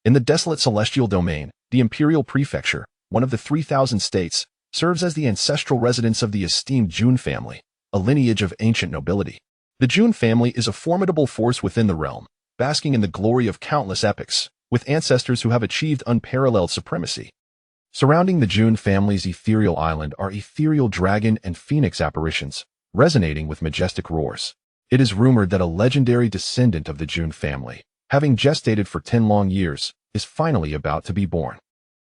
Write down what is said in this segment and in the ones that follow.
In the desolate celestial domain, the imperial prefecture, one of the 3,000 states, serves as the ancestral residence of the esteemed Jun family, a lineage of ancient nobility. The Jun family is a formidable force within the realm, basking in the glory of countless epics, with ancestors who have achieved unparalleled supremacy. Surrounding the Jun family's ethereal island are ethereal dragon and phoenix apparitions, resonating with majestic roars. It is rumored that a legendary descendant of the Jun family, having gestated for 10 long years, is finally about to be born.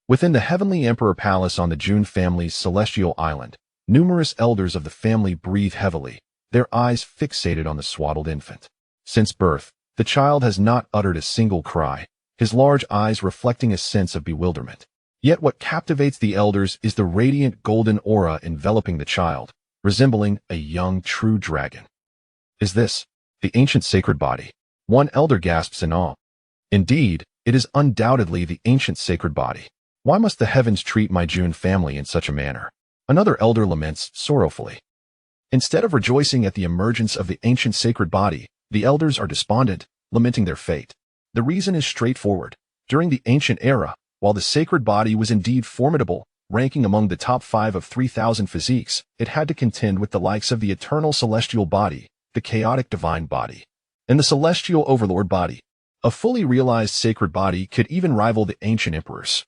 Within the Heavenly Emperor Palace on the Jun family's celestial island, numerous elders of the family breathe heavily, their eyes fixated on the swaddled infant. Since birth, the child has not uttered a single cry, his large eyes reflecting a sense of bewilderment. Yet what captivates the elders is the radiant golden aura enveloping the child, resembling a young true dragon. Is this the ancient sacred body? One elder gasps in awe. Indeed, it is undoubtedly the ancient sacred body. Why must the heavens treat my Jun family in such a manner? Another elder laments sorrowfully. Instead of rejoicing at the emergence of the ancient sacred body, the elders are despondent, lamenting their fate. The reason is straightforward. During the ancient era, while the sacred body was indeed formidable, ranking among the top 5 of 3,000 physiques, it had to contend with the likes of the eternal celestial body, the chaotic divine body, and the celestial overlord body. A fully realized sacred body could even rival the ancient emperors.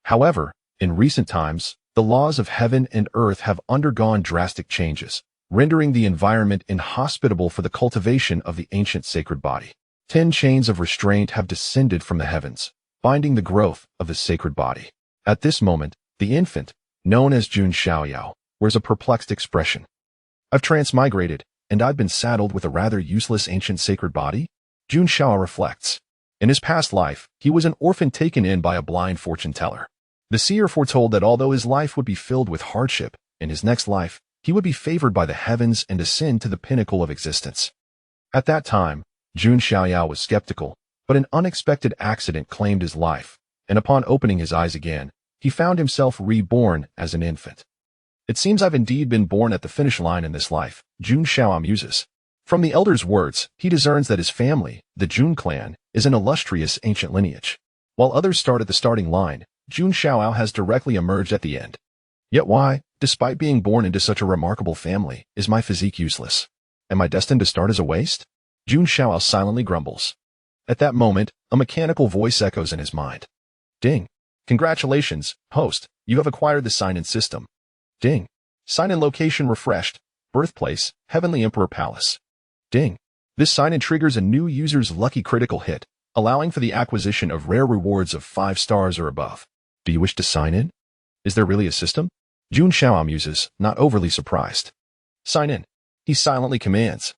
However, in recent times, the laws of heaven and earth have undergone drastic changes, rendering the environment inhospitable for the cultivation of the ancient sacred body. 10 chains of restraint have descended from the heavens, binding the growth of the sacred body. At this moment, the infant, known as Jun Xiaoyao, wears a perplexed expression. I've transmigrated, and I've been saddled with a rather useless ancient sacred body? Jun Xiaoyao reflects. In his past life, he was an orphan taken in by a blind fortune teller. The seer foretold that although his life would be filled with hardship, in his next life, he would be favored by the heavens and ascend to the pinnacle of existence. At that time, Jun Xiaoyao was skeptical, but an unexpected accident claimed his life, and upon opening his eyes again, he found himself reborn as an infant. It seems I've indeed been born at the finish line in this life, Jun Xiaoyao muses. From the elder's words, he discerns that his family, the Jun clan, is an illustrious ancient lineage. While others start at the starting line, Jun Xiaoyao has directly emerged at the end. Yet why, despite being born into such a remarkable family, is my physique useless? Am I destined to start as a waste? Jun Xiaoyao silently grumbles. At that moment, a mechanical voice echoes in his mind. Ding. Congratulations, host, you have acquired the sign-in system. Ding. Sign-in location refreshed. Birthplace, Heavenly Emperor Palace. Ding. This sign-in triggers a new user's lucky critical hit, allowing for the acquisition of rare rewards of 5 stars or above. Do you wish to sign in? Is there really a system? Jun Xiaoyao muses, not overly surprised. Sign in. He silently commands.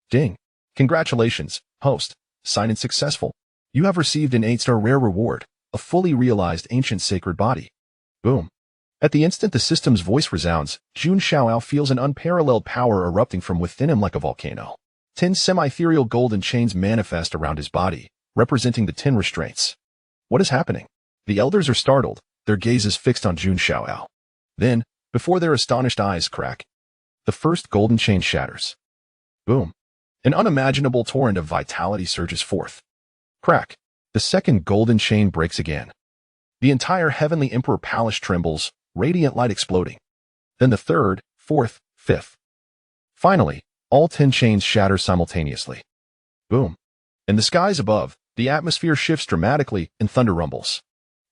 Ding. Congratulations, host. Sign in successful. You have received an 8-star rare reward, a fully realized ancient sacred body. Boom. At the instant the system's voice resounds, Jun Xiaoyao feels an unparalleled power erupting from within him like a volcano. 10 semi-ethereal golden chains manifest around his body, representing the 10 restraints. What is happening? The elders are startled, their gazes fixed on Jun Xiaoyao. Then, before their astonished eyes crack, the first golden chain shatters. Boom. An unimaginable torrent of vitality surges forth. Crack. The second golden chain breaks again. The entire Heavenly Emperor Palace trembles, radiant light exploding. Then the third, fourth, fifth. Finally, all 10 chains shatter simultaneously. Boom. In the skies above, the atmosphere shifts dramatically and thunder rumbles.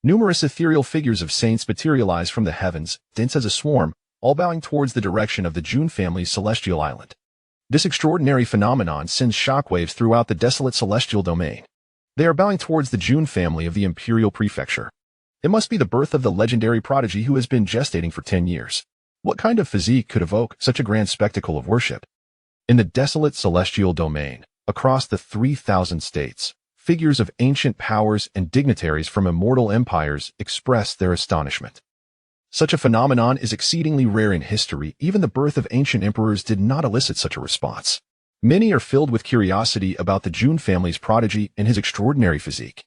Numerous ethereal figures of saints materialize from the heavens, dense as a swarm, all bowing towards the direction of the Jun family's celestial island. This extraordinary phenomenon sends shockwaves throughout the desolate celestial domain. They are bowing towards the Jun family of the imperial prefecture. It must be the birth of the legendary prodigy who has been gestating for 10 years. What kind of physique could evoke such a grand spectacle of worship? In the desolate celestial domain, across the 3,000 states, figures of ancient powers and dignitaries from immortal empires express their astonishment. Such a phenomenon is exceedingly rare in history. Even the birth of ancient emperors did not elicit such a response. Many are filled with curiosity about the Jun family's prodigy and his extraordinary physique.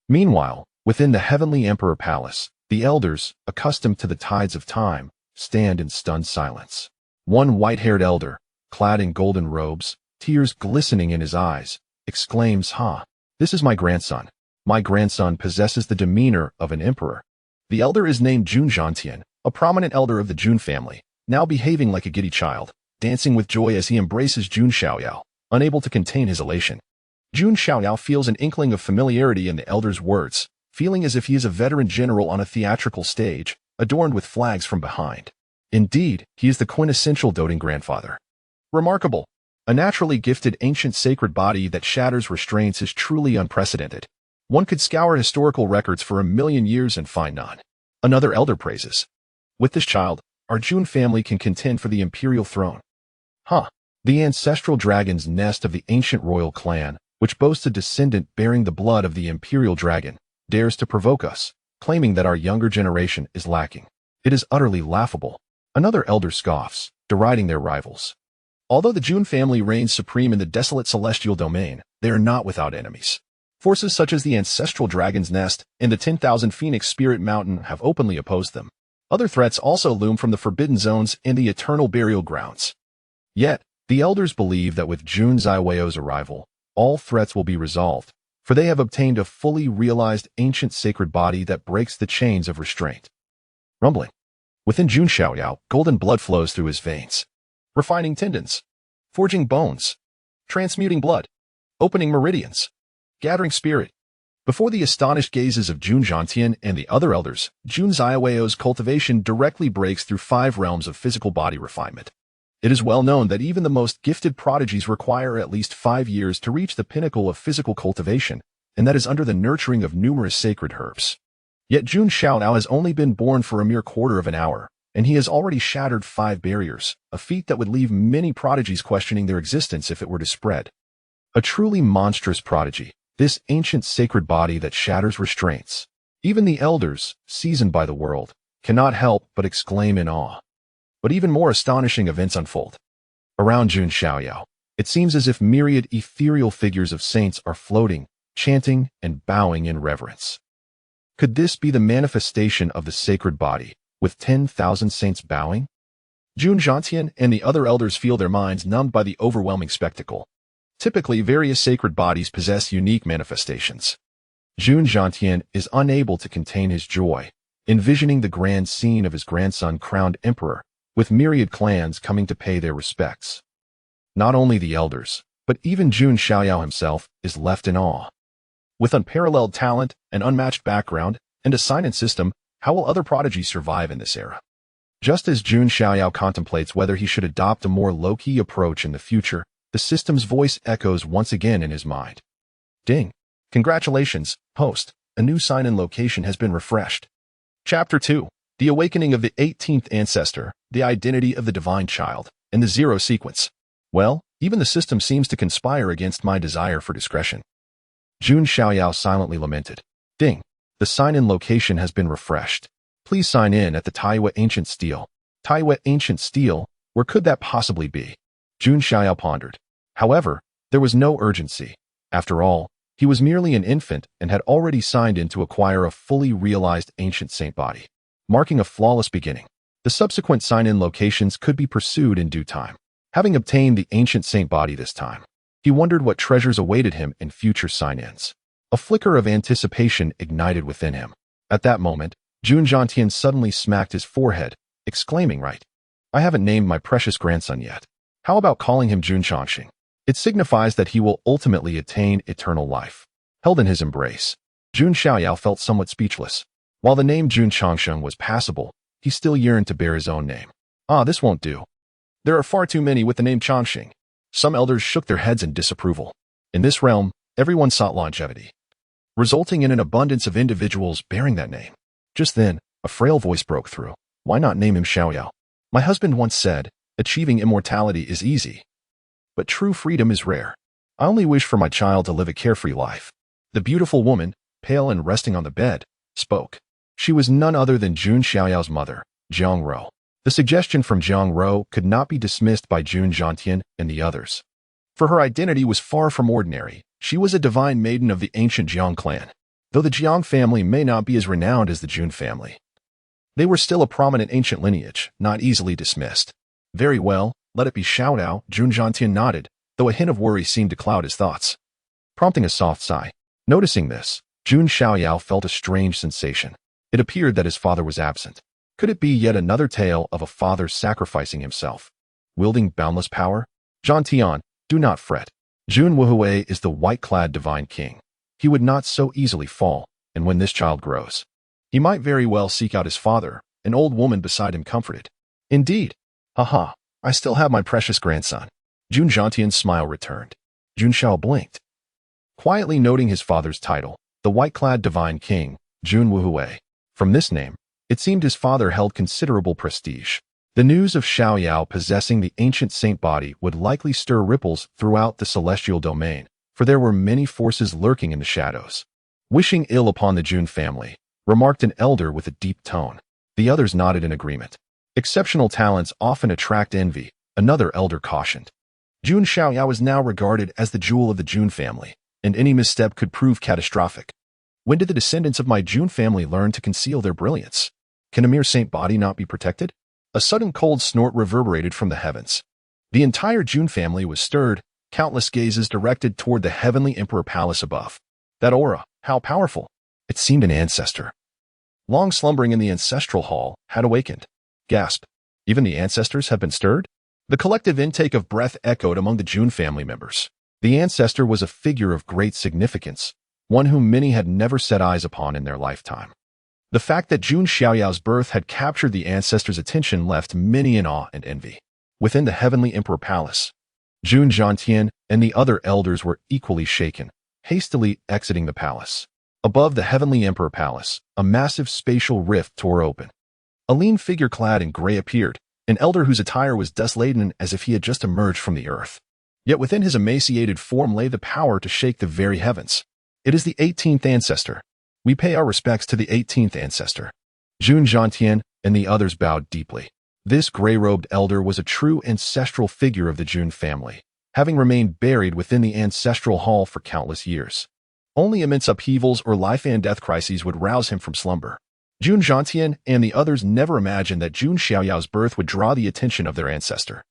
Meanwhile, within the Heavenly Emperor Palace, the elders, accustomed to the tides of time, stand in stunned silence. One white-haired elder, clad in golden robes, tears glistening in his eyes, exclaims, "Ha! This is my grandson. My grandson possesses the demeanor of an emperor. The elder is named Jun Xiaoyao, a prominent elder of the Jun family, now behaving like a giddy child, dancing with joy as he embraces Jun Xiaoyao, unable to contain his elation. Jun Xiaoyao feels an inkling of familiarity in the elder's words, feeling as if he is a veteran general on a theatrical stage, adorned with flags from behind. Indeed, he is the quintessential doting grandfather. Remarkable. A naturally gifted ancient sacred body that shatters restraints is truly unprecedented. One could scour historical records for 1,000,000 years and find none. Another elder praises. With this child, our Jun family can contend for the imperial throne. The ancestral dragon's nest of the ancient royal clan, which boasts a descendant bearing the blood of the imperial dragon, dares to provoke us, claiming that our younger generation is lacking. It is utterly laughable. Another elder scoffs, deriding their rivals. Although the Jun family reigns supreme in the desolate celestial domain, they are not without enemies. Forces such as the ancestral dragon's nest and the 10,000 Phoenix Spirit Mountain have openly opposed them. Other threats also loom from the Forbidden Zones and the Eternal Burial Grounds. Yet, the elders believe that with Jun Xiaoyao's arrival, all threats will be resolved, for they have obtained a fully realized ancient sacred body that breaks the chains of restraint. Rumbling. Within Jun Xiaoyao, golden blood flows through his veins, refining tendons, forging bones, transmuting blood, opening meridians, gathering spirit. Before the astonished gazes of Jun Xiaoyao and the other elders, Jun Xiaoyao's cultivation directly breaks through 5 realms of physical body refinement. It is well known that even the most gifted prodigies require at least 5 years to reach the pinnacle of physical cultivation, and that is under the nurturing of numerous sacred herbs. Yet Jun Xiaoyao has only been born for a mere quarter of an hour, and he has already shattered 5 barriers, a feat that would leave many prodigies questioning their existence if it were to spread. A truly monstrous prodigy, this ancient sacred body that shatters restraints. Even the elders, seasoned by the world, cannot help but exclaim in awe. But even more astonishing events unfold. Around Jun Xiaoyao, it seems as if myriad ethereal figures of saints are floating, chanting, and bowing in reverence. Could this be the manifestation of the sacred body, with 10,000 saints bowing? Jun Xiaoyao and the other elders feel their minds numbed by the overwhelming spectacle. Typically, various sacred bodies possess unique manifestations. Jun Xiaoyao is unable to contain his joy, envisioning the grand scene of his grandson crowned emperor, with myriad clans coming to pay their respects. Not only the elders, but even Jun Xiaoyao himself is left in awe. With unparalleled talent, an unmatched background, and a scion system, how will other prodigies survive in this era? Just as Jun Xiaoyao contemplates whether he should adopt a more low-key approach in the future, the system's voice echoes once again in his mind. Ding! Congratulations, host. A new sign-in location has been refreshed. Chapter 2. The Awakening of the 18th Ancestor, the Identity of the Divine Child, and the Zero Sequence. Well, even the system seems to conspire against my desire for discretion. Jun Xiaoyao silently lamented. Ding! The sign-in location has been refreshed. Please sign in at the Taiyue Ancient Stele. Taiyue Ancient Stele? Where could that possibly be? Jun Xiaoyao pondered. However, there was no urgency. After all, he was merely an infant and had already signed in to acquire a fully realized ancient saint body, marking a flawless beginning. The subsequent sign-in locations could be pursued in due time. Having obtained the ancient saint body this time, he wondered what treasures awaited him in future sign-ins. A flicker of anticipation ignited within him. At that moment, Jun Xiaoyao suddenly smacked his forehead, exclaiming, "Right. I haven't named my precious grandson yet. How about calling him Jun Xiaoxing? It signifies that he will ultimately attain eternal life." Held in his embrace, Jun Xiaoyao felt somewhat speechless. While the name Jun Xiaoxing was passable, he still yearned to bear his own name. This won't do. There are far too many with the name Xiaoxing. Some elders shook their heads in disapproval. In this realm, everyone sought longevity, resulting in an abundance of individuals bearing that name. Just then, a frail voice broke through. Why not name him Xiaoyao? My husband once said, achieving immortality is easy, but true freedom is rare. I only wish for my child to live a carefree life. The beautiful woman, pale and resting on the bed, spoke. She was none other than Jun Xiaoyao's mother, Jiang Ro. The suggestion from Jiang Ro could not be dismissed by Jun Xiaoyao and the others. For her identity was far from ordinary. She was a divine maiden of the ancient Jiang clan. Though the Jiang family may not be as renowned as the Jun family, they were still a prominent ancient lineage, not easily dismissed. Very well, let it be Xiaoyao, Jun Xiaoyao nodded, though a hint of worry seemed to cloud his thoughts, prompting a soft sigh. Noticing this, Jun Xiaoyao felt a strange sensation. It appeared that his father was absent. Could it be yet another tale of a father sacrificing himself, wielding boundless power? Tian, do not fret. Jun Wuhui is the white-clad divine king. He would not so easily fall, and when this child grows, he might very well seek out his father. An old woman beside him comforted. Indeed. Haha, I still have my precious grandson. Jun Tian's smile returned. Jun Xiao blinked, quietly noting his father's title, the white-clad divine king, Jun Wuhui. From this name, it seemed his father held considerable prestige. The news of Xiaoyao possessing the ancient saint body would likely stir ripples throughout the celestial domain, for there were many forces lurking in the shadows. Wishing ill upon the Jun family, remarked an elder with a deep tone. The others nodded in agreement. Exceptional talents often attract envy, another elder cautioned. Jun Xiaoyao is now regarded as the jewel of the Jun family, and any misstep could prove catastrophic. When did the descendants of my Jun family learn to conceal their brilliance? Can a mere saint body not be protected? A sudden cold snort reverberated from the heavens. The entire Jun family was stirred, countless gazes directed toward the heavenly emperor palace above. That aura, how powerful! It seemed an ancestor, long slumbering in the ancestral hall, had awakened. Gasp. Even the ancestors have been stirred? The collective intake of breath echoed among the Jun family members. The ancestor was a figure of great significance, one whom many had never set eyes upon in their lifetime. The fact that Jun Xiaoyao's birth had captured the ancestor's attention left many in awe and envy. Within the heavenly emperor palace, Jun Tian and the other elders were equally shaken, hastily exiting the palace. Above the heavenly emperor palace, a massive spatial rift tore open. A lean figure clad in gray appeared, an elder whose attire was dust-laden as if he had just emerged from the earth. Yet within his emaciated form lay the power to shake the very heavens. It is the 18th ancestor. We pay our respects to the 18th ancestor. Jun Tian and the others bowed deeply. This gray-robed elder was a true ancestral figure of the Jun family, having remained buried within the ancestral hall for countless years. Only immense upheavals or life and death crises would rouse him from slumber. Jun Tian and the others never imagined that Jun Xiaoyao's birth would draw the attention of their ancestor.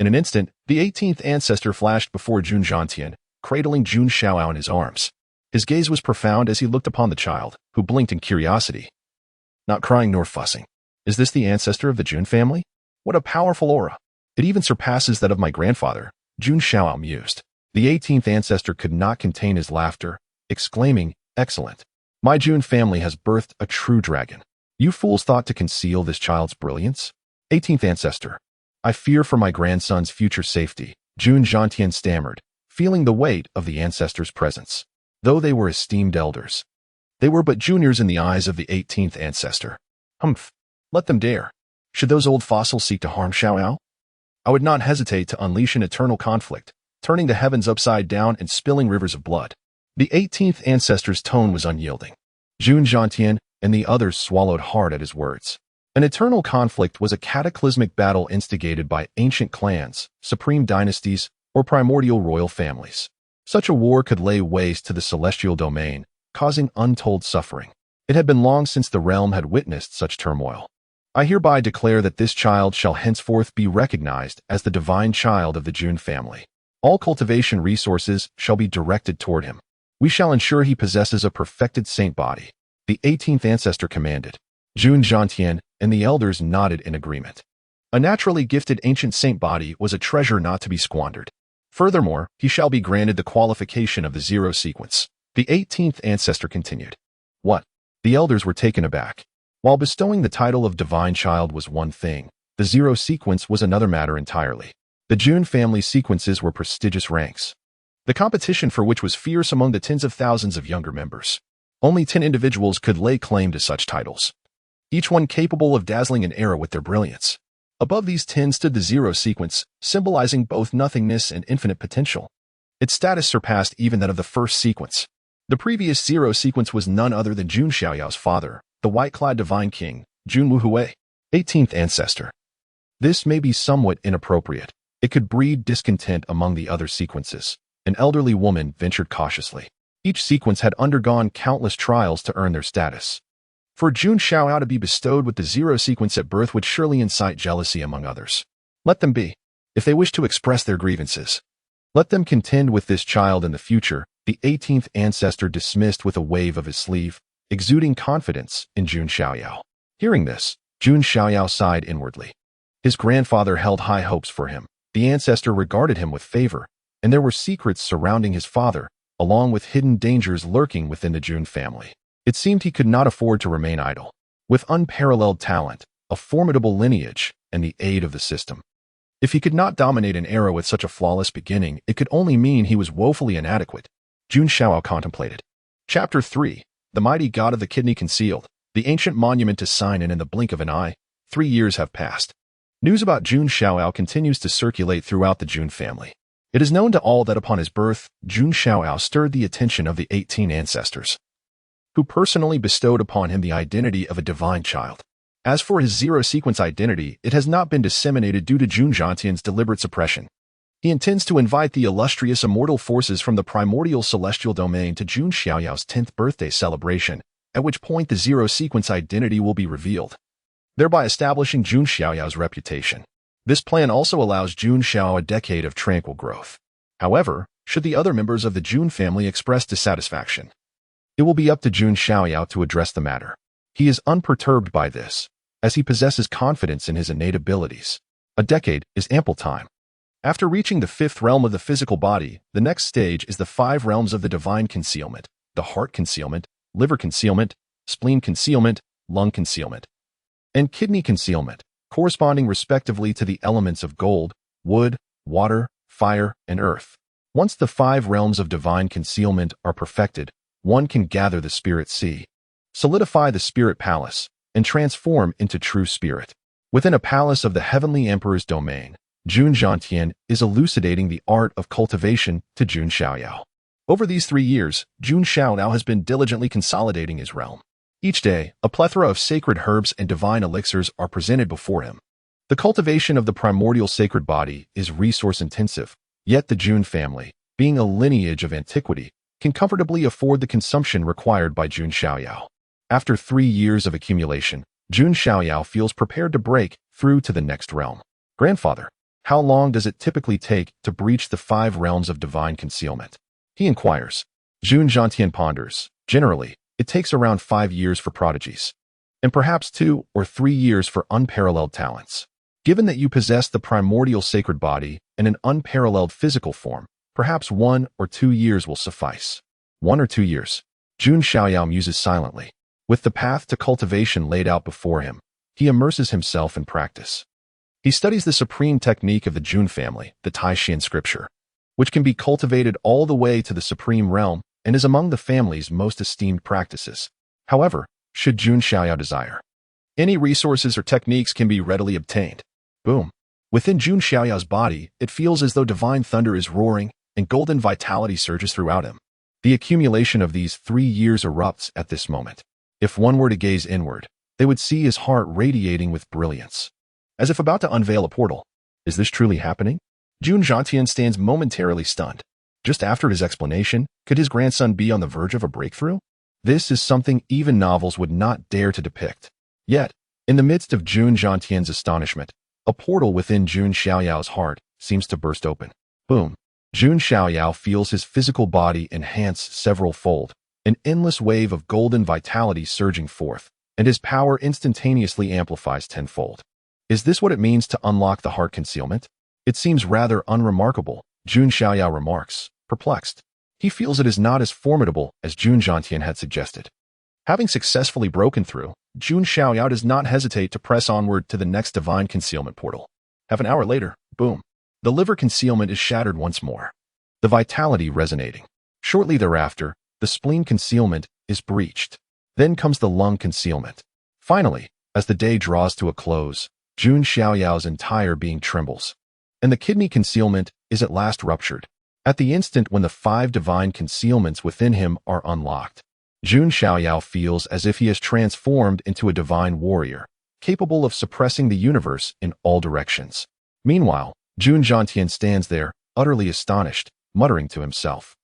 In an instant, the 18th ancestor flashed before Jun Tian, cradling Jun Xiaoyao in his arms. His gaze was profound as he looked upon the child, who blinked in curiosity. Not crying nor fussing. Is this the ancestor of the Jun family? What a powerful aura. It even surpasses that of my grandfather, Jun Xiaoyao mused. The 18th ancestor could not contain his laughter, exclaiming, "Excellent. My Jun family has birthed a true dragon. You fools thought to conceal this child's brilliance? 18th ancestor. I fear for my grandson's future safety," Jun Tian stammered, feeling the weight of the ancestor's presence. Though they were esteemed elders, they were but juniors in the eyes of the 18th ancestor. Humph. Let them dare. Should those old fossils seek to harm Xiaoyao? I would not hesitate to unleash an eternal conflict, turning the heavens upside down and spilling rivers of blood. The 18th ancestor's tone was unyielding. Jun Tian and the others swallowed hard at his words. An eternal conflict was a cataclysmic battle instigated by ancient clans, supreme dynasties, or primordial royal families. Such a war could lay waste to the celestial domain, causing untold suffering. It had been long since the realm had witnessed such turmoil. I hereby declare that this child shall henceforth be recognized as the divine child of the Jun family. All cultivation resources shall be directed toward him. We shall ensure he possesses a perfected saint body. The 18th ancestor commanded. Jun Tian and the elders nodded in agreement. A naturally gifted ancient saint body was a treasure not to be squandered. Furthermore, he shall be granted the qualification of the zero sequence. The 18th ancestor continued. What? The elders were taken aback. While bestowing the title of divine child was one thing, the zero sequence was another matter entirely. The Jun family sequences were prestigious ranks, the competition for which was fierce among the tens of thousands of younger members. Only 10 individuals could lay claim to such titles, each one capable of dazzling an era with their brilliance. Above these 10 stood the zero sequence, symbolizing both nothingness and infinite potential. Its status surpassed even that of the first sequence. The previous zero sequence was none other than Jun Xiaoyao's father, the white-clad divine king, Jun Wuhui, 18th ancestor. This may be somewhat inappropriate. It could breed discontent among the other sequences. An elderly woman ventured cautiously. Each sequence had undergone countless trials to earn their status. For Jun Xiaoyao to be bestowed with the zero sequence at birth would surely incite jealousy among others. Let them be. If they wish to express their grievances, let them contend with this child in the future, the 18th ancestor dismissed with a wave of his sleeve, exuding confidence in Jun Xiaoyao. Hearing this, Jun Xiaoyao sighed inwardly. His grandfather held high hopes for him. The ancestor regarded him with favor, and there were secrets surrounding his father, along with hidden dangers lurking within the Jun family. It seemed he could not afford to remain idle. With unparalleled talent, a formidable lineage, and the aid of the system. If he could not dominate an era with such a flawless beginning, it could only mean he was woefully inadequate. Jun Xiaoyao contemplated. Chapter 3. The Mighty God of the Kidney Concealed. The ancient monument to Scion, and in the blink of an eye, 3 years have passed. News about Jun Xiaoyao continues to circulate throughout the Jun family. It is known to all that upon his birth, Jun Xiaoyao stirred the attention of the 18 ancestors, who personally bestowed upon him the identity of a divine child. As for his zero-sequence identity, it has not been disseminated due to Jun Xiaotian's deliberate suppression. He intends to invite the illustrious immortal forces from the primordial celestial domain to Jun Xiaoyao's 10th birthday celebration, at which point the zero-sequence identity will be revealed, thereby establishing Jun Xiaoyao's reputation. This plan also allows Jun Xiaoyao a decade of tranquil growth. However, should the other members of the Jun family express dissatisfaction, it will be up to Jun Xiaoyao to address the matter. He is unperturbed by this, as he possesses confidence in his innate abilities. A decade is ample time. After reaching the 5th realm of the physical body, the next stage is the 5 realms of the divine concealment: the heart concealment, liver concealment, spleen concealment, lung concealment, and kidney concealment, corresponding respectively to the elements of gold, wood, water, fire, and earth. Once the 5 realms of divine concealment are perfected, one can gather the spirit sea, solidify the spirit palace, and transform into true spirit. Within a palace of the heavenly emperor's domain, Jun Xiaotian is elucidating the art of cultivation to Jun Xiaoyao. Over these 3 years, Jun Xiaoyao has been diligently consolidating his realm. Each day, a plethora of sacred herbs and divine elixirs are presented before him. The cultivation of the primordial sacred body is resource-intensive, yet the Jun family, being a lineage of antiquity, can comfortably afford the consumption required by Jun Xiaoyao. After 3 years of accumulation, Jun Xiaoyao feels prepared to break through to the next realm. Grandfather, how long does it typically take to breach the 5 realms of divine concealment? He inquires. Jun Xiaotian ponders. Generally, it takes around 5 years for prodigies, and perhaps 2 or 3 years for unparalleled talents. Given that you possess the primordial sacred body and an unparalleled physical form, perhaps 1 or 2 years will suffice. 1 or 2 years. Jun Xiaoyao muses silently. With the path to cultivation laid out before him, he immerses himself in practice. He studies the supreme technique of the Jun family, the Taiyue scripture, which can be cultivated all the way to the supreme realm and is among the family's most esteemed practices. However, should Jun Xiaoyao desire, any resources or techniques can be readily obtained. Boom. Within Jun Xiaoyao's body, it feels as though divine thunder is roaring and golden vitality surges throughout him. The accumulation of these 3 years erupts at this moment. If one were to gaze inward, they would see his heart radiating with brilliance, as if about to unveil a portal. Is this truly happening? Jun Xiaotian stands momentarily stunned. Just after his explanation, could his grandson be on the verge of a breakthrough? This is something even novels would not dare to depict. Yet, in the midst of Jun Xiaotian's astonishment, a portal within Jun Xiaoyao's heart seems to burst open. Boom. Jun Xiaoyao feels his physical body enhance several-fold, an endless wave of golden vitality surging forth, and his power instantaneously amplifies tenfold. Is this what it means to unlock the heart concealment? It seems rather unremarkable, Jun Xiaoyao remarks, perplexed. He feels it is not as formidable as Jun Xiaotian had suggested. Having successfully broken through, Jun Xiaoyao does not hesitate to press onward to the next divine concealment portal. Half an hour later, boom. The liver concealment is shattered once more, the vitality resonating. Shortly thereafter, the spleen concealment is breached. Then comes the lung concealment. Finally, as the day draws to a close, Jun Xiaoyao's entire being trembles, and the kidney concealment is at last ruptured. At the instant when the 5 divine concealments within him are unlocked, Jun Xiaoyao feels as if he is transformed into a divine warrior, capable of suppressing the universe in all directions. Meanwhile, Jun Xiaotian stands there, utterly astonished, muttering to himself.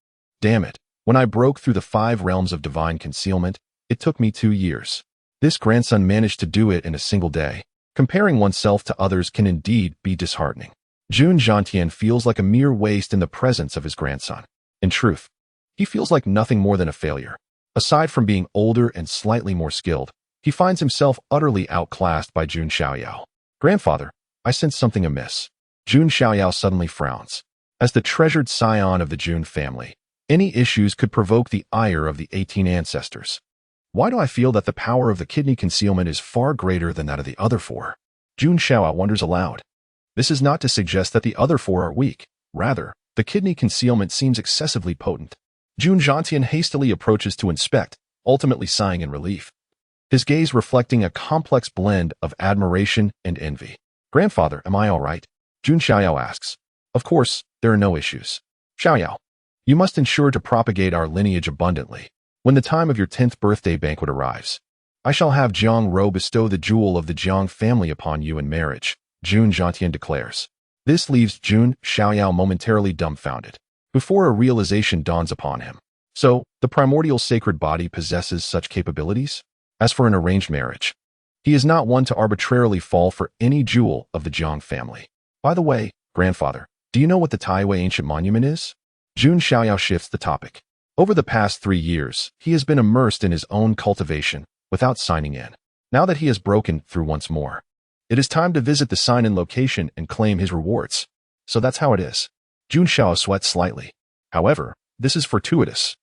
Damn it, when I broke through the 5 realms of divine concealment, it took me 2 years. This grandson managed to do it in a single day. Comparing oneself to others can indeed be disheartening. Jun Xiaotian feels like a mere waste in the presence of his grandson. In truth, He feels like nothing more than a failure. Aside from being older and slightly more skilled, he finds himself utterly outclassed by Jun Xiaoyao. Grandfather, I sense something amiss. Jun Xiaoyao suddenly frowns. As the treasured scion of the Jun family, any issues could provoke the ire of the 18 ancestors. Why do I feel that the power of the kidney concealment is far greater than that of the other four? Jun Xiaoyao wonders aloud. This is not to suggest that the other four are weak. Rather, the kidney concealment seems excessively potent. Jun Xiaotian hastily approaches to inspect, ultimately sighing in relief. His gaze reflecting a complex blend of admiration and envy. Grandfather, am I all right? Jun Xiaoyao asks. Of course, there are no issues. Xiaoyao, you must ensure to propagate our lineage abundantly. When the time of your 10th birthday banquet arrives, I shall have Jiang Rou bestow the jewel of the Jiang family upon you in marriage, Jun Xiaotian declares. This leaves Jun Xiaoyao momentarily dumbfounded, before a realization dawns upon him. So, the primordial sacred body possesses such capabilities? As for an arranged marriage, he is not one to arbitrarily fall for any jewel of the Jiang family. By the way, grandfather, do you know what the Taiyue ancient monument is? Jun Xiaoyao shifts the topic. Over the past 3 years, he has been immersed in his own cultivation, without signing in. Now that he has broken through once more, it is time to visit the sign-in location and claim his rewards. So that's how it is. Jun Xiaoyao sweats slightly. However, this is fortuitous,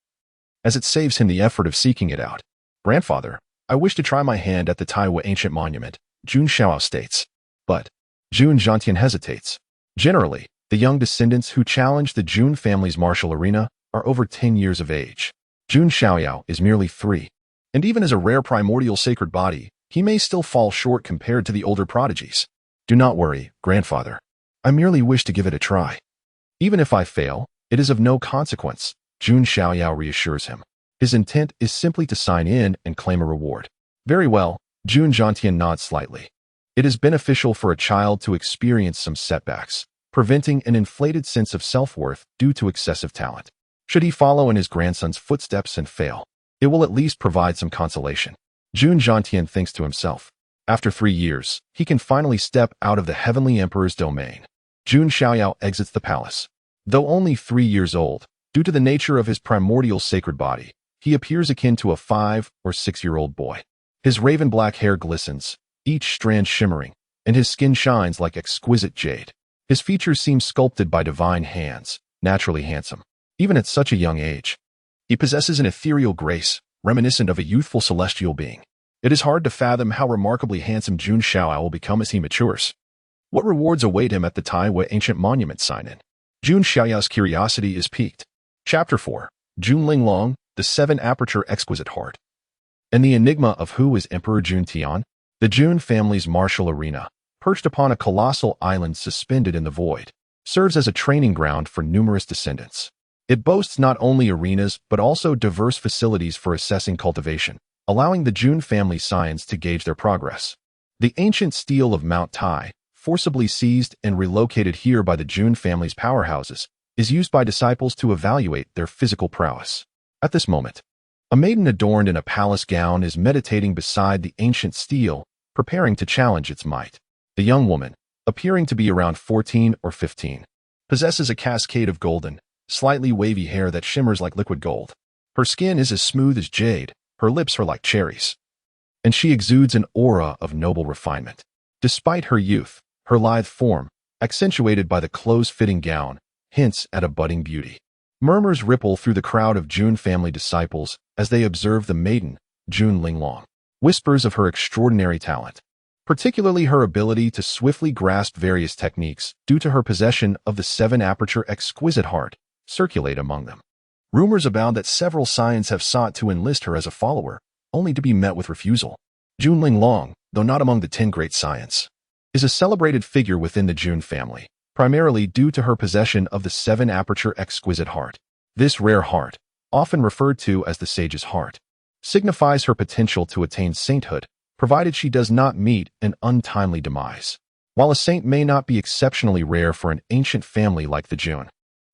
as it saves him the effort of seeking it out. Grandfather, I wish to try my hand at the Taiyue ancient monument, Jun Xiaoyao states. But Jun Xiaotian hesitates. Generally, the young descendants who challenge the Jun family's martial arena are over 10 years of age. Jun Xiaoyao is merely 3. And even as a rare primordial sacred body, he may still fall short compared to the older prodigies. Do not worry, grandfather. I merely wish to give it a try. Even if I fail, it is of no consequence, Jun Xiaoyao reassures him. His intent is simply to sign in and claim a reward. Very well, Jun Xiaotian nods slightly. It is beneficial for a child to experience some setbacks, preventing an inflated sense of self-worth due to excessive talent. Should he follow in his grandson's footsteps and fail, it will at least provide some consolation. Jun Xiaotian thinks to himself. After 3 years, he can finally step out of the Heavenly Emperor's domain. Jun Xiaoyao exits the palace. Though only 3 years old, due to the nature of his primordial sacred body, he appears akin to a 5 or 6-year-old boy. His raven black hair glistens, each strand shimmering, and his skin shines like exquisite jade. His features seem sculpted by divine hands, naturally handsome. Even at such a young age, he possesses an ethereal grace, reminiscent of a youthful celestial being. It is hard to fathom how remarkably handsome Jun Xiaoyao will become as he matures. What rewards await him at the Taiyue ancient monument sign-in? Jun Xiaoyao's curiosity is piqued. Chapter 4. Jun Linglong, the 7-aperture exquisite heart. And the enigma of who is Emperor Jun Tian? The Jun family's martial arena, perched upon a colossal island suspended in the void, serves as a training ground for numerous descendants. It boasts not only arenas but also diverse facilities for assessing cultivation, allowing the Jun family scions to gauge their progress. The ancient stele of Mount Tai, forcibly seized and relocated here by the Jun family's powerhouses, is used by disciples to evaluate their physical prowess. At this moment, a maiden adorned in a palace gown is meditating beside the ancient stele, preparing to challenge its might. The young woman, appearing to be around 14 or 15, possesses a cascade of golden, slightly wavy hair that shimmers like liquid gold. Her skin is as smooth as jade, her lips are like cherries, and she exudes an aura of noble refinement. Despite her youth, her lithe form, accentuated by the close-fitting gown, hints at a budding beauty. Murmurs ripple through the crowd of Jun family disciples as they observe the maiden, Jun Linglong. Whispers of her extraordinary talent, particularly her ability to swiftly grasp various techniques due to her possession of the 7-aperture exquisite heart, circulate among them. Rumors abound that several scions have sought to enlist her as a follower, only to be met with refusal. Jun Linglong, though not among the 10 great scions, is a celebrated figure within the Jun family, primarily due to her possession of the 7-aperture exquisite heart. This rare heart, often referred to as the sage's heart, signifies her potential to attain sainthood, provided she does not meet an untimely demise. While a saint may not be exceptionally rare for an ancient family like the Jun,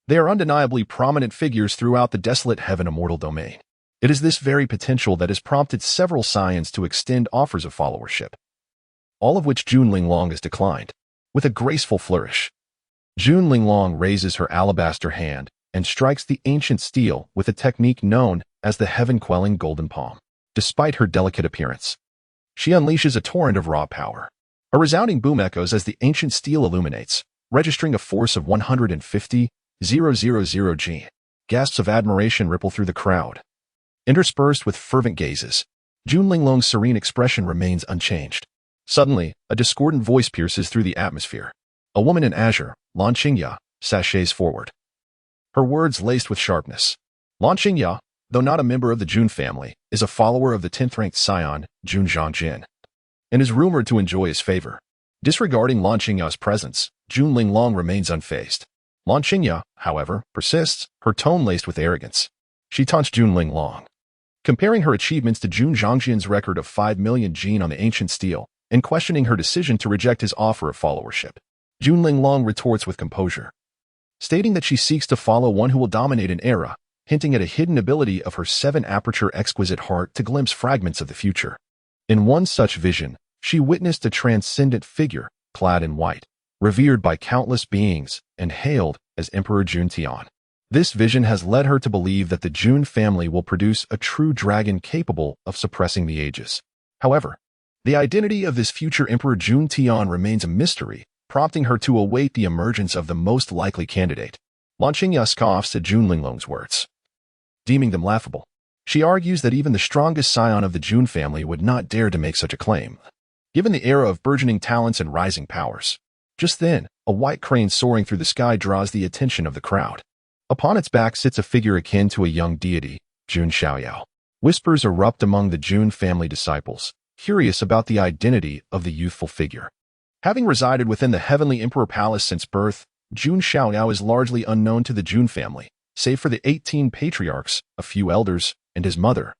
they are undeniably prominent figures throughout the desolate heaven immortal domain. It is this very potential that has prompted several scions to extend offers of followership, all of which Jun Linglong has declined. With a graceful flourish, Jun Linglong raises her alabaster hand and strikes the ancient stele with a technique known as the heaven-quelling golden palm. Despite her delicate appearance, she unleashes a torrent of raw power. A resounding boom echoes as the ancient stele illuminates, registering a force of 150,000 G. Gasps of admiration ripple through the crowd. Interspersed with fervent gazes, Jun Linglong's serene expression remains unchanged. Suddenly, a discordant voice pierces through the atmosphere. A woman in azure, Lan Qingya, sachets forward. Her words laced with sharpness. Lan Qingya, though not a member of the Jun family, is a follower of the 10th-ranked scion, Jun Xiaoyao, and is rumored to enjoy his favor. Disregarding Lan Qingya's presence, Jun Linglong remains unfazed. Lan Qingya, however, persists, her tone laced with arrogance. She taunts Jun Linglong, comparing her achievements to Jun Xiaoyan's record of 5 million Jin on the ancient stele, and questioning her decision to reject his offer of followership. Jun Linglong retorts with composure, stating that she seeks to follow one who will dominate an era, hinting at a hidden ability of her 7-aperture exquisite heart to glimpse fragments of the future. In one such vision, she witnessed a transcendent figure, clad in white, revered by countless beings, and hailed as Emperor Jun Tian. This vision has led her to believe that the Jun family will produce a true dragon capable of suppressing the ages. However, the identity of this future Emperor Jun Tian remains a mystery, prompting her to await the emergence of the most likely candidate. Lan Qingya scoffs at Jun Linglong's words, deeming them laughable. She argues that even the strongest scion of the Jun family would not dare to make such a claim, given the era of burgeoning talents and rising powers. Just then, a white crane soaring through the sky draws the attention of the crowd. Upon its back sits a figure akin to a young deity, Jun Xiaoyao. Whispers erupt among the Jun family disciples, curious about the identity of the youthful figure. Having resided within the heavenly emperor palace since birth, Jun Xiaoyao is largely unknown to the Jun family, save for the 18 patriarchs, a few elders, and his mother,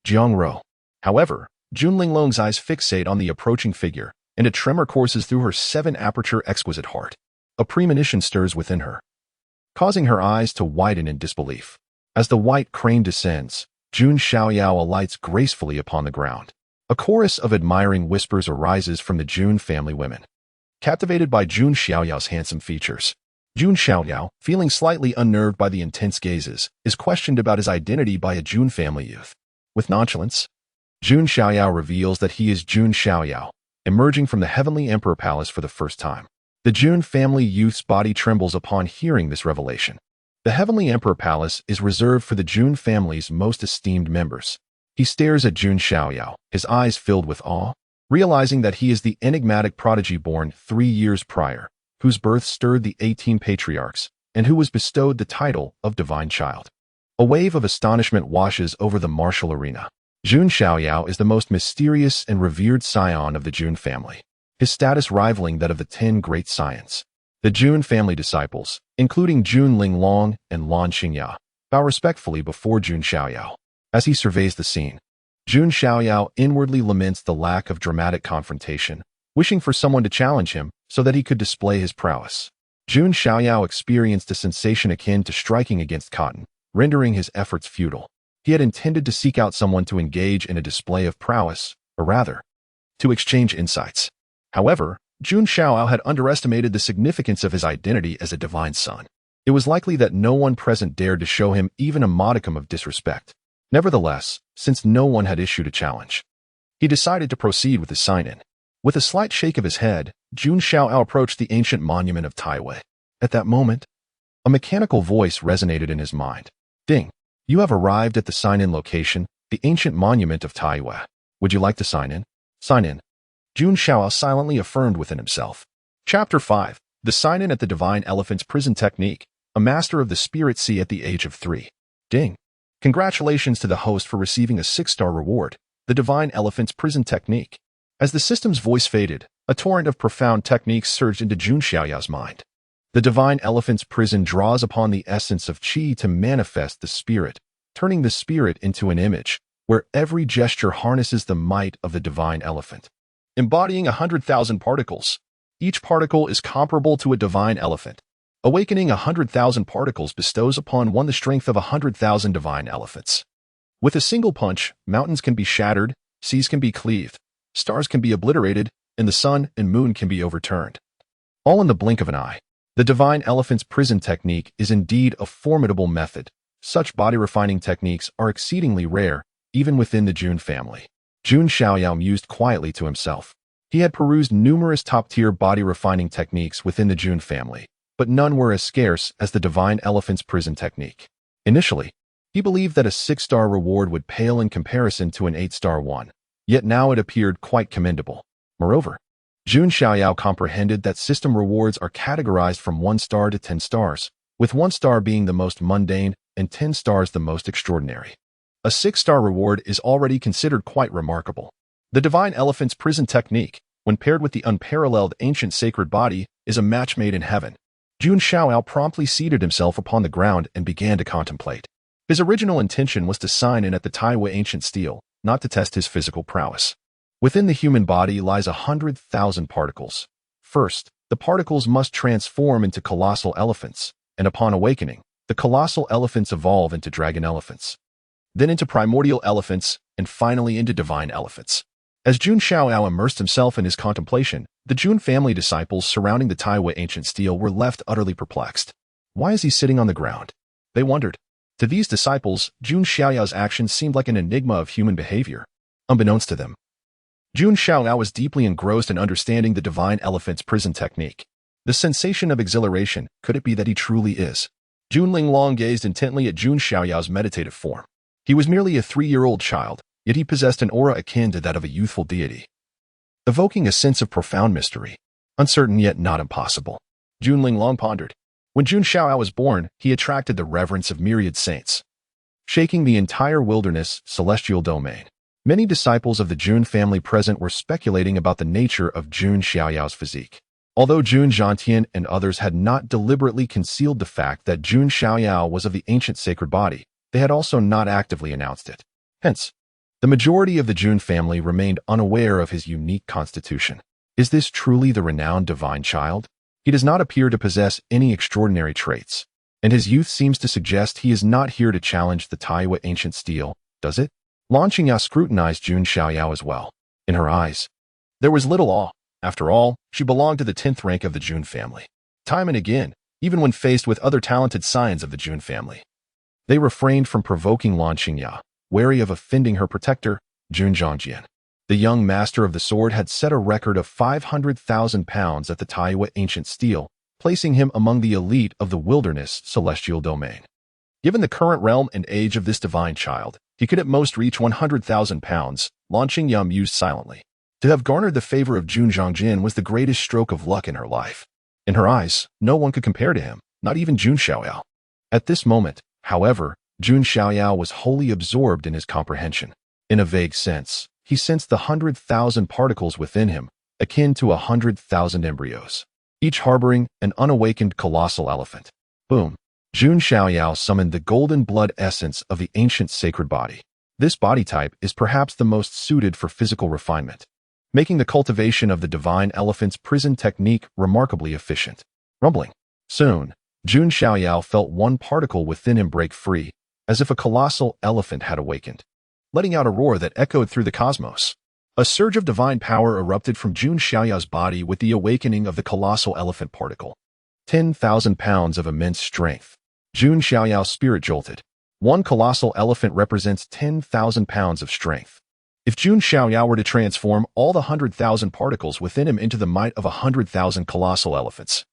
Jiangro. However, Jun Linglong's eyes fixate on the approaching figure, and a tremor courses through her 7-aperture exquisite heart. A premonition stirs within her, causing her eyes to widen in disbelief. As the white crane descends, Jun Xiaoyao alights gracefully upon the ground. A chorus of admiring whispers arises from the Jun family women. Captivated by Jun Xiaoyao's handsome features, Jun Xiaoyao, feeling slightly unnerved by the intense gazes, is questioned about his identity by a Jun family youth. With nonchalance, Jun Xiaoyao reveals that he is Jun Xiaoyao, emerging from the heavenly emperor palace for the first time. The Jun family youth's body trembles upon hearing this revelation. The heavenly emperor palace is reserved for the Jun family's most esteemed members. He stares at Jun Xiaoyao, his eyes filled with awe, realizing that he is the enigmatic prodigy born 3 years prior, whose birth stirred the 18 patriarchs, and who was bestowed the title of Divine Child. A wave of astonishment washes over the martial arena. Jun Xiaoyao is the most mysterious and revered scion of the Jun family, his status rivaling that of the 10 great scions. The Jun family disciples, including Jun Linglong and Lan Qingya, bow respectfully before Jun Xiaoyao. As he surveys the scene, Jun Xiaoyao inwardly laments the lack of dramatic confrontation, wishing for someone to challenge him so that he could display his prowess. Jun Xiaoyao experienced a sensation akin to striking against cotton, rendering his efforts futile. He had intended to seek out someone to engage in a display of prowess, or rather, to exchange insights. However, Jun Xiaoyao had underestimated the significance of his identity as a divine son. It was likely that no one present dared to show him even a modicum of disrespect. Nevertheless, since no one had issued a challenge, he decided to proceed with his sign-in. With a slight shake of his head, Jun Xiaoyao approached the ancient monument of Taiyue. At that moment, a mechanical voice resonated in his mind. Ding! You have arrived at the sign-in location, the ancient monument of Taiyue. Would you like to sign in? Sign in. Jun Xiaoyao silently affirmed within himself. Chapter 5. The Sign-in at the Divine Elephant Suppression Technique, a master of the Spirit Sea at the age of 3. Ding! Congratulations to the host for receiving a 6-star reward, the Divine Elephant Suppression Technique. As the system's voice faded, a torrent of profound techniques surged into Jun Xiaoyao's mind. The Divine Elephant's prison draws upon the essence of qi to manifest the spirit, turning the spirit into an image, where every gesture harnesses the might of the Divine Elephant. Embodying 100,000 particles, each particle is comparable to a divine elephant. Awakening 100,000 particles bestows upon one the strength of 100,000 divine elephants. With a single punch, mountains can be shattered, seas can be cleaved, stars can be obliterated, and the sun and moon can be overturned. All in the blink of an eye. The Divine Elephant's prison technique is indeed a formidable method. Such body-refining techniques are exceedingly rare, even within the Jun family. Jun Xiaoyao mused quietly to himself. He had perused numerous top-tier body-refining techniques within the Jun family, but none were as scarce as the Divine Elephant's prison technique. Initially, he believed that a 6-star reward would pale in comparison to an 8-star one, yet now it appeared quite commendable. Moreover, Jun Xiaoyao comprehended that system rewards are categorized from 1 star to 10 stars, with 1 star being the most mundane and 10 stars the most extraordinary. A 6-star reward is already considered quite remarkable. The Divine Elephant's prison technique, when paired with the unparalleled ancient sacred body, is a match made in heaven. Jun Xiaoyao promptly seated himself upon the ground and began to contemplate. His original intention was to sign in at the Taiyue ancient stele, not to test his physical prowess. Within the human body lies 100,000 particles. First, the particles must transform into colossal elephants, and upon awakening, the colossal elephants evolve into dragon elephants, then into primordial elephants, and finally into divine elephants. As Jun Xiaoyao immersed himself in his contemplation, the Jun family disciples surrounding the Taiyue ancient stele were left utterly perplexed. Why is he sitting on the ground? They wondered. To these disciples, Jun Xiaoyao's actions seemed like an enigma of human behavior. Unbeknownst to them, Jun Xiaoyao was deeply engrossed in understanding the Divine Elephant's prison technique. The sensation of exhilaration, could it be that he truly is? Jun Linglong gazed intently at Jun Xiaoyao's meditative form. He was merely a 3-year-old child, yet he possessed an aura akin to that of a youthful deity, evoking a sense of profound mystery, uncertain yet not impossible. Jun Linglong pondered. When Jun Xiaoyao was born, he attracted the reverence of myriad saints, shaking the entire wilderness celestial domain. Many disciples of the Jun family present were speculating about the nature of Jun Xiaoyao's physique. Although Jun Zhantian and others had not deliberately concealed the fact that Jun Xiaoyao was of the ancient sacred body, they had also not actively announced it. Hence, the majority of the Jun family remained unaware of his unique constitution. Is this truly the renowned divine child? He does not appear to possess any extraordinary traits, and his youth seems to suggest he is not here to challenge the Taiyue ancient stele, does it? Lan Qingya scrutinized Jun Xiaoyao as well. In her eyes, there was little awe. After all, she belonged to the 10th rank of the Jun family. Time and again, even when faced with other talented scions of the Jun family, they refrained from provoking Lan Qingya, wary of offending her protector, Jun Zhangjian. The young master of the sword had set a record of 500,000 pounds at the Taiyue ancient stele, placing him among the elite of the wilderness celestial domain. Given the current realm and age of this divine child, he could at most reach 100,000 pounds, Lan Qingya mused silently. To have garnered the favor of Jun Zhangjin was the greatest stroke of luck in her life. In her eyes, no one could compare to him, not even Jun Xiaoyao. At this moment, however, Jun Xiaoyao was wholly absorbed in his comprehension. In a vague sense, he sensed the 100,000 particles within him, akin to 100,000 embryos, each harboring an unawakened colossal elephant. Boom! Jun Xiaoyao summoned the golden blood essence of the ancient sacred body. This body type is perhaps the most suited for physical refinement, making the cultivation of the Divine Elephant's prison technique remarkably efficient. Rumbling. Soon, Jun Xiaoyao felt one particle within him break free, as if a colossal elephant had awakened, letting out a roar that echoed through the cosmos. A surge of divine power erupted from Jun Xiaoyao's body with the awakening of the colossal elephant particle. 10,000 pounds of immense strength. Jun Xiaoyao's spirit jolted. One colossal elephant represents 10,000 pounds of strength. If Jun Xiaoyao were to transform all the 100,000 particles within him into the might of 100,000 colossal elephants,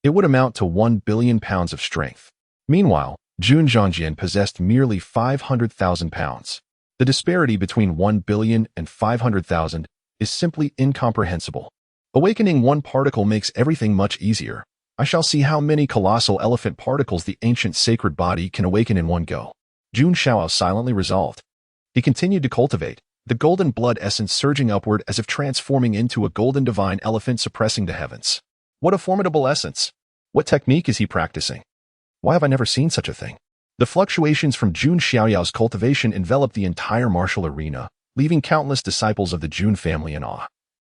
it would amount to 1 billion pounds of strength. Meanwhile, Jun Zhangjian possessed merely 500,000 pounds. The disparity between 1 billion and 500,000 is simply incomprehensible. Awakening one particle makes everything much easier. I shall see how many colossal elephant particles the ancient sacred body can awaken in one go. Jun Xiaoyao silently resolved. He continued to cultivate, the golden blood essence surging upward as if transforming into a golden divine elephant suppressing the heavens. What a formidable essence! What technique is he practicing? Why have I never seen such a thing? The fluctuations from Jun Xiaoyao's cultivation enveloped the entire martial arena, leaving countless disciples of the Jun family in awe.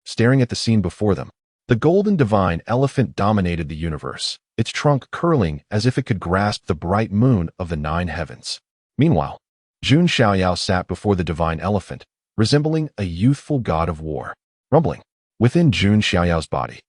Staring at the scene before them, the golden divine elephant dominated the universe, its trunk curling as if it could grasp the bright moon of the 9 heavens. Meanwhile, Jun Xiaoyao sat before the divine elephant, resembling a youthful god of war. Rumbling. Within Jun Xiaoyao's body,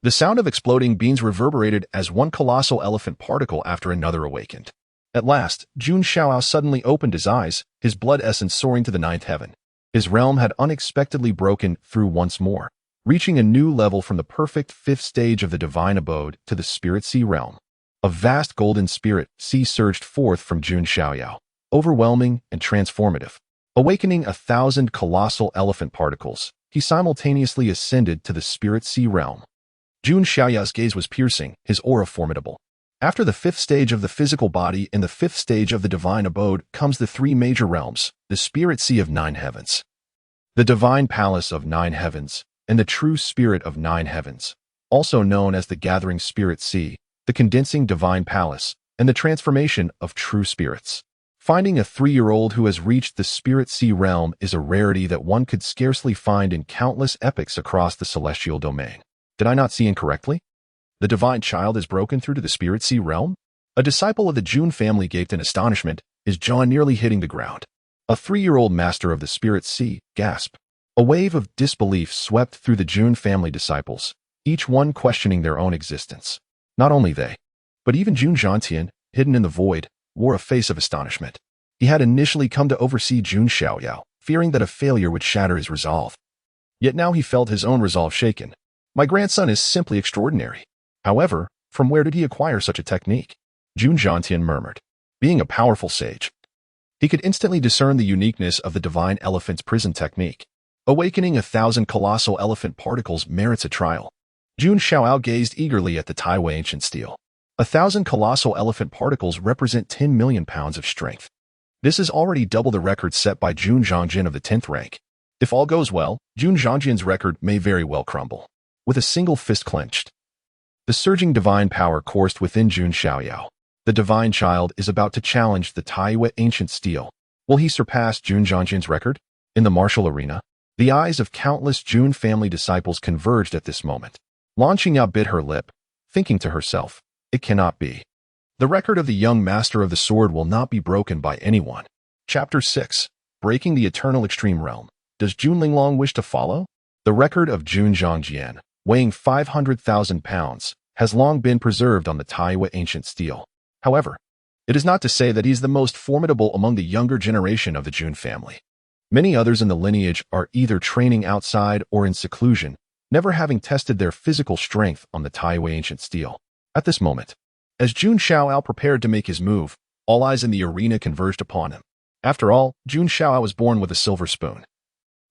The sound of exploding beans reverberated as one colossal elephant particle after another awakened. At last, Jun Xiaoyao suddenly opened his eyes, his blood essence soaring to the ninth heaven. His realm had unexpectedly broken through once more, reaching a new level from the perfect fifth stage of the divine abode to the spirit sea realm. A vast golden spirit sea surged forth from Jun Xiaoyao, overwhelming and transformative. Awakening 1,000 colossal elephant particles, he simultaneously ascended to the spirit sea realm. Jun Xiaoyao's gaze was piercing, his aura formidable. After the fifth stage of the physical body and the fifth stage of the divine abode comes the three major realms, the spirit sea of 9 heavens, the divine palace of 9 heavens, and the true spirit of 9 heavens, also known as the gathering spirit sea, the condensing divine palace, and the transformation of true spirits. Finding a 3-year-old who has reached the spirit sea realm is a rarity that one could scarcely find in countless epics across the celestial domain. Did I not see incorrectly? The divine child has broken through to the spirit sea realm? A disciple of the Jun family gaped in astonishment, his jaw nearly hitting the ground. A 3-year-old master of the spirit sea gasped. A wave of disbelief swept through the Jun family disciples, each one questioning their own existence. Not only they, but even Jun Xiaotian, hidden in the void, wore a face of astonishment. He had initially come to oversee Jun Xiaoyao, fearing that a failure would shatter his resolve. Yet now he felt his own resolve shaken. My grandson is simply extraordinary. However, from where did he acquire such a technique? Jun Xiaotian murmured. Being a powerful sage, he could instantly discern the uniqueness of the Divine Elephant's prison technique. Awakening 1,000 colossal elephant particles merits a trial. Jun Xiaoyao gazed eagerly at the Taiyue ancient stele. 1,000 colossal elephant particles represent 10 million pounds of strength. This is already double the record set by Jun Zhongjin of the 10th rank. If all goes well, Jun Zhongjin's record may very well crumble. With a single fist clenched, the surging divine power coursed within Jun Xiaoyao. The divine child is about to challenge the Taiyue ancient stele. Will he surpass Jun Zhongjin's record? In the martial arena, the eyes of countless Jun family disciples converged at this moment. Lan Qingyao bit her lip, thinking to herself, it cannot be. The record of the young master of the sword will not be broken by anyone. Chapter 6. Breaking the Eternal Extreme Realm. Does Jun Linglong wish to follow? The record of Jun Zhongjian, weighing 500,000 pounds, has long been preserved on the Taiyue ancient stele. However, it is not to say that he is the most formidable among the younger generation of the Jun family. Many others in the lineage are either training outside or in seclusion, never having tested their physical strength on the Taiyue ancient stele. At this moment, as Jun Xiaoyao prepared to make his move, all eyes in the arena converged upon him. After all, Jun Xiaoyao was born with a silver spoon.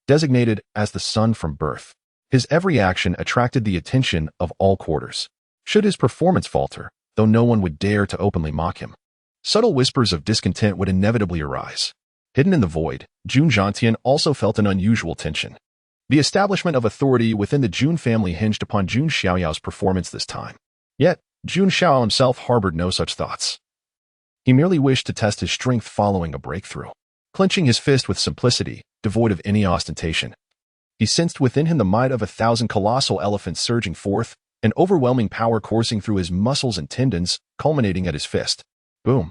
Designated as the sun from birth, his every action attracted the attention of all quarters. Should his performance falter, though no one would dare to openly mock him, subtle whispers of discontent would inevitably arise. Hidden in the void, Jun Zhontian also felt an unusual tension. The establishment of authority within the Jun family hinged upon Jun Xiaoyao's performance this time. Yet, Jun Xiaoyao himself harbored no such thoughts. He merely wished to test his strength following a breakthrough. Clenching his fist with simplicity, devoid of any ostentation, he sensed within him the might of 1,000 colossal elephants surging forth, an overwhelming power coursing through his muscles and tendons, culminating at his fist. Boom!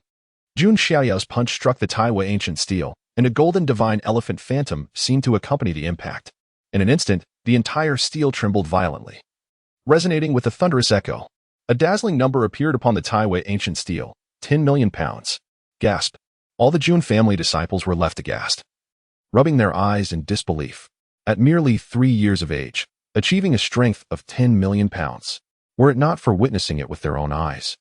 Jun Xiaoyao's punch struck the Taiyue ancient stele, and a golden divine elephant phantom seemed to accompany the impact. In an instant, the entire stele trembled violently. Resonating with a thunderous echo, a dazzling number appeared upon the Taiyue ancient stele, 10 million pounds. Gasp! All the Jun family disciples were left aghast, rubbing their eyes in disbelief. At merely 3 years of age, achieving a strength of 10 million pounds. Were it not for witnessing it with their own eyes,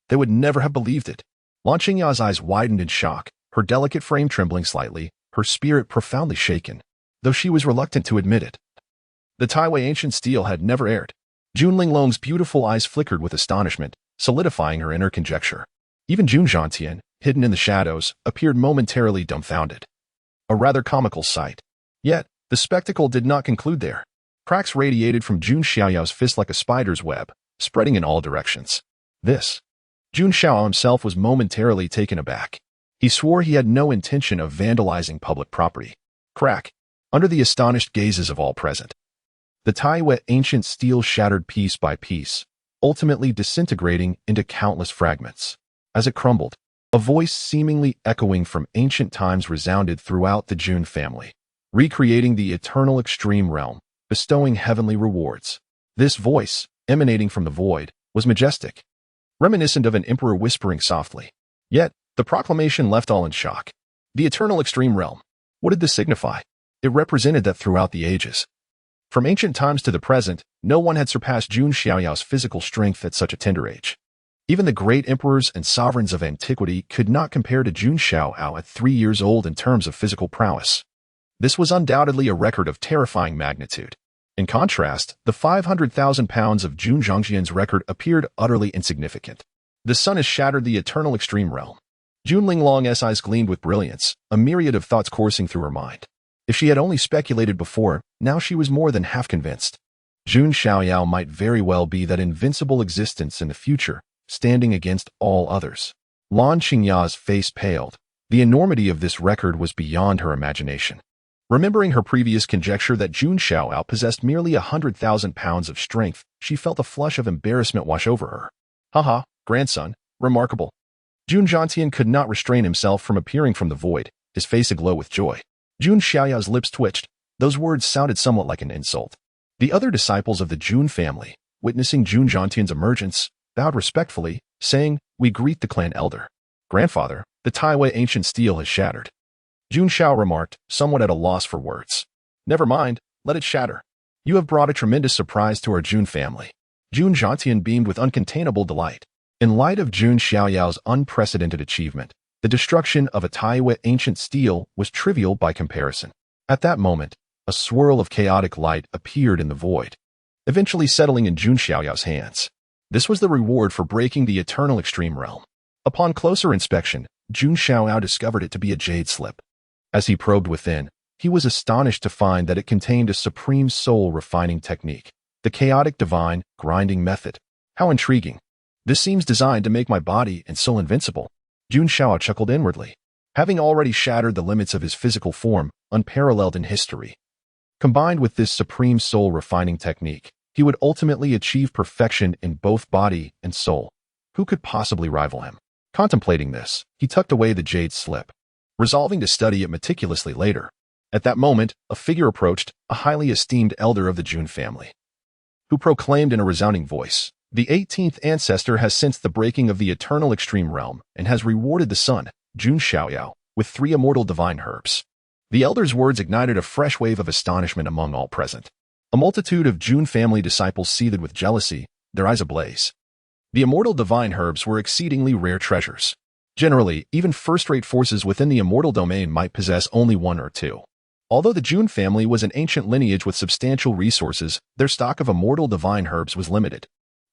they would never have believed it. Lan Qingyao's eyes widened in shock, her delicate frame trembling slightly, her spirit profoundly shaken, though she was reluctant to admit it. The Taiyue ancient stele had never erred. Jun Linglong's beautiful eyes flickered with astonishment, solidifying her inner conjecture. Even Jun Zhontian, hidden in the shadows, appeared momentarily dumbfounded. A rather comical sight. Yet, the spectacle did not conclude there. Cracks radiated from Jun Xiaoyao's fist like a spider's web, spreading in all directions. Jun Xiaoyao himself was momentarily taken aback. He swore he had no intention of vandalizing public property. Crack! Under the astonished gazes of all present, the Taiyue ancient stele shattered piece by piece, ultimately disintegrating into countless fragments. As it crumbled, a voice seemingly echoing from ancient times resounded throughout the Jun family, recreating the eternal extreme realm, bestowing heavenly rewards. This voice, emanating from the void, was majestic, reminiscent of an emperor whispering softly. Yet, the proclamation left all in shock. The eternal extreme realm. What did this signify? It represented that throughout the ages, from ancient times to the present, no one had surpassed Jun Xiaoyao's physical strength at such a tender age. Even the great emperors and sovereigns of antiquity could not compare to Jun Xiaoyao at 3 years old in terms of physical prowess. This was undoubtedly a record of terrifying magnitude. In contrast, the 500,000 pounds of Jun Zhongjian's record appeared utterly insignificant. The sun has shattered the eternal extreme realm. Jun Linglong's eyes gleamed with brilliance, a myriad of thoughts coursing through her mind. If she had only speculated before, now she was more than half convinced. Jun Xiaoyao might very well be that invincible existence in the future, standing against all others. Lan Qingya's face paled. The enormity of this record was beyond her imagination. Remembering her previous conjecture that Jun Xiaoyao possessed merely 100,000 pounds of strength, she felt a flush of embarrassment wash over her. Haha, grandson, remarkable. Jun Zhongjian could not restrain himself from appearing from the void, his face aglow with joy. Jun Xiaoyao's lips twitched. Those words sounded somewhat like an insult. The other disciples of the Jun family, witnessing Jun Zhongjian's emergence, bowed respectfully, saying, "We greet the clan elder. Grandfather, the Taiyue ancient stele has shattered." Jun Xiao remarked, somewhat at a loss for words. "Never mind, let it shatter. You have brought a tremendous surprise to our Jun family." Jun Zhongjian beamed with uncontainable delight. In light of Jun Xiaoyao's unprecedented achievement, the destruction of a Taiyue ancient stele was trivial by comparison. At that moment, a swirl of chaotic light appeared in the void, eventually settling in Jun Xiaoyao's hands. This was the reward for breaking the eternal extreme realm. Upon closer inspection, Jun Xiaoyao discovered it to be a jade slip. As he probed within, he was astonished to find that it contained a supreme soul refining technique, the chaotic divine grinding method. How intriguing. This seems designed to make my body and soul invincible. Jun Xiaoyao chuckled inwardly. Having already shattered the limits of his physical form, unparalleled in history, combined with this supreme soul refining technique, he would ultimately achieve perfection in both body and soul. Who could possibly rival him? Contemplating this, he tucked away the jade slip, resolving to study it meticulously later. At that moment, a figure approached, a highly esteemed elder of the Jun family, who proclaimed in a resounding voice, "The 18th ancestor has sensed the breaking of the eternal extreme realm and has rewarded the son, Jun Xiaoyao, with 3 immortal divine herbs." The elder's words ignited a fresh wave of astonishment among all present. A multitude of Jun family disciples seethed with jealousy, their eyes ablaze. The immortal divine herbs were exceedingly rare treasures. Generally, even first-rate forces within the immortal domain might possess only 1 or 2. Although the Jun family was an ancient lineage with substantial resources, their stock of immortal divine herbs was limited.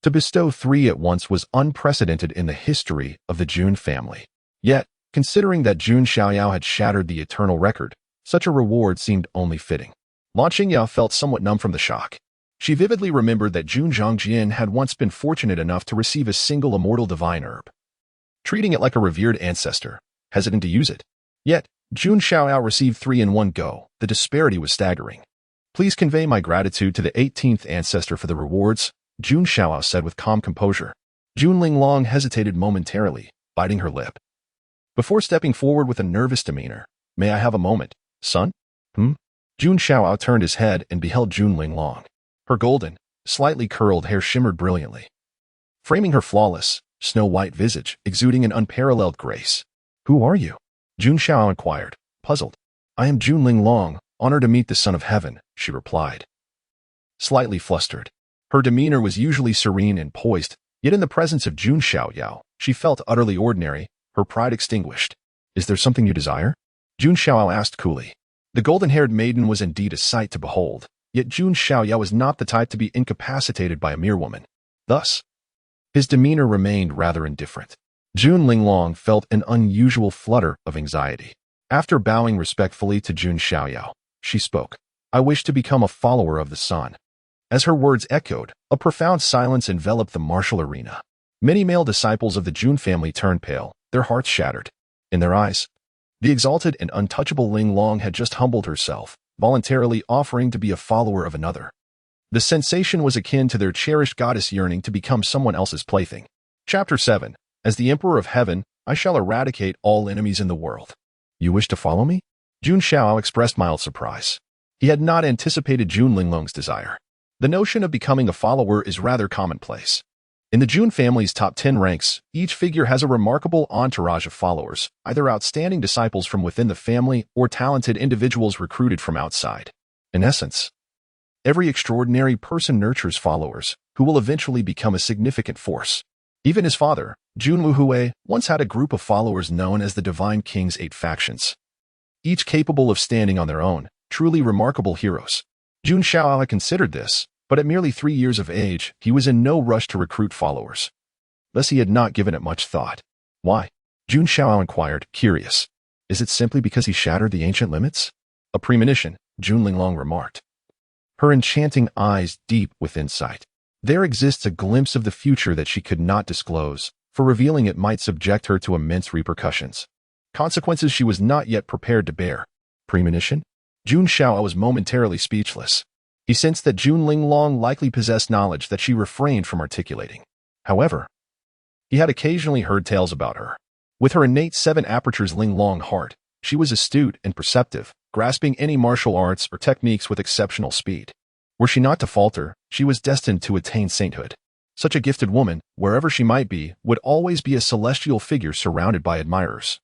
To bestow 3 at once was unprecedented in the history of the Jun family. Yet, considering that Jun Xiaoyao had shattered the eternal record, such a reward seemed only fitting. Lan Qingyao felt somewhat numb from the shock. She vividly remembered that Jun Zhongjian had once been fortunate enough to receive a single immortal divine herb, treating it like a revered ancestor, hesitant to use it. Yet, Jun Xiaoyao received 3 in one go. The disparity was staggering. "Please convey my gratitude to the 18th ancestor for the rewards," Jun Xiaoyao said with calm composure. Jun Linglong hesitated momentarily, biting her lip, before stepping forward with a nervous demeanor. "May I have a moment, son?" Jun Xiaoyao turned his head and beheld Jun Linglong. Her golden, slightly curled hair shimmered brilliantly, framing her flawless, snow-white visage, exuding an unparalleled grace. "Who are you?" Jun Xiaoyao inquired, puzzled. "I am Jun Linglong, honored to meet the Son of Heaven," she replied, slightly flustered. Her demeanor was usually serene and poised, yet in the presence of Jun Xiaoyao, she felt utterly ordinary, her pride extinguished. "Is there something you desire?" Jun Xiaoyao asked coolly. The golden-haired maiden was indeed a sight to behold, yet Jun Xiaoyao was not the type to be incapacitated by a mere woman. Thus, his demeanor remained rather indifferent. Jun Linglong felt an unusual flutter of anxiety. After bowing respectfully to Jun Xiaoyao, she spoke. "I wish to become a follower of the sun." As her words echoed, a profound silence enveloped the martial arena. Many male disciples of the Jun family turned pale, their hearts shattered. In their eyes, the exalted and untouchable Linglong had just humbled herself, voluntarily offering to be a follower of another. The sensation was akin to their cherished goddess yearning to become someone else's plaything. Chapter 7. As the Emperor of Heaven, I shall eradicate all enemies in the world. "You wish to follow me?" Jun Xiaoyao expressed mild surprise. He had not anticipated Jun Linglong's desire. The notion of becoming a follower is rather commonplace. In the Jun family's top 10 ranks, each figure has a remarkable entourage of followers, either outstanding disciples from within the family or talented individuals recruited from outside. In essence, every extraordinary person nurtures followers, who will eventually become a significant force. Even his father, Jun Wuhui, once had a group of followers known as the Divine King's 8 factions, each capable of standing on their own, truly remarkable heroes. Jun Xiaoyao considered this, but at merely 3 years of age, he was in no rush to recruit followers. Thus he had not given it much thought. Why? Jun Xiaoyao inquired, curious. Is it simply because he shattered the ancient limits? A premonition, Jun Linglong remarked, her enchanting eyes deep with insight. There exists a glimpse of the future that she could not disclose, for revealing it might subject her to immense repercussions. Consequences she was not yet prepared to bear. Premonition? Jun Xiaoyao was momentarily speechless. He sensed that Jun Linglong likely possessed knowledge that she refrained from articulating. However, he had occasionally heard tales about her. With her innate 7 apertures Linglong heart, she was astute and perceptive, grasping any martial arts or techniques with exceptional speed. Were she not to falter, she was destined to attain sainthood. Such a gifted woman, wherever she might be, would always be a celestial figure surrounded by admirers.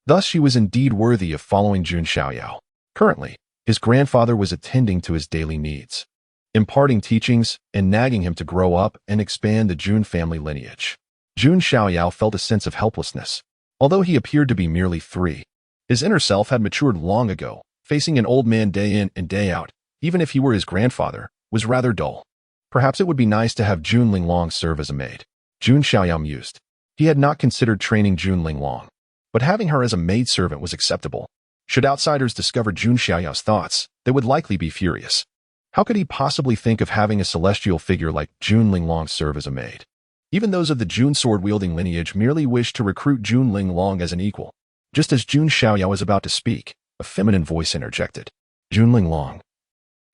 Thus she was indeed worthy of following Jun Xiaoyao. Currently, his grandfather was attending to his daily needs, imparting teachings and nagging him to grow up and expand the Jun family lineage. Jun Xiaoyao felt a sense of helplessness. Although he appeared to be merely 3, his inner self had matured long ago. Facing an old man day in and day out, even if he were his grandfather, was rather dull. Perhaps it would be nice to have Jun Linglong serve as a maid. Jun Xiaoyao mused. He had not considered training Jun Linglong, but having her as a maidservant was acceptable. Should outsiders discover Jun Xiaoyao's thoughts, they would likely be furious. How could he possibly think of having a celestial figure like Jun Linglong serve as a maid? Even those of the Jun sword-wielding lineage merely wished to recruit Jun Linglong as an equal. Just as Jun Xiaoyao was about to speak, a feminine voice interjected. Jun Linglong,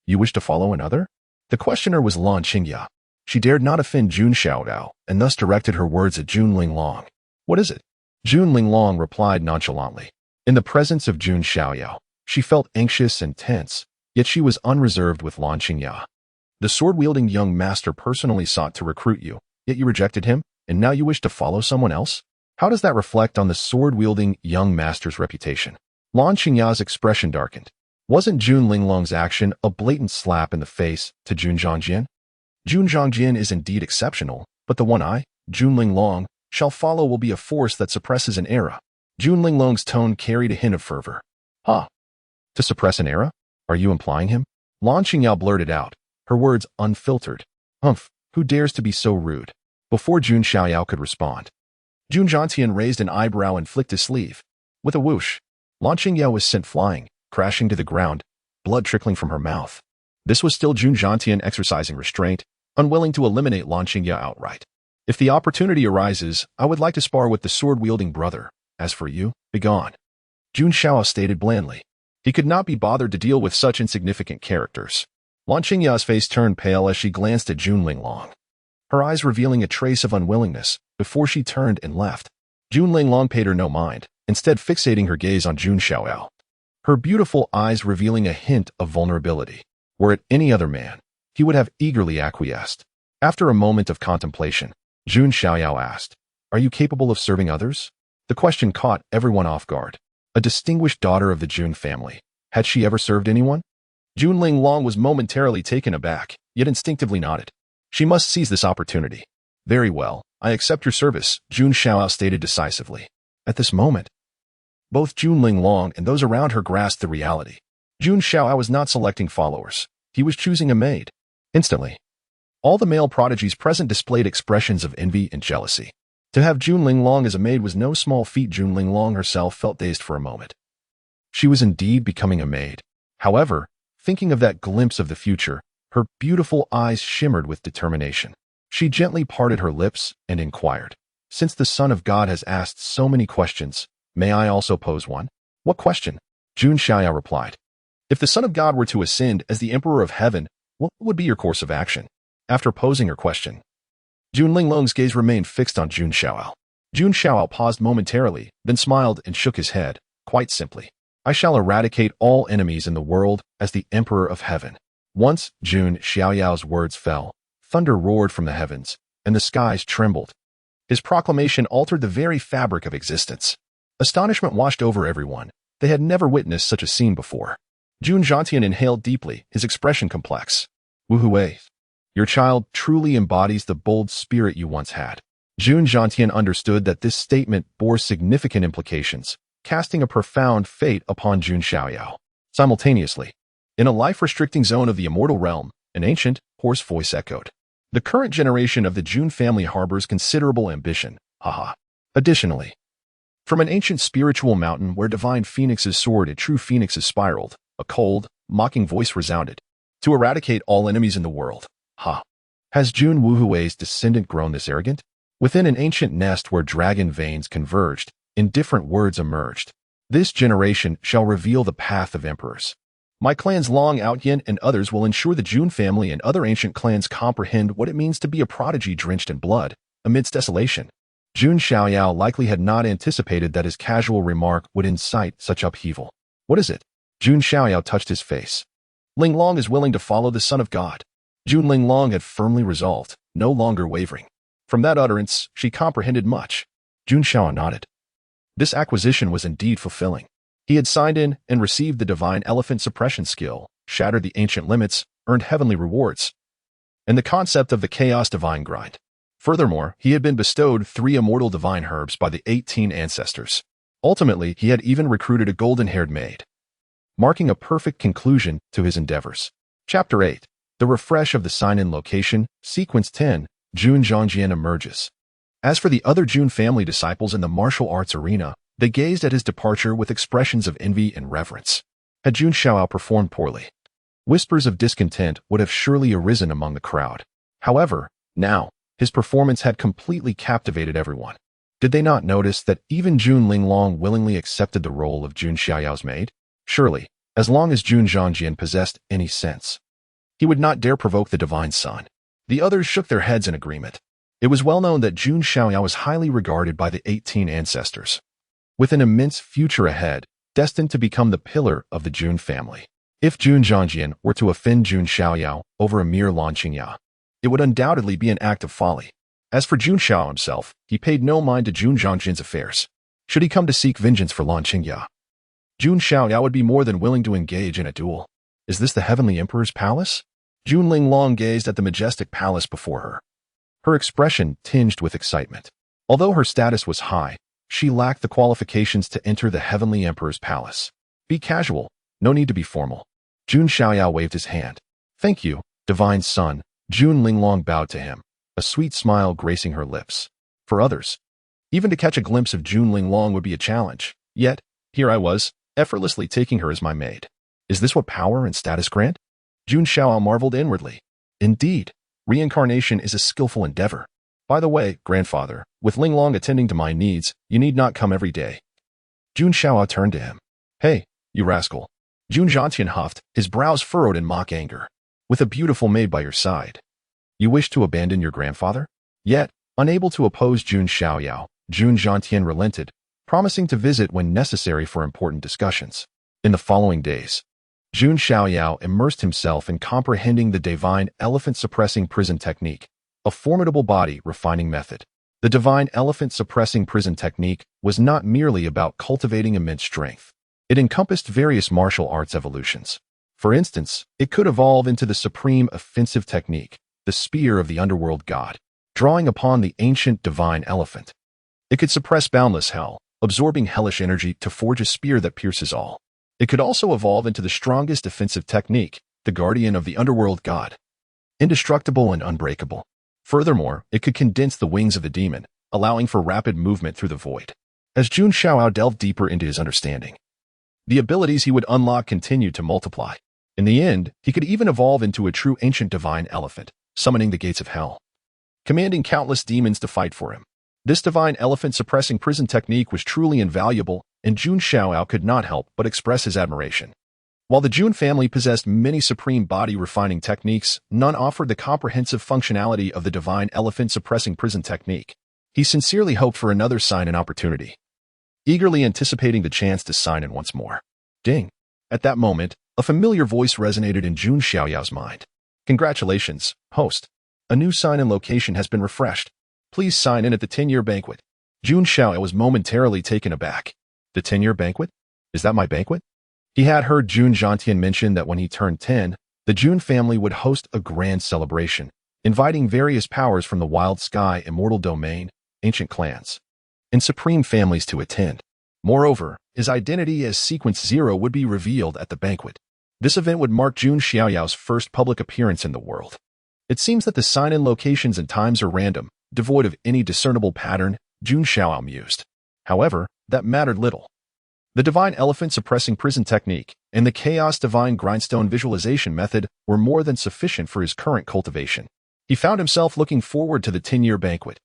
you wish to follow another? The questioner was Lan Qingya. She dared not offend Jun Xiaoyao, and thus directed her words at Jun Linglong. What is it? Jun Linglong replied nonchalantly. In the presence of Jun Xiaoyao, she felt anxious and tense, yet she was unreserved with Lan Qingya. The sword-wielding young master personally sought to recruit you, yet you rejected him, and now you wish to follow someone else? How does that reflect on the sword-wielding young master's reputation? Lan Qingya's expression darkened. Wasn't Jun Linglong's action a blatant slap in the face to Jun Zhangjian? Jun Zhangjian is indeed exceptional, but the one I, Jun Linglong, shall follow will be a force that suppresses an era. Jun Linglong's tone carried a hint of fervor. Huh? To suppress an era? Are you implying him? Lan Qingyao blurted out, her words unfiltered. Humph, who dares to be so rude? Before Jun Xiaoyao could respond, Jun Zhangjian raised an eyebrow and flicked his sleeve. With a whoosh, Lan Qingyao was sent flying, crashing to the ground, blood trickling from her mouth. This was still Jun Zhangjian exercising restraint, unwilling to eliminate Lan Qingyao outright. If the opportunity arises, I would like to spar with the sword-wielding brother. As for you, begone. Jun Xiaoyao stated blandly. He could not be bothered to deal with such insignificant characters. Lan Qingyao's face turned pale as she glanced at Jun Linglong, her eyes revealing a trace of unwillingness before she turned and left. Jun Linglong paid her no mind, instead fixating her gaze on Jun Xiaoyao, her beautiful eyes revealing a hint of vulnerability. Were it any other man, he would have eagerly acquiesced. After a moment of contemplation, Jun Xiaoyao asked, "Are you capable of serving others?" The question caught everyone off guard. A distinguished daughter of the Jun family. Had she ever served anyone? Jun Linglong was momentarily taken aback, yet instinctively nodded. She must seize this opportunity. Very well, I accept your service, Jun Xiaoyao stated decisively. At this moment, both Jun Linglong and those around her grasped the reality. Jun Xiaoyao was not selecting followers. He was choosing a maid. Instantly, all the male prodigies present displayed expressions of envy and jealousy. To have Jun Linglong as a maid was no small feat. Jun Linglong herself felt dazed for a moment. She was indeed becoming a maid. However, thinking of that glimpse of the future, her beautiful eyes shimmered with determination. She gently parted her lips and inquired, "Since the Son of God has asked so many questions, may I also pose one?" "What question?" Jun Xiaoyao replied. "If the Son of God were to ascend as the Emperor of Heaven, what would be your course of action?" After posing her question, Jun Linglong's gaze remained fixed on Jun Xiaoyao. Jun Xiaoyao paused momentarily, then smiled and shook his head, quite simply. "I shall eradicate all enemies in the world as the Emperor of Heaven." Once Jun Xiaoyao's words fell, thunder roared from the heavens, and the skies trembled. His proclamation altered the very fabric of existence. Astonishment washed over everyone. They had never witnessed such a scene before. Jun Xiaotian inhaled deeply, his expression complex. Wu-hui, your child truly embodies the bold spirit you once had. Jun Xiaotian understood that this statement bore significant implications, casting a profound fate upon Jun Xiaoyao. Simultaneously, in a life-restricting zone of the immortal realm, an ancient, hoarse voice echoed. The current generation of the Jun family harbors considerable ambition, haha. Additionally, from an ancient spiritual mountain where divine phoenixes soared and true phoenixes spiraled, a cold, mocking voice resounded. To eradicate all enemies in the world, ha. Has Jun Wuhui's descendant grown this arrogant? Within an ancient nest where dragon veins converged, indifferent words emerged. This generation shall reveal the path of emperors. My clan's Long Outyin and others will ensure the Jun family and other ancient clans comprehend what it means to be a prodigy drenched in blood, amidst desolation. Jun Xiaoyao likely had not anticipated that his casual remark would incite such upheaval. What is it? Jun Xiaoyao touched his face. Linglong is willing to follow the Son of God. Jun Linglong had firmly resolved, no longer wavering. From that utterance, she comprehended much. Jun Xiaoyao nodded. This acquisition was indeed fulfilling. He had signed in and received the Divine Elephant Suppression skill, shattered the ancient limits, earned heavenly rewards, and the concept of the Chaos Divine Grind. Furthermore, he had been bestowed 3 immortal divine herbs by the 18 ancestors. Ultimately, he had even recruited a golden-haired maid, marking a perfect conclusion to his endeavors. Chapter 8. The Refresh of the Sign-In Location, Sequence 10, Jun Zhongjian emerges. As for the other Jun family disciples in the martial arts arena, they gazed at his departure with expressions of envy and reverence. Had Jun Xiaoyao performed poorly, whispers of discontent would have surely arisen among the crowd. However, now, his performance had completely captivated everyone. Did they not notice that even Jun Linglong willingly accepted the role of Jun Xiaoyao's maid? Surely, as long as Jun Zhongjian possessed any sense, he would not dare provoke the divine son. The others shook their heads in agreement. It was well known that Jun Xiaoyao was highly regarded by the 18 ancestors, with an immense future ahead, destined to become the pillar of the Jun family. If Jun Zhongjian were to offend Jun Xiaoyao over a mere Lanqingya, it would undoubtedly be an act of folly. As for Jun Xiaoyao himself, he paid no mind to Jun Zhongjian's affairs. Should he come to seek vengeance for Lanqingya, Jun Xiaoyao would be more than willing to engage in a duel. Is this the Heavenly Emperor's palace? Jun Linglong gazed at the majestic palace before her, her expression tinged with excitement. Although her status was high, she lacked the qualifications to enter the Heavenly Emperor's palace. Be casual, no need to be formal. Jun Xiaoyao waved his hand. Thank you, divine son. Jun Linglong bowed to him, a sweet smile gracing her lips. For others, even to catch a glimpse of Jun Linglong would be a challenge. Yet, here I was, effortlessly taking her as my maid. Is this what power and status grant? Jun Xiaoyao marveled inwardly. Indeed, reincarnation is a skillful endeavor. By the way, grandfather, with Linglong attending to my needs, you need not come every day. Jun Xiaoyao turned to him. Hey, you rascal. Jun Zhongjian huffed, his brows furrowed in mock anger. With a beautiful maid by your side, you wish to abandon your grandfather? Yet, unable to oppose Jun Xiaoyao, Jun Zhongjian relented, promising to visit when necessary for important discussions. In the following days, Jun Xiaoyao immersed himself in comprehending the Divine Elephant Suppressing Prison Technique, a formidable body-refining method. The Divine Elephant Suppressing Prison Technique was not merely about cultivating immense strength. It encompassed various martial arts evolutions. For instance, it could evolve into the Supreme Offensive Technique, the Spear of the Underworld God, drawing upon the ancient Divine Elephant. It could suppress boundless hell, absorbing hellish energy to forge a spear that pierces all. It could also evolve into the strongest defensive technique, the Guardian of the Underworld God, indestructible and unbreakable. Furthermore, it could condense the wings of the demon, allowing for rapid movement through the void. As Jun Xiaoyao delved deeper into his understanding, the abilities he would unlock continued to multiply. In the end, he could even evolve into a true ancient divine elephant, summoning the gates of hell, commanding countless demons to fight for him. This Divine Elephant Suppressing Prison Technique was truly invaluable, and Jun Xiaoyao could not help but express his admiration. While the Jun family possessed many supreme body-refining techniques, none offered the comprehensive functionality of the Divine Elephant Suppressing Prison Technique. He sincerely hoped for another sign-in opportunity, eagerly anticipating the chance to sign in once more. Ding! At that moment, A familiar voice resonated in Jun Xiaoyao's mind. Congratulations, host. A new sign-in location has been refreshed. Please sign in at the 10-year banquet. Jun Xiaoyao was momentarily taken aback. The 10-year banquet? Is that my banquet? He had heard Jun Zhantian mention that when he turned 10, the Jun family would host a grand celebration, inviting various powers from the Wild Sky, Immortal Domain, ancient clans, and supreme families to attend. Moreover, his identity as Sequence Zero would be revealed at the banquet. This event would mark Jun Xiaoyao's first public appearance in the world. It seems that the sign-in locations and times are random, devoid of any discernible pattern, Jun Xiaoyao mused. However, that mattered little. The Divine Elephant Suppression Technique and the Chaos Divine Grindstone Visualization Method were more than sufficient for his current cultivation. He found himself looking forward to the 10-year banquet.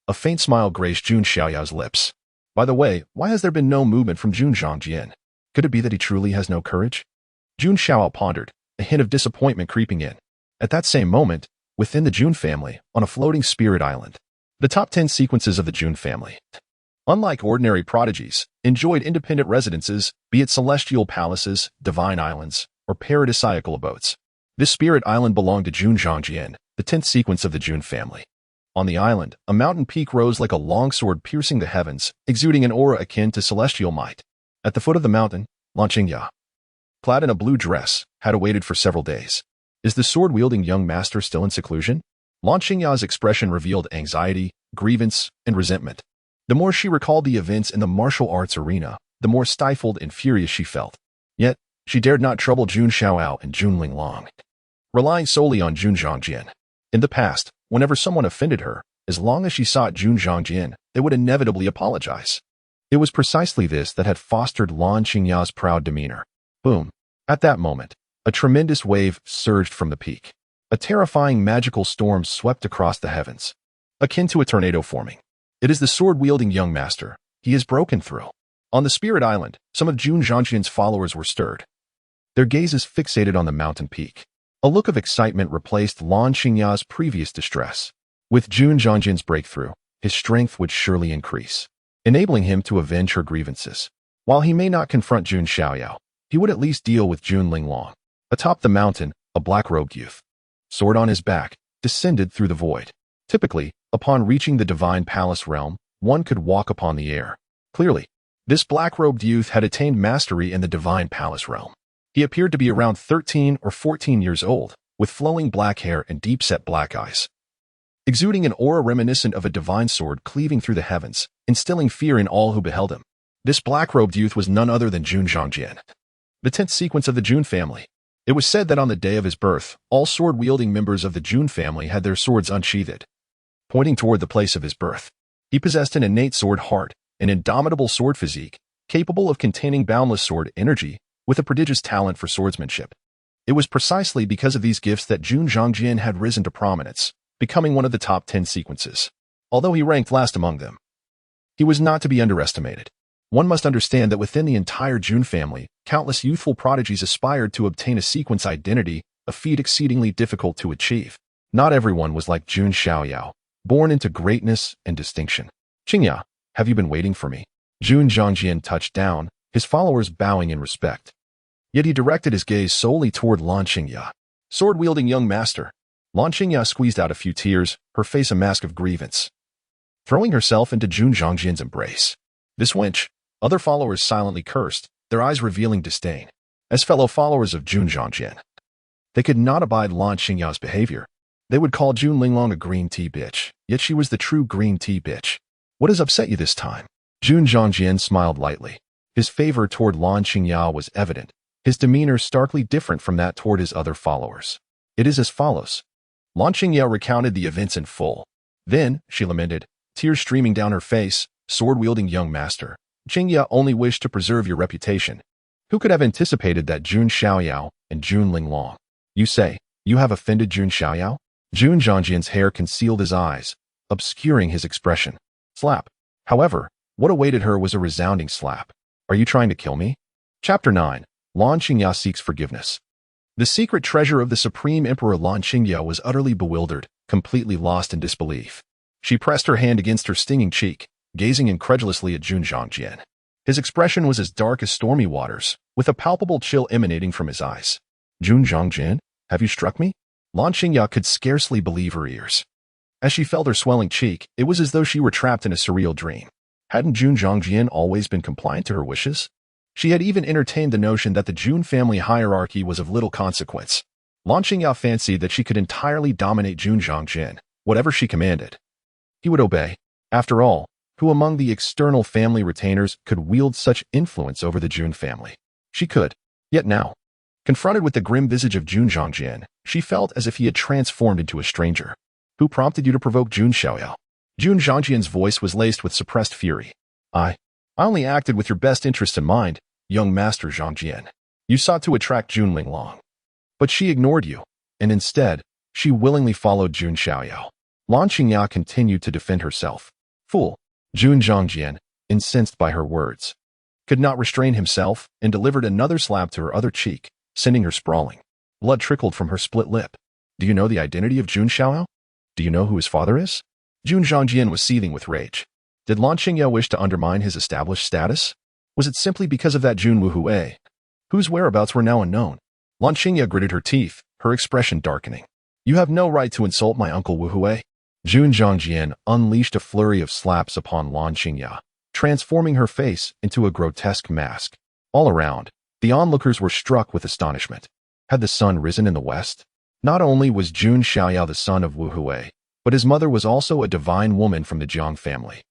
A faint smile graced Jun Xiaoyao's lips. By the way, why has there been no movement from Jun Zhangjian? Could it be that he truly has no courage? Jun Xiaoyao pondered, a hint of disappointment creeping in. At that same moment, within the Jun family, on a floating spirit island, the top 10 sequences of the Jun family, unlike ordinary prodigies, enjoyed independent residences, be it celestial palaces, divine islands, or paradisiacal abodes. This spirit island belonged to Jun Zhangjian, the 10th sequence of the Jun family. On the island, a mountain peak rose like a longsword piercing the heavens, exuding an aura akin to celestial might. At the foot of the mountain, Lan Qingya, clad in a blue dress, had awaited for several days. Is the sword-wielding young master still in seclusion? Lan Qingya's expression revealed anxiety, grievance, and resentment. The more she recalled the events in the martial arts arena, the more stifled and furious she felt. Yet, she dared not trouble Jun Xiaoyao and Jun Linglong, relying solely on Jun Zhangjian. In the past, whenever someone offended her, as long as she sought Jun Zhangjian, they would inevitably apologize. It was precisely this that had fostered Lan Qingya's proud demeanor. Boom. At that moment, a tremendous wave surged from the peak. A terrifying magical storm swept across the heavens, akin to a tornado forming. It is the sword-wielding young master. He is broken through. On the Spirit Island, some of Jun Zhangjian's followers were stirred, their gazes fixated on the mountain peak. A look of excitement replaced Lan Qingya's previous distress. With Jun Zhangjian's breakthrough, his strength would surely increase, enabling him to avenge her grievances. While he may not confront Jun Xiaoyao, he would at least deal with Jun Linglong. Atop the mountain, a black-robed youth, sword on his back, descended through the void. Typically, upon reaching the Divine Palace realm, one could walk upon the air. Clearly, this black-robed youth had attained mastery in the Divine Palace realm. He appeared to be around 13 or 14 years old, with flowing black hair and deep-set black eyes, exuding an aura reminiscent of a divine sword cleaving through the heavens, instilling fear in all who beheld him. This black-robed youth was none other than Jun Zhangjian, the 10th sequence of the Jun family. It was said that on the day of his birth, all sword-wielding members of the Jun family had their swords unsheathed, pointing toward the place of his birth. He possessed an innate sword heart, an indomitable sword physique, capable of containing boundless sword energy, with a prodigious talent for swordsmanship. It was precisely because of these gifts that Jun Zhangjian had risen to prominence, becoming one of the top 10 sequences. Although he ranked last among them, he was not to be underestimated. One must understand that within the entire Jun family, countless youthful prodigies aspired to obtain a sequence identity, a feat exceedingly difficult to achieve. Not everyone was like Jun Xiaoyao, born into greatness and distinction. Qingya, have you been waiting for me? Jun Zhangjian touched down, his followers bowing in respect. Yet he directed his gaze solely toward Lan Qingya. Sword-wielding young master. Lan Qingya squeezed out a few tears, her face a mask of grievance, throwing herself into Jun Zhangjian's embrace. This wench. Other followers silently cursed, their eyes revealing disdain. As fellow followers of Jun Zhangjian, they could not abide Lan Qingya's behavior. They would call Jun Linglong a green tea bitch, yet she was the true green tea bitch. What has upset you this time? Jun Zhangjian smiled lightly. His favor toward Lan Qingya was evident, his demeanor starkly different from that toward his other followers. It is as follows. Lan Qingya recounted the events in full. Then, she lamented, tears streaming down her face, sword-wielding young master. Qingya only wished to preserve your reputation. Who could have anticipated that Jun Xiaoyao and Jun Linglong? You say, you have offended Jun Xiaoyao? Jun Zhangjian's hair concealed his eyes, obscuring his expression. Slap. However, what awaited her was a resounding slap. Are you trying to kill me? Chapter 9. Lan Qingya seeks forgiveness. The secret treasure of the Supreme Emperor Lan Qingya was utterly bewildered, completely lost in disbelief. She pressed her hand against her stinging cheek, gazing incredulously at Jun Zhangjian. His expression was as dark as stormy waters, with a palpable chill emanating from his eyes. Jun Xiaoyao, have you struck me? Lan Qingya could scarcely believe her ears. As she felt her swelling cheek, it was as though she were trapped in a surreal dream. Hadn't Jun Xiaoyao always been compliant to her wishes? She had even entertained the notion that the Jun family hierarchy was of little consequence. Lan Qingya fancied that she could entirely dominate Jun Xiaoyao, whatever she commanded. He would obey. After all, who among the external family retainers could wield such influence over the Jun family? She could. Yet now, confronted with the grim visage of Jun Xiaoyao, she felt as if he had transformed into a stranger. Who prompted you to provoke Jun Xiaoyao? Jun Xiaoyao's voice was laced with suppressed fury. I only acted with your best interests in mind, young Master Xiaoyao. You sought to attract Jun Linglong. But she ignored you, and instead, she willingly followed Jun Xiaoyao. Lan Qingya continued to defend herself. Fool! Jun Xiaoyao, incensed by her words, could not restrain himself and delivered another slap to her other cheek, sending her sprawling. Blood trickled from her split lip. Do you know the identity of Jun Xiaoyao? Do you know who his father is? Jun Xiaoyao was seething with rage. Did Lan Qingya wish to undermine his established status? Was it simply because of that Jun Wuhui, whose whereabouts were now unknown? Lan Qingya gritted her teeth, her expression darkening. You have no right to insult my uncle Wuhui. Jun Xiaoyao unleashed a flurry of slaps upon Lan Qingya, transforming her face into a grotesque mask. All around, the onlookers were struck with astonishment. Had the sun risen in the west? Not only was Jun Xiaoyao the son of Wuhui, but his mother was also a divine woman from the Jiang family.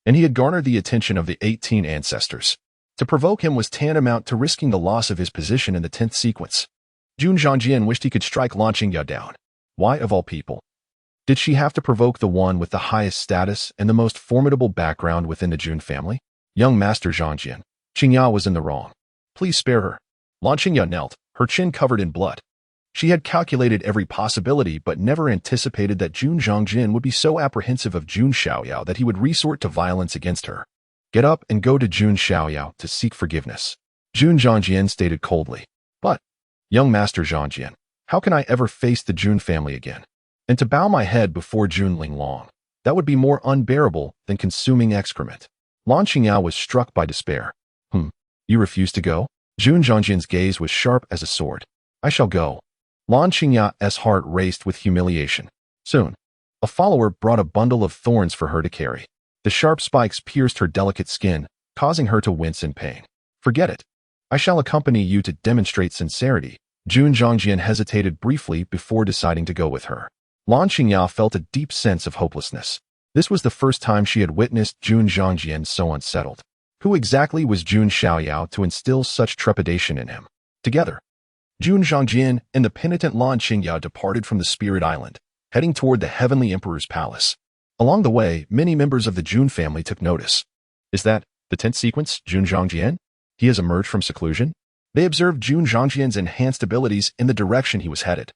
And he had garnered the attention of the 18 ancestors. To provoke him was tantamount to risking the loss of his position in the 10th sequence. Jun Xiaoyao wished he could strike Lan Qingya down. Why, of all people, did she have to provoke the one with the highest status and the most formidable background within the Jun family? Young Master Xiaoyao, Qingya was in the wrong. Please spare her. Lan Qingya knelt, her chin covered in blood. She had calculated every possibility but never anticipated that Jun Xiaoyao would be so apprehensive of Jun Xiaoyao that he would resort to violence against her. Get up and go to Jun Xiaoyao to seek forgiveness. Jun Xiaoyao stated coldly. But, young Master Xiaoyao, how can I ever face the Jun family again? And to bow my head before Jun Linglong, that would be more unbearable than consuming excrement. Lan Qingya was struck by despair. You refuse to go? Jun Xiaoyao's gaze was sharp as a sword. I shall go. Lan Qingya's heart raced with humiliation. Soon, a follower brought a bundle of thorns for her to carry. The sharp spikes pierced her delicate skin, causing her to wince in pain. Forget it. I shall accompany you to demonstrate sincerity. Jun Xiaoyao hesitated briefly before deciding to go with her. Lan Qingya felt a deep sense of hopelessness. This was the first time she had witnessed Jun Xiaoyao so unsettled. Who exactly was Jun Xiaoyao to instill such trepidation in him? Together, Jun Xiaoyao and the penitent Lan Qingya departed from the Spirit Island, heading toward the Heavenly Emperor's palace. Along the way, many members of the Jun family took notice. Is that the 10th sequence, Jun Xiaoyao? He has emerged from seclusion? They observed Jun Xiaoyao's enhanced abilities in the direction he was headed,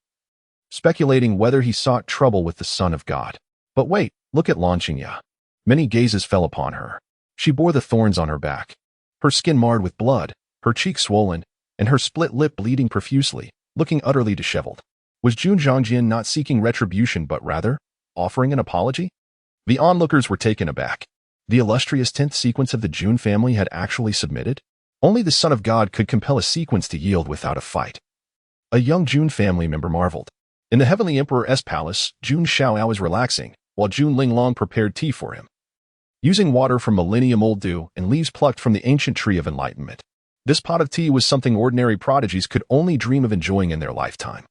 speculating whether he sought trouble with the Son of God. But wait, look at Lan Qingya. Many gazes fell upon her. She bore the thorns on her back, her skin marred with blood, her cheek swollen, and her split lip bleeding profusely, looking utterly disheveled. Was Jun Xiaoyao not seeking retribution but rather offering an apology? The onlookers were taken aback. The illustrious 10th sequence of the Jun family had actually submitted? Only the Son of God could compel a sequence to yield without a fight. A young Jun family member marveled. In the Heavenly Emperor's palace, Jun Xiaoyao was relaxing, while Jun Linglong prepared tea for him, using water from millennium-old dew and leaves plucked from the ancient tree of enlightenment. This pot of tea was something ordinary prodigies could only dream of enjoying in their lifetime.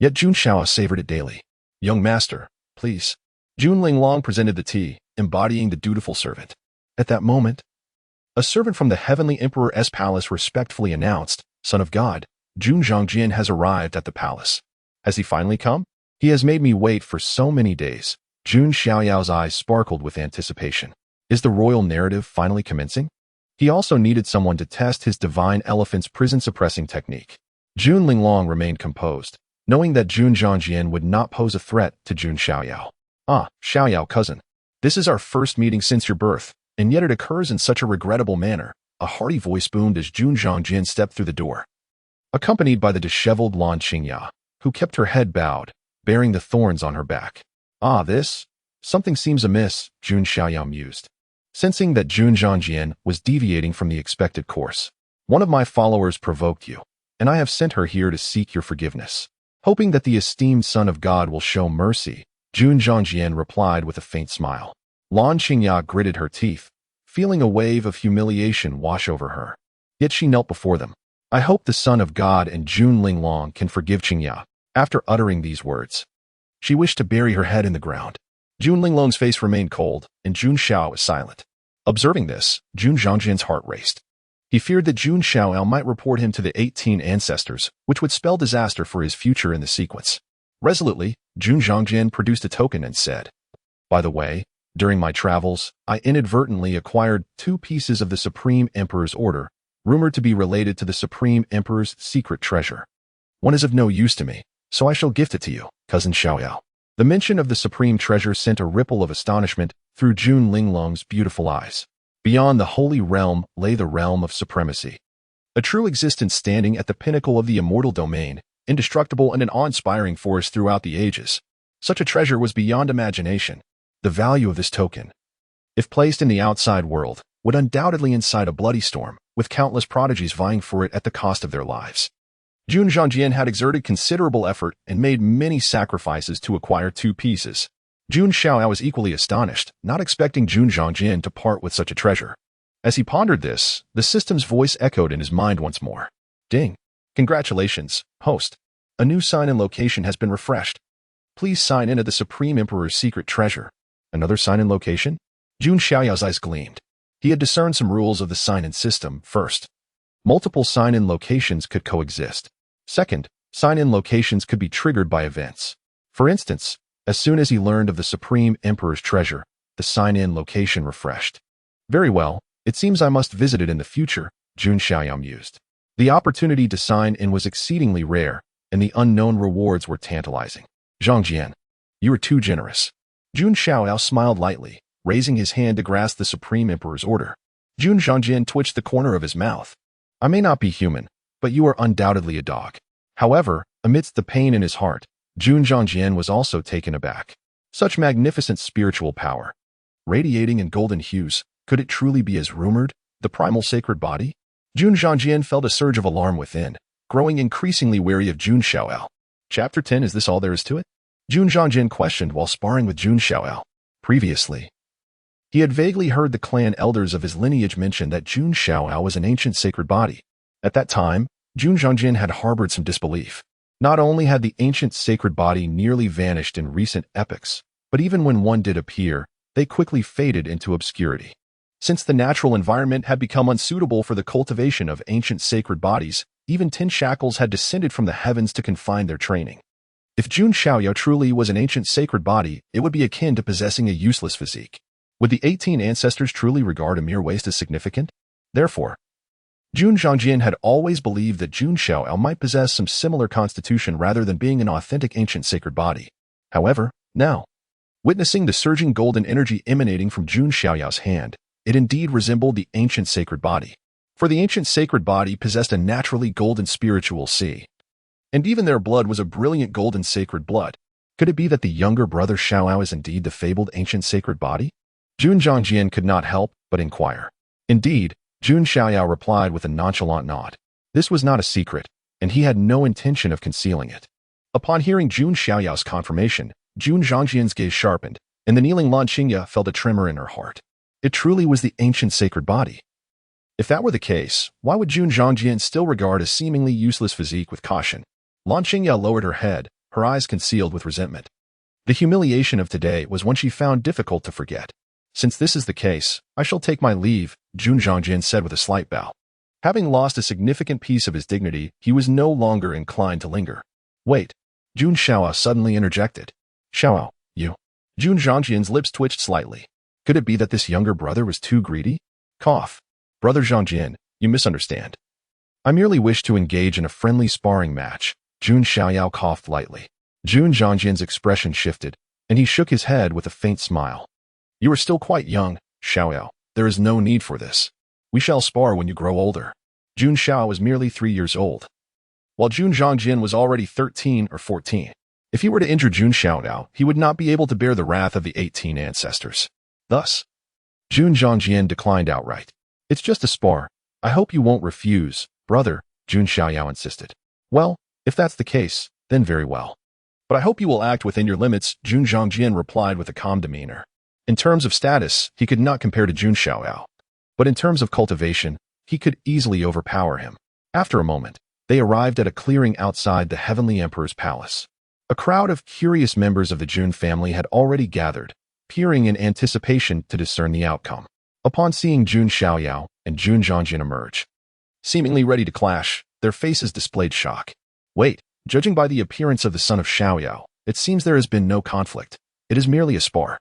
Yet Jun Xiaoyao savored it daily. Young master, please. Jun Linglong presented the tea, embodying the dutiful servant. At that moment, a servant from the Heavenly Emperor's palace respectfully announced, Son of God, Jun Xiaoyao has arrived at the palace. Has he finally come? He has made me wait for so many days. Jun Xiaoyao's eyes sparkled with anticipation. Is the royal narrative finally commencing? He also needed someone to test his Divine Elephant's prison-suppressing technique. Jun Linglong remained composed, knowing that Jun Xiaoyao would not pose a threat to Jun Xiaoyao. Ah, Xiaoyao cousin. This is our first meeting since your birth, and yet it occurs in such a regrettable manner. A hearty voice boomed as Jun Xiaoyao stepped through the door, accompanied by the disheveled Lan Qingya, who kept her head bowed, bearing the thorns on her back. Ah, this? Something seems amiss, Jun Xiaoyao mused, sensing that Jun Xiaoyao was deviating from the expected course. One of my followers provoked you, and I have sent her here to seek your forgiveness. Hoping that the esteemed Son of God will show mercy, Jun Xiaoyao replied with a faint smile. Lan Qingya gritted her teeth, feeling a wave of humiliation wash over her. Yet she knelt before them. I hope the Son of God and Jun Linglong can forgive Qingya. After uttering these words, she wished to bury her head in the ground. Jun Linglong's face remained cold, and Jun Xiao was silent. Observing this, Jun Xiaoyan's heart raced. He feared that Jun Xiaoyao might report him to the 18 ancestors, which would spell disaster for his future in the sequence. Resolutely, Jun Xiaoyan produced a token and said, By the way, during my travels, I inadvertently acquired 2 pieces of the Supreme Emperor's order, rumored to be related to the Supreme Emperor's secret treasure. One is of no use to me, so I shall gift it to you, cousin Xiaoyao. The mention of the supreme treasure sent a ripple of astonishment through Jun Linglong's beautiful eyes. Beyond the holy realm lay the realm of supremacy. A true existence standing at the pinnacle of the immortal domain, indestructible and an awe-inspiring force throughout the ages. Such a treasure was beyond imagination. The value of this token, if placed in the outside world, would undoubtedly incite a bloody storm, with countless prodigies vying for it at the cost of their lives. Jun Xiaoyan had exerted considerable effort and made many sacrifices to acquire 2 pieces. Jun Xiaoyao was equally astonished, not expecting Jun Xiaoyan to part with such a treasure. As he pondered this, the system's voice echoed in his mind once more. Ding! Congratulations, host. A new sign and location has been refreshed. Please sign in at the Supreme Emperor's secret treasure. Another sign and location? Jun Xiaoyao's eyes gleamed. He had discerned some rules of the sign-in system. First, multiple sign-in locations could coexist. Second, sign-in locations could be triggered by events. For instance, as soon as he learned of the Supreme Emperor's treasure, the sign-in location refreshed. Very well, it seems I must visit it in the future, Jun Xiaoyao mused. The opportunity to sign in was exceedingly rare, and the unknown rewards were tantalizing. Zhangjian, you are too generous. Jun Xiaoyao smiled lightly, raising his hand to grasp the Supreme Emperor's order. Jun Xiaoyan twitched the corner of his mouth. I may not be human, but you are undoubtedly a dog. However, amidst the pain in his heart, Jun Xiaoyan was also taken aback. Such magnificent spiritual power, radiating in golden hues, could it truly be as rumored, the primal sacred body? Jun Xiaoyan felt a surge of alarm within, growing increasingly wary of Jun Xiaoyao. Chapter 10. Is this all there is to it? Jun Xiaoyan questioned while sparring with Jun Xiaoyao. Previously, he had vaguely heard the clan elders of his lineage mention that Jun Xiaoyao was an ancient sacred body. At that time, Jun Xiaoyan had harbored some disbelief. Not only had the ancient sacred body nearly vanished in recent epochs, but even when one did appear, they quickly faded into obscurity. Since the natural environment had become unsuitable for the cultivation of ancient sacred bodies, even 10 shackles had descended from the heavens to confine their training. If Jun Xiaoyao truly was an ancient sacred body, it would be akin to possessing a useless physique. Would the 18 ancestors truly regard a mere waste as significant? Therefore, Jun Xiaoyan had always believed that Jun Xiaoyao might possess some similar constitution rather than being an authentic ancient sacred body. However, now, witnessing the surging golden energy emanating from Jun Xiaoyao's hand, it indeed resembled the ancient sacred body. For the ancient sacred body possessed a naturally golden spiritual sea. And even their blood was a brilliant golden sacred blood. Could it be that the younger brother Xiaoyao is indeed the fabled ancient sacred body? Jun Xiaoyan could not help but inquire. Indeed, Jun Xiaoyao replied with a nonchalant nod. This was not a secret, and he had no intention of concealing it. Upon hearing Jun Xiaoyao's confirmation, Jun Xiaoyan's gaze sharpened, and the kneeling Lan Qingya felt a tremor in her heart. It truly was the ancient sacred body. If that were the case, why would Jun Xiaoyan still regard a seemingly useless physique with caution? Lan Qingya lowered her head, her eyes concealed with resentment. The humiliation of today was one she found difficult to forget. Since this is the case, I shall take my leave, Jun Xiaoyan said with a slight bow. Having lost a significant piece of his dignity, he was no longer inclined to linger. Wait, Jun Xiaoyao suddenly interjected. Xiaoyao, you. Jun Xiaoyan's lips twitched slightly. Could it be that this younger brother was too greedy? Cough. Brother Xiaoyan, you misunderstand. I merely wish to engage in a friendly sparring match. Jun Xiaoyao coughed lightly. Jun Xiaoyan's expression shifted, and he shook his head with a faint smile. You are still quite young, Xiaoyao. There is no need for this. We shall spar when you grow older. Jun Xiaoyao was merely 3 years old, while Jun Xiaoyan was already 13 or 14. If he were to injure Jun Xiaoyao, he would not be able to bear the wrath of the 18 ancestors. Thus, Jun Xiaoyan declined outright. It's just a spar, I hope you won't refuse, brother, Jun Xiaoyao insisted. Well, if that's the case, then very well. But I hope you will act within your limits, Jun Zhongjian replied with a calm demeanor. In terms of status, he could not compare to Jun Xiaoyao. But in terms of cultivation, he could easily overpower him. After a moment, they arrived at a clearing outside the Heavenly Emperor's palace. A crowd of curious members of the Jun family had already gathered, peering in anticipation to discern the outcome. Upon seeing Jun Xiaoyao and Jun Zhongjian emerge, seemingly ready to clash, their faces displayed shock. Wait, judging by the appearance of the son of Xiaoyao, it seems there has been no conflict. It is merely a spar.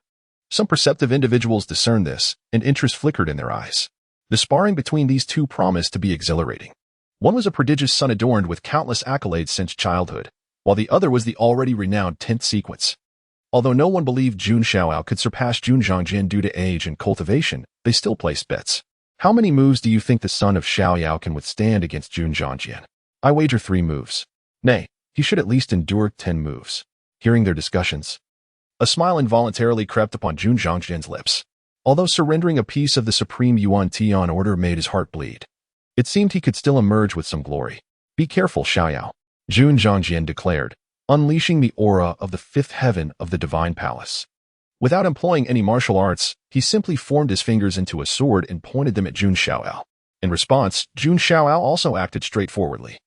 Some perceptive individuals discerned this, and interest flickered in their eyes. The sparring between these two promised to be exhilarating. One was a prodigious son adorned with countless accolades since childhood, while the other was the already renowned 10th sequence. Although no one believed Jun Xiaoyao could surpass Jun Zhongjian due to age and cultivation, they still placed bets. How many moves do you think the son of Xiaoyao can withstand against Jun Zhongjian? I wager 3 moves. Nay, he should at least endure 10 moves. Hearing their discussions, a smile involuntarily crept upon Jun Zhongjian's lips. Although surrendering a piece of the supreme Yuan Tian order made his heart bleed, it seemed he could still emerge with some glory. Be careful, Xiaoyao, Jun Zhongjian declared, unleashing the aura of the 5th heaven of the Divine Palace. Without employing any martial arts, he simply formed his fingers into a sword and pointed them at Jun Xiaoyao. In response, Jun Xiaoyao also acted straightforwardly,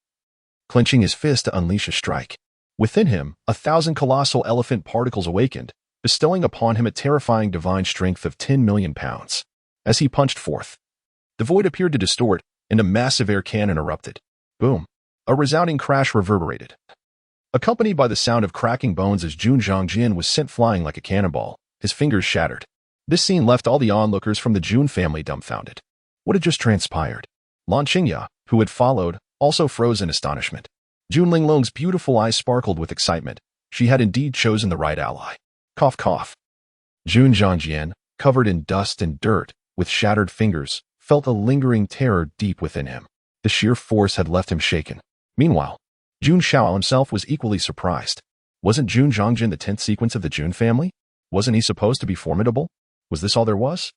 clenching his fist to unleash a strike. Within him, 1,000 colossal elephant particles awakened, bestowing upon him a terrifying divine strength of 10 million pounds. As he punched forth, the void appeared to distort, and a massive air cannon erupted. Boom! A resounding crash reverberated, accompanied by the sound of cracking bones as Jun Zhongjian was sent flying like a cannonball, his fingers shattered. This scene left all the onlookers from the Jun family dumbfounded. What had just transpired? Lan Qingya, who had followed, also froze in astonishment. Jun Linglong's beautiful eyes sparkled with excitement. She had indeed chosen the right ally. Cough, cough. Jun Zhongjian, covered in dust and dirt, with shattered fingers, felt a lingering terror deep within him. The sheer force had left him shaken. Meanwhile, Jun Xiaoyao himself was equally surprised. Wasn't Jun Zhongjian the 10th sequence of the Jun family? Wasn't he supposed to be formidable? Was this all there was?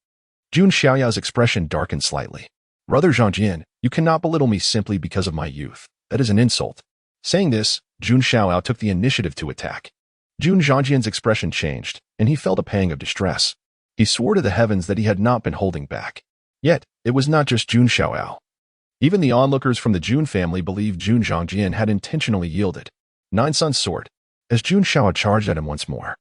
Jun Xiaoyao's expression darkened slightly. Brother Zhongjian, you cannot belittle me simply because of my youth. That is an insult. Saying this, Jun Xiaoyao took the initiative to attack. Jun Zhongjian's expression changed, and he felt a pang of distress. He swore to the heavens that he had not been holding back. Yet, it was not just Jun Xiaoyao. Even the onlookers from the Jun family believed Jun Zhongjian had intentionally yielded. Nine Sun's sword. As Jun Xiaoyao charged at him once more,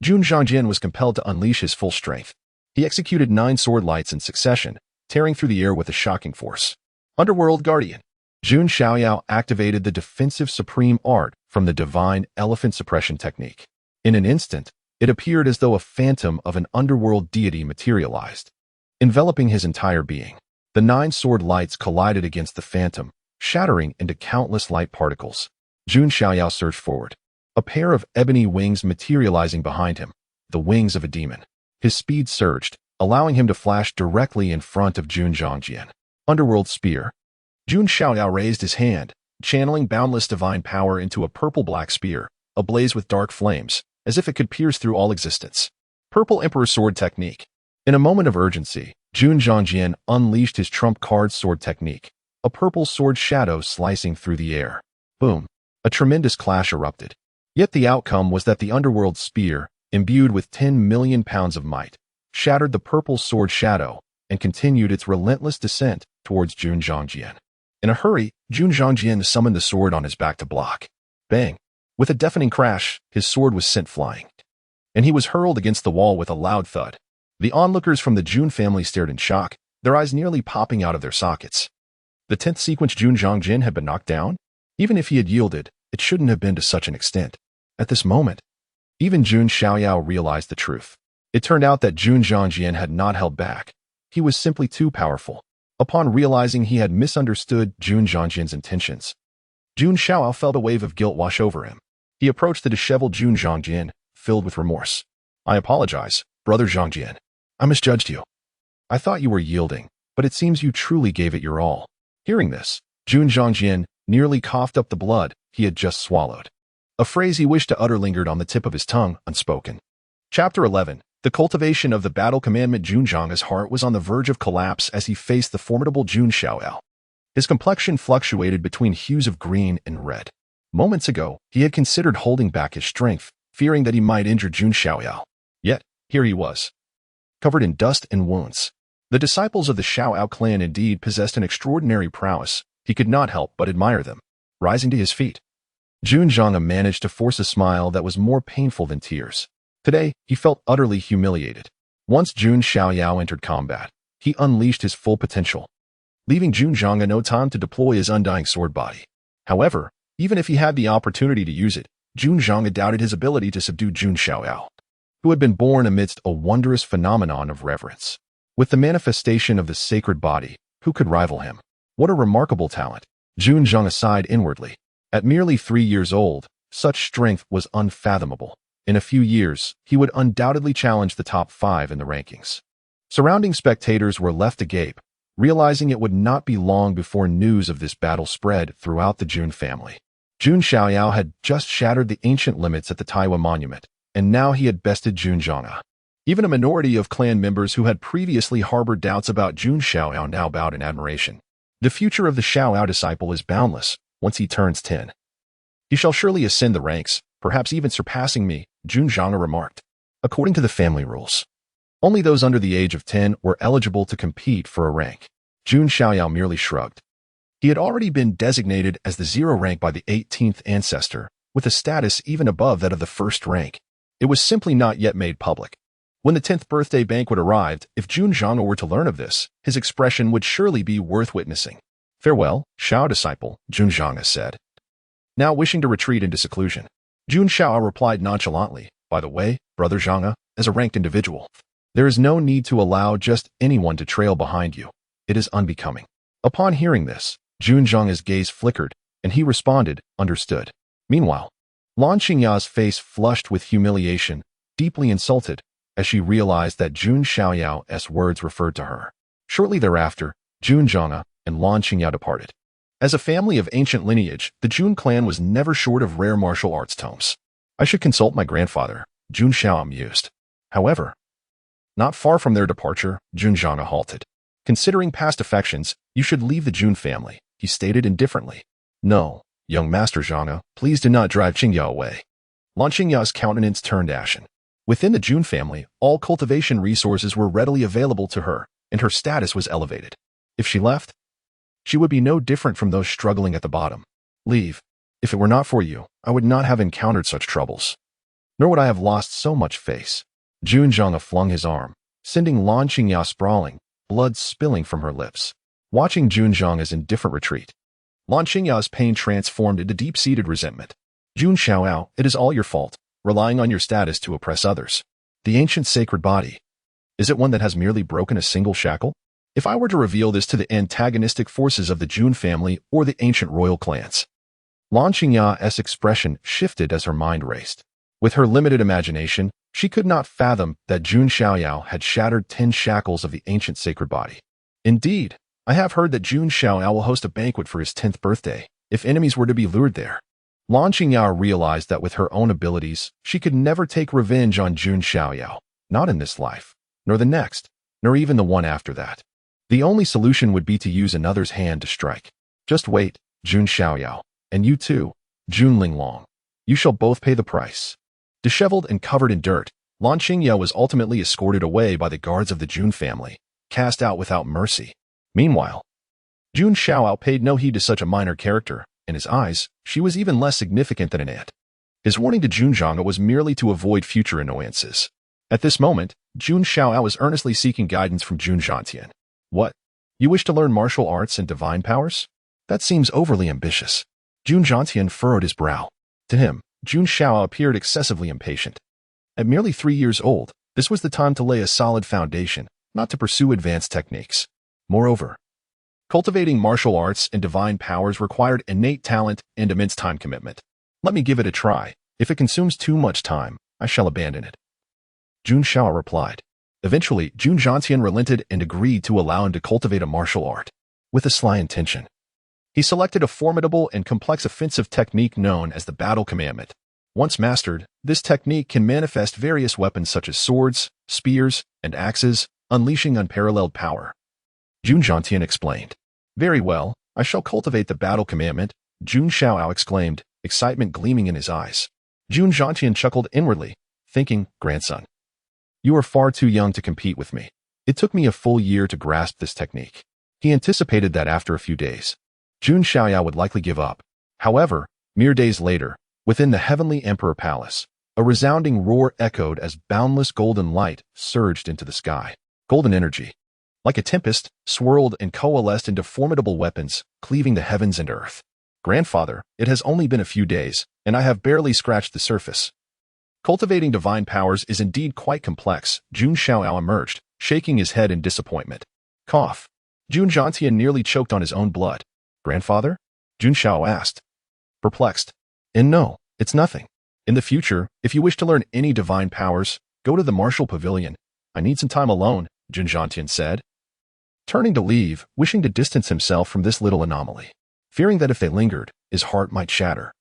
Jun Zhongjian was compelled to unleash his full strength. He executed 9 sword lights in succession, tearing through the air with a shocking force. Underworld Guardian. Jun Xiaoyao activated the defensive supreme art from the Divine Elephant Suppression Technique. In an instant, it appeared as though a phantom of an underworld deity materialized, enveloping his entire being. The 9 sword lights collided against the phantom, shattering into countless light particles. Jun Xiaoyao surged forward, a pair of ebony wings materializing behind him, the wings of a demon. His speed surged, allowing him to flash directly in front of Jun Zhongjian. Underworld Spear. Jun Xiaoyao raised his hand, channeling boundless divine power into a purple-black spear, ablaze with dark flames, as if it could pierce through all existence. Purple Emperor Sword Technique. In a moment of urgency, Jun Zhongjian unleashed his trump card sword technique, a purple sword shadow slicing through the air. Boom! A tremendous clash erupted. Yet the outcome was that the underworld spear, imbued with 10 million pounds of might, shattered the purple sword shadow and continued its relentless descent towards Jun Zhongjian. In a hurry, Jun Zhongjian summoned the sword on his back to block. Bang! With a deafening crash, his sword was sent flying, and he was hurled against the wall with a loud thud. The onlookers from the Jun family stared in shock, their eyes nearly popping out of their sockets. The 10th sequence Jun Zhongjian had been knocked down? Even if he had yielded, it shouldn't have been to such an extent. At this moment, even Jun Xiaoyao realized the truth. It turned out that Jun Zhongjian had not held back. He was simply too powerful. Upon realizing he had misunderstood Jun Zhongjian's intentions, Jun Xiaoyao felt a wave of guilt wash over him. He approached the disheveled Jun Zhongjian, filled with remorse. I apologize, brother Zhongjian. I misjudged you. I thought you were yielding, but it seems you truly gave it your all. Hearing this, Jun Zhongjian nearly coughed up the blood he had just swallowed. A phrase he wished to utter lingered on the tip of his tongue, unspoken. Chapter 11. The cultivation of the battle commandment Jun Xiaoyao's heart was on the verge of collapse as he faced the formidable Jun Xiaoyao. His complexion fluctuated between hues of green and red. Moments ago, he had considered holding back his strength, fearing that he might injure Jun Xiaoyao. Yet, here he was, covered in dust and wounds. The disciples of the Xiaoyao clan indeed possessed an extraordinary prowess. He could not help but admire them. Rising to his feet, Jun Xiaoyao managed to force a smile that was more painful than tears. Today, he felt utterly humiliated. Once Jun Xiaoyao entered combat, he unleashed his full potential, leaving Jun Xiaoyao no time to deploy his undying sword body. However, even if he had the opportunity to use it, Jun Xiaoyao doubted his ability to subdue Jun Xiaoyao, who had been born amidst a wondrous phenomenon of reverence. With the manifestation of the sacred body, who could rival him? What a remarkable talent! Jun Xiaoyao sighed inwardly. At merely 3 years old, such strength was unfathomable. In a few years, he would undoubtedly challenge the top 5 in the rankings. Surrounding spectators were left agape, realizing it would not be long before news of this battle spread throughout the Jun family. Jun Xiaoyao had just shattered the ancient limits at the Taiyue monument, and now he had bested Jun Xiaoyao. Even a minority of clan members who had previously harbored doubts about Jun Xiaoyao now bowed in admiration. The future of the Xiaoyao disciple is boundless. Once he turns 10, he shall surely ascend the ranks, perhaps even surpassing me, Jun Xiaoyao remarked. According to the family rules, only those under the age of 10 were eligible to compete for a rank. Jun Xiaoyao merely shrugged. He had already been designated as the 0 rank by the 18th ancestor, with a status even above that of the 1st rank. It was simply not yet made public. When the 10th birthday banquet arrived, if Jun Xiaoyao were to learn of this, his expression would surely be worth witnessing. Farewell, Xiao disciple, Jun Xiaoyao said, now wishing to retreat into seclusion. Jun Xiaoyao replied nonchalantly, by the way, brother Xiaoyao, as a ranked individual, there is no need to allow just anyone to trail behind you. It is unbecoming. Upon hearing this, Jun Xiaoyao's gaze flickered, and he responded, understood. Meanwhile, Lan Xingya's face flushed with humiliation, deeply insulted, as she realized that Jun Xiaoyao's words referred to her. Shortly thereafter, Jun Xiaoyao and Lan Xingya departed. As a family of ancient lineage, the Jun clan was never short of rare martial arts tomes. I should consult my grandfather, Jun Xiaoyao mused. However, not far from their departure, Jun Xiaoyao halted. Considering past affections, you should leave the Jun family, he stated indifferently. No, young master Xiaoyao, please do not drive Xingya away. Lan Xingya's countenance turned ashen. Within the Jun family, all cultivation resources were readily available to her, and her status was elevated. If she left, she would be no different from those struggling at the bottom. Leave. If it were not for you, I would not have encountered such troubles. Nor would I have lost so much face. Jun Xiaoyao flung his arm, sending Lan Xingya sprawling, blood spilling from her lips. Watching Jun Xiaoyao's indifferent retreat, Lan Xingya's pain transformed into deep-seated resentment. Jun Xiaoyao, it is all your fault, relying on your status to oppress others. The ancient sacred body, is it one that has merely broken a single shackle? If I were to reveal this to the antagonistic forces of the Jun family or the ancient royal clans. Lan Xingya's expression shifted as her mind raced. With her limited imagination, she could not fathom that Jun Xiaoyao had shattered 10 shackles of the ancient sacred body. Indeed, I have heard that Jun Xiaoyao will host a banquet for his 10th birthday, if enemies were to be lured there. Lan Xingya realized that with her own abilities, she could never take revenge on Jun Xiaoyao, not in this life, nor the next, nor even the one after that. The only solution would be to use another's hand to strike. Just wait, Jun Xiaoyao, and you too, Jun Linglong. You shall both pay the price. Disheveled and covered in dirt, Lan Xingya was ultimately escorted away by the guards of the Jun family, cast out without mercy. Meanwhile, Jun Xiaoyao paid no heed to such a minor character. In his eyes, she was even less significant than an ant. His warning to Jun Xiaoyao was merely to avoid future annoyances. At this moment, Jun Xiaoyao was earnestly seeking guidance from Jun Xiaotian. What? You wish to learn martial arts and divine powers? That seems overly ambitious. Jun Xiaotian furrowed his brow. To him, Jun Xiaoyao appeared excessively impatient. At merely 3 years old, this was the time to lay a solid foundation, not to pursue advanced techniques. Moreover, cultivating martial arts and divine powers required innate talent and immense time commitment. Let me give it a try. If it consumes too much time, I shall abandon it. Jun Xiaoyao replied. Eventually, Jun Xiaotian relented and agreed to allow him to cultivate a martial art. With a sly intention, he selected a formidable and complex offensive technique known as the battle commandment. Once mastered, this technique can manifest various weapons such as swords, spears, and axes, unleashing unparalleled power. Jun Xiaoyao explained. Very well, I shall cultivate the battle commandment, Jun Xiaoyao exclaimed, excitement gleaming in his eyes. Jun Xiaoyao chuckled inwardly, thinking, grandson, you are far too young to compete with me. It took me a full year to grasp this technique. He anticipated that after a few days, Jun Xiaoyao would likely give up. However, mere days later, within the Heavenly Emperor Palace, a resounding roar echoed as boundless golden light surged into the sky. Golden energy, like a tempest, swirled and coalesced into formidable weapons, cleaving the heavens and earth. Grandfather, it has only been a few days, and I have barely scratched the surface. Cultivating divine powers is indeed quite complex, Jun Xiaoyao emerged, shaking his head in disappointment. Cough. Jun Xiaoyao nearly choked on his own blood. Grandfather? Jun Xiao asked. Perplexed. And no, it's nothing. In the future, if you wish to learn any divine powers, go to the martial pavilion. I need some time alone, Jun Xiaoyao said. Turning to leave, wishing to distance himself from this little anomaly, fearing that if they lingered, his heart might shatter.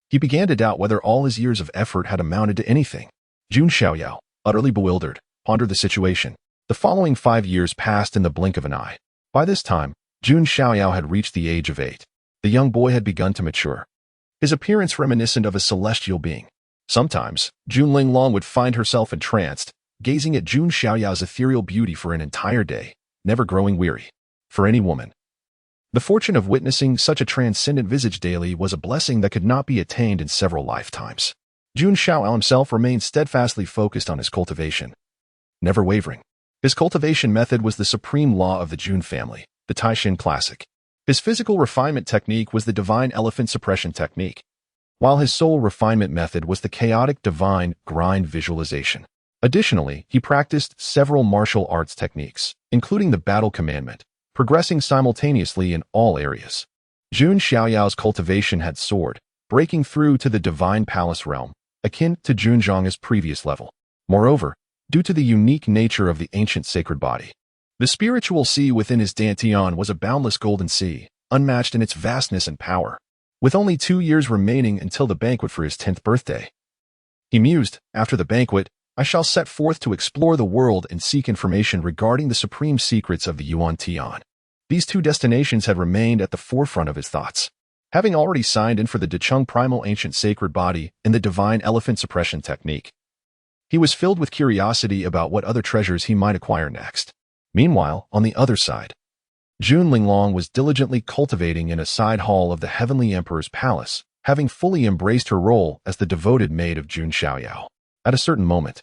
He began to doubt whether all his years of effort had amounted to anything. Jun Xiaoyao, utterly bewildered, pondered the situation. The following 5 years passed in the blink of an eye. By this time, Jun Xiaoyao had reached the age of 8. The young boy had begun to mature, his appearance reminiscent of a celestial being. Sometimes, Jun Linglong would find herself entranced, gazing at Jun Xiaoyao's ethereal beauty for an entire day, never growing weary. For any woman, the fortune of witnessing such a transcendent visage daily was a blessing that could not be attained in several lifetimes. Jun Xiaoyao himself remained steadfastly focused on his cultivation, never wavering. His cultivation method was the supreme law of the Jun family, the Taiyue classic. His physical refinement technique was the Divine Elephant Suppression Technique, while his soul refinement method was the chaotic divine grind visualization. Additionally, he practiced several martial arts techniques, including the battle commandment, progressing simultaneously in all areas. Jun Xiaoyao's cultivation had soared, breaking through to the Divine Palace realm, akin to Jun Zhang's previous level. Moreover, due to the unique nature of the ancient sacred body, the spiritual sea within his dantian was a boundless golden sea, unmatched in its vastness and power. With only 2 years remaining until the banquet for his 10th birthday, he mused, after the banquet, I shall set forth to explore the world and seek information regarding the supreme secrets of the Yuan Tian. These 2 destinations had remained at the forefront of his thoughts. Having already signed in for the Decheng Primal Ancient Sacred Body and the Divine Elephant Suppression Technique, he was filled with curiosity about what other treasures he might acquire next. Meanwhile, on the other side, Jun Linglong was diligently cultivating in a side hall of the Heavenly Emperor's palace, having fully embraced her role as the devoted maid of Jun Xiaoyao. At a certain moment,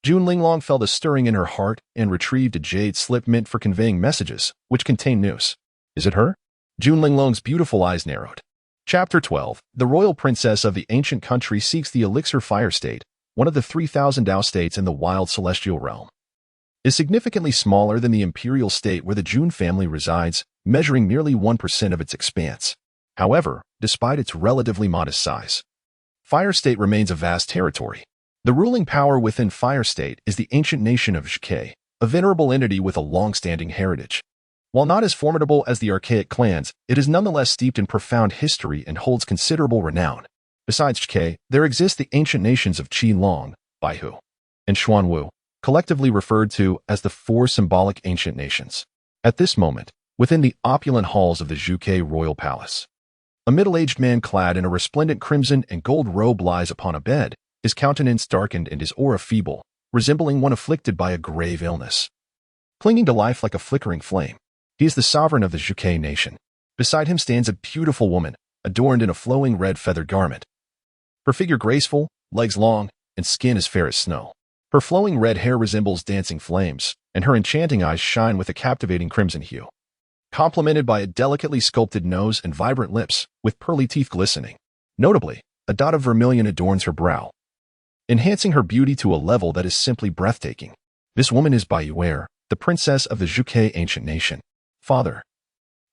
Jun Linglong felt a stirring in her heart and retrieved a jade slip meant for conveying messages, which contained news. Is it her? Jun Linglong's beautiful eyes narrowed. Chapter 12. The royal princess of the ancient country seeks the elixir fire state, one of the 3,000 Dao states in the wild celestial realm. Is significantly smaller than the imperial state where the Jun family resides, measuring merely 1% of its expanse. However, despite its relatively modest size, Fire State remains a vast territory. The ruling power within Fire State is the ancient nation of Zhike, a venerable entity with a long-standing heritage. While not as formidable as the archaic clans, it is nonetheless steeped in profound history and holds considerable renown. Besides Zhike, there exist the ancient nations of Qilong, Baihu, and Xuanwu, collectively referred to as the 4 symbolic ancient nations. At this moment, within the opulent halls of the Zhuke royal palace, a middle-aged man clad in a resplendent crimson and gold robe lies upon a bed, his countenance darkened and his aura feeble, resembling one afflicted by a grave illness. Clinging to life like a flickering flame, he is the sovereign of the Zhuke nation. Beside him stands a beautiful woman, adorned in a flowing red feathered garment. Her figure graceful, legs long, and skin as fair as snow. Her flowing red hair resembles dancing flames, and her enchanting eyes shine with a captivating crimson hue, complemented by a delicately sculpted nose and vibrant lips, with pearly teeth glistening. Notably, a dot of vermilion adorns her brow, enhancing her beauty to a level that is simply breathtaking. This woman is Taiyue, the princess of the Zhuke ancient nation. Father,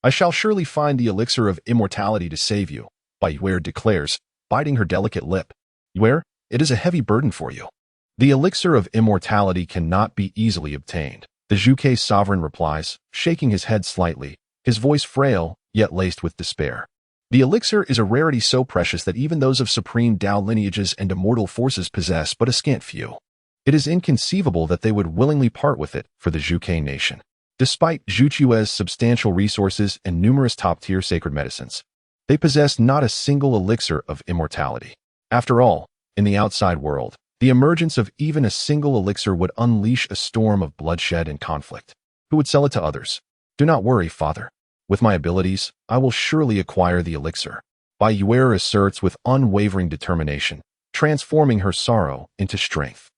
I shall surely find the elixir of immortality to save you, Taiyue declares, biting her delicate lip. Yue, it is a heavy burden for you. The elixir of immortality cannot be easily obtained, the Zhuke sovereign replies, shaking his head slightly, his voice frail, yet laced with despair. The elixir is a rarity so precious that even those of supreme Tao lineages and immortal forces possess but a scant few. It is inconceivable that they would willingly part with it for the Zhuge nation. Despite Zhuqiue's substantial resources and numerous top-tier sacred medicines, they possess not a single elixir of immortality. After all, in the outside world, the emergence of even a single elixir would unleash a storm of bloodshed and conflict. Who would sell it to others? Do not worry, father. With my abilities, I will surely acquire the elixir. Taiyue asserts with unwavering determination, transforming her sorrow into strength.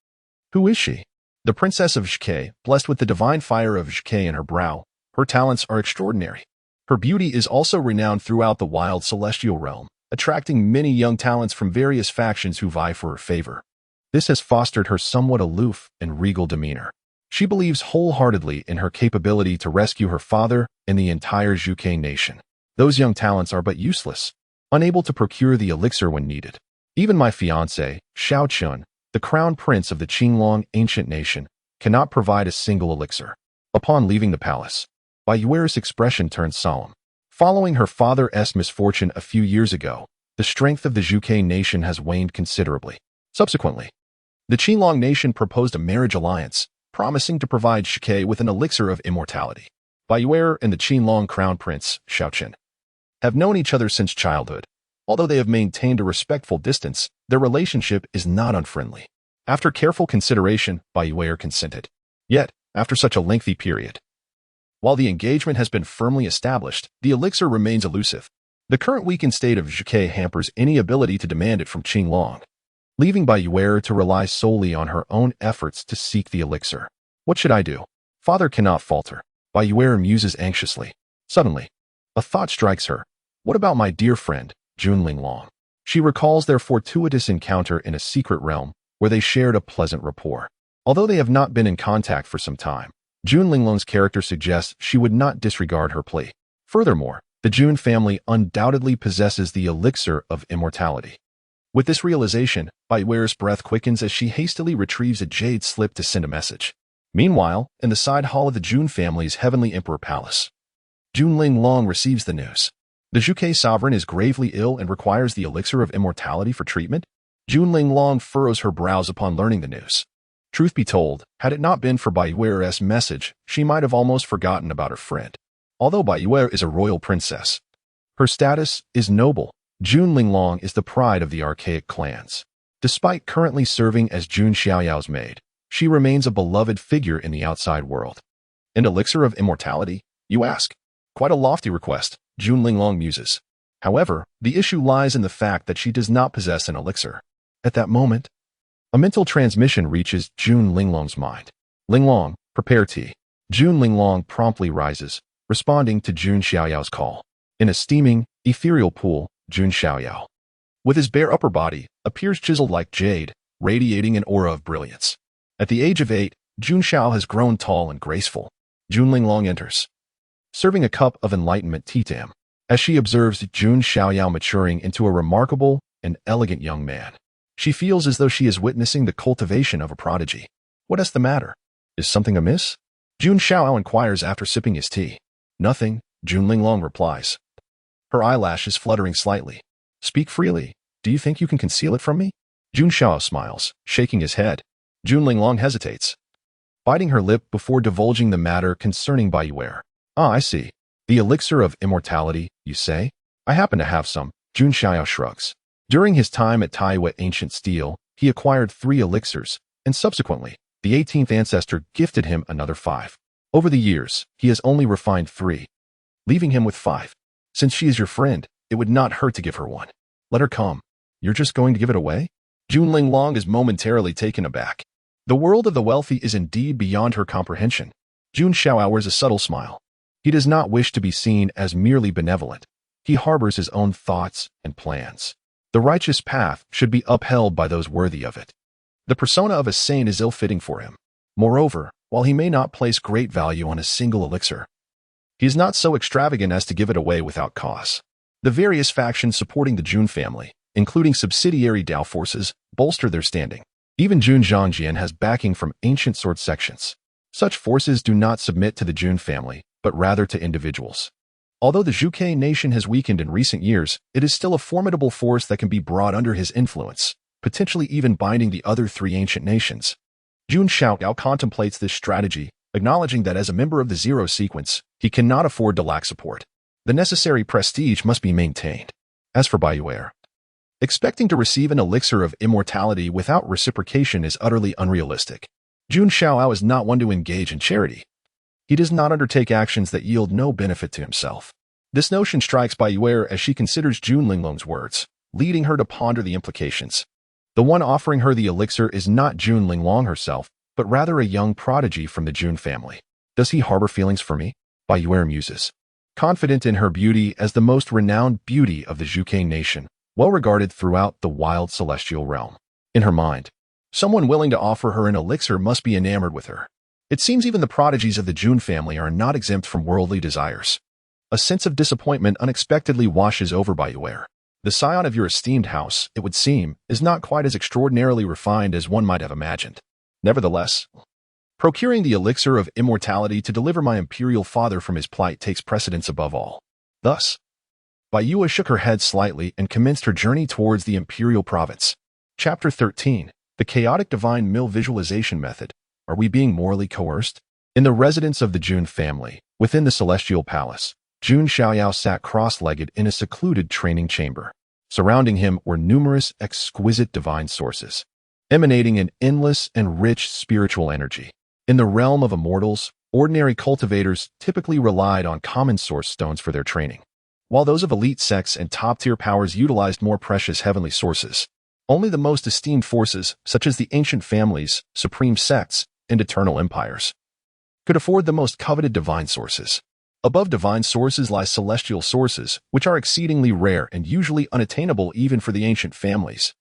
Who is she? The princess of Zhuge, blessed with the divine fire of Zhuge in her brow. Her talents are extraordinary. Her beauty is also renowned throughout the wild celestial realm, attracting many young talents from various factions who vie for her favor. This has fostered her somewhat aloof and regal demeanor. She believes wholeheartedly in her capability to rescue her father and the entire Zhuge nation. Those young talents are but useless, unable to procure the elixir when needed. Even my fiancé, Xiao Chun, the crown prince of the Qinglong ancient nation, cannot provide a single elixir. Upon leaving the palace, Taiyue's expression turned solemn. Following her father's misfortune a few years ago, the strength of the Zhuge nation has waned considerably. Subsequently, the Qinglong nation proposed a marriage alliance, promising to provide Zhuge with an elixir of immortality. Taiyue and the Qinglong crown prince, Xiaoqin, have known each other since childhood. Although they have maintained a respectful distance, their relationship is not unfriendly. After careful consideration, Taiyue consented. Yet, after such a lengthy period, while the engagement has been firmly established, the elixir remains elusive. The current weakened state of Zhuge hampers any ability to demand it from Qinglong, leaving Taiyue to rely solely on her own efforts to seek the elixir. What should I do? Father cannot falter. Taiyue muses anxiously. Suddenly, a thought strikes her. What about my dear friend, Jun Linglong? She recalls their fortuitous encounter in a secret realm where they shared a pleasant rapport. Although they have not been in contact for some time, Jun Linglong's character suggests she would not disregard her plea. Furthermore, the Jun family undoubtedly possesses the elixir of immortality. With this realization, Taiyue's breath quickens as she hastily retrieves a jade slip to send a message. Meanwhile, in the side hall of the Jun family's heavenly emperor palace, Jun Linglong receives the news. The Zhuge sovereign is gravely ill and requires the elixir of immortality for treatment. Jun Linglong furrows her brows upon learning the news. Truth be told, had it not been for Taiyue's message, she might have almost forgotten about her friend. Although Taiyue is a royal princess, her status is noble. Jun Linglong is the pride of the archaic clans. Despite currently serving as Jun Xiaoyao's maid, she remains a beloved figure in the outside world. An elixir of immortality, you ask? Quite a lofty request, Jun Linglong muses. However, the issue lies in the fact that she does not possess an elixir. At that moment, a mental transmission reaches Jun Linglong's mind. Linglong, prepare tea. Jun Linglong promptly rises, responding to Jun Xiaoyao's call. In a steaming, ethereal pool, Jun Xiaoyao, with his bare upper body, appears chiseled like jade, radiating an aura of brilliance. At the age of 8, Jun Xiao has grown tall and graceful. Jun Linglong enters, serving a cup of enlightenment tea to him. As she observes Jun Xiaoyao maturing into a remarkable and elegant young man, she feels as though she is witnessing the cultivation of a prodigy. What is the matter? Is something amiss? Jun Xiaoyao inquires after sipping his tea. Nothing, Jun Linglong replies, her eyelashes fluttering slightly. Speak freely. Do you think you can conceal it from me? Jun Xiaoyao smiles, shaking his head. Jun Linglong hesitates, biting her lip before divulging the matter concerning Taiyue. Ah, I see. The elixir of immortality, you say? I happen to have some. Jun Xiaoyao shrugs. During his time at Taiyue Ancient Stele, he acquired 3 elixirs, and subsequently, the 18th ancestor gifted him another 5. Over the years, he has only refined 3, leaving him with 5. Since she is your friend, it would not hurt to give her one. Let her come. You're just going to give it away? Jun Linglong is momentarily taken aback. The world of the wealthy is indeed beyond her comprehension. Jun Xiaoyao wears a subtle smile. He does not wish to be seen as merely benevolent. He harbors his own thoughts and plans. The righteous path should be upheld by those worthy of it. The persona of a saint is ill-fitting for him. Moreover, while he may not place great value on a single elixir, he is not so extravagant as to give it away without cause. The various factions supporting the Jun family, including subsidiary Tao forces, bolster their standing. Even Jun Zhangjian has backing from ancient sword sections. Such forces do not submit to the Jun family, but rather to individuals. Although the Zhuge nation has weakened in recent years, it is still a formidable force that can be brought under his influence, potentially even binding the other three ancient nations. Jun Xiaoyao contemplates this strategy, acknowledging that as a member of the Zero Sequence, he cannot afford to lack support. The necessary prestige must be maintained. As for Taiyue, expecting to receive an elixir of immortality without reciprocation is utterly unrealistic. Jun Xiaoyao is not one to engage in charity. He does not undertake actions that yield no benefit to himself. This notion strikes Taiyue as she considers Jun Linglong's words, leading her to ponder the implications. The one offering her the elixir is not Jun Linglong herself, but rather a young prodigy from the Jun family. Does he harbor feelings for me? Taiyue muses. Confident in her beauty as the most renowned beauty of the Zhuge nation, well regarded throughout the wild celestial realm. In her mind, someone willing to offer her an elixir must be enamored with her. It seems even the prodigies of the Jun family are not exempt from worldly desires. A sense of disappointment unexpectedly washes over Taiyue. The scion of your esteemed house, it would seem, is not quite as extraordinarily refined as one might have imagined. Nevertheless, procuring the elixir of immortality to deliver my imperial father from his plight takes precedence above all. Thus, Taiyue shook her head slightly and commenced her journey towards the imperial province. Chapter 13. The Chaotic Divine Mill Visualization Method. Are we being morally coerced? In the residence of the Jun family, within the Celestial Palace, Jun Xiaoyao sat cross-legged in a secluded training chamber. Surrounding him were numerous exquisite divine sources, emanating an endless and rich spiritual energy. In the realm of immortals, ordinary cultivators typically relied on common source stones for their training, while those of elite sects and top-tier powers utilized more precious heavenly sources. Only the most esteemed forces, such as the ancient families, supreme sects, and eternal empires, could afford the most coveted divine sources. Above divine sources lie celestial sources, which are exceedingly rare and usually unattainable even for the ancient families.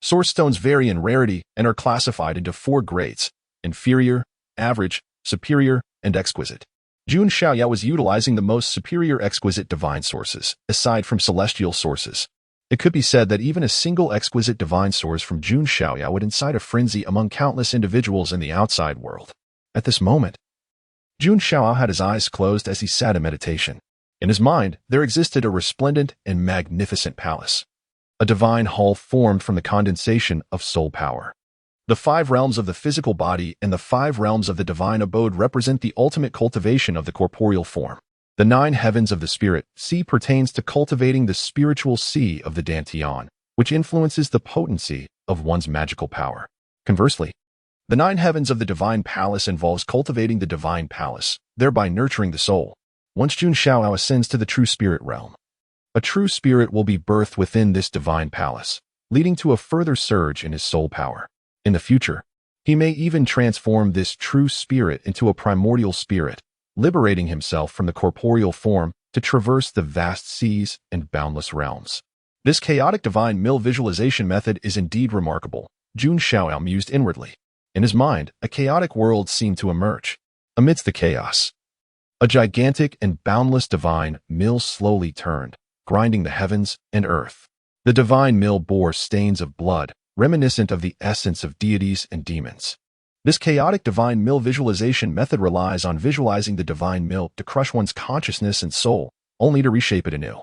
Source stones vary in rarity and are classified into 4 grades: inferior, average, superior, and exquisite. Jun Xiaoyao was utilizing the most superior exquisite divine sources, aside from celestial sources. It could be said that even a single exquisite divine source from Jun Xiaoyao would incite a frenzy among countless individuals in the outside world. At this moment, Jun Xiaoyao had his eyes closed as he sat in meditation. In his mind, there existed a resplendent and magnificent palace, a divine hall formed from the condensation of soul power. The 5 realms of the physical body and the 5 realms of the divine abode represent the ultimate cultivation of the corporeal form. The 9 heavens of the spirit sea pertains to cultivating the spiritual sea of the Dantian, which influences the potency of one's magical power. Conversely, the 9 heavens of the divine palace involves cultivating the divine palace, thereby nurturing the soul. Once Jun Xiaoyao ascends to the true spirit realm, a true spirit will be birthed within this divine palace, leading to a further surge in his soul power. In the future, he may even transform this true spirit into a primordial spirit, liberating himself from the corporeal form to traverse the vast seas and boundless realms. This chaotic divine mill visualization method is indeed remarkable, Jun Xiaoyao mused inwardly. In his mind, a chaotic world seemed to emerge. Amidst the chaos, a gigantic and boundless divine mill slowly turned, grinding the heavens and earth. The divine mill bore stains of blood, reminiscent of the essence of deities and demons. This chaotic divine mill visualization method relies on visualizing the divine mill to crush one's consciousness and soul, only to reshape it anew.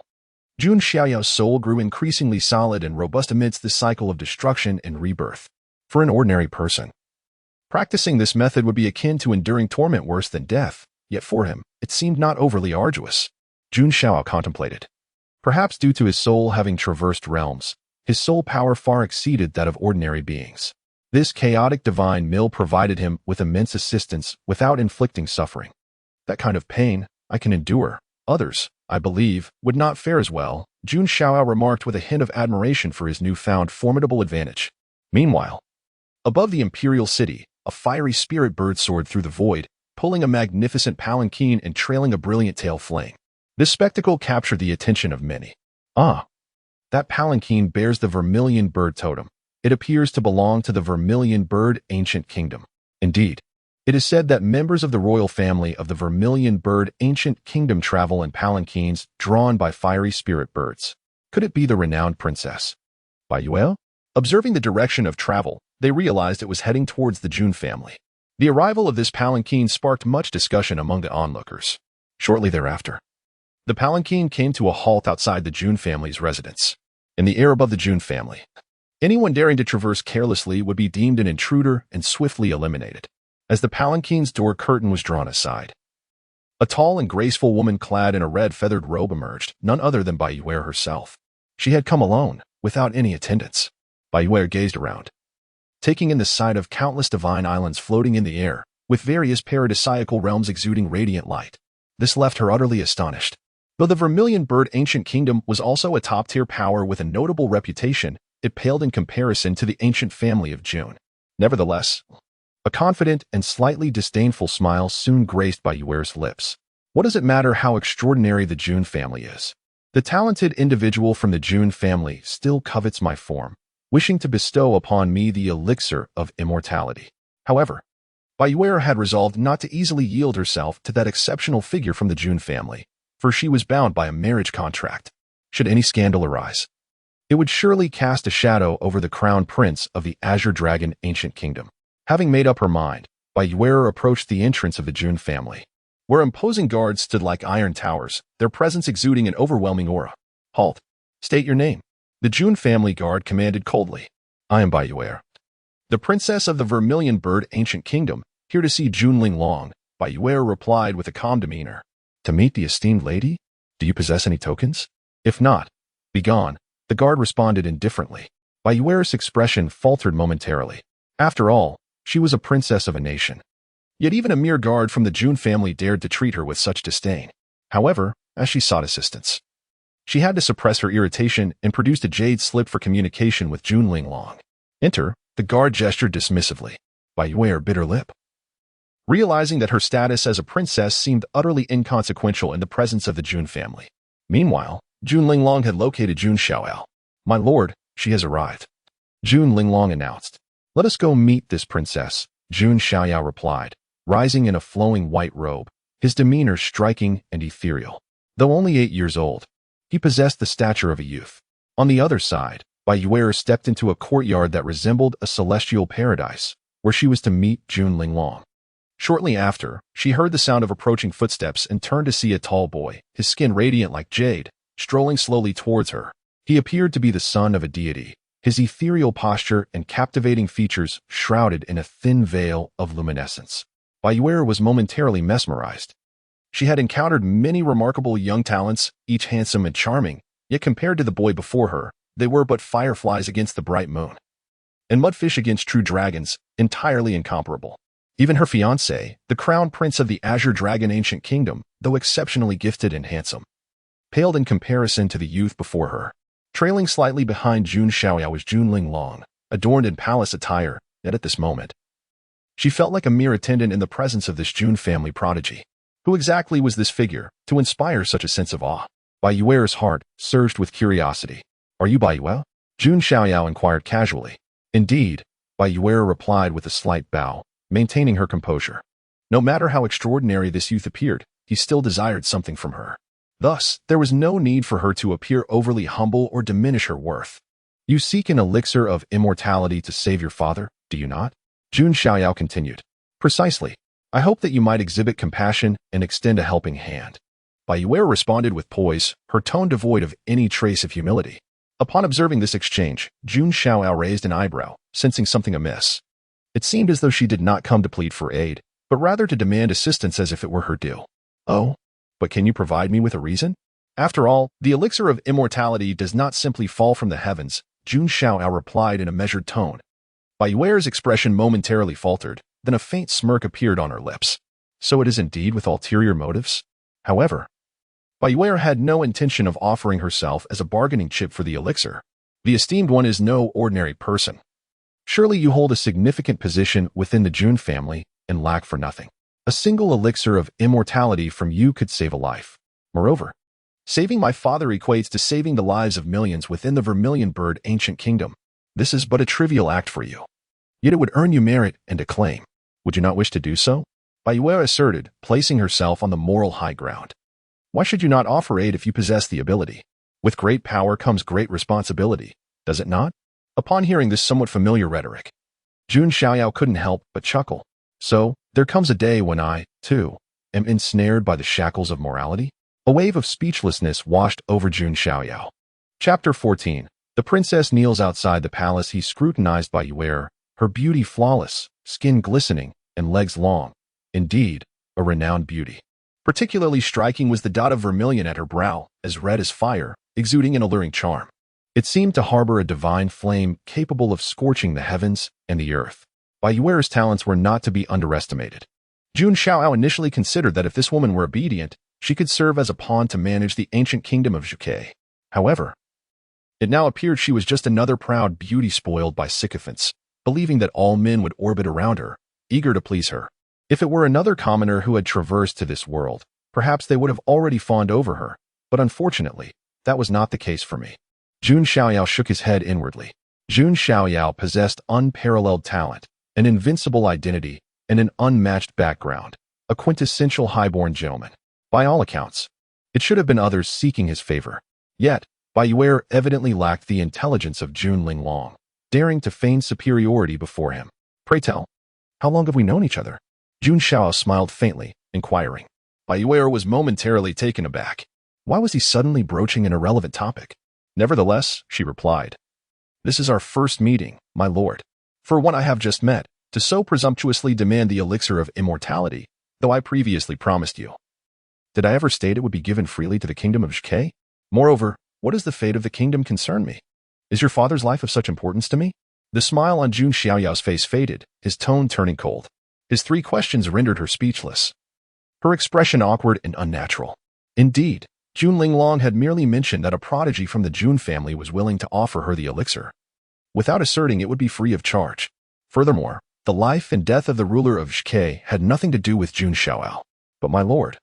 Jun Xiaoyao's soul grew increasingly solid and robust amidst this cycle of destruction and rebirth. For an ordinary person, practicing this method would be akin to enduring torment worse than death, yet for him, it seemed not overly arduous. Jun Xiaoyao contemplated. Perhaps due to his soul having traversed realms, his soul power far exceeded that of ordinary beings. This chaotic divine mill provided him with immense assistance without inflicting suffering. That kind of pain I can endure. Others, I believe, would not fare as well, Jun Xiaoyao remarked with a hint of admiration for his newfound formidable advantage. Meanwhile, above the imperial city, a fiery spirit bird soared through the void, pulling a magnificent palanquin and trailing a brilliant tail flame. This spectacle captured the attention of many. Ah, that palanquin bears the vermilion bird totem. It appears to belong to the vermilion bird ancient kingdom. Indeed, it is said that members of the royal family of the vermilion bird ancient kingdom travel in palanquins drawn by fiery spirit birds. Could it be the renowned princess Taiyue? Observing the direction of travel, they realized it was heading towards the Jun family. The arrival of this palanquin sparked much discussion among the onlookers. Shortly thereafter, The palanquin came to a halt outside the Jun family's residence. In the air above the Jun family, anyone daring to traverse carelessly would be deemed an intruder and swiftly eliminated. As the palanquin's door curtain was drawn aside, a tall and graceful woman clad in a red feathered robe emerged, none other than Taiyue herself. She had come alone, without any attendants. Taiyue gazed around, taking in the sight of countless divine islands floating in the air, with various paradisiacal realms exuding radiant light. This left her utterly astonished. Though the Vermilion Bird Ancient Kingdom was also a top-tier power with a notable reputation, it paled in comparison to the ancient family of Jun. Nevertheless, a confident and slightly disdainful smile soon graced Taiyue's lips. What does it matter how extraordinary the Jun family is? The talented individual from the Jun family still covets my form, wishing to bestow upon me the elixir of immortality. However, Taiyue had resolved not to easily yield herself to that exceptional figure from the Jun family, for she was bound by a marriage contract. Should any scandal arise, it would surely cast a shadow over the crown prince of the Azure Dragon Ancient Kingdom. Having made up her mind, Taiyue approached the entrance of the Jun family, where imposing guards stood like iron towers, their presence exuding an overwhelming aura. Halt. State your name. The Jun family guard commanded coldly. I am Taiyue, the princess of the Vermilion Bird Ancient Kingdom, here to see Jun Linglong, Taiyue replied with a calm demeanor. To meet the esteemed lady? Do you possess any tokens? If not, begone, the guard responded indifferently. Taiyue's expression faltered momentarily. After all, she was a princess of a nation. Yet even a mere guard from the Jun family dared to treat her with such disdain. However, as she sought assistance, she had to suppress her irritation and produced a jade slip for communication with Jun Linglong. Enter, the guard gestured dismissively. Taiyue bit her lip, realizing that her status as a princess seemed utterly inconsequential in the presence of the Jun family. Meanwhile, Jun Linglong had located Jun Xiaoyao. My lord, she has arrived, Jun Linglong announced. Let us go meet this princess, Jun Xiaoyao replied, rising in a flowing white robe, his demeanor striking and ethereal. Though only 8 years old, he possessed the stature of a youth. On the other side, Taiyue stepped into a courtyard that resembled a celestial paradise, where she was to meet Jun Linglong. Shortly after, she heard the sound of approaching footsteps and turned to see a tall boy, his skin radiant like jade, strolling slowly towards her. He appeared to be the son of a deity, his ethereal posture and captivating features shrouded in a thin veil of luminescence. Taiyue was momentarily mesmerized. She had encountered many remarkable young talents, each handsome and charming, yet compared to the boy before her, they were but fireflies against the bright moon, and mudfish against true dragons, entirely incomparable. Even her fiancé, the crown prince of the Azure Dragon Ancient Kingdom, though exceptionally gifted and handsome, paled in comparison to the youth before her. Trailing slightly behind Jun Xiaoyao was Jun Linglong, adorned in palace attire, yet at this moment, she felt like a mere attendant in the presence of this Jun family prodigy. Who exactly was this figure, to inspire such a sense of awe? Taiyue's heart surged with curiosity. Are you Taiyue? Jun Xiaoyao inquired casually. Indeed, Taiyue replied with a slight bow, maintaining her composure. No matter how extraordinary this youth appeared, he still desired something from her. Thus, there was no need for her to appear overly humble or diminish her worth. You seek an elixir of immortality to save your father, do you not? Jun Xiaoyao continued. Precisely. I hope that you might exhibit compassion and extend a helping hand. Taiyue responded with poise, her tone devoid of any trace of humility. Upon observing this exchange, Jun Xiaoyao raised an eyebrow, sensing something amiss. It seemed as though she did not come to plead for aid, but rather to demand assistance as if it were her due. Oh, but can you provide me with a reason? After all, the elixir of immortality does not simply fall from the heavens, Jun Xiaoyao replied in a measured tone. Taiyue's expression momentarily faltered, then a faint smirk appeared on her lips. So it is indeed with ulterior motives? However, Taiyue had no intention of offering herself as a bargaining chip for the elixir. The esteemed one is no ordinary person. Surely you hold a significant position within the Jun family and lack for nothing. A single elixir of immortality from you could save a life. Moreover, saving my father equates to saving the lives of millions within the Vermilion Bird Ancient Kingdom. This is but a trivial act for you. Yet it would earn you merit and acclaim. Would you not wish to do so? Taiyue asserted, placing herself on the moral high ground. Why should you not offer aid if you possess the ability? With great power comes great responsibility, does it not? Upon hearing this somewhat familiar rhetoric, Jun Xiaoyao couldn't help but chuckle. So, there comes a day when I, too, am ensnared by the shackles of morality? A wave of speechlessness washed over Jun Xiaoyao. Chapter 14. The princess kneels outside the palace. He scrutinized Taiyue, her beauty flawless, skin glistening, and legs long. Indeed, a renowned beauty. Particularly striking was the dot of vermilion at her brow, as red as fire, exuding an alluring charm. It seemed to harbor a divine flame capable of scorching the heavens and the earth. Taiyue's talents were not to be underestimated. Jun Xiaoyao initially considered that if this woman were obedient, she could serve as a pawn to manage the ancient kingdom of Zhuge. However, it now appeared she was just another proud beauty spoiled by sycophants, believing that all men would orbit around her, eager to please her. If it were another commoner who had traversed to this world, perhaps they would have already fawned over her, but unfortunately, that was not the case for me. Jun Xiaoyao shook his head inwardly. Jun Xiaoyao possessed unparalleled talent, an invincible identity, and an unmatched background, a quintessential highborn gentleman. By all accounts, it should have been others seeking his favor. Yet, Taiyue evidently lacked the intelligence of Jun Linglong, daring to feign superiority before him. Pray tell, how long have we known each other? Jun Xiaoyao smiled faintly, inquiring. Taiyue was momentarily taken aback. Why was he suddenly broaching an irrelevant topic? Nevertheless, she replied, "This is our first meeting, my lord. For one I have just met, to so presumptuously demand the elixir of immortality, though I previously promised you. Did I ever state it would be given freely to the kingdom of Zhuge? Moreover, what does the fate of the kingdom concern me? Is your father's life of such importance to me?" The smile on Jun Xiaoyao's face faded, his tone turning cold. His three questions rendered her speechless, her expression awkward and unnatural. Indeed, Jun Linglong had merely mentioned that a prodigy from the Jun family was willing to offer her the elixir, without asserting it would be free of charge. Furthermore, the life and death of the ruler of Zhuge had nothing to do with Jun Xiaoyao. But my lord,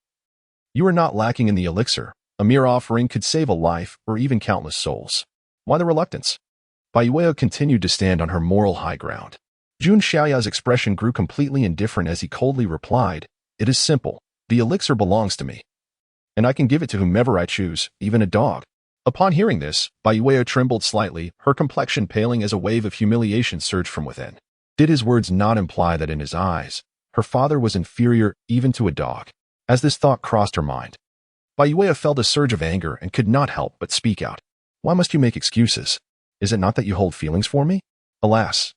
you are not lacking in the elixir. A mere offering could save a life or even countless souls. Why the reluctance? Taiyue continued to stand on her moral high ground. Jun Xiaoyao's expression grew completely indifferent as he coldly replied, "It is simple. The elixir belongs to me, and I can give it to whomever I choose, even a dog." Upon hearing this, Taiyue trembled slightly, her complexion paling as a wave of humiliation surged from within. Did his words not imply that in his eyes, her father was inferior even to a dog? As this thought crossed her mind, Taiyue felt a surge of anger and could not help but speak out. "Why must you make excuses? Is it not that you hold feelings for me? Alas,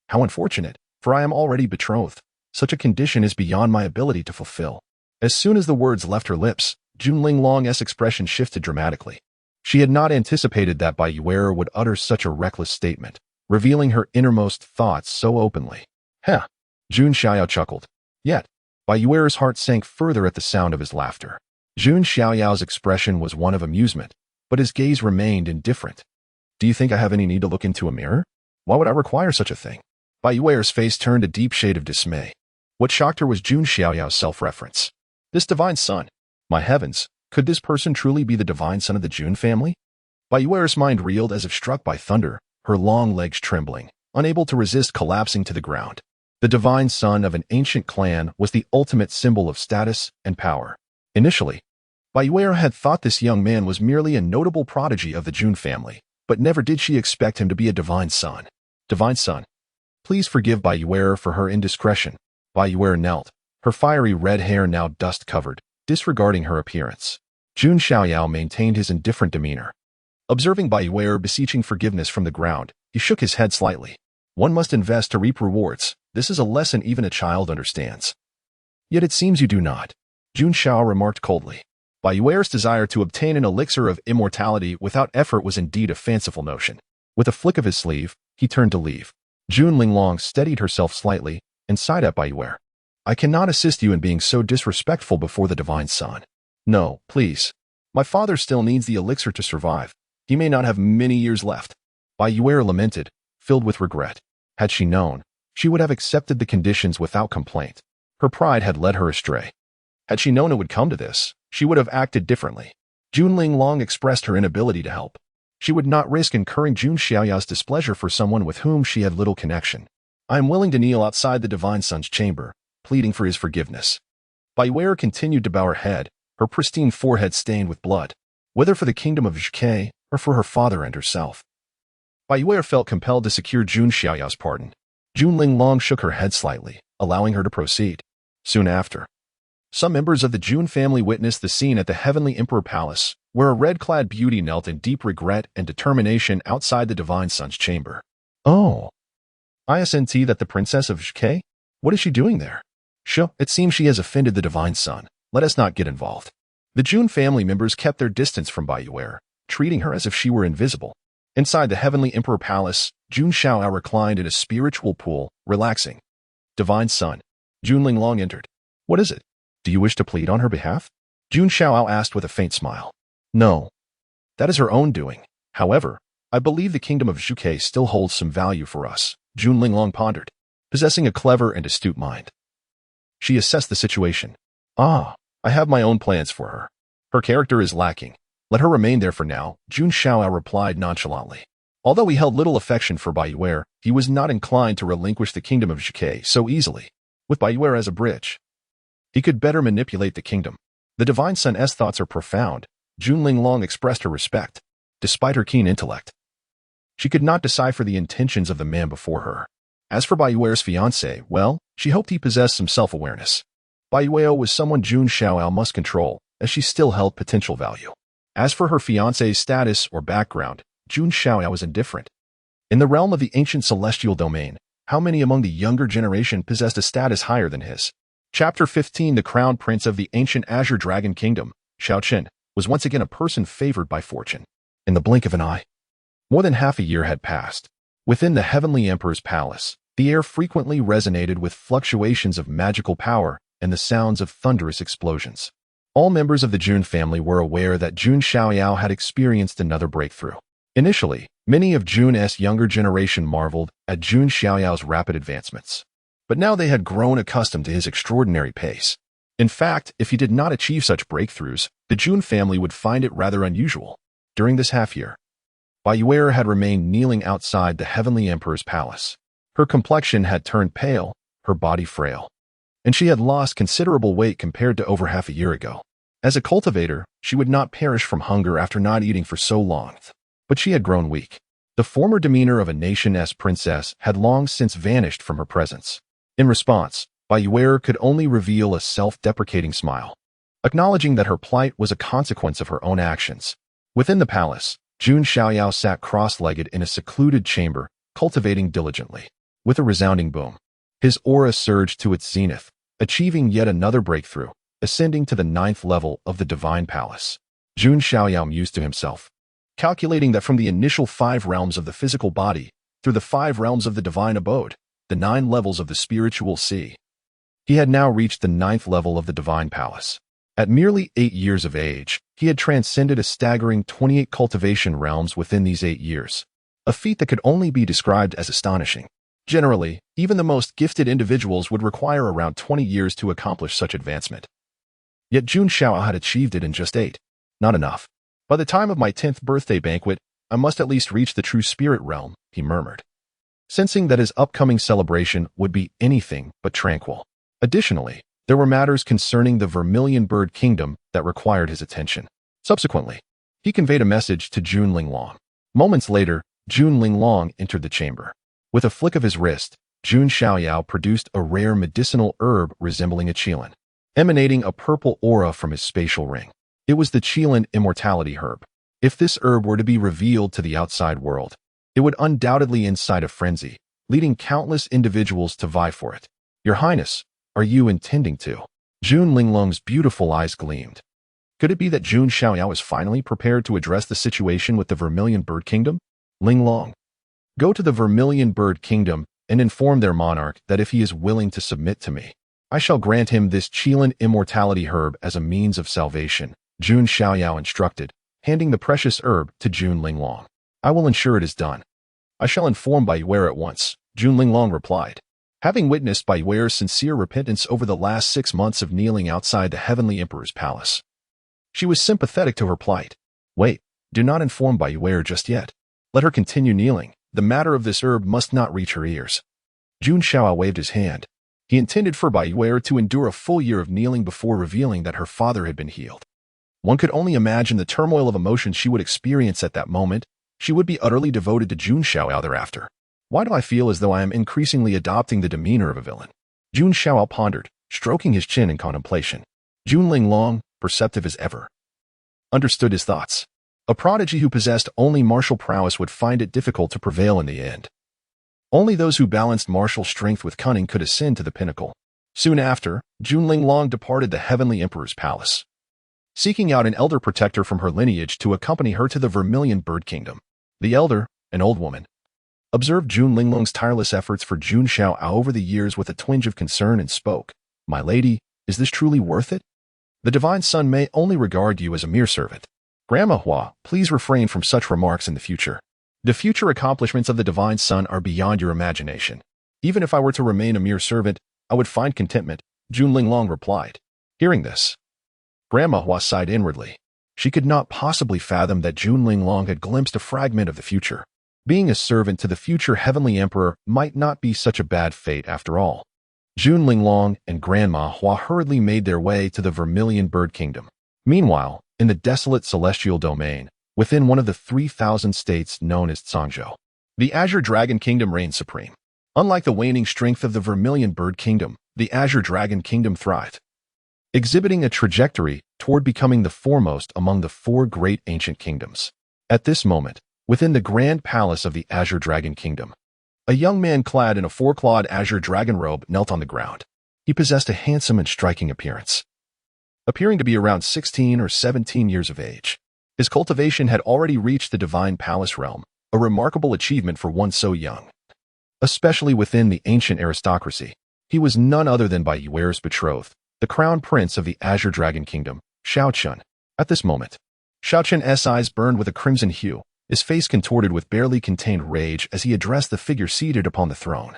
how unfortunate, for I am already betrothed. Such a condition is beyond my ability to fulfill." As soon as the words left her lips, Jun Linglong's expression shifted dramatically. She had not anticipated that Taiyue would utter such a reckless statement, revealing her innermost thoughts so openly. Heh! Jun Xiaoyao chuckled. Yet, Taiyue's heart sank further at the sound of his laughter. Jun Xiaoyao's expression was one of amusement, but his gaze remained indifferent. "Do you think I have any need to look into a mirror? Why would I require such a thing?" Taiyue's face turned a deep shade of dismay. What shocked her was Jun Xiaoyao's self-reference. This divine son. My heavens, could this person truly be the divine son of the Jun family? Taiyue's mind reeled as if struck by thunder, her long legs trembling, unable to resist collapsing to the ground. The divine son of an ancient clan was the ultimate symbol of status and power. Initially, Taiyue had thought this young man was merely a notable prodigy of the Jun family, but never did she expect him to be a divine son. Divine son. Please forgive Taiyue for her indiscretion. Taiyue knelt, her fiery red hair now dust-covered, disregarding her appearance. Jun Xiaoyao maintained his indifferent demeanor. Observing Taiyue beseeching forgiveness from the ground, he shook his head slightly. One must invest to reap rewards. This is a lesson even a child understands. Yet it seems you do not. Jun Xiaoyao remarked coldly. Taiyue's desire to obtain an elixir of immortality without effort was indeed a fanciful notion. With a flick of his sleeve, he turned to leave. Jun Linglong steadied herself slightly and sighed at Taiyue. "I cannot assist you in being so disrespectful before the divine son. No, please. My father still needs the elixir to survive. He may not have many years left." Taiyue lamented, filled with regret. Had she known, she would have accepted the conditions without complaint. Her pride had led her astray. Had she known it would come to this, she would have acted differently. Jun Linglong expressed her inability to help. She would not risk incurring Jun Xiaoyao's displeasure for someone with whom she had little connection. "I am willing to kneel outside the divine son's chamber, pleading for his forgiveness." Taiyue continued to bow her head, her pristine forehead stained with blood, whether for the kingdom of Zhuge or for her father and herself. Taiyue felt compelled to secure Jun Xiaoyao's pardon. Jun Linglong shook her head slightly, allowing her to proceed. Soon after, some members of the Jun family witnessed the scene at the Heavenly Emperor Palace, where a red-clad beauty knelt in deep regret and determination outside the Divine Sun's chamber. Oh. Isn't that the Princess of Zhuge? What is she doing there? It seems she has offended the Divine Sun. Let us not get involved. The Jun family members kept their distance from Taiyue, treating her as if she were invisible. Inside the Heavenly Emperor Palace, Jun Xiaoyao reclined in a spiritual pool, relaxing. Divine Sun. Jun Linglong entered. What is it? Do you wish to plead on her behalf? Jun Xiaoyao asked with a faint smile. No. That is her own doing. However, I believe the kingdom of Zhuge still holds some value for us, Jun Linglong pondered, possessing a clever and astute mind. She assessed the situation. I have my own plans for her. Her character is lacking. Let her remain there for now, Jun Xiaoyao replied nonchalantly. Although he held little affection for Taiyue, he was not inclined to relinquish the kingdom of Zhuge so easily. With Taiyue as a bridge, he could better manipulate the kingdom. The Divine Sun's thoughts are profound. Jun Linglong expressed her respect. Despite her keen intellect, she could not decipher the intentions of the man before her. As for Taiyue's fiancé, well, she hoped he possessed some self-awareness. Taiyue was someone Jun Xiaoyao must control, as she still held potential value. As for her fiancé's status or background, Jun Xiaoyao was indifferent. In the realm of the ancient celestial domain, how many among the younger generation possessed a status higher than his? Chapter 15 The Crown Prince of the ancient Azure Dragon Kingdom, Xiao Chen, was once again a person favored by fortune. In the blink of an eye, more than half a year had passed. Within the Heavenly Emperor's palace, the air frequently resonated with fluctuations of magical power and the sounds of thunderous explosions. All members of the Jun family were aware that Jun Xiaoyao had experienced another breakthrough. Initially, many of Jun's younger generation marveled at Jun Xiaoyao's rapid advancements. But now they had grown accustomed to his extraordinary pace. In fact, if he did not achieve such breakthroughs, the Jun family would find it rather unusual. During this half-year, Taiyue had remained kneeling outside the Heavenly Emperor's palace. Her complexion had turned pale, her body frail, and she had lost considerable weight compared to over half a year ago. As a cultivator, she would not perish from hunger after not eating for so long, but she had grown weak. The former demeanor of a nation's princess had long since vanished from her presence. In response, Taiyue could only reveal a self-deprecating smile, acknowledging that her plight was a consequence of her own actions. Within the palace, Jun Xiaoyao sat cross-legged in a secluded chamber, cultivating diligently. With a resounding boom, his aura surged to its zenith, achieving yet another breakthrough, ascending to the 9th level of the Divine Palace. Jun Xiaoyao mused to himself, calculating that from the initial 5 realms of the physical body, through the 5 realms of the divine abode, the 9 levels of the spiritual sea, he had now reached the 9th level of the Divine Palace. At merely 8 years of age, he had transcended a staggering 28 cultivation realms within these 8 years, a feat that could only be described as astonishing. Generally, even the most gifted individuals would require around 20 years to accomplish such advancement. Yet Jun Xiaoyao had achieved it in just 8. Not enough. By the time of my 10th birthday banquet, I must at least reach the true spirit realm, he murmured, sensing that his upcoming celebration would be anything but tranquil. Additionally, there were matters concerning the Vermilion Bird Kingdom that required his attention. Subsequently, he conveyed a message to Jun Linglong. Moments later, Jun Linglong entered the chamber. With a flick of his wrist, Jun Xiaoyao produced a rare medicinal herb resembling a qilin, emanating a purple aura from his spatial ring. It was the qilin immortality herb. If this herb were to be revealed to the outside world, it would undoubtedly incite a frenzy, leading countless individuals to vie for it. Your Highness, are you intending to? Jun Linglong's beautiful eyes gleamed. Could it be that Jun Xiaoyao is finally prepared to address the situation with the Vermilion Bird Kingdom? Linglong, go to the Vermilion Bird Kingdom and inform their monarch that if he is willing to submit to me, I shall grant him this qilin immortality herb as a means of salvation, Jun Xiaoyao instructed, handing the precious herb to Jun Linglong. I will ensure it is done. I shall inform Taiyue at once, Jun Linglong replied. Having witnessed Taiyue's sincere repentance over the last 6 months of kneeling outside the Heavenly Emperor's palace, she was sympathetic to her plight. Wait, do not inform Taiyue just yet. Let her continue kneeling. The matter of this herb must not reach her ears. Jun Xiaoyao waved his hand. He intended for Taiyue to endure a full year of kneeling before revealing that her father had been healed. One could only imagine the turmoil of emotion she would experience at that moment. She would be utterly devoted to Jun Xiaoyao thereafter. Why do I feel as though I am increasingly adopting the demeanor of a villain? Jun Xiaoyao pondered, stroking his chin in contemplation. Jun Linglong, perceptive as ever, understood his thoughts. A prodigy who possessed only martial prowess would find it difficult to prevail in the end. Only those who balanced martial strength with cunning could ascend to the pinnacle. Soon after, Jun Linglong departed the Heavenly Emperor's palace, seeking out an elder protector from her lineage to accompany her to the Vermilion Bird Kingdom. The elder, an old woman, observed Jun Linglong's tireless efforts for Jun Xiaoyao over the years with a twinge of concern and spoke, "My lady, is this truly worth it? The Divine Son may only regard you as a mere servant. Grandma Hua, please refrain from such remarks in the future. The future accomplishments of the Divine Son are beyond your imagination. Even if I were to remain a mere servant, I would find contentment," Jun Linglong replied. Hearing this, Grandma Hua sighed inwardly. She could not possibly fathom that Jun Linglong had glimpsed a fragment of the future. Being a servant to the future Heavenly Emperor might not be such a bad fate after all. Jun Linglong and Grandma Hua hurriedly made their way to the Vermilion Bird Kingdom. Meanwhile, in the desolate celestial domain, within one of the 3,000 states known as Zhangzhou, the Azure Dragon Kingdom reigned supreme. Unlike the waning strength of the Vermilion Bird Kingdom, the Azure Dragon Kingdom thrived, exhibiting a trajectory toward becoming the foremost among the four great ancient kingdoms. At this moment, within the grand palace of the Azure Dragon Kingdom, a young man clad in a four-clawed azure dragon robe knelt on the ground. He possessed a handsome and striking appearance, appearing to be around 16 or 17 years of age. His cultivation had already reached the Divine Palace realm, a remarkable achievement for one so young. Especially within the ancient aristocracy, he was none other than Taiyue's betrothed, the crown prince of the Azure Dragon Kingdom, Xiaochun. At this moment, Xiaochun's eyes burned with a crimson hue, his face contorted with barely contained rage as he addressed the figure seated upon the throne,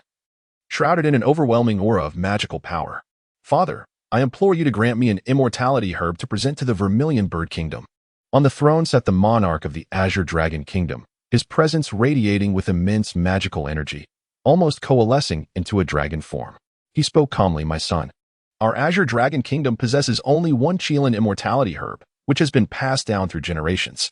shrouded in an overwhelming aura of magical power. "Father, I implore you to grant me an immortality herb to present to the Vermilion Bird Kingdom." On the throne sat the monarch of the Azure Dragon Kingdom, his presence radiating with immense magical energy, almost coalescing into a dragon form. He spoke calmly, "My son, our Azure Dragon Kingdom possesses only one Qilin immortality herb, which has been passed down through generations.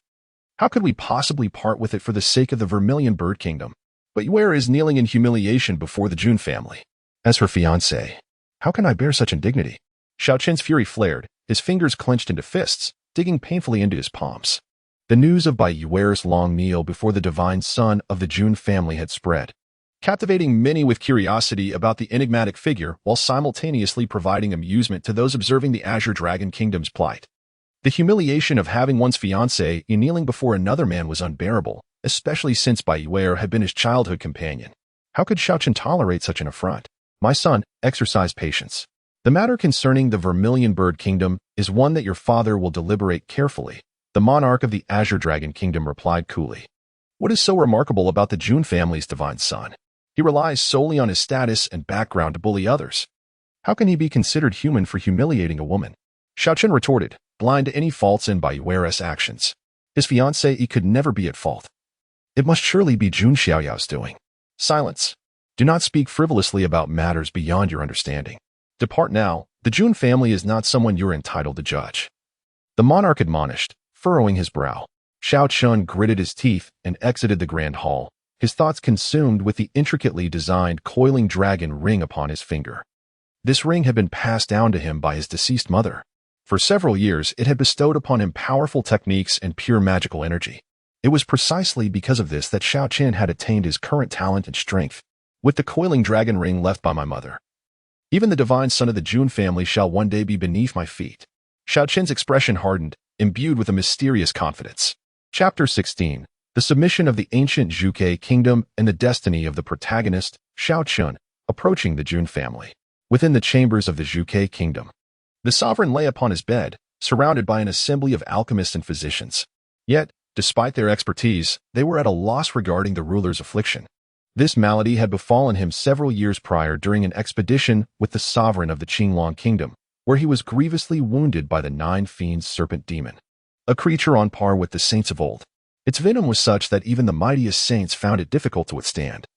How could we possibly part with it for the sake of the Vermilion Bird Kingdom?" But Taiyue is kneeling in humiliation before the Jun family. As her fiancé, how can I bear such indignity? Xiaochun's fury flared, his fingers clenched into fists, digging painfully into his palms. The news of Taiyue's long kneel before the Divine Son of the Jun family had spread, captivating many with curiosity about the enigmatic figure while simultaneously providing amusement to those observing the Azure Dragon Kingdom's plight. The humiliation of having one's fiancé kneeling before another man was unbearable, especially since Taiyue had been his childhood companion. How could Xiaochun tolerate such an affront? "My son, exercise patience. The matter concerning the Vermilion Bird Kingdom is one that your father will deliberate carefully," the monarch of the Azure Dragon Kingdom replied coolly. What is so remarkable about the Jun family's divine son? He relies solely on his status and background to bully others. How can he be considered human for humiliating a woman? Xiaochun retorted, blind to any faults in Taiyue's actions. His fiancé could never be at fault. It must surely be Jun Xiaoyao's doing. Silence. Do not speak frivolously about matters beyond your understanding. Depart now. The Jun family is not someone you're entitled to judge. The monarch admonished, furrowing his brow. Xiaochun gritted his teeth and exited the grand hall, his thoughts consumed with the intricately designed coiling dragon ring upon his finger. This ring had been passed down to him by his deceased mother. For several years, it had bestowed upon him powerful techniques and pure magical energy. It was precisely because of this that Xiaochun had attained his current talent and strength, with the coiling dragon ring left by my mother. Even the divine son of the Jun family shall one day be beneath my feet. Xiaochun's expression hardened, imbued with a mysterious confidence. Chapter 16. The submission of the ancient Zhuge kingdom and the destiny of the protagonist, Xiaochun, approaching the Jun family. Within the chambers of the Zhuge kingdom, the sovereign lay upon his bed, surrounded by an assembly of alchemists and physicians. Yet, despite their expertise, they were at a loss regarding the ruler's affliction. This malady had befallen him several years prior during an expedition with the sovereign of the Qinglong kingdom, where he was grievously wounded by the nine-fiend serpent demon, a creature on par with the saints of old. Its venom was such that even the mightiest saints found it difficult to withstand,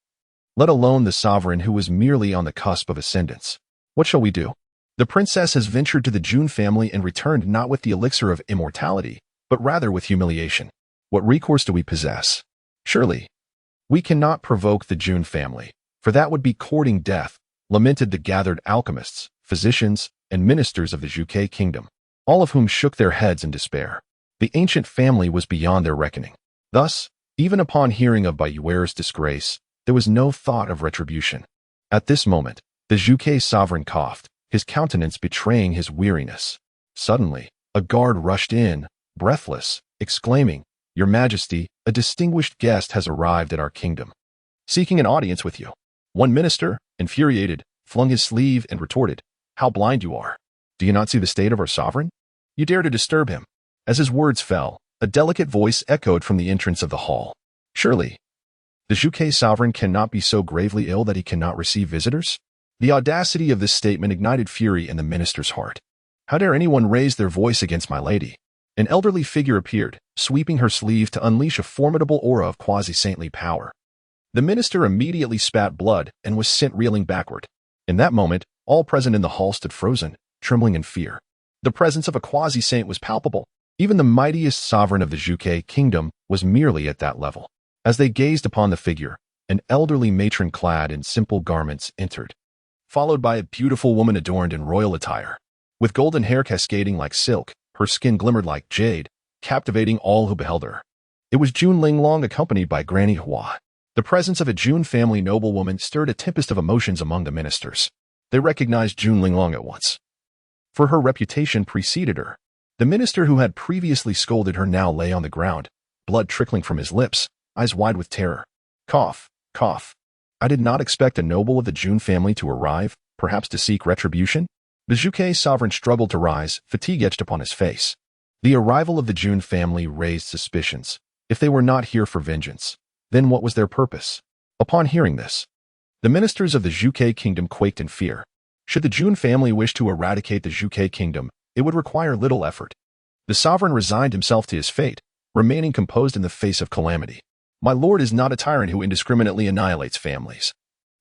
let alone the sovereign who was merely on the cusp of ascendance. What shall we do? The princess has ventured to the Jun family and returned not with the elixir of immortality, but rather with humiliation. What recourse do we possess? Surely, we cannot provoke the Jun family, for that would be courting death, lamented the gathered alchemists, physicians, and ministers of the Zhuge kingdom, all of whom shook their heads in despair. The ancient family was beyond their reckoning. Thus, even upon hearing of Baiyuer's disgrace, there was no thought of retribution. At this moment, the Zhuge sovereign coughed, his countenance betraying his weariness. Suddenly, a guard rushed in, breathless, exclaiming, "Your Majesty, a distinguished guest has arrived at our kingdom, seeking an audience with you." One minister, infuriated, flung his sleeve and retorted, "How blind you are! Do you not see the state of our sovereign? You dare to disturb him." As his words fell, a delicate voice echoed from the entrance of the hall. "Surely, the Zhuge sovereign cannot be so gravely ill that he cannot receive visitors?" The audacity of this statement ignited fury in the minister's heart. "How dare anyone raise their voice against my lady?" An elderly figure appeared, sweeping her sleeve to unleash a formidable aura of quasi-saintly power. The minister immediately spat blood and was sent reeling backward. In that moment, all present in the hall stood frozen, trembling in fear. The presence of a quasi-saint was palpable. Even the mightiest sovereign of the Zhuge kingdom was merely at that level. As they gazed upon the figure, an elderly matron clad in simple garments entered, followed by a beautiful woman adorned in royal attire. With golden hair cascading like silk, her skin glimmered like jade, captivating all who beheld her. It was Jun Linglong accompanied by Granny Hua. The presence of a Jun family noblewoman stirred a tempest of emotions among the ministers. They recognized Jun Linglong at once, for her reputation preceded her. The minister who had previously scolded her now lay on the ground, blood trickling from his lips, eyes wide with terror. Cough, cough. I did not expect a noble of the Jun family to arrive, perhaps to seek retribution. The Zhuge sovereign struggled to rise, fatigue etched upon his face. The arrival of the Jun family raised suspicions. If they were not here for vengeance, then what was their purpose? Upon hearing this, the ministers of the Zhuge kingdom quaked in fear. Should the Jun family wish to eradicate the Zhuge kingdom, it would require little effort. The sovereign resigned himself to his fate, remaining composed in the face of calamity. My lord is not a tyrant who indiscriminately annihilates families.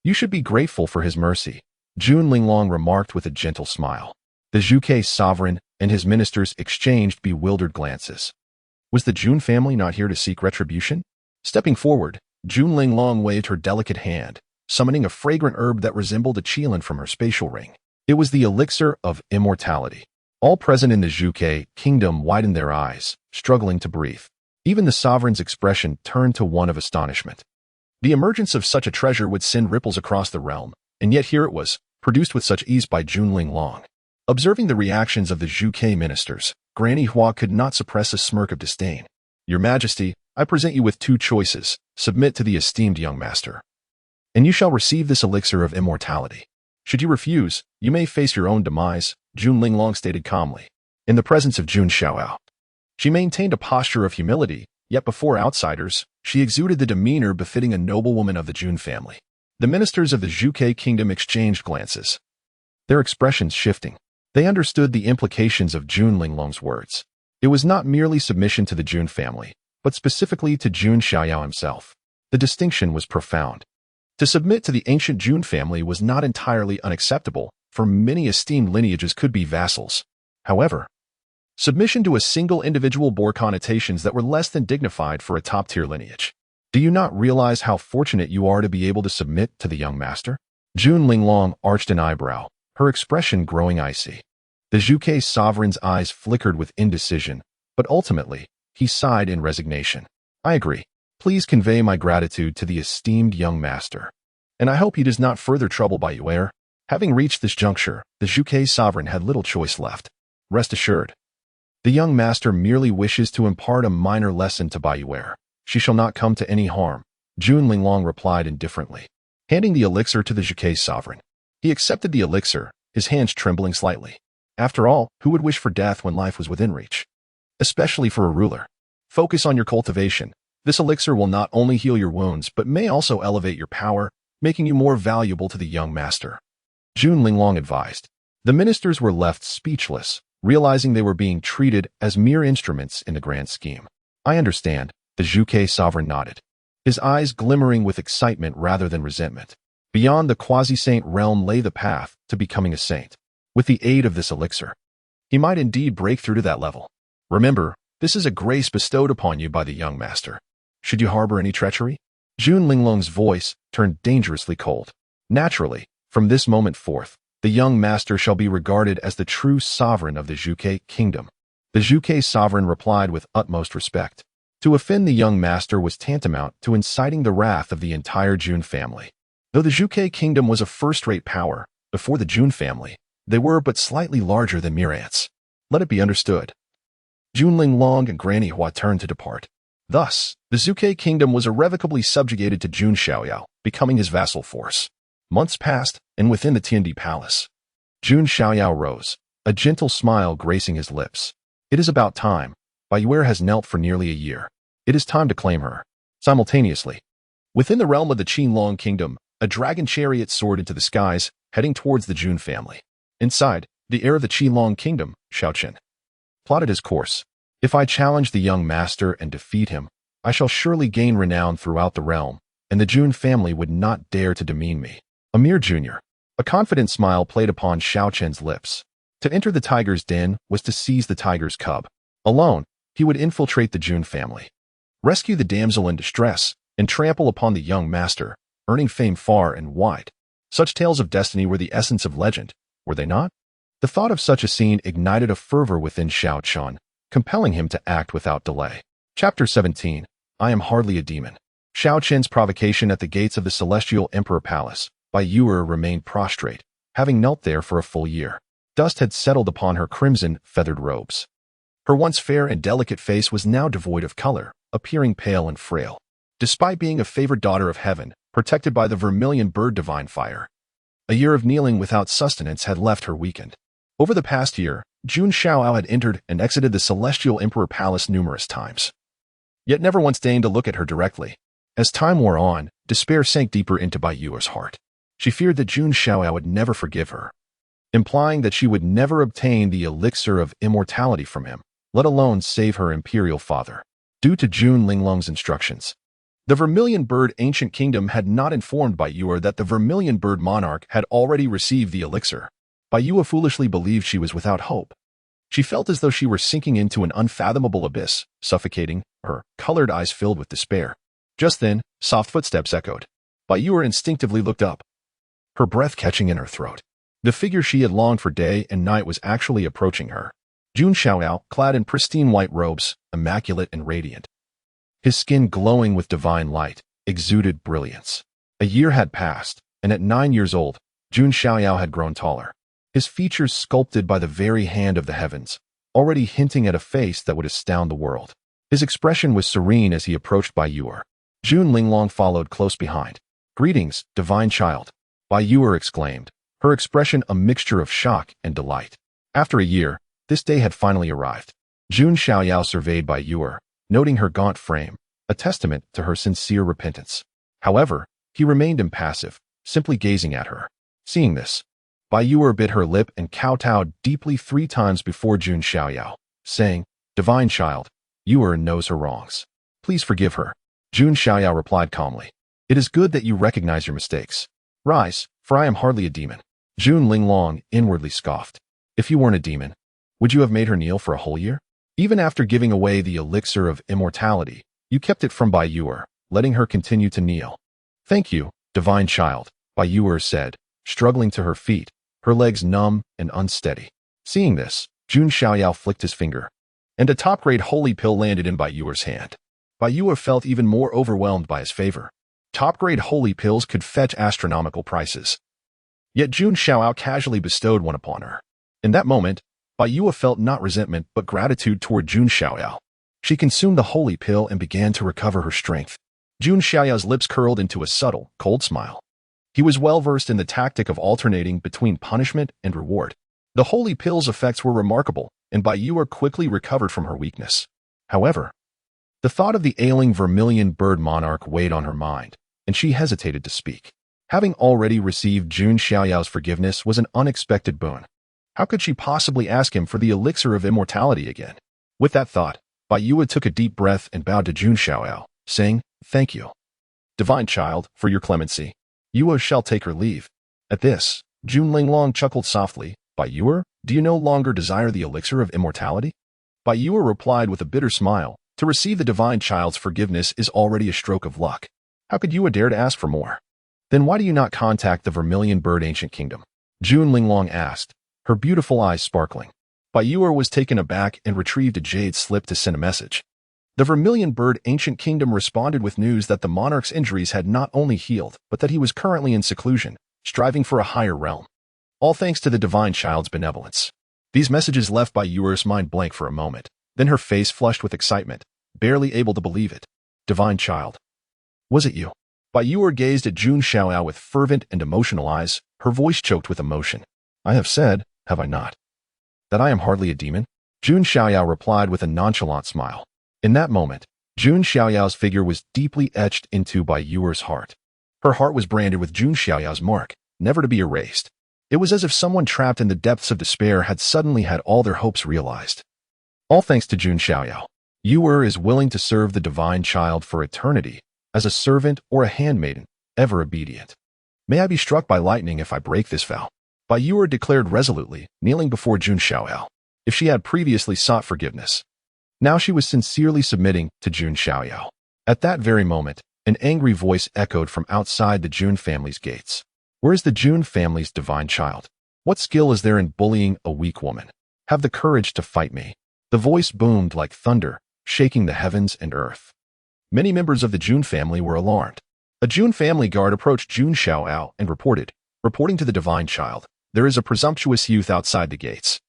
You should be grateful for his mercy, Jun Linglong remarked with a gentle smile. The Zhuge sovereign and his ministers exchanged bewildered glances. Was the Jun family not here to seek retribution? Stepping forward, Jun Linglong waved her delicate hand, summoning a fragrant herb that resembled a qilin from her spatial ring. It was the elixir of immortality. All present in the Zhuge kingdom widened their eyes, struggling to breathe. Even the sovereign's expression turned to one of astonishment. The emergence of such a treasure would send ripples across the realm, and yet here it was, produced with such ease by Jun Linglong. Observing the reactions of the Zhuge ministers, Granny Hua could not suppress a smirk of disdain. "Your Majesty, I present you with two choices. Submit to the esteemed young master, and you shall receive this elixir of immortality. Should you refuse, you may face your own demise," Jun Linglong stated calmly. In the presence of Jun Xiaoyao, she maintained a posture of humility, yet before outsiders, she exuded the demeanor befitting a noblewoman of the Jun family. The ministers of the Zhuge kingdom exchanged glances, their expressions shifting. They understood the implications of Jun Linglong's words. It was not merely submission to the Jun family, but specifically to Jun Xiaoyao himself. The distinction was profound. To submit to the ancient Jun family was not entirely unacceptable, for many esteemed lineages could be vassals. However, submission to a single individual bore connotations that were less than dignified for a top-tier lineage. Do you not realize how fortunate you are to be able to submit to the young master? Jun Linglong arched an eyebrow, her expression growing icy. The Zhuge sovereign's eyes flickered with indecision, but ultimately, he sighed in resignation. "I agree. Please convey my gratitude to the esteemed young master, and I hope he does not further trouble Baiyue." Having reached this juncture, the Zhuge sovereign had little choice left. Rest assured, the young master merely wishes to impart a minor lesson to Baiyue. She shall not come to any harm, Jun Linglong replied indifferently, handing the elixir to the Zhuge sovereign. He accepted the elixir, his hands trembling slightly. After all, who would wish for death when life was within reach? Especially for a ruler. Focus on your cultivation. This elixir will not only heal your wounds, but may also elevate your power, making you more valuable to the young master, Jun Linglong advised. The ministers were left speechless, realizing they were being treated as mere instruments in the grand scheme. "I understand," the Zhuge sovereign nodded, his eyes glimmering with excitement rather than resentment. Beyond the quasi-saint realm lay the path to becoming a saint. With the aid of this elixir, he might indeed break through to that level. Remember, this is a grace bestowed upon you by the young master. Should you harbor any treachery? Jun Linglong's voice turned dangerously cold. Naturally, from this moment forth, The young master shall be regarded as the true sovereign of the Zhuge kingdom. The Zhuge sovereign replied with utmost respect. To offend the young master was tantamount to inciting the wrath of the entire Jun family. Though the Zhuge kingdom was a first-rate power, before the Jun family, they were but slightly larger than mere ants. Let it be understood. Jun Linglong and Granny Hua turned to depart. Thus, the Zhuge kingdom was irrevocably subjugated to Jun Xiaoyao, becoming his vassal force. Months passed, and within the Tiandi Palace, Jun Xiaoyao rose, a gentle smile gracing his lips. It is about time. Taiyue has knelt for nearly a year. It is time to claim her. Simultaneously, within the realm of the Qinlong kingdom, a dragon chariot soared into the skies, heading towards the Jun family. Inside, the heir of the Qinlong kingdom, Xiaochen, plotted his course. If I challenge the young master and defeat him, I shall surely gain renown throughout the realm, and the Jun family would not dare to demean me. A mere junior. A confident smile played upon Xiaochen's lips. To enter the tiger's den was to seize the tiger's cub. Alone, he would infiltrate the Jun family, rescue the damsel in distress, and trample upon the young master, earning fame far and wide. Such tales of destiny were the essence of legend, were they not? The thought of such a scene ignited a fervor within Xiaochen, compelling him to act without delay. Chapter 17. I am hardly a demon. Xiaochen's provocation at the gates of the Celestial Emperor Palace. Taiyue remained prostrate, having knelt there for a full year. Dust had settled upon her crimson, feathered robes. Her once fair and delicate face was now devoid of color, appearing pale and frail. Despite being a favored daughter of heaven, protected by the vermilion bird divine fire, a year of kneeling without sustenance had left her weakened. Over the past year, Jun Xiaoyao had entered and exited the Celestial Emperor Palace numerous times, yet never once deigned to look at her directly. As time wore on, despair sank deeper into Taiyue's heart. She feared that Jun Xiaoyao would never forgive her, implying that she would never obtain the elixir of immortality from him, let alone save her imperial father. Due to Jun Linglong's instructions, the Vermilion Bird Ancient Kingdom had not informed Taiyue that the Vermilion Bird Monarch had already received the elixir. Taiyue foolishly believed she was without hope. She felt as though she were sinking into an unfathomable abyss, suffocating, her colored eyes filled with despair. Just then, soft footsteps echoed. Taiyue instinctively looked up, her breath catching in her throat. The figure she had longed for day and night was actually approaching her. Jun Xiaoyao, clad in pristine white robes, immaculate and radiant, his skin glowing with divine light, exuded brilliance. A year had passed, and at 9 years old, Jun Xiaoyao had grown taller, his features sculpted by the very hand of the heavens, already hinting at a face that would astound the world. His expression was serene as he approached Taiyue. Jun Linglong followed close behind. Greetings, divine child, Taiyue exclaimed, her expression a mixture of shock and delight. After a year, this day had finally arrived. Jun Xiaoyao surveyed Taiyue, noting her gaunt frame, a testament to her sincere repentance. However, he remained impassive, simply gazing at her. Seeing this, Taiyue bit her lip and kowtowed deeply 3 times before Jun Xiaoyao, saying, Divine child, Yue knows her wrongs. Please forgive her. Jun Xiaoyao replied calmly. It is good that you recognize your mistakes. Rise, for I am hardly a demon. Jun Linglong inwardly scoffed. If you weren't a demon, would you have made her kneel for a whole year? Even after giving away the elixir of immortality, you kept it from Taiyue, letting her continue to kneel. Thank you, divine child, Taiyue said, struggling to her feet, her legs numb and unsteady. Seeing this, Jun Xiaoyao flicked his finger, and a top-grade holy pill landed in Taiyue's hand. Taiyue felt even more overwhelmed by his favor. Top-grade holy pills could fetch astronomical prices. Yet Jun Xiaoyao casually bestowed one upon her. In that moment, Taiyue felt not resentment but gratitude toward Jun Xiaoyao. She consumed the holy pill and began to recover her strength. Jun Xiaoyao's lips curled into a subtle, cold smile. He was well versed in the tactic of alternating between punishment and reward. The holy pill's effects were remarkable, and Taiyue quickly recovered from her weakness. However, the thought of the ailing Vermilion Bird Monarch weighed on her mind, and she hesitated to speak. Having already received Jun Xiaoyao's forgiveness was an unexpected boon. How could she possibly ask him for the elixir of immortality again? With that thought, Taiyue took a deep breath and bowed to Jun Xiaoyao, saying, Thank you, divine child, for your clemency. Yue shall take her leave. At this, Jun Linglong chuckled softly. Taiyue, do you no longer desire the elixir of immortality? Taiyue replied with a bitter smile, to receive the divine child's forgiveness is already a stroke of luck. How could Yue dare to ask for more? Then why do you not contact the Vermilion Bird Ancient Kingdom? Jun Linglong asked, her beautiful eyes sparkling. Taiyue was taken aback and retrieved a jade slip to send a message. The Vermilion Bird Ancient Kingdom responded with news that the monarch's injuries had not only healed, but that he was currently in seclusion, striving for a higher realm. All thanks to the Divine Child's benevolence. These messages left Taiyue's mind blank for a moment. Then her face flushed with excitement, barely able to believe it. Divine Child. Was it you? Taiyue gazed at Jun Xiaoyao with fervent and emotional eyes, her voice choked with emotion. I have said, have I not, that I am hardly a demon? Jun Xiaoyao replied with a nonchalant smile. In that moment, Jun Xiaoyao's figure was deeply etched into Taiyue's heart. Her heart was branded with Jun Xiaoyao's mark, never to be erased. It was as if someone trapped in the depths of despair had suddenly had all their hopes realized. All thanks to Jun Xiaoyao. Taiyue is willing to serve the Divine Child for eternity, as a servant or a handmaiden, ever obedient. May I be struck by lightning if I break this vow. Taiyue declared resolutely, kneeling before Jun Xiaoyao. If she had previously sought forgiveness, now she was sincerely submitting to Jun Xiaoyao. At that very moment, an angry voice echoed from outside the Jun family's gates. Where is the Jun family's Divine Child? What skill is there in bullying a weak woman? Have the courage to fight me. The voice boomed like thunder, shaking the heavens and earth. Many members of the Jun family were alarmed. A Jun family guard approached Jun Xiaoyao and reporting to the Divine Child, there is a presumptuous youth outside the gates.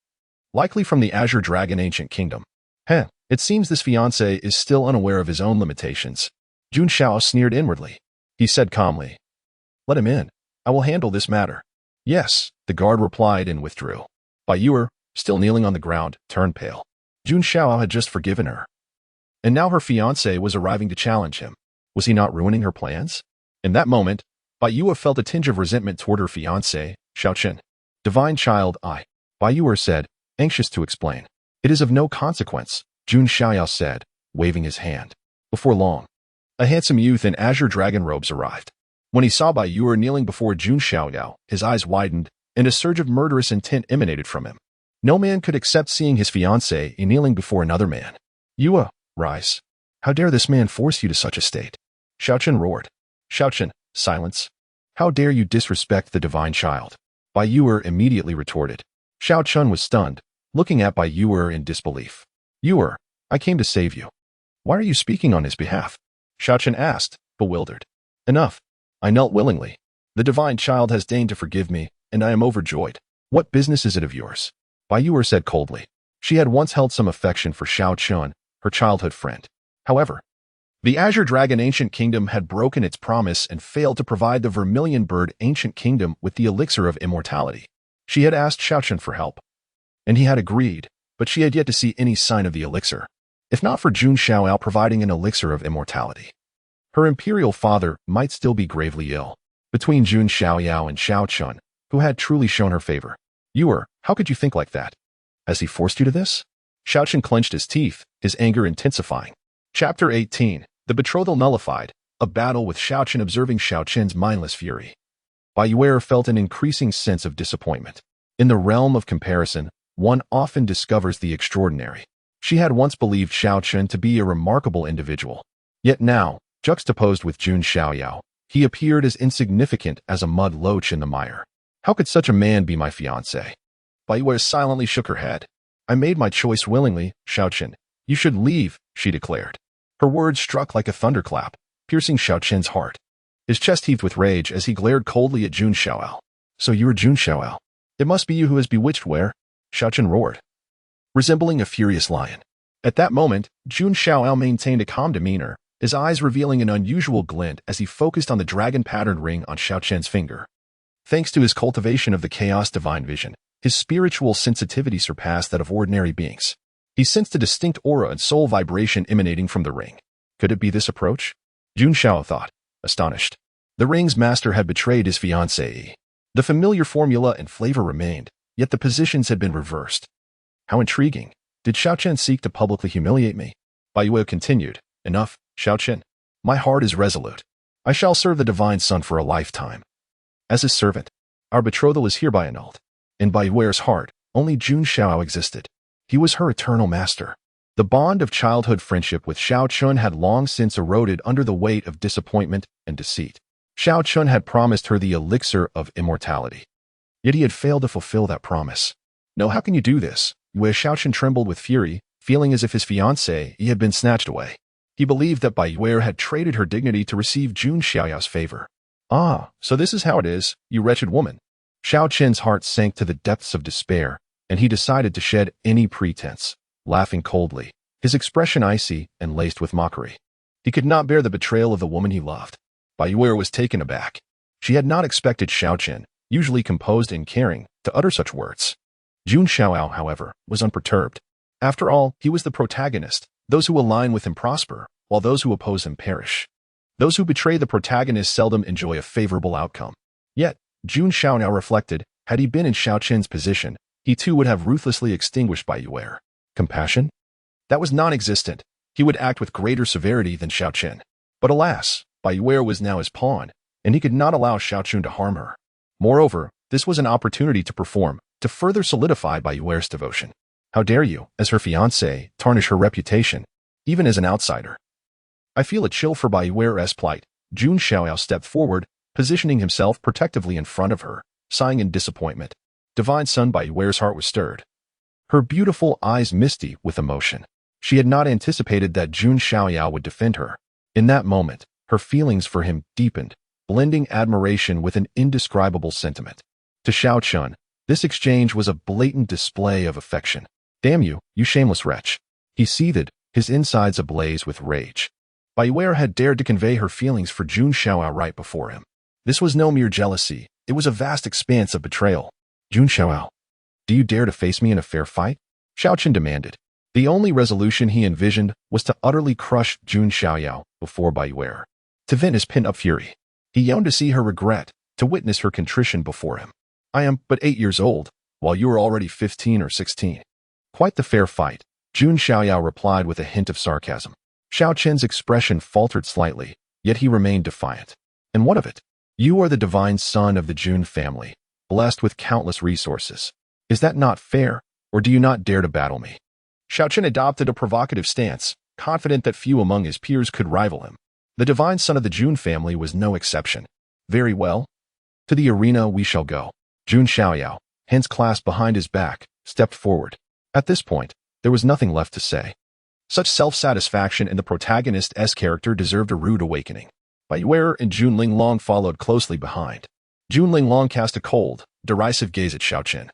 Likely from the Azure Dragon Ancient Kingdom. It seems this fiancé is still unaware of his own limitations. Jun Xiao sneered inwardly. He said calmly, let him in. I will handle this matter. Yes, the guard replied and withdrew. Taiyue, still kneeling on the ground, turned pale. Jun Xiao had just forgiven her. And now her fiancé was arriving to challenge him. Was he not ruining her plans? In that moment, Taiyue felt a tinge of resentment toward her fiancé, Xiaochen. Divine Child, Taiyue said, anxious to explain. It is of no consequence, Jun Xiaoyao said, waving his hand. Before long, a handsome youth in azure dragon robes arrived. When he saw Taiyue kneeling before Jun Xiaoyao, his eyes widened, and a surge of murderous intent emanated from him. No man could accept seeing his fiancée kneeling before another man. Yue, rise. How dare this man force you to such a state? Xiaochen roared. Xiaochen, silence. How dare you disrespect the Divine Child? Taiyue immediately retorted. Xiaochen was stunned, looking at Taiyue in disbelief. Yue, I came to save you. Why are you speaking on his behalf? Xiaochen asked, bewildered. Enough. I knelt willingly. The Divine Child has deigned to forgive me, and I am overjoyed. What business is it of yours? Taiyue said coldly. She had once held some affection for Xiaochen, her childhood friend. However, the Azure Dragon Ancient Kingdom had broken its promise and failed to provide the Vermilion Bird Ancient Kingdom with the elixir of immortality. She had asked Xiaochen for help, and he had agreed, but she had yet to see any sign of the elixir, if not for Jun Xiaoyao providing an elixir of immortality. Her imperial father might still be gravely ill. Between Jun Xiaoyao and Xiaochen, who had truly shown her favor. Yue, how could you think like that? Has he forced you to this? Xiaochen clenched his teeth, his anger intensifying. Chapter 18, The Betrothal Nullified, a battle with Xiaochen observing Xiaochen's mindless fury. Taiyue felt an increasing sense of disappointment. In the realm of comparison, one often discovers the extraordinary. She had once believed Xiaochen to be a remarkable individual. Yet now, juxtaposed with Jun Xiaoyao, he appeared as insignificant as a mud loach in the mire. How could such a man be my fiancé? Taiyue silently shook her head. I made my choice willingly, Xiaochen. You should leave, she declared. Her words struck like a thunderclap, piercing Xiaochen's heart. His chest heaved with rage as he glared coldly at Jun Xiaoyao. So you are Jun Xiaoyao. It must be you who has bewitched where? Xiaochen roared, resembling a furious lion. At that moment, Jun Xiaoyao maintained a calm demeanor, his eyes revealing an unusual glint as he focused on the dragon-patterned ring on Xiaochen's finger. Thanks to his cultivation of the chaos divine vision, his spiritual sensitivity surpassed that of ordinary beings. He sensed a distinct aura and soul vibration emanating from the ring. Could it be this approach? Jun Xiao thought, astonished. The ring's master had betrayed his fiancée. The familiar formula and flavor remained, yet the positions had been reversed. How intriguing. Did Xiaochen seek to publicly humiliate me? Taiyue continued. Enough, Xiaochen. My heart is resolute. I shall serve the Divine Sun for a lifetime. As his servant, our betrothal is hereby annulled. In Taiyue's heart, only Jun Xiao existed. He was her eternal master. The bond of childhood friendship with Xiaochen had long since eroded under the weight of disappointment and deceit. Xiaochen had promised her the elixir of immortality. Yet he had failed to fulfill that promise. No, how can you do this? Yue Xiaochen trembled with fury, feeling as if his fiancée had been snatched away. He believed that Taiyue had traded her dignity to receive Jun Xiaoyao's favor. Ah, so this is how it is, you wretched woman. Xiaochen's heart sank to the depths of despair, and he decided to shed any pretense, laughing coldly, his expression icy and laced with mockery. He could not bear the betrayal of the woman he loved. Taiyue was taken aback. She had not expected Xiaochen, usually composed and caring, to utter such words. Jun Xiaoyao, however, was unperturbed. After all, he was the protagonist. Those who align with him prosper, while those who oppose him perish. Those who betray the protagonist seldom enjoy a favorable outcome. Yet, Jun Xiaoyao reflected, had he been in Xiaochen's position, he too would have ruthlessly extinguished Taiyue. Compassion? That was non-existent. He would act with greater severity than Xiaochen. But alas, Taiyue was now his pawn, and he could not allow Xiaochen to harm her. Moreover, this was an opportunity to perform, to further solidify Taiyue's devotion. How dare you, as her fiancé, tarnish her reputation, even as an outsider? I feel a chill for Taiyue's plight. Jun Xiaoyao stepped forward, positioning himself protectively in front of her, sighing in disappointment. Divine Son Taiyue's heart was stirred. Her beautiful eyes misty with emotion. She had not anticipated that Jun Xiaoyao would defend her. In that moment, her feelings for him deepened, blending admiration with an indescribable sentiment. To Xiaochen, this exchange was a blatant display of affection. Damn you, you shameless wretch. He seethed, his insides ablaze with rage. Taiyue had dared to convey her feelings for Jun Xiaoyao right before him. This was no mere jealousy, it was a vast expanse of betrayal. Jun Xiaoyao, do you dare to face me in a fair fight? Xiaochen demanded. The only resolution he envisioned was to utterly crush Jun Xiaoyao before Taiyue. To vent his pent-up fury. He yearned to see her regret, to witness her contrition before him. I am but 8 years old, while you are already 15 or 16. Quite the fair fight, Jun Xiaoyao replied with a hint of sarcasm. Xiaochen's expression faltered slightly, yet he remained defiant. And what of it? You are the divine son of the Jun family, blessed with countless resources. Is that not fair, or do you not dare to battle me? Xiaochen adopted a provocative stance, confident that few among his peers could rival him. The divine son of the Jun family was no exception. Very well. To the arena we shall go. Jun Xiaoyao, hands clasped behind his back, stepped forward. At this point, there was nothing left to say. Such self-satisfaction in the protagonist's character deserved a rude awakening. Taiyue and Jun Linglong followed closely behind. Jun Linglong cast a cold, derisive gaze at Xiaochen,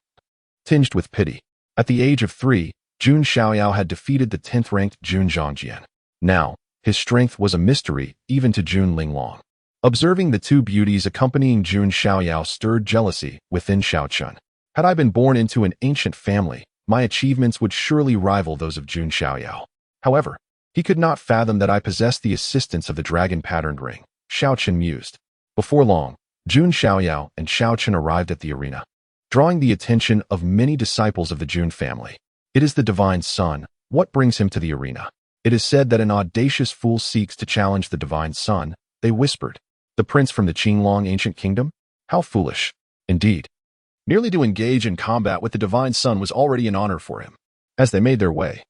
tinged with pity. At the age of 3, Jun Xiaoyao had defeated the 10th-ranked Jun Zhongjian. Now, his strength was a mystery even to Jun Linglong. Observing the two beauties accompanying Jun Xiaoyao stirred jealousy within Xiaochen. Had I been born into an ancient family, my achievements would surely rival those of Jun Xiaoyao. However, he could not fathom that I possessed the assistance of the dragon-patterned ring, Xiaochen mused. Before long, Jun Xiaoyao and Xiaochen arrived at the arena, drawing the attention of many disciples of the Jun family. It is the divine son. What brings him to the arena? It is said that an audacious fool seeks to challenge the divine son, they whispered. The prince from the Qinglong ancient kingdom? How foolish. Indeed. Merely to engage in combat with the divine son was already an honor for him. As they made their way,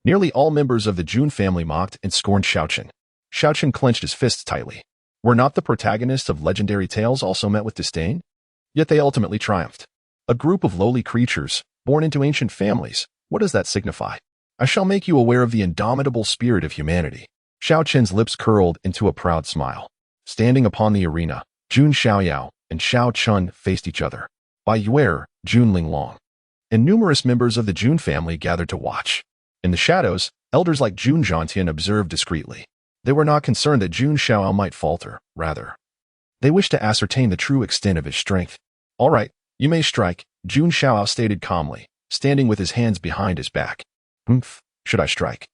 nearly all members of the Jun family mocked and scorned Xiaochen. Xiaochen clenched his fists tightly. Were not the protagonists of legendary tales also met with disdain? Yet they ultimately triumphed. A group of lowly creatures, born into ancient families, what does that signify? I shall make you aware of the indomitable spirit of humanity. Xiaochen's lips curled into a proud smile. Standing upon the arena, Jun Xiaoyao and Xiaochen faced each other. Taiyue, Jun Linglong, and numerous members of the Jun family gathered to watch. In the shadows, elders like Jun Zhongtian observed discreetly. They were not concerned that Jun Xiaoyao might falter, rather. They wished to ascertain the true extent of his strength. All right, you may strike, Jun Xiaoyao stated calmly, standing with his hands behind his back. Should I strike?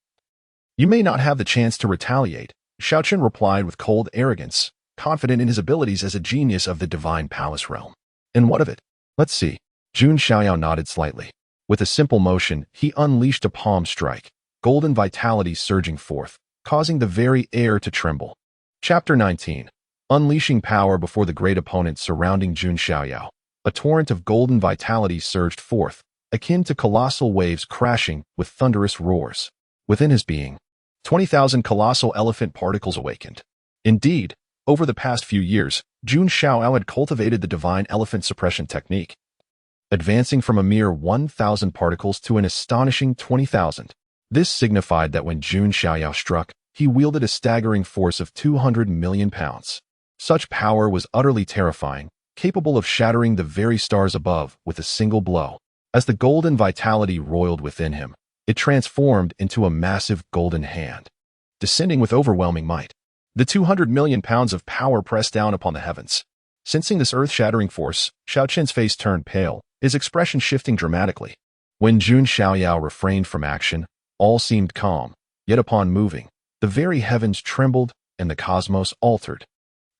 You may not have the chance to retaliate, Xiaochen replied with cold arrogance, confident in his abilities as a genius of the Divine Palace realm. And what of it? Let's see. Jun Xiaoyao nodded slightly. With a simple motion, he unleashed a palm strike, golden vitality surging forth, causing the very air to tremble. Chapter 19. Unleashing power before the great opponent surrounding Jun Xiaoyao. A torrent of golden vitality surged forth, akin to colossal waves crashing with thunderous roars. Within his being, 20,000 colossal elephant particles awakened. Indeed, over the past few years, Jun Xiaoyao had cultivated the Divine Elephant Suppression Technique, advancing from a mere 1,000 particles to an astonishing 20,000. This signified that when Jun Xiaoyao struck, he wielded a staggering force of 200 million pounds. Such power was utterly terrifying, capable of shattering the very stars above with a single blow. As the golden vitality roiled within him, it transformed into a massive golden hand, descending with overwhelming might. The 200 million pounds of power pressed down upon the heavens. Sensing this earth-shattering force, Xiao Qian's face turned pale, his expression shifting dramatically. When Jun Xiaoyao refrained from action, all seemed calm, yet upon moving, the very heavens trembled and the cosmos altered.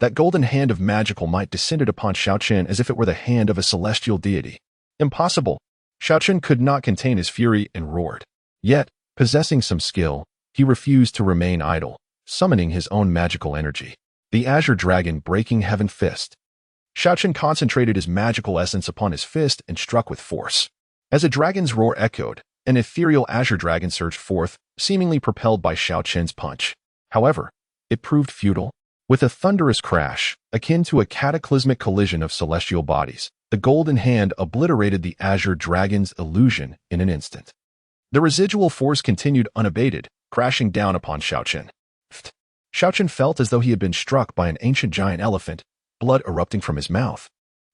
That golden hand of magical might descended upon Xiao Qian as if it were the hand of a celestial deity. Impossible! Xiao Qian could not contain his fury and roared. Yet, possessing some skill, he refused to remain idle, summoning his own magical energy. The azure dragon breaking heaven fist. Xiao Qian concentrated his magical essence upon his fist and struck with force. As a dragon's roar echoed, an ethereal azure dragon surged forth, seemingly propelled by Xiao Qian's punch. However, it proved futile. With a thunderous crash, akin to a cataclysmic collision of celestial bodies, the golden hand obliterated the azure dragon's illusion in an instant. The residual force continued unabated, crashing down upon Xiao Qian. Xiao Qian felt as though he had been struck by an ancient giant elephant, blood erupting from his mouth.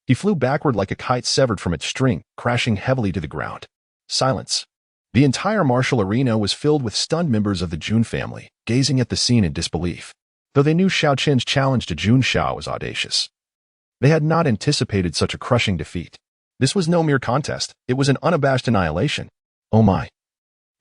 He flew backward like a kite severed from its string, crashing heavily to the ground. Silence. The entire martial arena was filled with stunned members of the Jun family, gazing at the scene in disbelief. Though they knew Xiao Qian's challenge to Jun Xiao was audacious, they had not anticipated such a crushing defeat. This was no mere contest, it was an unabashed annihilation. Oh my!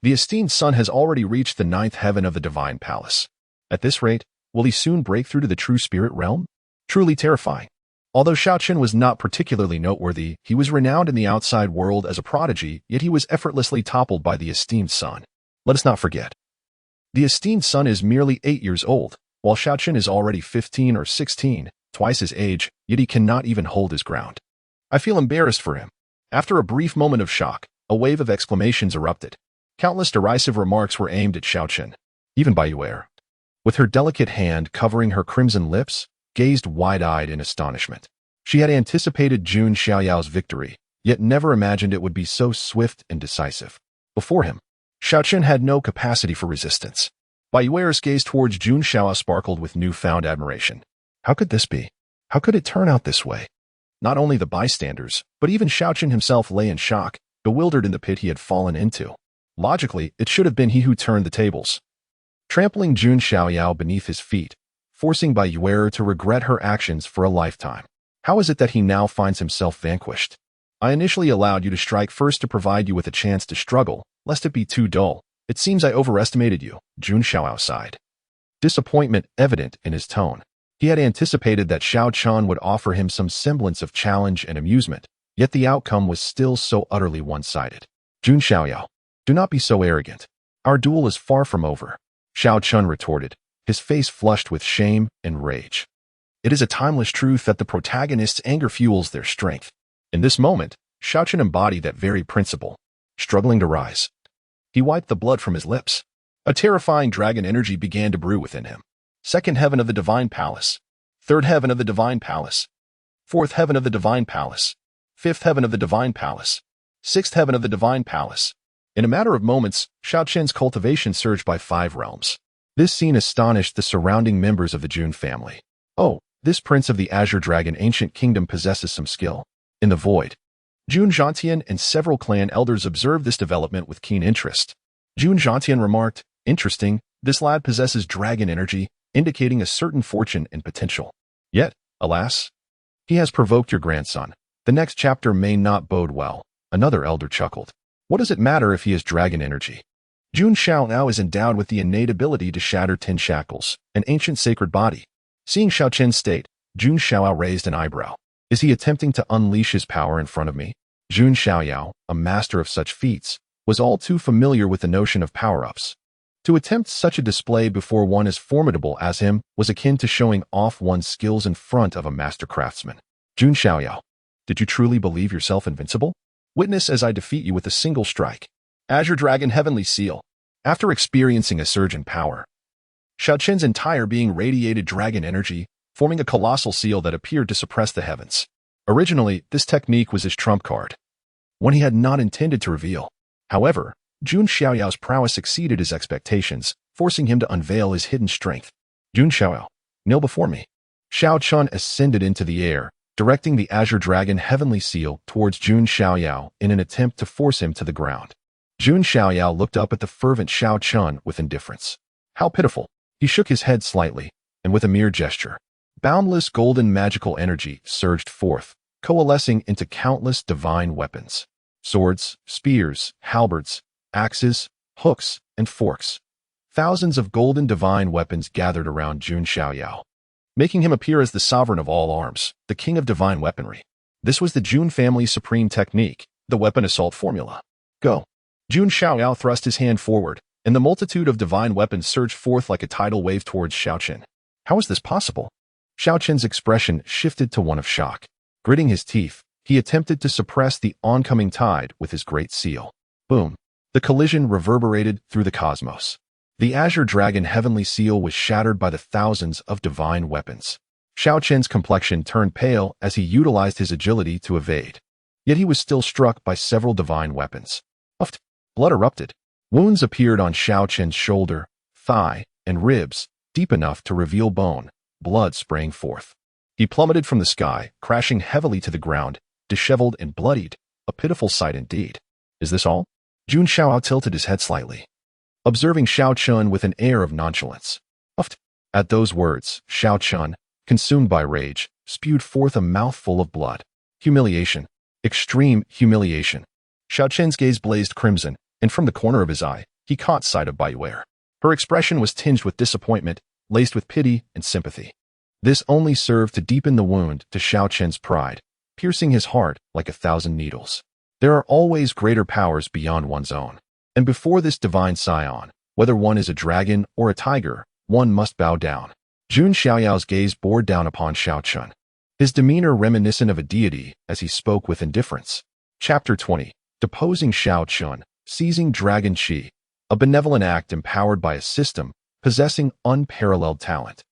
The esteemed son has already reached the 9th heaven of the Divine Palace. At this rate, will he soon break through to the true spirit realm? Truly terrifying. Although Xiao Qian was not particularly noteworthy, he was renowned in the outside world as a prodigy, yet he was effortlessly toppled by the esteemed son. Let us not forget. The esteemed son is merely 8 years old, while Xiao Qian is already 15 or 16, twice his age, yet he cannot even hold his ground. I feel embarrassed for him. After a brief moment of shock, a wave of exclamations erupted. Countless derisive remarks were aimed at Xiao Qian. Even Taiyue, with her delicate hand covering her crimson lips, gazed wide-eyed in astonishment. She had anticipated Jun Xiaoyao's victory, yet never imagined it would be so swift and decisive. Before him, Xiao Qian had no capacity for resistance. Taiyue's gaze towards Jun Xiaoyao sparkled with newfound admiration. How could this be? How could it turn out this way? Not only the bystanders, but even Xiao Qian himself lay in shock, bewildered in the pit he had fallen into. Logically, it should have been he who turned the tables, trampling Jun Xiaoyao beneath his feet, forcing Taiyue to regret her actions for a lifetime. How is it that he now finds himself vanquished? I initially allowed you to strike first to provide you with a chance to struggle, lest it be too dull. It seems I overestimated you, Jun Xiaoyao sighed. Disappointment evident in his tone. He had anticipated that Xiao Qian would offer him some semblance of challenge and amusement, yet the outcome was still so utterly one-sided. Jun Xiaoyao, do not be so arrogant. Our duel is far from over, Xiao Qian retorted, his face flushed with shame and rage. It is a timeless truth that the protagonist's anger fuels their strength. In this moment, Xiao Qian embodied that very principle. Struggling to rise, he wiped the blood from his lips. A terrifying dragon energy began to brew within him. 2nd heaven of the Divine Palace, 3rd heaven of the Divine Palace, 4th heaven of the Divine Palace, 5th heaven of the Divine Palace, 6th heaven of the Divine Palace. In a matter of moments, Xiao Qian's cultivation surged by 5 realms. This scene astonished the surrounding members of the Jun family. Oh, this prince of the Azure Dragon ancient kingdom possesses some skill. In the void, Jun Xiaotian and several clan elders observed this development with keen interest. Jun Xiaotian remarked, interesting, this lad possesses dragon energy, indicating a certain fortune and potential. Yet, alas, he has provoked your grandson. The next chapter may not bode well. Another elder chuckled. What does it matter if he has dragon energy? Jun Xiaoyao is endowed with the innate ability to shatter 10 shackles, an ancient sacred body. Seeing Xiao Qian's state, Jun Xiaoyao raised an eyebrow. Is he attempting to unleash his power in front of me? Jun Xiaoyao, a master of such feats, was all too familiar with the notion of power-ups. To attempt such a display before one as formidable as him was akin to showing off one's skills in front of a master craftsman. Jun Xiaoyao, did you truly believe yourself invincible? Witness as I defeat you with a single strike. Azure Dragon Heavenly Seal. After experiencing a surge in power, Xiao Qian's entire being radiated dragon energy, forming a colossal seal that appeared to suppress the heavens. Originally, this technique was his trump card. one he had not intended to reveal. However, Jun Xiaoyao's prowess exceeded his expectations, forcing him to unveil his hidden strength. Jun Xiaoyao, kneel before me. Xiao Chun ascended into the air, directing the Azure Dragon Heavenly Seal towards Jun Xiaoyao in an attempt to force him to the ground. Jun Xiaoyao looked up at the fervent Xiao Chun with indifference. How pitiful. He shook his head slightly, and with a mere gesture, boundless golden magical energy surged forth, coalescing into countless divine weapons. Swords, spears, halberds, axes, hooks, and forks. Thousands of golden divine weapons gathered around Jun Xiaoyao, making him appear as the sovereign of all arms, the king of divine weaponry. This was the Jun family's supreme technique, the weapon assault formula. Go. Jun Xiaoyao thrust his hand forward, and the multitude of divine weapons surged forth like a tidal wave towards Xiaochen. How is this possible? Xiaochen's expression shifted to one of shock. Gritting his teeth, he attempted to suppress the oncoming tide with his great seal. Boom. The collision reverberated through the cosmos. The Azure Dragon Heavenly Seal was shattered by the thousands of divine weapons. Xiaochen's complexion turned pale as he utilized his agility to evade. Yet he was still struck by several divine weapons. Uffed. Blood erupted. Wounds appeared on Xiaochen's shoulder, thigh, and ribs, deep enough to reveal bone, blood spraying forth. He plummeted from the sky, crashing heavily to the ground, disheveled and bloodied, a pitiful sight indeed. Is this all? Jun Xiaoyao tilted his head slightly, observing Xiao Chun with an air of nonchalance. Uffed. At those words, Xiao Chun, consumed by rage, spewed forth a mouthful of blood. Humiliation. Extreme humiliation. Xiao Chen's gaze blazed crimson, and from the corner of his eye, he caught sight of Taiyue. Her expression was tinged with disappointment, laced with pity and sympathy. This only served to deepen the wound to Xiao Chen's pride, piercing his heart like 1,000 needles. There are always greater powers beyond one's own. And before this divine scion, whether one is a dragon or a tiger, one must bow down. Jun Xiaoyao's gaze bore down upon Xiao Chun, his demeanor reminiscent of a deity as he spoke with indifference. Chapter 20. Deposing Xiao Chun, seizing Dragon Qi, a benevolent act empowered by a system possessing unparalleled talent.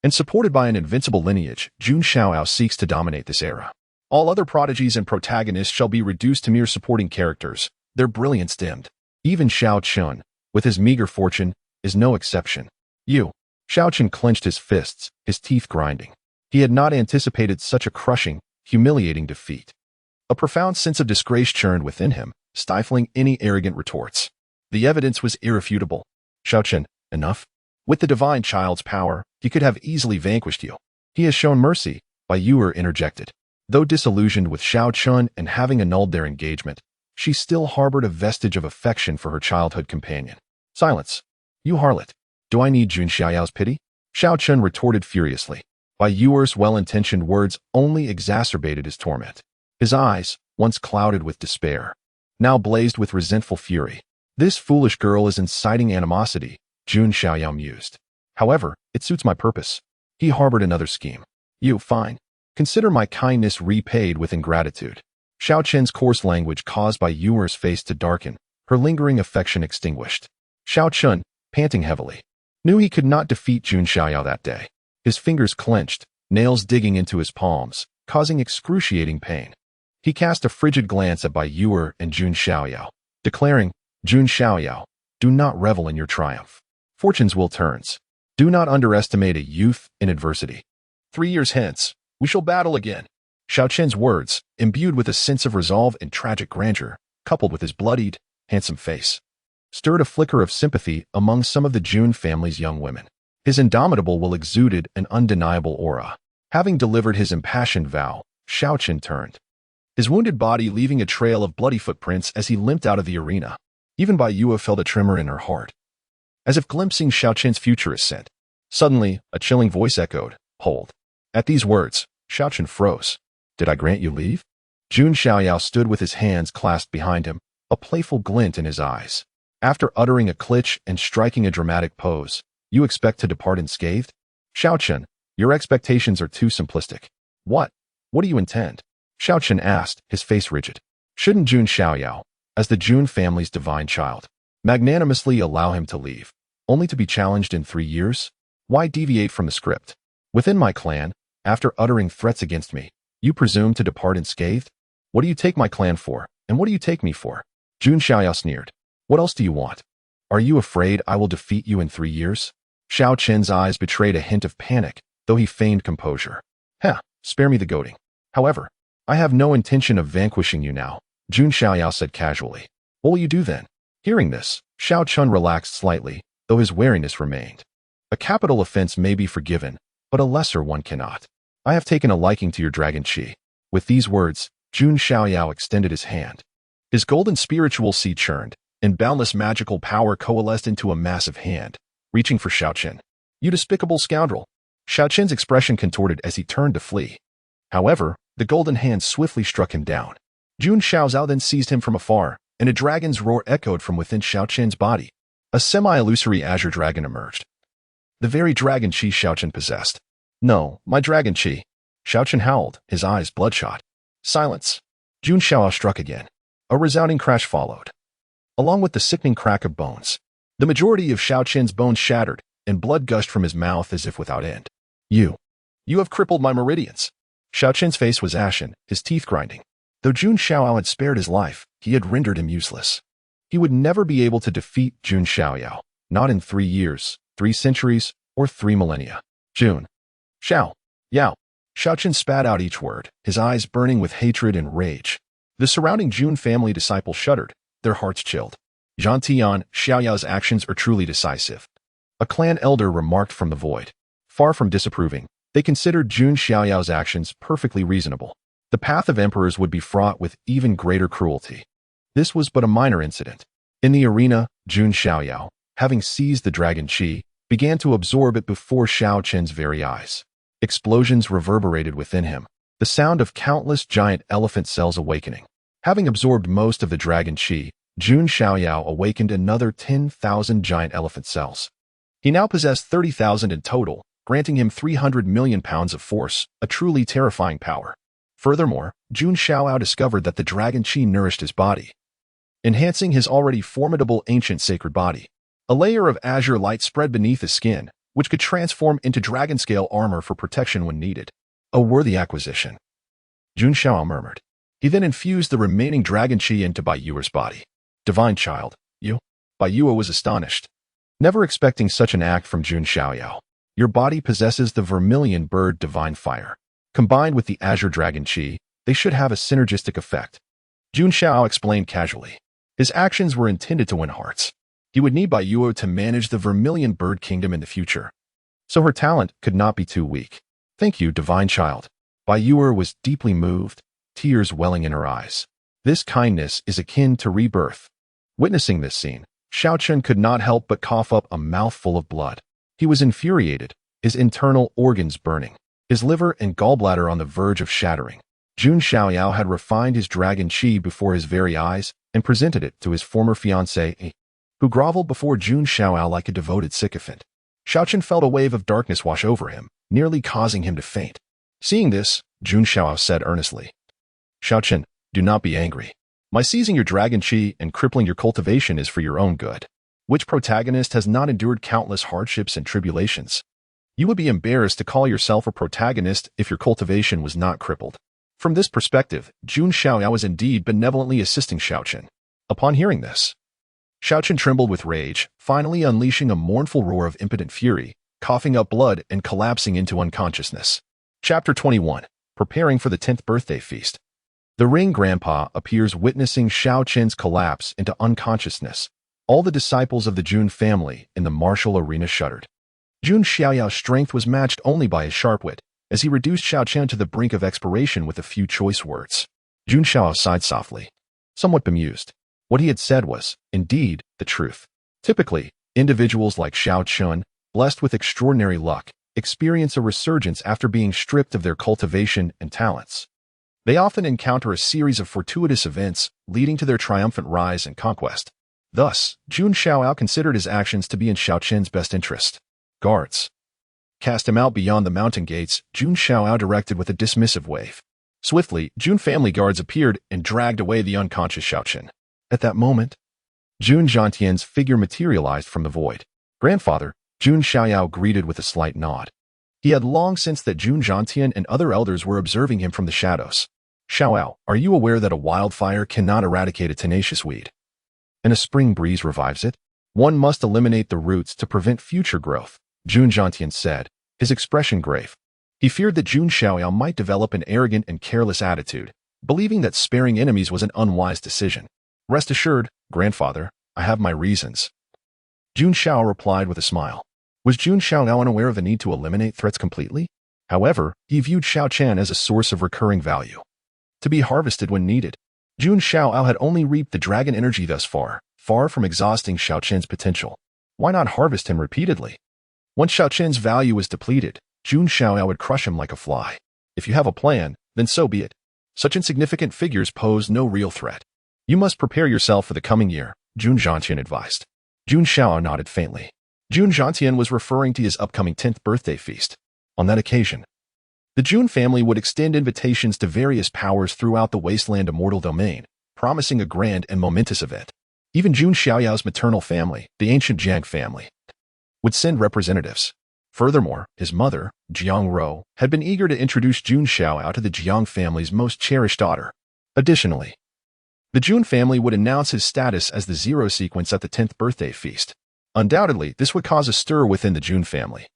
And supported by an invincible lineage, Jun Xiaoyao seeks to dominate this era. All other prodigies and protagonists shall be reduced to mere supporting characters, their brilliance dimmed. Even Xiao Chun, with his meager fortune, is no exception. Xiao Chun clenched his fists, his teeth grinding. He had not anticipated such a crushing, humiliating defeat. A profound sense of disgrace churned within him, stifling any arrogant retorts. The evidence was irrefutable. Xiao Chun, enough. With the divine child's power, he could have easily vanquished you. He has shown mercy, Taiyue interjected. Though disillusioned with Xiao Chun and having annulled their engagement, she still harbored a vestige of affection for her childhood companion. Silence. You harlot. Do I need Jun Xiaoyao's pity? Xiao Chun retorted furiously. Taiyue's well-intentioned words only exacerbated his torment. His eyes, once clouded with despair, now blazed with resentful fury. This foolish girl is inciting animosity, Jun Xiaoyao mused. However, it suits my purpose. He harbored another scheme. Fine. Consider my kindness repaid with ingratitude. Xiao Chen's coarse language caused Taiyue's face to darken, her lingering affection extinguished. Xiao Chun, panting heavily, knew he could not defeat Jun Xiaoyao that day. His fingers clenched, nails digging into his palms, causing excruciating pain. He cast a frigid glance at Taiyue and Jun Xiaoyao, declaring, Jun Xiaoyao, do not revel in your triumph. Fortunes will turns. Do not underestimate a youth in adversity. 3 years hence, we shall battle again. Xiao Chen's words, imbued with a sense of resolve and tragic grandeur, coupled with his bloodied, handsome face, stirred a flicker of sympathy among some of the Jun family's young women. His indomitable will exuded an undeniable aura. Having delivered his impassioned vow, Xiao Chen turned, his wounded body leaving a trail of bloody footprints as he limped out of the arena. Even Taiyue felt a tremor in her heart, as if glimpsing Xiao Chen's future ascent. Suddenly, a chilling voice echoed, hold. At these words, Xiao Chen froze. Did I grant you leave? Jun Xiaoyao stood with his hands clasped behind him, a playful glint in his eyes. After uttering a clitch and striking a dramatic pose, you expect to depart unscathed? Xiao Chen, your expectations are too simplistic. What do you intend? Xiao Chen asked, his face rigid. Shouldn't Jun Xiaoyao, as the Jun family's divine child, magnanimously allow him to leave, only to be challenged in 3 years? Why deviate from the script? Within my clan, after uttering threats against me, you presume to depart unscathed? What do you take my clan for? And what do you take me for? Jun Xiaoyao sneered. What else do you want? Are you afraid I will defeat you in 3 years? Xiao Chen's eyes betrayed a hint of panic, though he feigned composure. Spare me the goading. However, I have no intention of vanquishing you now, Jun Xiaoyao said casually. What will you do then? Hearing this, Xiao Chun relaxed slightly, though his wariness remained. A capital offense may be forgiven, but a lesser one cannot. I have taken a liking to your dragon chi. With these words, Jun Xiaoyao extended his hand. His golden spiritual sea churned, and boundless magical power coalesced into a massive hand, reaching for Xiao Chen. You despicable scoundrel! Xiao Chen's expression contorted as he turned to flee. However, the golden hand swiftly struck him down. Jun Xiaoyao then seized him from afar, and a dragon's roar echoed from within Xiao Chen's body. A semi-illusory azure dragon emerged. The very dragon chi Xiao Chen possessed. No, my dragon chi. Xiao Chen howled, his eyes bloodshot. Silence. Jun Xiaoyao struck again. A resounding crash followed. Along with the sickening crack of bones, the majority of Xiao Chen's bones shattered, and blood gushed from his mouth as if without end. You have crippled my meridians. Xiao Chen's face was ashen, his teeth grinding. Though Jun Xiaoyao had spared his life, he had rendered him useless. He would never be able to defeat Jun Xiaoyao, not in 3 years, 3 centuries, or 3 millennia. Jun Xiaoyao. Xiao Chen spat out each word, his eyes burning with hatred and rage. The surrounding Jun family disciples shuddered, their hearts chilled. Zhantian, Xiaoyao's actions are truly decisive. A clan elder remarked from the void. Far from disapproving, they considered Jun Xiaoyao's actions perfectly reasonable. The path of emperors would be fraught with even greater cruelty. This was but a minor incident. In the arena, Jun Xiaoyao, having seized the dragon chi, began to absorb it before Xiao Chen's very eyes. Explosions reverberated within him, the sound of countless giant elephant cells awakening. Having absorbed most of the dragon chi, Jun Xiaoyao awakened another 10,000 giant elephant cells. He now possessed 30,000 in total, granting him 300 million pounds of force, a truly terrifying power. Furthermore, Jun Xiaoyao discovered that the dragon chi nourished his body, enhancing his already formidable ancient sacred body. A layer of azure light spread beneath his skin, which could transform into dragon-scale armor for protection when needed. A worthy acquisition, Jun Xiaoyao murmured. He then infused the remaining dragon chi into Baiyuer's body. Divine child, you? Baiyuer was astonished, never expecting such an act from Jun Xiaoyao. Your body possesses the vermilion bird divine fire. Combined with the azure dragon chi, they should have a synergistic effect. Jun Xiaoyao explained casually. His actions were intended to win hearts. He would need Baiyuer to manage the vermilion bird kingdom in the future, so her talent could not be too weak. Thank you, divine child. Baiyuer was deeply moved, tears welling in her eyes. This kindness is akin to rebirth. Witnessing this scene, Xiao Chen could not help but cough up a mouthful of blood. He was infuriated, his internal organs burning, his liver and gallbladder on the verge of shattering. Jun Xiaoyao had refined his dragon chi before his very eyes and presented it to his former fiancée, who groveled before Jun Xiaoyao like a devoted sycophant. Xiao Chen felt a wave of darkness wash over him, nearly causing him to faint. Seeing this, Jun Xiaoyao said earnestly, Xiao Chen, do not be angry. My seizing your dragon chi and crippling your cultivation is for your own good. Which protagonist has not endured countless hardships and tribulations? You would be embarrassed to call yourself a protagonist if your cultivation was not crippled. From this perspective, Jun Xiaoyao was indeed benevolently assisting Xiao Chen. Upon hearing this, Xiao Chen trembled with rage, finally unleashing a mournful roar of impotent fury, coughing up blood and collapsing into unconsciousness. Chapter 21. Preparing for the 10th birthday feast. The Ring Grandpa appears witnessing Xiao Chen's collapse into unconsciousness. All the disciples of the Jun family in the martial arena shuddered. Jun Xiaoyao's strength was matched only by his sharp wit, as he reduced Xiao Chen to the brink of expiration with a few choice words. Jun Xiaoyao sighed softly, somewhat bemused. What he had said was, indeed, the truth. Typically, individuals like Xiao Chen, blessed with extraordinary luck, experience a resurgence after being stripped of their cultivation and talents. They often encounter a series of fortuitous events leading to their triumphant rise and conquest. Thus, Jun Xiaoyao considered his actions to be in Xiao Chen's best interest. Guards, cast him out beyond the mountain gates, Jun Xiaoyao directed with a dismissive wave. Swiftly, Jun family guards appeared and dragged away the unconscious Xiao Chen. At that moment, Jun Zhantian's figure materialized from the void. Grandfather, Jun Xiaoyao greeted with a slight nod. He had long sensed that Jun Zhantian and other elders were observing him from the shadows. Xiaoyao, are you aware that a wildfire cannot eradicate a tenacious weed? And a spring breeze revives it? One must eliminate the roots to prevent future growth, Jun Xiaoyao said, his expression grave. He feared that Jun Xiaoyao might develop an arrogant and careless attitude, believing that sparing enemies was an unwise decision. Rest assured, grandfather, I have my reasons. Jun Xiao replied with a smile. Was Jun Xiaoyao unaware of the need to eliminate threats completely? However, he viewed Xiao Chen as a source of recurring value, to be harvested when needed. Jun Xiaoyao had only reaped the dragon energy thus far, far from exhausting Xiao Chen's potential. Why not harvest him repeatedly? Once Xiao Chen's value was depleted, Jun Xiaoyao would crush him like a fly. If you have a plan, then so be it. Such insignificant figures pose no real threat. You must prepare yourself for the coming year, Jun Xiaotian advised. Jun Xiaoyao nodded faintly. Jun Xiaotian was referring to his upcoming 10th birthday feast. On that occasion, the Jun family would extend invitations to various powers throughout the wasteland immortal domain, promising a grand and momentous event. Even Jun Xiaoyao's maternal family, the ancient Jiang family, would send representatives. Furthermore, his mother, Jiang Rou, had been eager to introduce Jun Xiaoyao to the Jiang family's most cherished daughter. Additionally, the Jun family would announce his status as the Zero sequence at the 10th birthday feast. Undoubtedly, this would cause a stir within the Jun family,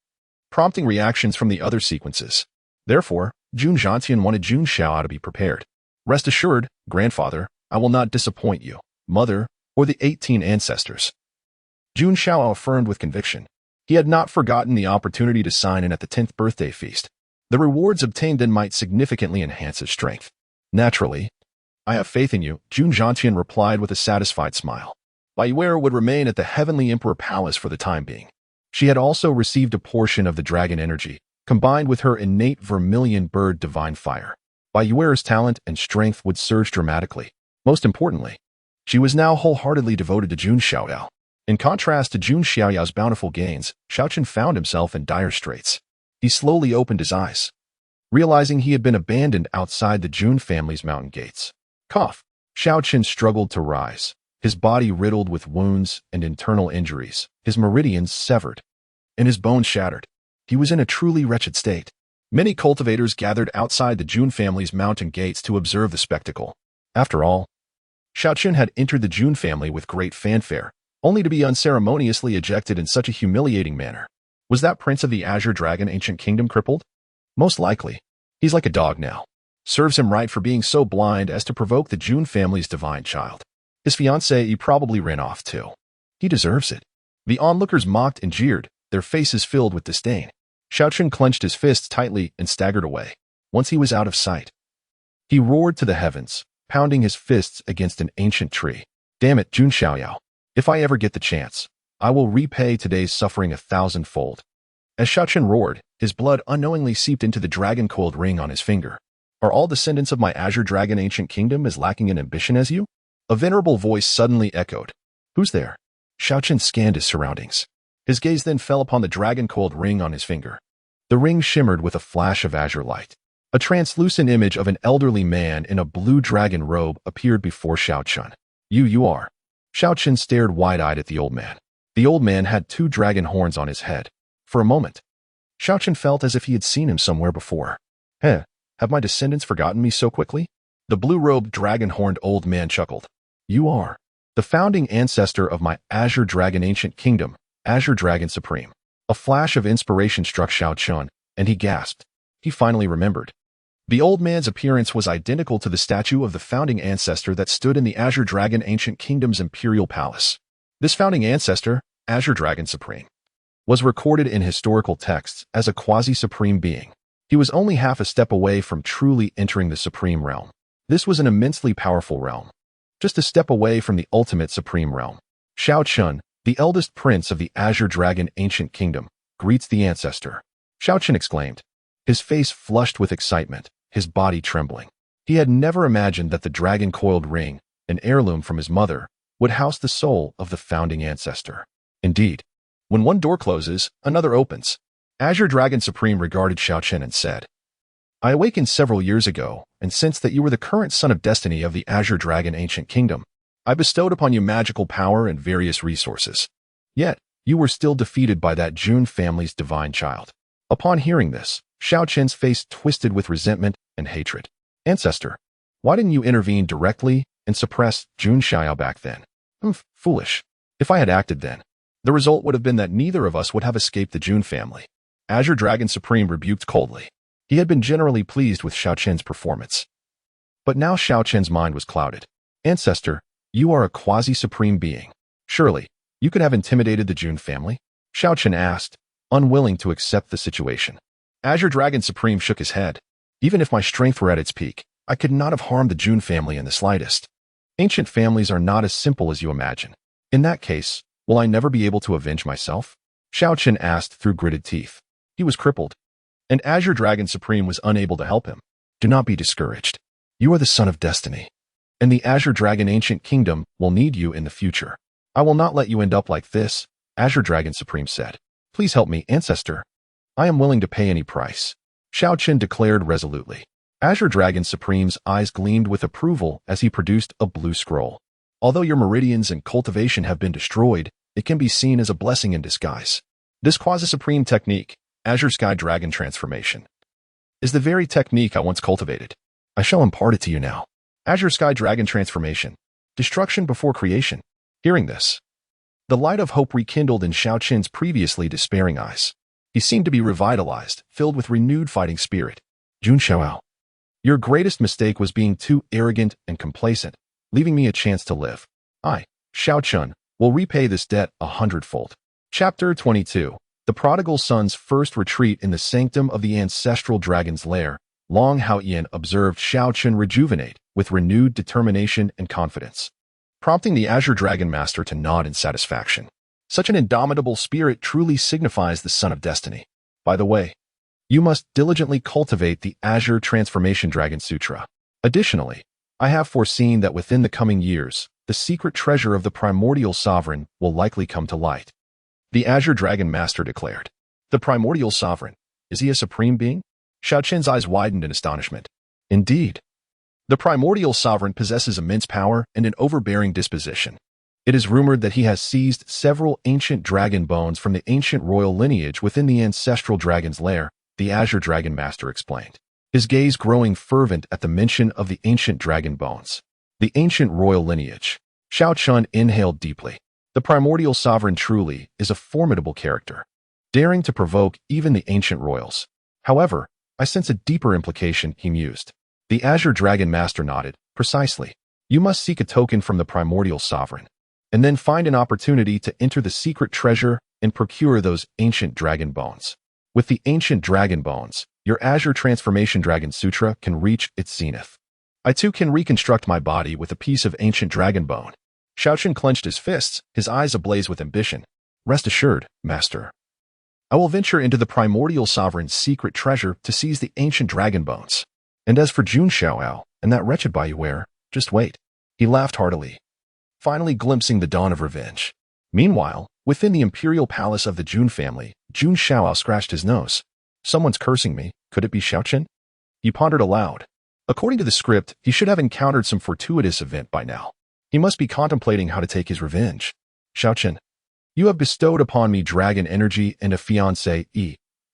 prompting reactions from the other sequences. Therefore, Jun Xiaotian wanted Jun Xiaoyao to be prepared. Rest assured, grandfather, I will not disappoint you, mother, or the 18 ancestors. Jun Xiaoyao affirmed with conviction. He had not forgotten the opportunity to sign in at the 10th birthday feast. The rewards obtained then might significantly enhance his strength. Naturally, I have faith in you, Jun Xiaotian replied with a satisfied smile. Taiyue would remain at the Heavenly Emperor Palace for the time being. She had also received a portion of the dragon energy, combined with her innate vermilion bird divine fire. Taiyue's talent and strength would surge dramatically. Most importantly, she was now wholeheartedly devoted to Jun Xiaoyao. In contrast to Jun Xiaoyao's bountiful gains, Xiao Chen found himself in dire straits. He slowly opened his eyes, realizing he had been abandoned outside the Jun family's mountain gates. Cough. Xiao Chen struggled to rise, his body riddled with wounds and internal injuries, his meridians severed, and his bones shattered. He was in a truly wretched state. Many cultivators gathered outside the Jun family's mountain gates to observe the spectacle. After all, Xiao Chen had entered the Jun family with great fanfare, only to be unceremoniously ejected in such a humiliating manner. Was that prince of the Azure Dragon ancient kingdom crippled? Most likely. He's like a dog now. Serves him right for being so blind as to provoke the Jun family's divine child. His fiancée probably ran off too. He deserves it. The onlookers mocked and jeered, their faces filled with disdain. Xiao Chen clenched his fists tightly and staggered away. Once he was out of sight, he roared to the heavens, pounding his fists against an ancient tree. Damn it, Jun Xiaoyao. If I ever get the chance, I will repay today's suffering 1,000-fold. As Xiao Chen roared, his blood unknowingly seeped into the dragon-coiled ring on his finger. Are all descendants of my Azure Dragon ancient kingdom as lacking in ambition as you? A venerable voice suddenly echoed. Who's there? Xiao Chen scanned his surroundings. His gaze then fell upon the dragon-coiled ring on his finger. The ring shimmered with a flash of azure light. A translucent image of an elderly man in a blue dragon robe appeared before Xiao Chen. You are. Xiao Chen stared wide-eyed at the old man. The old man had 2 dragon horns on his head. For a moment, Xiao Chen felt as if he had seen him somewhere before. Have my descendants forgotten me so quickly? The blue-robed dragon-horned old man chuckled. You are the founding ancestor of my Azure Dragon ancient kingdom, Azure Dragon Supreme. A flash of inspiration struck Xiao Chen, and he gasped. He finally remembered. The old man's appearance was identical to the statue of the founding ancestor that stood in the Azure Dragon ancient kingdom's imperial palace. This founding ancestor, Azure Dragon Supreme, was recorded in historical texts as a quasi-supreme being. He was only half a step away from truly entering the supreme realm. This was an immensely powerful realm, just a step away from the ultimate supreme realm. Xiao Chen, the eldest prince of the Azure Dragon ancient kingdom, greets the ancestor. Xiao Chen exclaimed, his face flushed with excitement, his body trembling. He had never imagined that the dragon-coiled ring, an heirloom from his mother, would house the soul of the founding ancestor. Indeed, when one door closes, another opens. Azure Dragon Supreme regarded Xiao Chen and said, I awakened several years ago, and sensed that you were the current son of destiny of the Azure Dragon ancient kingdom. I bestowed upon you magical power and various resources. Yet, you were still defeated by that Jun family's divine child. Upon hearing this, Xiao Chen's face twisted with resentment and hatred. Ancestor, Why didn't you intervene directly and suppress Jun Xiaoyao back then? Foolish. If I had acted then, the result would have been that neither of us would have escaped the Jun family. Azure Dragon Supreme rebuked coldly. He had been generally pleased with Xiao Qin's performance. But now Xiao Qin's mind was clouded. Ancestor, you are a quasi-supreme being. Surely, you could have intimidated the Jun family? Xiao Qin asked, unwilling to accept the situation. Azure Dragon Supreme shook his head. Even if my strength were at its peak, I could not have harmed the Jun family in the slightest. Ancient families are not as simple as you imagine. In that case, will I never be able to avenge myself? Xiao Qin asked through gritted teeth. He was crippled, and Azure Dragon Supreme was unable to help him. Do not be discouraged. You are the son of destiny, and the Azure Dragon Ancient Kingdom will need you in the future. I will not let you end up like this, Azure Dragon Supreme said. Please help me, Ancestor. I am willing to pay any price, Xiao Qin declared resolutely. Azure Dragon Supreme's eyes gleamed with approval as he produced a blue scroll. Although your meridians and cultivation have been destroyed, it can be seen as a blessing in disguise. This quasi-supreme technique, Azure Sky Dragon Transformation, is the very technique I once cultivated. I shall impart it to you now. Azure Sky Dragon Transformation. Destruction before creation. Hearing this, the light of hope rekindled in Xiao Qin's previously despairing eyes. He seemed to be revitalized, filled with renewed fighting spirit. Jun Xiaoyao, your greatest mistake was being too arrogant and complacent, leaving me a chance to live. I, Xiao Qin, will repay this debt 100-fold. Chapter 22. The Prodigal Son's First Retreat in the Sanctum of the Ancestral Dragon's Lair. Long Haoyan observed Xiao Qin rejuvenate with renewed determination and confidence, prompting the Azure Dragon Master to nod in satisfaction. Such an indomitable spirit truly signifies the Son of Destiny. By the way, you must diligently cultivate the Azure Transformation Dragon Sutra. Additionally, I have foreseen that within the coming years, the secret treasure of the Primordial Sovereign will likely come to light. The Azure Dragon Master declared. The Primordial Sovereign, is he a supreme being? Xiao Qin's eyes widened in astonishment. Indeed. The Primordial Sovereign possesses immense power and an overbearing disposition. It is rumored that he has seized several ancient dragon bones from the ancient royal lineage within the ancestral dragon's lair, the Azure Dragon Master explained, his gaze growing fervent at the mention of the ancient dragon bones. The ancient royal lineage. Xiao Qin inhaled deeply. The Primordial Sovereign truly is a formidable character, daring to provoke even the ancient royals. However, I sense a deeper implication, he mused. The Azure Dragon Master nodded. Precisely. You must seek a token from the Primordial Sovereign, and then find an opportunity to enter the secret treasure and procure those ancient dragon bones. With the ancient dragon bones, your Azure Transformation Dragon Sutra can reach its zenith. I too can reconstruct my body with a piece of ancient dragon bone. Xiao Qin clenched his fists, his eyes ablaze with ambition. Rest assured, Master. I will venture into the Primordial Sovereign's secret treasure to seize the ancient dragon bones. And as for Jun Xiaoyao and that wretched Taiyue, just wait. He laughed heartily, finally glimpsing the dawn of revenge. Meanwhile, within the Imperial Palace of the Jun family, Jun Xiaoyao scratched his nose. Someone's cursing me. Could it be Xiao Qin? He pondered aloud. According to the script, he should have encountered some fortuitous event by now. He must be contemplating how to take his revenge. Xiao Qin, you have bestowed upon me dragon energy and a fiancé.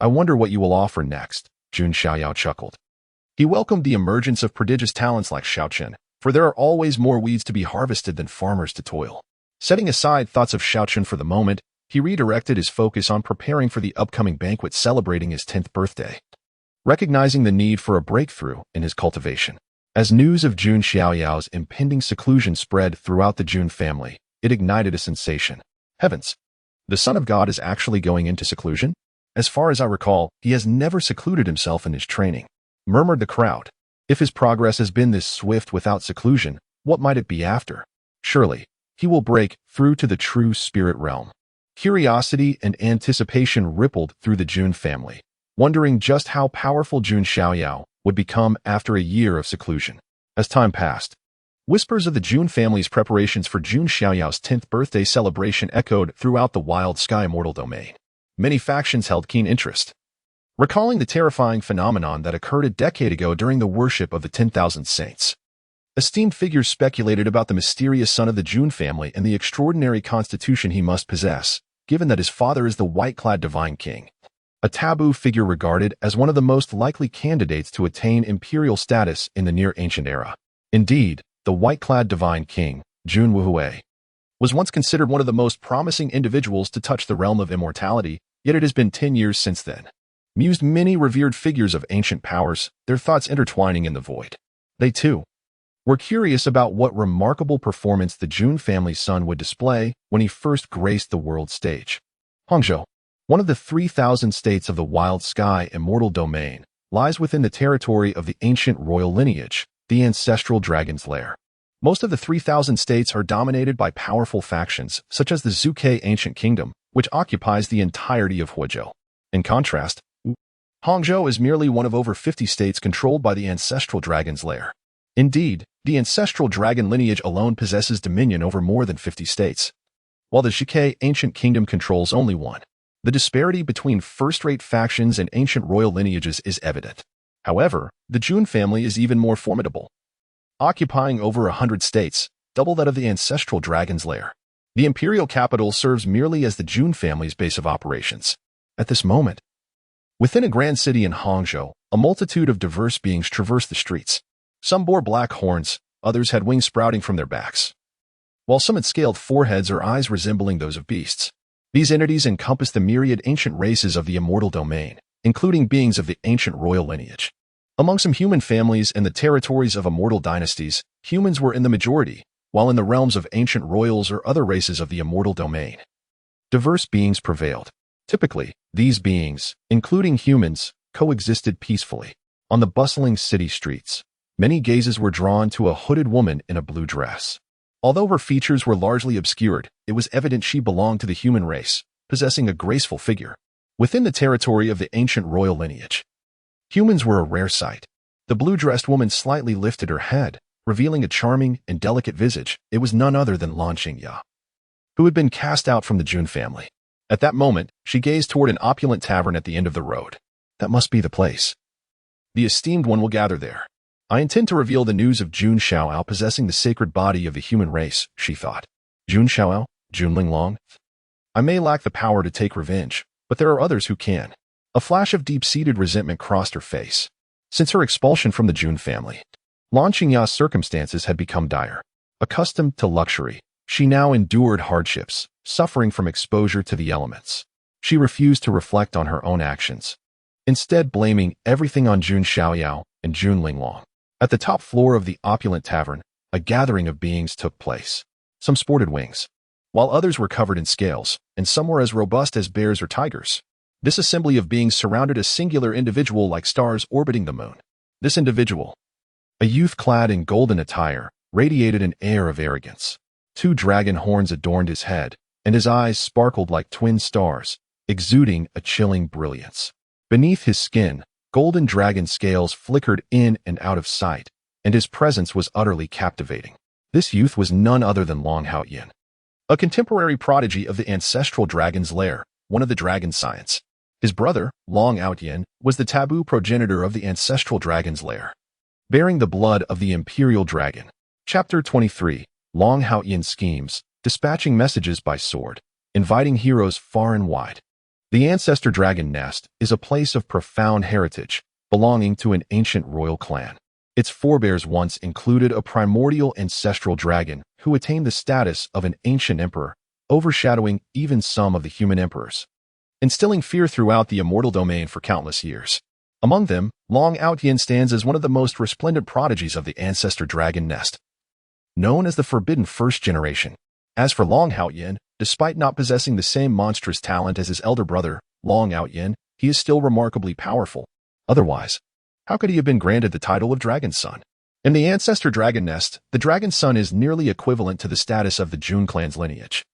I wonder what you will offer next, Jun Xiaoyao chuckled. He welcomed the emergence of prodigious talents like Xiao Qin, for there are always more weeds to be harvested than farmers to toil. Setting aside thoughts of Xiao Qin for the moment, he redirected his focus on preparing for the upcoming banquet celebrating his 10th birthday, recognizing the need for a breakthrough in his cultivation. As news of Jun Xiaoyao's impending seclusion spread throughout the Jun family, it ignited a sensation. Heavens! The Son of God is actually going into seclusion? As far as I recall, he has never secluded himself in his training, murmured the crowd. If his progress has been this swift without seclusion, what might it be after? Surely, he will break through to the true spirit realm. Curiosity and anticipation rippled through the Jun family, wondering just how powerful Jun Xiaoyao would become after a year of seclusion. As time passed, whispers of the Jun family's preparations for Jun Xiaoyao's 10th birthday celebration echoed throughout the wild sky immortal domain. Many factions held keen interest, recalling the terrifying phenomenon that occurred a decade ago during the worship of the 10,000 saints. Esteemed figures speculated about the mysterious son of the Jun family and the extraordinary constitution he must possess, given that his father is the white-clad divine king, a taboo figure regarded as one of the most likely candidates to attain imperial status in the near-ancient era. Indeed, the white-clad divine king, Jun Xiaoyao, was once considered one of the most promising individuals to touch the realm of immortality, yet it has been 10 years since then. Mused many revered figures of ancient powers, their thoughts intertwining in the void. They, too, were curious about what remarkable performance the Jun family's son would display when he first graced the world stage. Hangzhou, one of the 3,000 states of the Wild Sky Immortal Domain, lies within the territory of the ancient royal lineage, the ancestral dragon's lair. Most of the 3,000 states are dominated by powerful factions, such as the Zuke Ancient Kingdom, which occupies the entirety of Huizhou. In contrast, Hangzhou is merely one of over 50 states controlled by the ancestral dragon's lair. Indeed, the ancestral dragon lineage alone possesses dominion over more than 50 states, while the Zuke Ancient Kingdom controls only one. The disparity between first-rate factions and ancient royal lineages is evident. However, the Jun family is even more formidable, occupying over 100 states, double that of the ancestral dragon's lair. The imperial capital serves merely as the Jun family's base of operations. At this moment, within a grand city in Hangzhou, a multitude of diverse beings traversed the streets. Some bore black horns, others had wings sprouting from their backs, while some had scaled foreheads or eyes resembling those of beasts. These entities encompass the myriad ancient races of the immortal domain, including beings of the ancient royal lineage. Among some human families and the territories of immortal dynasties, humans were in the majority, while in the realms of ancient royals or other races of the immortal domain, diverse beings prevailed. Typically, these beings, including humans, coexisted peacefully. On the bustling city streets, many gazes were drawn to a hooded woman in a blue dress. Although her features were largely obscured, it was evident she belonged to the human race, possessing a graceful figure. Within the territory of the ancient royal lineage, humans were a rare sight. The blue-dressed woman slightly lifted her head, revealing a charming and delicate visage. It was none other than Lan Qingya, who had been cast out from the Jun family. At that moment, she gazed toward an opulent tavern at the end of the road. That must be the place. The esteemed one will gather there. I intend to reveal the news of Jun Xiaoyao possessing the sacred body of the human race, she thought. Jun Xiaoyao? Jun Linglong? I may lack the power to take revenge, but there are others who can. A flash of deep-seated resentment crossed her face. Since her expulsion from the Jun family, Lan Qingya's circumstances had become dire. Accustomed to luxury, she now endured hardships, suffering from exposure to the elements. She refused to reflect on her own actions, instead blaming everything on Jun Xiaoyao and Jun Linglong. At the top floor of the opulent tavern, a gathering of beings took place. Some sported wings, while others were covered in scales, and some were as robust as bears or tigers. This assembly of beings surrounded a singular individual like stars orbiting the moon. This individual, a youth clad in golden attire, radiated an air of arrogance. 2 dragon horns adorned his head, and his eyes sparkled like twin stars, exuding a chilling brilliance. Beneath his skin, golden dragon scales flickered in and out of sight, and his presence was utterly captivating. This youth was none other than Long Haoyan, a contemporary prodigy of the ancestral dragon's lair, one of the dragon scions. His brother, Long Haoyan, was the taboo progenitor of the ancestral dragon's lair, bearing the blood of the imperial dragon. Chapter 23. Long Haoyan schemes, dispatching messages by sword, inviting heroes far and wide. The Ancestor Dragon Nest is a place of profound heritage, belonging to an ancient royal clan. Its forebears once included a primordial ancestral dragon who attained the status of an ancient emperor, overshadowing even some of the human emperors, instilling fear throughout the immortal domain for countless years. Among them, Long Haoyan stands as one of the most resplendent prodigies of the Ancestor Dragon Nest, known as the Forbidden First Generation. As for Long Haoyan, despite not possessing the same monstrous talent as his elder brother, Long Haoyan, he is still remarkably powerful. Otherwise, how could he have been granted the title of Dragon Son? In the Ancestor Dragon Nest, the Dragon Son is nearly equivalent to the status of the Jun clan's lineage.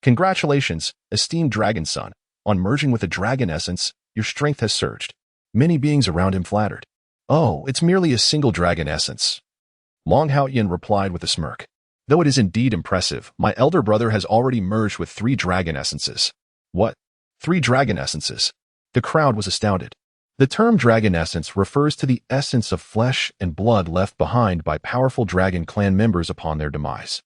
Congratulations, esteemed Dragon Son. On merging with the Dragon Essence, your strength has surged. Many beings around him flattered. Oh, it's merely a single Dragon Essence, Long Haoyan replied with a smirk. Though it is indeed impressive, my elder brother has already merged with 3 dragon essences. What? 3 dragon essences? The crowd was astounded. The term dragon essence refers to the essence of flesh and blood left behind by powerful dragon clan members upon their demise.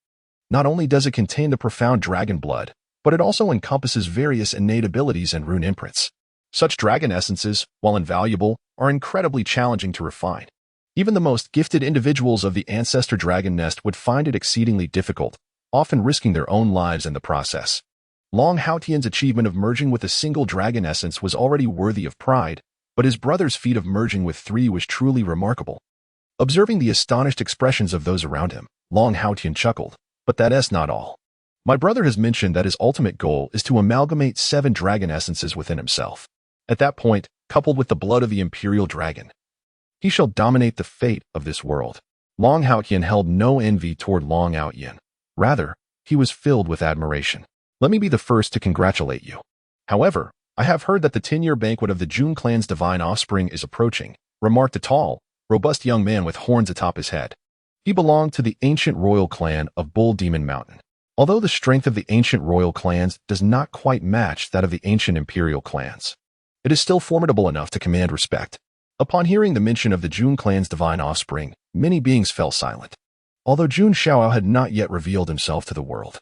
Not only does it contain the profound dragon blood, but it also encompasses various innate abilities and rune imprints. Such dragon essences, while invaluable, are incredibly challenging to refine. Even the most gifted individuals of the ancestor dragon nest would find it exceedingly difficult, often risking their own lives in the process. Long Haotian's achievement of merging with a single dragon essence was already worthy of pride, but his brother's feat of merging with three was truly remarkable. Observing the astonished expressions of those around him, Long Haotian chuckled, but that's not all. My brother has mentioned that his ultimate goal is to amalgamate 7 dragon essences within himself. At that point, coupled with the blood of the imperial dragon, he shall dominate the fate of this world. Long Haotian held no envy toward Long Haotian. Rather, he was filled with admiration. Let me be the first to congratulate you. However, I have heard that the 10-year banquet of the Jun clan's divine offspring is approaching, remarked a tall, robust young man with horns atop his head. He belonged to the ancient royal clan of Bull Demon Mountain. Although the strength of the ancient royal clans does not quite match that of the ancient imperial clans, it is still formidable enough to command respect. Upon hearing the mention of the Jun clan's divine offspring, many beings fell silent, although Jun Xiaoyao had not yet revealed himself to the world.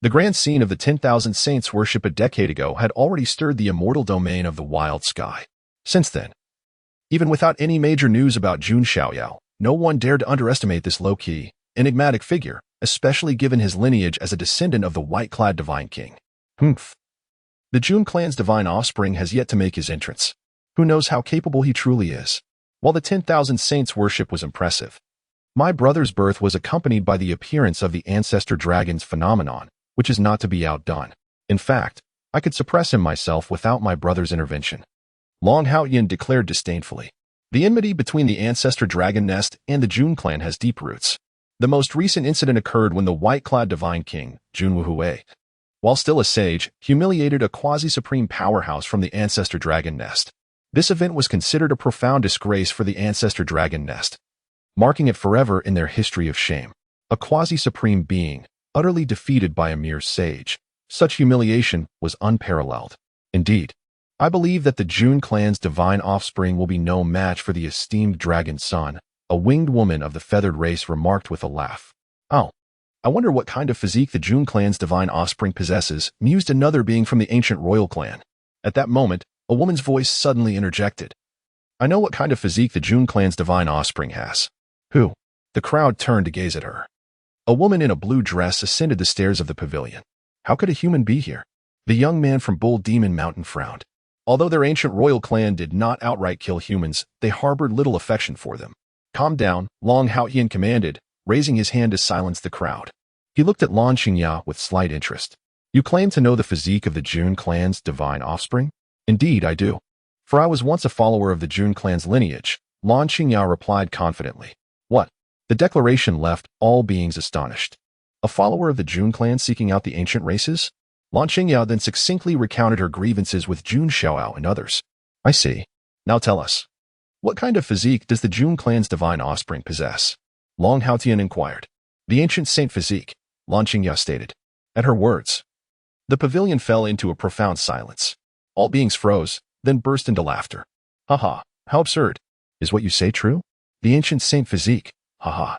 The grand scene of the 10,000 saints worship a decade ago had already stirred the immortal domain of the wild sky. Since then, even without any major news about Jun Xiaoyao, no one dared to underestimate this low-key, enigmatic figure, especially given his lineage as a descendant of the white-clad divine king. The Jun clan's divine offspring has yet to make his entrance. Who knows how capable he truly is? While the 10,000 saints worship was impressive, my brother's birth was accompanied by the appearance of the ancestor dragon's phenomenon, which is not to be outdone. In fact, I could suppress him myself without my brother's intervention. Long Haotian declared disdainfully. The enmity between the ancestor dragon nest and the Jun clan has deep roots. The most recent incident occurred when the white-clad divine king, Jun Wuhui, while still a sage, humiliated a quasi-supreme powerhouse from the ancestor dragon nest. This event was considered a profound disgrace for the ancestor dragon nest, marking it forever in their history of shame. A quasi-supreme being, utterly defeated by a mere sage. Such humiliation was unparalleled. Indeed, I believe that the Jun clan's divine offspring will be no match for the esteemed dragon's son, a winged woman of the feathered race remarked with a laugh. Oh, I wonder what kind of physique the Jun clan's divine offspring possesses, mused another being from the ancient royal clan. At that moment, a woman's voice suddenly interjected. I know what kind of physique the Jun clan's divine offspring has. Who? The crowd turned to gaze at her. A woman in a blue dress ascended the stairs of the pavilion. How could a human be here? The young man from Bull Demon Mountain frowned. Although their ancient royal clan did not outright kill humans, they harbored little affection for them. Calm down, Long Haotian commanded, raising his hand to silence the crowd. He looked at Lan Xingya with slight interest. You claim to know the physique of the Jun clan's divine offspring? Indeed, I do. For I was once a follower of the Jun clan's lineage, Lan Xingya replied confidently. What? The declaration left all beings astonished. A follower of the Jun clan seeking out the ancient races? Lan Xingya then succinctly recounted her grievances with Jun Xiaoyao and others. I see. Now tell us. What kind of physique does the Jun clan's divine offspring possess? Long Haotian inquired. The ancient saint physique, Lan Xingya stated. At her words, the pavilion fell into a profound silence. All beings froze, then burst into laughter. Haha, how absurd. Is what you say true? The ancient saint physique, haha.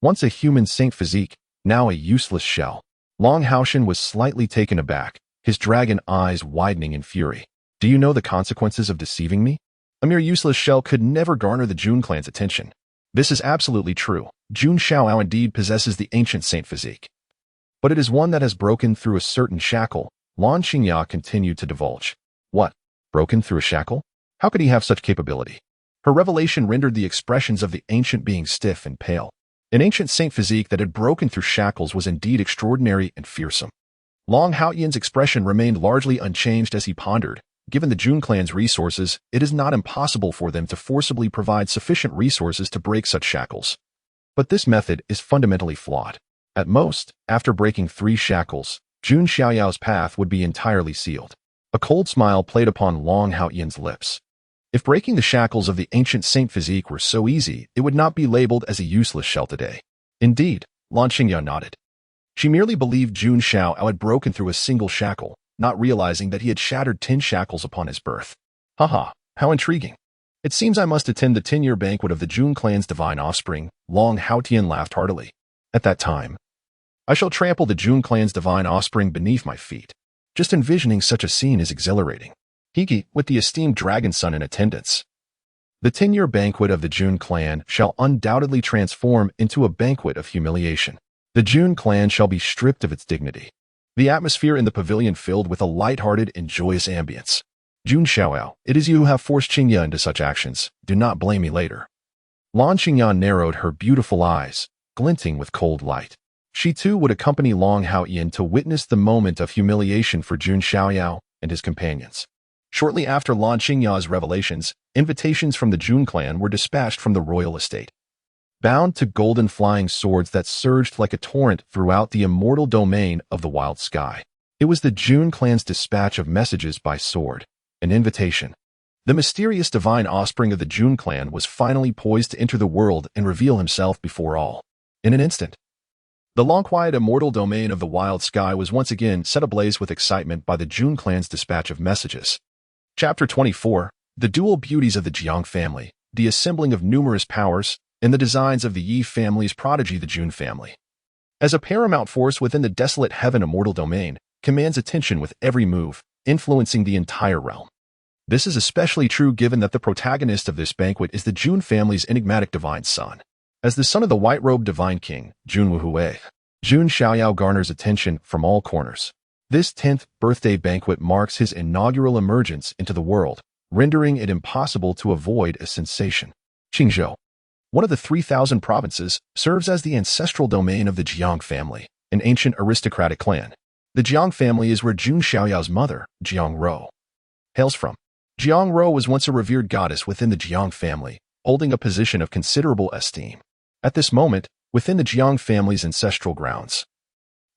Once a human saint physique, now a useless shell. Long Haotian was slightly taken aback, his dragon eyes widening in fury. Do you know the consequences of deceiving me? A mere useless shell could never garner the Jun clan's attention. This is absolutely true. Jun Xiaoyao indeed possesses the ancient saint physique. But it is one that has broken through a certain shackle, Lan Xingya continued to divulge. What? Broken through a shackle? How could he have such capability? Her revelation rendered the expressions of the ancient being stiff and pale. An ancient saint physique that had broken through shackles was indeed extraordinary and fearsome. Long Haotian's expression remained largely unchanged as he pondered. Given the Jun clan's resources, it is not impossible for them to forcibly provide sufficient resources to break such shackles. But this method is fundamentally flawed. At most, after breaking 3 shackles, Jun Xiaoyao's path would be entirely sealed. A cold smile played upon Long Haotian's lips. If breaking the shackles of the ancient saint physique were so easy, it would not be labeled as a useless shell today. Indeed, Lan Xingya nodded. She merely believed Jun Xiaoyao had broken through a single shackle, not realizing that he had shattered 10 shackles upon his birth. Haha, how intriguing. It seems I must attend the 10-year banquet of the Jun clan's divine offspring. Long Haotian laughed heartily. At that time, I shall trample the Jun clan's divine offspring beneath my feet. Just envisioning such a scene is exhilarating. Hiki, with the esteemed dragon son in attendance. The 10-year banquet of the Jun clan shall undoubtedly transform into a banquet of humiliation. The Jun clan shall be stripped of its dignity. The atmosphere in the pavilion filled with a light-hearted and joyous ambience. Jun Xiaoyao, it is you who have forced Qingya into such actions. Do not blame me later. Lan Qingyan narrowed her beautiful eyes, glinting with cold light. She too would accompany Long Haoyan to witness the moment of humiliation for Jun Xiaoyao and his companions. Shortly after Lan Qingya's revelations, invitations from the Jun clan were dispatched from the royal estate. Bound to golden flying swords that surged like a torrent throughout the immortal domain of the wild sky. It was the Jun clan's dispatch of messages by sword, an invitation. The mysterious divine offspring of the Jun clan was finally poised to enter the world and reveal himself before all. In an instant, the long-quiet immortal domain of the wild sky was once again set ablaze with excitement by the Jun clan's dispatch of messages. Chapter 24, The Dual Beauties of the Jiang Family, the Assembling of Numerous Powers, and the Designs of the Yi Family's Prodigy the Jun Family. As a paramount force within the desolate heaven immortal domain, commands attention with every move, influencing the entire realm. This is especially true given that the protagonist of this banquet is the Jun family's enigmatic divine son. As the son of the white-robed divine king, Jun Wuhui, Jun Xiaoyao garners attention from all corners. This 10th birthday banquet marks his inaugural emergence into the world, rendering it impossible to avoid a sensation. Qingzhou, one of the 3,000 provinces, serves as the ancestral domain of the Jiang family, an ancient aristocratic clan. The Jiang family is where Jun Xiaoyao's mother, Jiang Ro, hails from. Jiang Ro was once a revered goddess within the Jiang family, holding a position of considerable esteem. At this moment, within the Jiang family's ancestral grounds,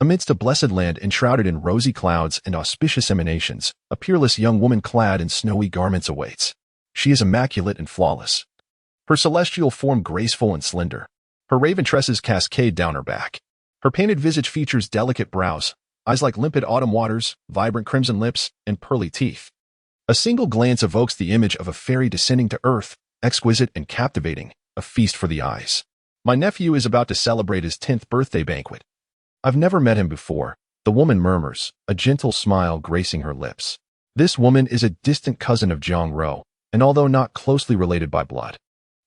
amidst a blessed land enshrouded in rosy clouds and auspicious emanations, a peerless young woman clad in snowy garments awaits. She is immaculate and flawless. Her celestial form graceful and slender. Her raven tresses cascade down her back. Her painted visage features delicate brows, eyes like limpid autumn waters, vibrant crimson lips, and pearly teeth. A single glance evokes the image of a fairy descending to earth, exquisite and captivating, a feast for the eyes. My nephew is about to celebrate his 10th birthday banquet. I've never met him before, the woman murmurs, a gentle smile gracing her lips. This woman is a distant cousin of Jiang Ro, and although not closely related by blood,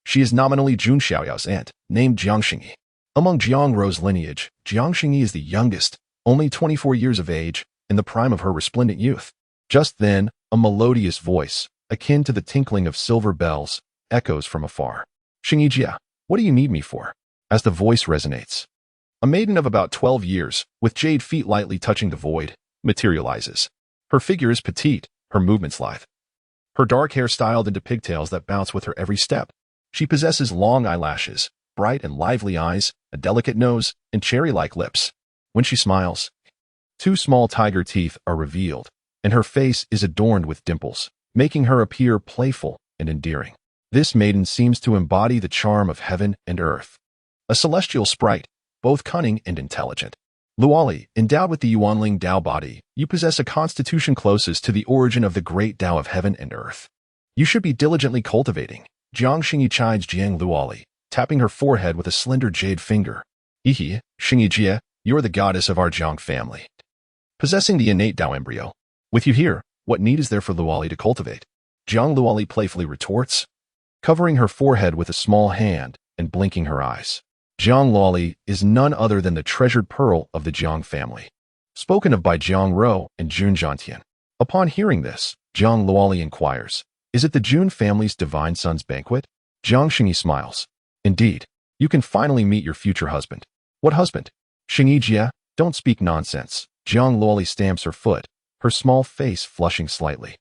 she is nominally Jun Xiaoyao's aunt, named Jiang Xingyi. Among Jiang Ro's lineage, Jiang Xingyi is the youngest, only 24 years of age, in the prime of her resplendent youth. Just then, a melodious voice, akin to the tinkling of silver bells, echoes from afar. Xingyijia, what do you need me for? As the voice resonates, a maiden of about 12 years, with jade feet lightly touching the void, materializes. Her figure is petite, her movements lithe. Her dark hair styled into pigtails that bounce with her every step. She possesses long eyelashes, bright and lively eyes, a delicate nose, and cherry-like lips. When she smiles, 2 small tiger teeth are revealed, and her face is adorned with dimples, making her appear playful and endearing. This maiden seems to embody the charm of heaven and earth. A celestial sprite, both cunning and intelligent. Luoli, endowed with the Yuanling Dao body, you possess a constitution closest to the origin of the great Dao of heaven and earth. You should be diligently cultivating. Jiang Xingyi chides Jiang Luoli, tapping her forehead with a slender jade finger. Ihi, Xingyijia, you're the goddess of our Jiang family, possessing the innate Dao embryo. With you here, what need is there for Luoli to cultivate? Jiang Luoli playfully retorts, covering her forehead with a small hand and blinking her eyes. Jiang Luoli is none other than the treasured pearl of the Jiang family, spoken of by Jiang Ro and Jun Zhantian. Upon hearing this, Jiang Luoli inquires, is it the Jun family's divine son's banquet? Jiang Xingyi smiles. Indeed, you can finally meet your future husband. What husband? Xingyijia, don't speak nonsense. Jiang Luoli stamps her foot, her small face flushing slightly.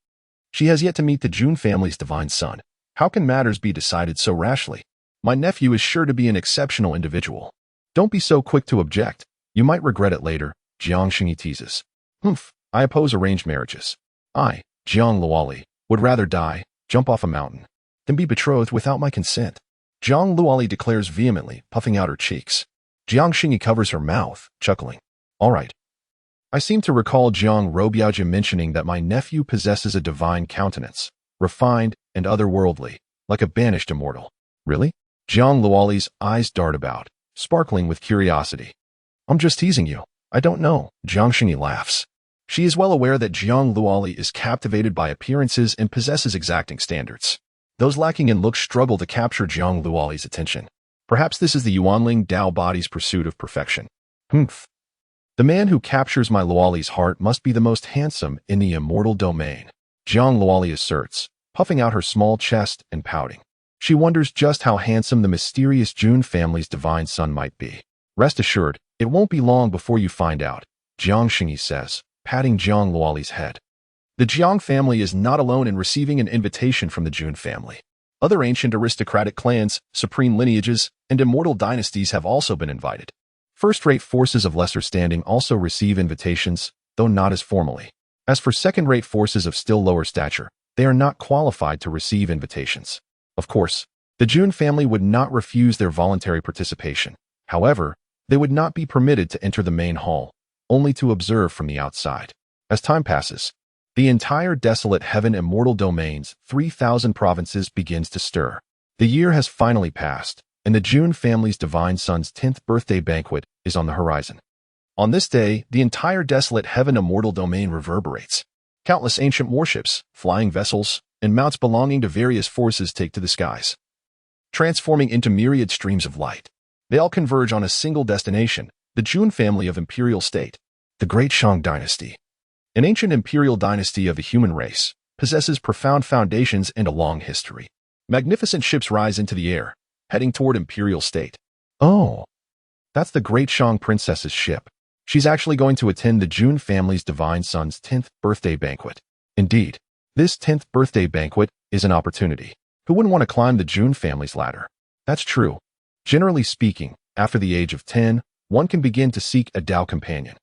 She has yet to meet the Jun family's divine son. How can matters be decided so rashly? My nephew is sure to be an exceptional individual. Don't be so quick to object. You might regret it later, Jiang Xingyi teases. I oppose arranged marriages. I, Jiang Luoli, would rather die, jump off a mountain, than be betrothed without my consent. Jiang Luoli declares vehemently, puffing out her cheeks. Jiang Xingyi covers her mouth, chuckling. All right. I seem to recall Jiang Robiaoji mentioning that my nephew possesses a divine countenance, refined and otherworldly, like a banished immortal. Really? Jiang Luoli's eyes dart about, sparkling with curiosity. I'm just teasing you. I don't know. Jiang Xingyi laughs. She is well aware that Jiang Luoli is captivated by appearances and possesses exacting standards. Those lacking in looks struggle to capture Jiang Luoli's attention. Perhaps this is the Yuanling Dao body's pursuit of perfection. Humph. The man who captures my Luoli's heart must be the most handsome in the immortal domain, Jiang Luoli asserts, puffing out her small chest and pouting. She wonders just how handsome the mysterious Jun family's divine son might be. Rest assured, it won't be long before you find out, Jiang Xingyi says, patting Jiang Luoli's head. The Jiang family is not alone in receiving an invitation from the Jun family. Other ancient aristocratic clans, supreme lineages, and immortal dynasties have also been invited. First-rate forces of lesser standing also receive invitations, though not as formally. As for second-rate forces of still lower stature, they are not qualified to receive invitations. Of course, the Jun family would not refuse their voluntary participation. However, they would not be permitted to enter the main hall, only to observe from the outside. As time passes, the entire desolate heaven immortal domain's 3,000 provinces begins to stir. The year has finally passed, and the Jun family's divine son's 10th birthday banquet is on the horizon. On this day, the entire desolate heaven immortal domain reverberates. Countless ancient warships, flying vessels, and mounts belonging to various forces take to the skies, transforming into myriad streams of light. They all converge on a single destination, the Jun family of imperial state. The Great Shang Dynasty, an ancient imperial dynasty of the human race, possesses profound foundations and a long history. Magnificent ships rise into the air, heading toward imperial state. Oh, that's the Great Shang Princess's ship. She's actually going to attend the Jun family's divine son's 10th birthday banquet. Indeed, this 10th birthday banquet is an opportunity. Who wouldn't want to climb the Jun family's ladder? That's true. Generally speaking, after the age of 10, one can begin to seek a Dao companion.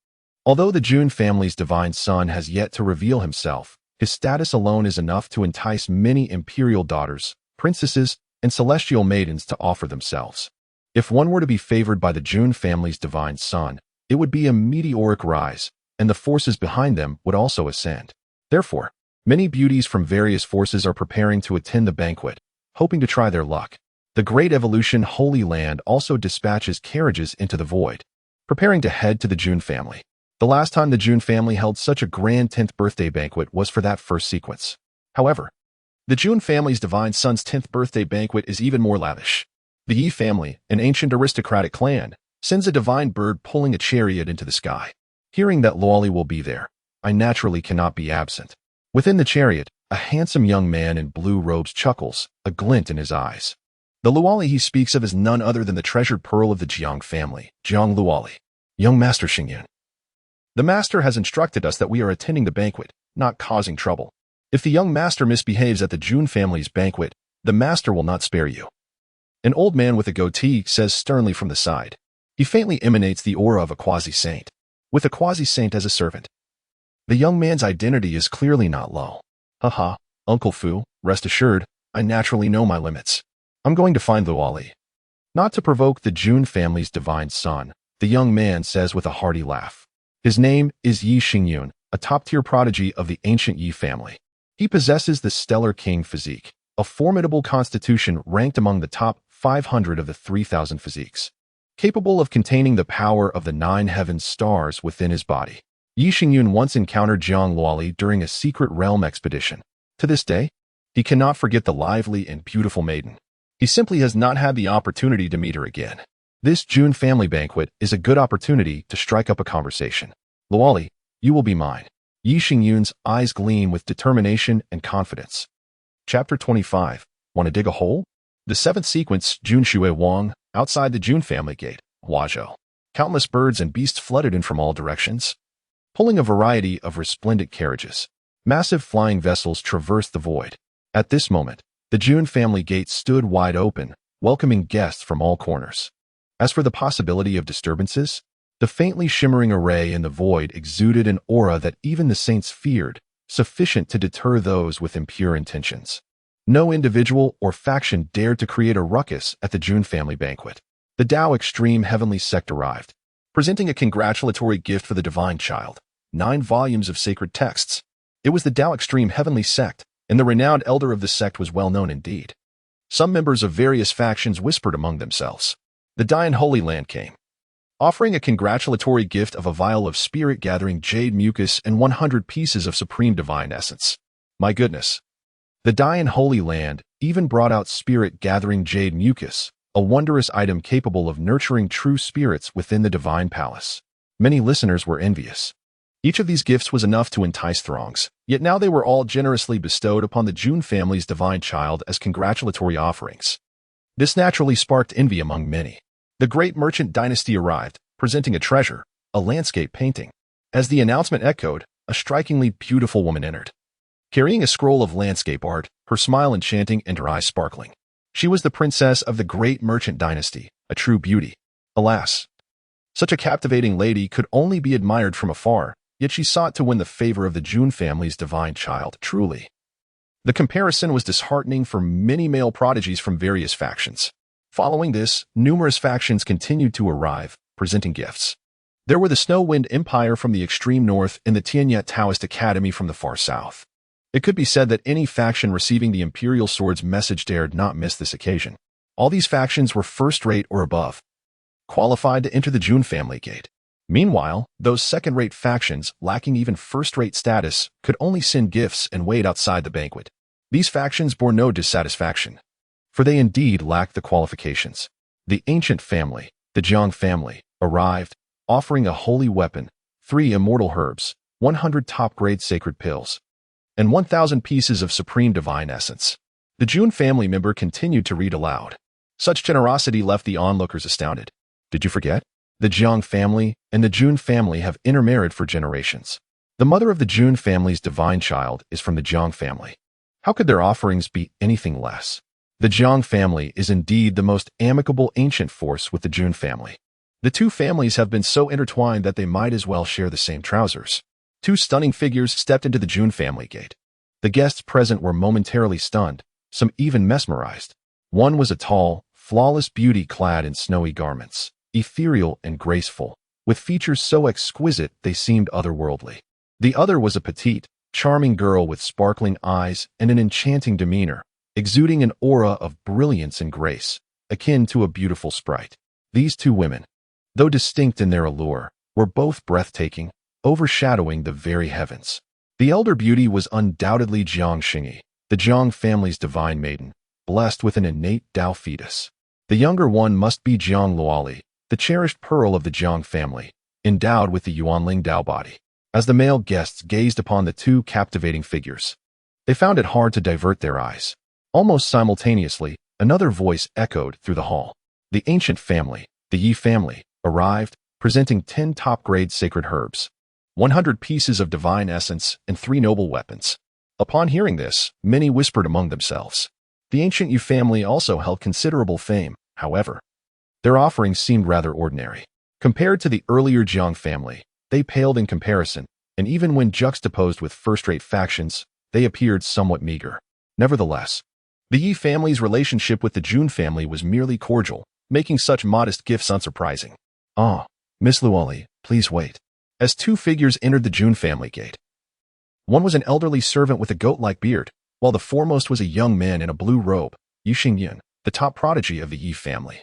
Although the Jun family's divine son has yet to reveal himself, his status alone is enough to entice many imperial daughters, princesses, and celestial maidens to offer themselves. If one were to be favored by the Jun family's divine son, it would be a meteoric rise, and the forces behind them would also ascend. Therefore, many beauties from various forces are preparing to attend the banquet, hoping to try their luck. The Great Evolution Holy Land also dispatches carriages into the void, preparing to head to the Jun family. The last time the Jun family held such a grand 10th birthday banquet was for that first sequence. However, the Jun family's divine son's 10th birthday banquet is even more lavish. The Yi family, an ancient aristocratic clan, sends a divine bird pulling a chariot into the sky. Hearing that Luoli will be there, I naturally cannot be absent. Within the chariot, a handsome young man in blue robes chuckles, a glint in his eyes. The Luoli he speaks of is none other than the treasured pearl of the Jiang family, Jiang Luoli, young Master Xingyun. The master has instructed us that we are attending the banquet, not causing trouble. If the young master misbehaves at the Jun family's banquet, the master will not spare you. An old man with a goatee says sternly from the side. He faintly emanates the aura of a quasi-saint, with a quasi-saint as a servant. The young man's identity is clearly not low. Haha, Uncle Fu, rest assured, I naturally know my limits. I'm going to find Luoli. Not to provoke the Jun family's divine son, the young man says with a hearty laugh. His name is Yi Xingyun, a top-tier prodigy of the ancient Yi family. He possesses the stellar king physique, a formidable constitution ranked among the top 500 of the 3,000 physiques, capable of containing the power of the 9 heaven stars within his body. Yi Xingyun once encountered Jiang Luoli during a secret realm expedition. To this day, he cannot forget the lively and beautiful maiden. He simply has not had the opportunity to meet her again. This Jun family banquet is a good opportunity to strike up a conversation. Luoli, you will be mine. Yi Xingyun's eyes gleam with determination and confidence. Chapter 25. Want to dig a hole? The 7th sequence, Jun Xiaoyao, outside the Jun family gate, Huazhou. Countless birds and beasts flooded in from all directions, pulling a variety of resplendent carriages. Massive flying vessels traversed the void. At this moment, the Jun family gate stood wide open, welcoming guests from all corners. As for the possibility of disturbances, the faintly shimmering array in the void exuded an aura that even the saints feared, sufficient to deter those with impure intentions. No individual or faction dared to create a ruckus at the Jun family banquet. The Dao Extreme Heavenly Sect arrived, presenting a congratulatory gift for the divine child, 9 volumes of sacred texts. It was the Dao Extreme Heavenly Sect, and the renowned elder of the sect was well known indeed. Some members of various factions whispered among themselves. The Divine Holy Land came, offering a congratulatory gift of a vial of spirit-gathering jade mucus and 100 pieces of supreme divine essence. My goodness. The Divine Holy Land even brought out spirit-gathering jade mucus, a wondrous item capable of nurturing true spirits within the Divine Palace. Many listeners were envious. Each of these gifts was enough to entice throngs, yet now they were all generously bestowed upon the Jun family's divine child as congratulatory offerings. This naturally sparked envy among many. The great merchant dynasty arrived, presenting a treasure, a landscape painting. As the announcement echoed, a strikingly beautiful woman entered. Carrying a scroll of landscape art, her smile enchanting and her eyes sparkling. She was the princess of the great merchant dynasty, a true beauty. Alas, such a captivating lady could only be admired from afar, yet she sought to win the favor of the Jun family's divine child, truly. The comparison was disheartening for many male prodigies from various factions. Following this, numerous factions continued to arrive, presenting gifts. There were the Snow Wind Empire from the extreme north and the Tianyet Taoist Academy from the far south. It could be said that any faction receiving the Imperial Sword's message dared not miss this occasion. All these factions were first-rate or above, qualified to enter the Jun family gate. Meanwhile, those second-rate factions, lacking even first-rate status, could only send gifts and wait outside the banquet. These factions bore no dissatisfaction, for they indeed lacked the qualifications. The ancient family, the Jiang family, arrived, offering a holy weapon, 3 immortal herbs, 100 top-grade sacred pills, and 1,000 pieces of supreme divine essence. The Jun family member continued to read aloud. Such generosity left the onlookers astounded. Did you forget? The Jiang family and the Jun family have intermarried for generations. The mother of the Jun family's divine child is from the Jiang family. How could their offerings be anything less? The Jiang family is indeed the most amicable ancient force with the Jun family. The two families have been so intertwined that they might as well share the same trousers. 2 stunning figures stepped into the Jun family gate. The guests present were momentarily stunned, some even mesmerized. One was a tall, flawless beauty clad in snowy garments, ethereal and graceful, with features so exquisite they seemed otherworldly. The other was a petite, charming girl with sparkling eyes and an enchanting demeanor, exuding an aura of brilliance and grace, akin to a beautiful sprite. These 2 women, though distinct in their allure, were both breathtaking, overshadowing the very heavens. The elder beauty was undoubtedly Jiang Xingyi, the Jiang family's divine maiden, blessed with an innate Tao fetus. The younger one must be Jiang Luoli, the cherished pearl of the Jiang family, endowed with the Yuanling Tao body. As the male guests gazed upon the 2 captivating figures, they found it hard to divert their eyes. Almost simultaneously, another voice echoed through the hall. The ancient family, the Yi family, arrived, presenting 10 top-grade sacred herbs, 100 pieces of divine essence, and 3 noble weapons. Upon hearing this, many whispered among themselves. The ancient Yi family also held considerable fame, however. Their offerings seemed rather ordinary. Compared to the earlier Jiang family, they paled in comparison, and even when juxtaposed with first-rate factions, they appeared somewhat meager. Nevertheless, the Yi family's relationship with the Jun family was merely cordial, making such modest gifts unsurprising. Ah, Miss Luoli, please wait. As 2 figures entered the Jun family gate. One was an elderly servant with a goat-like beard, while the foremost was a young man in a blue robe, Yi Xingyun, the top prodigy of the Yi family.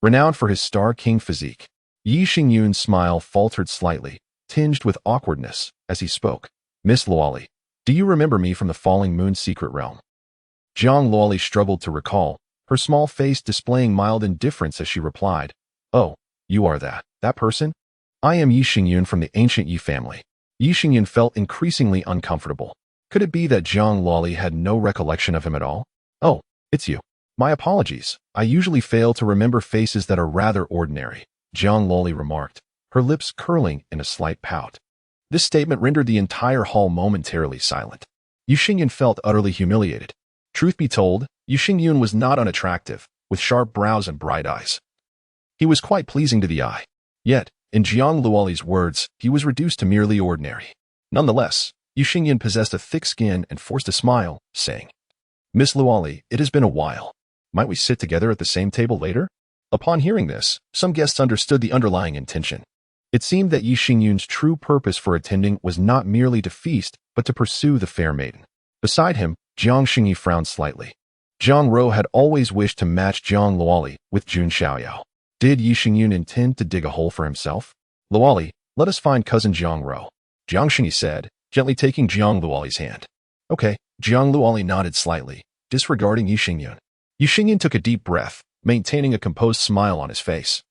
Renowned for his Star King physique, Yi Xingyun's smile faltered slightly, tinged with awkwardness, as he spoke. Miss Luoli, do you remember me from the Falling Moon's secret realm? Jiang Luoli struggled to recall, her small face displaying mild indifference as she replied. Oh, you are that person? I am Yi Xingyun from the ancient Yi family. Yi Xingyun felt increasingly uncomfortable. Could it be that Jiang Luoli had no recollection of him at all? Oh, it's you. My apologies. I usually fail to remember faces that are rather ordinary, Jiang Luoli remarked, her lips curling in a slight pout. This statement rendered the entire hall momentarily silent. Yi Xingyun felt utterly humiliated. Truth be told, Yi Xingyun was not unattractive, with sharp brows and bright eyes. He was quite pleasing to the eye. Yet, in Jiang Luoli's words, he was reduced to merely ordinary. Nonetheless, Yi Xingyun possessed a thick skin and forced a smile, saying, Miss Luoli, it has been a while. Might we sit together at the same table later? Upon hearing this, some guests understood the underlying intention. It seemed that Yi Xingyun's true purpose for attending was not merely to feast, but to pursue the fair maiden. Beside him, Jiang Xingyi frowned slightly. Jiang Ro had always wished to match Jiang Luoli with Jun Xiaoyao. Did Yi Xingyun intend to dig a hole for himself? Luoli, let us find cousin Jiang Ro, Jiang Xingyi said, gently taking Jiang Luoli's hand. Okay, Jiang Luoli nodded slightly, disregarding Yixingyun. Yixingyun took a deep breath, maintaining a composed smile on his face.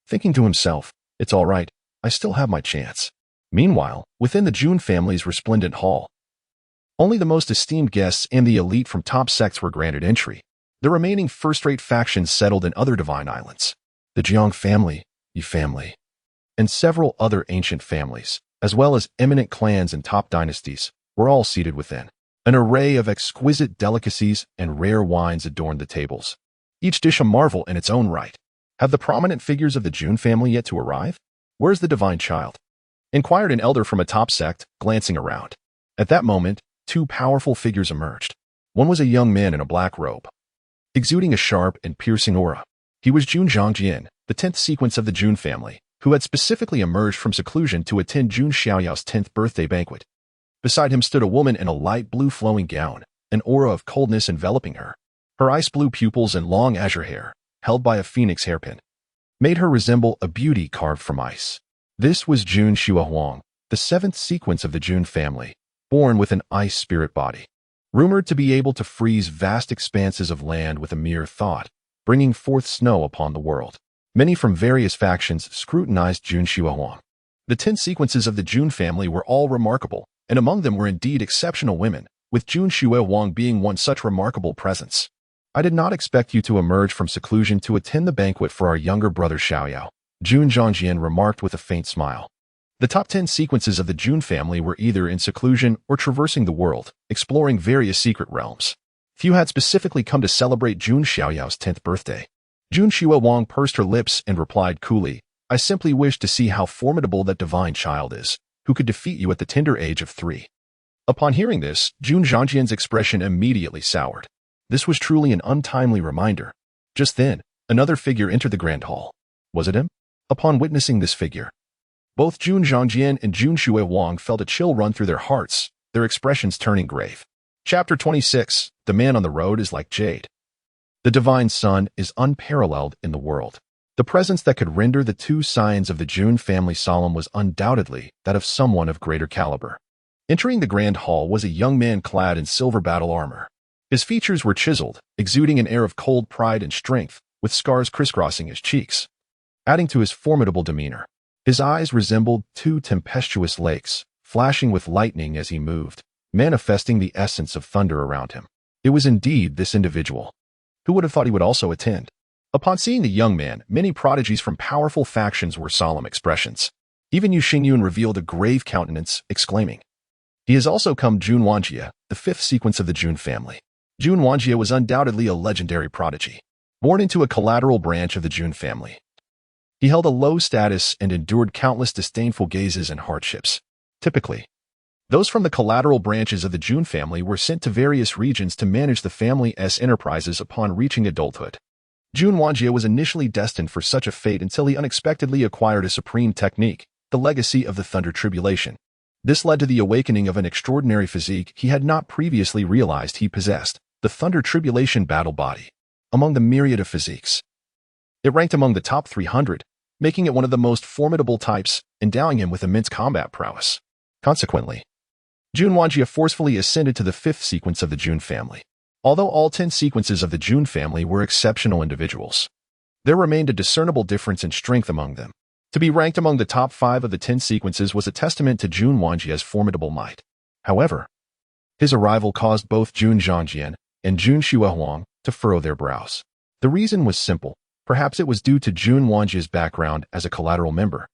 Thinking to himself, it's all right, I still have my chance. Meanwhile, within the Jun family's resplendent hall, only the most esteemed guests and the elite from top sects were granted entry. The remaining first-rate factions settled in other divine islands. The Jiang family, Yi family, and several other ancient families, as well as eminent clans and top dynasties, were all seated within. An array of exquisite delicacies and rare wines adorned the tables, each dish a marvel in its own right. Have the prominent figures of the Jun family yet to arrive? Where's the divine child? Inquired an elder from a top sect, glancing around. At that moment, two powerful figures emerged. One was a young man in a black robe, exuding a sharp and piercing aura. He was Jun Xiaoyao, the 10th sequence of the Jun family, who had specifically emerged from seclusion to attend Jun Xiaoyao's 10th birthday banquet. Beside him stood a woman in a light blue flowing gown, an aura of coldness enveloping her. Her ice blue pupils and long azure hair, held by a phoenix hairpin, made her resemble a beauty carved from ice. This was Jun Xiaoyao, the 7th sequence of the Jun family, born with an ice spirit body, rumored to be able to freeze vast expanses of land with a mere thought, bringing forth snow upon the world. Many from various factions scrutinized Jun Xiaoyao. The 10 sequences of the Jun family were all remarkable, and among them were indeed exceptional women, with Jun Xiaoyao being one such remarkable presence. I did not expect you to emerge from seclusion to attend the banquet for our younger brother Xiaoyao, Jun Xiaoyao remarked with a faint smile. The top 10 sequences of the Jun family were either in seclusion or traversing the world, exploring various secret realms. Few had specifically come to celebrate Jun Xiaoyao's 10th birthday. Jun Xiaoyao pursed her lips and replied coolly, I simply wish to see how formidable that divine child is, who could defeat you at the tender age of 3. Upon hearing this, Jun Xiaoyao's expression immediately soured. This was truly an untimely reminder. Just then, another figure entered the grand hall. Was it him? Upon witnessing this figure, both Jun Xiaoyao and Jun Xiaoyao felt a chill run through their hearts, their expressions turning grave. Chapter 26, The Man on the Road is like Jade. The Divine Sun is unparalleled in the world. The presence that could render the two scions of the Jun family solemn was undoubtedly that of someone of greater caliber. Entering the grand hall was a young man clad in silver battle armor. His features were chiseled, exuding an air of cold pride and strength, with scars crisscrossing his cheeks, adding to his formidable demeanor. His eyes resembled two tempestuous lakes, flashing with lightning as he moved, manifesting the essence of thunder around him. It was indeed this individual. Who would have thought he would also attend? Upon seeing the young man, many prodigies from powerful factions were solemn expressions. Even Yixingyun revealed a grave countenance, exclaiming, He has also come Jun Wanjie, the 5th sequence of the Jun family. Jun Wanjie was undoubtedly a legendary prodigy, born into a collateral branch of the Jun family. He held a low status and endured countless disdainful gazes and hardships. Typically, those from the collateral branches of the Jun family were sent to various regions to manage the family's enterprises upon reaching adulthood. Jun Wanjie was initially destined for such a fate until he unexpectedly acquired a supreme technique, the legacy of the Thunder Tribulation. This led to the awakening of an extraordinary physique he had not previously realized he possessed, the Thunder Tribulation battle body. Among the myriad of physiques, it ranked among the top 300, making it one of the most formidable types, endowing him with immense combat prowess. Consequently, Jun Wanjie forcefully ascended to the 5th sequence of the Jun family. Although all 10 sequences of the Jun family were exceptional individuals, there remained a discernible difference in strength among them. To be ranked among the top 5 of the 10 sequences was a testament to Jun Wanjie's formidable might. However, his arrival caused both Jun Xiaoyao and Jun Xiaoyao to furrow their brows. The reason was simple. Perhaps it was due to Jun Wanjie's background as a collateral member.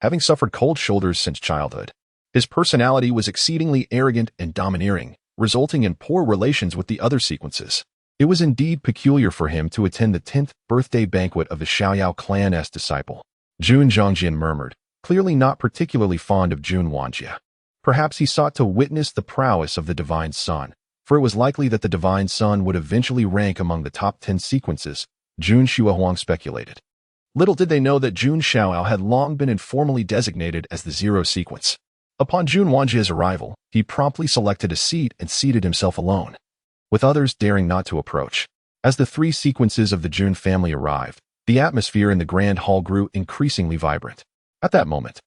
Having suffered cold shoulders since childhood, his personality was exceedingly arrogant and domineering, resulting in poor relations with the other sequences. It was indeed peculiar for him to attend the 10th birthday banquet of the Xiaoyao clan's disciple. Jun Xiaoyao murmured, clearly not particularly fond of Jun Wanjie. Perhaps he sought to witness the prowess of the Divine Sun, for it was likely that the Divine Sun would eventually rank among the top 10 sequences, Jun Xiaoyao speculated. Little did they know that Jun Xiaoyao had long been informally designated as the 0 sequence. Upon Jun Wanjie's arrival, he promptly selected a seat and seated himself alone, with others daring not to approach. As the 3 sequences of the Jun family arrived, the atmosphere in the grand hall grew increasingly vibrant. At that moment,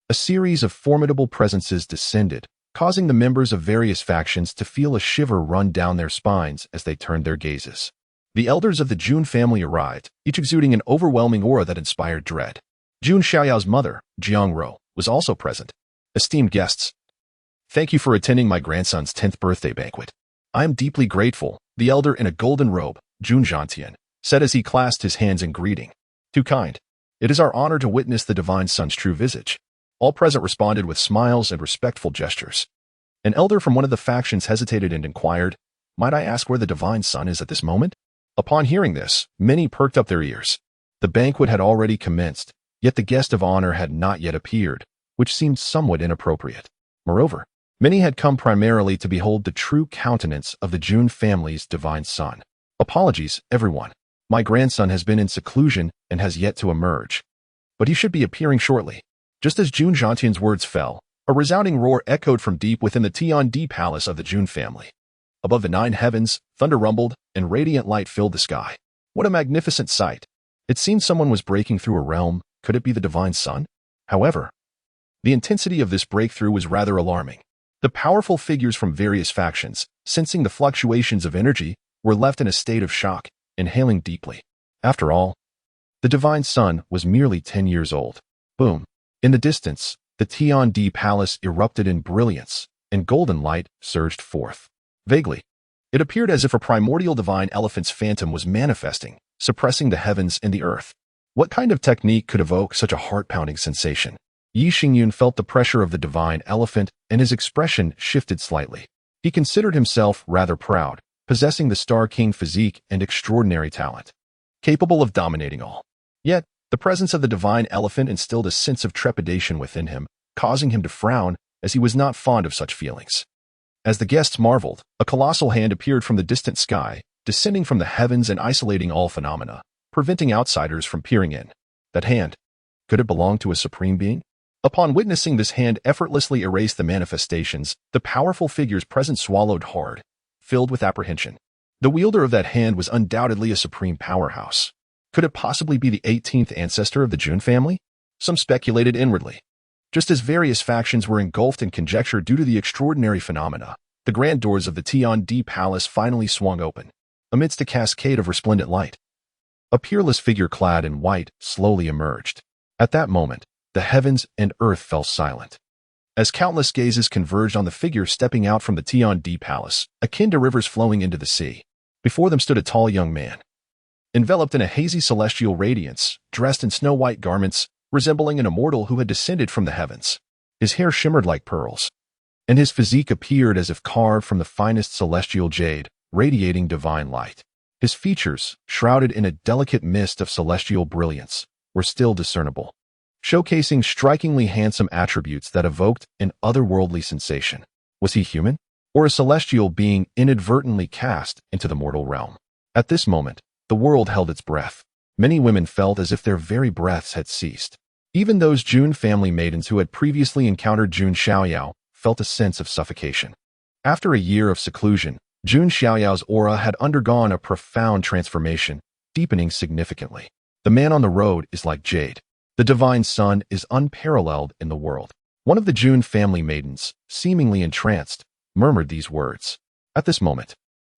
a series of formidable presences descended, causing the members of various factions to feel a shiver run down their spines as they turned their gazes. The elders of the Jun family arrived, each exuding an overwhelming aura that inspired dread. Jun Xiaoyao's mother, Jiangro, was also present. Esteemed guests, thank you for attending my grandson's 10th birthday banquet. I am deeply grateful, the elder in a golden robe, Jun Xiaoyao, said as he clasped his hands in greeting. Too kind. It is our honor to witness the divine son's true visage. All present responded with smiles and respectful gestures. An elder from one of the factions hesitated and inquired, "Might I ask where the divine son is at this moment?" Upon hearing this, many perked up their ears. The banquet had already commenced, yet the guest of honor had not yet appeared, which seemed somewhat inappropriate. Moreover, many had come primarily to behold the true countenance of the Jun family's divine son. Apologies, everyone. My grandson has been in seclusion and has yet to emerge. But he should be appearing shortly. Just as Jun Xiaoyao's words fell, a resounding roar echoed from deep within the Taiyue palace of the Jun family. Above the 9 heavens, thunder rumbled, and radiant light filled the sky. What a magnificent sight! It seemed someone was breaking through a realm. Could it be the divine son? However, the intensity of this breakthrough was rather alarming. The powerful figures from various factions, sensing the fluctuations of energy, were left in a state of shock, inhaling deeply. After all, the divine son was merely 10 years old. Boom! In the distance, the Taiyue palace erupted in brilliance, and golden light surged forth. Vaguely, it appeared as if a primordial divine elephant's phantom was manifesting, suppressing the heavens and the earth. What kind of technique could evoke such a heart-pounding sensation? Yi Xingyun felt the pressure of the divine elephant, and his expression shifted slightly. He considered himself rather proud, possessing the Star King physique and extraordinary talent, capable of dominating all. Yet, the presence of the divine elephant instilled a sense of trepidation within him, causing him to frown, as he was not fond of such feelings. As the guests marveled, a colossal hand appeared from the distant sky, descending from the heavens and isolating all phenomena, preventing outsiders from peering in. That hand, could it belong to a supreme being? Upon witnessing this hand effortlessly erase the manifestations, the powerful figures present swallowed hard, filled with apprehension. The wielder of that hand was undoubtedly a supreme powerhouse. Could it possibly be the 18th ancestor of the Jun family? Some speculated inwardly. Just as various factions were engulfed in conjecture due to the extraordinary phenomena, the grand doors of the Taiyue palace finally swung open. Amidst a cascade of resplendent light, a peerless figure clad in white slowly emerged. At that moment, the heavens and earth fell silent. As countless gazes converged on the figure stepping out from the Taiyue palace, akin to rivers flowing into the sea, before them stood a tall young man, enveloped in a hazy celestial radiance, dressed in snow-white garments, resembling an immortal who had descended from the heavens. His hair shimmered like pearls, and his physique appeared as if carved from the finest celestial jade, radiating divine light. His features, shrouded in a delicate mist of celestial brilliance, were still discernible, showcasing strikingly handsome attributes that evoked an otherworldly sensation. Was he human, or a celestial being inadvertently cast into the mortal realm? At this moment, the world held its breath. Many women felt as if their very breaths had ceased. Even those Jun family maidens who had previously encountered Jun Xiaoyao felt a sense of suffocation. After a year of seclusion, Jun Xiaoyao's aura had undergone a profound transformation, deepening significantly. The man on the road is like jade. The divine son is unparalleled in the world. One of the Jun family maidens, seemingly entranced, murmured these words. At this moment,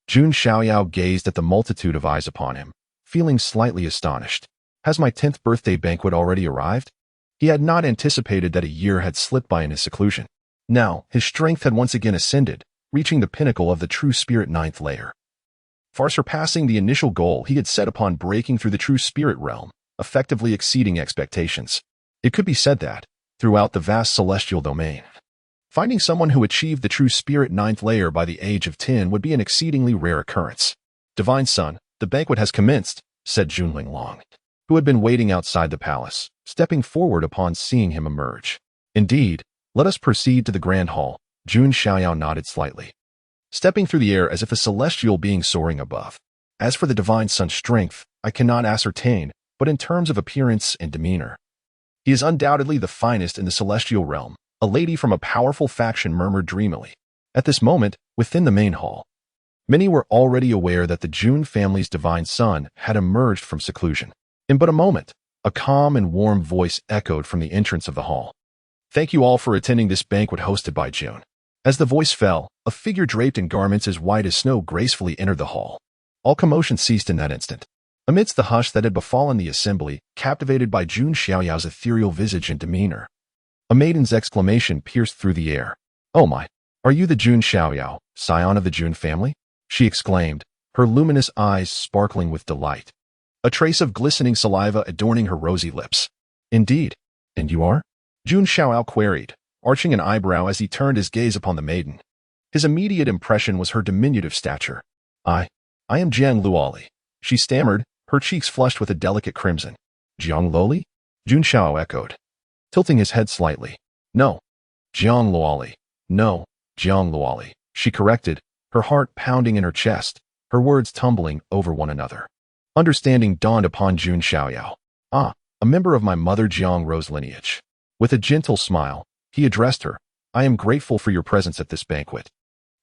Jun Xiaoyao gazed at the multitude of eyes upon him, feeling slightly astonished. Has my 10th birthday banquet already arrived? He had not anticipated that a year had slipped by in his seclusion. Now, his strength had once again ascended, reaching the pinnacle of the true spirit 9th layer, far surpassing the initial goal he had set upon breaking through the true spirit realm, effectively exceeding expectations. It could be said that, throughout the vast celestial domain, finding someone who achieved the true spirit 9th layer by the age of 10 would be an exceedingly rare occurrence. Divine Son, the banquet has commenced, said Junling Long, who had been waiting outside the palace, stepping forward upon seeing him emerge. Indeed, let us proceed to the grand hall. Jun Xiaoyao nodded slightly, stepping through the air as if a celestial being soaring above. As for the divine son's strength, I cannot ascertain, but in terms of appearance and demeanor, he is undoubtedly the finest in the celestial realm. A lady from a powerful faction murmured dreamily. At this moment, within the main hall, many were already aware that the Jun family's divine son had emerged from seclusion. In but a moment, a calm and warm voice echoed from the entrance of the hall. Thank you all for attending this banquet hosted by Jun. As the voice fell, a figure draped in garments as white as snow gracefully entered the hall. All commotion ceased in that instant. Amidst the hush that had befallen the assembly, captivated by Jun Xiaoyao's ethereal visage and demeanor, a maiden's exclamation pierced through the air. "Oh my! Are you the Jun Xiaoyao, scion of the Jun family?" she exclaimed, her luminous eyes sparkling with delight, a trace of glistening saliva adorning her rosy lips. "Indeed. And you are?" Jun Xiaoyao queried, arching an eyebrow as he turned his gaze upon the maiden. His immediate impression was her diminutive stature. I am Jiang Luoli," she stammered, her cheeks flushed with a delicate crimson. "Jiang Luoli?" Jun Xiaoyao echoed, tilting his head slightly. "No, Jiang Luoli. No, Jiang Luoli," she corrected, her heart pounding in her chest, her words tumbling over one another. Understanding dawned upon Jun Xiaoyao. "Ah, a member of my mother Jiang Ro's lineage." With a gentle smile, he addressed her. "I am grateful for your presence at this banquet,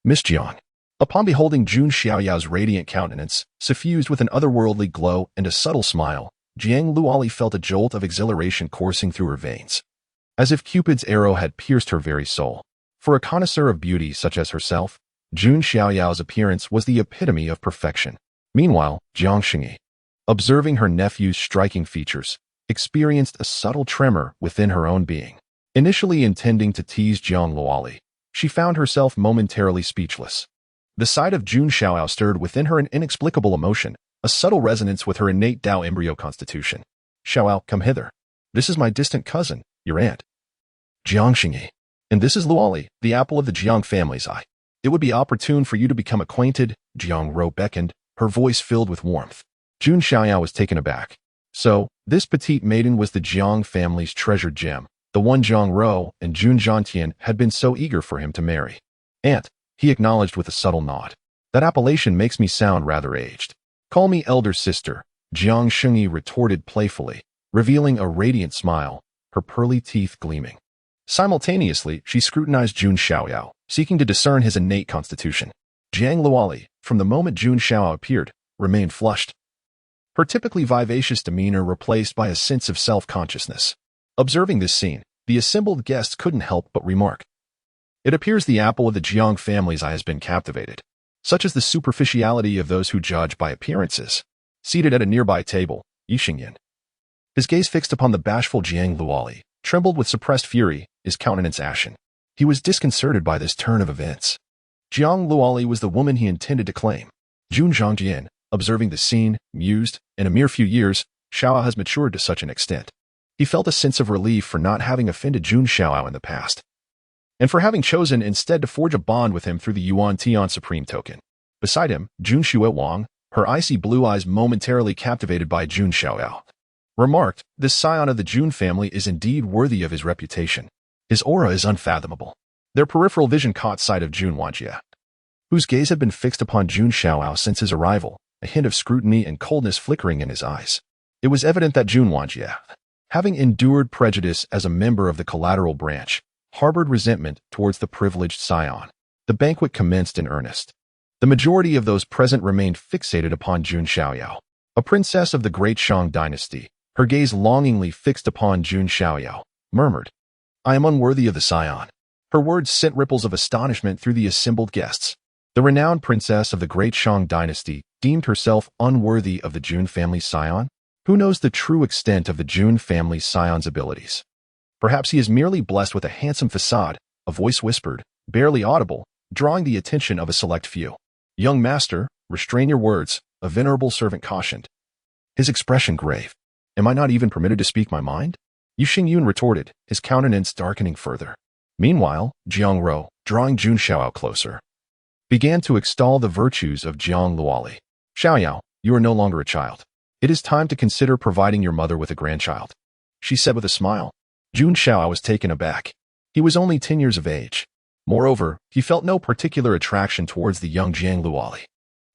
Miss Jiang." Upon beholding Jun Xiaoyao's radiant countenance, suffused with an otherworldly glow and a subtle smile, Jiang Luoli felt a jolt of exhilaration coursing through her veins, as if Cupid's arrow had pierced her very soul. For a connoisseur of beauty such as herself, Jun Xiaoyao's appearance was the epitome of perfection. Meanwhile, Jiang Xingyi, observing her nephew's striking features, experienced a subtle tremor within her own being. Initially intending to tease Jiang Luoli, she found herself momentarily speechless. The sight of Jun Xiaoyao stirred within her an inexplicable emotion, a subtle resonance with her innate Tao embryo constitution. "Xiaoyao, come hither. This is my distant cousin, your aunt, Jiang Xingyi. And this is Luoli, the apple of the Jiang family's eye. It would be opportune for you to become acquainted." Jiang Ro beckoned, her voice filled with warmth. Jun Xiaoyao was taken aback. So, this petite maiden was the Jiang family's treasured gem, the one Jiang Ro and Jun Zhantian had been so eager for him to marry. "Aunt," he acknowledged with a subtle nod. "That appellation makes me sound rather aged." "Call me elder sister," Jiang Xingyi retorted playfully, revealing a radiant smile, her pearly teeth gleaming. Simultaneously, she scrutinized Jun Xiaoyao, seeking to discern his innate constitution. Jiang Luoli, from the moment Jun Xiaoyao appeared, remained flushed, her typically vivacious demeanor replaced by a sense of self-consciousness. Observing this scene, the assembled guests couldn't help but remark, "It appears the apple of the Jiang family's eye has been captivated. Such is the superficiality of those who judge by appearances." Seated at a nearby table, Yi Xingyan, his gaze fixed upon the bashful Jiang Luoli, trembled with suppressed fury, his countenance ashen. He was disconcerted by this turn of events. Jiang Luoli was the woman he intended to claim. Jun Zhangjian, observing the scene, mused, "In a mere few years, Xiaoyao has matured to such an extent." He felt a sense of relief for not having offended Jun Xiaoyao in the past, and for having chosen instead to forge a bond with him through the Yuan Tian Supreme token. Beside him, Jun Xuewang, her icy blue eyes momentarily captivated by Jun Xiaoyao, remarked, "This scion of the Jun family is indeed worthy of his reputation. His aura is unfathomable." Their peripheral vision caught sight of Jun Wanjie, whose gaze had been fixed upon Jun Xiaoyao since his arrival, a hint of scrutiny and coldness flickering in his eyes. It was evident that Jun Wanjie, having endured prejudice as a member of the collateral branch, harbored resentment towards the privileged scion. The banquet commenced in earnest. The majority of those present remained fixated upon Jun Xiaoyao, a princess of the great Shang dynasty. Her gaze longingly fixed upon Jun Xiaoyao, murmured, "I am unworthy of the scion." Her words sent ripples of astonishment through the assembled guests. The renowned princess of the great Shang dynasty deemed herself unworthy of the Jun family scion? Who knows the true extent of the Jun family scion's abilities? Perhaps he is merely blessed with a handsome facade, a voice whispered, barely audible, drawing the attention of a select few. "Young master, restrain your words," a venerable servant cautioned, his expression grave. "Am I not even permitted to speak my mind?" Yu Xingyun retorted, his countenance darkening further. Meanwhile, Jiang Ro, drawing Jun Xiaoyao closer, began to extol the virtues of Jiang Luoli. "Xiaoyao, you are no longer a child. It is time to consider providing your mother with a grandchild," she said with a smile. Jun Xiaoyao was taken aback. He was only 10 years of age. Moreover, he felt no particular attraction towards the young Jiang Luoli.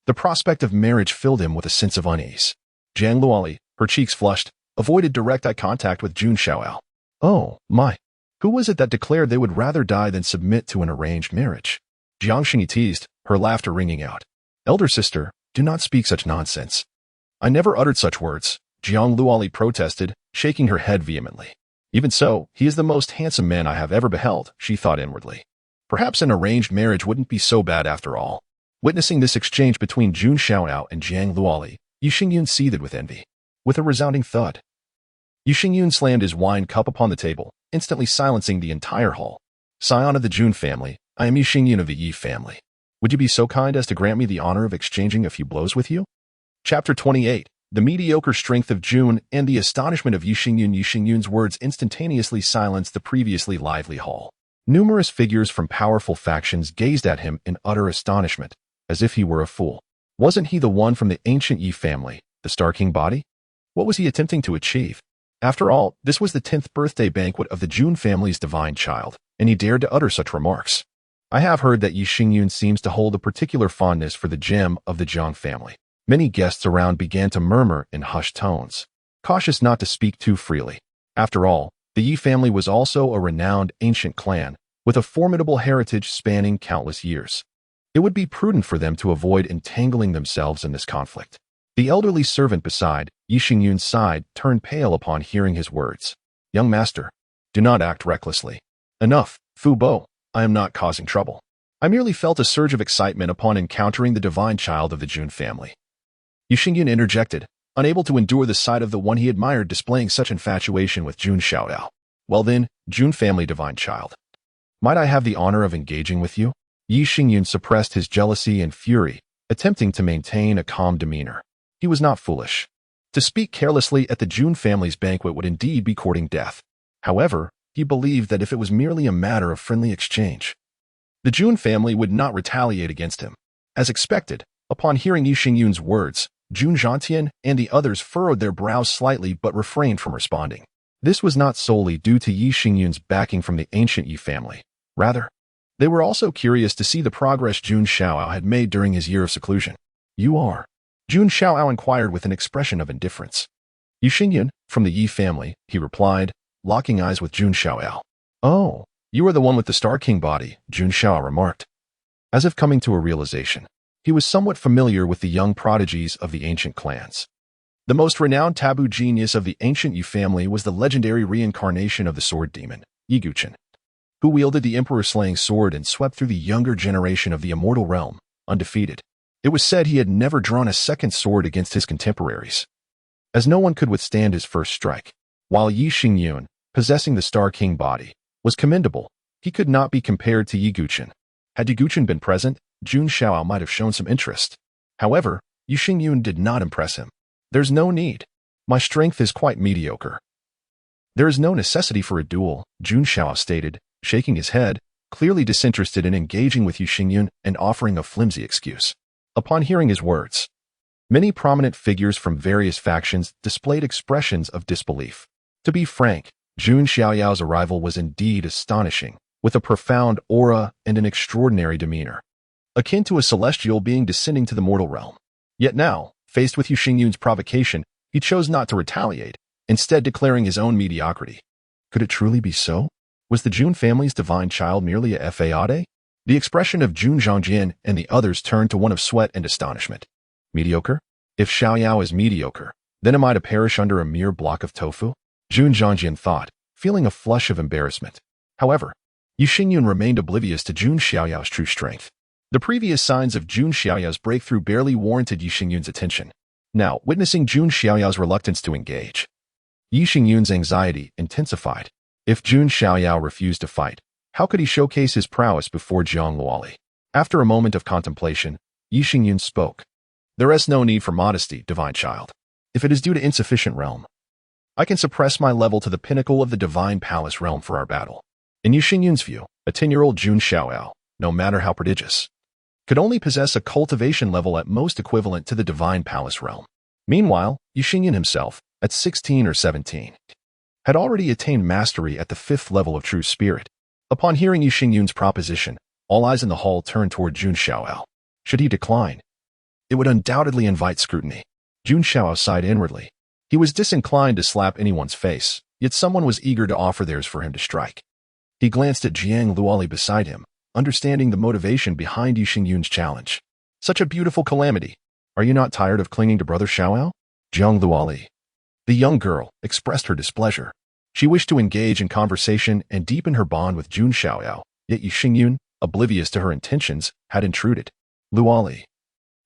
The prospect of marriage filled him with a sense of unease. Jiang Luoli, her cheeks flushed, avoided direct eye contact with Jun Xiaoyao. "Oh, my. Who was it that declared they would rather die than submit to an arranged marriage?" Jiang Xingyi teased, her laughter ringing out. "Elder sister, do not speak such nonsense." "I never uttered such words," Jiang Luoli protested, shaking her head vehemently. "Even so, he is the most handsome man I have ever beheld," she thought inwardly. Perhaps an arranged marriage wouldn't be so bad after all. Witnessing this exchange between Jun Xiaoyao and Jiang Luoli, Yu Xingyun seethed with envy. With a resounding thud, Yu Xingyun slammed his wine cup upon the table, instantly silencing the entire hall. Scion of the Jun family, I am Yu Xingyun of the Yi family. Would you be so kind as to grant me the honor of exchanging a few blows with you? Chapter 28. The mediocre strength of Jun and the astonishment of Yu Xingyun. Yu Xingyun's words instantaneously silenced the previously lively hall. Numerous figures from powerful factions gazed at him in utter astonishment, as if he were a fool. Wasn't he the one from the ancient Yi family, the Star King body? What was he attempting to achieve? After all, this was the 10th birthday banquet of the Jun family's divine child, and he dared to utter such remarks. I have heard that Yu Xingyun seems to hold a particular fondness for the gem of the Jiang family. Many guests around began to murmur in hushed tones, cautious not to speak too freely. After all, the Yi family was also a renowned ancient clan, with a formidable heritage spanning countless years. It would be prudent for them to avoid entangling themselves in this conflict. The elderly servant beside Yu Xingyun's side turned pale upon hearing his words. Young master, do not act recklessly. Enough, Fu Bo, I am not causing trouble. I merely felt a surge of excitement upon encountering the divine child of the Jun family. Yu Xingyun interjected, unable to endure the sight of the one he admired displaying such infatuation with Jun Xiaoyao. Well then, Jun family divine child. Might I have the honor of engaging with you? Yu Xingyun suppressed his jealousy and fury, attempting to maintain a calm demeanor. He was not foolish. To speak carelessly at the Jun family's banquet would indeed be courting death. However, he believed that if it was merely a matter of friendly exchange, the Jun family would not retaliate against him. As expected, upon hearing Yu Xingyun's words, Jun Zhantian and the others furrowed their brows slightly but refrained from responding. This was not solely due to Yu Xingyun's backing from the ancient Yi family. Rather, they were also curious to see the progress Jun Xiaoyao had made during his year of seclusion. You are? Jun Xiaoyao inquired with an expression of indifference. Yu Xingyun, from the Yi family, he replied, locking eyes with Jun Xiaoyao. Oh, you are the one with the Star King body, Jun Xiaoyao remarked. As if coming to a realization, he was somewhat familiar with the young prodigies of the ancient clans. The most renowned taboo genius of the ancient Yi family was the legendary reincarnation of the sword demon, Yi Guqin, who wielded the emperor-slaying sword and swept through the younger generation of the immortal realm, undefeated. It was said he had never drawn a second sword against his contemporaries, as no one could withstand his first strike. While Yi Xingyun, possessing the Star King body, was commendable, he could not be compared to Yi Guqin. Had Yi Guqin been present, Jun Xiaoyao might have shown some interest. However, Yu Xingyun did not impress him. There's no need. My strength is quite mediocre. There is no necessity for a duel, Jun Xiaoyao stated, shaking his head, clearly disinterested in engaging with Yu Xingyun and offering a flimsy excuse. Upon hearing his words, many prominent figures from various factions displayed expressions of disbelief. To be frank, Jun Xiaoyao's arrival was indeed astonishing, with a profound aura and an extraordinary demeanor, akin to a celestial being descending to the mortal realm. Yet now, faced with Yu Xingyun's provocation, he chose not to retaliate, instead declaring his own mediocrity. Could it truly be so? Was the Jun family's divine child merely a fade? The expression of Jun Zhangjian and the others turned to one of sweat and astonishment. Mediocre? If Xiaoyao is mediocre, then am I to perish under a mere block of tofu? Jun Zhangjian thought, feeling a flush of embarrassment. However, Yu Xingyun remained oblivious to Jun Xiaoyao's true strength. The previous signs of Jun Xiaoyao's breakthrough barely warranted Yu Xingyun's attention. Now, witnessing Jun Xiaoyao's reluctance to engage, Yu Xingyun's anxiety intensified. If Jun Xiaoyao refused to fight, how could he showcase his prowess before Jiang Luoli? After a moment of contemplation, Yu Xingyun spoke. There is no need for modesty, divine child. If it is due to insufficient realm, I can suppress my level to the pinnacle of the Divine Palace realm for our battle. In Yu Xingyun's view, a 10-year-old Jun Xiaoyao, no matter how prodigious, could only possess a cultivation level at most equivalent to the Divine Palace realm. Meanwhile, Yu Xingyun himself, at 16 or 17, had already attained mastery at the 5th level of true spirit. Upon hearing Yu Xingyun's proposition, all eyes in the hall turned toward Jun Xiaoyao. Should he decline, it would undoubtedly invite scrutiny. Jun Xiaoyao sighed inwardly. He was disinclined to slap anyone's face, yet someone was eager to offer theirs for him to strike. He glanced at Jiang Luoli beside him, understanding the motivation behind Yu Xingyun's challenge. Such a beautiful calamity. Are you not tired of clinging to brother Xiaoyao? Jiang Luoli, the young girl, expressed her displeasure. She wished to engage in conversation and deepen her bond with Jun Xiaoyao, yet Yu Xingyun, oblivious to her intentions, had intruded. Luoli.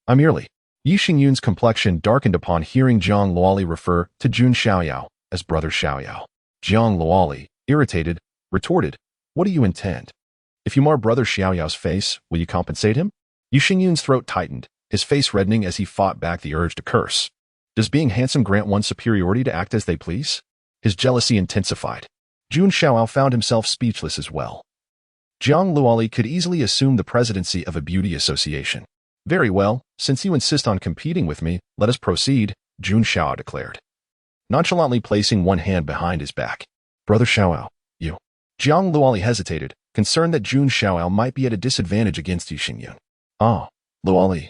I merely. Yi Xingyun's complexion darkened upon hearing Jiang Luoli refer to Jun Xiaoyao as Brother Xiaoyao. Jiang Luoli, irritated, retorted, what do you intend? If you mar Brother Xiaoyao's face, will you compensate him? Yi Xingyun's throat tightened, his face reddening as he fought back the urge to curse. Does being handsome grant one superiority to act as they please? His jealousy intensified. Jun Xiaoyao found himself speechless as well. Jiang Luoli could easily assume the presidency of a beauty association. Very well, since you insist on competing with me, let us proceed, Jun Xiaoyao declared, nonchalantly placing one hand behind his back. Brother Xiaoyao, you. Jiang Luoli hesitated, concerned that Jun Xiaoyao might be at a disadvantage against Yi Xingyun. Ah, Luoli.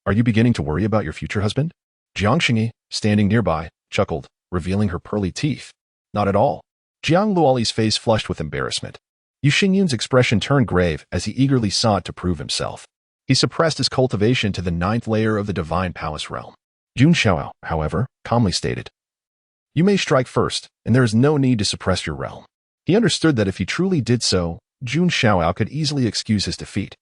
Are you beginning to worry about your future husband? Jiang Xingyi, standing nearby, chuckled, revealing her pearly teeth. Not at all. Jiang Luoli's face flushed with embarrassment. Yi Xingyun's expression turned grave as he eagerly sought to prove himself. He suppressed his cultivation to the 9th layer of the Divine Palace realm. Jun Xiaoyao, however, calmly stated, you may strike first, and there is no need to suppress your realm. He understood that if he truly did so, Jun Xiaoyao could easily excuse his defeat,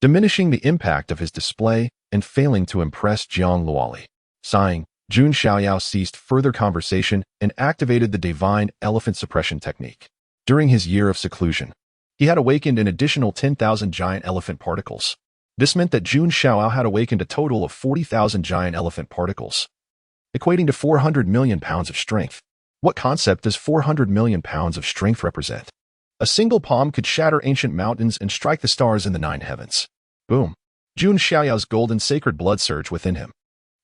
diminishing the impact of his display and failing to impress Jiang Luoli. Sighing, Jun Xiaoyao ceased further conversation and activated the Divine Elephant Suppression Technique. During his year of seclusion, he had awakened an additional 10,000 giant elephant particles. This meant that Jun Xiaoyao had awakened a total of 40,000 giant elephant particles, equating to 400 million pounds of strength. What concept does 400 million pounds of strength represent? A single palm could shatter ancient mountains and strike the stars in the 9 heavens. Boom. Jun Xiaoyao's golden sacred blood surged within him.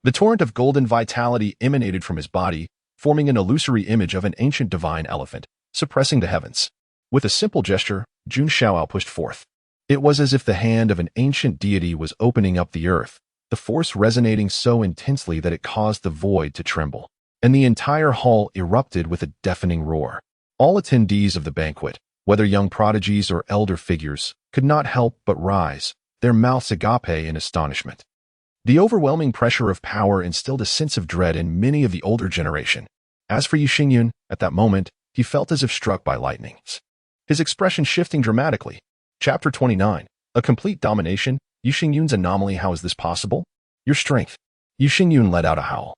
The torrent of golden vitality emanated from his body, forming an illusory image of an ancient divine elephant, suppressing the heavens. With a simple gesture, Jun Xiaoyao pushed forth. It was as if the hand of an ancient deity was opening up the earth, the force resonating so intensely that it caused the void to tremble, and the entire hall erupted with a deafening roar. All attendees of the banquet, whether young prodigies or elder figures, could not help but rise, their mouths agape in astonishment. The overwhelming pressure of power instilled a sense of dread in many of the older generation. As for Yi Xingyun, at that moment, he felt as if struck by lightning, his expression shifting dramatically. Chapter 29. A complete domination. Yi Xingyun's anomaly. How is this possible? Your strength. Yi Xingyun let out a howl,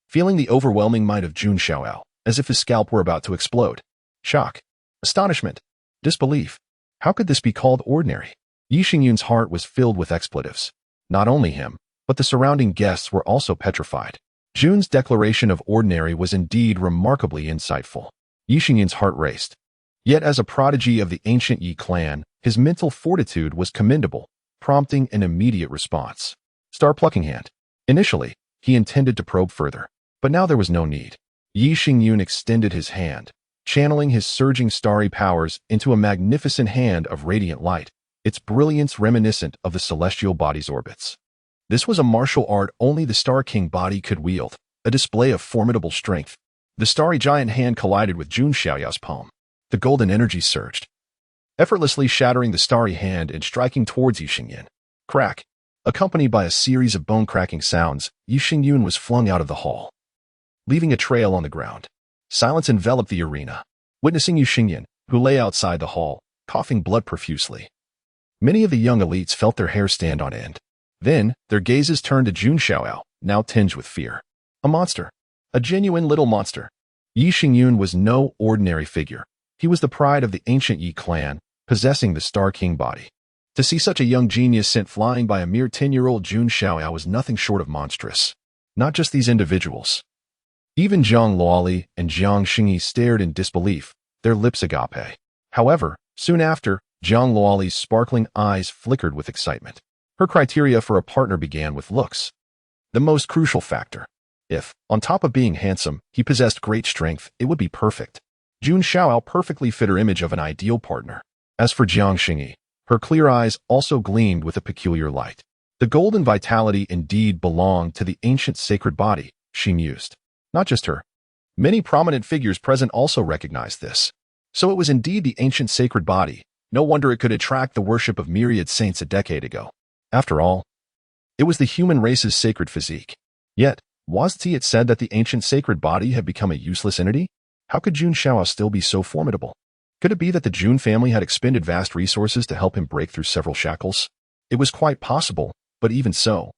feeling the overwhelming might of Jun Xiaoyao, as if his scalp were about to explode. Shock. Astonishment. Disbelief. How could this be called ordinary? Yi Xingyun's heart was filled with expletives. Not only him, but the surrounding guests were also petrified. Jun's declaration of ordinary was indeed remarkably insightful. Yi Xingyun's heart raced. Yet as a prodigy of the ancient Yi clan, his mental fortitude was commendable, prompting an immediate response. Star plucking hand. Initially, he intended to probe further, but now there was no need. Yi Xingyun extended his hand, channeling his surging starry powers into a magnificent hand of radiant light, its brilliance reminiscent of the celestial body's orbits. This was a martial art only the Star King body could wield, a display of formidable strength. The starry giant hand collided with Jun Xiaoyao's palm. The golden energy surged, effortlessly shattering the starry hand and striking towards Yi Xingyun. Crack. Accompanied by a series of bone-cracking sounds, Yi Xingyun was flung out of the hall, leaving a trail on the ground. Silence enveloped the arena, witnessing Yi Xingyun, who lay outside the hall, coughing blood profusely. Many of the young elites felt their hair stand on end. Then, their gazes turned to Jun Xiaoyao, now tinged with fear. A monster. A genuine little monster. Yi Xingyun was no ordinary figure. He was the pride of the ancient Yi clan, possessing the Star King body. To see such a young genius sent flying by a mere 10-year-old Jun Xiaoyao was nothing short of monstrous. Not just these individuals. Even Jiang Luoli and Jiang Xingyi stared in disbelief, their lips agape. However, soon after, Jiang Luoli's sparkling eyes flickered with excitement. Her criteria for a partner began with looks. The most crucial factor. If, on top of being handsome, he possessed great strength, it would be perfect. Jun Xiaoyao perfectly fit her image of an ideal partner. As for Jiang Xingyi, her clear eyes also gleamed with a peculiar light. The golden vitality indeed belonged to the ancient sacred body, she mused. Not just her. Many prominent figures present also recognized this. So it was indeed the ancient sacred body. No wonder it could attract the worship of myriad saints a decade ago. After all, it was the human race's sacred physique. Yet, wasn't it said that the ancient sacred body had become a useless entity? How could Jun Xiaoyao still be so formidable? Could it be that the Jun family had expended vast resources to help him break through several shackles? It was quite possible, but even so,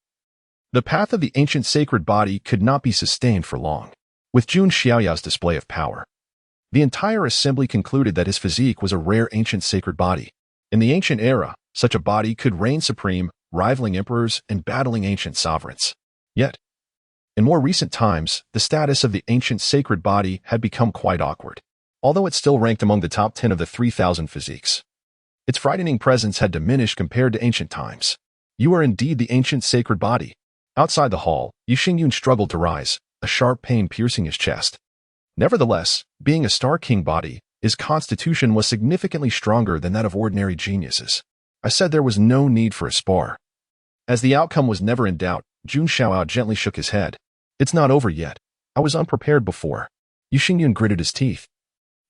the path of the ancient sacred body could not be sustained for long. With Jun Xiaoyao's display of power, the entire assembly concluded that his physique was a rare ancient sacred body. In the ancient era, such a body could reign supreme, rivaling emperors and battling ancient sovereigns. Yet, in more recent times, the status of the ancient sacred body had become quite awkward. Although it still ranked among the top 10 of the 3,000 physiques, its frightening presence had diminished compared to ancient times. You are indeed the ancient sacred body. Outside the hall, Yu Xingyun struggled to rise, a sharp pain piercing his chest. Nevertheless, being a Star King body, his constitution was significantly stronger than that of ordinary geniuses. I said there was no need for a spar. As the outcome was never in doubt, Jun Xiaoyao gently shook his head. It's not over yet. I was unprepared before. Yu Xingyun gritted his teeth,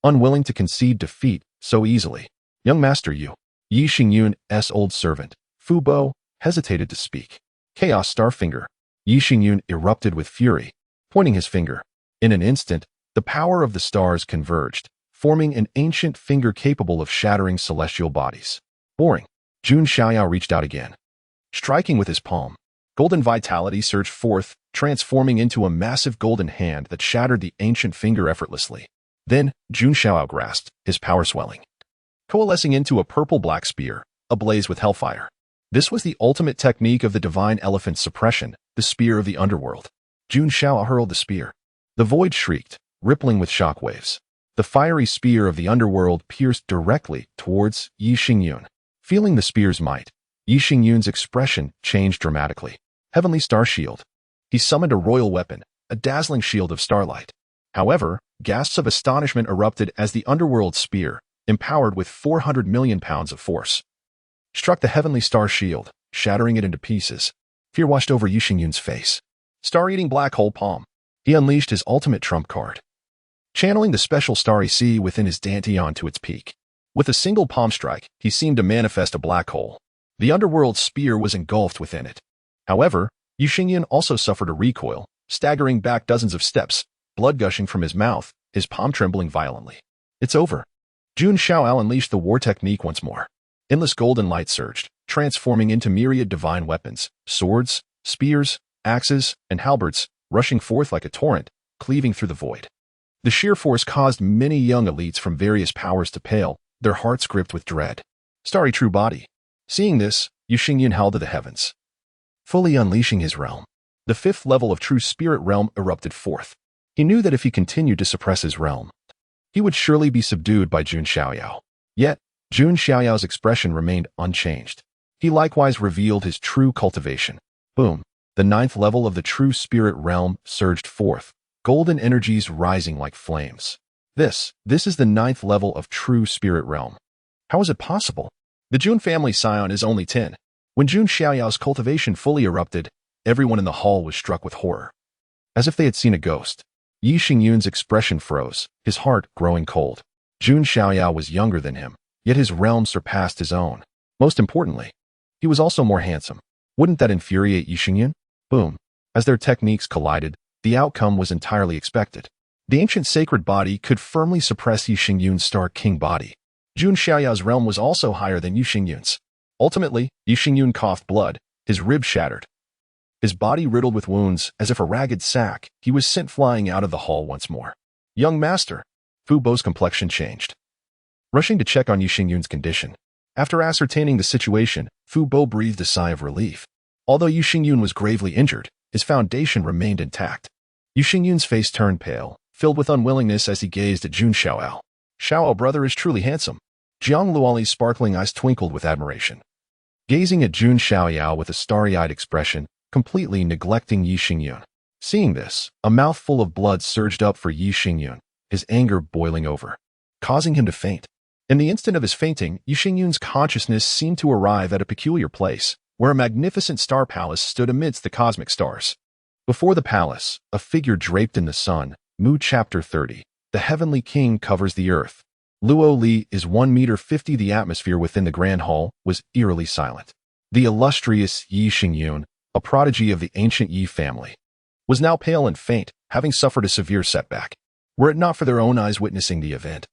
unwilling to concede defeat so easily. Young Master Yu Xingyun's old servant, Fu Bo, hesitated to speak. Chaos Starfinger. Yu Xingyun erupted with fury, pointing his finger. In an instant, the power of the stars converged, forming an ancient finger capable of shattering celestial bodies. Boring. Jun Xiaoyao reached out again. Striking with his palm, golden vitality surged forth, transforming into a massive golden hand that shattered the ancient finger effortlessly. Then, Jun Xiaoyao grasped, his power swelling, coalescing into a purple-black spear, ablaze with hellfire. This was the ultimate technique of the Divine Elephant Suppression, the spear of the underworld. Jun Xiaoyao hurled the spear. The void shrieked, rippling with shockwaves. The fiery spear of the underworld pierced directly towards Yu Xingyun. Feeling the spear's might, Yu Xingyun's expression changed dramatically. Heavenly Star Shield. He summoned a royal weapon, a dazzling shield of starlight. However, gasps of astonishment erupted as the underworld spear, empowered with 400 million pounds of force, struck the Heavenly Star Shield, shattering it into pieces. Fear washed over Yu Xingyun's face. Star-eating black hole palm. He unleashed his ultimate trump card, channeling the special starry sea within his dantian to its peak. With a single palm strike, he seemed to manifest a black hole. The underworld spear was engulfed within it. However, Yu Xingyun also suffered a recoil, staggering back dozens of steps, blood gushing from his mouth, his palm trembling violently. It's over. Jun Xiaoyao unleashed the war technique once more. Endless golden light surged, transforming into myriad divine weapons, swords, spears, axes, and halberds, rushing forth like a torrent, cleaving through the void. The sheer force caused many young elites from various powers to pale, their hearts gripped with dread. Starry true body. Seeing this, Yu Xingyun held to the heavens, fully unleashing his realm. The fifth level of true spirit realm erupted forth. He knew that if he continued to suppress his realm, he would surely be subdued by Jun Xiaoyao. Yet, Jun Xiaoyao's expression remained unchanged. He likewise revealed his true cultivation. Boom. The ninth level of the true spirit realm surged forth, golden energies rising like flames. This is the ninth level of true spirit realm. How is it possible? The Jun family scion is only 10. When Jun Xiaoyao's cultivation fully erupted, everyone in the hall was struck with horror. As if they had seen a ghost. Yu Xingyun's expression froze, his heart growing cold. Jun Xiaoyao was younger than him, yet his realm surpassed his own. Most importantly, he was also more handsome. Wouldn't that infuriate Yu Xingyun? Boom. As their techniques collided, the outcome was entirely expected. The ancient sacred body could firmly suppress Yu Xingyun's Star King body. Jun Xiaoyao's realm was also higher than Yu Xingyun's. Ultimately, Yu Xingyun coughed blood, his ribs shattered. His body riddled with wounds, as if a ragged sack, he was sent flying out of the hall once more. Young master. Fu Bo's complexion changed. Rushing to check on Yu Xingyun's condition. After ascertaining the situation, Fu Bo breathed a sigh of relief. Although Yu Xingyun was gravely injured, his foundation remained intact. Yu Xingyun's face turned pale, filled with unwillingness as he gazed at Jun Xiaoyao. Xiaoyao brother is truly handsome. Jiang Luoli's sparkling eyes twinkled with admiration. Gazing at Jun Xiaoyao with a starry-eyed expression, completely neglecting Yu Xingyun. Seeing this, a mouthful of blood surged up for Yu Xingyun, his anger boiling over, causing him to faint. In the instant of his fainting, Yu Xingyun's consciousness seemed to arrive at a peculiar place, where a magnificent star palace stood amidst the cosmic stars. Before the palace, a figure draped in the sun, Mu Chapter 30, the heavenly king covers the earth. Luo Li is 1 meter 50. The atmosphere within the grand hall was eerily silent. The illustrious Yi Xingyun, a prodigy of the ancient Yi family, was now pale and faint, having suffered a severe setback. Were it not for their own eyes witnessing the event,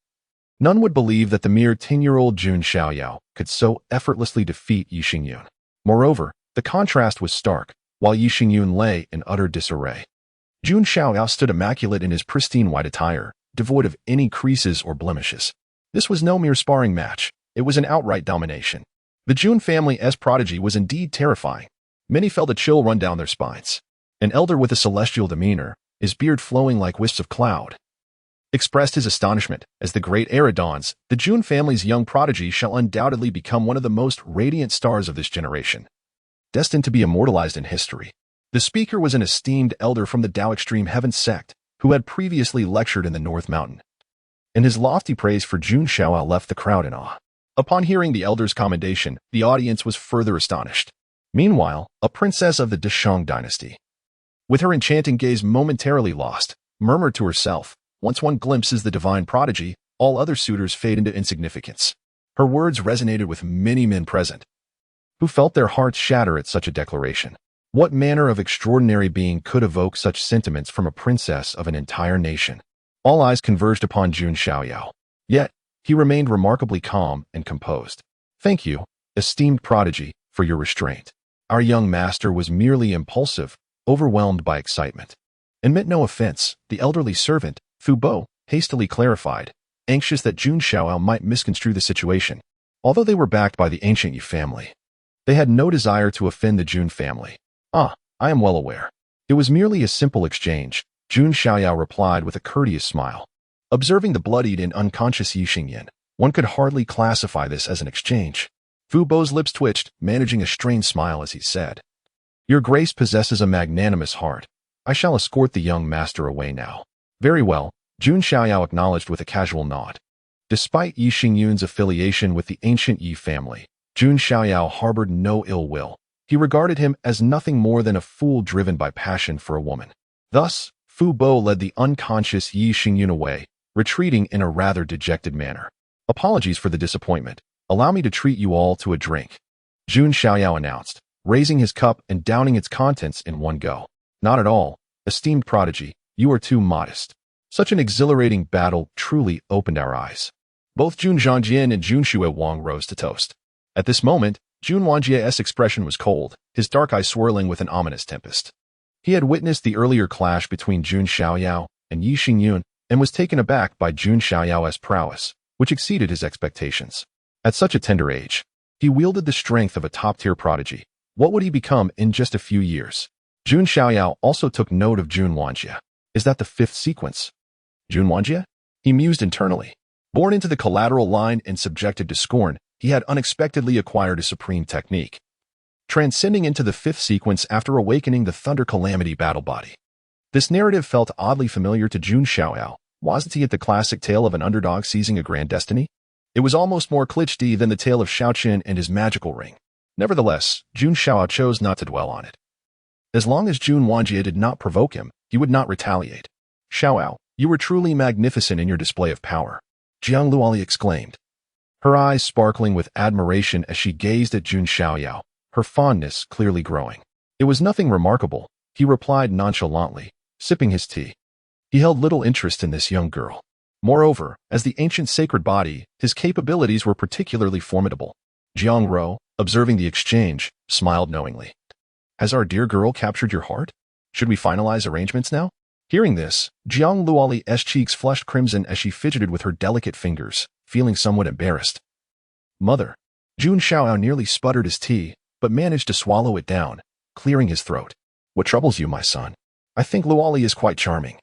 None would believe that the mere 10-year-old Jun Xiaoyao could so effortlessly defeat Yi Xingyun. Moreover, the contrast was stark, while Yi Xingyun lay in utter disarray. Jun Xiaoyao stood immaculate in his pristine white attire, devoid of any creases or blemishes. This was no mere sparring match, it was an outright domination. The Jun family's prodigy was indeed terrifying. Many felt a chill run down their spines. An elder with a celestial demeanor, his beard flowing like wisps of cloud, expressed his astonishment. As the great era dawns, the Jun family's young prodigy shall undoubtedly become one of the most radiant stars of this generation, destined to be immortalized in history. The speaker was an esteemed elder from the Tao Extreme Heaven sect, who had previously lectured in the North Mountain, and his lofty praise for Jun Xiaoyao left the crowd in awe. Upon hearing the elder's commendation, the audience was further astonished. Meanwhile, a princess of the Deshang dynasty, with her enchanting gaze momentarily lost, murmured to herself, "Once one glimpses the divine prodigy, all other suitors fade into insignificance." Her words resonated with many men present, who felt their hearts shatter at such a declaration. What manner of extraordinary being could evoke such sentiments from a princess of an entire nation? All eyes converged upon Jun Xiaoyao. Yet, he remained remarkably calm and composed. "Thank you, esteemed prodigy, for your restraint. Our young master was merely impulsive, overwhelmed by excitement, and meant no offense," the elderly servant, Fu Bo, hastily clarified, anxious that Jun Xiaoyao might misconstrue the situation. Although they were backed by the ancient Yi family, they had no desire to offend the Jun family. "Ah, I am well aware. It was merely a simple exchange," Jun Xiaoyao replied with a courteous smile. Observing the bloodied and unconscious Yi Xingyun, one could hardly classify this as an exchange. Fu Bo's lips twitched, managing a strained smile as he said, "Your grace possesses a magnanimous heart. I shall escort the young master away now." "Very well," Jun Xiaoyao acknowledged with a casual nod. Despite Yi Xingyun's affiliation with the ancient Yi family, Jun Xiaoyao harbored no ill will. He regarded him as nothing more than a fool driven by passion for a woman. Thus, Fu Bo led the unconscious Yi Xingyun away, retreating in a rather dejected manner. "Apologies for the disappointment. Allow me to treat you all to a drink," Jun Xiaoyao announced, raising his cup and downing its contents in one go. "Not at all, esteemed prodigy, you are too modest." Such an exhilarating battle truly opened our eyes. Both Jun Zhangjian and Jun Xue Wang rose to toast. At this moment, Jun Wanjie's expression was cold, his dark eyes swirling with an ominous tempest. He had witnessed the earlier clash between Jun Xiaoyao and Yi Xingyun and was taken aback by Jun Xiaoyao's prowess, which exceeded his expectations. At such a tender age, he wielded the strength of a top-tier prodigy. What would he become in just a few years? Jun Xiaoyao also took note of Jun Wanjie. Is that the fifth sequence? Jun Wanjie? He mused internally. Born into the collateral line and subjected to scorn, he had unexpectedly acquired a supreme technique, transcending into the fifth sequence after awakening the Thunder Calamity battle body. This narrative felt oddly familiar to Jun Xiaoyao. Wasn't he at the classic tale of an underdog seizing a grand destiny? It was almost more cliché than the tale of Xiaoqin and his magical ring. Nevertheless, Jun Xiaoyao chose not to dwell on it. As long as Jun Wanjie did not provoke him, he would not retaliate. "Xiaoyao, you were truly magnificent in your display of power," Jiang Luoli exclaimed, her eyes sparkling with admiration as she gazed at Jun Xiaoyao, her fondness clearly growing. "It was nothing remarkable," he replied nonchalantly, sipping his tea. He held little interest in this young girl. Moreover, as the ancient sacred body, his capabilities were particularly formidable. Jiang Ro, observing the exchange, smiled knowingly. "Has our dear girl captured your heart? Should we finalize arrangements now?" Hearing this, Jiang Luoli's cheeks flushed crimson as she fidgeted with her delicate fingers, feeling somewhat embarrassed. "Mother." Jun Xiaoyao nearly sputtered his tea, but managed to swallow it down, clearing his throat. "What troubles you, my son? I think Luoli is quite charming,"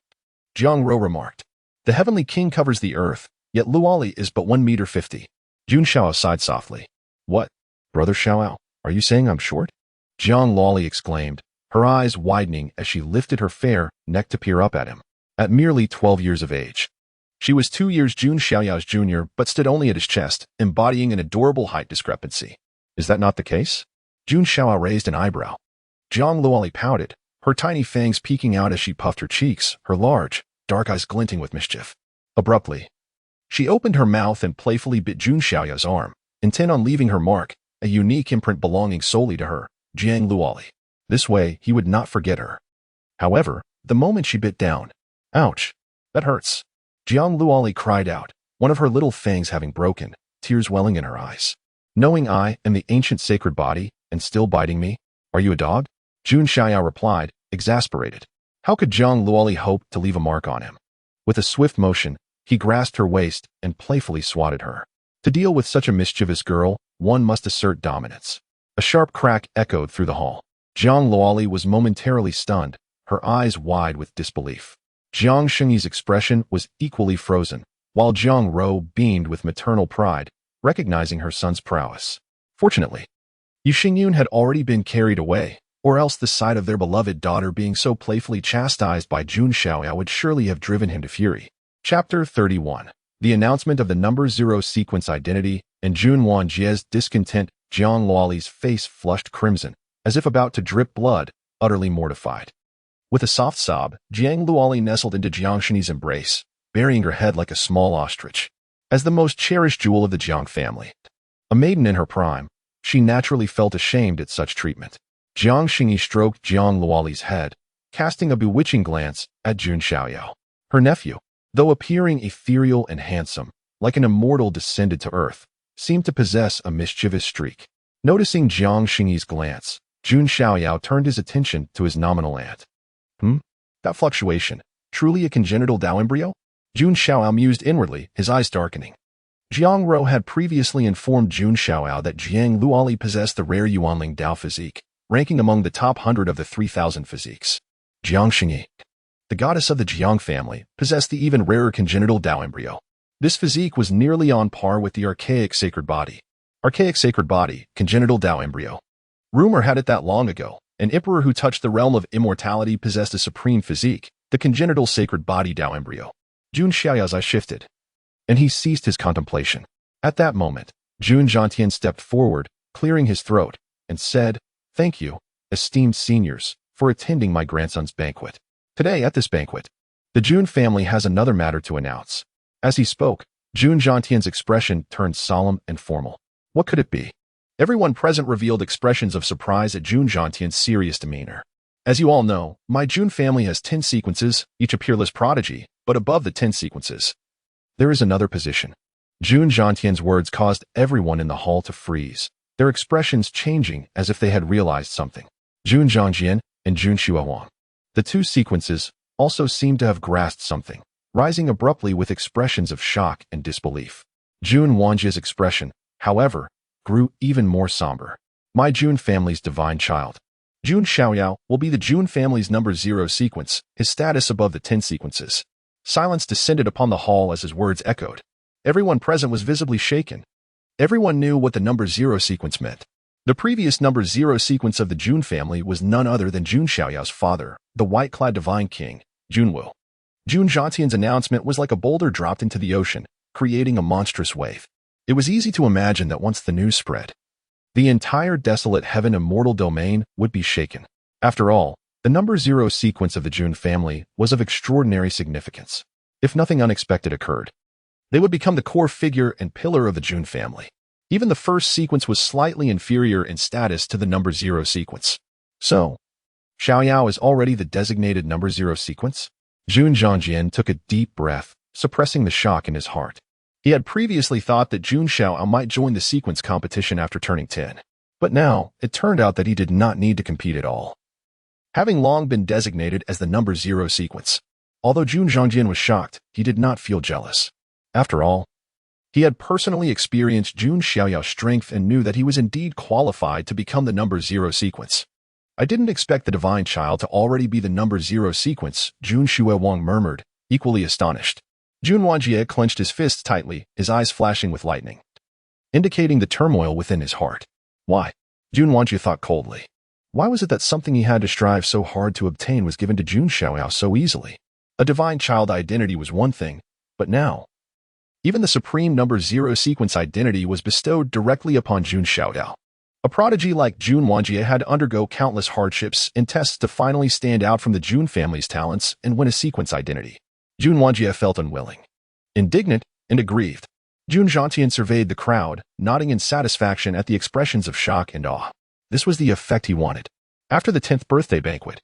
Jiang Ro remarked. "The heavenly king covers the earth, yet Luoli is but 1.50 meters. Jun Xiaoyao sighed softly. "What, brother Xiaoyao, are you saying I'm short?" Jiang Luoli exclaimed, her eyes widening as she lifted her fair neck to peer up at him. At merely 12 years of age, she was 2 years Jun Xiaoyao's junior but stood only at his chest, embodying an adorable height discrepancy. "Is that not the case?" Jun Xiaoyao raised an eyebrow. Jiang Luoli pouted, her tiny fangs peeking out as she puffed her cheeks, her large, dark eyes glinting with mischief. Abruptly, she opened her mouth and playfully bit Jun Xiaoyao's arm, intent on leaving her mark, a unique imprint belonging solely to her, Jiang Luoli. This way, he would not forget her. However, the moment she bit down, "Ouch! That hurts!" Jiang Luoli cried out, one of her little fangs having broken, tears welling in her eyes. Knowing I am the ancient sacred body, and still biting me? Are you a dog? Jun Xiaoyao replied, exasperated. How could Zhang Luoli hope to leave a mark on him? With a swift motion, he grasped her waist and playfully swatted her. To deal with such a mischievous girl, one must assert dominance. A sharp crack echoed through the hall. Zhang Luoli was momentarily stunned, her eyes wide with disbelief. Jiang Xingyi's expression was equally frozen, while Jiang Ro beamed with maternal pride, recognizing her son's prowess. Fortunately, Yu Xingyun had already been carried away, or else the sight of their beloved daughter being so playfully chastised by Jun Xiaoyao would surely have driven him to fury. Chapter 31. The announcement of the number 0 sequence identity, and Jun Wanjie's discontent. Jiang Luoli's face flushed crimson, as if about to drip blood, utterly mortified. With a soft sob, Jiang Luoli nestled into Jiang Xingyi's embrace, burying her head like a small ostrich. As the most cherished jewel of the Jiang family, a maiden in her prime, she naturally felt ashamed at such treatment. Jiang Xingyi stroked Jiang Luoli's head, casting a bewitching glance at Jun Xiaoyao. Her nephew, though appearing ethereal and handsome, like an immortal descended to earth, seemed to possess a mischievous streak. Noticing Jiang Xingyi's glance, Jun Xiaoyao turned his attention to his nominal aunt. That fluctuation, truly a congenital Dao embryo? Jun Xiaoyao mused inwardly, his eyes darkening. Jiang Ro had previously informed Jun Xiaoyao that Jiang Luoli possessed the rare Yuanling Dao physique, ranking among the top 100 of the 3,000 physiques. Jiang Xingyi, the goddess of the Jiang family, possessed the even rarer congenital Dao embryo. This physique was nearly on par with the archaic sacred body. Archaic sacred body, congenital Dao embryo. Rumor had it that long ago, an emperor who touched the realm of immortality possessed a supreme physique, the congenital sacred body Dao embryo. Jun Xiaoyao's eyes shifted, and he ceased his contemplation. At that moment, Jun Zhantian stepped forward, clearing his throat, and said, "Thank you, esteemed seniors, for attending my grandson's banquet. Today at this banquet, the Jun family has another matter to announce." As he spoke, Jun Zhantian's expression turned solemn and formal. What could it be? Everyone present revealed expressions of surprise at Jun Zhantian's serious demeanor. As you all know, my Jun family has 10 sequences, each a peerless prodigy, but above the 10 sequences, there is another position. Jun Zhantian's words caused everyone in the hall to freeze, their expressions changing as if they had realized something. Jun Zhangjian and Jun Xiaowang, the two sequences, also seemed to have grasped something, rising abruptly with expressions of shock and disbelief. Jun Wanjie's expression, however, grew even more somber. My Jun family's divine child. Jun Xiaoyao will be the Jun family's number 0 sequence, his status above the 10 sequences. Silence descended upon the hall as his words echoed. Everyone present was visibly shaken. Everyone knew what the number 0 sequence meant. The previous number 0 sequence of the Jun family was none other than Jun Xiaoyao's father, the white-clad divine king, Junwu. Jun Zhantian's announcement was like a boulder dropped into the ocean, creating a monstrous wave. It was easy to imagine that once the news spread, the entire desolate heaven immortal domain would be shaken. After all, the number 0 sequence of the Jun family was of extraordinary significance. If nothing unexpected occurred, they would become the core figure and pillar of the Jun family. Even the first sequence was slightly inferior in status to the number 0 sequence. So, Xiaoyao is already the designated number 0 sequence? Jun Zhangjian took a deep breath, suppressing the shock in his heart. He had previously thought that Jun Xiaoyao might join the sequence competition after turning 10. But now, it turned out that he did not need to compete at all. Having long been designated as the number 0 sequence, although Jun Zhangjian was shocked, he did not feel jealous. After all, he had personally experienced Jun Xiaoyao's strength and knew that he was indeed qualified to become the number 0 sequence. I didn't expect the divine child to already be the number 0 sequence, Jun Xiaowang murmured, equally astonished. Jun Wanjie clenched his fists tightly, his eyes flashing with lightning, indicating the turmoil within his heart. Why? Jun Wanjie thought coldly. Why was it that something he had to strive so hard to obtain was given to Jun Xiaoyao so easily? A divine child identity was one thing, but now, even the supreme number 0 sequence identity was bestowed directly upon Jun Xiaoyao. A prodigy like Jun Wanjie had to undergo countless hardships and tests to finally stand out from the Jun family's talents and win a sequence identity. Jun Wanjie felt unwilling, indignant, and aggrieved. Jun Zhantian surveyed the crowd, nodding in satisfaction at the expressions of shock and awe. This was the effect he wanted. After the 10th birthday banquet,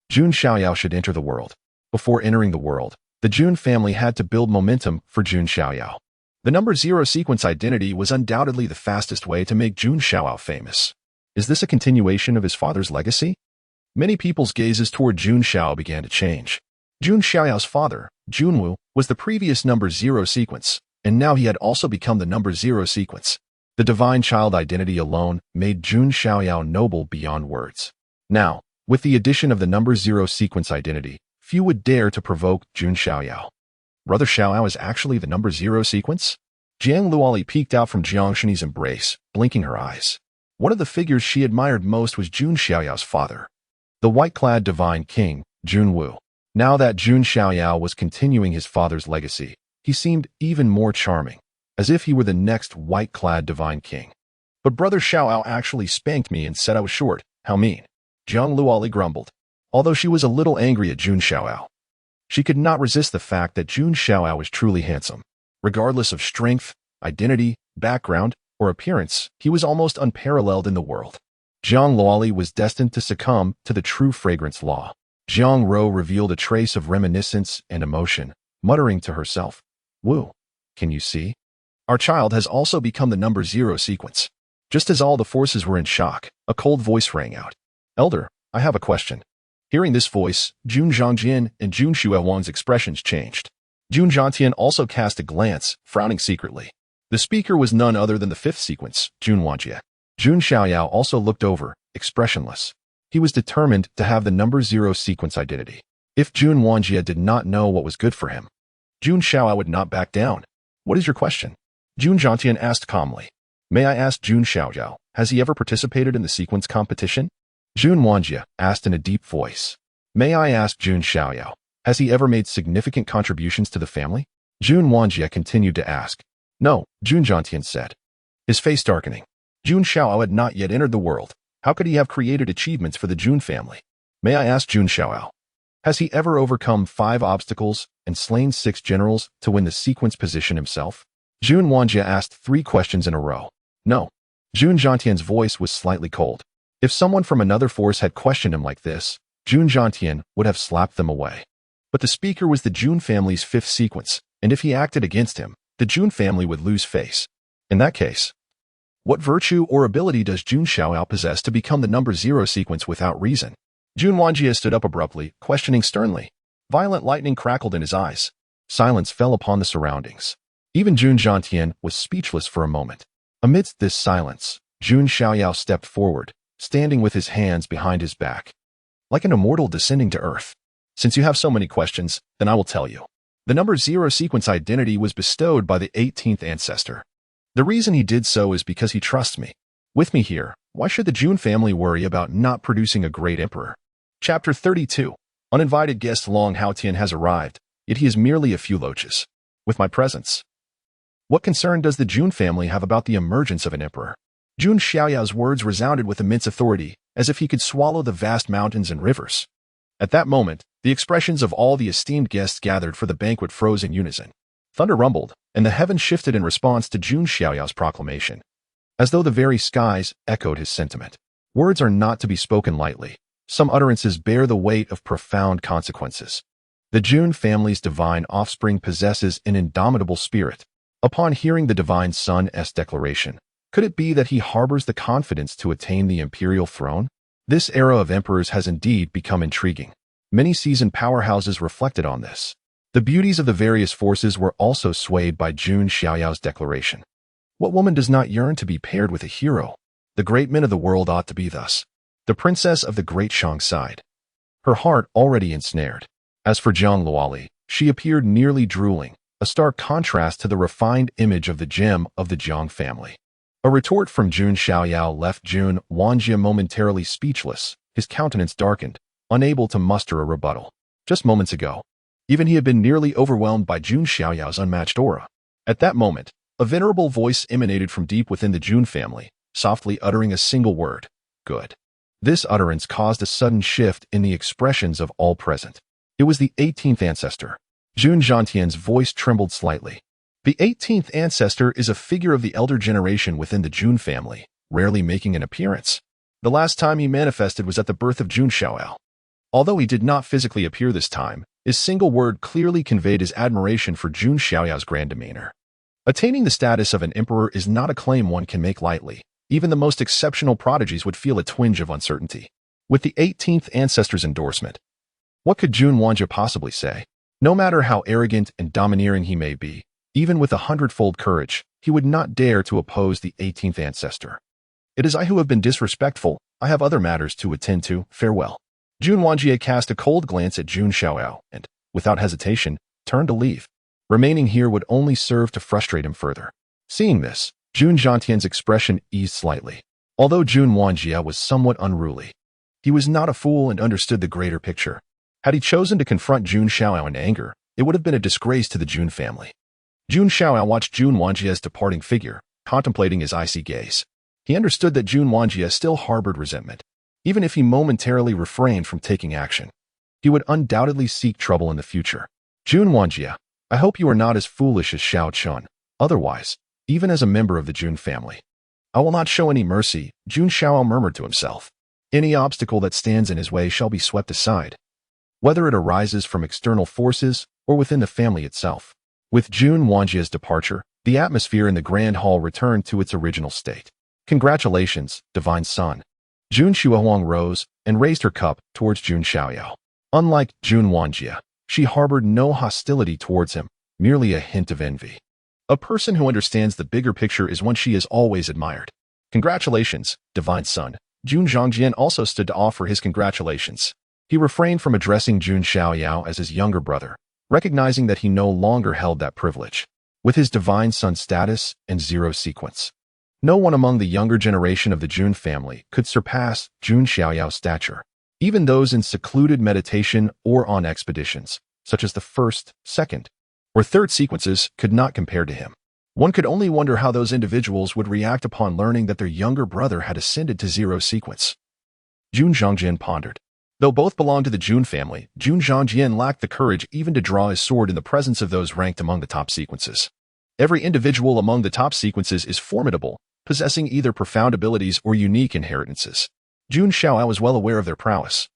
Jun Xiaoyao should enter the world. Before entering the world, the Jun family had to build momentum for Jun Xiaoyao. The number 0 sequence identity was undoubtedly the fastest way to make Jun Xiaoyao famous. Is this a continuation of his father's legacy? Many people's gazes toward Jun Xiaoyao began to change. Jun Xiaoyao's father, Junwu, was the previous number 0 sequence, and now he had also become the number 0 sequence. The divine child identity alone made Jun Xiaoyao noble beyond words. Now, with the addition of the number 0 sequence identity, few would dare to provoke Jun Xiaoyao. Brother Xiaoyao is actually the number 0 sequence? Jiang Luoli peeked out from Jiang Shini's embrace, blinking her eyes. One of the figures she admired most was Jun Xiaoyao's father, the white-clad divine king, Junwu. Now that Jun Xiaoyao was continuing his father's legacy, he seemed even more charming, as if he were the next white-clad divine king. But Brother Xiaoyao actually spanked me and said I was short. How mean. Jiang Luoli grumbled, although she was a little angry at Jun Xiaoyao. She could not resist the fact that Jun Xiaoyao was truly handsome. Regardless of strength, identity, background, or appearance, he was almost unparalleled in the world. Jiang Luoli was destined to succumb to the true fragrance law. Jiang Ro revealed a trace of reminiscence and emotion, muttering to herself, "Wu, can you see? Our child has also become the number 0 sequence." Just as all the forces were in shock, a cold voice rang out. "Elder, I have a question." Hearing this voice, Jun Zhangjian and Jun Shuewang's expressions changed. Jun Zhangtian also cast a glance, frowning secretly. The speaker was none other than the 5th sequence, Jun Wanjie. Jun Xiaoyao also looked over, expressionless. He was determined to have the number 0 sequence identity. If Jun Wanjie did not know what was good for him, Jun Xiaoyao would not back down. "What is your question?" Jun Zhangtian asked calmly. "May I ask Jun Xiaoyao, has he ever participated in the sequence competition?" Jun Wanjie asked in a deep voice. "May I ask Jun Xiaoyao, has he ever made significant contributions to the family?" Jun Wanjie continued to ask. "No," Jun Zhangtian said, his face darkening. Jun Xiaoyao had not yet entered the world. How could he have created achievements for the Jun family? "May I ask Jun Xiaoyao, has he ever overcome 5 obstacles and slain 6 generals to win the sequence position himself?" Jun Wanjie asked 3 questions in a row. "No." Jun Zhangtian's voice was slightly cold. If someone from another force had questioned him like this, Jun Zhangtian would have slapped them away. But the speaker was the Jun family's 5th sequence, and if he acted against him, the Jun family would lose face. In that case, what virtue or ability does Jun Xiaoyao possess to become the number 0 sequence without reason? Jun Wanjie stood up abruptly, questioning sternly. Violent lightning crackled in his eyes. Silence fell upon the surroundings. Even Jun Zhangtian was speechless for a moment. Amidst this silence, Jun Xiaoyao stepped forward, standing with his hands behind his back, like an immortal descending to earth. "Since you have so many questions, then I will tell you. The number 0 sequence identity was bestowed by the 18th ancestor. The reason he did so is because he trusts me. With me here, why should the Jun family worry about not producing a great emperor?" Chapter 32. Uninvited guest Long Haotian has arrived, yet he is merely a few loaches. With my presence, what concern does the Jun family have about the emergence of an emperor? Jun Xiaoyao's words resounded with immense authority, as if he could swallow the vast mountains and rivers. At that moment, the expressions of all the esteemed guests gathered for the banquet froze in unison. Thunder rumbled, and the heavens shifted in response to Jun Xiaoyao's proclamation, as though the very skies echoed his sentiment. Words are not to be spoken lightly. Some utterances bear the weight of profound consequences. The Jun family's divine offspring possesses an indomitable spirit. Upon hearing the divine son's declaration, could it be that he harbors the confidence to attain the imperial throne? This era of emperors has indeed become intriguing. Many seasoned powerhouses reflected on this. The beauties of the various forces were also swayed by Jun Xiaoyao's declaration. What woman does not yearn to be paired with a hero? The great men of the world ought to be thus. The princess of the great Shang sighed, her heart already ensnared. As for Jiang Luoli, she appeared nearly drooling, a stark contrast to the refined image of the gem of the Jiang family. A retort from Jun Xiaoyao left Jun Wanjie momentarily speechless, his countenance darkened, unable to muster a rebuttal. Just moments ago, even he had been nearly overwhelmed by Jun Xiaoyao's unmatched aura. At that moment, a venerable voice emanated from deep within the Jun family, softly uttering a single word, "Good." This utterance caused a sudden shift in the expressions of all present. It was the 18th ancestor. Jun Zhangtian's voice trembled slightly. The 18th ancestor is a figure of the elder generation within the Jun family, rarely making an appearance. The last time he manifested was at the birth of Jun Xiaoyao. Although he did not physically appear this time, his single word clearly conveyed his admiration for Jun Xiaoyao's grand demeanor. Attaining the status of an emperor is not a claim one can make lightly. Even the most exceptional prodigies would feel a twinge of uncertainty. With the 18th ancestor's endorsement, what could Jun Xiaoyao possibly say? No matter how arrogant and domineering he may be, even with 100-fold courage, he would not dare to oppose the 18th ancestor. It is I who have been disrespectful. I have other matters to attend to. Farewell. Jun Xiaoyao cast a cold glance at Jun Xiaoyao and, without hesitation, turned to leave. Remaining here would only serve to frustrate him further. Seeing this, Jun Xiaotian's expression eased slightly. Although Jun Xiaoyao was somewhat unruly, he was not a fool and understood the greater picture. Had he chosen to confront Jun Xiaoyao in anger, it would have been a disgrace to the Jun family. Jun Xiaoyao watched Jun Xiaoyao's departing figure, contemplating his icy gaze. He understood that Jun Xiaoyao still harbored resentment. Even if he momentarily refrained from taking action, he would undoubtedly seek trouble in the future. Jun Xiaoyao, I hope you are not as foolish as Xiao Chun. Otherwise, even as a member of the Jun family, I will not show any mercy, Jun Xiaoyao murmured to himself. Any obstacle that stands in his way shall be swept aside, whether it arises from external forces or within the family itself. With Jun Xiaoyao's departure, the atmosphere in the Grand Hall returned to its original state. Congratulations, Divine Son. Jun Xiaoyao rose and raised her cup towards Jun Xiaoyao. Unlike Jun Xiaoyao, she harbored no hostility towards him, merely a hint of envy. A person who understands the bigger picture is one she has always admired. Congratulations, Divine Son. Jun Xiaojian also stood to offer his congratulations. He refrained from addressing Jun Xiaoyao as his younger brother, recognizing that he no longer held that privilege. With his Divine Son status and zero sequence, no one among the younger generation of the Jun family could surpass Jun Xiaoyao's stature. Even those in secluded meditation or on expeditions, such as the first, second, or third sequences, could not compare to him. One could only wonder how those individuals would react upon learning that their younger brother had ascended to zero sequence. Jun Xiaojian pondered. Though both belonged to the Jun family, Jun Xiaojian lacked the courage even to draw his sword in the presence of those ranked among the top sequences. Every individual among the top sequences is formidable, possessing either profound abilities or unique inheritances. Jun Xiaoyao was well aware of their prowess.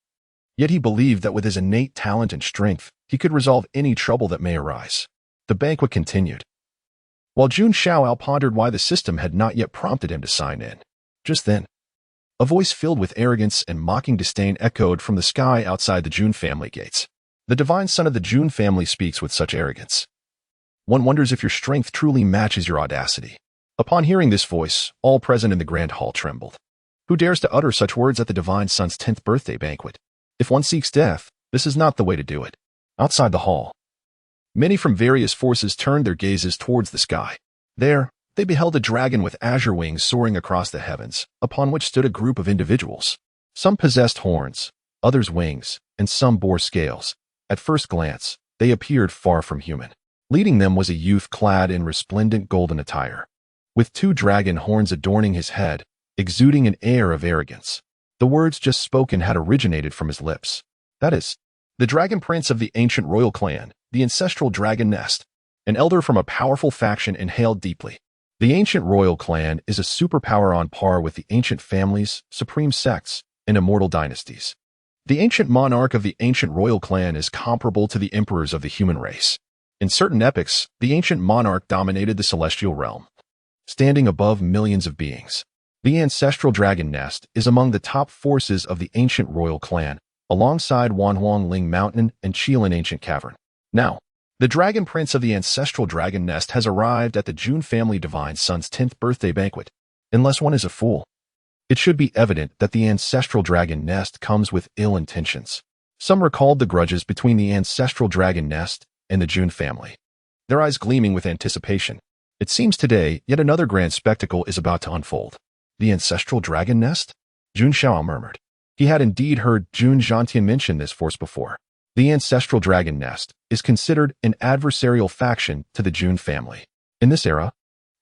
Yet he believed that with his innate talent and strength, he could resolve any trouble that may arise. The banquet continued. While Jun Xiaoyao pondered why the system had not yet prompted him to sign in. Just then, a voice filled with arrogance and mocking disdain echoed from the sky outside the Jun family gates. The Divine Son of the Jun family speaks with such arrogance. One wonders if your strength truly matches your audacity. Upon hearing this voice, all present in the Grand Hall trembled. Who dares to utter such words at the Divine Son's 10th birthday banquet? If one seeks death, this is not the way to do it. Outside the hall, many from various forces turned their gazes towards the sky. There, they beheld a dragon with azure wings soaring across the heavens, upon which stood a group of individuals. Some possessed horns, others wings, and some bore scales. At first glance, they appeared far from human. Leading them was a youth clad in resplendent golden attire, with 2 dragon horns adorning his head, exuding an air of arrogance. The words just spoken had originated from his lips. That is, the dragon prince of the ancient royal clan, the ancestral dragon nest, an elder from a powerful faction, inhaled deeply. The ancient royal clan is a superpower on par with the ancient families, supreme sects, and immortal dynasties. The ancient monarch of the ancient royal clan is comparable to the emperors of the human race. In certain epochs, the ancient monarch dominated the celestial realm, standing above millions of beings. The ancestral dragon nest is among the top forces of the ancient royal clan, alongside Wanhuang Ling Mountain and Qilin Ancient Cavern. Now, the dragon prince of the ancestral dragon nest has arrived at the Jun family Divine Son's 10th birthday banquet. Unless one is a fool, it should be evident that the ancestral dragon nest comes with ill intentions. Some recalled the grudges between the ancestral dragon nest and the Jun family, their eyes gleaming with anticipation. It seems today yet another grand spectacle is about to unfold. The ancestral dragon nest? Jun Xiaoyao murmured. He had indeed heard Jun Xiaotian mention this force before. The ancestral dragon nest is considered an adversarial faction to the Jun family. In this era,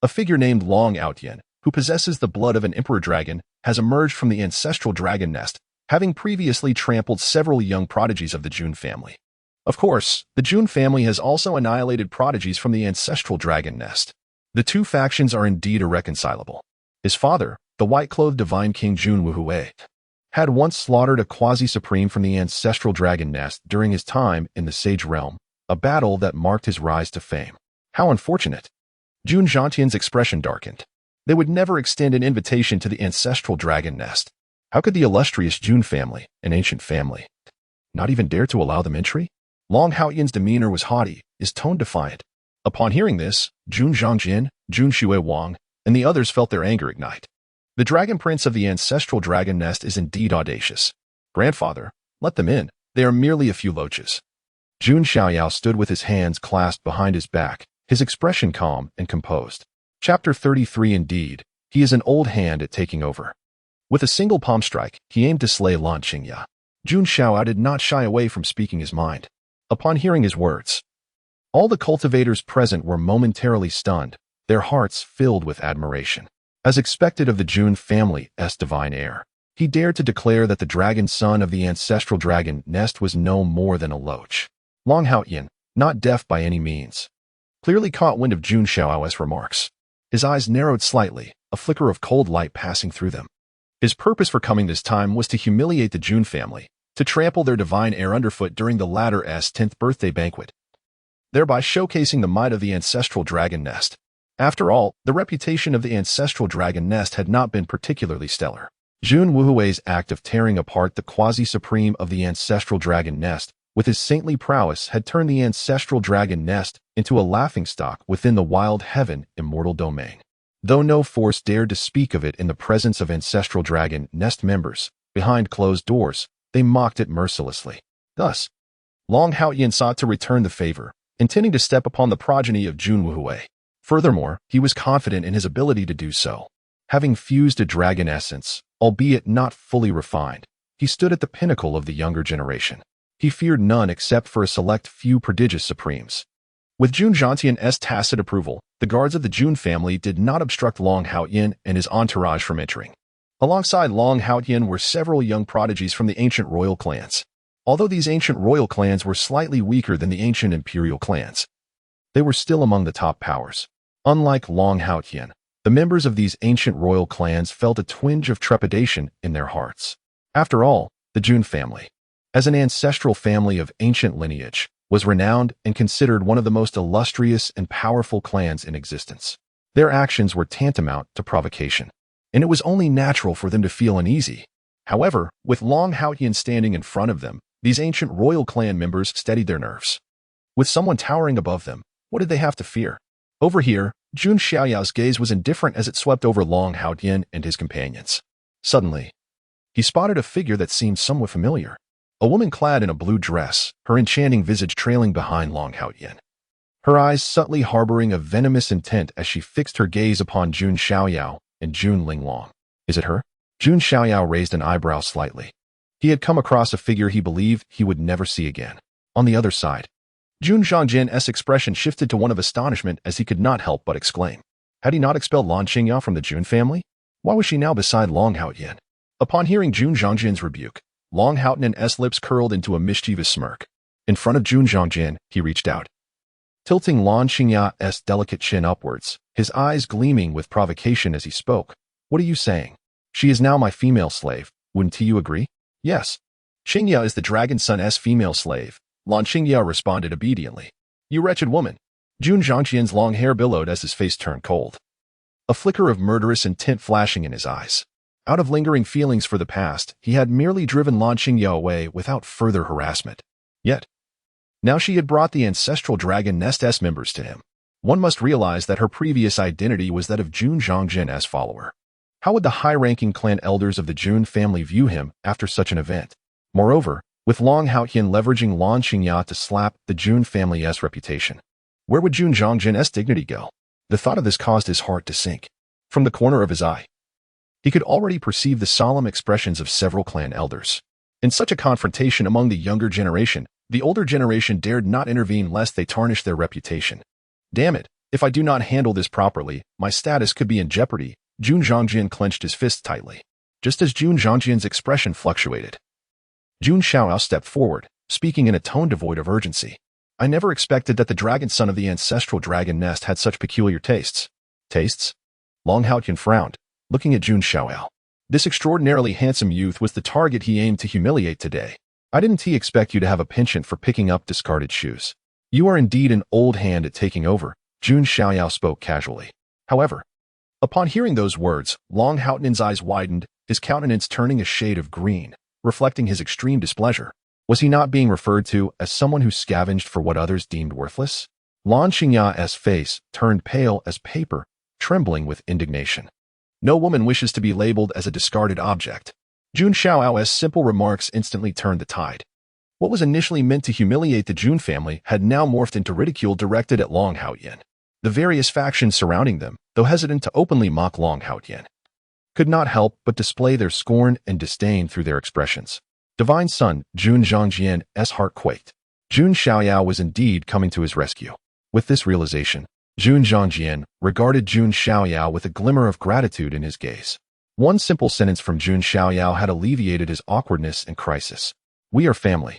a figure named Long Outyan, who possesses the blood of an emperor dragon, has emerged from the ancestral dragon nest, having previously trampled several young prodigies of the Jun family. Of course, the Jun family has also annihilated prodigies from the ancestral dragon nest. The two factions are indeed irreconcilable. His father, the white-clothed divine king Jun Wuhui, had once slaughtered a quasi-supreme from the ancestral dragon nest during his time in the Sage Realm, a battle that marked his rise to fame. How unfortunate! Jun Xiaoyao's expression darkened. They would never extend an invitation to the ancestral dragon nest. How could the illustrious Jun family, an ancient family, not even dare to allow them entry? Long Haoyan's demeanor was haughty, his tone defiant. Upon hearing this, Jun Xiaoyan, Jun Xiaoyao, and the others felt their anger ignite. The dragon prince of the ancestral dragon nest is indeed audacious. Grandfather, let them in. They are merely a few loaches. Jun Xiaoyao stood with his hands clasped behind his back, his expression calm and composed. Chapter 33. Indeed, he is an old hand at taking over. With a single palm strike, he aimed to slay Lan Qingya. Jun Xiaoyao did not shy away from speaking his mind. Upon hearing his words, all the cultivators present were momentarily stunned, their hearts filled with admiration. As expected of the Jun family's divine heir, he dared to declare that the dragon son of the ancestral dragon nest was no more than a loach. Long Haoyan, not deaf by any means, clearly caught wind of Jun Xiaoyao's remarks. His eyes narrowed slightly, a flicker of cold light passing through them. His purpose for coming this time was to humiliate the Jun family, to trample their divine heir underfoot during the latter's 10th birthday banquet, thereby showcasing the might of the ancestral dragon nest. After all, the reputation of the ancestral dragon nest had not been particularly stellar. Jun Wuhui's act of tearing apart the quasi-supreme of the ancestral dragon nest with his saintly prowess had turned the ancestral dragon nest into a laughingstock within the wild heaven immortal domain. Though no force dared to speak of it in the presence of ancestral dragon nest members, behind closed doors, they mocked it mercilessly. Thus, Long Haoyan sought to return the favor, intending to step upon the progeny of Jun Wuhui. Furthermore, he was confident in his ability to do so. Having fused a dragon essence, albeit not fully refined, he stood at the pinnacle of the younger generation. He feared none except for a select few prodigious supremes. With Jun Xiaoyan's tacit approval, the guards of the Jun family did not obstruct Long Haoyan and his entourage from entering. Alongside Long Haoyan were several young prodigies from the ancient royal clans. Although these ancient royal clans were slightly weaker than the ancient imperial clans, they were still among the top powers. Unlike Long Haoyan, the members of these ancient royal clans felt a twinge of trepidation in their hearts. After all, the Jun family, as an ancestral family of ancient lineage, was renowned and considered one of the most illustrious and powerful clans in existence. Their actions were tantamount to provocation, and it was only natural for them to feel uneasy. However, with Long Haoyan standing in front of them, these ancient royal clan members steadied their nerves. With someone towering above them, what did they have to fear? Over here, Jun Xiaoyao's gaze was indifferent as it swept over Long Haoyan and his companions. Suddenly, he spotted a figure that seemed somewhat familiar. A woman clad in a blue dress, her enchanting visage trailing behind Long Haoyan. Her eyes subtly harboring a venomous intent as she fixed her gaze upon Jun Xiaoyao and Jun Linglong. Is it her? Jun Xiaoyao raised an eyebrow slightly. He had come across a figure he believed he would never see again. On the other side, Jun Xiaoyan's expression shifted to one of astonishment as he could not help but exclaim. Had he not expelled Lan Qingya from the Jun family? Why was she now beside Long Haoyan? Upon hearing Jun Xiaoyan's rebuke, Long Haoyan's lips curled into a mischievous smirk. In front of Jun Xiaoyan, he reached out, tilting Lan Qingya's delicate chin upwards, his eyes gleaming with provocation as he spoke. What are you saying? She is now my female slave. Wouldn't you agree? Yes. Qingya is the dragon son's female slave. Lan Qingya responded obediently. You wretched woman. Jun Xiaoyan's long hair billowed as his face turned cold, a flicker of murderous intent flashing in his eyes. Out of lingering feelings for the past, he had merely driven Lan Qingya away without further harassment. Yet, now she had brought the ancestral dragon nest's members to him. One must realize that her previous identity was that of Jun Xiaoyan's follower. How would the high-ranking clan elders of the Jun family view him after such an event? Moreover, with Long Haoyan leveraging Lan Qingya to slap the Jun family's reputation, where would Jun Xiaoyan's dignity go? The thought of this caused his heart to sink. From the corner of his eye, he could already perceive the solemn expressions of several clan elders. In such a confrontation among the younger generation, the older generation dared not intervene lest they tarnish their reputation. Damn it, if I do not handle this properly, my status could be in jeopardy. Jun Xiaoyan clenched his fists tightly. Just as Jun Xiaoyan's expression fluctuated, Jun Xiaoyao stepped forward, speaking in a tone devoid of urgency. I never expected that the dragon son of the ancestral dragon nest had such peculiar tastes. Tastes? Long Haoyan frowned, looking at Jun Xiaoyao. This extraordinarily handsome youth was the target he aimed to humiliate today. I didn't expect you to have a penchant for picking up discarded shoes. You are indeed an old hand at taking over. Jun Xiaoyao spoke casually. However, upon hearing those words, Long Haotian's eyes widened, his countenance turning a shade of green, reflecting his extreme displeasure. Was he not being referred to as someone who scavenged for what others deemed worthless? Lan Qingya's face turned pale as paper, trembling with indignation. No woman wishes to be labeled as a discarded object. Jun Xiaoyao's simple remarks instantly turned the tide. What was initially meant to humiliate the Jun family had now morphed into ridicule directed at Long Haotian. The various factions surrounding them, though hesitant to openly mock Long Haotian, could not help but display their scorn and disdain through their expressions. Divine Son Jun Zhangjian's heart quaked. Jun Xiaoyao was indeed coming to his rescue. With this realization, Jun Zhangjian regarded Jun Xiaoyao with a glimmer of gratitude in his gaze. One simple sentence from Jun Xiaoyao had alleviated his awkwardness and crisis. We are family.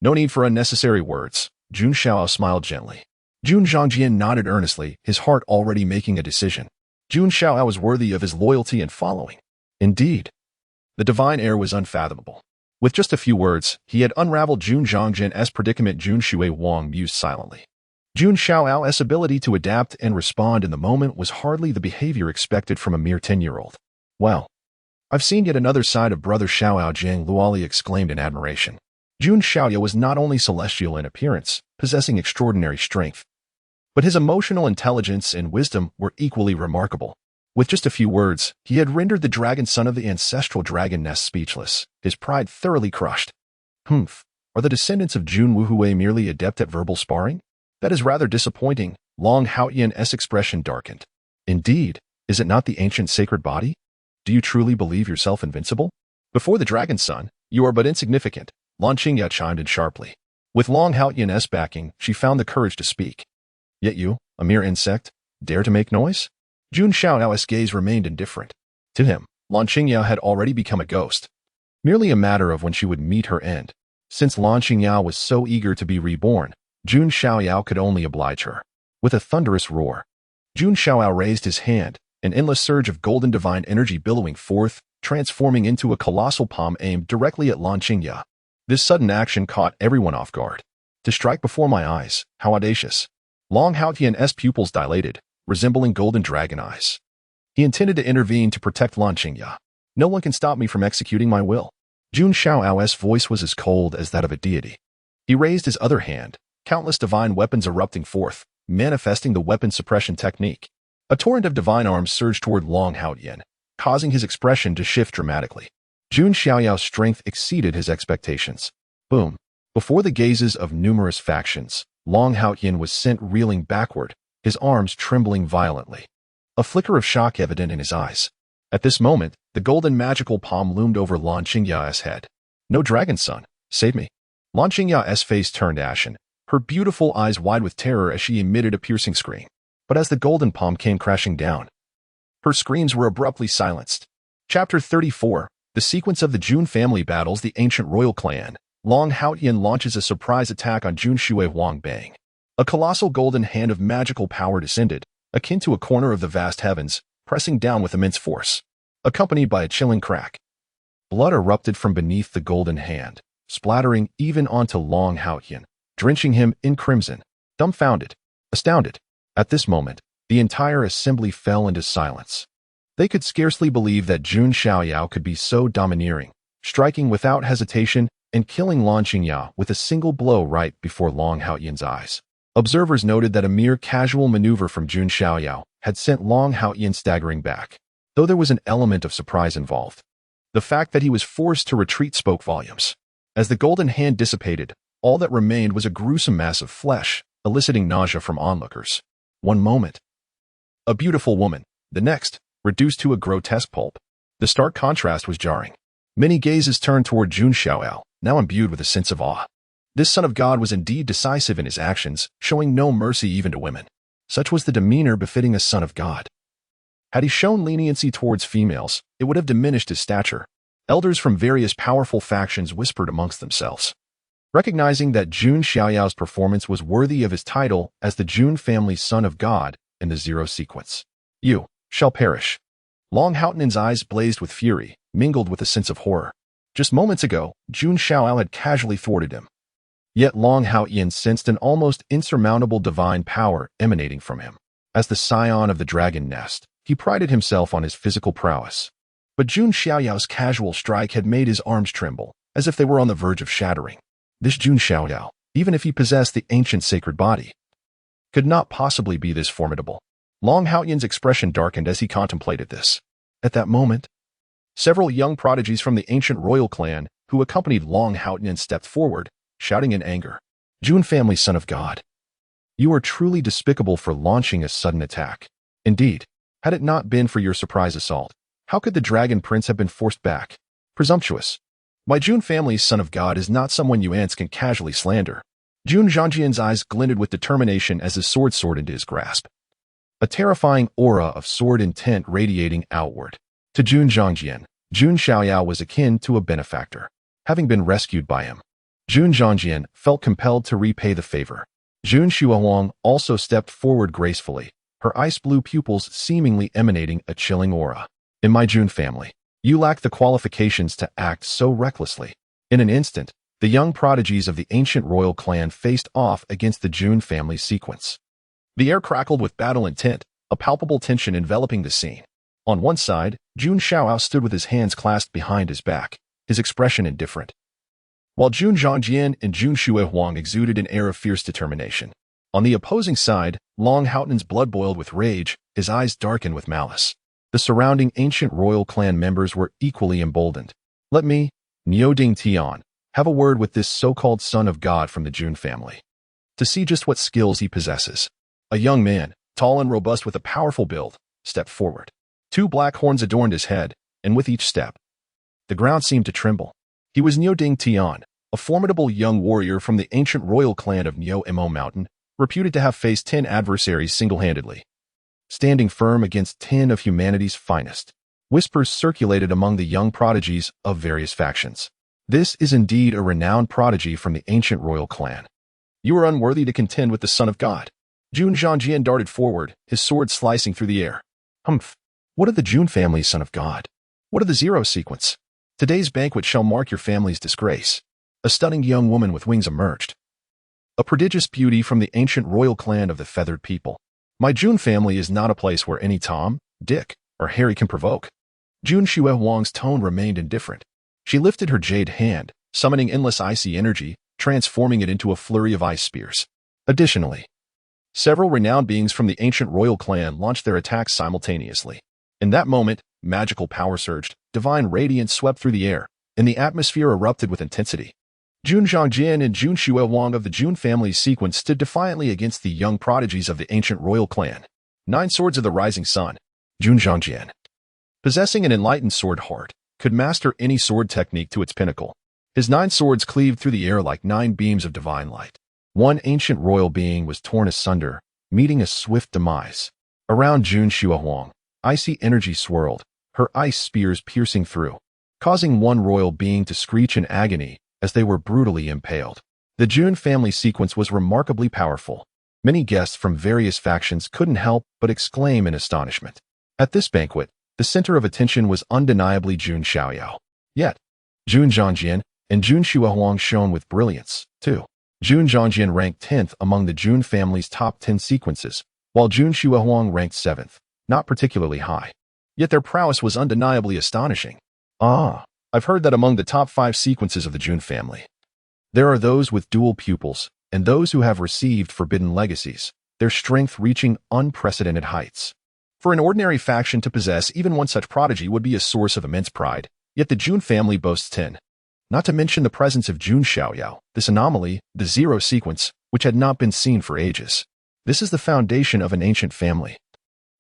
No need for unnecessary words. Jun Xiaoyao smiled gently. Jun Zhangjian nodded earnestly, his heart already making a decision. Jun Xiaoyao was worthy of his loyalty and following. Indeed, the divine heir was unfathomable. With just a few words, he had unraveled Jun Zhangjian's predicament. Jun Shui Wang mused silently. Jun Xiaoyao's ability to adapt and respond in the moment was hardly the behavior expected from a mere 10-year-old. Well, I've seen yet another side of Brother Xiaoyao, Jiang Luoli exclaimed in admiration. Jun Xiaoyao was not only celestial in appearance, possessing extraordinary strength, but his emotional intelligence and wisdom were equally remarkable. With just a few words, he had rendered the dragon son of the ancestral dragon nest speechless, his pride thoroughly crushed. Are the descendants of Jun Wuhui merely adept at verbal sparring? That is rather disappointing. Long Haotian's expression darkened. Indeed, is it not the ancient sacred body? Do you truly believe yourself invincible? Before the dragon son, you are but insignificant, Lan Qingya chimed in sharply. With Long Haotian's backing, she found the courage to speak. Yet you, a mere insect, dare to make noise? Jun Xiaoyao's gaze remained indifferent. To him, Lan Qingya had already become a ghost. Merely a matter of when she would meet her end. Since Lan Qingya was so eager to be reborn, Jun Xiaoyao could only oblige her. With a thunderous roar, Jun Xiaoyao raised his hand, an endless surge of golden divine energy billowing forth, transforming into a colossal palm aimed directly at Lan Qingya. This sudden action caught everyone off guard. To strike before my eyes, how audacious. Long Haotian's pupils dilated, resembling golden dragon eyes. He intended to intervene to protect Lan Qingya. No one can stop me from executing my will. Jun Xiaoyao's voice was as cold as that of a deity. He raised his other hand, countless divine weapons erupting forth, manifesting the weapon suppression technique. A torrent of divine arms surged toward Long Haotian, causing his expression to shift dramatically. Jun Xiaoyao's strength exceeded his expectations. Boom. Before the gazes of numerous factions, Long Haotian was sent reeling backward, his arms trembling violently. A flicker of shock evident in his eyes. At this moment, the golden magical palm loomed over Lan Qingya's head. No dragon son, save me. Lan Qingya's face turned ashen, her beautiful eyes wide with terror as she emitted a piercing scream. But as the golden palm came crashing down, her screams were abruptly silenced. Chapter 34, The Sequence of the Jun Family Battles the Ancient Royal Clan. Long Haotian launches a surprise attack on Jun Shui Wang. Bang. A colossal golden hand of magical power descended, akin to a corner of the vast heavens, pressing down with immense force. Accompanied by a chilling crack, blood erupted from beneath the golden hand, splattering even onto Long Haotian, drenching him in crimson. Dumbfounded, astounded. At this moment, the entire assembly fell into silence. They could scarcely believe that Jun Xiaoyao could be so domineering, striking without hesitation and killing Lan Qingya with a single blow right before Long Haotian's eyes. Observers noted that a mere casual maneuver from Jun Xiaoyao had sent Long Haotian staggering back, though there was an element of surprise involved. The fact that he was forced to retreat spoke volumes. As the golden hand dissipated, all that remained was a gruesome mass of flesh, eliciting nausea from onlookers. One moment, a beautiful woman, the next, reduced to a grotesque pulp. The stark contrast was jarring. Many gazes turned toward Jun Xiaoyao, now imbued with a sense of awe. This son of God was indeed decisive in his actions, showing no mercy even to women. Such was the demeanor befitting a son of God. Had he shown leniency towards females, it would have diminished his stature. Elders from various powerful factions whispered amongst themselves, recognizing that Jun Xiaoyao's performance was worthy of his title as the Jun family's son of God in the zero sequence. You shall perish. Long Haotian's eyes blazed with fury, mingled with a sense of horror. Just moments ago, Jun Xiaoyao had casually thwarted him. Yet Long Haoyan sensed an almost insurmountable divine power emanating from him. As the scion of the dragon nest, he prided himself on his physical prowess. But Jun Xiaoyao's casual strike had made his arms tremble, as if they were on the verge of shattering. This Jun Xiaoyao, even if he possessed the ancient sacred body, could not possibly be this formidable. Long Haoyan's expression darkened as he contemplated this. At that moment, several young prodigies from the ancient royal clan who accompanied Long Haoyan stepped forward, shouting in anger, "Jun family son of God, you are truly despicable for launching a sudden attack. Indeed, had it not been for your surprise assault, how could the dragon prince have been forced back? Presumptuous. My Jun family's son of God is not someone you ants can casually slander." Jun Zhangjian's eyes glinted with determination as his sword soared into his grasp, a terrifying aura of sword intent radiating outward. To Jun Zhangjian, Jun Xiaoyao was akin to a benefactor. Having been rescued by him, Jun Zhangjian felt compelled to repay the favor. Jun Xiaoyao also stepped forward gracefully, her ice-blue pupils seemingly emanating a chilling aura. "In my Jun family, you lack the qualifications to act so recklessly." In an instant, the young prodigies of the ancient royal clan faced off against the Jun family sequence. The air crackled with battle intent, a palpable tension enveloping the scene. On one side, Jun Xiaoyao stood with his hands clasped behind his back, his expression indifferent, while Jun Zhangjian and Jun Xiaoyao exuded an air of fierce determination. On the opposing side, Long Haoyan's blood boiled with rage, his eyes darkened with malice. The surrounding ancient royal clan members were equally emboldened. "Let me, Niuding Tian, have a word with this so-called son of God from the Jun family, to see just what skills he possesses." A young man, tall and robust with a powerful build, stepped forward. Two black horns adorned his head, and with each step, the ground seemed to tremble. He was Niuding Tian, a formidable young warrior from the ancient royal clan of Nio-Emo Mountain, reputed to have faced 10 adversaries single-handedly, standing firm against 10 of humanity's finest. Whispers circulated among the young prodigies of various factions. "This is indeed a renowned prodigy from the ancient royal clan. You are unworthy to contend with the son of God." Jun Zhangjian darted forward, his sword slicing through the air. "Humph! What of the Jun family's son of God? What of the zero sequence? Today's banquet shall mark your family's disgrace." A stunning young woman with wings emerged, a prodigious beauty from the ancient royal clan of the feathered people. "My Jun family is not a place where any Tom, Dick, or Harry can provoke." Jun Xiaoyang's tone remained indifferent. She lifted her jade hand, summoning endless icy energy, transforming it into a flurry of ice spears. Additionally, several renowned beings from the ancient royal clan launched their attacks simultaneously. In that moment, magical power surged, divine radiance swept through the air, and the atmosphere erupted with intensity. Jun Zhangjian and Jun Xiaoyao of the Jun family's sequence stood defiantly against the young prodigies of the ancient royal clan. 9 swords of the rising sun. Jun Zhangjian, possessing an enlightened sword heart, could master any sword technique to its pinnacle. His 9 swords cleaved through the air like 9 beams of divine light. One ancient royal being was torn asunder, meeting a swift demise. Around Jun Xiaoyao, icy energy swirled, her ice spears piercing through, causing one royal being to screech in agony as they were brutally impaled. The Jun family sequence was remarkably powerful. Many guests from various factions couldn't help but exclaim in astonishment. At this banquet, the center of attention was undeniably Jun Xiaoyao. Yet, Jun Zhangjian and Jun Xiaoyao shone with brilliance, too. Jun Zhangjian ranked 10th among the Jun family's top 10 sequences, while Jun Xiaoyao ranked 7th, not particularly high. Yet their prowess was undeniably astonishing. I've heard that among the top 5 sequences of the Jun family, there are those with dual pupils, and those who have received forbidden legacies, their strength reaching unprecedented heights. For an ordinary faction to possess even one such prodigy would be a source of immense pride, yet the Jun family boasts 10. Not to mention the presence of Jun Xiaoyao, this anomaly, the zero sequence, which had not been seen for ages. This is the foundation of an ancient family.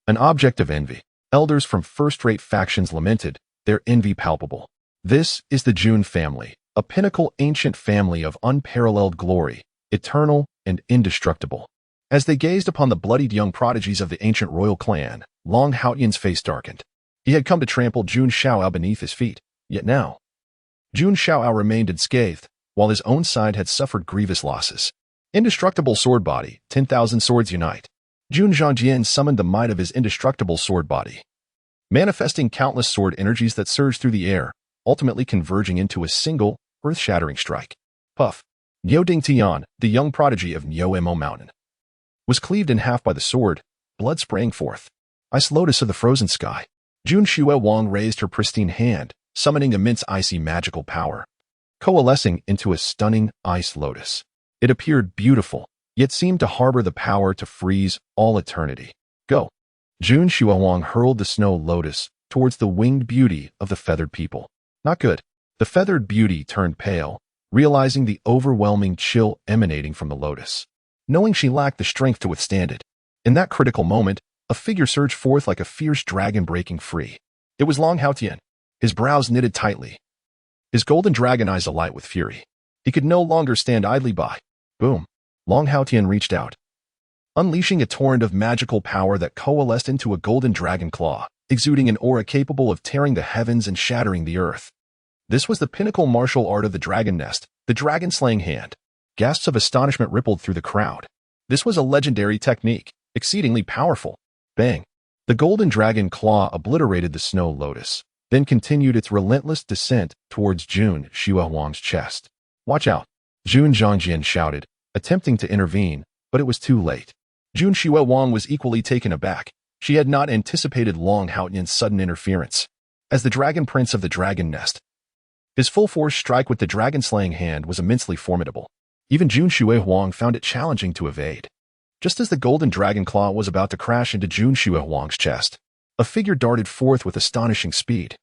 An object of envy. Elders from first-rate factions lamented, their envy palpable. This is the Jun family, a pinnacle ancient family of unparalleled glory, eternal and indestructible. As they gazed upon the bloodied young prodigies of the ancient royal clan, Long Haoyan's face darkened. He had come to trample Jun Xiaoyao beneath his feet, yet now, Jun Xiaoyao remained unscathed, while his own side had suffered grievous losses. Indestructible sword body, 10,000 swords unite. Jun Zhangjian summoned the might of his indestructible sword body, manifesting countless sword energies that surged through the air, ultimately converging into a single, earth-shattering strike. Puff. Niu Dingtian, the young prodigy of Niuemo Mountain, was cleaved in half by the sword, blood spraying forth. Ice Lotus of the Frozen Sky. Jun Xiaoyao raised her pristine hand, summoning immense icy magical power, coalescing into a stunning ice lotus. It appeared beautiful, yet seemed to harbor the power to freeze all eternity. Go! Jun Xiaoyao hurled the snow lotus towards the winged beauty of the feathered people. Not good. The feathered beauty turned pale, realizing the overwhelming chill emanating from the lotus. Knowing she lacked the strength to withstand it, in that critical moment, a figure surged forth like a fierce dragon breaking free. It was Long Haotian, his brows knitted tightly, his golden dragon eyes alight with fury. He could no longer stand idly by. Boom! Long Haotian reached out, unleashing a torrent of magical power that coalesced into a golden dragon claw, exuding an aura capable of tearing the heavens and shattering the earth. This was the pinnacle martial art of the dragon nest, the dragon-slaying hand. Gasps of astonishment rippled through the crowd. This was a legendary technique, exceedingly powerful. Bang! The golden dragon claw obliterated the snow lotus, then continued its relentless descent towards Jun Xiaoyao's chest. Watch out! Jun Zhongjian shouted, attempting to intervene, but it was too late. Jun Xiaoyao was equally taken aback. She had not anticipated Long Haotian's sudden interference. As the dragon prince of the dragon nest, his full-force strike with the dragon-slaying hand was immensely formidable. Even Jun Xiaoyao found it challenging to evade. Just as the golden dragon claw was about to crash into Jun Xiaoyao's chest, a figure darted forth with astonishing speed,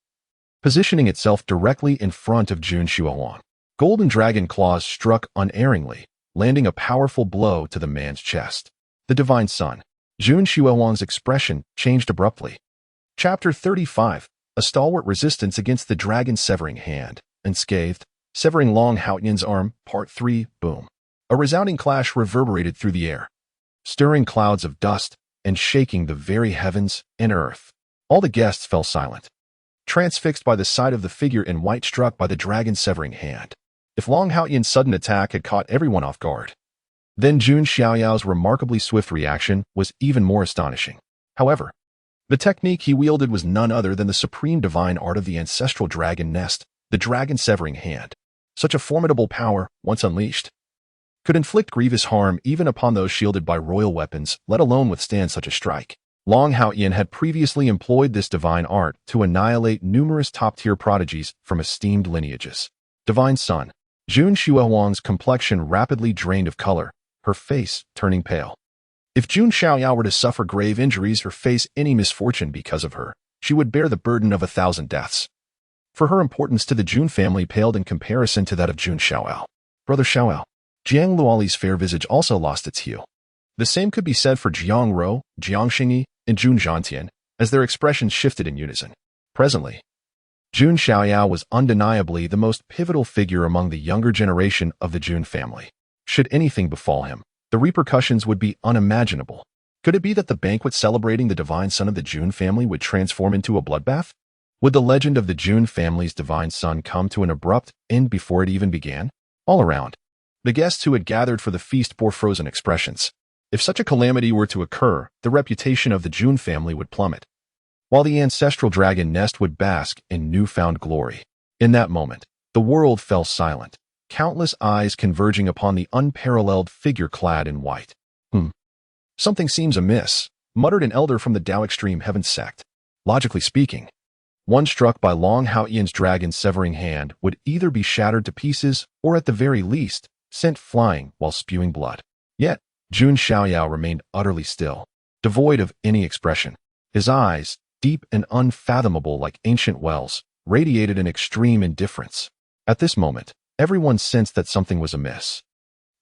positioning itself directly in front of Jun Xiaoyao. Golden dragon claws struck unerringly, landing a powerful blow to the man's chest. The divine son. Jun Xiaoyao's expression changed abruptly. Chapter 35. A stalwart resistance against the dragon's severing hand. Unscathed, severing Long Haotian's arm. Part 3. Boom. A resounding clash reverberated through the air, stirring clouds of dust and shaking the very heavens and earth. All the guests fell silent, transfixed by the sight of the figure in white struck by the dragon's severing hand. If Long Haotian's sudden attack had caught everyone off guard, then Jun Xiaoyao's remarkably swift reaction was even more astonishing. However, the technique he wielded was none other than the supreme divine art of the ancestral dragon nest, the dragon's severing hand. Such a formidable power, once unleashed, could inflict grievous harm even upon those shielded by royal weapons, let alone withstand such a strike. Long Haotian had previously employed this divine art to annihilate numerous top-tier prodigies from esteemed lineages. Divine Son. Jun Xiaoyao's complexion rapidly drained of color, her face turning pale. If Jun Xiaoyao were to suffer grave injuries or face any misfortune because of her, she would bear the burden of 1,000 deaths. For her importance to the Jun family paled in comparison to that of Jun Xiaoyao. Brother Xiaoyao. Jiang Luoli's fair visage also lost its hue. The same could be said for Jiang Ro, Jiang Xingyi, and Jun Zhantian, as their expressions shifted in unison. Presently, Jun Xiaoyao was undeniably the most pivotal figure among the younger generation of the Jun family. Should anything befall him, the repercussions would be unimaginable. Could it be that the banquet celebrating the divine son of the Jun family would transform into a bloodbath? Would the legend of the Jun family's divine son come to an abrupt end before it even began? All around, the guests who had gathered for the feast bore frozen expressions. If such a calamity were to occur, the reputation of the Jun family would plummet, while the ancestral dragon nest would bask in newfound glory. In that moment, the world fell silent, countless eyes converging upon the unparalleled figure clad in white. Something seems amiss, muttered an elder from the Tao Extreme Heaven sect. Logically speaking, one struck by Long Haotian's dragon severing hand would either be shattered to pieces or at the very least, sent flying while spewing blood. Yet, Jun Xiaoyao remained utterly still, devoid of any expression. His eyes, deep and unfathomable like ancient wells, radiated an extreme indifference. At this moment, everyone sensed that something was amiss.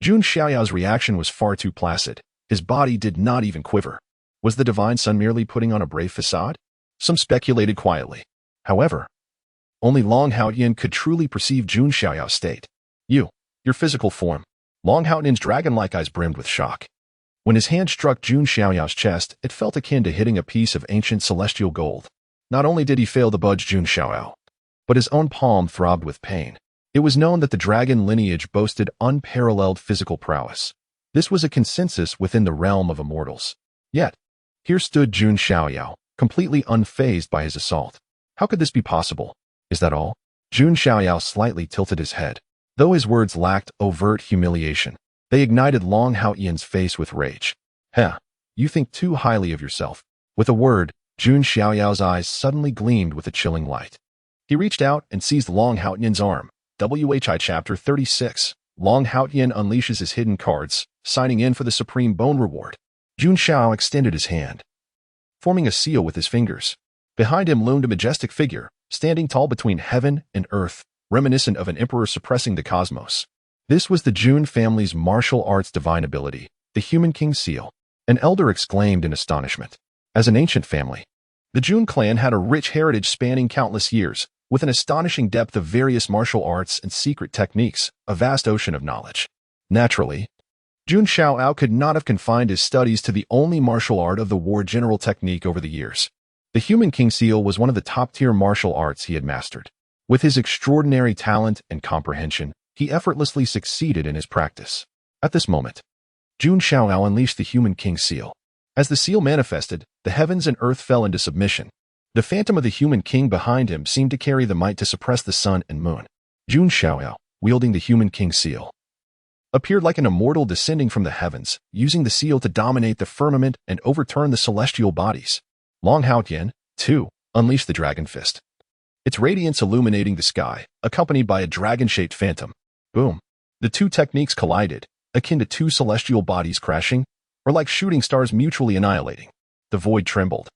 Jun Xiaoyao's reaction was far too placid. His body did not even quiver. Was the divine son merely putting on a brave facade? Some speculated quietly. However, only Long Haotian could truly perceive Jun Xiaoyao's state. Your physical form. Long Haotian's dragon-like eyes brimmed with shock. When his hand struck Jun Xiaoyao's chest, it felt akin to hitting a piece of ancient celestial gold. Not only did he fail to budge Jun Xiaoyao, but his own palm throbbed with pain. It was known that the dragon lineage boasted unparalleled physical prowess. This was a consensus within the realm of immortals. Yet, here stood Jun Xiaoyao, completely unfazed by his assault. How could this be possible? Is that all? Jun Xiaoyao slightly tilted his head. Though his words lacked overt humiliation, they ignited Long Haotian's face with rage. Heh, you think too highly of yourself. With a word, Jun Xiaoyao's eyes suddenly gleamed with a chilling light. He reached out and seized Long Haotian's arm. WHI Chapter 36. Long Haotian unleashes his hidden cards, signing in for the Supreme Bone Reward. Jun Xiao extended his hand, forming a seal with his fingers. Behind him loomed a majestic figure, standing tall between heaven and earth, reminiscent of an emperor suppressing the cosmos. This was the Jun family's martial arts divine ability, the Human King Seal. An elder exclaimed in astonishment. As an ancient family, the Jun clan had a rich heritage spanning countless years, with an astonishing depth of various martial arts and secret techniques, a vast ocean of knowledge. Naturally, Jun Xiaoyao could not have confined his studies to the only martial art of the war general technique over the years. The Human King Seal was one of the top-tier martial arts he had mastered. With his extraordinary talent and comprehension, he effortlessly succeeded in his practice. At this moment, Jun Xiaoyao unleashed the Human King Seal. As the seal manifested, the heavens and earth fell into submission. The phantom of the Human King behind him seemed to carry the might to suppress the sun and moon. Jun Xiaoyao, wielding the Human King Seal, appeared like an immortal descending from the heavens, using the seal to dominate the firmament and overturn the celestial bodies. Long Haotian, too, unleashed the Dragon Fist, its radiance illuminating the sky, accompanied by a dragon-shaped phantom. Boom! The two techniques collided, akin to two celestial bodies crashing, or like shooting stars mutually annihilating. The void trembled,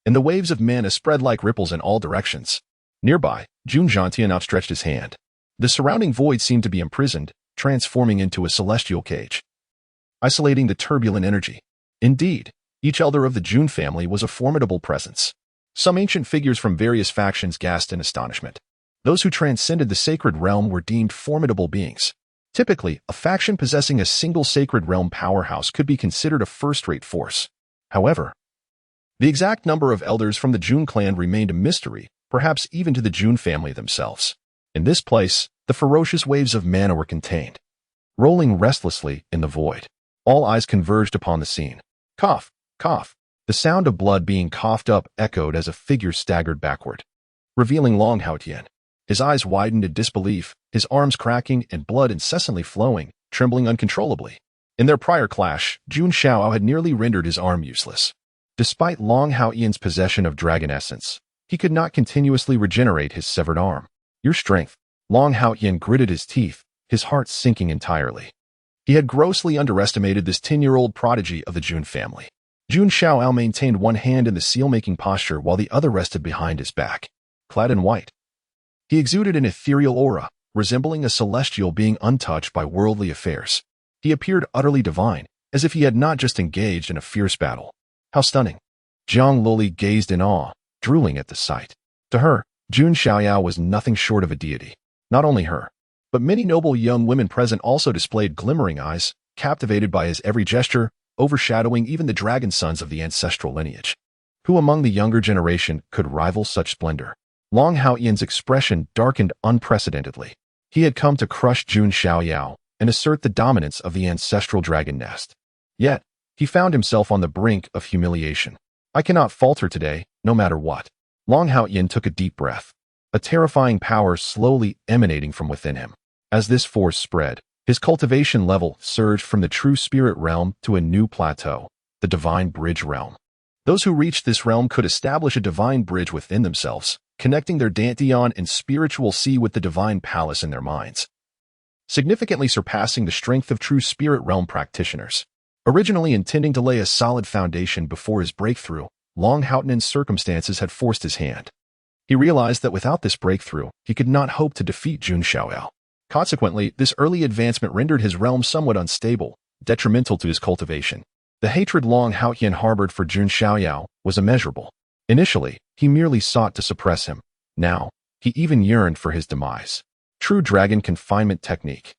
and the waves of mana spread like ripples in all directions. Nearby, Jun Xiaotian outstretched his hand. The surrounding void seemed to be imprisoned, transforming into a celestial cage, isolating the turbulent energy. Indeed, each elder of the Jun family was a formidable presence. Some ancient figures from various factions gasped in astonishment. Those who transcended the sacred realm were deemed formidable beings. Typically, a faction possessing a single sacred realm powerhouse could be considered a first-rate force. However, the exact number of elders from the Jun clan remained a mystery, perhaps even to the Jun family themselves. In this place, the ferocious waves of mana were contained, rolling restlessly in the void. All eyes converged upon the scene. Cough, cough. The sound of blood being coughed up echoed as a figure staggered backward, revealing Long Haotian. His eyes widened in disbelief, his arms cracking and blood incessantly flowing, trembling uncontrollably. In their prior clash, Jun Xiaoyao had nearly rendered his arm useless. Despite Long Haotian's possession of dragon essence, he could not continuously regenerate his severed arm. Your strength. Long Haotian gritted his teeth, his heart sinking entirely. He had grossly underestimated this 10-year-old prodigy of the Jun family. Jun Xiaoyao maintained one hand in the seal-making posture while the other rested behind his back. Clad in white, he exuded an ethereal aura, resembling a celestial being untouched by worldly affairs. He appeared utterly divine, as if he had not just engaged in a fierce battle. How stunning! Jiang Loli gazed in awe, drooling at the sight. To her, Jun Xiaoyao was nothing short of a deity. Not only her, but many noble young women present also displayed glimmering eyes, captivated by his every gesture, overshadowing even the dragon sons of the ancestral lineage. Who among the younger generation could rival such splendor? Long Haotian's expression darkened unprecedentedly. He had come to crush Jun Xiaoyao and assert the dominance of the ancestral dragon nest. Yet, he found himself on the brink of humiliation. I cannot falter today, no matter what. Long Haotian took a deep breath, a terrifying power slowly emanating from within him. As this force spread, his cultivation level surged from the true spirit realm to a new plateau, the divine bridge realm. Those who reached this realm could establish a divine bridge within themselves, connecting their Danteon and spiritual sea with the divine palace in their minds, significantly surpassing the strength of true spirit realm practitioners. Originally intending to lay a solid foundation before his breakthrough, Long Haotian's circumstances had forced his hand. He realized that without this breakthrough, he could not hope to defeat Jun Xiaoyao. Consequently, this early advancement rendered his realm somewhat unstable, detrimental to his cultivation. The hatred Long Haotian harbored for Jun Xiaoyao was immeasurable. Initially, he merely sought to suppress him. Now, he even yearned for his demise. True dragon confinement technique.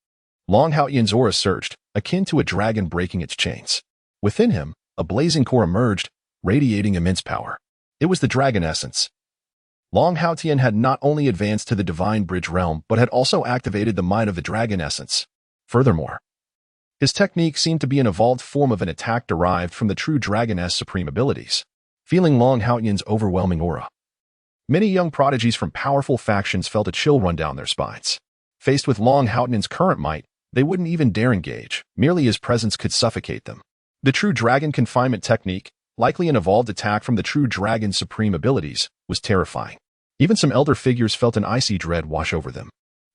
Long Haotian's aura surged, akin to a dragon breaking its chains. Within him, a blazing core emerged, radiating immense power. It was the dragon essence. Long Haotian had not only advanced to the divine bridge realm, but had also activated the might of the dragon essence. Furthermore, his technique seemed to be an evolved form of an attack derived from the true dragoness supreme abilities. Feeling Long Haotian's overwhelming aura, many young prodigies from powerful factions felt a chill run down their spines. Faced with Long Houtenan's current might, they wouldn't even dare engage, merely his presence could suffocate them. The True Dragon Confinement Technique, likely an evolved attack from the True Dragon's supreme abilities, was terrifying. Even some elder figures felt an icy dread wash over them.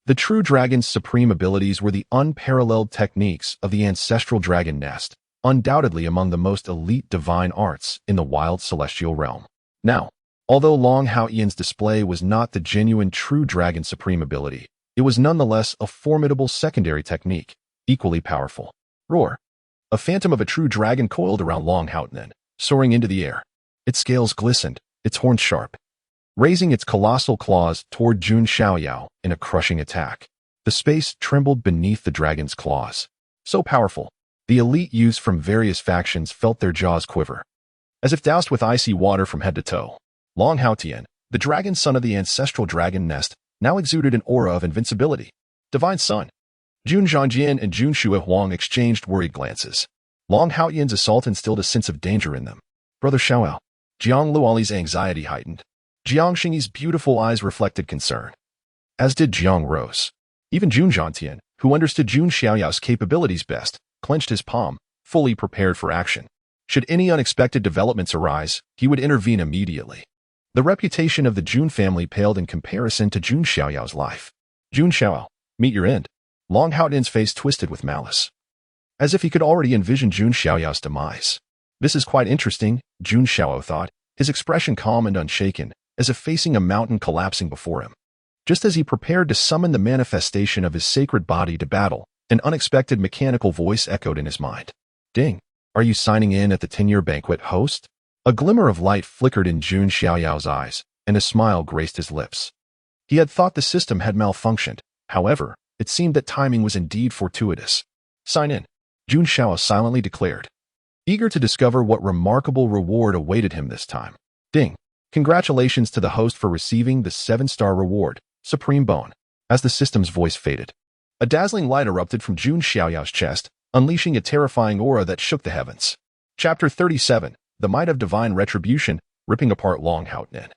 The True Dragon's supreme abilities were the unparalleled techniques of the ancestral dragon nest, undoubtedly among the most elite divine arts in the wild celestial realm. Now, although Long Houtenan's display was not the genuine True Dragon supreme ability, it was nonetheless a formidable secondary technique, equally powerful. Roar! A phantom of a true dragon coiled around Long Houtenan, soaring into the air. Its scales glistened, its horns sharp, raising its colossal claws toward Jun Xiaoyao in a crushing attack. The space trembled beneath the dragon's claws. So powerful, the elite youths from various factions felt their jaws quiver. As if doused with icy water from head to toe, Long Houtenan, the dragon son of the ancestral dragon nest, now exuded an aura of invincibility. Divine Son. Jun Xiaoyao and Jun Xiaoyao exchanged worried glances. Long Houtenan's assault instilled a sense of danger in them. Brother Xiaoyao. Jiang Luoli's anxiety heightened. Jiang Xingyi's beautiful eyes reflected concern. As did Jiang Rose. Even Jun Xiaoyao, who understood Jun Xiaoyao's capabilities best, clenched his palm, fully prepared for action. Should any unexpected developments arise, he would intervene immediately. The reputation of the Jun family paled in comparison to Jun Xiaoyao's life. Jun Xiaoyao, meet your end. Long Houtenan's face twisted with malice, as if he could already envision Jun Xiaoyao's demise. This is quite interesting, Jun Xiaoyao thought, his expression calm and unshaken, as if facing a mountain collapsing before him. Just as he prepared to summon the manifestation of his sacred body to battle, an unexpected mechanical voice echoed in his mind. Ding! Are you signing in at the 10-year banquet, host? A glimmer of light flickered in Jun Xiaoyao's eyes, and a smile graced his lips. He had thought the system had malfunctioned. However, it seemed that timing was indeed fortuitous. Sign in, Jun Xiaoyao silently declared, eager to discover what remarkable reward awaited him this time. Ding! Congratulations to the host for receiving the 7-star reward, Supreme Bone. As the system's voice faded, a dazzling light erupted from Jun Xiaoyao's chest, unleashing a terrifying aura that shook the heavens. Chapter 37. The Might of Divine Retribution, ripping apart Long Houtenan.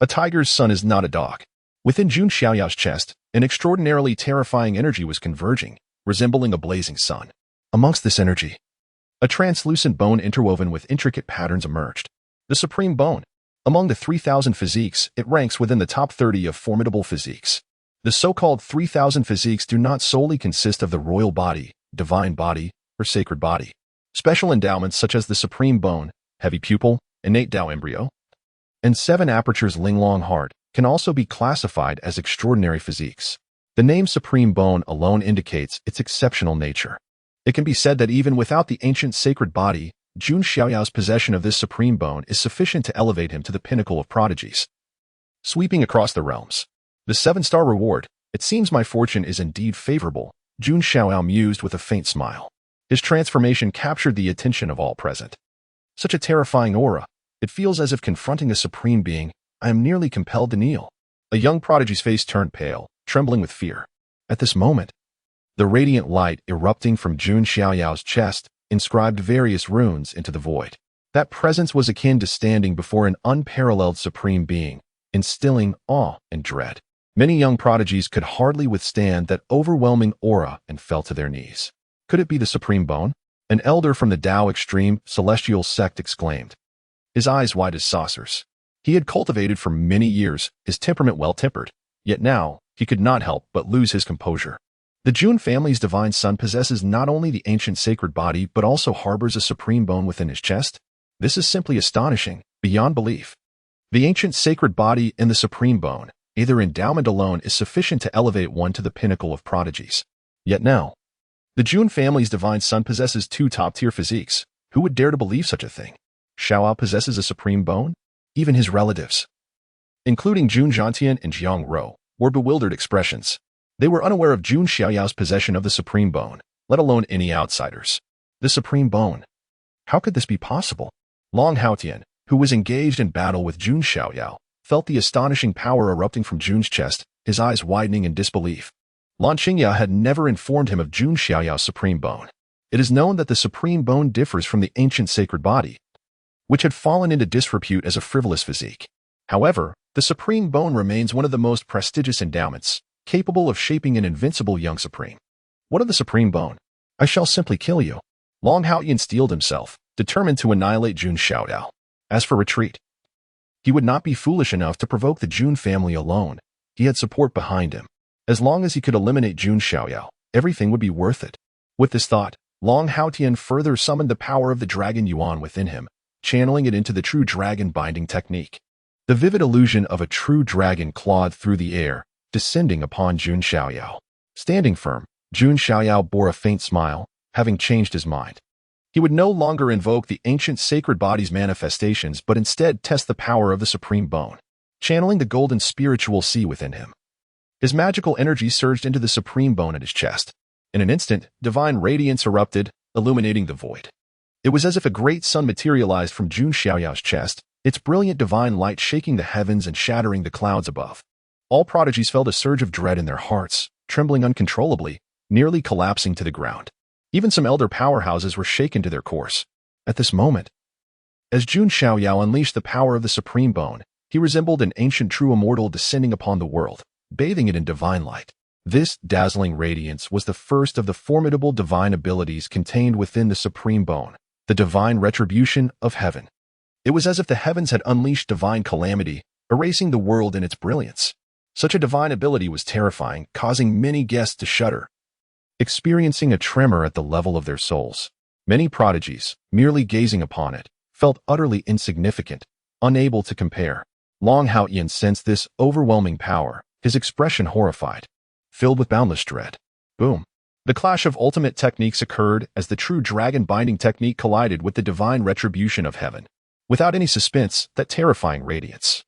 A tiger's son is not a dog. Within Jun Xiaoyao's chest, an extraordinarily terrifying energy was converging, resembling a blazing sun. Amongst this energy, a translucent bone interwoven with intricate patterns emerged. The Supreme Bone. Among the 3,000 physiques, it ranks within the top 30 of formidable physiques. The so-called 3,000 physiques do not solely consist of the royal body, divine body, or sacred body. Special endowments such as the Supreme Bone, heavy pupil, innate Tao embryo, and 7 apertures Linglong heart can also be classified as extraordinary physiques. The name Supreme Bone alone indicates its exceptional nature. It can be said that even without the ancient sacred body, Jun Xiaoyao's possession of this Supreme Bone is sufficient to elevate him to the pinnacle of prodigies. Sweeping across the realms. The 7-star reward. It seems my fortune is indeed favorable, Jun Xiaoyao mused with a faint smile. His transformation captured the attention of all present. Such a terrifying aura. It feels as if confronting a supreme being, I am nearly compelled to kneel. A young prodigy's face turned pale, trembling with fear. At this moment, the radiant light erupting from Jun Xiaoyao's chest inscribed various runes into the void. That presence was akin to standing before an unparalleled supreme being, instilling awe and dread. Many young prodigies could hardly withstand that overwhelming aura and fell to their knees. Could it be the Supreme Bone? An elder from the Tao Extreme Celestial sect exclaimed, his eyes wide as saucers. He had cultivated for many years, his temperament well-tempered, yet now he could not help but lose his composure. The Jun family's divine son possesses not only the ancient sacred body but also harbors a Supreme Bone within his chest? This is simply astonishing, beyond belief. The ancient sacred body and the Supreme Bone, either endowment alone is sufficient to elevate one to the pinnacle of prodigies. Yet now, the Jun family's divine son possesses 2 top-tier physiques. Who would dare to believe such a thing? Xiaoyao possesses a Supreme Bone? Even his relatives, including Jun Xiaotian and Jiang Rou, wore bewildered expressions. They were unaware of Jun Xiaoyao's possession of the Supreme Bone, let alone any outsiders. The Supreme Bone. How could this be possible? Long Houtenan, who was engaged in battle with Jun Xiaoyao, felt the astonishing power erupting from Jun's chest, his eyes widening in disbelief. Lan Qingya had never informed him of Jun Xiaoyao's Supreme Bone. It is known that the Supreme Bone differs from the ancient sacred body, which had fallen into disrepute as a frivolous physique. However, the Supreme Bone remains one of the most prestigious endowments, capable of shaping an invincible young supreme. What of the supreme bone? I shall simply kill you. Long Haoyan steeled himself, determined to annihilate Jun Xiaoyao. As for retreat, he would not be foolish enough to provoke the Jun family alone. He had support behind him. As long as he could eliminate Jun Xiaoyao, everything would be worth it. With this thought, Long Haoyan further summoned the power of the dragon Yuan within him, channeling it into the true dragon binding technique. The vivid illusion of a true dragon clawed through the air, descending upon Jun Xiaoyao. Standing firm, Jun Xiaoyao bore a faint smile, having changed his mind. He would no longer invoke the ancient sacred body's manifestations but instead test the power of the supreme bone, channeling the golden spiritual sea within him. His magical energy surged into the supreme bone at his chest. In an instant, divine radiance erupted, illuminating the void. It was as if a great sun materialized from Jun Xiaoyao's chest, its brilliant divine light shaking the heavens and shattering the clouds above. All prodigies felt a surge of dread in their hearts, trembling uncontrollably, nearly collapsing to the ground. Even some elder powerhouses were shaken to their course. At this moment, as Jun Xiaoyao unleashed the power of the supreme bone, he resembled an ancient true immortal descending upon the world, bathing it in divine light. This dazzling radiance was the first of the formidable divine abilities contained within the supreme bone, the divine retribution of heaven. It was as if the heavens had unleashed divine calamity, erasing the world in its brilliance. Such a divine ability was terrifying, causing many guests to shudder, experiencing a tremor at the level of their souls. Many prodigies, merely gazing upon it, felt utterly insignificant, unable to compare. Long Haoyan sensed this overwhelming power, his expression horrified, filled with boundless dread. Boom! The clash of ultimate techniques occurred as the true dragon binding technique collided with the divine retribution of heaven. Without any suspense, that terrifying radiance,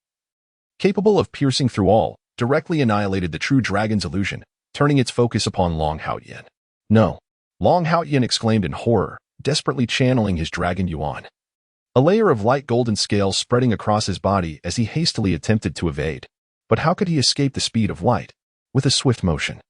capable of piercing through all, directly annihilated the true dragon's illusion, turning its focus upon Long Haoyan. No! Long Haoyan exclaimed in horror, desperately channeling his dragon Yuan. A layer of light golden scales spreading across his body as he hastily attempted to evade. But how could he escape the speed of light? With a swift motion,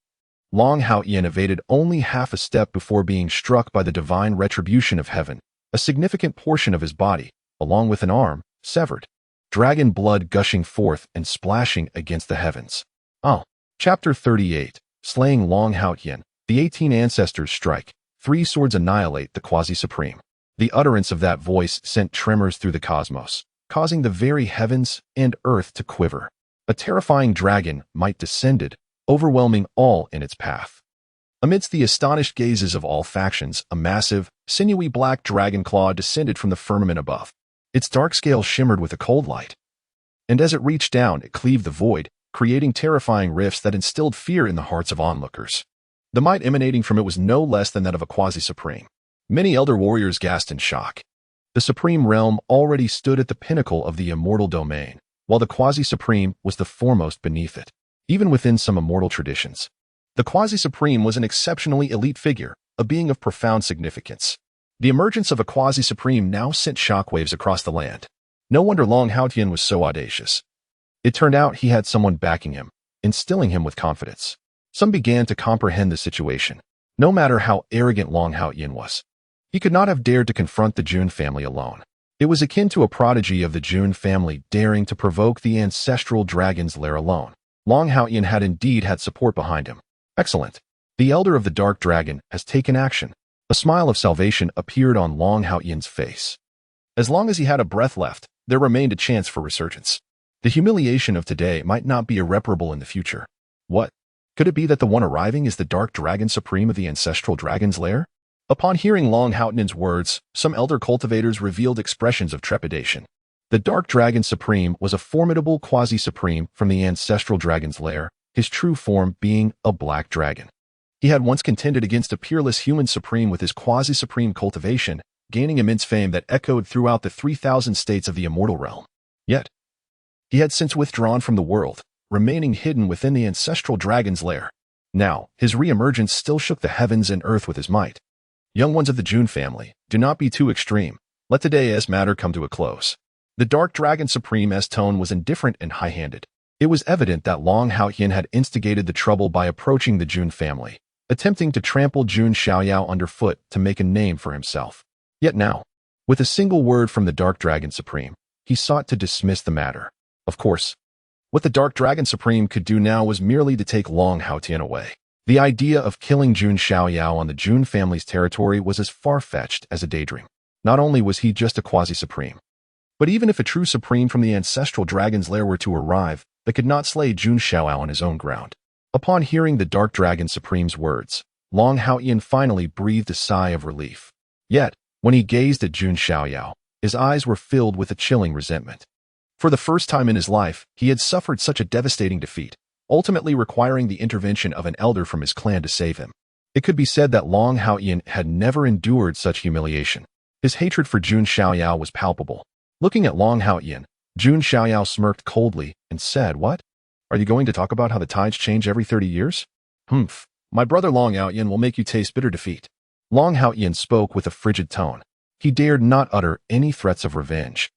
Long Haoyan evaded only half a step before being struck by the divine retribution of heaven. A significant portion of his body, along with an arm, severed. Dragon blood gushing forth and splashing against the heavens. Chapter 38. Slaying Long Haoyan. The 18 ancestors strike. 3 swords annihilate the quasi-supreme. The utterance of that voice sent tremors through the cosmos, causing the very heavens and earth to quiver. A terrifying dragon might descended, overwhelming all in its path. Amidst the astonished gazes of all factions, a massive, sinewy black dragon claw descended from the firmament above. Its dark scales shimmered with a cold light. And as it reached down, it cleaved the void, creating terrifying rifts that instilled fear in the hearts of onlookers. The might emanating from it was no less than that of a quasi-supreme. Many elder warriors gasped in shock. The supreme realm already stood at the pinnacle of the immortal domain, while the quasi-supreme was the foremost beneath it. Even within some immortal traditions, the quasi-supreme was an exceptionally elite figure, a being of profound significance. The emergence of a quasi-supreme now sent shockwaves across the land. No wonder Long Haoyan was so audacious. It turned out he had someone backing him, instilling him with confidence. Some began to comprehend the situation. No matter how arrogant Long Haoyan was, he could not have dared to confront the Jun family alone. It was akin to a prodigy of the Jun family daring to provoke the ancestral dragon's lair alone. Long Haoyan had indeed had support behind him. Excellent. The elder of the dark dragon has taken action. A smile of salvation appeared on Long Haoyan's face. As long as he had a breath left, there remained a chance for resurgence. The humiliation of today might not be irreparable in the future. What? Could it be that the one arriving is the dark dragon supreme of the ancestral dragon's lair? Upon hearing Long Haoyan's words, some elder cultivators revealed expressions of trepidation. The dark dragon supreme was a formidable quasi-supreme from the ancestral dragon's lair, his true form being a black dragon. He had once contended against a peerless human supreme with his quasi-supreme cultivation, gaining immense fame that echoed throughout the 3,000 states of the immortal realm. Yet, he had since withdrawn from the world, remaining hidden within the ancestral dragon's lair. Now, his re-emergence still shook the heavens and earth with his might. Young ones of the Jun family, do not be too extreme. Let today's matter come to a close. The dark dragon supreme's tone was indifferent and high-handed. It was evident that Long Haoyan had instigated the trouble by approaching the Jun family, attempting to trample Jun Xiaoyao underfoot to make a name for himself. Yet now, with a single word from the dark dragon supreme, he sought to dismiss the matter. Of course, What the Dark Dragon Supreme could do now was merely to take Long Haotian away. The idea of killing Jun Xiaoyao on the Jun family's territory was as far-fetched as a daydream. Not only was he just a quasi-supreme, but even if a true supreme from the ancestral dragon's lair were to arrive, they could not slay Jun Xiaoyao on his own ground. Upon hearing the Dark Dragon Supreme's words, Long Haotian finally breathed a sigh of relief. Yet, when he gazed at Jun Xiaoyao, his eyes were filled with a chilling resentment. For the first time in his life, he had suffered such a devastating defeat, ultimately requiring the intervention of an elder from his clan to save him. It could be said that Long Haotian had never endured such humiliation. His hatred for Jun Xiaoyao was palpable. Looking at Long Haotian, Jun Xiaoyao smirked coldly and said, "What? Are you going to talk about how the tides change every 30 years? Humph. My brother Long Haotian will make you taste bitter defeat." Long Haotian spoke with a frigid tone. He dared not utter any threats of revenge.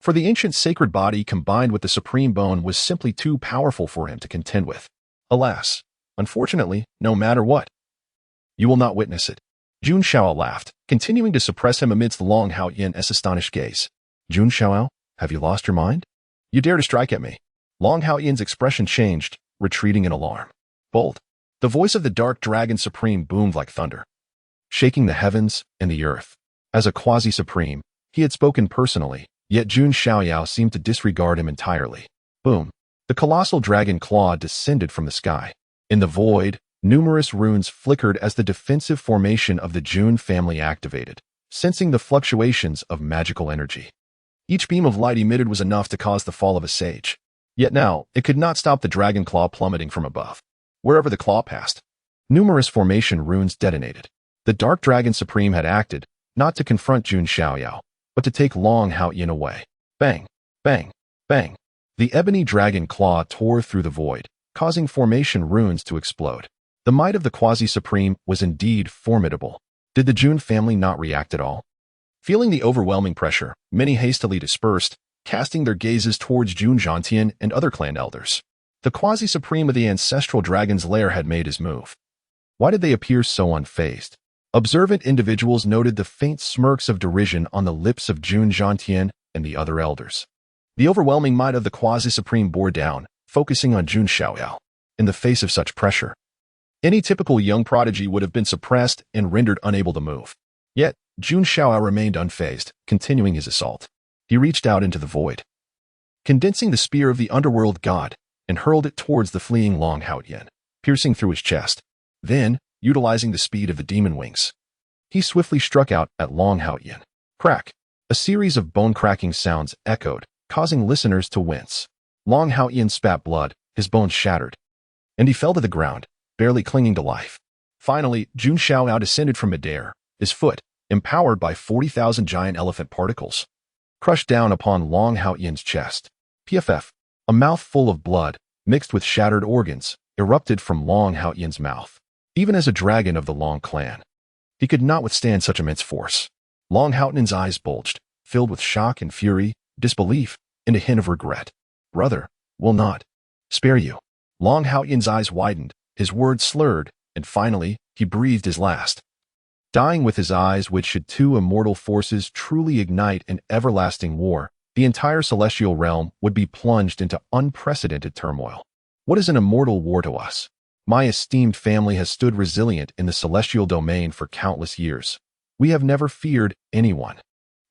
For the ancient sacred body combined with the supreme bone was simply too powerful for him to contend with. Alas, unfortunately, no matter what, you will not witness it. Jun Xiaoyao laughed, continuing to suppress him amidst Long Haotian's astonished gaze. Jun Xiaoyao, have you lost your mind? You dare to strike at me? Long Haotian's expression changed, retreating in alarm. Bold. The voice of the Dark Dragon Supreme boomed like thunder, shaking the heavens and the earth. As a quasi-supreme, he had spoken personally, yet Jun Xiaoyao seemed to disregard him entirely. Boom. The colossal dragon claw descended from the sky. In the void, numerous runes flickered as the defensive formation of the Jun family activated, sensing the fluctuations of magical energy. Each beam of light emitted was enough to cause the fall of a sage. Yet now, it could not stop the dragon claw plummeting from above. Wherever the claw passed, numerous formation runes detonated. The Dark Dragon Supreme had acted, not to confront Jun Xiaoyao, but to take Long Haotian away. Bang, bang, bang. The ebony dragon claw tore through the void, causing formation runes to explode. The might of the Quasi-Supreme was indeed formidable. Did the Jun family not react at all? Feeling the overwhelming pressure, many hastily dispersed, casting their gazes towards Jun Xiaotian and other clan elders. The Quasi-Supreme of the ancestral dragon's lair had made his move. Why did they appear so unfazed? Observant individuals noted the faint smirks of derision on the lips of Jun Xiaotian and the other elders. The overwhelming might of the Quasi-Supreme bore down, focusing on Jun Xiaoyao. In the face of such pressure, any typical young prodigy would have been suppressed and rendered unable to move. Yet, Jun Xiaoyao remained unfazed, continuing his assault. He reached out into the void, condensing the spear of the underworld god, and hurled it towards the fleeing Long Haotian, piercing through his chest. Then, utilizing the speed of the demon wings, he swiftly struck out at Long Haotian. Crack! A series of bone-cracking sounds echoed, causing listeners to wince. Long Haotian spat blood, his bones shattered, and he fell to the ground, barely clinging to life. Finally, Jun Xiaoyao descended from midair, his foot, empowered by 40,000 giant elephant particles, crushed down upon Long Haotian's chest. PFF. A mouthful of blood, mixed with shattered organs, erupted from Long Haotian's mouth. Even as a dragon of the Long clan, he could not withstand such immense force. Long Haotian's eyes bulged, filled with shock and fury, disbelief, and a hint of regret. Brother, will not spare you. Long Haotian's eyes widened, his words slurred, and finally, he breathed his last. Dying with his eyes, which should two immortal forces truly ignite an everlasting war, the entire celestial realm would be plunged into unprecedented turmoil. What is an immortal war to us? My esteemed family has stood resilient in the celestial domain for countless years. We have never feared anyone.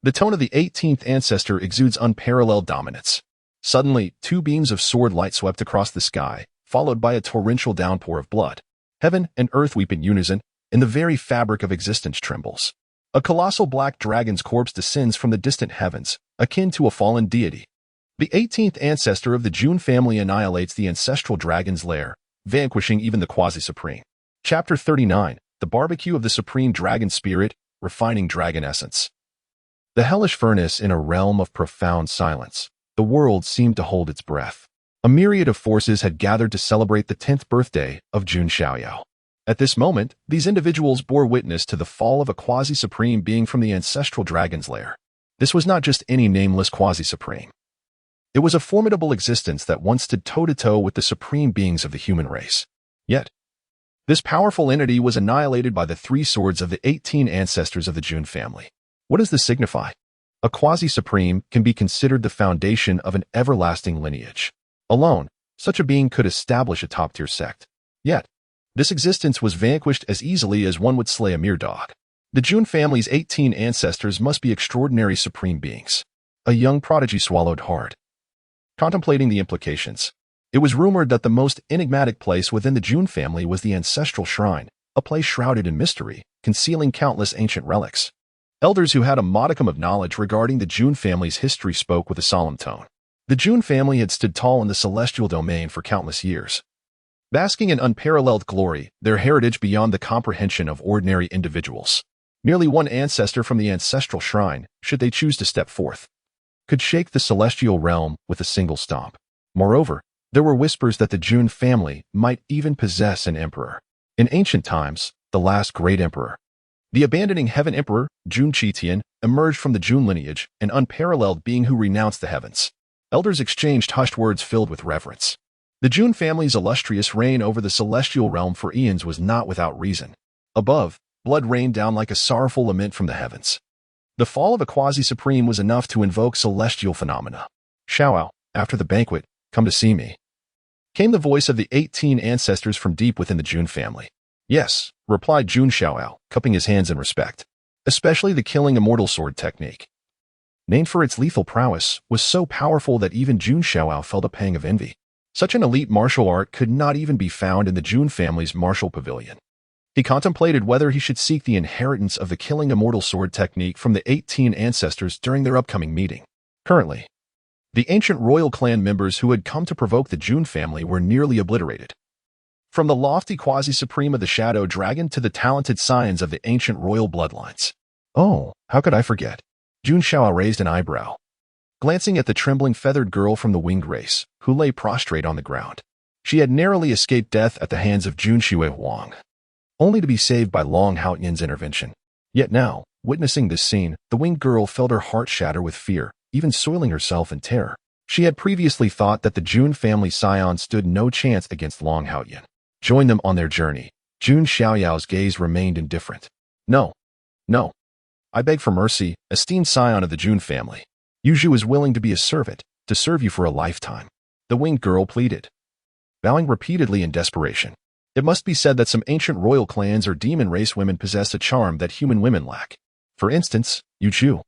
The tone of the 18th ancestor exudes unparalleled dominance. Suddenly, two beams of sword light swept across the sky, followed by a torrential downpour of blood. Heaven and earth weep in unison, and the very fabric of existence trembles. A colossal black dragon's corpse descends from the distant heavens, akin to a fallen deity. The 18th ancestor of the Jun family annihilates the ancestral dragon's lair, vanquishing even the Quasi-Supreme. Chapter 39, The Barbecue of the Supreme Dragon Spirit, Refining Dragon Essence. The hellish furnace in a realm of profound silence. The world seemed to hold its breath. A myriad of forces had gathered to celebrate the 10th birthday of Jun Xiaoyao. At this moment, these individuals bore witness to the fall of a Quasi-Supreme being from the ancestral dragon's lair. This was not just any nameless Quasi-Supreme. It was a formidable existence that once stood toe-to-toe with the supreme beings of the human race. Yet, this powerful entity was annihilated by the three swords of the 18 ancestors of the Jun family. What does this signify? A Quasi-Supreme can be considered the foundation of an everlasting lineage. Alone, such a being could establish a top-tier sect. Yet, this existence was vanquished as easily as one would slay a mere dog. The Jun family's 18 ancestors must be extraordinary supreme beings. A young prodigy swallowed hard. Contemplating the implications, it was rumored that the most enigmatic place within the Jun family was the ancestral shrine, a place shrouded in mystery, concealing countless ancient relics. Elders who had a modicum of knowledge regarding the Jun family's history spoke with a solemn tone. The Jun family had stood tall in the celestial domain for countless years, basking in unparalleled glory, their heritage beyond the comprehension of ordinary individuals. Merely one ancestor from the ancestral shrine, should they choose to step forth, could shake the celestial realm with a single stomp. Moreover, there were whispers that the Jun family might even possess an emperor. In ancient times, the last great emperor, the abandoning heaven emperor, Jun Xiaoyao, emerged from the Jun lineage, an unparalleled being who renounced the heavens. Elders exchanged hushed words filled with reverence. The Jun family's illustrious reign over the celestial realm for eons was not without reason. Above, blood rained down like a sorrowful lament from the heavens. The fall of a quasi-supreme was enough to invoke celestial phenomena. Xiaoyao, after the banquet, come to see me, came the voice of the 18 ancestors from deep within the Jun family. Yes, replied Jun Xiaoyao, cupping his hands in respect. Especially the killing immortal sword technique, named for its lethal prowess, was so powerful that even Jun Xiaoyao felt a pang of envy. Such an elite martial art could not even be found in the Jun family's martial pavilion. He contemplated whether he should seek the inheritance of the killing immortal sword technique from the 18 ancestors during their upcoming meeting. Currently, the ancient royal clan members who had come to provoke the Jun family were nearly obliterated. From the lofty quasi-supreme of the Shadow Dragon to the talented scions of the ancient royal bloodlines. Oh, how could I forget? Jun Xiaoyao raised an eyebrow, glancing at the trembling feathered girl from the winged race, who lay prostrate on the ground. She had narrowly escaped death at the hands of Jun Xiaoyao, only to be saved by Long Haoyan's intervention. Yet now, witnessing this scene, the winged girl felt her heart shatter with fear, even soiling herself in terror. She had previously thought that the Jun family scion stood no chance against Long Haoyan. Join them on their journey. Jun Xiaoyao's gaze remained indifferent. No. I beg for mercy, esteemed scion of the Jun family. Yuzhu is willing to be a servant, to serve you for a lifetime. The winged girl pleaded, bowing repeatedly in desperation. It must be said that some ancient royal clans or demon race women possessed a charm that human women lack. For instance, Yuzhu,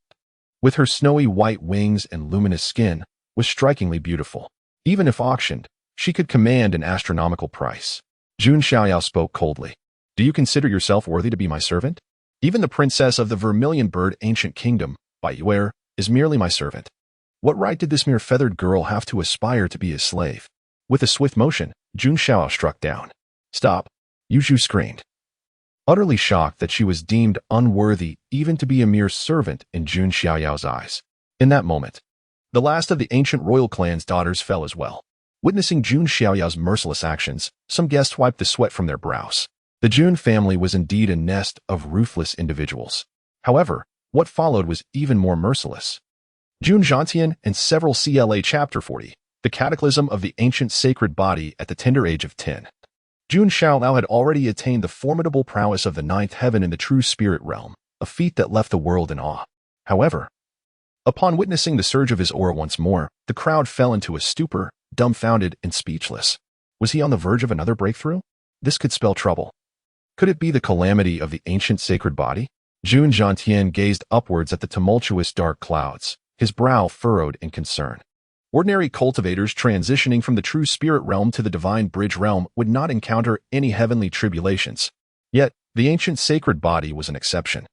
with her snowy white wings and luminous skin, was strikingly beautiful. Even if auctioned, she could command an astronomical price. Jun Xiaoyao spoke coldly. Do you consider yourself worthy to be my servant? Even the princess of the Vermilion Bird ancient kingdom, Taiyue, is merely my servant. What right did this mere feathered girl have to aspire to be his slave? With a swift motion, Jun Xiaoyao struck down. Stop, Yuzhu screamed, utterly shocked that she was deemed unworthy even to be a mere servant in Jun Xiaoyao's eyes. In that moment, the last of the ancient royal clan's daughters fell as well. Witnessing Jun Xiaoyao's merciless actions, some guests wiped the sweat from their brows. The Jun family was indeed a nest of ruthless individuals. However, what followed was even more merciless. Jun Xiaoyao and several CLA Chapter 40, the cataclysm of the ancient sacred body at the tender age of 10. Jun Xiaoyao had already attained the formidable prowess of the ninth heaven in the true spirit realm, a feat that left the world in awe. However, upon witnessing the surge of his aura once more, the crowd fell into a stupor, dumbfounded and speechless. Was he on the verge of another breakthrough? This could spell trouble. Could it be the calamity of the ancient sacred body? Jun Xiaoyao gazed upwards at the tumultuous dark clouds, his brow furrowed in concern. Ordinary cultivators transitioning from the true spirit realm to the divine bridge realm would not encounter any heavenly tribulations. Yet, the ancient sacred body was an exception.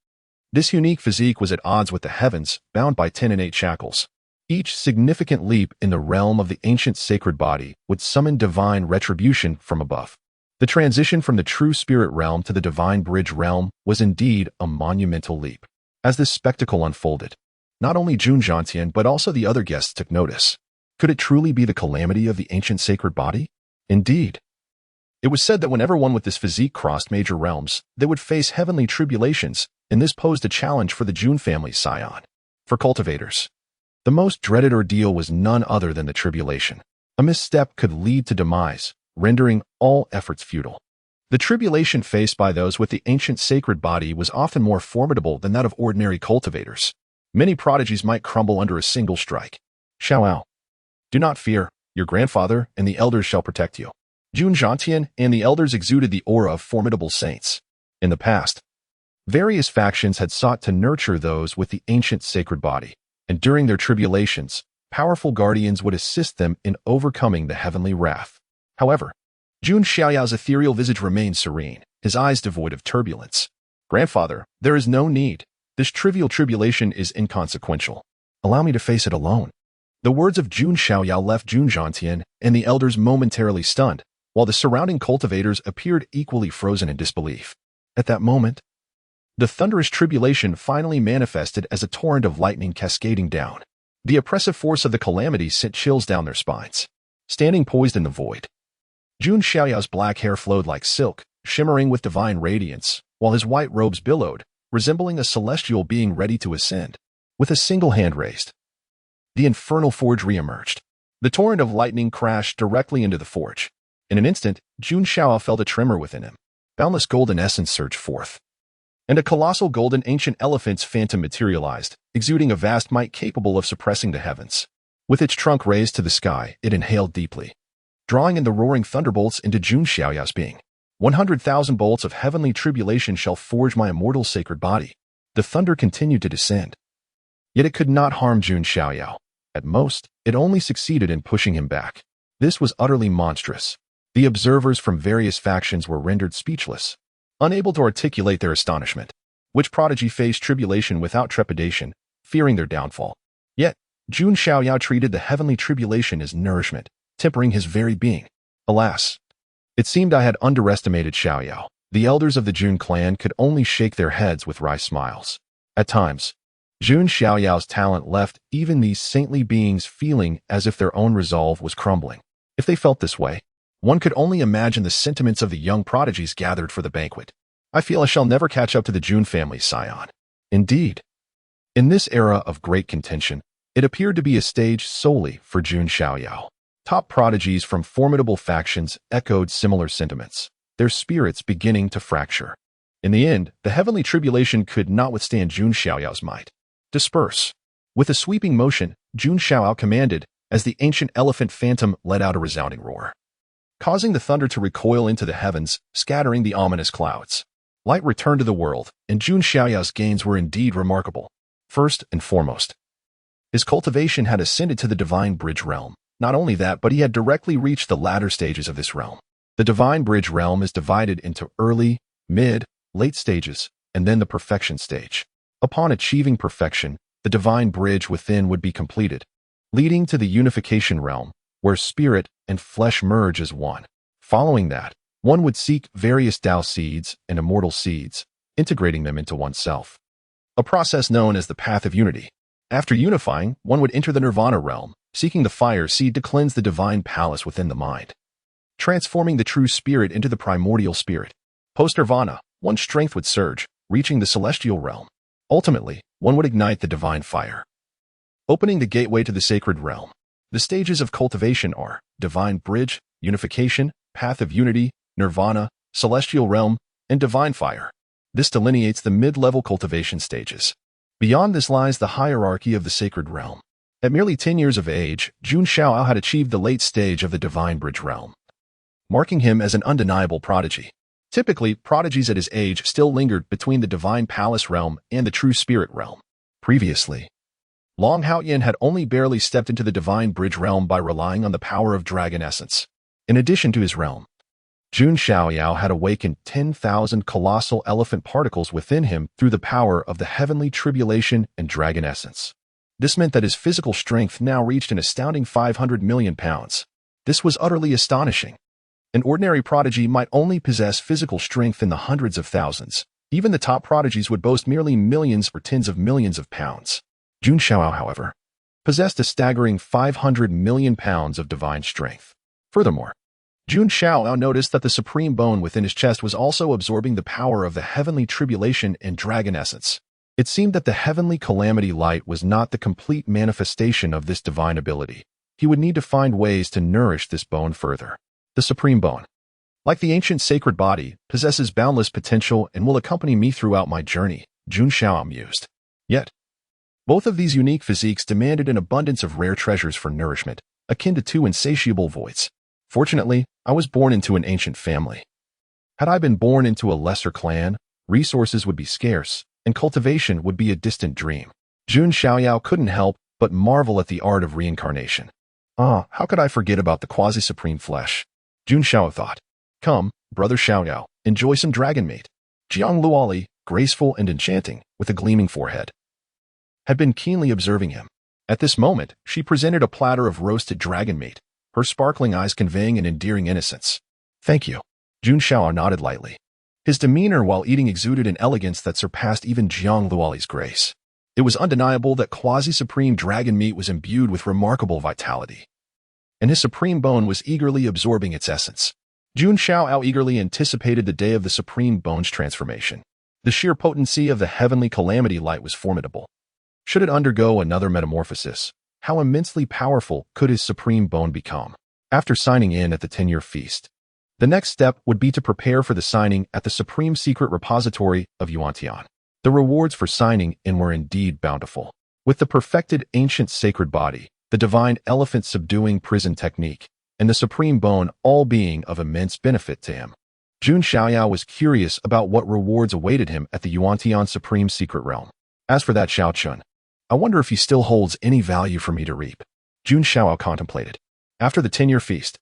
This unique physique was at odds with the heavens, bound by 10 innate shackles. Each significant leap in the realm of the ancient sacred body would summon divine retribution from above. The transition from the true spirit realm to the divine bridge realm was indeed a monumental leap. As this spectacle unfolded, not only Jun Xiaoyao but also the other guests took notice. Could it truly be the calamity of the ancient sacred body? Indeed. It was said that whenever one with this physique crossed major realms, they would face heavenly tribulations, and this posed a challenge for the Jun family's scion. For cultivators, the most dreaded ordeal was none other than the tribulation. A misstep could lead to demise, rendering all efforts futile. The tribulation faced by those with the ancient sacred body was often more formidable than that of ordinary cultivators. Many prodigies might crumble under a single strike. Xiaoyao, do not fear, Your grandfather and the elders shall protect you. Jun Xiaoyao and the elders exuded the aura of formidable saints. In the past, various factions had sought to nurture those with the ancient sacred body, and during their tribulations, powerful guardians would assist them in overcoming the heavenly wrath. However, Jun Xiaoyao's ethereal visage remained serene, his eyes devoid of turbulence. Grandfather, there is no need. This trivial tribulation is inconsequential. Allow me to face it alone. The words of Jun Xiaoyao left Jun Xiaoyao and the elders momentarily stunned, while the surrounding cultivators appeared equally frozen in disbelief. At that moment, the thunderous tribulation finally manifested as a torrent of lightning cascading down. The oppressive force of the calamity sent chills down their spines. Standing poised in the void, Jun Xiaoyao's black hair flowed like silk, shimmering with divine radiance, while his white robes billowed, resembling a celestial being ready to ascend. With a single hand raised, the infernal forge re-emerged. The torrent of lightning crashed directly into the forge. In an instant, Jun Xiaoyao felt a tremor within him. Boundless golden essence surged forth, and a colossal golden ancient elephant's phantom materialized, exuding a vast might capable of suppressing the heavens. With its trunk raised to the sky, it inhaled deeply, drawing in the roaring thunderbolts into Jun Xiaoyao's being. 100,000 bolts of heavenly tribulation shall forge my immortal sacred body. The thunder continued to descend. Yet it could not harm Jun Xiaoyao. At most, it only succeeded in pushing him back. This was utterly monstrous. The observers from various factions were rendered speechless, unable to articulate their astonishment. Which prodigy faced tribulation without trepidation, fearing their downfall? Yet, Jun Xiaoyao treated the heavenly tribulation as nourishment, tempering his very being. Alas, it seemed I had underestimated Xiaoyao. The elders of the Jun clan could only shake their heads with wry smiles. At times, Jun Xiaoyao's talent left even these saintly beings feeling as if their own resolve was crumbling. If they felt this way, one could only imagine the sentiments of the young prodigies gathered for the banquet. I feel I shall never catch up to the Jun family's scion. Indeed, in this era of great contention, it appeared to be a stage solely for Jun Xiaoyao. Top prodigies from formidable factions echoed similar sentiments, their spirits beginning to fracture. In the end, the heavenly tribulation could not withstand Jun Xiaoyao's might. Disperse. With a sweeping motion, Jun Xiaoyao commanded, as the ancient elephant phantom let out a resounding roar, causing the thunder to recoil into the heavens, scattering the ominous clouds. Light returned to the world, and Jun Xiaoyao's gains were indeed remarkable. First and foremost, his cultivation had ascended to the Divine Bridge realm. Not only that, but he had directly reached the latter stages of this realm. The Divine Bridge realm is divided into early, mid, late stages, and then the perfection stage. Upon achieving perfection, the Divine Bridge within would be completed, leading to the unification realm, where spirit and flesh merge as one. Following that, one would seek various Tao seeds and immortal seeds, integrating them into oneself. A process known as the Path of Unity. After unifying, one would enter the Nirvana realm, seeking the fire seed to cleanse the Divine Palace within the mind, transforming the true spirit into the primordial spirit. Post-Nirvana, one's strength would surge, reaching the celestial realm. Ultimately, one would ignite the divine fire, opening the gateway to the sacred realm. The stages of cultivation are Divine Bridge, Unification, Path of Unity, Nirvana, Celestial Realm, and Divine Fire. This delineates the mid-level cultivation stages. Beyond this lies the hierarchy of the sacred realm. At merely 10 years of age, Jun Xiaoyao had achieved the late stage of the Divine Bridge realm, marking him as an undeniable prodigy. Typically, prodigies at his age still lingered between the Divine Palace realm and the True Spirit realm. Previously, Long Haoyan had only barely stepped into the Divine Bridge realm by relying on the power of dragon essence. In addition to his realm, Jun Xiaoyao had awakened 10,000 colossal elephant particles within him through the power of the heavenly tribulation and dragon essence. This meant that his physical strength now reached an astounding 500 million pounds. This was utterly astonishing. An ordinary prodigy might only possess physical strength in the hundreds of thousands. Even the top prodigies would boast merely millions or tens of millions of pounds. Jun Xiaoyao, however, possessed a staggering 500 million pounds of divine strength. Furthermore, Jun Xiaoyao noticed that the supreme bone within his chest was also absorbing the power of the heavenly tribulation and dragon essence. It seemed that the heavenly calamity light was not the complete manifestation of this divine ability. He would need to find ways to nourish this bone further. The supreme bone, like the ancient sacred body, possesses boundless potential and will accompany me throughout my journey, Jun Xiaoyao mused. Yet, both of these unique physiques demanded an abundance of rare treasures for nourishment. akin to two insatiable voids. Fortunately, I was born into an ancient family. Had I been born into a lesser clan, resources would be scarce, and cultivation would be a distant dream. Jun Xiaoyao couldn't help but marvel at the art of reincarnation. How could I forget about the quasi-supreme flesh? Jun Xiao thought. Come, brother Xiaoyao, enjoy some dragon meat. Jiang Luoli, graceful and enchanting, with a gleaming forehead, had been keenly observing him. At this moment, she presented a platter of roasted dragon meat, her sparkling eyes conveying an endearing innocence. Thank you. Jun Xiao nodded lightly. His demeanor while eating exuded an elegance that surpassed even Jiang Luoli's grace. It was undeniable that quasi-supreme dragon meat was imbued with remarkable vitality, and his supreme bone was eagerly absorbing its essence. Jun Xiaoyao eagerly anticipated the day of the supreme bone's transformation. The sheer potency of the heavenly calamity light was formidable. Should it undergo another metamorphosis, how immensely powerful could his supreme bone become? After signing in at the 10-year feast, the next step would be to prepare for the signing at the Supreme Secret Repository of Yuantian. The rewards for signing in were indeed bountiful. With the perfected ancient sacred body, the Divine Elephant Subduing Prison Technique, and the Supreme Bone all being of immense benefit to him, Jun Xiaoyao was curious about what rewards awaited him at the Yuantian Supreme Secret Realm. As for that Xiao Chun, I wonder if he still holds any value for me to reap. Jun Xiaoyao contemplated. After the 10-year feast,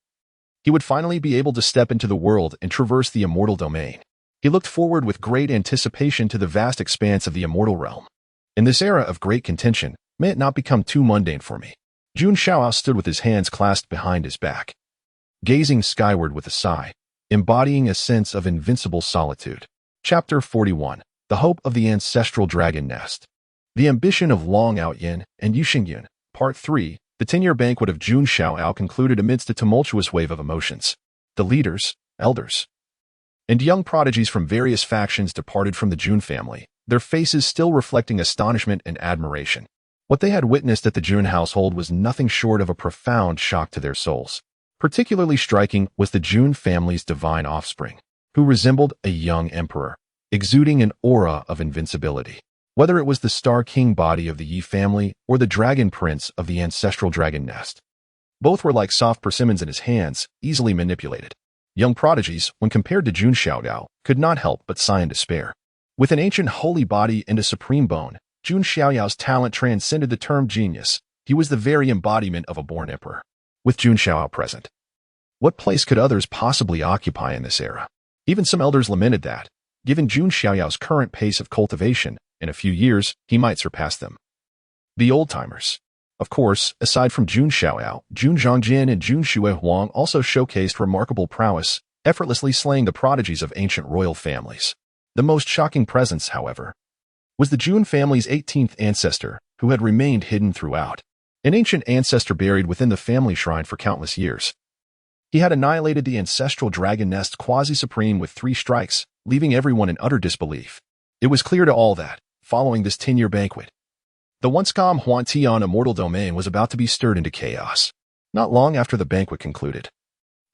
he would finally be able to step into the world and traverse the immortal domain. He looked forward with great anticipation to the vast expanse of the immortal realm. In this era of great contention, may it not become too mundane for me. Jun Xiaoyao stood with his hands clasped behind his back, gazing skyward with a sigh, embodying a sense of invincible solitude. Chapter 41. The Hope of the Ancestral Dragon Nest. The Ambition of Long Outyin and Yuxingyun. Part 3. The 10-year banquet of Jun Xiaoyao concluded amidst a tumultuous wave of emotions. The leaders, elders, and young prodigies from various factions departed from the Jun family, their faces still reflecting astonishment and admiration. What they had witnessed at the Jun household was nothing short of a profound shock to their souls. Particularly striking was the Jun family's divine offspring, who resembled a young emperor, exuding an aura of invincibility. Whether it was the Star King body of the Yi family or the Dragon Prince of the Ancestral Dragon Nest, both were like soft persimmons in his hands, easily manipulated. Young prodigies, when compared to Jun Xiaoyao, could not help but sigh in despair. With an ancient holy body and a supreme bone, Jun Xiaoyao's talent transcended the term genius. He was the very embodiment of a born emperor. With Jun Xiaoyao present, what place could others possibly occupy in this era? Even some elders lamented that, given Jun Xiaoyao's current pace of cultivation, in a few years, he might surpass them. The old-timers. Of course, aside from Jun Xiaoyao, Jun Zhongjin and Jun Xuehuang also showcased remarkable prowess, effortlessly slaying the prodigies of ancient royal families. The most shocking presence, however, was the Jun family's 18th ancestor, who had remained hidden throughout. An ancient ancestor buried within the family shrine for countless years. He had annihilated the ancestral dragon nest quasi-supreme with 3 strikes, leaving everyone in utter disbelief. It was clear to all that, following this 10-year banquet, the once calm Huantian immortal domain was about to be stirred into chaos. Not long after the banquet concluded,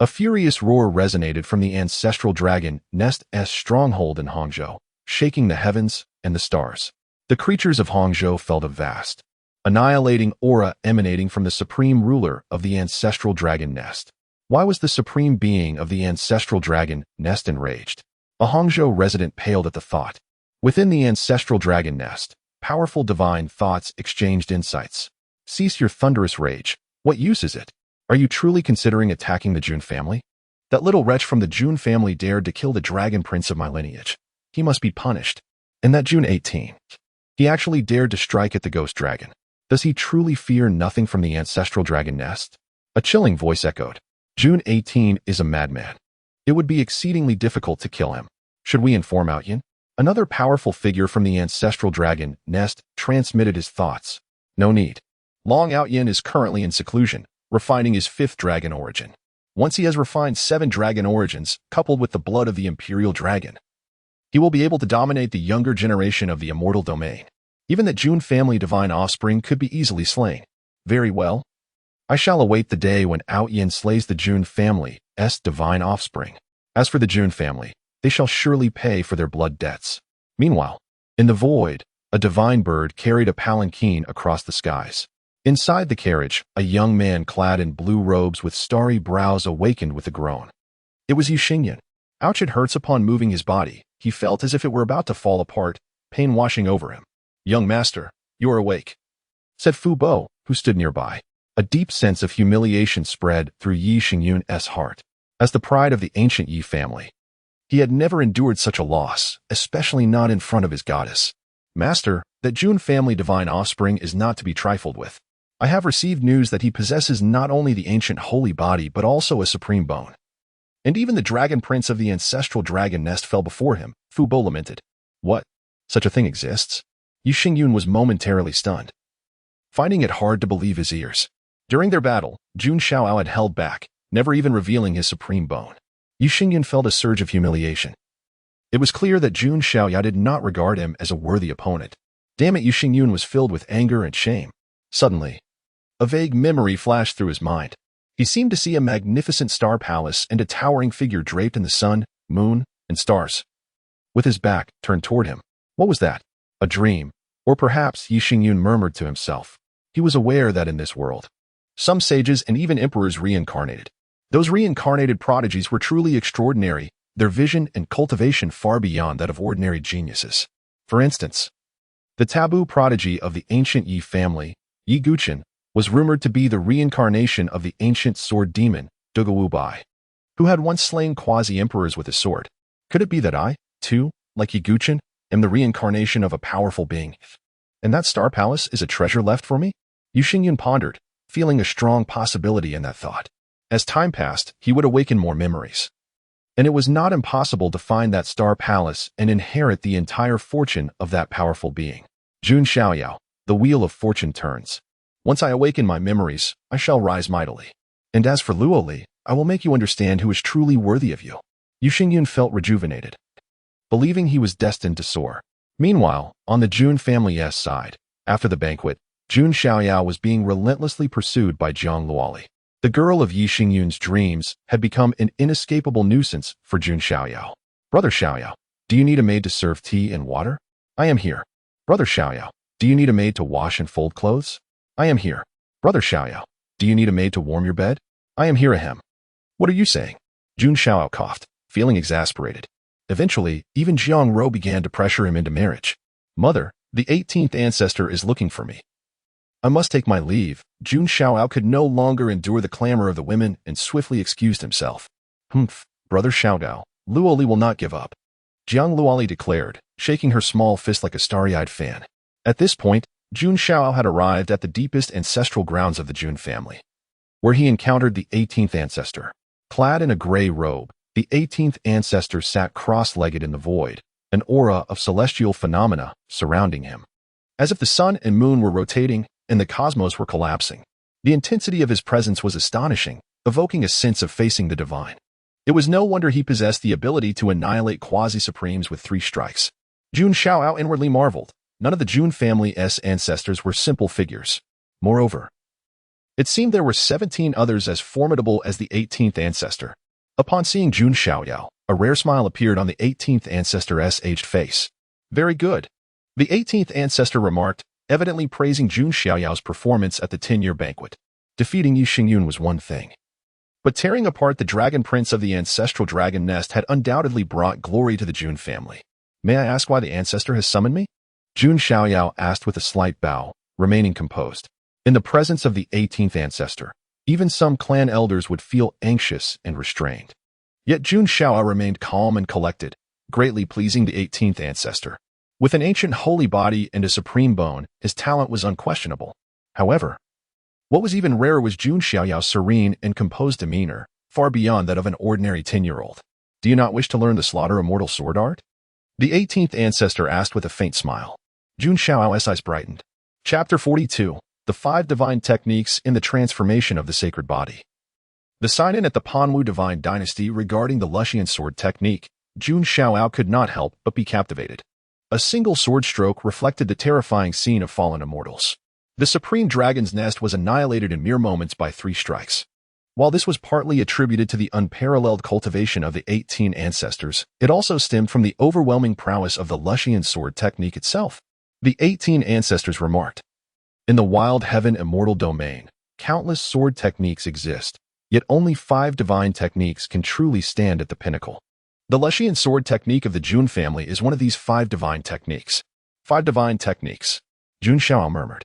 a furious roar resonated from the ancestral dragon nest's stronghold in Hangzhou, shaking the heavens and the stars. The creatures of Hangzhou felt a vast, annihilating aura emanating from the supreme ruler of the ancestral dragon nest. Why was the supreme being of the ancestral dragon nest enraged? A Hangzhou resident paled at the thought. Within the ancestral dragon nest, powerful divine thoughts exchanged insights. Cease your thunderous rage. What use is it? Are you truly considering attacking the Jun family? That little wretch from the Jun family dared to kill the dragon prince of my lineage. He must be punished. And that Jun 18, he actually dared to strike at the ghost dragon. Does he truly fear nothing from the ancestral dragon nest? A chilling voice echoed. Jun 18 is a madman. It would be exceedingly difficult to kill him. Should we inform Outyin? Another powerful figure from the ancestral dragon nest transmitted his thoughts. No need. Long Outyin is currently in seclusion, refining his 5th dragon origin. Once he has refined 7 dragon origins, coupled with the blood of the imperial dragon, he will be able to dominate the younger generation of the immortal domain. Even the Jun family divine offspring could be easily slain. Very well. I shall await the day when Outyin slays the Jun family's divine offspring. As for the Jun family, they shall surely pay for their blood debts. Meanwhile, in the void, a divine bird carried a palanquin across the skies. Inside the carriage, a young man clad in blue robes with starry brows awakened with a groan. It was Xingyan. Ouch, it hurts. Upon moving his body, he felt as if it were about to fall apart, pain washing over him. "Young master, you are awake," said Fu Bo, who stood nearby. A deep sense of humiliation spread through Yi Xingyun's heart. As the pride of the ancient Yi family, he had never endured such a loss, especially not in front of his goddess. "Master, that Jun family divine offspring is not to be trifled with. I have received news that he possesses not only the ancient holy body but also a supreme bone. And even the dragon prince of the ancestral dragon nest fell before him," Fu Bo lamented. "What? Such a thing exists?" Yi Xingyun was momentarily stunned, finding it hard to believe his ears. During their battle, Jun Xiaoyao had held back, never even revealing his supreme bone. Yi Xingyun felt a surge of humiliation. It was clear that Jun Xiaoyao did not regard him as a worthy opponent. Damn it, Yi Xingyun was filled with anger and shame. Suddenly, a vague memory flashed through his mind. He seemed to see a magnificent star palace and a towering figure draped in the sun, moon, and stars, with his back turned toward him. What was that? A dream? Or perhaps, Yi Xingyun murmured to himself. He was aware that in this world, some sages and even emperors reincarnated. Those reincarnated prodigies were truly extraordinary, their vision and cultivation far beyond that of ordinary geniuses. For instance, the taboo prodigy of the ancient Yi family, Yi Guqin, was rumored to be the reincarnation of the ancient sword demon, Dugawu Bai, who had once slain quasi-emperors with his sword. Could it be that I, too, like Yi Guqin, am the reincarnation of a powerful being? And that star palace is a treasure left for me? Yi Xingyun pondered, feeling a strong possibility in that thought. As time passed, he would awaken more memories. And it was not impossible to find that star palace and inherit the entire fortune of that powerful being. Jun Xiaoyao, the wheel of fortune turns. Once I awaken my memories, I shall rise mightily. And as for Luo Li, I will make you understand who is truly worthy of you. Yi Xingyun felt rejuvenated, believing he was destined to soar. Meanwhile, on the Jun family's side, after the banquet, Jun Xiaoyao was being relentlessly pursued by Jiang Luoli. The girl of Yi Xingyun's dreams had become an inescapable nuisance for Jun Xiaoyao. "Brother Xiaoyao, do you need a maid to serve tea and water?" "I am here." "Brother Xiaoyao, do you need a maid to wash and fold clothes?" "I am here." "Brother Xiaoyao, do you need a maid to warm your bed?" "I am here." Ahem. "What are you saying?" Jun Xiaoyao coughed, feeling exasperated. Eventually, even Jiang Ro began to pressure him into marriage. "Mother, the 18th ancestor is looking for me. I must take my leave." Jun Xiaoyao could no longer endure the clamor of the women and swiftly excused himself. "Humph, Brother Xiaoyao, Luoli will not give up," Jiang Luoli declared, shaking her small fist like a starry-eyed fan. At this point, Jun Xiaoyao had arrived at the deepest ancestral grounds of the Jun family, where he encountered the 18th ancestor. Clad in a gray robe, the 18th ancestor sat cross-legged in the void, an aura of celestial phenomena surrounding him, as if the sun and moon were rotating and the cosmos were collapsing. The intensity of his presence was astonishing, evoking a sense of facing the divine. It was no wonder he possessed the ability to annihilate quasi-supremes with 3 strikes. Jun Xiaoyao inwardly marveled. None of the Jun family's ancestors were simple figures. Moreover, it seemed there were 17 others as formidable as the 18th ancestor. Upon seeing Jun Xiaoyao, a rare smile appeared on the 18th ancestor's aged face. "Very good," the 18th ancestor remarked, evidently praising Jun Xiaoyao's performance at the 10-year banquet. Defeating Yi Xingyun was one thing, but tearing apart the dragon prince of the ancestral dragon nest had undoubtedly brought glory to the Jun family. "May I ask why the ancestor has summoned me?" Jun Xiaoyao asked with a slight bow, remaining composed. In the presence of the 18th ancestor, even some clan elders would feel anxious and restrained. Yet Jun Xiaoyao remained calm and collected, greatly pleasing the 18th ancestor. With an ancient holy body and a supreme bone, his talent was unquestionable. However, what was even rarer was Jun Xiaoyao's serene and composed demeanor, far beyond that of an ordinary 10-year-old. "Do you not wish to learn the slaughter immortal sword art?" the 18th ancestor asked with a faint smile. Jun Xiaoyao's eyes brightened. Chapter 42. The 5 Divine Techniques in the Transformation of the Sacred Body. The sign-in at the Panwu Divine Dynasty regarding the Lushian sword technique, Jun Xiaoyao could not help but be captivated. A single sword stroke reflected the terrifying scene of fallen immortals. The supreme dragon's nest was annihilated in mere moments by 3 strikes. While this was partly attributed to the unparalleled cultivation of the 18 ancestors, it also stemmed from the overwhelming prowess of the Lushian sword technique itself. The 18 ancestors remarked. In the wild heaven immortal domain, countless sword techniques exist, yet only 5 divine techniques can truly stand at the pinnacle. The Lushian sword technique of the Jun family is one of these 5 divine techniques. 5 divine techniques, Jun Xiaoyao murmured.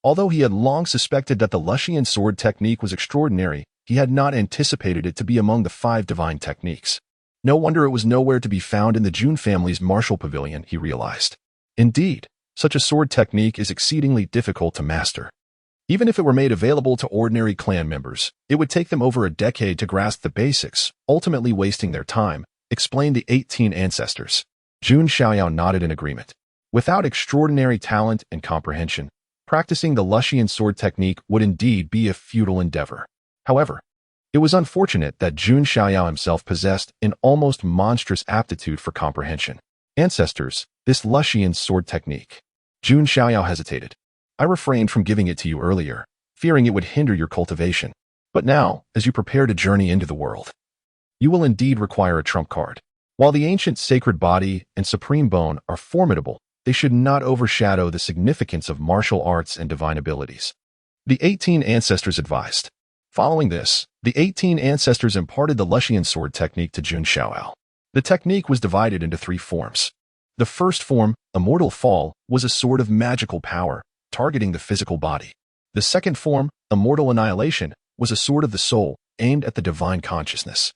Although he had long suspected that the Lushian sword technique was extraordinary, he had not anticipated it to be among the 5 divine techniques. No wonder it was nowhere to be found in the Jun family's martial pavilion, he realized. Indeed, such a sword technique is exceedingly difficult to master. Even if it were made available to ordinary clan members, it would take them over a decade to grasp the basics, ultimately wasting their time, explained the 18 ancestors. Jun Xiaoyao nodded in agreement. Without extraordinary talent and comprehension, practicing the Lushian sword technique would indeed be a futile endeavor. However, it was unfortunate that Jun Xiaoyao himself possessed an almost monstrous aptitude for comprehension. Ancestors, this Lushian sword technique. Jun Xiaoyao hesitated. I refrained from giving it to you earlier, fearing it would hinder your cultivation. But now, as you prepare to journey into the world, you will indeed require a trump card. While the ancient sacred body and supreme bone are formidable, they should not overshadow the significance of martial arts and divine abilities. The 18 ancestors advised. Following this, the 18 ancestors imparted the Lushian sword technique to Jun Xiaoyao. The technique was divided into 3 forms. The first form, Immortal Fall, was a sword of magical power, targeting the physical body. The second form, Immortal Annihilation, was a sword of the soul, aimed at the divine consciousness.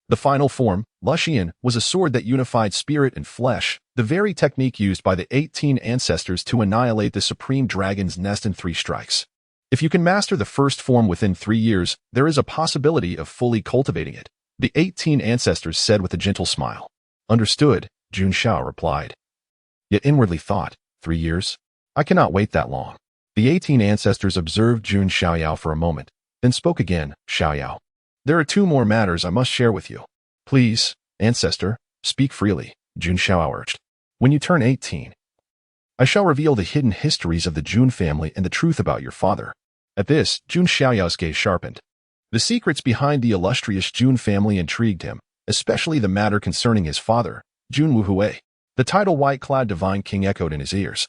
The final form, Lushian, was a sword that unified spirit and flesh, the very technique used by the 18 ancestors to annihilate the supreme dragon's nest in 3 strikes. If you can master the first form within 3 years, there is a possibility of fully cultivating it, the 18 ancestors said with a gentle smile. Understood, Jun Xiaoyao replied. Yet inwardly thought, 3 years? I cannot wait that long. The 18 ancestors observed Jun Xiaoyao for a moment, then spoke again. Xiaoyao, there are 2 more matters I must share with you. Please, ancestor, speak freely, Jun Xiaoyao urged. When you turn 18, I shall reveal the hidden histories of the Jun family and the truth about your father. At this, Jun Xiaoyao's gaze sharpened. The secrets behind the illustrious Jun family intrigued him, especially the matter concerning his father, Jun Wuhui. The title white-clad divine king echoed in his ears,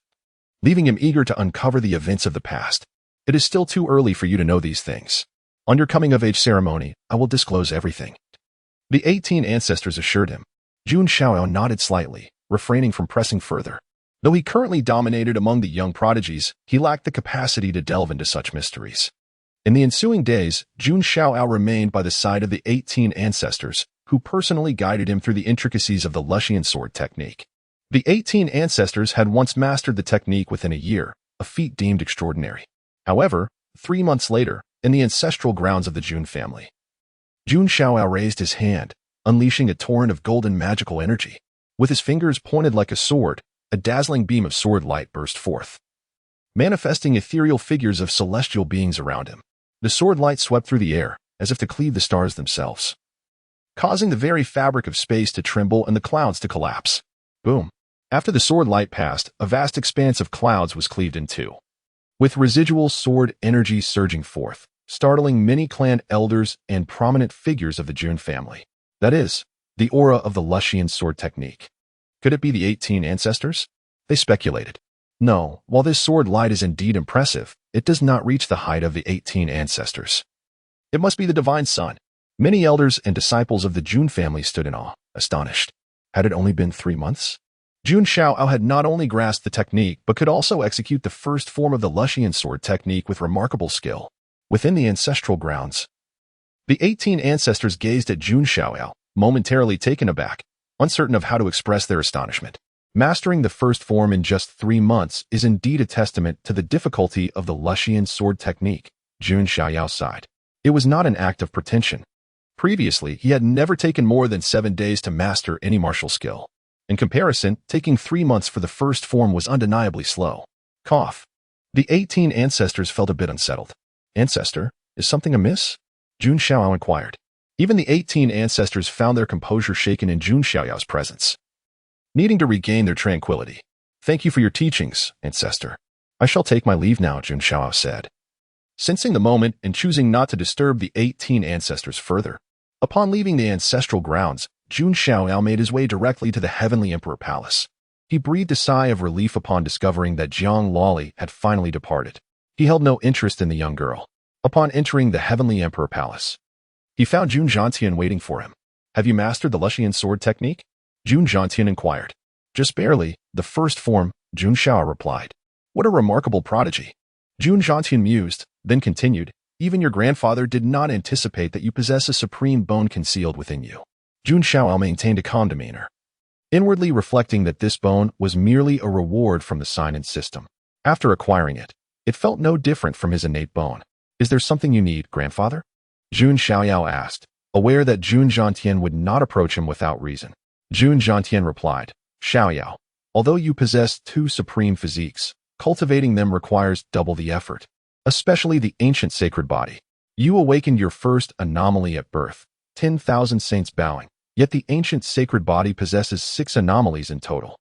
leaving him eager to uncover the events of the past. It is still too early for you to know these things. On your coming-of-age ceremony, I will disclose everything. The 18 ancestors assured him. Jun Xiaoyao nodded slightly, refraining from pressing further. Though he currently dominated among the young prodigies, he lacked the capacity to delve into such mysteries. In the ensuing days, Jun Xiaoyao remained by the side of the 18 ancestors, who personally guided him through the intricacies of the Lushian sword technique. The 18 ancestors had once mastered the technique within a year, a feat deemed extraordinary. However, 3 months later, in the ancestral grounds of the Jun family, Jun Xiaoyao raised his hand, unleashing a torrent of golden magical energy. With his fingers pointed like a sword, a dazzling beam of sword light burst forth, manifesting ethereal figures of celestial beings around him. The sword light swept through the air, as if to cleave the stars themselves, causing the very fabric of space to tremble and the clouds to collapse. Boom. After the sword light passed, a vast expanse of clouds was cleaved in 2, with residual sword energy surging forth, startling many clan elders and prominent figures of the Jun family. That is, the aura of the Lushian sword technique. Could it be the 18 ancestors? They speculated. No, while this sword light is indeed impressive, it does not reach the height of the 18 ancestors. It must be the divine son. Many elders and disciples of the Jun family stood in awe, astonished. Had it only been 3 months? Jun Xiaoyao had not only grasped the technique, but could also execute the first form of the Lushian sword technique with remarkable skill. Within the ancestral grounds, the 18 ancestors gazed at Jun Xiaoyao, momentarily taken aback, uncertain of how to express their astonishment. Mastering the first form in just 3 months is indeed a testament to the difficulty of the Lushian sword technique, Jun Xiaoyao sighed. It was not an act of pretension. Previously, he had never taken more than 7 days to master any martial skill. In comparison, taking 3 months for the first form was undeniably slow. Cough. The 18 ancestors felt a bit unsettled. Ancestor, is something amiss? Jun Xiaoyao inquired. Even the 18 ancestors found their composure shaken in Jun Xiaoyao's presence, needing to regain their tranquility. Thank you for your teachings, ancestor. I shall take my leave now, Jun Xiaoyao said, sensing the moment and choosing not to disturb the 18 ancestors further. Upon leaving the ancestral grounds, Jun Xiaoyao made his way directly to the Heavenly Emperor Palace. He breathed a sigh of relief upon discovering that Jiang Loli had finally departed. He held no interest in the young girl. Upon entering the Heavenly Emperor Palace, he found Jun Xiaoyao waiting for him. "Have you mastered the Lushian sword technique?" Jun Xiaoyao inquired. "Just barely, the first form," Jun Xiaoyao replied. "What a remarkable prodigy." Jun Xiaoyao mused, then continued, "Even your grandfather did not anticipate that you possess a supreme bone concealed within you." Jun Xiaoyao maintained a calm demeanor, inwardly reflecting that this bone was merely a reward from the scion system. After acquiring it, it felt no different from his innate bone. "Is there something you need, grandfather?" Jun Xiaoyao asked, aware that Jun Xiaoyao would not approach him without reason. Jun Xiaoyao replied, "Xiaoyao, although you possess two supreme physiques, cultivating them requires double the effort, especially the ancient sacred body. You awakened your first anomaly at birth, 10,000 saints bowing, yet the ancient sacred body possesses 6 anomalies in total."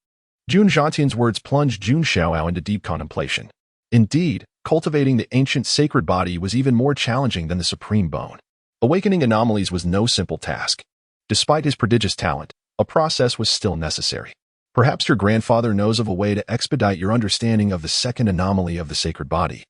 Jun Xiaoyao's words plunged Jun Xiaoyao into deep contemplation. Indeed, cultivating the ancient sacred body was even more challenging than the supreme bone. Awakening anomalies was no simple task. Despite his prodigious talent, a process was still necessary. "Perhaps your grandfather knows of a way to expedite your understanding of the second anomaly of the sacred body,"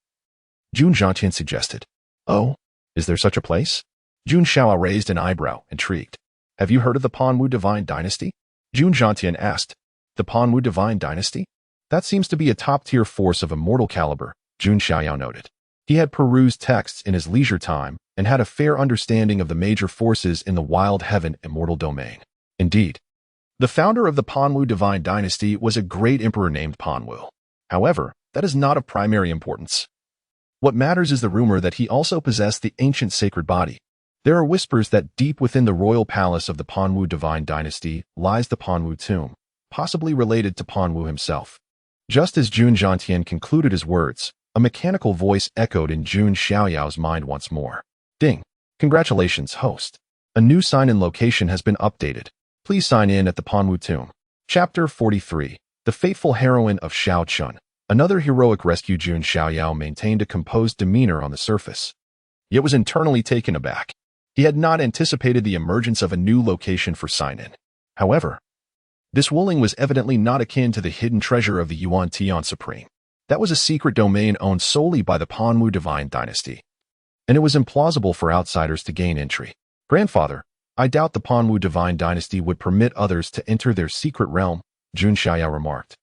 Jun Xiaoyao suggested. "Oh, is there such a place?" Jun Xiaoyao raised an eyebrow, intrigued. "Have you heard of the Panwu Divine Dynasty?" Jun Xiaoyao asked. "The Panwu Divine Dynasty? That seems to be a top-tier force of immortal caliber," Jun Xiaoyao noted. He had perused texts in his leisure time and had a fair understanding of the major forces in the Wild Heaven immortal domain. Indeed, the founder of the Panwu Divine Dynasty was a great emperor named Panwu. However, that is not of primary importance. What matters is the rumor that he also possessed the ancient sacred body. There are whispers that deep within the royal palace of the Panwu Divine Dynasty lies the Panwu tomb, possibly related to Panwu himself. Just as Jun Xiaoyao concluded his words, a mechanical voice echoed in Jun Xiaoyao's mind once more. "Ding! Congratulations, host. A new sign-in location has been updated. Please sign in at the Panwu tomb." Chapter 43. The Fateful Heroine of Shao Chun. Another heroic rescue. Jun Xiaoyao maintained a composed demeanor on the surface, yet was internally taken aback. He had not anticipated the emergence of a new location for sign-in. However, this Wuling was evidently not akin to the hidden treasure of the Yuan Tian Supreme. That was a secret domain owned solely by the Panwu Divine Dynasty, and it was implausible for outsiders to gain entry. "Grandfather, I doubt the Panwu Divine Dynasty would permit others to enter their secret realm," Jun Xiaoyao remarked,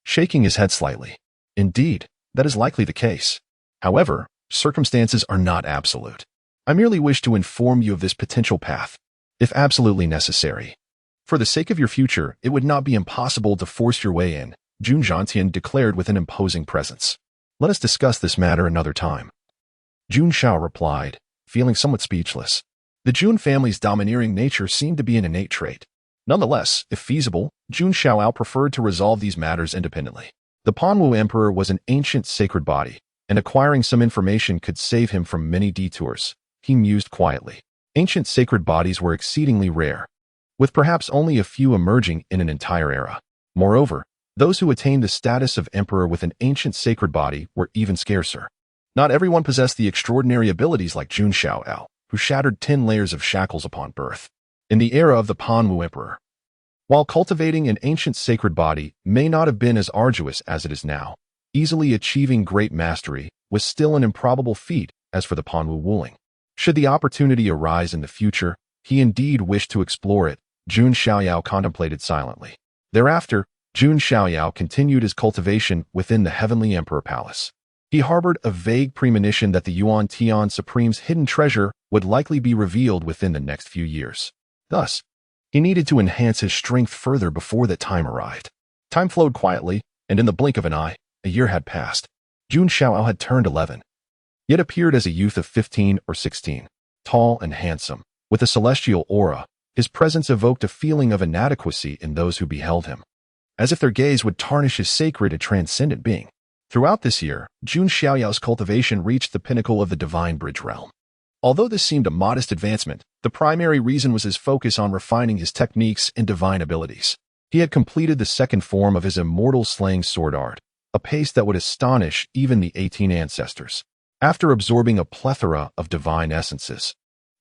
shaking his head slightly. "Indeed, that is likely the case. However, circumstances are not absolute. I merely wish to inform you of this potential path, if absolutely necessary. For the sake of your future, it would not be impossible to force your way in," Jun Xiaoyao declared with an imposing presence. "Let us discuss this matter another time." Jun Xiaoyao replied, feeling somewhat speechless. The Jun family's domineering nature seemed to be an innate trait. Nonetheless, if feasible, Jun Xiaoyao preferred to resolve these matters independently. The Panwu Emperor was an ancient sacred body, and acquiring some information could save him from many detours. He mused quietly. Ancient sacred bodies were exceedingly rare, with perhaps only a few emerging in an entire era. Moreover, those who attained the status of emperor with an ancient sacred body were even scarcer. Not everyone possessed the extraordinary abilities like Jun Xiaoyao, who shattered 10 layers of shackles upon birth. In the era of the Panwu Emperor, while cultivating an ancient sacred body may not have been as arduous as it is now, easily achieving great mastery was still an improbable feat. As for the Panwu Wuling, should the opportunity arise in the future, he indeed wished to explore it. Jun Xiaoyao contemplated silently. Thereafter, Jun Xiaoyao continued his cultivation within the Heavenly Emperor Palace. He harbored a vague premonition that the Yuan Tian Supreme's hidden treasure would likely be revealed within the next few years. Thus, he needed to enhance his strength further before that time arrived. Time flowed quietly, and in the blink of an eye, a year had passed. Jun Xiaoyao had turned 11, yet appeared as a youth of 15 or 16. Tall and handsome, with a celestial aura, his presence evoked a feeling of inadequacy in those who beheld him, as if their gaze would tarnish his sacred and transcendent being. Throughout this year, Jun Xiaoyao's cultivation reached the pinnacle of the Divine Bridge realm. Although this seemed a modest advancement, the primary reason was his focus on refining his techniques and divine abilities. He had completed the second form of his immortal slaying sword art, a pace that would astonish even the 18 ancestors. After absorbing a plethora of divine essences,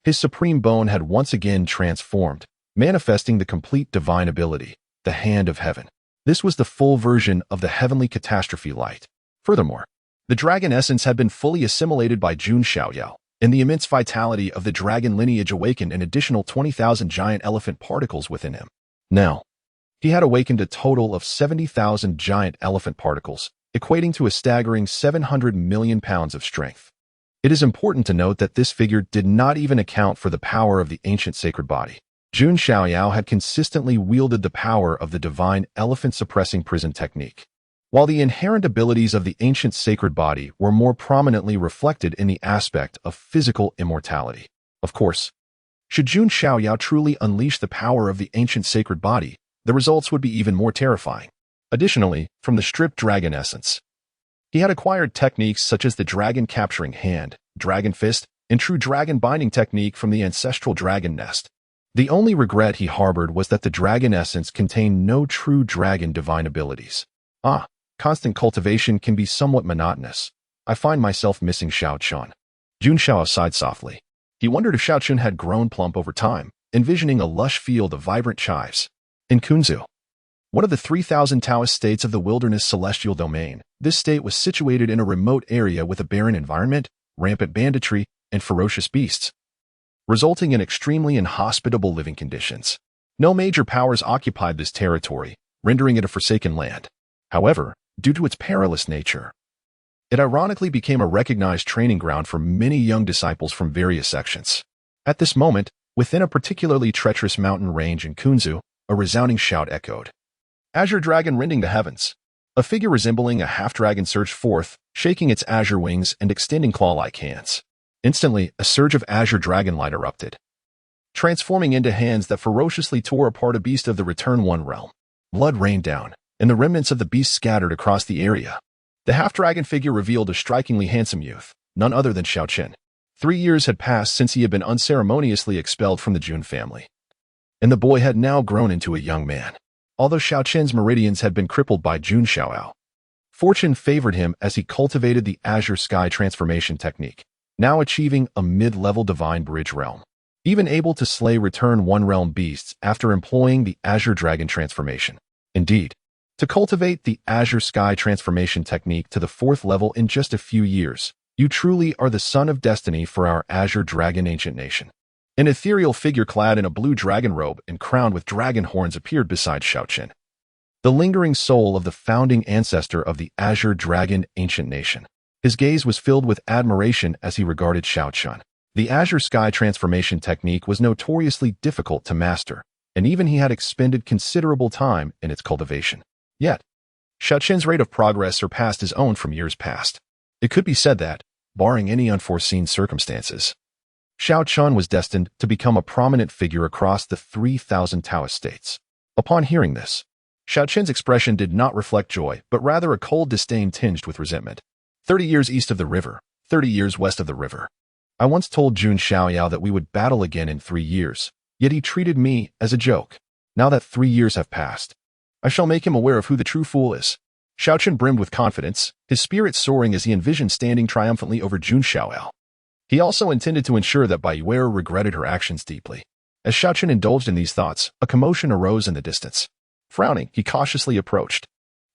his supreme bone had once again transformed, manifesting the complete divine ability, the Hand of Heaven. This was the full version of the heavenly catastrophe light. Furthermore, The dragon essence had been fully assimilated by Jun Xiaoyao, and the immense vitality of the dragon lineage awakened an additional 20,000 giant elephant particles within him. Now, he had awakened a total of 70,000 giant elephant particles, equating to a staggering 700 million pounds of strength. It is important to note that this figure did not even account for the power of the ancient sacred body. Jun Xiaoyao had consistently wielded the power of the Divine Elephant Suppression Technique, while the inherent abilities of the ancient sacred body were more prominently reflected in the aspect of physical immortality. Of course, should Jun Xiaoyao truly unleash the power of the ancient sacred body, the results would be even more terrifying. Additionally, from the stripped dragon essence, he had acquired techniques such as the dragon capturing hand, dragon fist, and true dragon binding technique from the ancestral dragon nest. The only regret he harbored was that the dragon essence contained no true dragon divine abilities. Constant cultivation can be somewhat monotonous. I find myself missing Xiao Chun. Jun Xiao sighed softly. He wondered if Xiao Chun had grown plump over time, envisioning a lush field of vibrant chives. In Kunzu, one of the 3,000 Taoist states of the wilderness celestial domain, this state was situated in a remote area with a barren environment, rampant banditry, and ferocious beasts, resulting in extremely inhospitable living conditions. No major powers occupied this territory, rendering it a forsaken land. However, due to its perilous nature, it ironically became a recognized training ground for many young disciples from various sections. At this moment, within a particularly treacherous mountain range in Kunzu, a resounding shout echoed. Azure dragon rending the heavens. A figure resembling a half-dragon surged forth, shaking its azure wings and extending claw-like hands. Instantly, a surge of azure dragon light erupted, transforming into hands that ferociously tore apart a beast of the Return One realm. Blood rained down, and the remnants of the beast scattered across the area. The half-dragon figure revealed a strikingly handsome youth, none other than Xiao Qin. 3 years had passed since he had been unceremoniously expelled from the Jun family, and the boy had now grown into a young man. Although Xiao Qin's meridians had been crippled by Jun Xiaoyao, fortune favored him as he cultivated the Azure Sky Transformation Technique, now achieving a mid-level divine bridge realm, even able to slay Return One realm beasts after employing the Azure Dragon Transformation. Indeed, to cultivate the Azure Sky Transformation Technique to the 4th level in just a few years, you truly are the son of destiny for our Azure Dragon ancient nation. An ethereal figure clad in a blue dragon robe and crowned with dragon horns appeared beside Xiao Qin, the lingering soul of the founding ancestor of the Azure Dragon ancient nation. His gaze was filled with admiration as he regarded Xiao Qin. The Azure Sky Transformation Technique was notoriously difficult to master, and even he had expended considerable time in its cultivation. Yet, Xiao Qin's rate of progress surpassed his own from years past. It could be said that, barring any unforeseen circumstances, Xiao Qin was destined to become a prominent figure across the 3,000 Taoist states. Upon hearing this, Xiao Qin's expression did not reflect joy, but rather a cold disdain tinged with resentment. 30 years east of the river, 30 years west of the river. I once told Jun Xiaoyao that we would battle again in 3 years, yet he treated me as a joke. Now that 3 years have passed, I shall make him aware of who the true fool is. Xiao Qin brimmed with confidence, his spirit soaring as he envisioned standing triumphantly over Jun Xiaoyao. He also intended to ensure that Taiyue regretted her actions deeply. As Xiao Qin indulged in these thoughts, a commotion arose in the distance. Frowning, he cautiously approached.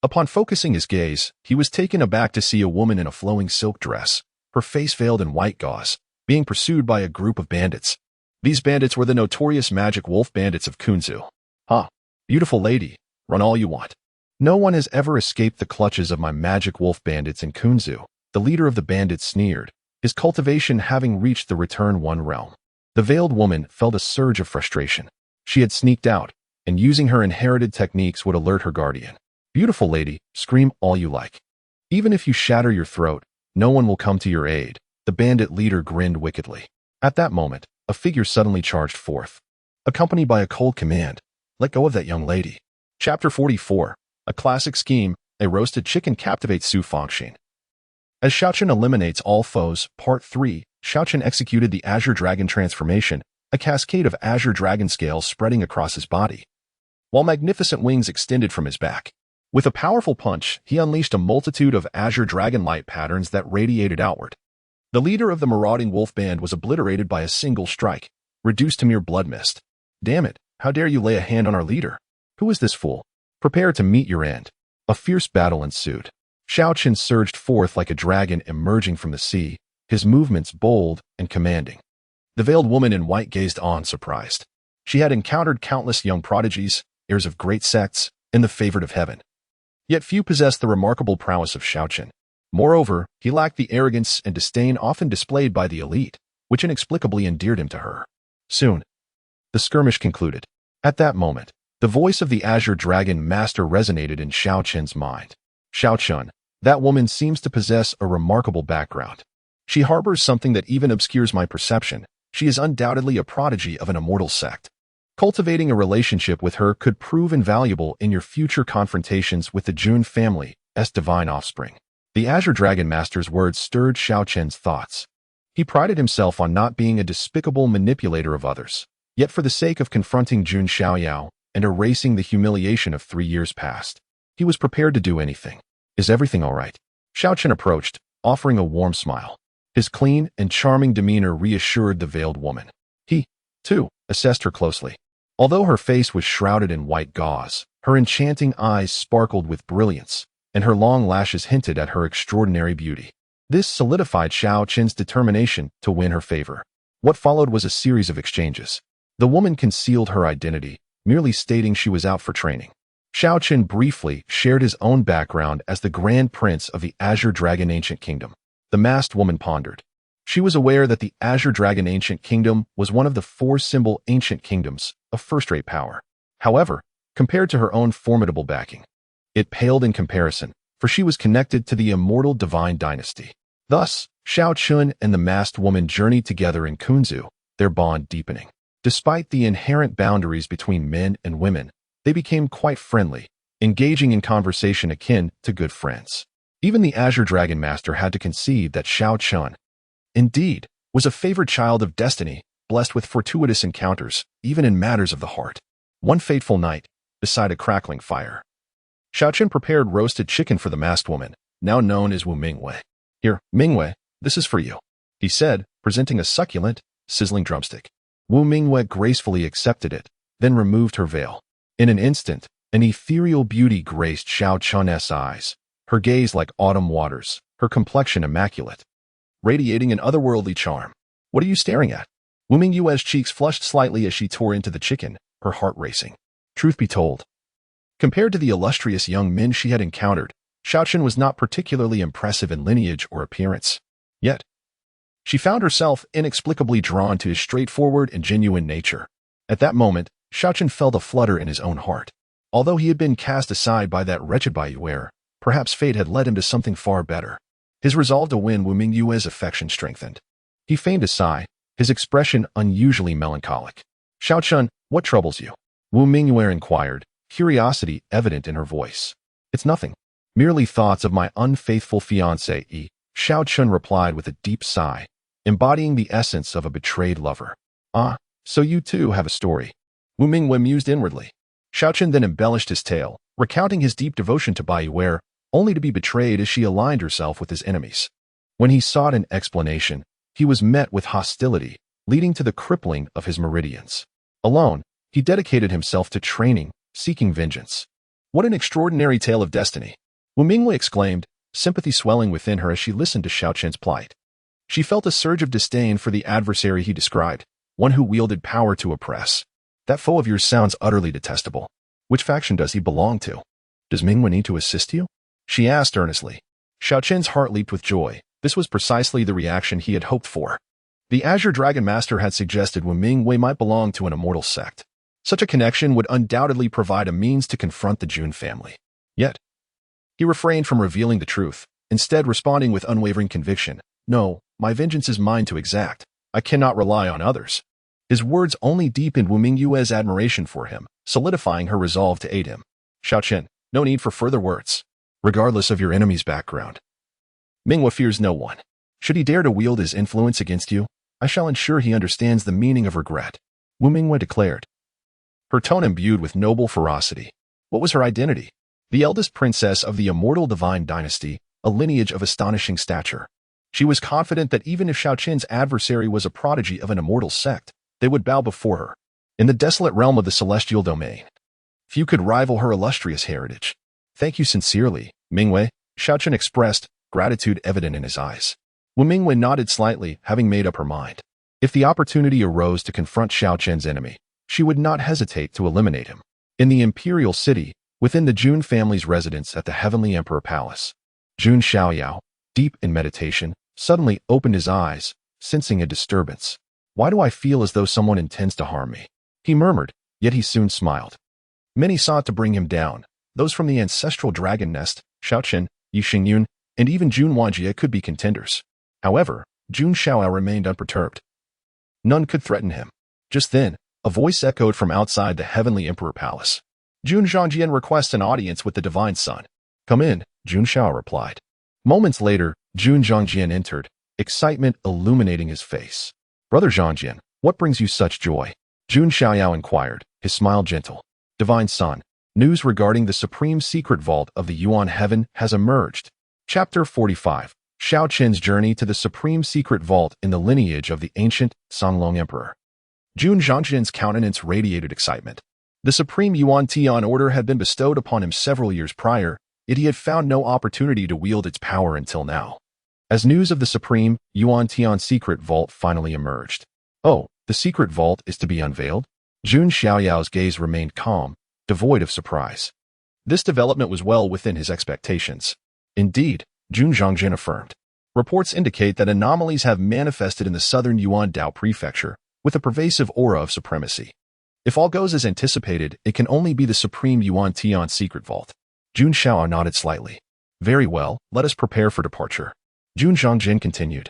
Upon focusing his gaze, he was taken aback to see a woman in a flowing silk dress, her face veiled in white gauze, being pursued by a group of bandits. These bandits were the notorious magic wolf bandits of Kunzu. Beautiful lady, run all you want. No one has ever escaped the clutches of my magic wolf bandits in Kunzu, the leader of the bandits sneered, his cultivation having reached the Return One realm. The veiled woman felt a surge of frustration. She had sneaked out, and using her inherited techniques would alert her guardian. Beautiful lady, scream all you like. Even if you shatter your throat, no one will come to your aid. The bandit leader grinned wickedly. At that moment, a figure suddenly charged forth, accompanied by a cold command. Let go of that young lady. Chapter 44. A classic scheme, a roasted chicken captivates Su Fangxin. As Xiao Qin eliminates all foes, Part 3, Xiao Qin executed the Azure Dragon Transformation, a cascade of azure dragon scales spreading across his body, while magnificent wings extended from his back. With a powerful punch, he unleashed a multitude of azure dragon light patterns that radiated outward. The leader of the marauding wolf band was obliterated by a single strike, reduced to mere blood mist. Damn it, how dare you lay a hand on our leader? Who is this fool? Prepare to meet your end. A fierce battle ensued. Xiao Qin surged forth like a dragon emerging from the sea, his movements bold and commanding. The veiled woman in white gazed on, surprised. She had encountered countless young prodigies, heirs of great sects, and the favored of heaven. Yet few possessed the remarkable prowess of Xiao Qin. Moreover, he lacked the arrogance and disdain often displayed by the elite, which inexplicably endeared him to her. Soon, the skirmish concluded. At that moment, the voice of the Azure Dragon Master resonated in Xiao Qin's mind. Xiao Qin, that woman seems to possess a remarkable background. She harbors something that even obscures my perception. She is undoubtedly a prodigy of an immortal sect. Cultivating a relationship with her could prove invaluable in your future confrontations with the Jun family as divine offspring. The Azure Dragon Master's words stirred Xiao Qin's thoughts. He prided himself on not being a despicable manipulator of others. Yet for the sake of confronting Jun Xiaoyao and erasing the humiliation of 3 years past, he was prepared to do anything. Is everything all right? Xiao Qin approached, offering a warm smile. His clean and charming demeanor reassured the veiled woman. He, too, assessed her closely. Although her face was shrouded in white gauze, her enchanting eyes sparkled with brilliance, and her long lashes hinted at her extraordinary beauty. This solidified Xiao Qin's determination to win her favor. What followed was a series of exchanges. The woman concealed her identity, merely stating she was out for training. Xiao Qin briefly shared his own background as the Grand Prince of the Azure Dragon Ancient Kingdom. The masked woman pondered. She was aware that the Azure Dragon Ancient Kingdom was one of the 4 symbol ancient kingdoms, of first-rate power. However, compared to her own formidable backing, it paled in comparison, for she was connected to the immortal divine dynasty. Thus, Xiao Qin and the masked woman journeyed together in Kunzu, their bond deepening. Despite the inherent boundaries between men and women, they became quite friendly, engaging in conversation akin to good friends. Even the Azure Dragon Master had to concede that Xiao Qin, indeed, was a favored child of destiny, blessed with fortuitous encounters, even in matters of the heart. One fateful night, beside a crackling fire, Xiao Qin prepared roasted chicken for the masked woman, now known as Wu Mingwei. Here, Mingwei, this is for you, he said, presenting a succulent, sizzling drumstick. Wu Mingwei gracefully accepted it, then removed her veil. In an instant, an ethereal beauty graced Xiao Qin's eyes, her gaze like autumn waters, her complexion immaculate, radiating an otherworldly charm. What are you staring at? Wu Mingwei's cheeks flushed slightly as she tore into the chicken, her heart racing. Truth be told, compared to the illustrious young men she had encountered, Xiao Qin was not particularly impressive in lineage or appearance. Yet, she found herself inexplicably drawn to his straightforward and genuine nature. At that moment, Xiao Qin felt a flutter in his own heart. Although he had been cast aside by that wretched Taiyue, perhaps fate had led him to something far better. His resolve to win Wu Mingwei's affection strengthened. He feigned a sigh, his expression unusually melancholic. Xiao Qin, what troubles you? Wu Mingwei inquired, curiosity evident in her voice. It's nothing. Merely thoughts of my unfaithful fiancé, Xiao Qin replied with a deep sigh, embodying the essence of a betrayed lover. Ah, so you too have a story. Wu Mingwei mused inwardly. Xiao Qin then embellished his tale, recounting his deep devotion to Taiyue, only to be betrayed as she aligned herself with his enemies. When he sought an explanation, he was met with hostility, leading to the crippling of his meridians. Alone, he dedicated himself to training, seeking vengeance. What an extraordinary tale of destiny! Wu Mingwei exclaimed, sympathy swelling within her as she listened to Xiao Qin's plight. She felt a surge of disdain for the adversary he described, one who wielded power to oppress. That foe of yours sounds utterly detestable. Which faction does he belong to? Does Mingwei need to assist you? She asked earnestly. Xiao Qin's heart leaped with joy. This was precisely the reaction he had hoped for. The Azure Dragon Master had suggested Wu Mingwei might belong to an immortal sect. Such a connection would undoubtedly provide a means to confront the Jun family. Yet, he refrained from revealing the truth, instead responding with unwavering conviction. No, my vengeance is mine to exact. I cannot rely on others. His words only deepened Wu Mingwei's admiration for him, solidifying her resolve to aid him. Xiao Qin, no need for further words. Regardless of your enemy's background, Mingwei fears no one. Should he dare to wield his influence against you, I shall ensure he understands the meaning of regret, Wu Mingwei declared, her tone imbued with noble ferocity. What was her identity? The eldest princess of the immortal divine dynasty, a lineage of astonishing stature. She was confident that even if Xiao Qin's adversary was a prodigy of an immortal sect, they would bow before her. In the desolate realm of the celestial domain, few could rival her illustrious heritage. Thank you sincerely, Mingwei, Xiaochen expressed, gratitude evident in his eyes. Wu Mingwei nodded slightly, having made up her mind. If the opportunity arose to confront Xiaochen's enemy, she would not hesitate to eliminate him. In the imperial city, within the Jun family's residence at the Heavenly Emperor Palace, Jun Xiaoyao, deep in meditation, suddenly opened his eyes, sensing a disturbance. Why do I feel as though someone intends to harm me? He murmured, yet he soon smiled. Many sought to bring him down. Those from the ancestral dragon nest, Xiaochen, Yi Xingyun, and even Jun Wanjie could be contenders. However, Jun Xiaoyao remained unperturbed. None could threaten him. Just then, a voice echoed from outside the Heavenly Emperor Palace. Jun Zhangjian requests an audience with the Divine Son. Come in, Jun Xiao replied. Moments later, Jun Zhangjian entered, excitement illuminating his face. Brother Zhangjian, what brings you such joy? Jun Xiaoyao inquired, his smile gentle. Divine Son, news regarding the supreme secret vault of the Yuan Heaven has emerged. Chapter 45. Xiaochen's journey to the supreme secret vault in the lineage of the ancient Songlong Emperor. Jun Zhangjian's countenance radiated excitement. The supreme Yuan Tian order had been bestowed upon him several years prior, yet he had found no opportunity to wield its power until now. As news of the supreme Yuan Tian secret vault finally emerged. Oh, the secret vault is to be unveiled? Jun Xiaoyao's gaze remained calm, devoid of surprise. This development was well within his expectations. Indeed, Jun Zhangjian affirmed. Reports indicate that anomalies have manifested in the southern Yuan Dao prefecture, with a pervasive aura of supremacy. If all goes as anticipated, it can only be the supreme Yuan Tian secret vault. Jun Xiao nodded slightly. Very well, let us prepare for departure. Jun Zhangjian continued.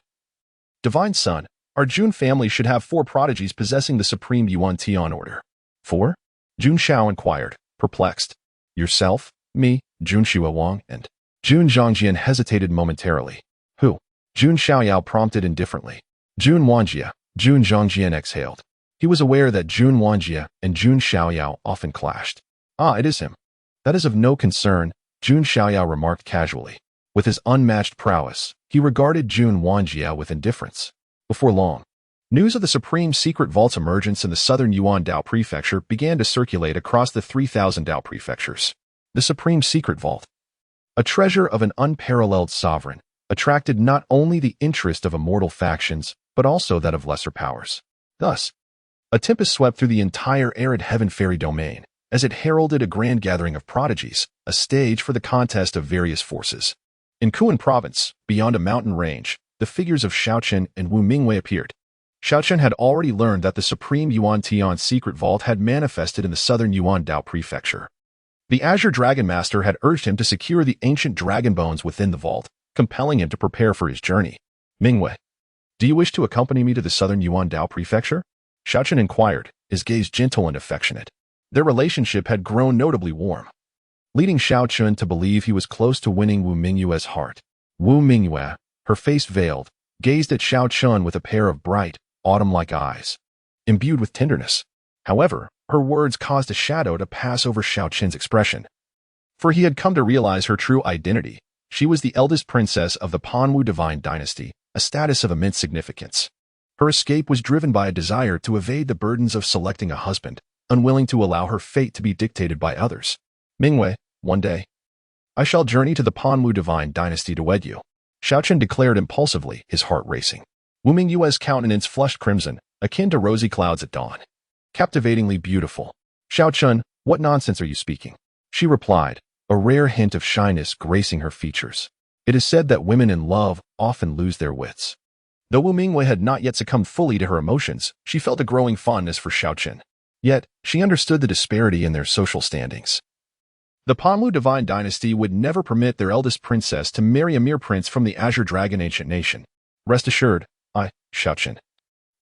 Divine Son, our Jun family should have 4 prodigies possessing the supreme Yuan Tian order. 4? Jun Xiao inquired, perplexed. Yourself, me, Jun Xiaowang, and... Jun Zhangjian hesitated momentarily. Who? Jun Xiaoyao prompted indifferently. Jun Wanjie. Jun Zhangjian exhaled. He was aware that Jun Wanjie and Jun Xiaoyao often clashed. Ah, it is him. That is of no concern, Jun Xiaoyao remarked casually. With his unmatched prowess, he regarded Jun Wanjie with indifference. Before long, news of the supreme secret vault's emergence in the southern Yuan Dao prefecture began to circulate across the 3,000 Dao prefectures. The supreme secret vault, a treasure of an unparalleled sovereign, attracted not only the interest of immortal factions, but also that of lesser powers. Thus, a tempest swept through the entire arid heaven fairy domain, as it heralded a grand gathering of prodigies, a stage for the contest of various forces. In Kuan province, beyond a mountain range, the figures of Xiaochen and Wu Mingwei appeared. Xiaochen had already learned that the supreme Yuan Tian secret vault had manifested in the southern Yuan Dao prefecture. The Azure Dragon Master had urged him to secure the ancient dragon bones within the vault, compelling him to prepare for his journey. Mingwei, do you wish to accompany me to the southern Yuan Dao prefecture? Xiaochen inquired, his gaze gentle and affectionate. Their relationship had grown notably warm, leading Xiaochen to believe he was close to winning Wu Mingyue's heart. Wu Mingyue, her face veiled, gazed at Xiaochen with a pair of bright, autumn-like eyes, imbued with tenderness. However, her words caused a shadow to pass over Xiaochen's expression. For he had come to realize her true identity. She was the eldest princess of the Panwu Divine Dynasty, a status of immense significance. Her escape was driven by a desire to evade the burdens of selecting a husband, unwilling to allow her fate to be dictated by others. Mingwei, one day, I shall journey to the Panwu Divine Dynasty to wed you, Xiaochen declared impulsively, his heart racing. Wu Mingyue's countenance flushed crimson, akin to rosy clouds at dawn. Captivatingly beautiful. Xiaochen, what nonsense are you speaking? She replied, a rare hint of shyness gracing her features. It is said that women in love often lose their wits. Though Wu Mingwei had not yet succumbed fully to her emotions, she felt a growing fondness for Xiaochen. Yet, she understood the disparity in their social standings. The Panwu Divine Dynasty would never permit their eldest princess to marry a mere prince from the Azure Dragon ancient nation. Rest assured, I, Xiaochen,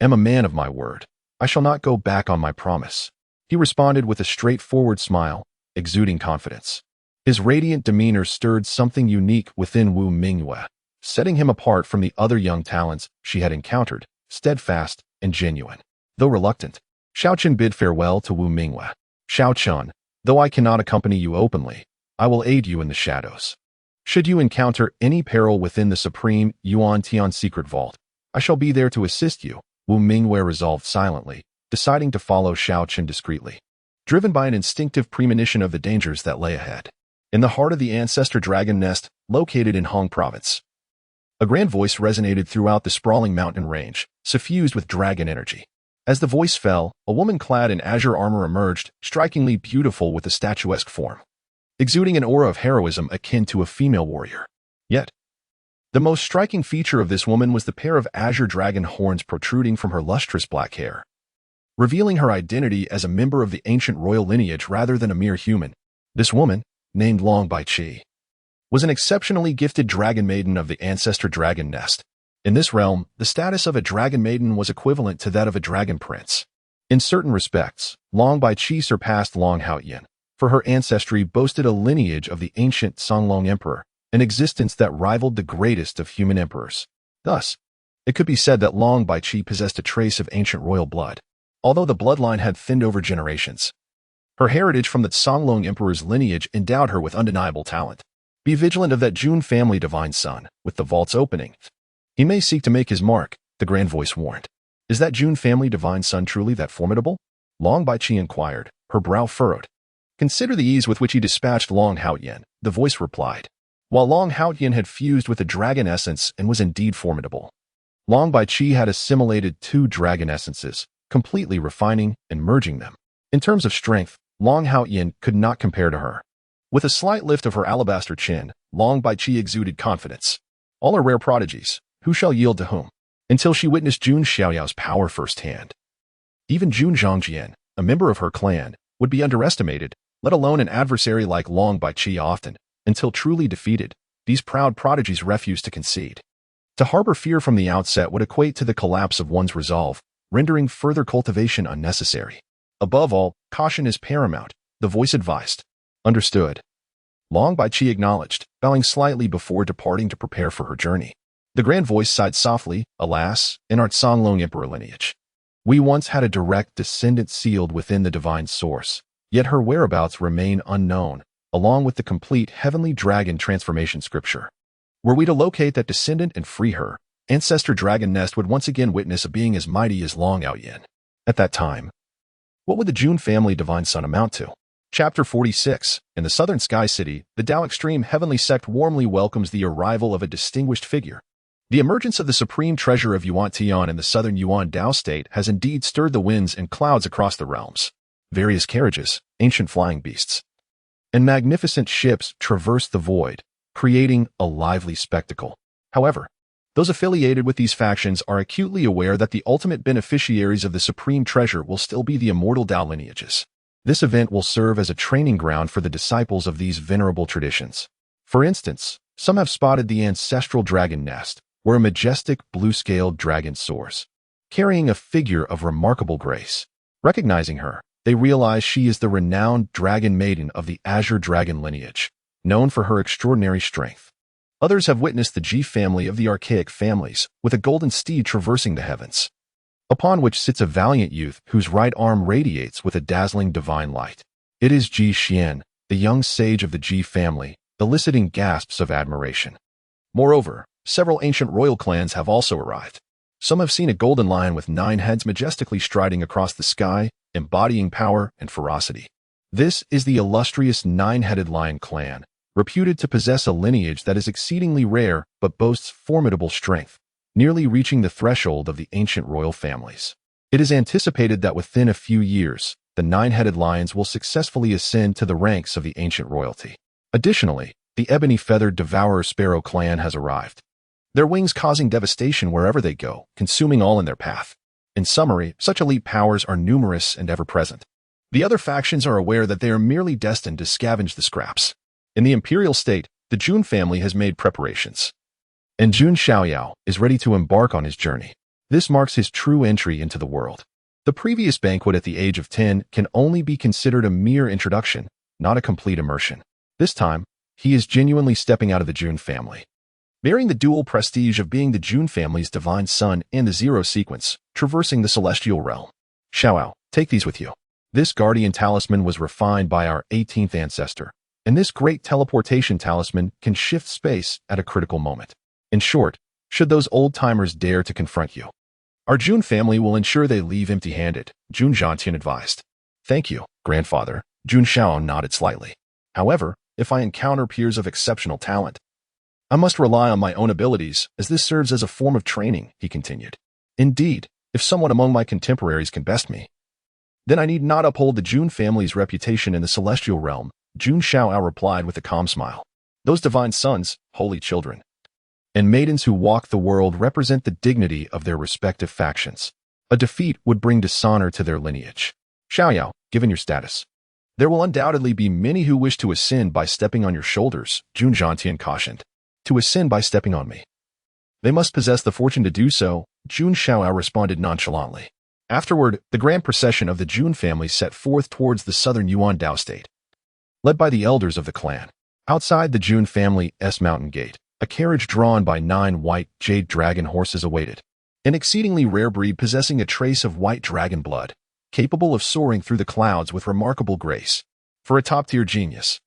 am a man of my word. I shall not go back on my promise. He responded with a straightforward smile, exuding confidence. His radiant demeanor stirred something unique within Wu Mingyue, setting him apart from the other young talents she had encountered, steadfast and genuine. Though reluctant, Xiaochen bid farewell to Wu Mingyue. Xiaochen, though I cannot accompany you openly, I will aid you in the shadows. Should you encounter any peril within the supreme Yuan Tian secret vault, I shall be there to assist you, Wu Mingyue resolved silently, deciding to follow Xiaochen discreetly, driven by an instinctive premonition of the dangers that lay ahead. in the heart of the ancestor dragon nest located in Hong Province. A grand voice resonated throughout the sprawling mountain range, suffused with dragon energy. As the voice fell, a woman clad in azure armor emerged, strikingly beautiful with a statuesque form, exuding an aura of heroism akin to a female warrior. Yet, the most striking feature of this woman was the pair of azure dragon horns protruding from her lustrous black hair, revealing her identity as a member of the ancient royal lineage rather than a mere human. This woman, named Long Baiqi, was an exceptionally gifted dragon maiden of the ancestor dragon nest. In this realm, the status of a dragon maiden was equivalent to that of a dragon prince. In certain respects, Long Baiqi surpassed Long Haoyan, for her ancestry boasted a lineage of the ancient Songlong Emperor, an existence that rivaled the greatest of human emperors. Thus, it could be said that Long Baiqi possessed a trace of ancient royal blood, although the bloodline had thinned over generations. Her heritage from the Songlong Emperor's lineage endowed her with undeniable talent. Be vigilant of that Jun family divine son, with the vaults opening. He may seek to make his mark, the grand voice warned. Is that Jun family divine son truly that formidable? Long Baiqi inquired, her brow furrowed. Consider the ease with which he dispatched Long Haoyan, the voice replied. While Long Haoyan had fused with the dragon essence and was indeed formidable, Long Baiqi had assimilated 2 dragon essences, completely refining and merging them. In terms of strength, Long Haoyan could not compare to her. With a slight lift of her alabaster chin, Long Baiqi exuded confidence. All are rare prodigies. Who shall yield to whom? Until she witnessed Jun Xiaoyao's power firsthand. Even Jun Zhangjian, a member of her clan, would be underestimated, let alone an adversary like Long Baiqi often. Until truly defeated, these proud prodigies refuse to concede. To harbor fear from the outset would equate to the collapse of one's resolve, rendering further cultivation unnecessary. Above all, caution is paramount, the voice advised. Understood. Long Baiqi acknowledged, bowing slightly before departing to prepare for her journey. The grand voice sighed softly, alas, in our Songlong Emperor lineage. We once had a direct descendant sealed within the divine source, yet her whereabouts remain unknown, along with the complete heavenly dragon transformation scripture. Were we to locate that descendant and free her, ancestor dragon nest would once again witness a being as mighty as Long Haoyan. At that time, what would the Jun family divine son amount to? Chapter 46. In the southern sky city, the Tao Extreme Heavenly Sect warmly welcomes the arrival of a distinguished figure. The emergence of the supreme treasure of Yuan Tian in the southern Yuan Dao state has indeed stirred the winds and clouds across the realms. Various carriages, ancient flying beasts, and magnificent ships traverse the void, creating a lively spectacle. However, those affiliated with these factions are acutely aware that the ultimate beneficiaries of the supreme treasure will still be the immortal Tao lineages. This event will serve as a training ground for the disciples of these venerable traditions. For instance, some have spotted the ancestral dragon nest, where a majestic blue-scaled dragon soars, carrying a figure of remarkable grace. Recognizing her, they realize she is the renowned dragon maiden of the azure dragon lineage, known for her extraordinary strength. Others have witnessed the Ji family of the archaic families, with a golden steed traversing the heavens, upon which sits a valiant youth whose right arm radiates with a dazzling divine light. It is Ji Xian, the young sage of the Ji family, eliciting gasps of admiration. Moreover, several ancient royal clans have also arrived. Some have seen a golden lion with 9 heads majestically striding across the sky, embodying power and ferocity. This is the illustrious 9-headed lion clan, reputed to possess a lineage that is exceedingly rare but boasts formidable strength, nearly reaching the threshold of the ancient royal families. It is anticipated that within a few years, the 9-headed lions will successfully ascend to the ranks of the ancient royalty. Additionally, the ebony-feathered devourer sparrow clan has arrived, their wings causing devastation wherever they go, consuming all in their path. In summary, such elite powers are numerous and ever-present. The other factions are aware that they are merely destined to scavenge the scraps. In the imperial state, the Jun family has made preparations, and Jun Xiaoyao is ready to embark on his journey. This marks his true entry into the world. The previous banquet at the age of 10 can only be considered a mere introduction, not a complete immersion. This time, he is genuinely stepping out of the Jun family, bearing the dual prestige of being the Jun family's divine son and the zero sequence, traversing the celestial realm. Xiaoyao, take these with you. This guardian talisman was refined by our 18th ancestor, and this great teleportation talisman can shift space at a critical moment. In short, should those old-timers dare to confront you, our Jun family will ensure they leave empty-handed, Jun Zhantian advised. Thank you, grandfather. Jun Xiao nodded slightly. However, if I encounter peers of exceptional talent. I must rely on my own abilities, as this serves as a form of training, he continued. Indeed, if someone among my contemporaries can best me, then I need not uphold the Jun family's reputation in the celestial realm, Jun Xiaoyao replied with a calm smile. Those divine sons, holy children, and maidens who walk the world represent the dignity of their respective factions. A defeat would bring dishonor to their lineage. Xiaoyao, given your status, there will undoubtedly be many who wish to ascend by stepping on your shoulders, Jun Zhantian cautioned. To ascend by stepping on me. They must possess the fortune to do so, Jun Xiaoyao responded nonchalantly. Afterward, the grand procession of the Jun family set forth towards the southern Yuan Dao state, led by the elders of the clan. Outside the Jun family's mountain gate, a carriage drawn by 9 white jade dragon horses awaited. An exceedingly rare breed possessing a trace of white dragon blood, capable of soaring through the clouds with remarkable grace. For a top-tier genius,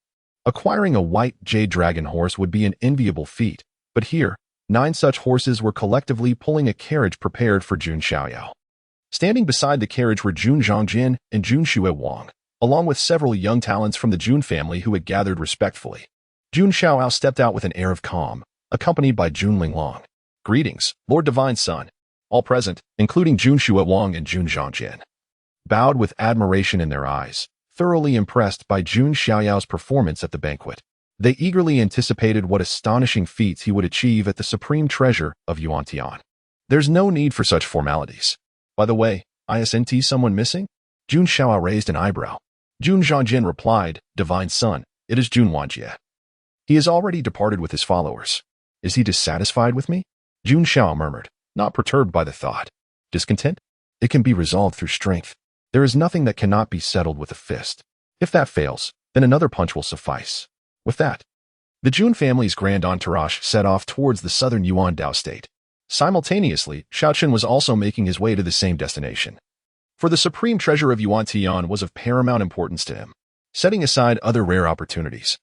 acquiring a white jade dragon horse would be an enviable feat, but here, 9 such horses were collectively pulling a carriage prepared for Jun Xiaoyao. Standing beside the carriage were Jun Zhangjin and Jun Xuewang, along with several young talents from the Jun family who had gathered respectfully. Jun Xiaoyao stepped out with an air of calm, accompanied by Jun Linglong. Greetings, Lord Divine Son. All present, including Jun Xuewang and Jun Zhangjin, bowed with admiration in their eyes, thoroughly impressed by Jun Xiaoyao's performance at the banquet. They eagerly anticipated what astonishing feats he would achieve at the supreme treasure of Yuantian. There's no need for such formalities. By the way, isn't someone missing? Jun Xiaoyao raised an eyebrow. Jun Zhangjin replied, Divine Son, it is Jun Wanjie. He has already departed with his followers. Is he dissatisfied with me? Jun Xiaoyao murmured, not perturbed by the thought. Discontent? It can be resolved through strength. There is nothing that cannot be settled with a fist. If that fails, then another punch will suffice. With that, the Jun family's grand entourage set off towards the southern Yuan Dao state. Simultaneously, Xiaochen was also making his way to the same destination. For the supreme treasure of Yuantian was of paramount importance to him, setting aside other rare opportunities.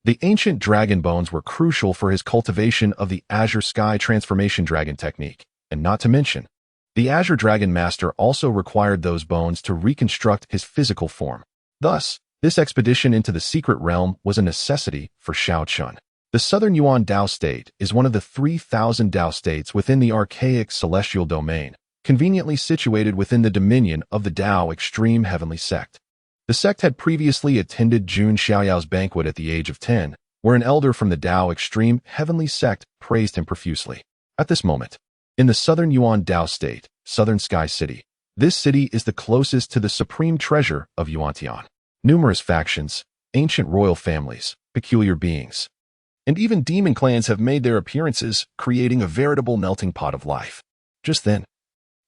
The ancient dragon bones were crucial for his cultivation of the Azure Sky Transformation Dragon technique, and not to mention, the Azure Dragon Master also required those bones to reconstruct his physical form. Thus, this expedition into the secret realm was a necessity for Xiaochen. The southern Yuan Dao state is one of the 3,000 Dao states within the archaic celestial domain, conveniently situated within the dominion of the Dao Extreme Heavenly Sect. The sect had previously attended Jun Xiaoyao's banquet at the age of 10, where an elder from the Dao Extreme Heavenly Sect praised him profusely. At this moment, in the southern Yuan Dao state, Southern Sky City, this city is the closest to the supreme treasure of Yuantian. Numerous factions, ancient royal families, peculiar beings, and even demon clans have made their appearances, creating a veritable melting pot of life. Just then,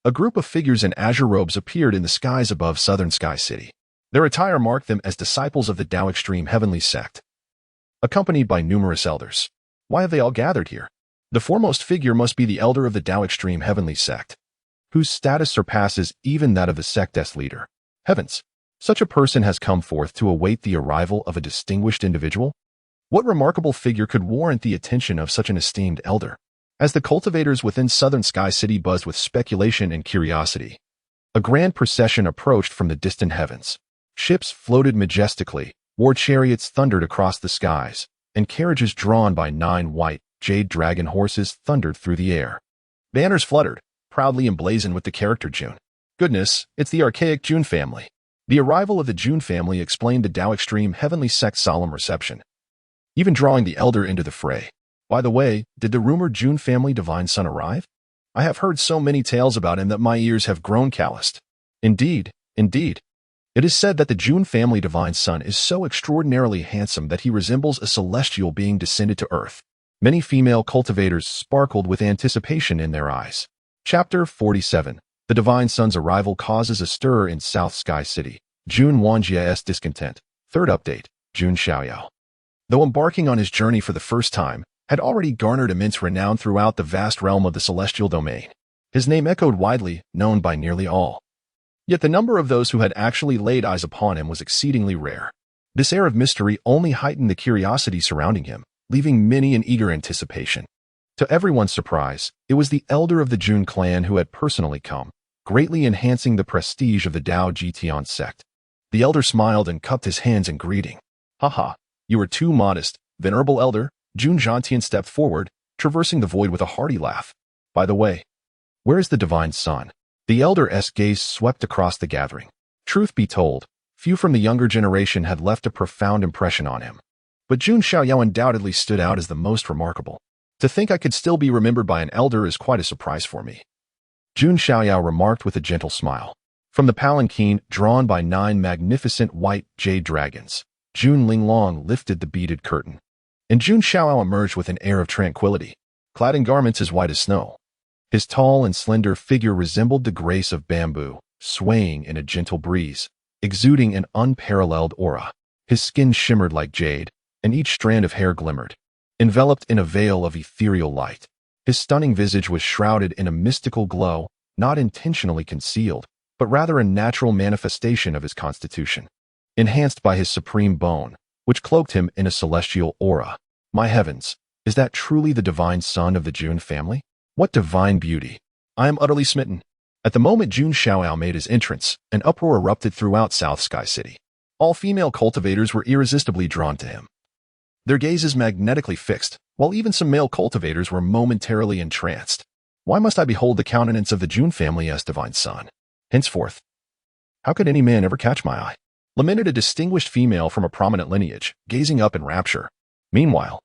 a group of figures in azure robes appeared in the skies above Southern Sky City. Their attire marked them as disciples of the Dao Extreme Heavenly Sect, accompanied by numerous elders. Why have they all gathered here? The foremost figure must be the elder of the Dao Extreme Heavenly Sect, whose status surpasses even that of the sect's leader. Heavens! Such a person has come forth to await the arrival of a distinguished individual? What remarkable figure could warrant the attention of such an esteemed elder? As the cultivators within Southern Sky City buzzed with speculation and curiosity, a grand procession approached from the distant heavens. Ships floated majestically, war chariots thundered across the skies, and carriages drawn by 9 white jade dragon horses thundered through the air. Banners fluttered, proudly emblazoned with the character Jun. Goodness, it's the archaic Jun family. The arrival of the Jun family explained the Dao Extreme Heavenly Sect's solemn reception, even drawing the elder into the fray. By the way, did the rumored Jun family divine son arrive? I have heard so many tales about him that my ears have grown calloused. Indeed. It is said that the Jun family divine son is so extraordinarily handsome that he resembles a celestial being descended to earth. Many female cultivators sparkled with anticipation in their eyes. Chapter 47. The divine son's arrival causes a stir in South Sky City. Jun Wanjie's discontent. Third update. Jun Xiaoyao, though embarking on his journey for the first time, had already garnered immense renown throughout the vast realm of the celestial domain. His name echoed widely, known by nearly all. Yet the number of those who had actually laid eyes upon him was exceedingly rare. This air of mystery only heightened the curiosity surrounding him, leaving many in eager anticipation. To everyone's surprise, it was the elder of the Jun clan who had personally come, greatly enhancing the prestige of the Dao Jitian sect. The elder smiled and cupped his hands in greeting. Haha, You are too modest, venerable elder. Jun Xiaoyao stepped forward, traversing the void with a hearty laugh. By the way, where is the divine son? The elder's gaze swept across the gathering. Truth be told, few from the younger generation had left a profound impression on him. But Jun Xiaoyao undoubtedly stood out as the most remarkable. To think I could still be remembered by an elder is quite a surprise for me. Jun Xiaoyao remarked with a gentle smile. From the palanquin drawn by 9 magnificent white jade dragons, Jun Linglong lifted the beaded curtain. And Jun Xiaoyao emerged with an air of tranquility, clad in garments as white as snow. His tall and slender figure resembled the grace of bamboo, swaying in a gentle breeze, exuding an unparalleled aura. His skin shimmered like jade, and each strand of hair glimmered, enveloped in a veil of ethereal light. His stunning visage was shrouded in a mystical glow, not intentionally concealed, but rather a natural manifestation of his constitution, enhanced by his supreme bone, which cloaked him in a celestial aura. My heavens, is that truly the divine son of the Jun family? What divine beauty! I am utterly smitten. At the moment Jun Xiaoyao made his entrance, an uproar erupted throughout South Sky City. All female cultivators were irresistibly drawn to him. Their gazes magnetically fixed, while even some male cultivators were momentarily entranced. Why must I behold the countenance of the Jun family as divine son? Henceforth, how could any man ever catch my eye? Lamented a distinguished female from a prominent lineage, gazing up in rapture. Meanwhile,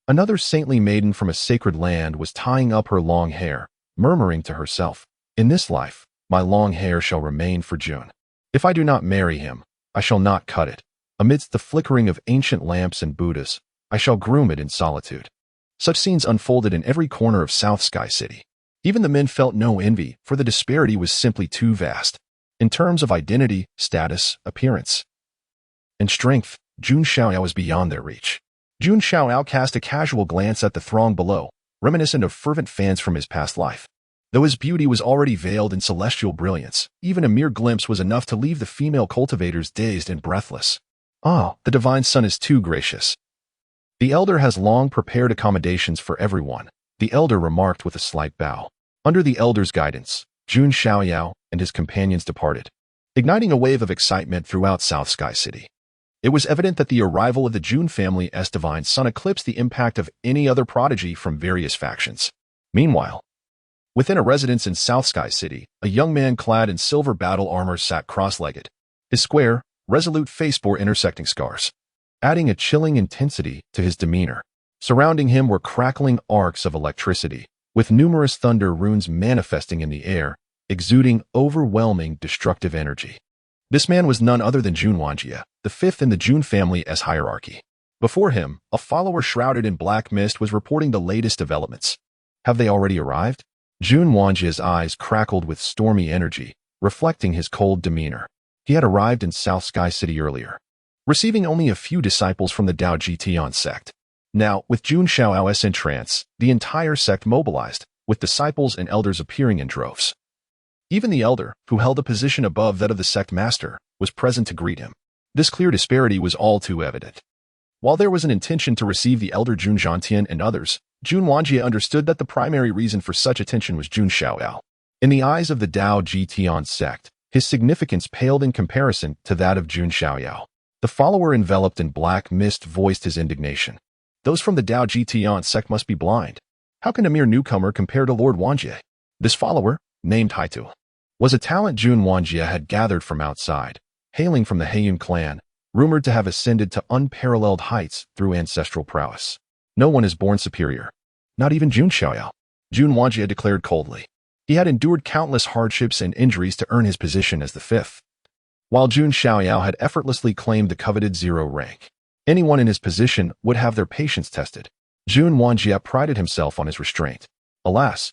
another saintly maiden from a sacred land was tying up her long hair, murmuring to herself, "In this life, my long hair shall remain for Jun. If I do not marry him, I shall not cut it. Amidst the flickering of ancient lamps and Buddhas, I shall groom it in solitude." Such scenes unfolded in every corner of South Sky City. Even the men felt no envy, for the disparity was simply too vast. In terms of identity, status, appearance, and strength, Jun Xiaoyao was beyond their reach. Jun Xiaoyao cast a casual glance at the throng below, reminiscent of fervent fans from his past life. Though his beauty was already veiled in celestial brilliance, even a mere glimpse was enough to leave the female cultivators dazed and breathless. Ah, the divine son is too gracious. The elder has long prepared accommodations for everyone, the elder remarked with a slight bow. Under the elder's guidance, Jun Xiaoyao and his companions departed, igniting a wave of excitement throughout South Sky City. It was evident that the arrival of the Jun family as divine son eclipsed the impact of any other prodigy from various factions. Meanwhile, within a residence in South Sky City, a young man clad in silver battle armor sat cross-legged. His square, resolute face bore intersecting scars, adding a chilling intensity to his demeanor. Surrounding him were crackling arcs of electricity, with numerous thunder runes manifesting in the air, exuding overwhelming destructive energy. This man was none other than Jun Wanjie, the fifth in the Jun family as hierarchy. Before him, a follower shrouded in black mist was reporting the latest developments. Have they already arrived? Jun Wanjie's eyes crackled with stormy energy, reflecting his cold demeanor. He had arrived in South Sky City earlier, receiving only a few disciples from the Dao Jitian sect. Now, with Jun Xiaoyao's entrance, the entire sect mobilized, with disciples and elders appearing in droves. Even the elder, who held a position above that of the sect master, was present to greet him. This clear disparity was all too evident. While there was an intention to receive the elder Jun Xiaoyao and others, Jun Wanjie understood that the primary reason for such attention was Jun Xiaoyao. In the eyes of the Dao Jitian sect, his significance paled in comparison to that of Jun Xiaoyao. The follower enveloped in black mist voiced his indignation. Those from the Dao Jitian sect must be blind. How can a mere newcomer compare to Lord Wanjie? This follower, named Taiyue, was a talent Jun Wanjie had gathered from outside, hailing from the Heiyun clan, rumored to have ascended to unparalleled heights through ancestral prowess. No one is born superior. Not even Jun Xiaoyao. Jun Wanjie declared coldly. He had endured countless hardships and injuries to earn his position as the fifth, while Jun Xiaoyao had effortlessly claimed the coveted 0 rank. Anyone in his position would have their patience tested. Jun Wanjie prided himself on his restraint. Alas,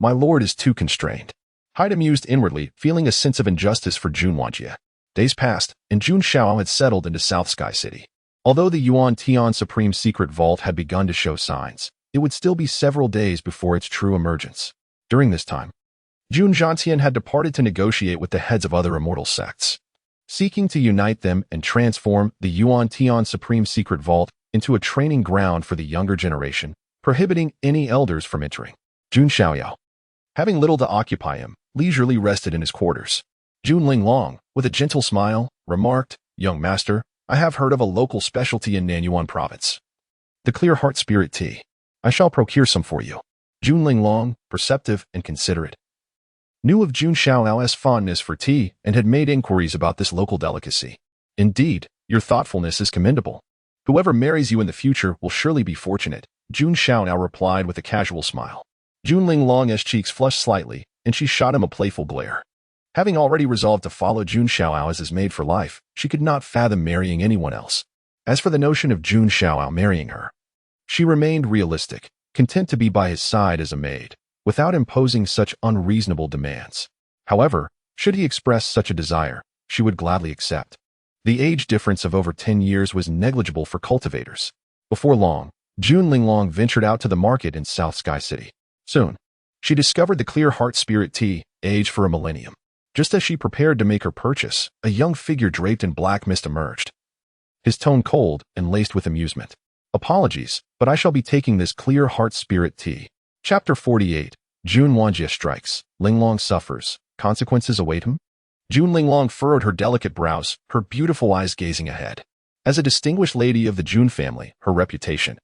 my lord is too constrained. Haida mused inwardly, feeling a sense of injustice for Jun Wanjie. Days passed, and Jun Xiaoyao had settled into South Sky City. Although the Yuan Tian Supreme Secret Vault had begun to show signs, it would still be several days before its true emergence. During this time, Jun Xiaoyao had departed to negotiate with the heads of other immortal sects, seeking to unite them and transform the Yuan Tian Supreme Secret Vault into a training ground for the younger generation, prohibiting any elders from entering. Jun Xiaoyao, having little to occupy him, leisurely rested in his quarters. Jun Linglong, with a gentle smile, remarked, "Young master, I have heard of a local specialty in Nanyuan province. The Clear Heart Spirit Tea. I shall procure some for you. Jun Linglong, perceptive and considerate, knew of Jun Xiaoyao's fondness for tea and had made inquiries about this local delicacy. Indeed, your thoughtfulness is commendable. Whoever marries you in the future will surely be fortunate, Jun Xiaoyao replied with a casual smile. Jun Linglong's cheeks flushed slightly, and she shot him a playful glare. Having already resolved to follow Jun Xiaoyao as his maid for life, she could not fathom marrying anyone else. As for the notion of Jun Xiaoyao marrying her, she remained realistic, content to be by his side as a maid, without imposing such unreasonable demands. However, should he express such a desire, she would gladly accept. The age difference of over 10 years was negligible for cultivators. Before long, Jun Linglong ventured out to the market in South Sky City. Soon, she discovered the Clear Heart Spirit Tea, aged for a millennium. Just as she prepared to make her purchase, a young figure draped in black mist emerged, his tone cold and laced with amusement. Apologies, but I shall be taking this Clear Heart Spirit Tea. Chapter 48. Jun Wanjie strikes. Linglong suffers. Consequences await him? Jun Linglong furrowed her delicate brows, her beautiful eyes gazing ahead. As a distinguished lady of the Jun family, her reputation,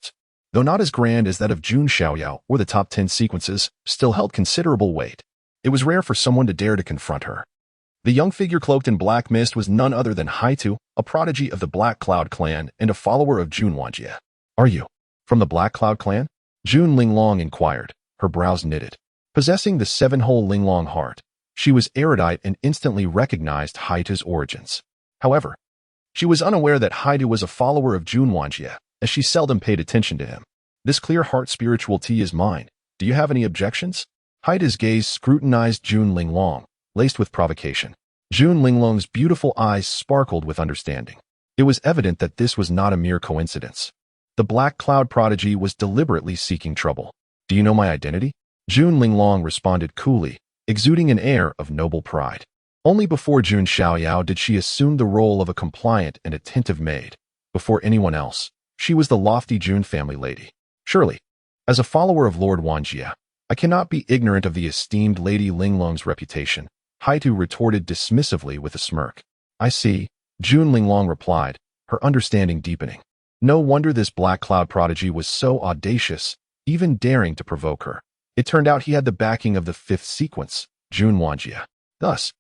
though not as grand as that of Jun Xiaoyao or the top 10 sequences, still held considerable weight. It was rare for someone to dare to confront her. The young figure cloaked in black mist was none other than Taiyue, a prodigy of the Black Cloud clan and a follower of Jun Wanjie. Are you from the Black Cloud clan? Jun Linglong inquired, her brows knitted. Possessing the 7-hole Linglong heart, she was erudite and instantly recognized Taiyue's origins. However, she was unaware that Taiyue was a follower of Jun Wanjie, as she seldom paid attention to him. This Clear Heart Spiritual Tea is mine. Do you have any objections? Taiyue's gaze scrutinized Jun Linglong, laced with provocation. Jun Linglong's beautiful eyes sparkled with understanding. It was evident that this was not a mere coincidence. The Black Cloud prodigy was deliberately seeking trouble. Do you know my identity? Jun Linglong responded coolly, exuding an air of noble pride. Only before Jun Xiaoyao did she assume the role of a compliant and attentive maid. Before anyone else, she was the lofty Jun family lady. Surely, as a follower of Lord Wanjie, I cannot be ignorant of the esteemed Lady Linglong's reputation, Taiyue retorted dismissively with a smirk. I see, Jun Linglong replied, her understanding deepening. No wonder this Black Cloud prodigy was so audacious, even daring to provoke her. It turned out he had the backing of the 5th sequence, Jun Wanjie. Thus,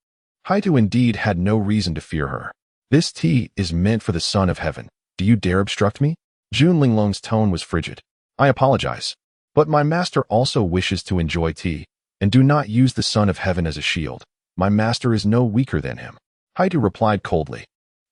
Taiyue indeed had no reason to fear her. This tea is meant for the Son of Heaven. Do you dare obstruct me? Jun Linglong's tone was frigid. I apologize, but my master also wishes to enjoy tea, and do not use the Son of Heaven as a shield. My master is no weaker than him. Taiyue replied coldly.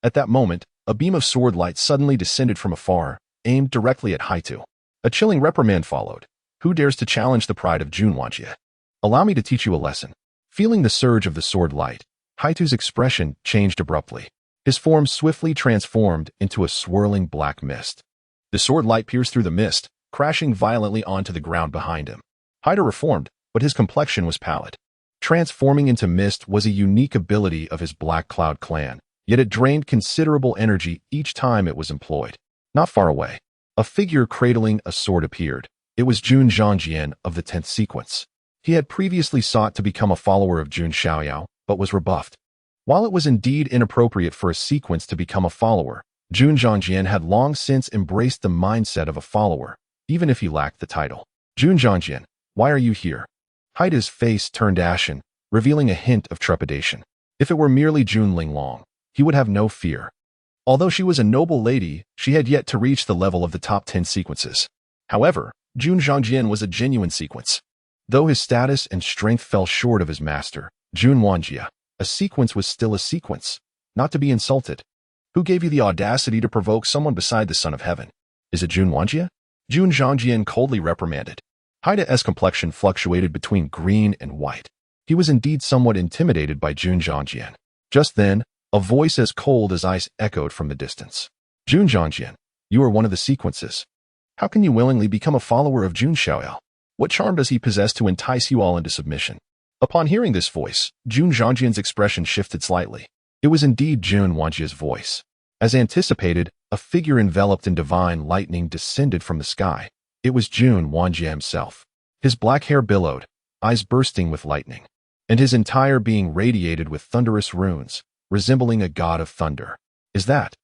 At that moment, a beam of sword light suddenly descended from afar, aimed directly at Taiyue. A chilling reprimand followed. Who dares to challenge the pride of Jun Wanjie? Allow me to teach you a lesson. Feeling the surge of the sword light, Taiyue's expression changed abruptly. His form swiftly transformed into a swirling black mist. The sword light pierced through the mist, crashing violently onto the ground behind him. Taiyue reformed, but his complexion was pallid. Transforming into mist was a unique ability of his Black Cloud clan, yet it drained considerable energy each time it was employed. Not far away, a figure cradling a sword appeared. It was Jun Zhangjian of the 10th sequence. He had previously sought to become a follower of Jun Xiaoyao, but was rebuffed. While it was indeed inappropriate for a sequence to become a follower, Jun Zhangjian had long since embraced the mindset of a follower, even if he lacked the title. Jun Zhangjian, why are you here? Taiyue's face turned ashen, revealing a hint of trepidation. If it were merely Jun Linglong, he would have no fear. Although she was a noble lady, she had yet to reach the level of the top 10 sequences. However, Jun Zhangjian was a genuine sequence. Though his status and strength fell short of his master, Jun Wanjie, a sequence was still a sequence, not to be insulted. Who gave you the audacity to provoke someone beside the Son of Heaven? Is it Jun Wanjie? Jun Zhangjian coldly reprimanded. Taiyue's complexion fluctuated between green and white. He was indeed somewhat intimidated by Jun Zhangjian. Just then, a voice as cold as ice echoed from the distance. Jun Zhangjian, you are one of the sequences. How can you willingly become a follower of Jun Xiaoyao? What charm does he possess to entice you all into submission? Upon hearing this voice, Jun Zhangjian's expression shifted slightly. It was indeed Jun Wanjie's voice. As anticipated, a figure enveloped in divine lightning descended from the sky. It was Jun Wanjie himself. His black hair billowed, eyes bursting with lightning, and his entire being radiated with thunderous runes, resembling a god of thunder. Is that?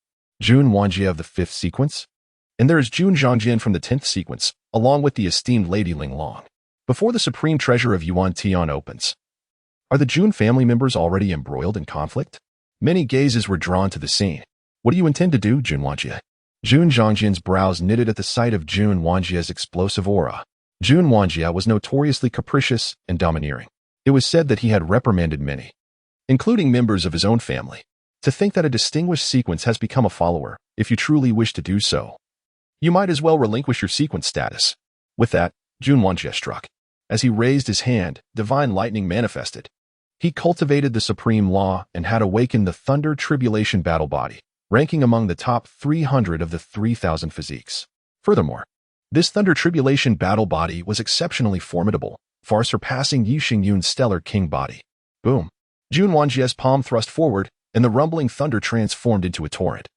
Jun Wanjie of the 5th sequence, and there is Jun Zhongjian from the 10th sequence, along with the esteemed Lady Linglong. Before the supreme treasure of Yuan Tian opens, are the Jun family members already embroiled in conflict? Many gazes were drawn to the scene. What do you intend to do, Jun Wanjie? Jun Zhongjian's brows knitted at the sight of Jun Wanjie's explosive aura. Jun Wanjie was notoriously capricious and domineering. It was said that he had reprimanded many, including members of his own family. To think that a distinguished sequence has become a follower, if you truly wish to do so, you might as well relinquish your sequence status. With that, Jun Wanjie struck. As he raised his hand, divine lightning manifested. He cultivated the supreme law and had awakened the Thunder Tribulation battle body, ranking among the top 300 of the 3,000 physiques. Furthermore, this Thunder Tribulation battle body was exceptionally formidable, far surpassing Yi Xingyun's stellar king body. Boom. Jun Wanjie's palm thrust forward, and the rumbling thunder transformed into a torrent,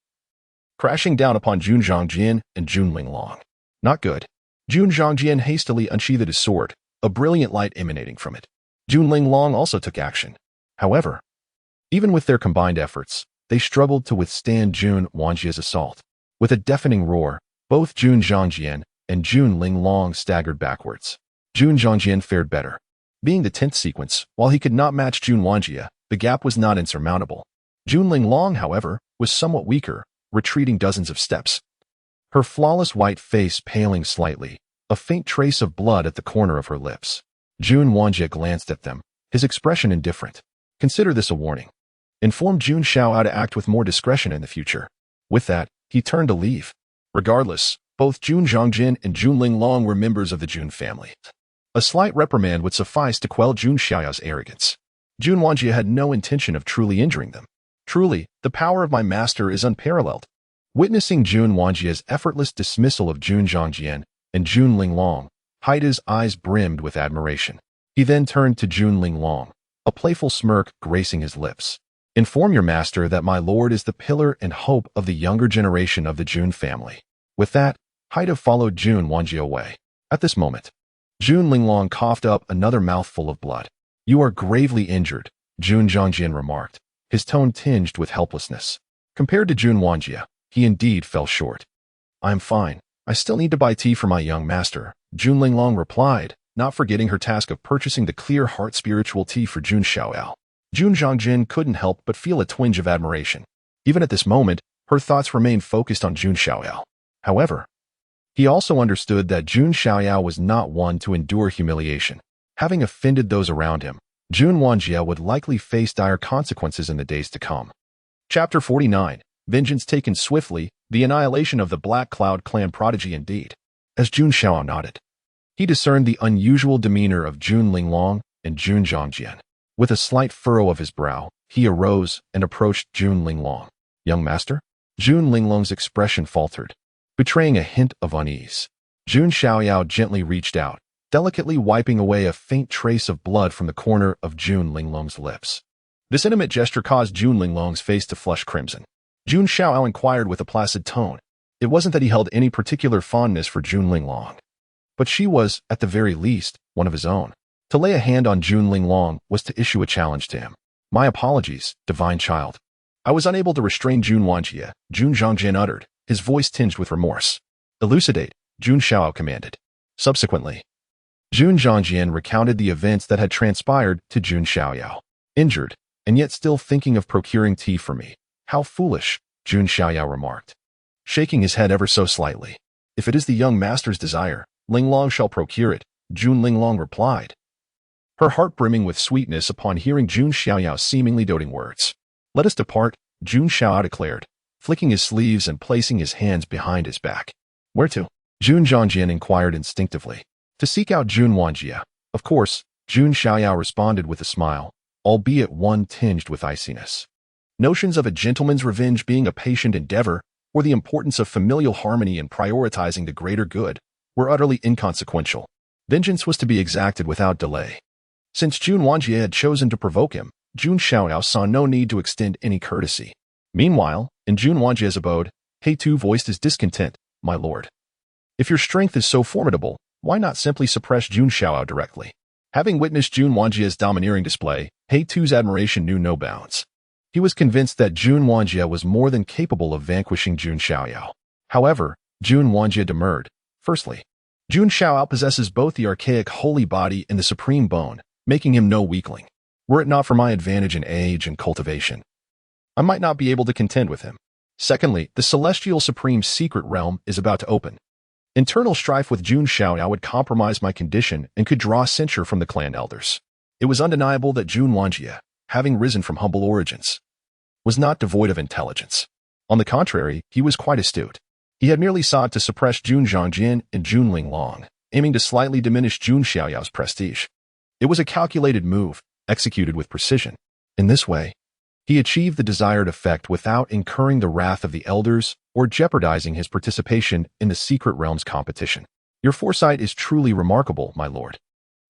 crashing down upon Jun Zhongjian and Jun Linglong. Not good. Jun Zhongjian hastily unsheathed his sword, a brilliant light emanating from it. Jun Linglong also took action. However, even with their combined efforts, they struggled to withstand Jun Wanjie's assault. With a deafening roar, both Jun Zhongjian and Jun Linglong staggered backwards. Jun Zhongjian fared better. Being the 10th sequence, while he could not match Jun Wanjie, the gap was not insurmountable. Jun Linglong, however, was somewhat weaker, retreating dozens of steps. Her flawless white face paling slightly, a faint trace of blood at the corner of her lips. Jun Wanjie glanced at them, his expression indifferent. Consider this a warning. Inform Jun Xiaoyao to act with more discretion in the future. With that, he turned to leave. Regardless, both Jun Zhongjin and Jun Linglong were members of the Jun family. A slight reprimand would suffice to quell Jun Xiaoyao's arrogance. Jun Wanjie had no intention of truly injuring them. Truly, the power of my master is unparalleled. Witnessing Jun Wanjie's effortless dismissal of Jun Zhongjian and Jun Linglong, Haida's eyes brimmed with admiration. He then turned to Jun Linglong, a playful smirk gracing his lips. Inform your master that my lord is the pillar and hope of the younger generation of the Jun family. With that, Haida followed Jun Wanjie away. At this moment, Jun Linglong coughed up another mouthful of blood. You are gravely injured, Jun Zhongjian remarked, his tone tinged with helplessness. Compared to Jun Wanjie, he indeed fell short. I am fine. I still need to buy tea for my young master, Jun Linglong replied, not forgetting her task of purchasing the clear heart spiritual tea for Jun Xiaoyao. Jun Zhongjin couldn't help but feel a twinge of admiration. Even at this moment, her thoughts remained focused on Jun Xiaoyao. However, he also understood that Jun Xiaoyao was not one to endure humiliation. Having offended those around him, Jun Wanjie would likely face dire consequences in the days to come. Chapter 49. Vengeance taken swiftly, the annihilation of the Black Cloud clan prodigy indeed. As Jun Xiaoyao nodded, he discerned the unusual demeanor of Jun Linglong and Jun Zhongjian. With a slight furrow of his brow, he arose and approached Jun Linglong. Young master? Jun Linglong's expression faltered, betraying a hint of unease. Jun Xiaoyao gently reached out, delicately wiping away a faint trace of blood from the corner of Jun Linglong's lips. This intimate gesture caused Jun Linglong's face to flush crimson. Jun Xiaoyao inquired with a placid tone. It wasn't that he held any particular fondness for Jun Linglong, but she was, at the very least, one of his own. To lay a hand on Jun Linglong was to issue a challenge to him. My apologies, divine child. I was unable to restrain Jun Wanjie, Jun Zhongjian uttered, his voice tinged with remorse. Elucidate, Jun Xiaoyao commanded. Subsequently, Jun Zhongjian recounted the events that had transpired to Jun Xiaoyao. Injured, and yet still thinking of procuring tea for me. How foolish, Jun Xiaoyao remarked, shaking his head ever so slightly. If it is the young master's desire, Linglong shall procure it, Jun Linglong replied, her heart brimming with sweetness upon hearing Jun Xiaoyao's seemingly doting words. Let us depart, Jun Xiaoyao declared, flicking his sleeves and placing his hands behind his back. Where to? Jun Zhongjian inquired instinctively. To seek out Jun Wanjie. Of course, Jun Xiaoyao responded with a smile, albeit one tinged with iciness. Notions of a gentleman's revenge being a patient endeavor, or the importance of familial harmony and prioritizing the greater good, were utterly inconsequential. Vengeance was to be exacted without delay. Since Jun Wanjie had chosen to provoke him, Jun Xiaoyao saw no need to extend any courtesy. Meanwhile, in Jun Wanjie's abode, He-Tu voiced his discontent. My lord, if your strength is so formidable, why not simply suppress Jun Xiaoyao directly? Having witnessed Jun Wanjie's domineering display, He-Tu's admiration knew no bounds. He was convinced that Jun Wanjie was more than capable of vanquishing Jun Xiaoyao. However, Jun Wanjie demurred. Firstly, Jun Xiaoyao possesses both the archaic holy body and the supreme bone, making him no weakling. Were it not for my advantage in age and cultivation, I might not be able to contend with him. Secondly, the celestial supreme secret realm is about to open. Internal strife with Jun Xiaoyao would compromise my condition and could draw censure from the clan elders. It was undeniable that Jun Wanjie, having risen from humble origins, was not devoid of intelligence. On the contrary, he was quite astute. He had merely sought to suppress Jun Zhongjin and Jun Linglong, aiming to slightly diminish Jun Xiaoyao's prestige. It was a calculated move, executed with precision. In this way, he achieved the desired effect without incurring the wrath of the elders or jeopardizing his participation in the secret realm's competition. Your foresight is truly remarkable, my lord.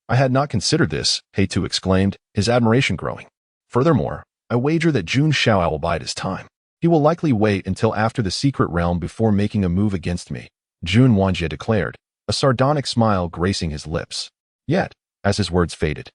I had not considered this, Taiyue exclaimed, his admiration growing. Furthermore, I wager that Jun Xiaoyao will bide his time. He will likely wait until after the secret realm before making a move against me, Jun Wanjie declared, a sardonic smile gracing his lips. Yet, as his words faded,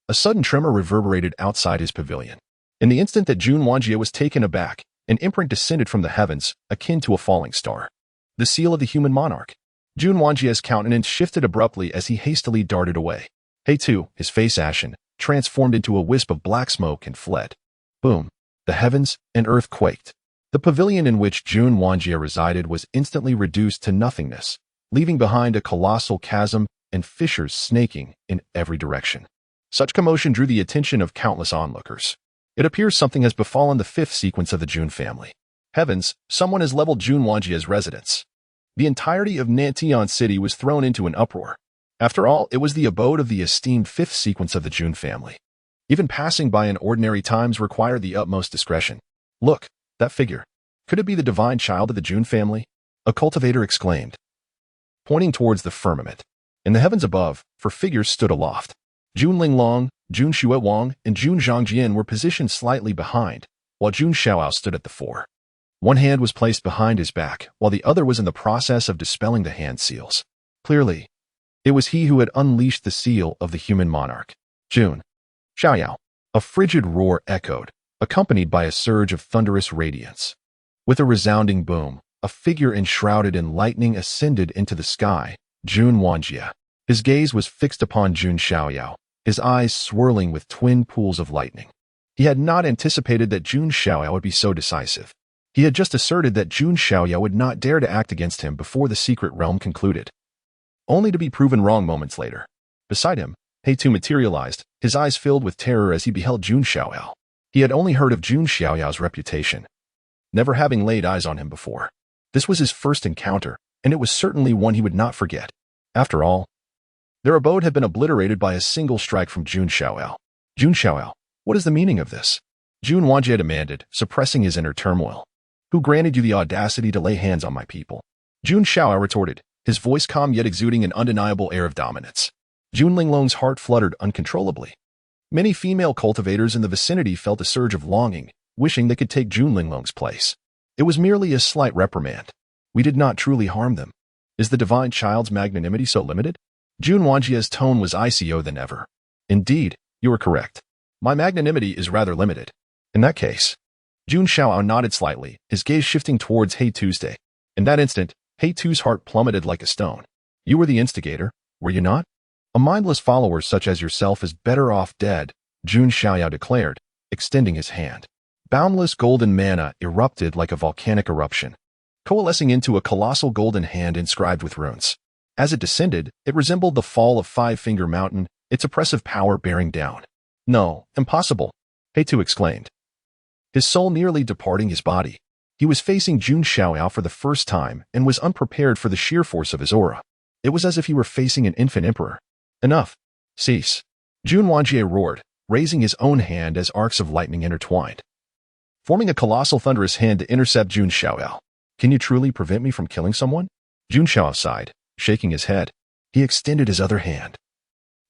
a sudden tremor reverberated outside his pavilion. In the instant that Jun Wanjie was taken aback, an imprint descended from the heavens, akin to a falling star. The seal of the human monarch. Jun Wanjie's countenance shifted abruptly as he hastily darted away. Taiyue, his face ashen, transformed into a wisp of black smoke and fled. Boom. The heavens and earth quaked. The pavilion in which Jun Wanjie resided was instantly reduced to nothingness, leaving behind a colossal chasm and fissures snaking in every direction. Such commotion drew the attention of countless onlookers. It appears something has befallen the fifth sequence of the Jun family. Heavens, someone has leveled Jun Wanjie's residence. The entirety of Nantian City was thrown into an uproar. After all, it was the abode of the esteemed fifth sequence of the Jun family. Even passing by in ordinary times required the utmost discretion. Look, that figure. Could it be the divine child of the Jun family? A cultivator exclaimed, pointing towards the firmament. In the heavens above, four figures stood aloft. Jun Linglong, Jun Xuewang, and Jun Zhongjin were positioned slightly behind, while Jun Xiaoyao stood at the fore. One hand was placed behind his back, while the other was in the process of dispelling the hand seals. Clearly, it was he who had unleashed the seal of the human monarch. Jun Xiaoyao. A frigid roar echoed, accompanied by a surge of thunderous radiance. With a resounding boom, a figure enshrouded in lightning ascended into the sky, Jun Wanjie. His gaze was fixed upon Jun Xiaoyao, his eyes swirling with twin pools of lightning. He had not anticipated that Jun Xiaoyao would be so decisive. He had just asserted that Jun Xiaoyao would not dare to act against him before the secret realm concluded, only to be proven wrong moments later. Beside him, Taiyue materialized, his eyes filled with terror as he beheld Jun Xiaoyao. He had only heard of Jun Xiaoyao's reputation, never having laid eyes on him before. This was his first encounter, and it was certainly one he would not forget. After all, their abode had been obliterated by a single strike from Jun Xiaoyao. Jun Xiaoyao, what is the meaning of this? Jun Wanjie demanded, suppressing his inner turmoil. Who granted you the audacity to lay hands on my people? Jun Xiaoyao retorted, his voice calm yet exuding an undeniable air of dominance. Jun Linglong's heart fluttered uncontrollably. Many female cultivators in the vicinity felt a surge of longing, wishing they could take Jun Linglong's place. It was merely a slight reprimand. We did not truly harm them. Is the divine child's magnanimity so limited? Jun Wanjie's tone was icier than ever. Indeed, you are correct. My magnanimity is rather limited. In that case, Jun Xiaoyao nodded slightly, his gaze shifting towards Taiyue. In that instant, Taiyue's heart plummeted like a stone. You were the instigator, were you not? A mindless follower such as yourself is better off dead, Jun Xiaoyao declared, extending his hand. Boundless golden mana erupted like a volcanic eruption, coalescing into a colossal golden hand inscribed with runes. As it descended, it resembled the fall of Five-Finger Mountain, its oppressive power bearing down. No, impossible, Taiyue exclaimed, his soul nearly departing his body. He was facing Jun Xiaoyao for the first time and was unprepared for the sheer force of his aura. It was as if he were facing an infant emperor. Enough. Cease. Jun Wanjie roared, raising his own hand as arcs of lightning intertwined, forming a colossal thunderous hand to intercept Jun Xiaoyao. Can you truly prevent me from killing someone? Jun Xiaoyao sighed, shaking his head. He extended his other hand,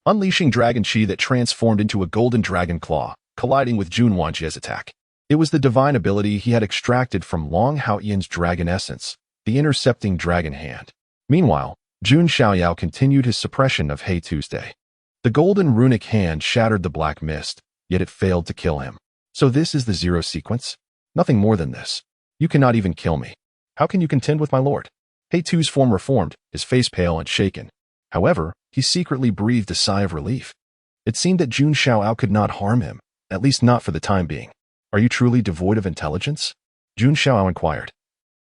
unleashing dragon chi that transformed into a golden dragon claw, colliding with Jun Wanjie's attack. It was the divine ability he had extracted from Long Haoyan's dragon essence, the intercepting dragon hand. Meanwhile, Jun Xiaoyao continued his suppression of Taiyue. The golden runic hand shattered the black mist, yet it failed to kill him. So this is the zero sequence? Nothing more than this. You cannot even kill me. How can you contend with my lord? Taiyue's form reformed, his face pale and shaken. However, he secretly breathed a sigh of relief. It seemed that Jun Xiaoyao could not harm him, at least not for the time being. Are you truly devoid of intelligence? Jun Xiaoyao inquired.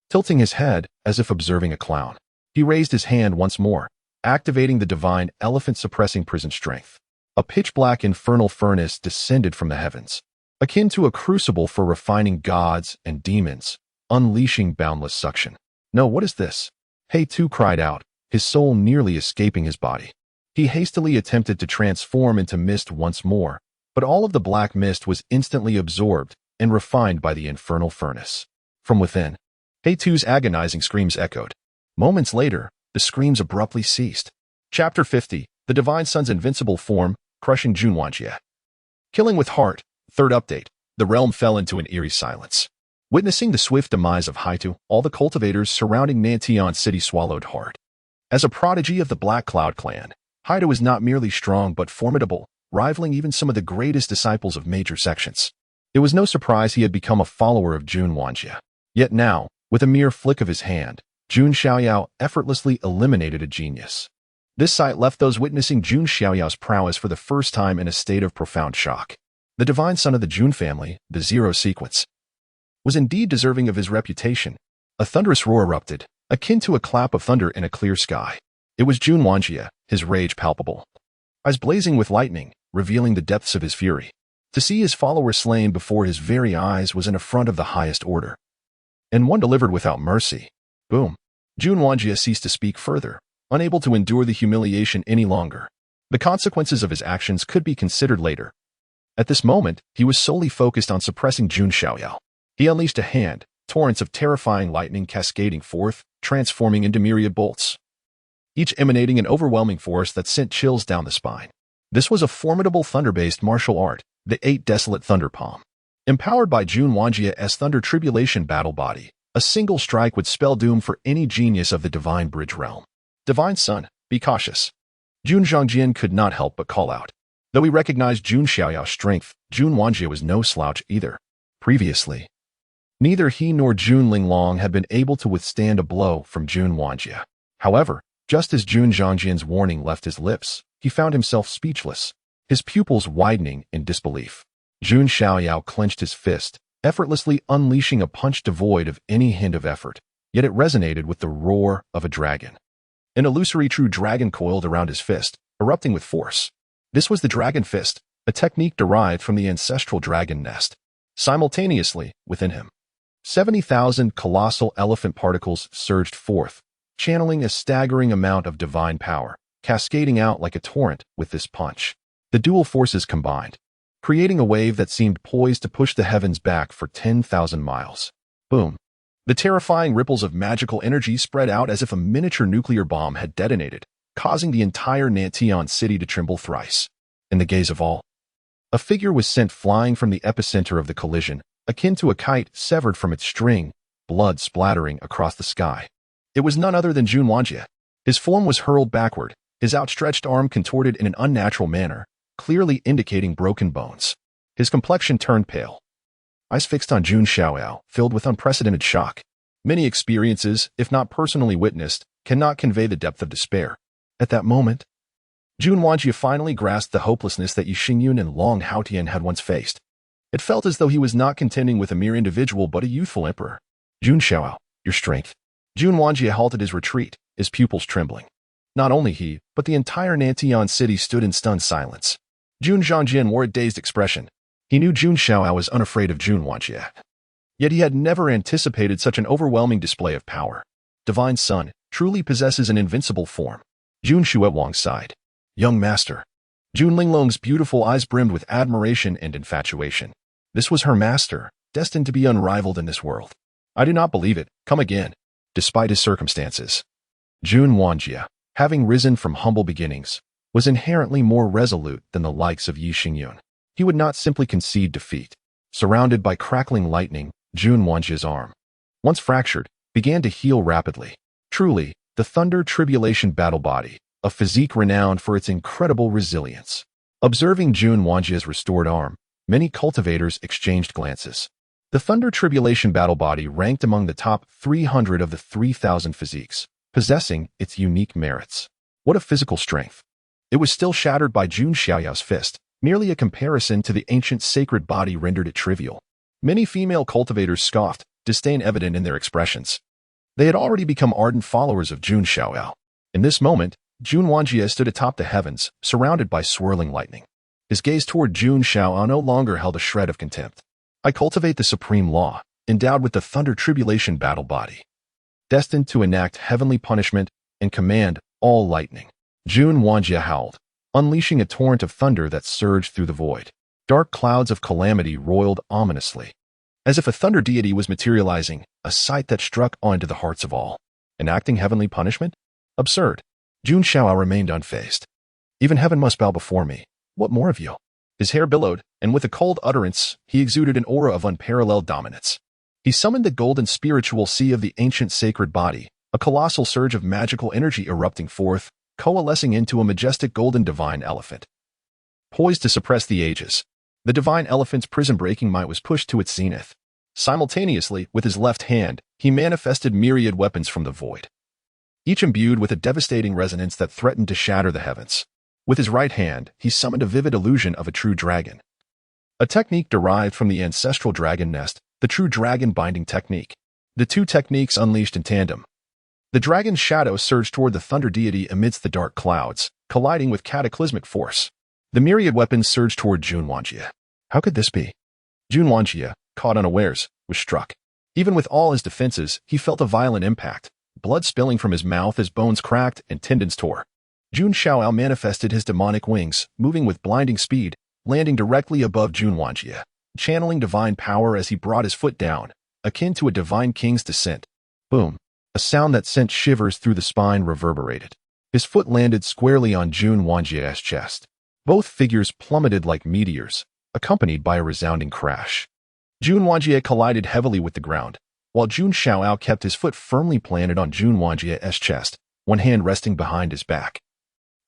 Tilting his head, as if observing a clown, he raised his hand once more, activating the Divine Elephant Suppressing Prison Strength. A pitch-black infernal furnace descended from the heavens, akin to a crucible for refining gods and demons, unleashing boundless suction. No, what is this? Taiyue cried out, his soul nearly escaping his body. He hastily attempted to transform into mist once more, but all of the black mist was instantly absorbed and refined by the infernal furnace. From within, Taiyue's agonizing screams echoed. Moments later, the screams abruptly ceased. Chapter 50, The Divine Sun's Invincible Form, Crushing Jun Xiaoyao. Killing with Heart, third update. The realm fell into an eerie silence. Witnessing the swift demise of Taiyue, all the cultivators surrounding Nantian City swallowed hard. As a prodigy of the Black Cloud clan, Taiyue was not merely strong but formidable, rivaling even some of the greatest disciples of major sections. It was no surprise he had become a follower of Jun Xiaoyao. Yet now, with a mere flick of his hand, Jun Xiaoyao effortlessly eliminated a genius. This sight left those witnessing Jun Xiaoyao's prowess for the first time in a state of profound shock. The divine son of the Jun family, the Zero Sequence, was indeed deserving of his reputation. A thunderous roar erupted, akin to a clap of thunder in a clear sky. It was Jun Xiaoyao, his rage palpable, eyes blazing with lightning, revealing the depths of his fury. To see his follower slain before his very eyes was an affront of the highest order, and one delivered without mercy. Boom. Jun Xiaoyao ceased to speak further, unable to endure the humiliation any longer. The consequences of his actions could be considered later. At this moment, he was solely focused on suppressing Jun Xiaoyao. He unleashed a hand, torrents of terrifying lightning cascading forth, transforming into myriad bolts, each emanating an overwhelming force that sent chills down the spine. This was a formidable thunder-based martial art, the 8 Desolate Thunder Palm. Empowered by Jun Xiaoyao's Thunder Tribulation battle body, a single strike would spell doom for any genius of the Divine Bridge realm. Divine Son, be cautious. Jun Xiaojian could not help but call out. Though he recognized Jun Xiaoyao's strength, Jun Xiaoyao was no slouch either. Previously, neither he nor Jun Linglong had been able to withstand a blow from Jun Xiaoyao. However, just as Jun Xiaojian's warning left his lips, he found himself speechless, his pupils widening in disbelief. Jun Xiaoyao clenched his fist, effortlessly unleashing a punch devoid of any hint of effort, yet it resonated with the roar of a dragon. An illusory true dragon coiled around his fist, erupting with force. This was the Dragon Fist, a technique derived from the ancestral dragon nest. Simultaneously, within him, 70,000 colossal elephant particles surged forth, channeling a staggering amount of divine power, cascading out like a torrent with this punch. The dual forces combined, creating a wave that seemed poised to push the heavens back for 10,000 miles. Boom. The terrifying ripples of magical energy spread out as if a miniature nuclear bomb had detonated, causing the entire Nantian city to tremble thrice. In the gaze of all, a figure was sent flying from the epicenter of the collision, akin to a kite severed from its string, blood splattering across the sky. It was none other than Jun Xiaoyao. His form was hurled backward, his outstretched arm contorted in an unnatural manner, clearly indicating broken bones. His complexion turned pale, eyes fixed on Jun Xiaoyao, filled with unprecedented shock. Many experiences, if not personally witnessed, cannot convey the depth of despair. At that moment, Jun Xiaoyao finally grasped the hopelessness that Yu Xingyun and Long Haotian had once faced. It felt as though he was not contending with a mere individual but a youthful emperor. Jun Xiaoyao, your strength. Jun Xiaoyao halted his retreat, his pupils trembling. Not only he, but the entire Nantian city stood in stunned silence. Jun Xiaojian wore a dazed expression. He knew Jun Xiaoyao was unafraid of Jun Xiaoyao. Yet he had never anticipated such an overwhelming display of power. Divine Son truly possesses an invincible form. Jun Xiaowang sighed. Young master. Jun Linglong's beautiful eyes brimmed with admiration and infatuation. This was her master, destined to be unrivaled in this world. I do not believe it. Come again. Despite his circumstances, Jun Xiaoyao, having risen from humble beginnings, was inherently more resolute than the likes of Yu Xingyun. He would not simply concede defeat. Surrounded by crackling lightning, Jun Xiaoyao's arm, once fractured, began to heal rapidly. Truly, the Thunder Tribulation battle body, a physique renowned for its incredible resilience. Observing Jun Xiaoyao's restored arm, Many cultivators exchanged glances. The Thunder Tribulation battle body ranked among the top 300 of the 3,000 physiques, possessing its unique merits. What a physical strength! It was still shattered by Jun Xiaoyao's fist. Merely a comparison to the ancient sacred body rendered it trivial. Many female cultivators scoffed, disdain evident in their expressions. They had already become ardent followers of Jun Xiaoyao. In this moment, Jun Wanjie stood atop the heavens, surrounded by swirling lightning. His gaze toward Jun Xiaoyao no longer held a shred of contempt. I cultivate the supreme law, endowed with the Thunder Tribulation battle body, destined to enact heavenly punishment and command all lightning. Jun Wanjie howled, unleashing a torrent of thunder that surged through the void. Dark clouds of calamity roiled ominously, as if a thunder deity was materializing, a sight that struck onto the hearts of all. Enacting heavenly punishment? Absurd. Jun Xiaoyao remained unfazed. Even heaven must bow before me. What more of you? His hair billowed, and with a cold utterance, he exuded an aura of unparalleled dominance. He summoned the golden spiritual sea of the ancient sacred body, a colossal surge of magical energy erupting forth, coalescing into a majestic golden divine elephant. Poised to suppress the ages, the divine elephant's prison-breaking might was pushed to its zenith. Simultaneously, with his left hand, he manifested myriad weapons from the void, each imbued with a devastating resonance that threatened to shatter the heavens. With his right hand, he summoned a vivid illusion of a true dragon, a technique derived from the ancestral dragon nest, the true dragon binding technique. The two techniques unleashed in tandem. The dragon's shadow surged toward the thunder deity amidst the dark clouds, colliding with cataclysmic force. The myriad weapons surged toward Jun Wanjie. How could this be? Jun Wanjie, caught unawares, was struck. Even with all his defenses, he felt a violent impact, blood spilling from his mouth as bones cracked and tendons tore. Jun Xiaoyao manifested his demonic wings, moving with blinding speed, landing directly above Jun Wanjie, channeling divine power as he brought his foot down, akin to a divine king's descent. Boom. A sound that sent shivers through the spine reverberated. His foot landed squarely on Jun Wanjie's chest. Both figures plummeted like meteors, accompanied by a resounding crash. Jun Wanjie collided heavily with the ground, while Jun Xiaoyao kept his foot firmly planted on Jun Wanjie's chest, one hand resting behind his back.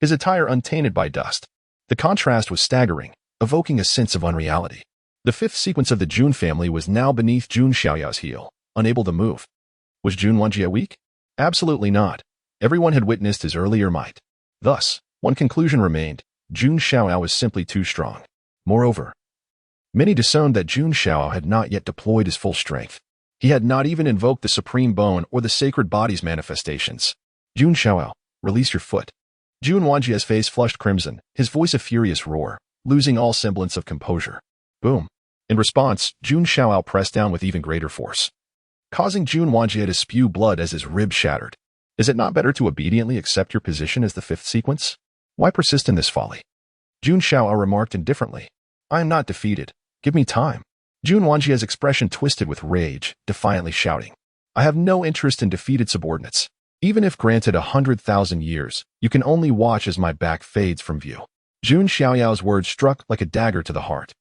His attire untainted by dust. The contrast was staggering, evoking a sense of unreality. The fifth sequence of the Jun family was now beneath Jun Xiaoyao's heel, unable to move. Was Jun Wanjie weak? Absolutely not. Everyone had witnessed his earlier might. Thus, one conclusion remained: Jun Xiaoyao was simply too strong. Moreover, many disowned that Jun Xiaoyao had not yet deployed his full strength. He had not even invoked the supreme bone or the sacred body's manifestations. Jun Xiaoyao, release your foot. Jun Wanjie's face flushed crimson, his voice a furious roar, losing all semblance of composure. Boom. In response, Jun Xiaoyao pressed down with even greater force, causing Jun Wanjie to spew blood as his ribs shattered. Is it not better to obediently accept your position as the fifth sequence? Why persist in this folly? Jun Xiaoyao remarked indifferently. I am not defeated. Give me time. Jun Wanjie's expression twisted with rage, defiantly shouting. I have no interest in defeated subordinates. Even if granted 100,000 years, you can only watch as my back fades from view. Jun Xiaoyao's words struck like a dagger to the heart.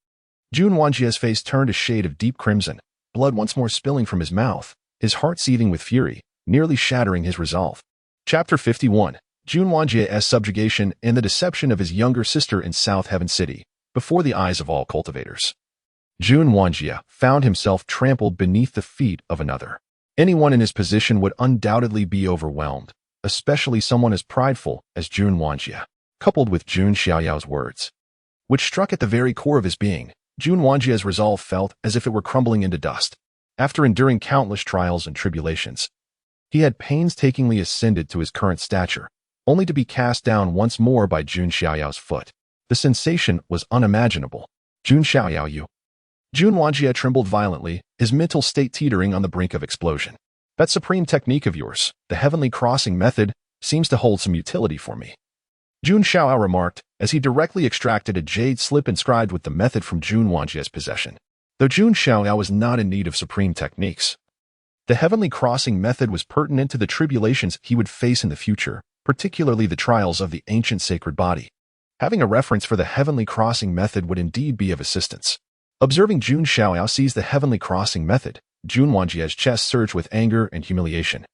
Jun Wanjie's face turned a shade of deep crimson, blood once more spilling from his mouth, his heart seething with fury, nearly shattering his resolve. Chapter 51. Jun Wanjie's subjugation and the deception of his younger sister in South Heaven City, before the eyes of all cultivators. Jun Wanjie found himself trampled beneath the feet of another. Anyone in his position would undoubtedly be overwhelmed, especially someone as prideful as Jun Wanjie. Coupled with Jun Xiaoyao's words, which struck at the very core of his being, Jun Wanjie's resolve felt as if it were crumbling into dust. After enduring countless trials and tribulations, he had painstakingly ascended to his current stature, only to be cast down once more by Jun Xiaoyao's foot. The sensation was unimaginable. Jun Xiaoyao, you. Jun Wanjie trembled violently, his mental state teetering on the brink of explosion. That supreme technique of yours, the heavenly crossing method, seems to hold some utility for me. Jun Xiaoyao remarked, as he directly extracted a jade slip inscribed with the method from Jun Wanjie's possession. Though Jun Xiaoyao was not in need of supreme techniques, the heavenly crossing method was pertinent to the tribulations he would face in the future, particularly the trials of the ancient sacred body. Having a reference for the heavenly crossing method would indeed be of assistance. Observing Jun Xiaoyao seize the heavenly crossing method, Jun Wanjie's chest surged with anger and humiliation.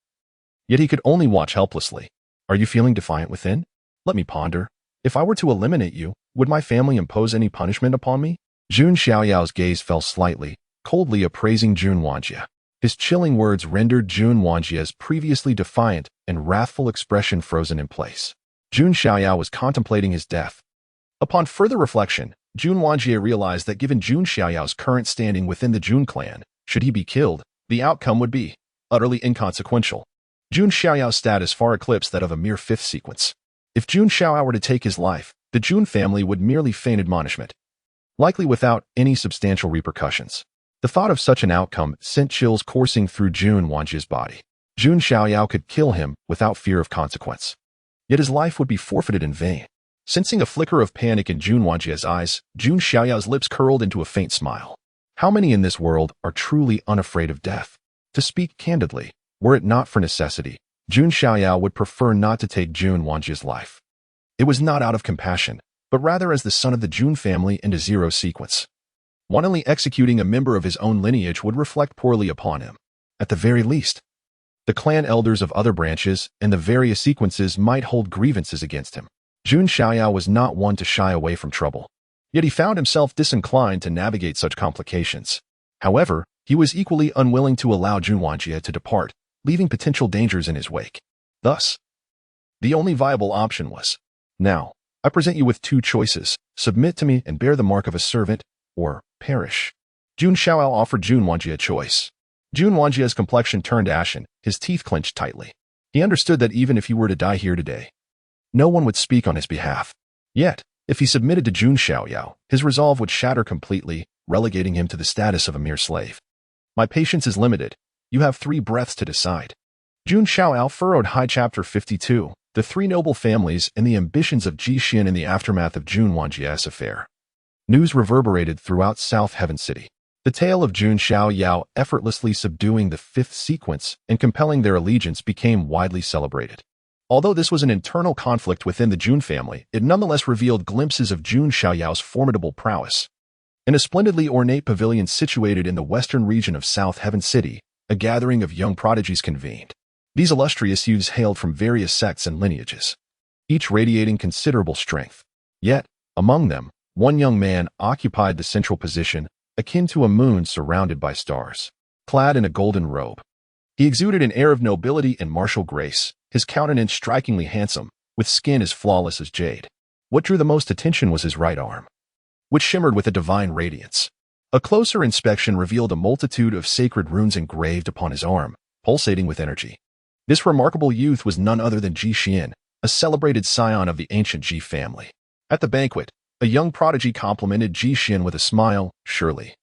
Yet he could only watch helplessly. Are you feeling defiant within? Let me ponder. If I were to eliminate you, would my family impose any punishment upon me? Jun Xiaoyao's gaze fell slightly, coldly appraising Jun Wanjie. His chilling words rendered Jun Wanjie's previously defiant and wrathful expression frozen in place. Jun Xiaoyao was contemplating his death. Upon further reflection, Jun Wanjie realized that given Jun Xiaoyao's current standing within the Jun clan, should he be killed, the outcome would be utterly inconsequential. Jun Xiaoyao's status far eclipsed that of a mere fifth sequence. If Jun Xiaoyao were to take his life, the Jun family would merely feign admonishment, likely without any substantial repercussions. The thought of such an outcome sent chills coursing through Jun Wanjie's body. Jun Xiaoyao could kill him without fear of consequence. Yet his life would be forfeited in vain. Sensing a flicker of panic in Jun Wanjie's eyes, Jun Xiaoyao's lips curled into a faint smile. How many in this world are truly unafraid of death? To speak candidly, were it not for necessity, Jun Xiaoyao would prefer not to take Jun Wanjie's life. It was not out of compassion, but rather as the son of the Jun family into zero sequence. Wantonly executing a member of his own lineage would reflect poorly upon him. At the very least, the clan elders of other branches and the various sequences might hold grievances against him. Jun Xiaoyao was not one to shy away from trouble. Yet he found himself disinclined to navigate such complications. However, he was equally unwilling to allow Jun Wanjie to depart, leaving potential dangers in his wake. Thus, the only viable option was, now, I present you with two choices: submit to me and bear the mark of a servant, or perish. Jun Xiaoyao offered Jun Wanjie a choice. Jun Wanjie's complexion turned ashen, his teeth clenched tightly. He understood that even if he were to die here today, no one would speak on his behalf. Yet, if he submitted to Jun Xiaoyao, his resolve would shatter completely, relegating him to the status of a mere slave. My patience is limited. You have 3 breaths to decide. Jun Xiaoyao furrowed High Chapter 52, the 3 noble families and the ambitions of Jixin in the aftermath of Jun Wanjie's affair. News reverberated throughout South Heaven City. The tale of Jun Xiaoyao effortlessly subduing the 5th sequence and compelling their allegiance became widely celebrated. Although this was an internal conflict within the Jun family, it nonetheless revealed glimpses of Jun Xiaoyao's formidable prowess. In a splendidly ornate pavilion situated in the western region of South Heaven City, a gathering of young prodigies convened. These illustrious youths hailed from various sects and lineages, each radiating considerable strength. Yet, among them, one young man occupied the central position, akin to a moon surrounded by stars. Clad in a golden robe, he exuded an air of nobility and martial grace, his countenance strikingly handsome, with skin as flawless as jade. What drew the most attention was his right arm, which shimmered with a divine radiance. A closer inspection revealed a multitude of sacred runes engraved upon his arm, pulsating with energy. This remarkable youth was none other than Jixin, a celebrated scion of the ancient Ji family. At the banquet, a young prodigy complimented Jixin with a smile. Surely,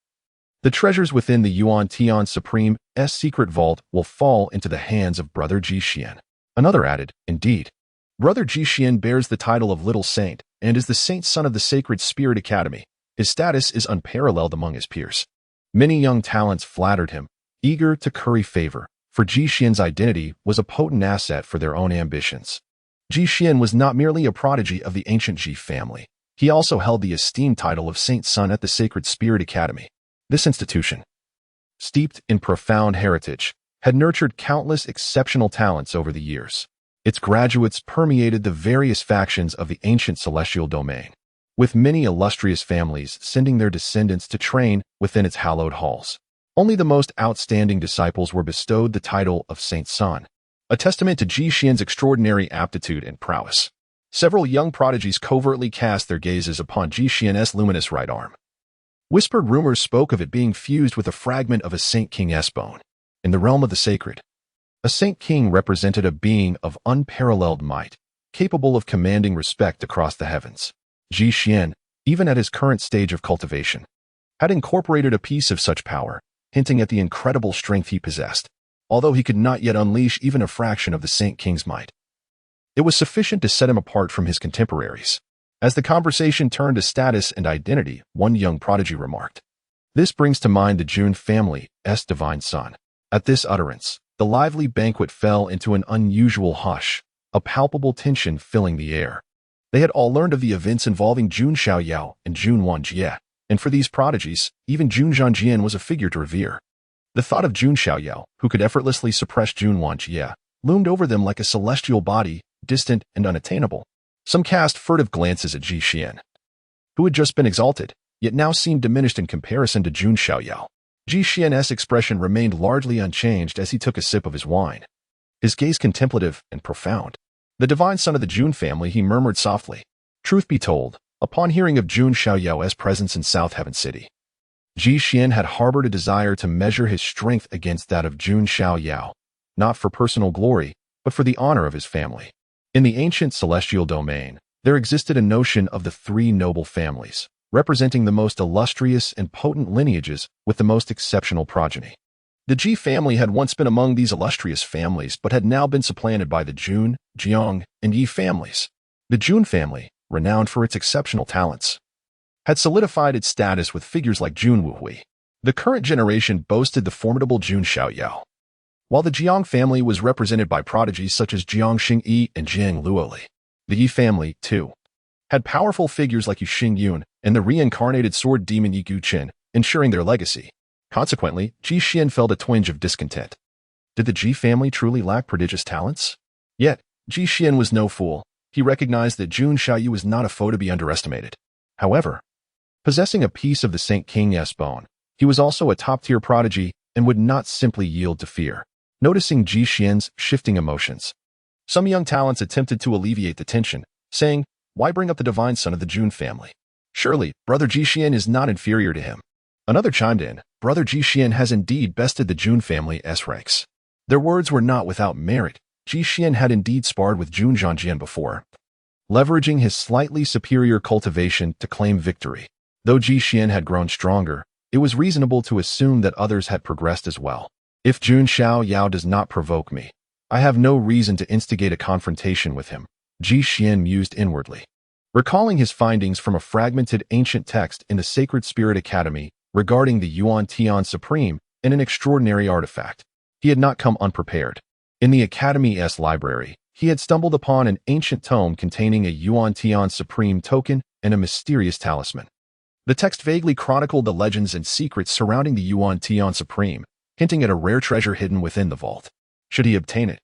the treasures within the Yuan Tian Supreme's secret vault will fall into the hands of Brother Jixin. Another added, indeed. Brother Jixin bears the title of Little Saint and is the saint son of the Sacred Spirit Academy. His status is unparalleled among his peers. Many young talents flattered him, eager to curry favor, for Jixin's identity was a potent asset for their own ambitions. Jixin was not merely a prodigy of the ancient Ji family. He also held the esteemed title of Saint Son at the Sacred Spirit Academy. This institution, steeped in profound heritage, had nurtured countless exceptional talents over the years. Its graduates permeated the various factions of the ancient celestial domain, with many illustrious families sending their descendants to train within its hallowed halls. Only the most outstanding disciples were bestowed the title of Saint Son, a testament to Jixin's extraordinary aptitude and prowess. Several young prodigies covertly cast their gazes upon Jixin's luminous right arm. Whispered rumors spoke of it being fused with a fragment of a Saint King's bone. In the realm of the sacred, a Saint King represented a being of unparalleled might, capable of commanding respect across the heavens. Jixin, even at his current stage of cultivation, had incorporated a piece of such power, hinting at the incredible strength he possessed, although he could not yet unleash even a fraction of the Saint King's might. It was sufficient to set him apart from his contemporaries. As the conversation turned to status and identity, one young prodigy remarked, "This brings to mind the Jun family's divine son." At this utterance, the lively banquet fell into an unusual hush, a palpable tension filling the air. They had all learned of the events involving Jun Xiaoyao and Jun Wanjie, and for these prodigies, even Jun Zhangjian was a figure to revere. The thought of Jun Xiaoyao, who could effortlessly suppress Jun Wanjie, loomed over them like a celestial body, distant and unattainable. Some cast furtive glances at Jixin, who had just been exalted, yet now seemed diminished in comparison to Jun Xiaoyao. Ji Xian's expression remained largely unchanged as he took a sip of his wine, his gaze contemplative and profound. The divine son of the Jun family, he murmured softly. Truth be told, upon hearing of Jun Xiaoyao's presence in South Heaven City, Ji Xian had harbored a desire to measure his strength against that of Jun Xiaoyao, not for personal glory, but for the honor of his family. In the ancient celestial domain, there existed a notion of the three noble families, representing the most illustrious and potent lineages with the most exceptional progeny. The Ji family had once been among these illustrious families, but had now been supplanted by the Jun, Jiang, and Yi families. The Jun family, renowned for its exceptional talents, had solidified its status with figures like Jun Wuhui. The current generation boasted the formidable Jun Xiaoyao, while the Jiang family was represented by prodigies such as Jiang Xingyi and Jiang Luoli. The Yi family, too, had powerful figures like Yu Xingyun and the reincarnated sword demon Yi Guqin, ensuring their legacy. Consequently, Ji Xian felt a twinge of discontent. Did the Ji family truly lack prodigious talents? Yet, Ji Xian was no fool. He recognized that Jun Xiaoyao was not a foe to be underestimated. However, possessing a piece of the Saint King's bone, he was also a top-tier prodigy and would not simply yield to fear. Noticing Ji Xian's shifting emotions, some young talents attempted to alleviate the tension, saying, "Why bring up the divine son of the Jun family? Surely, brother Ji Xian is not inferior to him." Another chimed in, "Brother Ji Xian has indeed bested the Jun family's ranks." Their words were not without merit. Ji Xian had indeed sparred with Jun Zhangjian before, leveraging his slightly superior cultivation to claim victory. Though Ji Xian had grown stronger, it was reasonable to assume that others had progressed as well. If Jun Xiaoyao does not provoke me, I have no reason to instigate a confrontation with him, Ji Xian mused inwardly. Recalling his findings from a fragmented ancient text in the Sacred Spirit Academy regarding the Yuan Tian Supreme and an extraordinary artifact, he had not come unprepared. In the Academy's library, he had stumbled upon an ancient tome containing a Yuan Tian Supreme token and a mysterious talisman. The text vaguely chronicled the legends and secrets surrounding the Yuan Tian Supreme, hinting at a rare treasure hidden within the vault. Should he obtain it,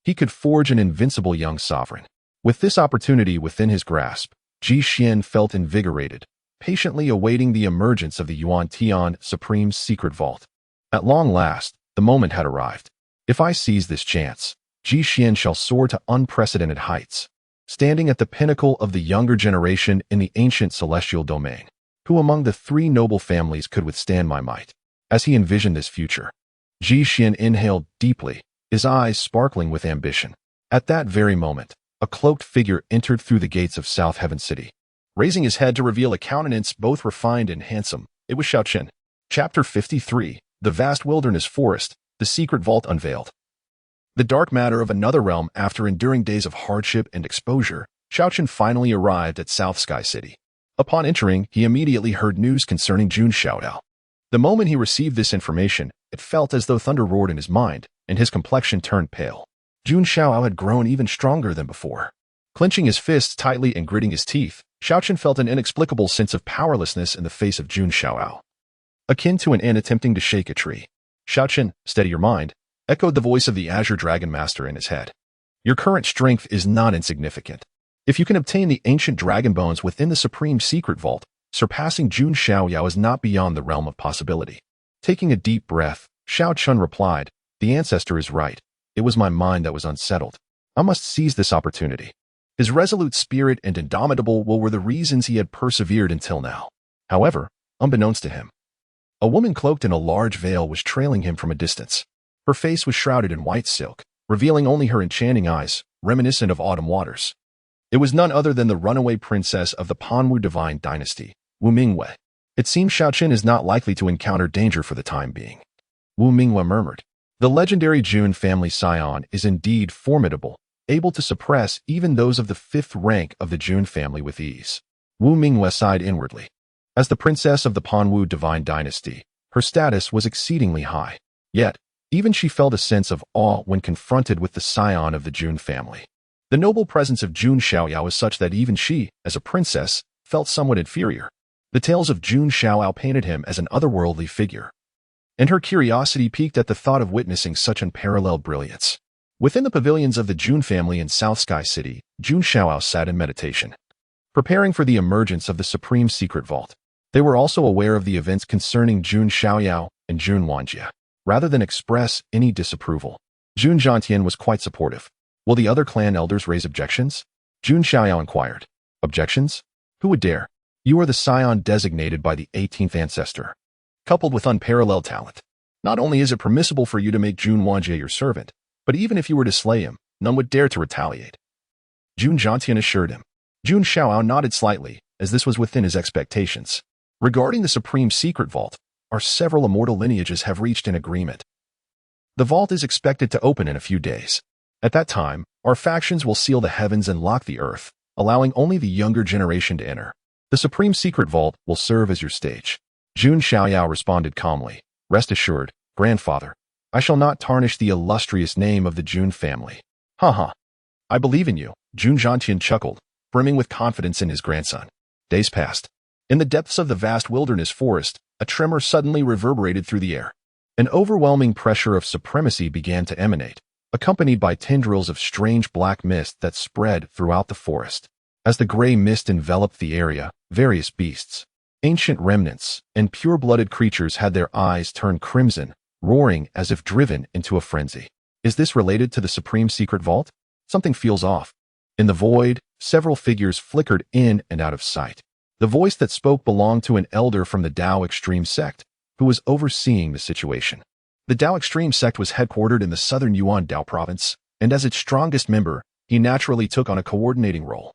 he could forge an invincible young sovereign. With this opportunity within his grasp, Ji Xian felt invigorated, patiently awaiting the emergence of the Yuan Tian Supreme's secret vault. At long last, the moment had arrived. If I seize this chance, Ji Xian shall soar to unprecedented heights, standing at the pinnacle of the younger generation in the ancient celestial domain. Who among the three noble families could withstand my might? As he envisioned this future, Ji Xian inhaled deeply, his eyes sparkling with ambition. At that very moment, a cloaked figure entered through the gates of South Heaven City. Raising his head to reveal a countenance both refined and handsome, it was Xiaochen. Chapter 53, The Vast Wilderness Forest, the Secret Vault Unveiled. The dark matter of another realm. After enduring days of hardship and exposure, Xiaochen finally arrived at South Sky City. Upon entering, he immediately heard news concerning Jun Xiaoyao. The moment he received this information, it felt as though thunder roared in his mind, and his complexion turned pale. Jun Xiaoyao had grown even stronger than before. Clenching his fists tightly and gritting his teeth, Xiaochen felt an inexplicable sense of powerlessness in the face of Jun Xiaoyao, akin to an ant attempting to shake a tree. "Xiaochen, steady your mind," echoed the voice of the Azure Dragon Master in his head. "Your current strength is not insignificant. If you can obtain the ancient dragon bones within the Supreme Secret Vault, surpassing Jun Xiaoyao is not beyond the realm of possibility." Taking a deep breath, Xiaochen replied, "The ancestor is right. It was my mind that was unsettled. I must seize this opportunity." His resolute spirit and indomitable will were the reasons he had persevered until now. However, unbeknownst to him, a woman cloaked in a large veil was trailing him from a distance. Her face was shrouded in white silk, revealing only her enchanting eyes, reminiscent of autumn waters. It was none other than the runaway princess of the Panwu Divine Dynasty, Wu Mingwei. "It seems Xiaochen is not likely to encounter danger for the time being," Wu Mingwei murmured. "The legendary Jun family scion is indeed formidable, able to suppress even those of the 5th rank of the Jun family with ease." Wu Mingwei sighed inwardly. As the princess of the Panwu Divine Dynasty, her status was exceedingly high. Yet, even she felt a sense of awe when confronted with the scion of the Jun family. The noble presence of Jun Xiaoyao was such that even she, as a princess, felt somewhat inferior. The tales of Jun Xiaoyao painted him as an otherworldly figure, and her curiosity piqued at the thought of witnessing such unparalleled brilliance. Within the pavilions of the Jun family in South Sky City, Jun Xiaoyao sat in meditation, preparing for the emergence of the Supreme Secret Vault. They were also aware of the events concerning Jun Xiaoyao and Jun Wanjie. Rather than express any disapproval, Jun Zhantian was quite supportive. Will the other clan elders raise objections? Jun Xiaoyao inquired. Objections? Who would dare? You are the scion designated by the 18th ancestor, coupled with unparalleled talent. Not only is it permissible for you to make Jun Wanjie your servant, but even if you were to slay him, none would dare to retaliate. Jun Zhantian assured him. Jun Xiaoyao nodded slightly, as this was within his expectations. Regarding the Supreme Secret Vault, our several immortal lineages have reached an agreement. The vault is expected to open in a few days. At that time, our factions will seal the heavens and lock the earth, allowing only the younger generation to enter. The Supreme Secret Vault will serve as your stage. Jun Xiaoyao responded calmly. Rest assured, grandfather, I shall not tarnish the illustrious name of the Jun family. Haha. I believe in you, Jun Zhantian chuckled, brimming with confidence in his grandson. Days passed. In the depths of the vast wilderness forest, a tremor suddenly reverberated through the air. An overwhelming pressure of supremacy began to emanate, accompanied by tendrils of strange black mist that spread throughout the forest. As the gray mist enveloped the area, various beasts, ancient remnants, and pure-blooded creatures had their eyes turned crimson, roaring as if driven into a frenzy. Is this related to the Supreme Secret Vault? Something feels off. In the void, several figures flickered in and out of sight. The voice that spoke belonged to an elder from the Tao Extreme sect, who was overseeing the situation. The Tao Extreme sect was headquartered in the southern Yuan Tao province, and as its strongest member, he naturally took on a coordinating role.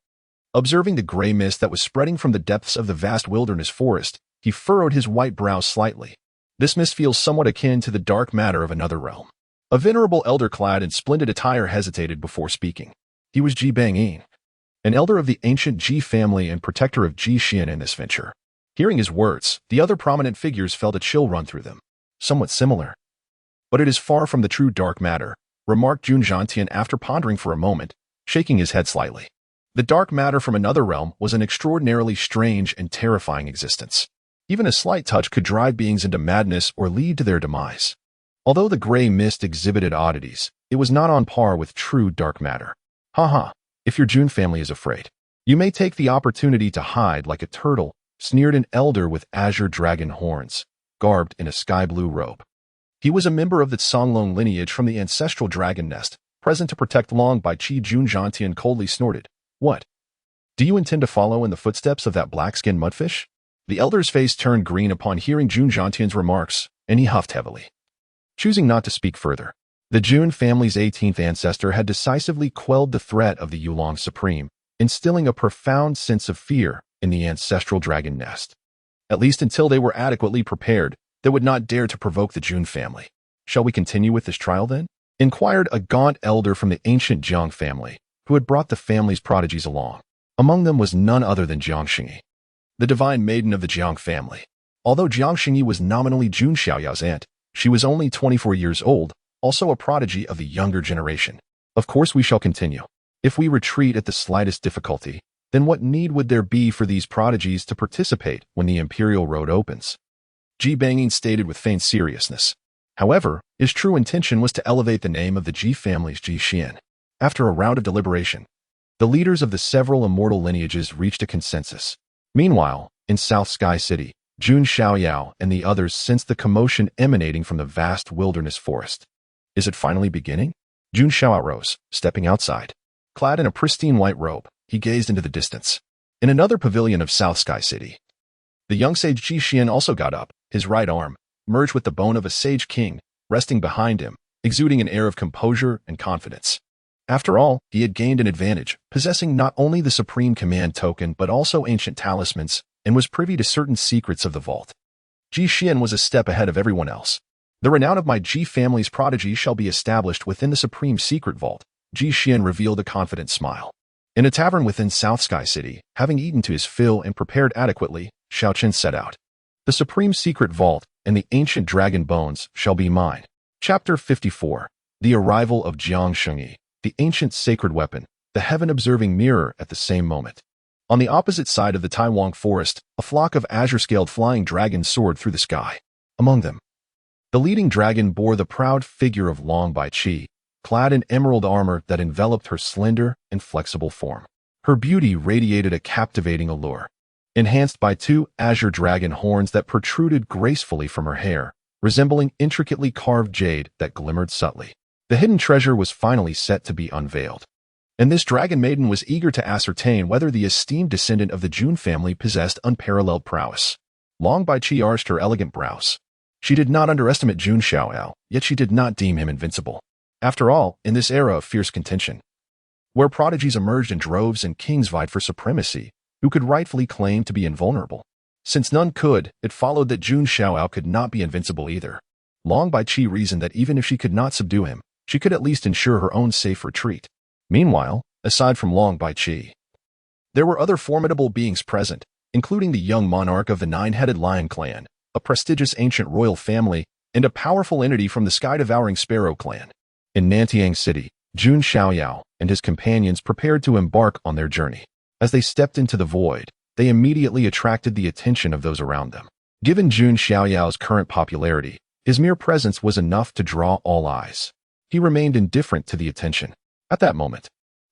Observing the gray mist that was spreading from the depths of the vast wilderness forest, he furrowed his white brows slightly. This mist feels somewhat akin to the dark matter of another realm. A venerable elder clad in splendid attire hesitated before speaking. He was Ji Bangyin, an elder of the ancient Ji family and protector of Ji Xian in this venture. Hearing his words, the other prominent figures felt a chill run through them. Somewhat similar. But it is far from the true dark matter, remarked Jun Zhantian after pondering for a moment, shaking his head slightly. The dark matter from another realm was an extraordinarily strange and terrifying existence. Even a slight touch could drive beings into madness or lead to their demise. Although the gray mist exhibited oddities, it was not on par with true dark matter. Haha, if your Jun family is afraid, you may take the opportunity to hide like a turtle, sneered an elder with azure dragon horns, garbed in a sky-blue robe. He was a member of the Songlong lineage from the ancestral dragon nest, present to protect Long by Qi. Jun Zhantian coldly snorted. What? Do you intend to follow in the footsteps of that black-skinned mudfish? The elder's face turned green upon hearing Jun Zhantian's remarks, and he huffed heavily. Choosing not to speak further, the Jun family's 18th ancestor had decisively quelled the threat of the Yulong Supreme, instilling a profound sense of fear in the ancestral dragon nest. At least until they were adequately prepared, they would not dare to provoke the Jun family. Shall we continue with this trial then? Inquired a gaunt elder from the ancient Jiang family, who had brought the family's prodigies along. Among them was none other than Jiang Xingyi, the divine maiden of the Jiang family. Although Jiang Xingyi was nominally Jun Xiaoyao's aunt, she was only 24 years old, also a prodigy of the younger generation. Of course we shall continue. If we retreat at the slightest difficulty, then what need would there be for these prodigies to participate when the imperial road opens? Ji Bangyin stated with feigned seriousness. However, his true intention was to elevate the name of the Ji family's Ji Xian. After a round of deliberation, the leaders of the several immortal lineages reached a consensus. Meanwhile, in South Sky City, Jun Xiaoyao and the others sensed the commotion emanating from the vast wilderness forest. Is it finally beginning? Jun Xiaoyao rose, stepping outside. Clad in a pristine white robe, he gazed into the distance. In another pavilion of South Sky City, the young sage Ji Xian also got up, his right arm, merged with the bone of a sage king, resting behind him, exuding an air of composure and confidence. After all, he had gained an advantage, possessing not only the Supreme Command token but also ancient talismans, and was privy to certain secrets of the vault. Ji Xian was a step ahead of everyone else. The renown of my Ji family's prodigy shall be established within the Supreme Secret Vault, Ji Xian revealed a confident smile. In a tavern within South Sky City, having eaten to his fill and prepared adequately, Xiao Chen set out. The Supreme Secret Vault and the ancient dragon bones shall be mine. Chapter 54. The arrival of Jiang Shengyi, the ancient sacred weapon, the heaven-observing mirror at the same moment. On the opposite side of the Taiwang forest, a flock of azure-scaled flying dragons soared through the sky. Among them, the leading dragon bore the proud figure of Long Bai Qi, clad in emerald armor that enveloped her slender and flexible form. Her beauty radiated a captivating allure. enhanced by two azure dragon horns that protruded gracefully from her hair, resembling intricately carved jade that glimmered subtly. The hidden treasure was finally set to be unveiled. And this dragon maiden was eager to ascertain whether the esteemed descendant of the Jun family possessed unparalleled prowess. Long Baiqi arched her elegant brows. She did not underestimate Jun Xiaoyao, yet she did not deem him invincible. After all, in this era of fierce contention, where prodigies emerged in droves and kings vied for supremacy, who could rightfully claim to be invulnerable? Since none could, it followed that Jun Xiaoyao could not be invincible either. Long Baiqi reasoned that even if she could not subdue him, she could at least ensure her own safe retreat. Meanwhile, aside from Long Baiqi, there were other formidable beings present, including the young monarch of the nine-headed lion clan, a prestigious ancient royal family, and a powerful entity from the sky-devouring sparrow clan. In Nantiang City, Jun Xiaoyao and his companions prepared to embark on their journey. As they stepped into the void, they immediately attracted the attention of those around them. Given Jun Xiaoyao's current popularity, his mere presence was enough to draw all eyes. He remained indifferent to the attention. At that moment,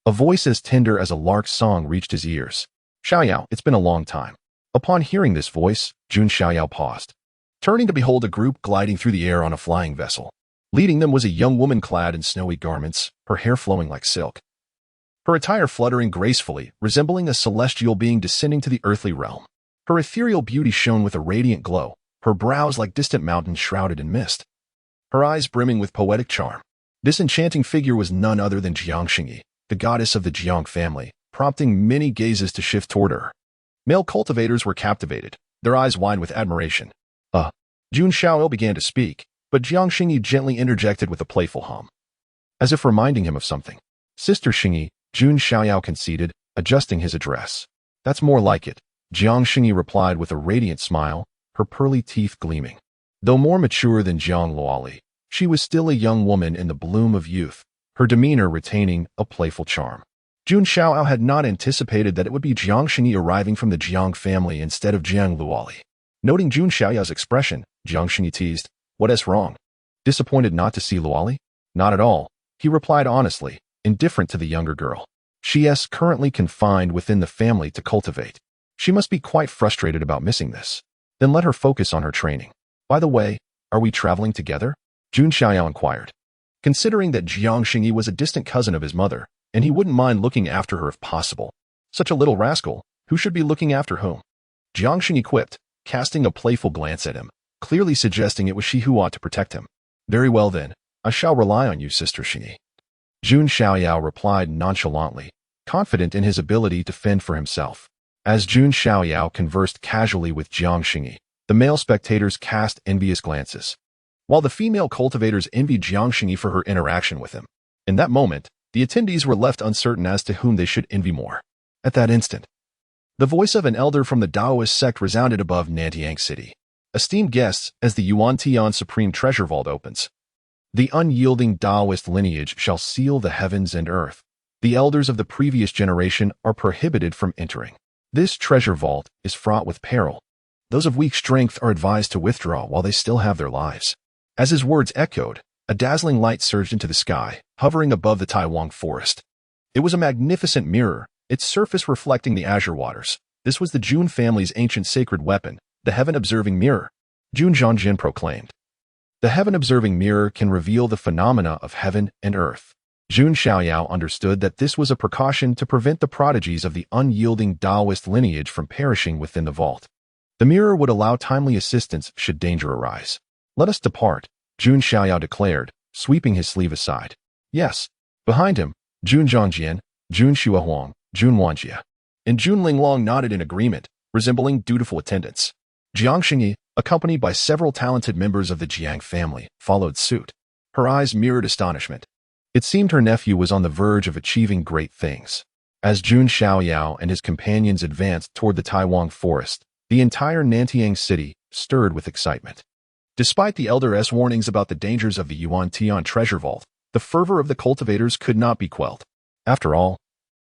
a voice as tender as a lark's song reached his ears. "Xiaoyao, it's been a long time." Upon hearing this voice, Jun Xiaoyao paused, turning to behold a group gliding through the air on a flying vessel. Leading them was a young woman clad in snowy garments, her hair flowing like silk, her attire fluttering gracefully, resembling a celestial being descending to the earthly realm. Her ethereal beauty shone with a radiant glow, her brows like distant mountains shrouded in mist, her eyes brimming with poetic charm. This enchanting figure was none other than Jiang Xingyi, the goddess of the Jiang family, prompting many gazes to shift toward her. Male cultivators were captivated, their eyes wide with admiration. Jun Xiaoyao began to speak, but Jiang Xingyi gently interjected with a playful hum, as if reminding him of something. "Sister Xingyi," Jun Xiaoyao conceded, adjusting his address. "That's more like it," Jiang Xingyi replied with a radiant smile, her pearly teeth gleaming. Though more mature than Jiang Luoli, she was still a young woman in the bloom of youth, her demeanor retaining a playful charm. Jun Xiaoyao had not anticipated that it would be Jiang Xingyi arriving from the Jiang family instead of Jiang Luoli. Noting Jun Xiaoyao's expression, Jiang Xingyi teased, "What's wrong? Disappointed not to see Luoli?" "Not at all," he replied honestly, indifferent to the younger girl. "She is currently confined within the family to cultivate. She must be quite frustrated about missing this. Then let her focus on her training. By the way, are we traveling together?" Jun Xiaoyao inquired. Considering that Jiang Xingyi was a distant cousin of his mother, and he wouldn't mind looking after her if possible. Such a little rascal, who should be looking after whom? Jiang Xingyi quipped, casting a playful glance at him, clearly suggesting it was she who ought to protect him. "Very well then, I shall rely on you, Sister Xingyi." Jun Xiaoyao replied nonchalantly, confident in his ability to fend for himself. As Jun Xiaoyao conversed casually with Jiang Xingyi, the male spectators cast envious glances, while the female cultivators envied Jiang Xingyi for her interaction with him. In that moment, the attendees were left uncertain as to whom they should envy more. At that instant, the voice of an elder from the Taoist sect resounded above Nantiang City. "Esteemed guests, as the Yuan Tian Supreme Treasure Vault opens, the unyielding Taoist lineage shall seal the heavens and earth. The elders of the previous generation are prohibited from entering. This treasure vault is fraught with peril. Those of weak strength are advised to withdraw while they still have their lives." As his words echoed, a dazzling light surged into the sky, hovering above the Taiwan forest. It was a magnificent mirror, its surface reflecting the azure waters. This was the Jun family's ancient sacred weapon, the heaven-observing mirror. Jun Zhangjin proclaimed. The heaven-observing mirror can reveal the phenomena of heaven and earth. Jun Xiaoyao understood that this was a precaution to prevent the prodigies of the unyielding Taoist lineage from perishing within the vault. The mirror would allow timely assistance should danger arise. "Let us depart," Jun Xiaoyao declared, sweeping his sleeve aside. "Yes." Behind him, Jun Zhangjian, Jun Xuehuang, Jun Wanjie, and Jun Linglong nodded in agreement, resembling dutiful attendants. Jiang Xingyi, accompanied by several talented members of the Jiang family, followed suit. Her eyes mirrored astonishment. It seemed her nephew was on the verge of achieving great things. As Jun Xiaoyao and his companions advanced toward the Taiwan forest, the entire Nantiang city stirred with excitement. Despite the elder's warnings about the dangers of the Yuan Tian treasure vault, the fervor of the cultivators could not be quelled. After all,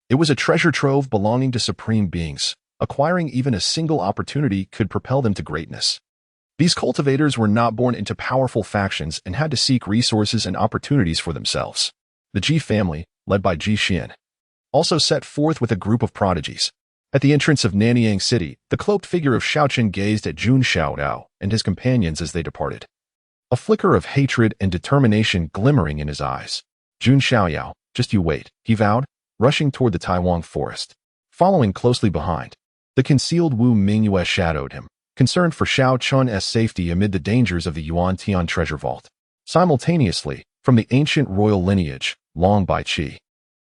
it was a treasure trove belonging to supreme beings. Acquiring even a single opportunity could propel them to greatness. These cultivators were not born into powerful factions and had to seek resources and opportunities for themselves. The Ji family, led by Ji Xian, also set forth with a group of prodigies. At the entrance of Nanyang City, the cloaked figure of Xiaoqin gazed at Jun Xiaoyao and his companions as they departed, a flicker of hatred and determination glimmering in his eyes. Jun Xiaoyao, just you wait, he vowed, rushing toward the Taiwan forest. Following closely behind, the concealed Wu Mingyue shadowed him, concerned for Xiao Chun's safety amid the dangers of the Yuan Tian treasure vault. Simultaneously, from the ancient royal lineage, Long Bai Qi,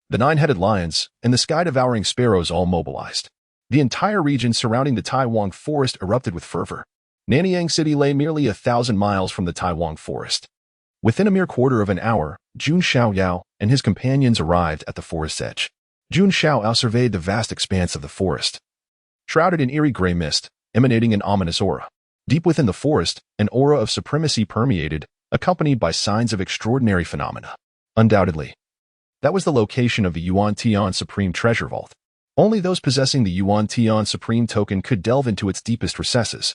the nine-headed lions and the sky-devouring sparrows all mobilized. The entire region surrounding the Taiwan forest erupted with fervor. Nanyang City lay merely 1,000 miles from the Taiwan forest. Within a mere quarter of an hour, Jun Xiaoyao and his companions arrived at the forest's edge. Jun Xiaoyao surveyed the vast expanse of the forest, shrouded in eerie gray mist, emanating an ominous aura. Deep within the forest, an aura of supremacy permeated, accompanied by signs of extraordinary phenomena. Undoubtedly, that was the location of the Yuan Tian Supreme Treasure Vault. Only those possessing the Yuan Tian Supreme token could delve into its deepest recesses,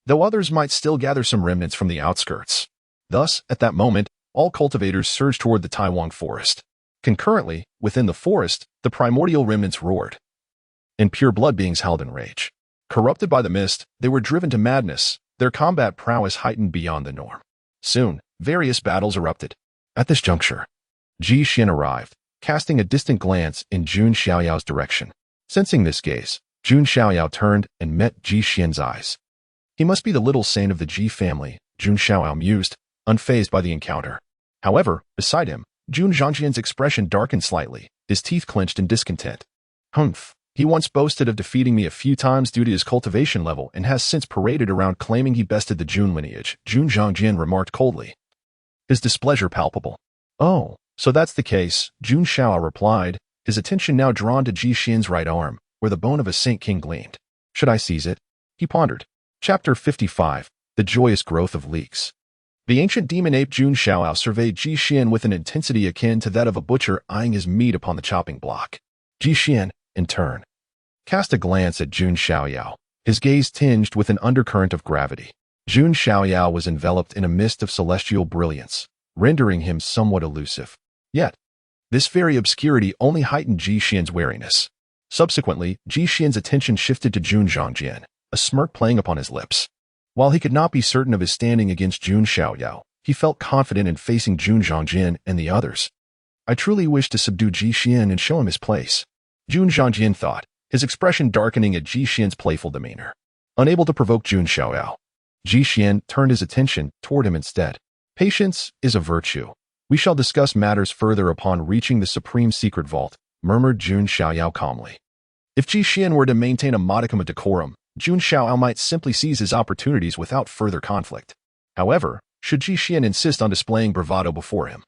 though others might still gather some remnants from the outskirts. Thus, at that moment, all cultivators surged toward the Taiwan forest. Concurrently, within the forest, the primordial remnants roared, and pure blood beings howled in rage. Corrupted by the mist, they were driven to madness, their combat prowess heightened beyond the norm. Soon, various battles erupted. At this juncture, Ji Xian arrived, casting a distant glance in Jun Xiaoyao's direction. Sensing this gaze, Jun Xiaoyao turned and met Ji Xian's eyes. He must be the little saint of the Ji family, Jun Xiaoyao mused, unfazed by the encounter. However, beside him, Jun Zhangjian's expression darkened slightly, his teeth clenched in discontent. Humph. He once boasted of defeating me a few times due to his cultivation level and has since paraded around claiming he bested the Jun lineage, Jun Zhangjian remarked coldly, his displeasure palpable. Oh, so that's the case, Jun Xiaoyao replied, his attention now drawn to Ji Xian's right arm, where the bone of a Saint King gleamed. Should I seize it? He pondered. Chapter 55, The Joyous Growth of Leeks. The ancient demon ape Jun Xiaoyao surveyed Ji Xian with an intensity akin to that of a butcher eyeing his meat upon the chopping block. Ji Xian, in turn, cast a glance at Jun Xiaoyao, his gaze tinged with an undercurrent of gravity. Jun Xiaoyao was enveloped in a mist of celestial brilliance, rendering him somewhat elusive. Yet, this very obscurity only heightened Ji Xian's wariness. Subsequently, Ji Xian's attention shifted to Jun Zhangjian, a smirk playing upon his lips. While he could not be certain of his standing against Jun Xiaoyao, he felt confident in facing Jun Zhangjian and the others. I truly wish to subdue Ji Xian and show him his place, Jun Zhangjian thought, his expression darkening at Ji Xian's playful demeanor. Unable to provoke Jun Xiaoyao, Ji Xian turned his attention toward him instead. Patience is a virtue. We shall discuss matters further upon reaching the Supreme Secret Vault, murmured Jun Xiaoyao calmly. If Ji Xian were to maintain a modicum of decorum, Jun Xiaoyao might simply seize his opportunities without further conflict. However, should Ji Xian insist on displaying bravado before him,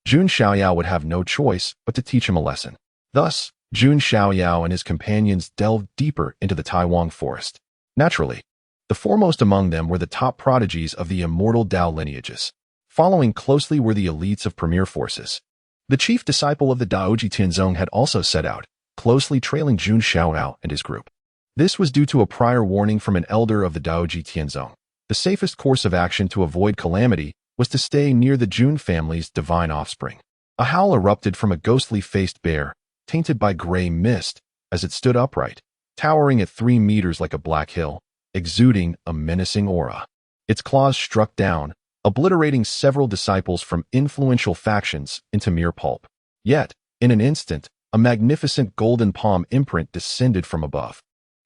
Jun Xiaoyao would have no choice but to teach him a lesson. Thus, Jun Xiaoyao and his companions delved deeper into the Taiwan forest. Naturally, the foremost among them were the top prodigies of the immortal Dao lineages. Following closely were the elites of premier forces. The chief disciple of the Daoji Tianzong had also set out, closely trailing Jun Xiaoyao and his group. This was due to a prior warning from an elder of the Daoji Tianzong. The safest course of action to avoid calamity was to stay near the Jun family's divine offspring. A howl erupted from a ghostly-faced bear, tainted by gray mist, as it stood upright, towering at 3 meters like a black hill, exuding a menacing aura. Its claws struck down, obliterating several disciples from influential factions into mere pulp. Yet, in an instant, a magnificent golden palm imprint descended from above,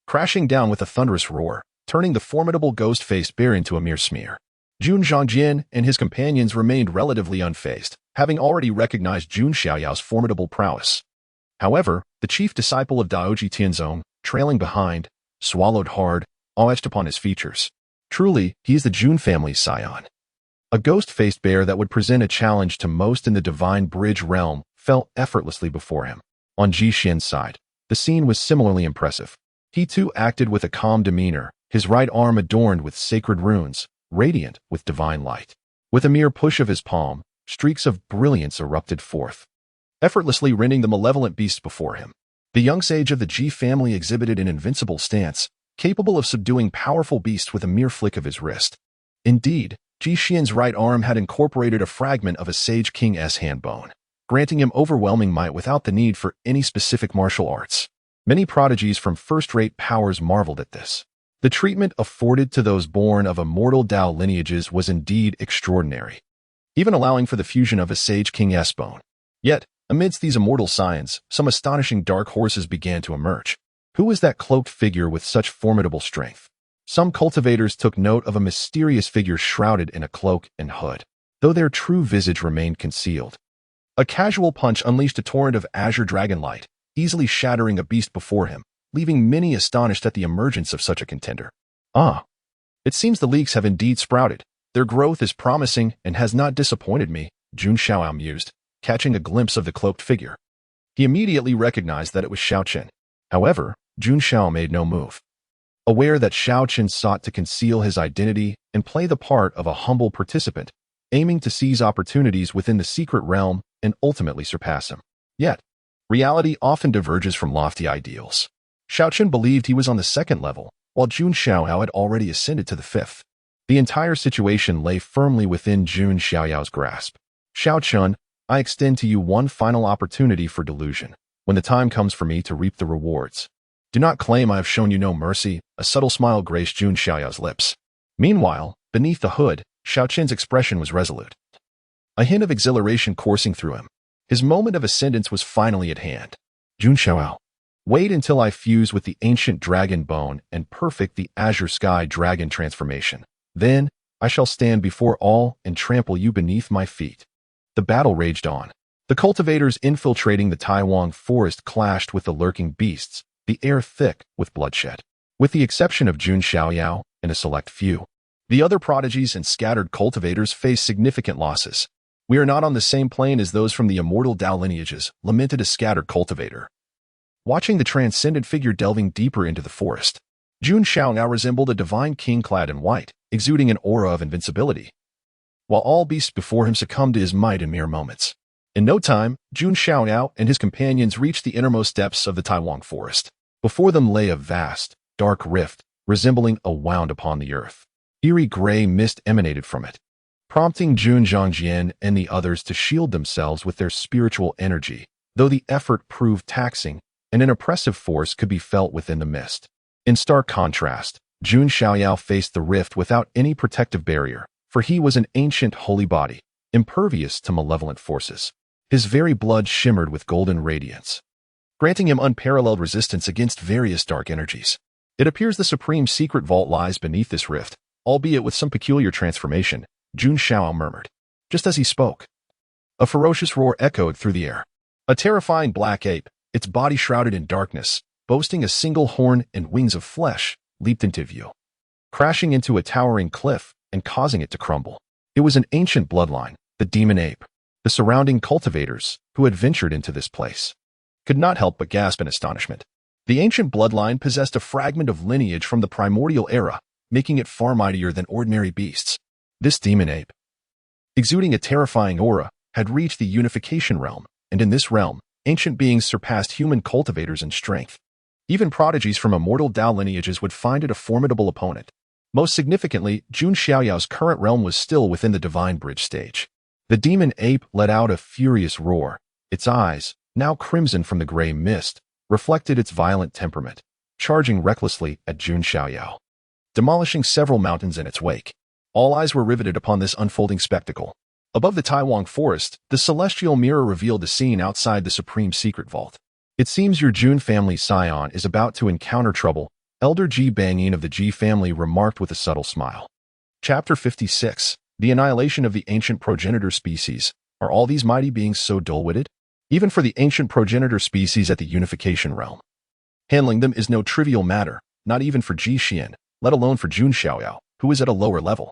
crashing down with a thunderous roar, turning the formidable ghost-faced bear into a mere smear. Jun Zhangjian and his companions remained relatively unfazed, having already recognized Jun Xiaoyao's formidable prowess. However, the chief disciple of Daoji Tianzong, trailing behind, swallowed hard, awe etched upon his features. Truly, he is the Jun family's scion. A ghost-faced bear that would present a challenge to most in the Divine Bridge realm fell effortlessly before him. On Ji Xian's side, the scene was similarly impressive. He too acted with a calm demeanor, his right arm adorned with sacred runes, radiant with divine light. With a mere push of his palm, streaks of brilliance erupted forth, effortlessly rending the malevolent beasts before him. The young sage of the Ji family exhibited an invincible stance, capable of subduing powerful beasts with a mere flick of his wrist. Indeed, Ji Xian's right arm had incorporated a fragment of a Sage King's hand bone, granting him overwhelming might without the need for any specific martial arts. Many prodigies from first-rate powers marveled at this. The treatment afforded to those born of immortal Dao lineages was indeed extraordinary, even allowing for the fusion of a Sage King's bone. Yet, amidst these immortal scions, some astonishing dark horses began to emerge. Who was that cloaked figure with such formidable strength? Some cultivators took note of a mysterious figure shrouded in a cloak and hood, though their true visage remained concealed. A casual punch unleashed a torrent of azure dragon light, easily shattering a beast before him, leaving many astonished at the emergence of such a contender. Ah! It seems the leeks have indeed sprouted. Their growth is promising and has not disappointed me, Jun Xiaoyao mused, catching a glimpse of the cloaked figure. He immediately recognized that it was Xiaoqin. However, Jun Xiao made no move. Aware that Xiaoqin sought to conceal his identity and play the part of a humble participant, aiming to seize opportunities within the secret realm and ultimately surpass him. Yet, reality often diverges from lofty ideals. Xiaoqin believed he was on the second level, while Jun Xiaoyao had already ascended to the fifth. The entire situation lay firmly within Jun Xiaoyao's grasp. Xiaoqin, I extend to you one final opportunity for delusion, when the time comes for me to reap the rewards. Do not claim I have shown you no mercy, a subtle smile graced Jun Xiaoyao's lips. Meanwhile, beneath the hood, Xiaoqin's expression was resolute. A hint of exhilaration coursing through him. His moment of ascendance was finally at hand. Jun Xiaoyao, wait until I fuse with the ancient dragon bone and perfect the azure sky dragon transformation. Then, I shall stand before all and trample you beneath my feet. The battle raged on. The cultivators infiltrating the Taiyue forest clashed with the lurking beasts, the air thick with bloodshed. With the exception of Jun Xiaoyao and a select few, the other prodigies and scattered cultivators faced significant losses. We are not on the same plane as those from the immortal Dao lineages, lamented a scattered cultivator. Watching the transcendent figure delving deeper into the forest, Jun Xiaoyao resembled a divine king clad in white, exuding an aura of invincibility, while all beasts before him succumbed to his might in mere moments. In no time, Jun Xiaoyao and his companions reached the innermost depths of the Taiyue forest. Before them lay a vast, dark rift, resembling a wound upon the earth. Eerie gray mist emanated from it, prompting Jun Zhangjian and the others to shield themselves with their spiritual energy, though the effort proved taxing, and an oppressive force could be felt within the mist. In stark contrast, Jun Xiaoyao faced the rift without any protective barrier, for he was an ancient holy body, impervious to malevolent forces. His very blood shimmered with golden radiance, granting him unparalleled resistance against various dark energies. It appears the supreme secret vault lies beneath this rift, albeit with some peculiar transformation, Jun Xiaoyao murmured. Just as he spoke, a ferocious roar echoed through the air. A terrifying black ape, its body shrouded in darkness, boasting a single horn and wings of flesh, leaped into view, crashing into a towering cliff and causing it to crumble. It was an ancient bloodline, the demon ape. The surrounding cultivators, who had ventured into this place, could not help but gasp in astonishment. The ancient bloodline possessed a fragment of lineage from the Primordial era, making it far mightier than ordinary beasts. This demon ape, exuding a terrifying aura, had reached the unification realm, and in this realm, ancient beings surpassed human cultivators in strength. Even prodigies from immortal Dao lineages would find it a formidable opponent. Most significantly, Jun Xiaoyao's current realm was still within the divine bridge stage. The demon ape let out a furious roar. Its eyes, now crimson from the gray mist, reflected its violent temperament, charging recklessly at Jun Xiaoyao, demolishing several mountains in its wake. All eyes were riveted upon this unfolding spectacle. Above the Taiyue forest, the celestial mirror revealed a scene outside the supreme secret vault. It seems your Jun family scion is about to encounter trouble, Elder Ji Bangyin of the Ji family remarked with a subtle smile. Chapter 56. The annihilation of the ancient progenitor species. Are all these mighty beings so dull-witted? Even for the ancient progenitor species at the unification realm, handling them is no trivial matter, not even for Ji Xian, let alone for Jun Xiaoyao, who is at a lower level.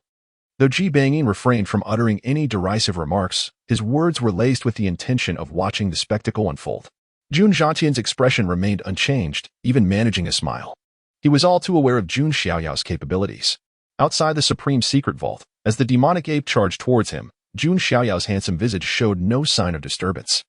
Though Ji Bangyin refrained from uttering any derisive remarks, his words were laced with the intention of watching the spectacle unfold. Jun Zhangjian's expression remained unchanged, even managing a smile. He was all too aware of Jun Xiaoyao's capabilities. Outside the supreme secret vault, as the demonic ape charged towards him, Jun Xiaoyao's handsome visage showed no sign of disturbance.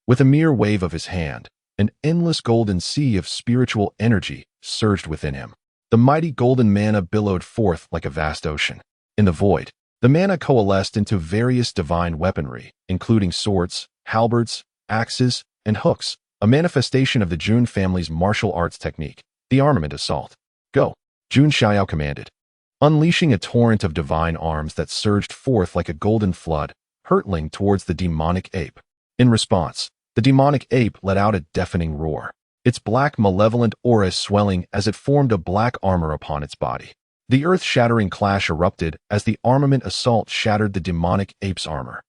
With a mere wave of his hand, an endless golden sea of spiritual energy surged within him. The mighty golden mana billowed forth like a vast ocean. In the void, the mana coalesced into various divine weaponry, including swords, halberds, axes, and hooks, a manifestation of the Jun family's martial arts technique, the armament assault. Go, Jun Xiaoyao commanded, unleashing a torrent of divine arms that surged forth like a golden flood, hurtling towards the demonic ape. In response, the demonic ape let out a deafening roar, its black malevolent aura swelling as it formed a black armor upon its body. The earth-shattering clash erupted as the armament assault shattered the demonic ape's armor.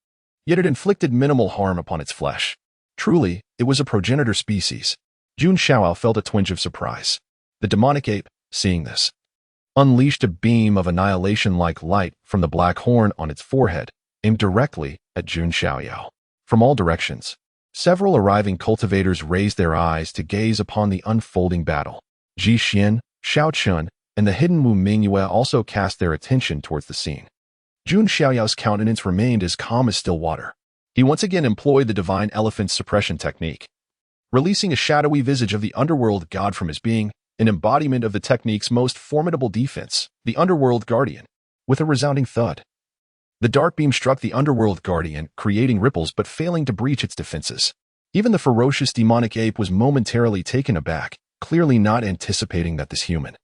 Yet it inflicted minimal harm upon its flesh. Truly, it was a progenitor species. Jun Xiaoyao felt a twinge of surprise. The demonic ape, seeing this, unleashed a beam of annihilation-like light from the black horn on its forehead, aimed directly at Jun Xiaoyao. From all directions, several arriving cultivators raised their eyes to gaze upon the unfolding battle. Ji Xian, Xiao Chun, and the hidden Wu Mingyue also cast their attention towards the scene. Jun Xiaoyao's countenance remained as calm as still water. He once again employed the Divine Elephant Suppression Technique, releasing a shadowy visage of the underworld god from his being, an embodiment of the technique's most formidable defense, the underworld guardian. With a resounding thud, the dart beam struck the underworld guardian, creating ripples but failing to breach its defenses. Even the ferocious demonic ape was momentarily taken aback, clearly not anticipating that this human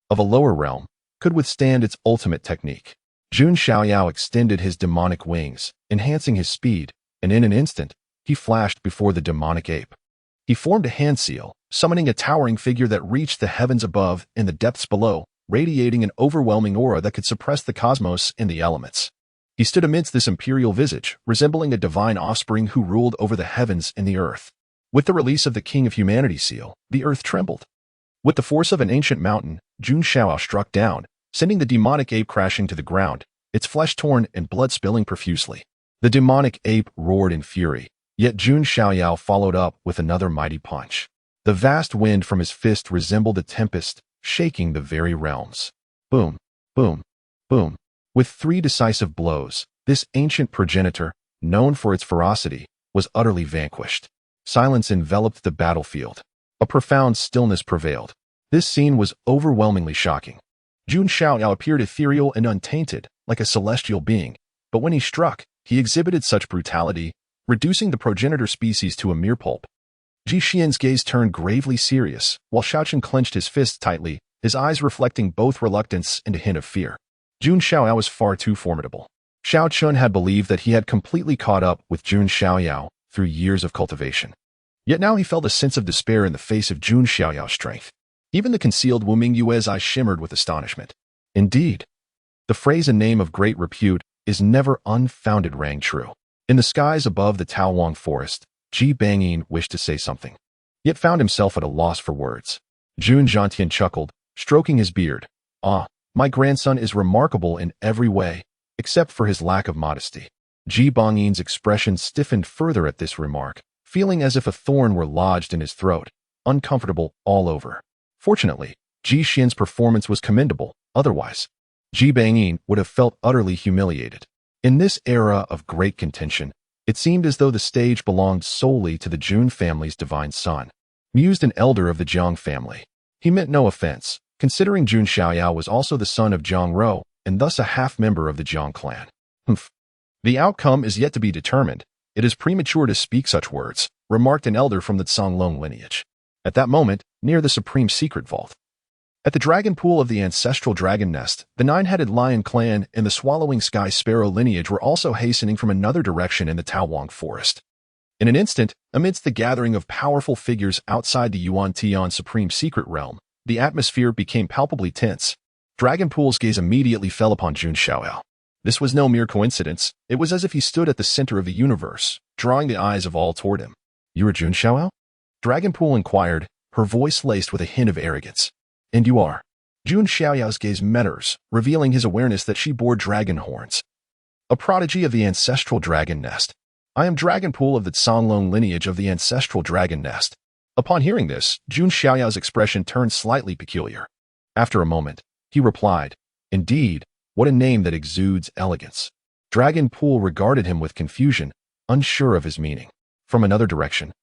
of a lower realm could withstand its ultimate technique. Jun Xiaoyao extended his demonic wings, enhancing his speed, and in an instant, he flashed before the demonic ape. He formed a hand seal, summoning a towering figure that reached the heavens above and the depths below, radiating an overwhelming aura that could suppress the cosmos and the elements. He stood amidst this imperial visage, resembling a divine offspring who ruled over the heavens and the earth. With the release of the King of Humanity seal, the earth trembled. With the force of an ancient mountain, Jun Xiaoyao struck down, sending the demonic ape crashing to the ground, its flesh torn and blood spilling profusely. The demonic ape roared in fury, yet Jun Xiaoyao followed up with another mighty punch. The vast wind from his fist resembled a tempest, shaking the very realms. Boom, boom, boom. With 3 decisive blows, this ancient progenitor, known for its ferocity, was utterly vanquished. Silence enveloped the battlefield. A profound stillness prevailed. This scene was overwhelmingly shocking. Jun Xiaoyao appeared ethereal and untainted, like a celestial being, but when he struck, he exhibited such brutality, reducing the progenitor species to a mere pulp. Ji Xian's gaze turned gravely serious, while Xiaochun clenched his fists tightly, his eyes reflecting both reluctance and a hint of fear. Jun Xiaoyao was far too formidable. Xiaochun had believed that he had completely caught up with Jun Xiaoyao through years of cultivation. Yet now he felt a sense of despair in the face of Jun Xiaoyao's strength. Even the concealed Wu Mingyue's eyes shimmered with astonishment. Indeed, the phrase "a name of great repute" is never unfounded rang true. In the skies above the Taowang forest, Ji Bangyin wished to say something, yet found himself at a loss for words. Jun Zhantian chuckled, stroking his beard. "Ah, my grandson is remarkable in every way, except for his lack of modesty." Ji Bangyin's expression stiffened further at this remark, feeling as if a thorn were lodged in his throat, uncomfortable all over. Fortunately, Ji Xian's performance was commendable, otherwise, Ji Bangyin would have felt utterly humiliated. In this era of great contention, it seemed as though the stage belonged solely to the Jun family's divine son. Mused an elder of the Jiang family. He meant no offense, considering Jun Xiaoyao was also the son of Jiang Rou, and thus a half-member of the Jiang clan. Humph. The outcome is yet to be determined. It is premature to speak such words, remarked an elder from the Songlong lineage. At that moment, near the supreme secret vault, at the dragon pool of the ancestral dragon nest, the 9-headed lion clan and the swallowing sky sparrow lineage were also hastening from another direction in the Taowang forest. In an instant, amidst the gathering of powerful figures outside the Yuan Tian supreme secret realm, the atmosphere became palpably tense. Dragon Pool's gaze immediately fell upon Jun Xiaoyao. This was no mere coincidence. It was as if he stood at the center of the universe, drawing the eyes of all toward him. "You are Jun Xiaoyao?" Dragonpool inquired, her voice laced with a hint of arrogance. "And you are?" Jun Xiaoyao's gaze met hers, revealing his awareness that she bore dragon horns. A prodigy of the ancestral dragon nest. "I am Dragonpool of the Songlong lineage of the ancestral dragon nest." Upon hearing this, Jun Xiaoyao's expression turned slightly peculiar. After a moment, he replied, "Indeed, what a name that exudes elegance." Dragonpool regarded him with confusion, unsure of his meaning. From another direction,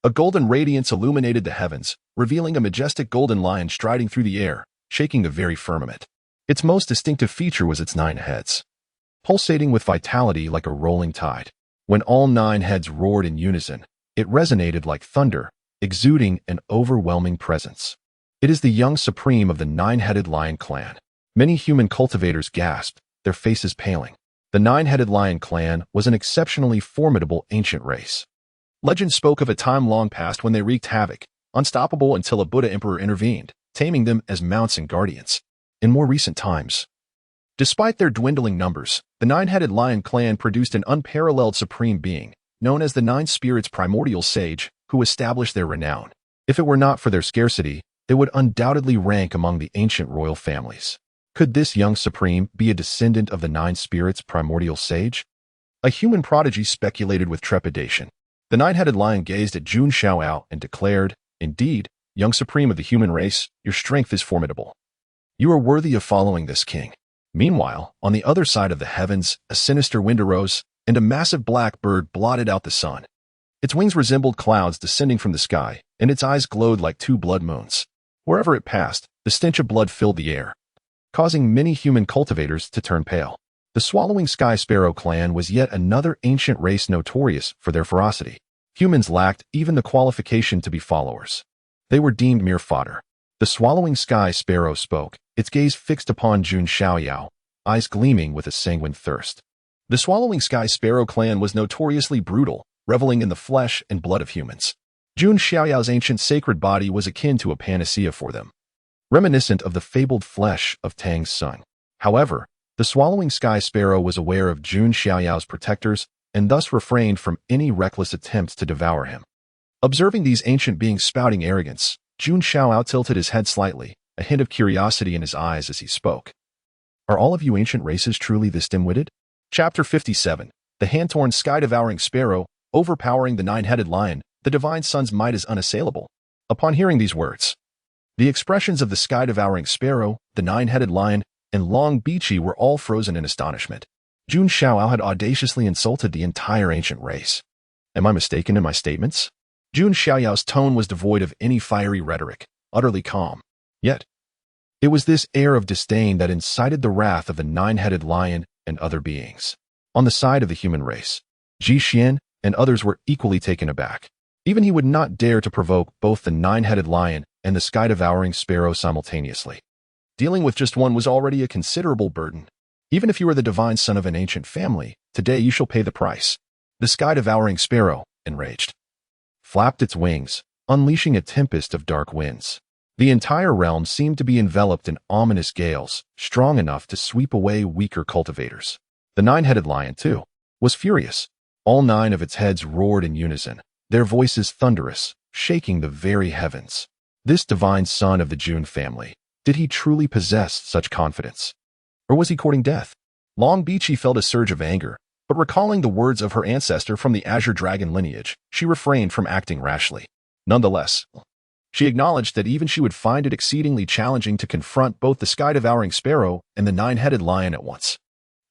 a golden radiance illuminated the heavens, revealing a majestic golden lion striding through the air, shaking the very firmament. Its most distinctive feature was its 9 heads, pulsating with vitality like a rolling tide. When all 9 heads roared in unison, it resonated like thunder, exuding an overwhelming presence. It is the young supreme of the nine-headed lion clan. Many human cultivators gasped, their faces paling. The nine-headed lion clan was an exceptionally formidable ancient race. Legend spoke of a time long past when they wreaked havoc, unstoppable until a Buddha emperor intervened, taming them as mounts and guardians. In more recent times, despite their dwindling numbers, the nine-headed lion clan produced an unparalleled supreme being, known as the Nine Spirits Primordial Sage, who established their renown. If it were not for their scarcity, they would undoubtedly rank among the ancient royal families. Could this young supreme be a descendant of the Nine Spirits Primordial Sage? A human prodigy speculated with trepidation. The nine-headed lion gazed at Jun Xiaoyao and declared, "Indeed, young supreme of the human race, your strength is formidable. You are worthy of following this king." Meanwhile, on the other side of the heavens, a sinister wind arose, and a massive black bird blotted out the sun. Its wings resembled clouds descending from the sky, and its eyes glowed like two blood moons. Wherever it passed, the stench of blood filled the air, causing many human cultivators to turn pale. The Swallowing Sky Sparrow clan was yet another ancient race notorious for their ferocity. Humans lacked even the qualification to be followers. They were deemed mere fodder. The Swallowing Sky Sparrow spoke, its gaze fixed upon Jun Xiaoyao, eyes gleaming with a sanguine thirst. The Swallowing Sky Sparrow clan was notoriously brutal, reveling in the flesh and blood of humans. Jun Xiaoyao's ancient sacred body was akin to a panacea for them, reminiscent of the fabled flesh of Tang's son. However, the Swallowing Sky Sparrow was aware of Jun Xiaoyao's protectors and thus refrained from any reckless attempts to devour him. Observing these ancient beings spouting arrogance, Jun Xiaoyao tilted his head slightly, a hint of curiosity in his eyes as he spoke. "Are all of you ancient races truly this dim-witted?" Chapter 57. The hand-torn sky-devouring sparrow, overpowering the nine-headed lion, the divine sun's might is unassailable. Upon hearing these words, the expressions of the sky-devouring sparrow, the nine-headed lion, and Long Bichi were all frozen in astonishment. Jun Xiaoyao had audaciously insulted the entire ancient race. Am I mistaken in my statements? Jun Xiaoyao's tone was devoid of any fiery rhetoric, utterly calm. Yet, it was this air of disdain that incited the wrath of the nine-headed lion and other beings. On the side of the human race, Ji Xian and others were equally taken aback. Even he would not dare to provoke both the nine-headed lion and the sky-devouring sparrow simultaneously. Dealing with just one was already a considerable burden. Even if you are the divine son of an ancient family, today you shall pay the price. The sky-devouring sparrow, enraged, flapped its wings, unleashing a tempest of dark winds. The entire realm seemed to be enveloped in ominous gales, strong enough to sweep away weaker cultivators. The nine-headed lion, too, was furious. All nine of its heads roared in unison, their voices thunderous, shaking the very heavens. This divine son of the Jun family, did he truly possess such confidence? Or was he courting death? Long Bichi felt a surge of anger, but recalling the words of her ancestor from the Azure Dragon lineage, she refrained from acting rashly. Nonetheless, she acknowledged that even she would find it exceedingly challenging to confront both the sky-devouring sparrow and the nine-headed lion at once.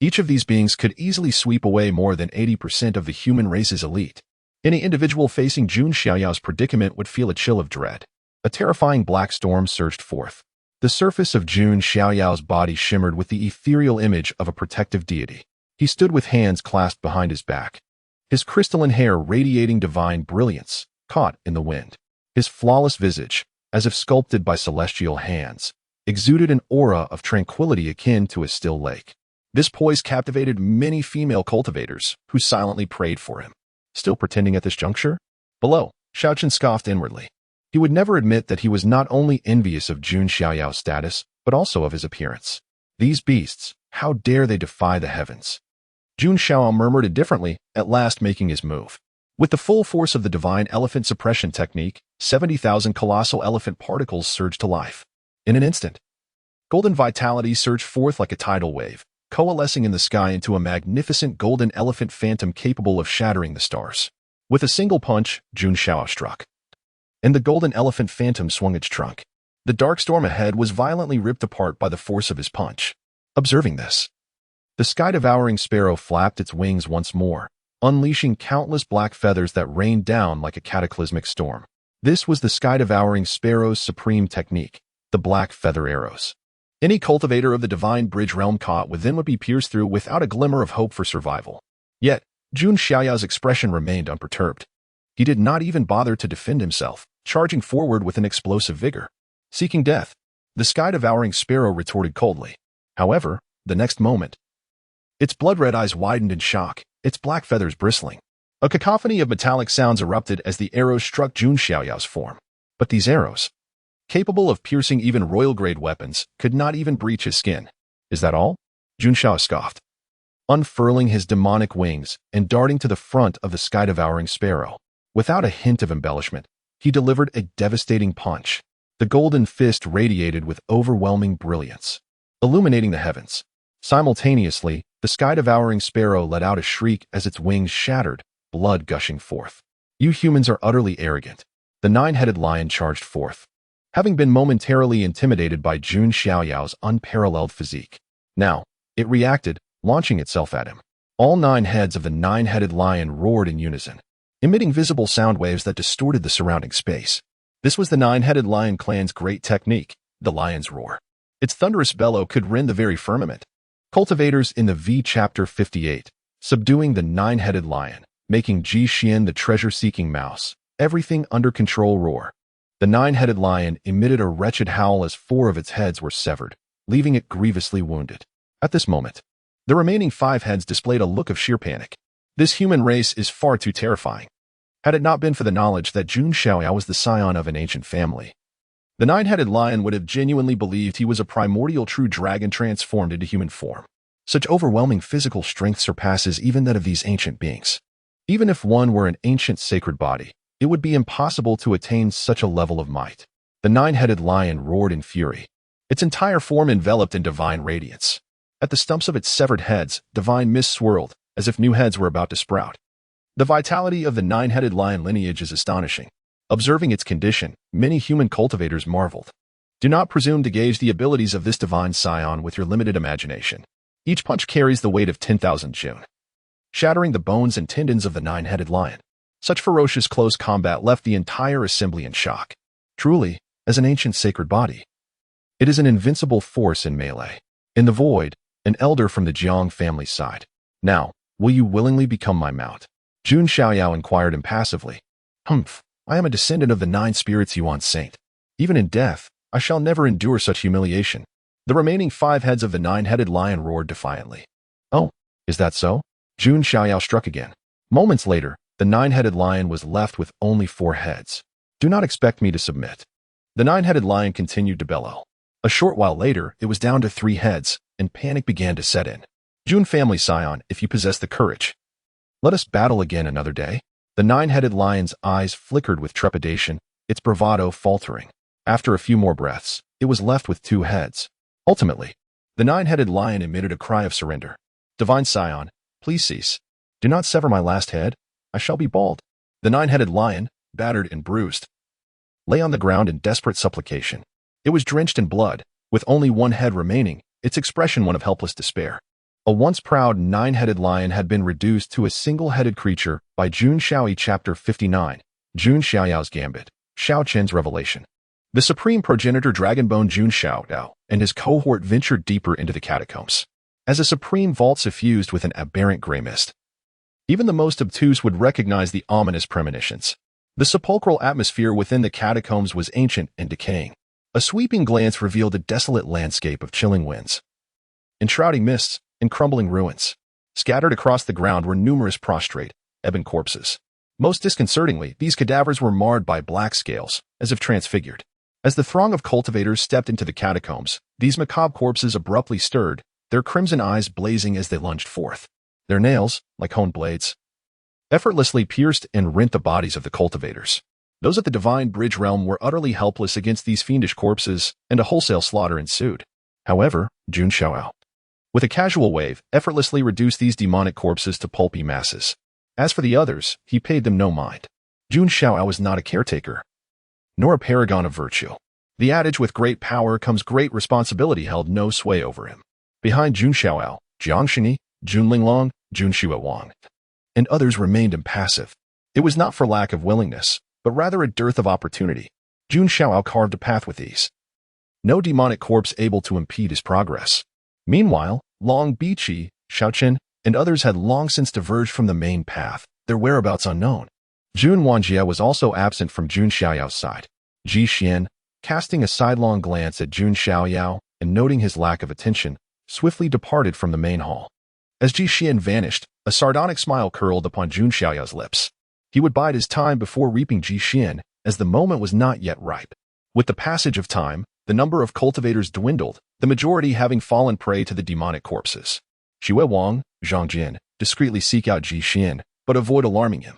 Each of these beings could easily sweep away more than 80% of the human race's elite. Any individual facing Jun Xiaoyao's predicament would feel a chill of dread. A terrifying black storm surged forth. The surface of Jun Xiaoyao's body shimmered with the ethereal image of a protective deity. He stood with hands clasped behind his back, his crystalline hair radiating divine brilliance, caught in the wind. His flawless visage, as if sculpted by celestial hands, exuded an aura of tranquility akin to a still lake. This poise captivated many female cultivators, who silently prayed for him. Still pretending at this juncture? Below, Xiaochen scoffed inwardly. He would never admit that he was not only envious of Jun Xiaoyao's status, but also of his appearance. These beasts, how dare they defy the heavens? Jun Xiaoyao murmured indifferently, at last making his move. With the full force of the Divine Elephant Suppression Technique, 70,000 colossal elephant particles surged to life. In an instant, golden vitality surged forth like a tidal wave, coalescing in the sky into a magnificent golden elephant phantom capable of shattering the stars. With a single punch, Jun Xiaoyao struck, and the golden elephant phantom swung its trunk. The dark storm ahead was violently ripped apart by the force of his punch. Observing this, the sky-devouring sparrow flapped its wings once more, unleashing countless black feathers that rained down like a cataclysmic storm. This was the sky-devouring sparrow's supreme technique, the black feather arrows. Any cultivator of the divine bridge realm caught within would be pierced through without a glimmer of hope for survival. Yet, Jun Xiaoyao's expression remained unperturbed. He did not even bother to defend himself, charging forward with an explosive vigor. Seeking death, the sky-devouring sparrow retorted coldly. However, the next moment, its blood-red eyes widened in shock, its black feathers bristling. A cacophony of metallic sounds erupted as the arrows struck Jun Xiaoyao's form. But these arrows, capable of piercing even royal-grade weapons, could not even breach his skin. Is that all? Jun Xiao scoffed, unfurling his demonic wings and darting to the front of the sky-devouring sparrow. Without a hint of embellishment, he delivered a devastating punch. The golden fist radiated with overwhelming brilliance, illuminating the heavens. Simultaneously, the sky-devouring sparrow let out a shriek as its wings shattered, blood gushing forth. You humans are utterly arrogant. The nine-headed lion charged forth, having been momentarily intimidated by Jun Xiaoyao's unparalleled physique. Now, it reacted, launching itself at him. All 9 heads of the nine-headed lion roared in unison, emitting visible sound waves that distorted the surrounding space. This was the nine-headed lion clan's great technique, the lion's roar. Its thunderous bellow could rend the very firmament. Cultivators in the V Chapter 58, subduing the nine-headed lion, making Ji Xian the treasure-seeking mouse, everything under control roar. The nine-headed lion emitted a wretched howl as 4 of its heads were severed, leaving it grievously wounded. At this moment, the remaining 5 heads displayed a look of sheer panic. This human race is far too terrifying. Had it not been for the knowledge that Jun Xiaoyao was the scion of an ancient family, the nine-headed lion would have genuinely believed he was a primordial true dragon transformed into human form. Such overwhelming physical strength surpasses even that of these ancient beings. Even if one were an ancient sacred body, it would be impossible to attain such a level of might. The nine-headed lion roared in fury, its entire form enveloped in divine radiance. At the stumps of its severed heads, divine mist swirled, as if new heads were about to sprout. The vitality of the nine-headed lion lineage is astonishing. Observing its condition, many human cultivators marveled. Do not presume to gauge the abilities of this divine scion with your limited imagination. Each punch carries the weight of 10,000 Jun, shattering the bones and tendons of the nine-headed lion. Such ferocious close combat left the entire assembly in shock. Truly, as an ancient sacred body, it is an invincible force in melee. In the void, an elder from the Jiang family sighed. Now, will you willingly become my mount? Jun Xiaoyao inquired impassively. Humph, I am a descendant of the 9 spirits Yuan saint. Even in death, I shall never endure such humiliation. The remaining 5 heads of the nine-headed lion roared defiantly. Oh, is that so? Jun Xiaoyao struck again. Moments later, the nine-headed lion was left with only 4 heads. Do not expect me to submit. The nine-headed lion continued to bellow. A short while later, it was down to 3 heads, and panic began to set in. Jun family scion, if you possess the courage, let us battle again another day. The nine-headed lion's eyes flickered with trepidation, its bravado faltering. After a few more breaths, it was left with 2 heads. Ultimately, the nine-headed lion emitted a cry of surrender. Divine scion, please cease. Do not sever my last head. I shall be bald. The nine-headed lion, battered and bruised, lay on the ground in desperate supplication. It was drenched in blood, with only 1 head remaining, its expression one of helpless despair. A once proud 9-headed lion had been reduced to a single-headed creature by Jun Xiaoyao Chapter 59, Jun Xiaoyao's Gambit, Xiao Chen's Revelation. The supreme progenitor dragonbone Jun Xiaoyao and his cohort ventured deeper into the catacombs. As a supreme vault suffused with an aberrant gray mist, even the most obtuse would recognize the ominous premonitions. The sepulchral atmosphere within the catacombs was ancient and decaying. A sweeping glance revealed a desolate landscape of chilling winds, enshrouding mists, and crumbling ruins. Scattered across the ground were numerous prostrate, ebon corpses. Most disconcertingly, these cadavers were marred by black scales, as if transfigured. As the throng of cultivators stepped into the catacombs, these macabre corpses abruptly stirred, their crimson eyes blazing as they lunged forth. Their nails, like honed blades, effortlessly pierced and rent the bodies of the cultivators. Those at the Divine Bridge realm were utterly helpless against these fiendish corpses, and a wholesale slaughter ensued. However, Jun Xiaoyao, with a casual wave, effortlessly reduced these demonic corpses to pulpy masses. As for the others, he paid them no mind. Jun Xiaoyao was not a caretaker, nor a paragon of virtue. The adage with great power comes great responsibility held no sway over him. Behind Jun Xiaoyao, Jiang Shini, Jun Linglong, Jun Xuewang, and others remained impassive. It was not for lack of willingness, but rather a dearth of opportunity. Jun Xiaoyao carved a path with ease. No demonic corpse able to impede his progress. Meanwhile, Long Biqi, Xiaochen, and others had long since diverged from the main path, their whereabouts unknown. Jun Wanjie was also absent from Jun Xiaoyao's side. Ji Xian, casting a sidelong glance at Jun Xiaoyao and noting his lack of attention, swiftly departed from the main hall. As Ji Xian vanished, a sardonic smile curled upon Jun Xiaoyao's lips. He would bide his time before reaping Ji Xian, as the moment was not yet ripe. With the passage of time, the number of cultivators dwindled, the majority having fallen prey to the demonic corpses. Xue Wang, Zhang Jin, discreetly seek out Ji Xian, but avoid alarming him.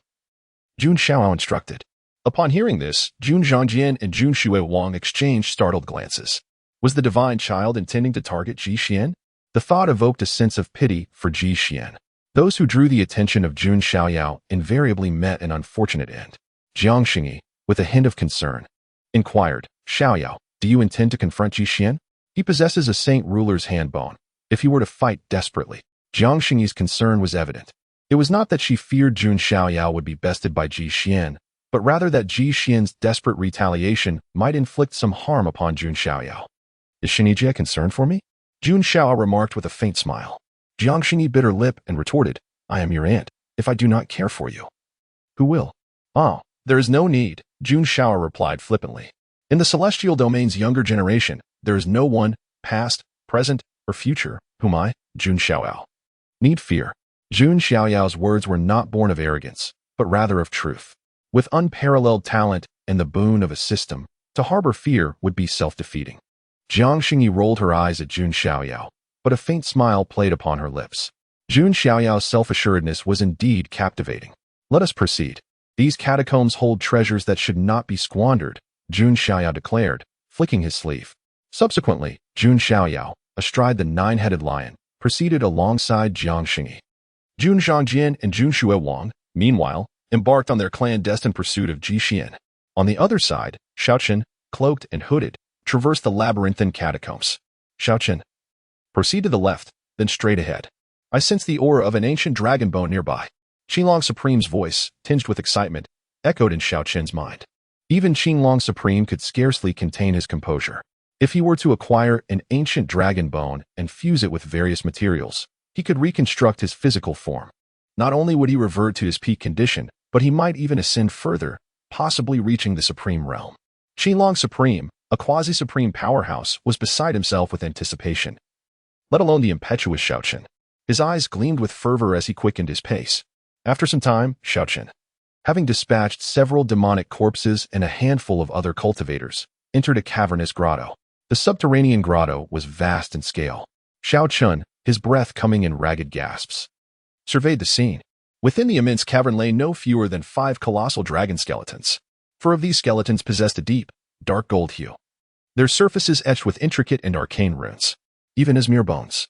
Jun Xiaoyao instructed. Upon hearing this, Jun Zhangjian and Jun Xue Wang exchanged startled glances. Was the divine child intending to target Ji Xian? The thought evoked a sense of pity for Ji Xian. Those who drew the attention of Jun Xiaoyao invariably met an unfortunate end. Jiang Xingyi, with a hint of concern, inquired, Xiaoyao, do you intend to confront Ji Xian? He possesses a saint ruler's hand bone. If he were to fight desperately, Jiang Xingyi's concern was evident. It was not that she feared Jun Xiaoyao would be bested by Ji Xian, but rather that Ji Xian's desperate retaliation might inflict some harm upon Jun Xiaoyao. Is Xingyi concerned for me? Jun Xiaoyao remarked with a faint smile. Jiang Xingyi bit her lip and retorted, I am your aunt, if I do not care for you. Who will? Oh, there is no need, Jun Xiaoyao replied flippantly. In the celestial domain's younger generation, there is no one, past, present, or future, whom I, Jun Xiaoyao, need fear. Jun Xiaoyao's words were not born of arrogance, but rather of truth. With unparalleled talent and the boon of a system, to harbor fear would be self-defeating. Jiang Xingyi rolled her eyes at Jun Xiaoyao, but a faint smile played upon her lips. Jun Xiaoyao's self-assuredness was indeed captivating. Let us proceed. These catacombs hold treasures that should not be squandered, Jun Xiaoyao declared, flicking his sleeve. Subsequently, Jun Xiaoyao, astride the nine-headed lion, proceeded alongside Jiang Xingyi. Jun Zhangjian and Jun Xue Wang, meanwhile, embarked on their clandestine pursuit of Ji Xian. On the other side, Xiaochen, cloaked and hooded, traversed the labyrinthine catacombs. Xiaochen, proceed to the left, then straight ahead. I sense the aura of an ancient dragon bone nearby. Qinglong Supreme's voice, tinged with excitement, echoed in Xiaochen's mind. Even Qinglong Supreme could scarcely contain his composure. If he were to acquire an ancient dragon bone and fuse it with various materials, he could reconstruct his physical form. Not only would he revert to his peak condition, but he might even ascend further, possibly reaching the supreme realm. Qinglong Supreme, a quasi-supreme powerhouse, was beside himself with anticipation. Let alone the impetuous Xiaochen. His eyes gleamed with fervor as he quickened his pace. After some time, Xiaochen, having dispatched several demonic corpses and a handful of other cultivators, entered a cavernous grotto. The subterranean grotto was vast in scale. Xiaochen, his breath coming in ragged gasps, surveyed the scene. Within the immense cavern lay no fewer than 5 colossal dragon skeletons. 4 of these skeletons possessed a deep, dark gold hue, their surfaces etched with intricate and arcane runes, even as mere bones.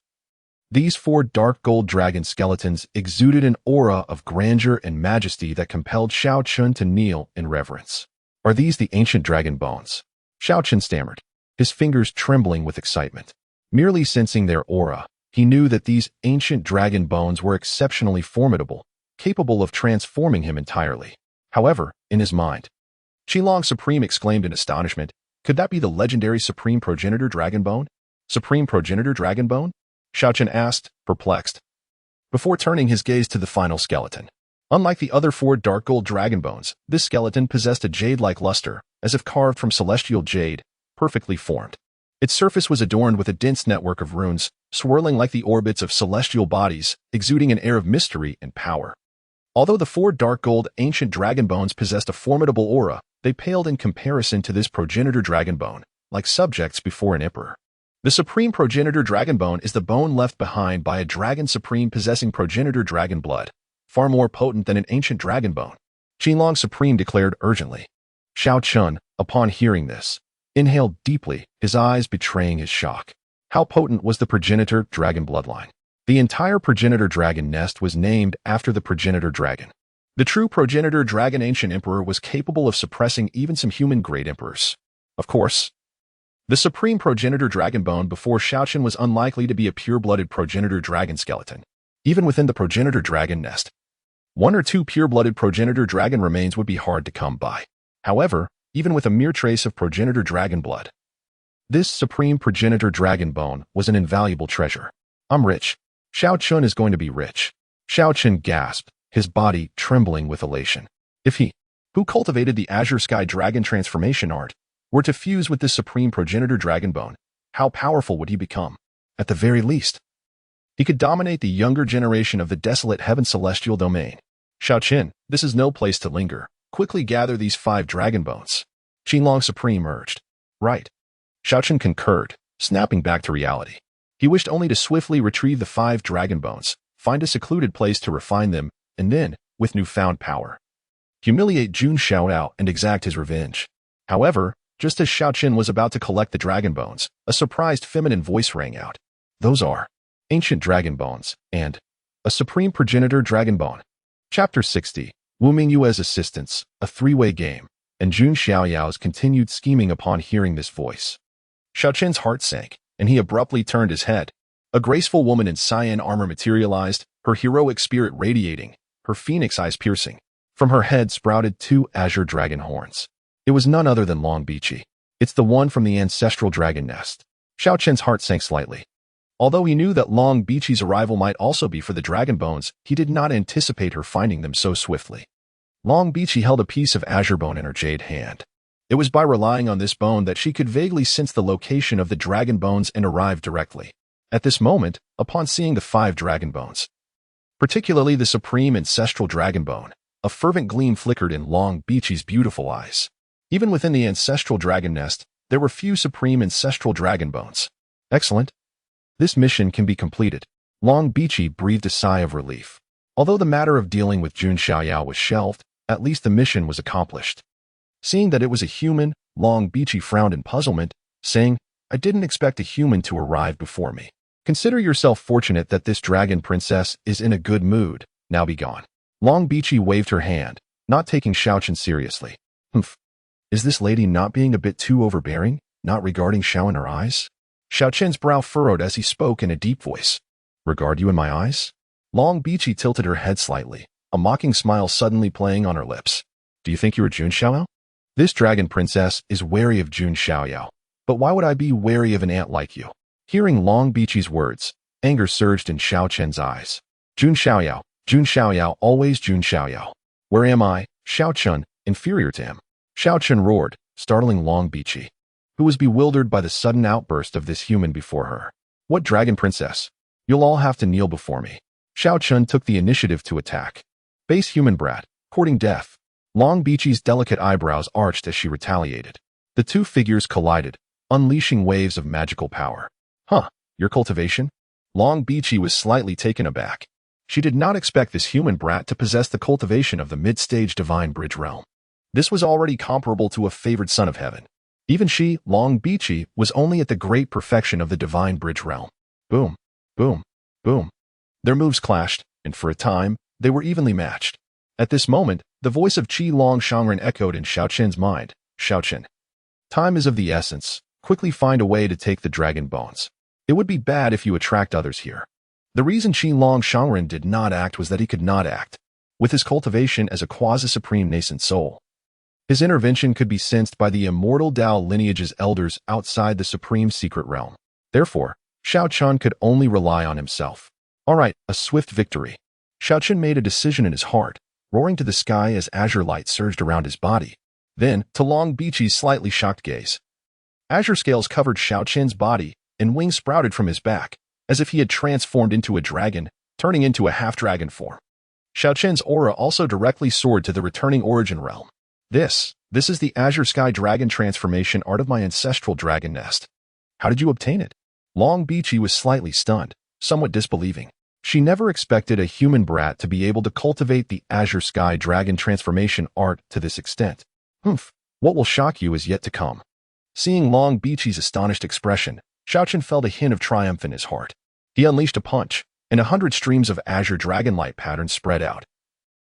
These 4 dark gold dragon skeletons exuded an aura of grandeur and majesty that compelled Xiaochen to kneel in reverence. Are these the ancient dragon bones? Xiaochen stammered, his fingers trembling with excitement. Merely sensing their aura, he knew that these ancient dragon bones were exceptionally formidable, capable of transforming him entirely. However, in his mind, Qinglong Supreme exclaimed in astonishment, could that be the legendary Supreme Progenitor Dragon Bone? Supreme Progenitor Dragon Bone? Xiaochen asked, perplexed, before turning his gaze to the final skeleton. Unlike the other 4 dark gold dragon bones, this skeleton possessed a jade-like luster, as if carved from celestial jade, perfectly formed. Its surface was adorned with a dense network of runes, swirling like the orbits of celestial bodies, exuding an air of mystery and power. Although the 4 dark gold ancient dragon bones possessed a formidable aura, they paled in comparison to this progenitor dragon bone, like subjects before an emperor. The Supreme Progenitor Dragon Bone is the bone left behind by a dragon supreme possessing progenitor dragon blood, far more potent than an ancient dragon bone, Qinglong Supreme declared urgently. Xiaochen, upon hearing this, inhaled deeply, his eyes betraying his shock. How potent was the progenitor dragon bloodline? The entire progenitor dragon nest was named after the progenitor dragon. The true progenitor dragon ancient emperor was capable of suppressing even some human great emperors. Of course, the supreme progenitor dragon bone before Xiaochen was unlikely to be a pure-blooded progenitor dragon skeleton. Even within the progenitor dragon nest, 1 or 2 pure-blooded progenitor dragon remains would be hard to come by. However, even with a mere trace of progenitor dragon blood, this supreme progenitor dragon bone was an invaluable treasure. I'm rich. Xiaochen is going to be rich. Xiaochen gasped, his body trembling with elation. If he, who cultivated the Azure Sky Dragon transformation art, were to fuse with this supreme progenitor dragon bone, how powerful would he become? At the very least, he could dominate the younger generation of the desolate heaven celestial domain. Xiaoqin, this is no place to linger. Quickly gather these 5 dragon bones. Qinglong Supreme urged. Right. Xiaoqin concurred, snapping back to reality. He wished only to swiftly retrieve the 5 dragon bones, find a secluded place to refine them, and then, with newfound power, humiliate Jun Xiaoyao and exact his revenge. However, just as Xiaoqin was about to collect the dragon bones, a surprised feminine voice rang out. Those are ancient dragon bones and a supreme progenitor dragon bone. Chapter 60. Wu Mingyue's assistance, a 3-way game, and Jun Xiaoyao's continued scheming upon hearing this voice. Xiaoqin's heart sank, and he abruptly turned his head. A graceful woman in scion armor materialized, her heroic spirit radiating, her phoenix eyes piercing. From her head sprouted 2 azure dragon horns. It was none other than Long Bichi. It's the one from the ancestral dragon nest. Xiaoqin's heart sank slightly. Although he knew that Long Bichi's arrival might also be for the dragon bones, he did not anticipate her finding them so swiftly. Long Bichi held a piece of azure bone in her jade hand. It was by relying on this bone that she could vaguely sense the location of the dragon bones and arrive directly. At this moment, upon seeing the 5 dragon bones, particularly the supreme ancestral dragon bone, a fervent gleam flickered in Long Bichi's beautiful eyes. Even within the ancestral dragon nest, there were few supreme ancestral dragon bones. Excellent. This mission can be completed. Long Bichi breathed a sigh of relief. Although the matter of dealing with Jun Xiaoyao was shelved, at least the mission was accomplished. Seeing that it was a human, Long Bichi frowned in puzzlement, saying, I didn't expect a human to arrive before me. Consider yourself fortunate that this dragon princess is in a good mood. Now be gone. Long Bichi waved her hand, not taking Xiaoqin seriously. Humph. Is this lady not being a bit too overbearing, not regarding Xiao in her eyes? Xiaoqin's brow furrowed as he spoke in a deep voice. Regard you in my eyes? Long Bichi tilted her head slightly, a mocking smile suddenly playing on her lips. Do you think you are Jun Xiaoyao? This dragon princess is wary of Jun Xiaoyao. But why would I be wary of an ant like you? Hearing Long Bichi's words, anger surged in Xiaoqin's eyes. Jun Xiaoyao, always Jun Xiaoyao. Where am I, Xiaoqin, inferior to him? Xiaoqin roared, startling Long Bichi, who was bewildered by the sudden outburst of this human before her. What dragon princess? You'll all have to kneel before me. Xiaoqin took the initiative to attack. Base human brat, courting death. Long Bichi's delicate eyebrows arched as she retaliated. The 2 figures collided, unleashing waves of magical power. Huh, your cultivation? Long Bichi was slightly taken aback. She did not expect this human brat to possess the cultivation of the mid-stage divine bridge realm. This was already comparable to a favored son of heaven. Even she, Long Bichi, was only at the great perfection of the divine bridge realm. Boom, boom, boom. Their moves clashed, and for a time, they were evenly matched. At this moment, the voice of Qi Long Shangren echoed in Xiaoqin's mind. Xiaoqin, time is of the essence. Quickly find a way to take the dragon bones. It would be bad if you attract others here. The reason Qi Long Shangren did not act was that he could not act. With his cultivation as a quasi-supreme nascent soul, his intervention could be sensed by the immortal Dao lineage's elders outside the supreme secret realm. Therefore, Xiaoqin could only rely on himself. All right, a swift victory. Xiaoqin made a decision in his heart, roaring to the sky as azure light surged around his body. Then, to Long Bichi's slightly shocked gaze, azure scales covered Xiaoqin's body, and wings sprouted from his back, as if he had transformed into a dragon, turning into a half-dragon form. Xiaoqin's aura also directly soared to the returning origin realm. This is the Azure Sky Dragon transformation art of my ancestral dragon nest. How did you obtain it? Long Bichi was slightly stunned, somewhat disbelieving. She never expected a human brat to be able to cultivate the Azure Sky Dragon transformation art to this extent. Humph, what will shock you is yet to come. Seeing Long Bichi's astonished expression, Xiaoqin felt a hint of triumph in his heart. He unleashed a punch, and 100 streams of azure dragon-light patterns spread out.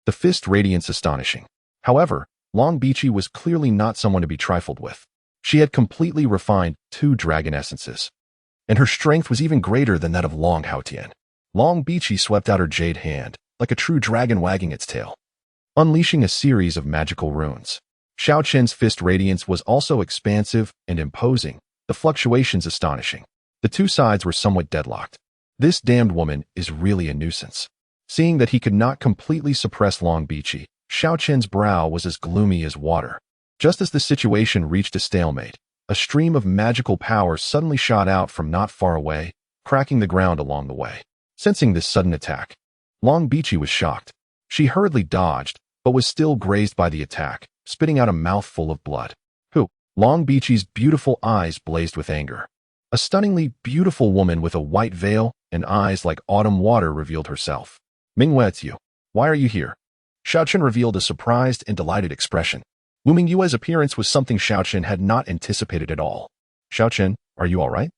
The fist radiance astonishing. However, Long Bichi was clearly not someone to be trifled with. She had completely refined 2 dragon essences, and her strength was even greater than that of Long Haotian. Long Bichi swept out her jade hand, like a true dragon wagging its tail, unleashing a series of magical runes. Xiaoqin's fist radiance was also expansive and imposing, the fluctuations astonishing. The 2 sides were somewhat deadlocked. This damned woman is really a nuisance. Seeing that he could not completely suppress Long Bichi, Xiao Chen's brow was as gloomy as water. Just as the situation reached a stalemate, a stream of magical power suddenly shot out from not far away, cracking the ground along the way. Sensing this sudden attack, Long Bichi was shocked. She hurriedly dodged, but was still grazed by the attack, spitting out a mouthful of blood. Who? Long Bichi's beautiful eyes blazed with anger. A stunningly beautiful woman with a white veil and eyes like autumn water revealed herself. Mingwei, it's you. Why are you here? Xiao Chen revealed a surprised and delighted expression. Wu Mingyue's appearance was something Xiao Chen had not anticipated at all. Xiao Chen, are you all right?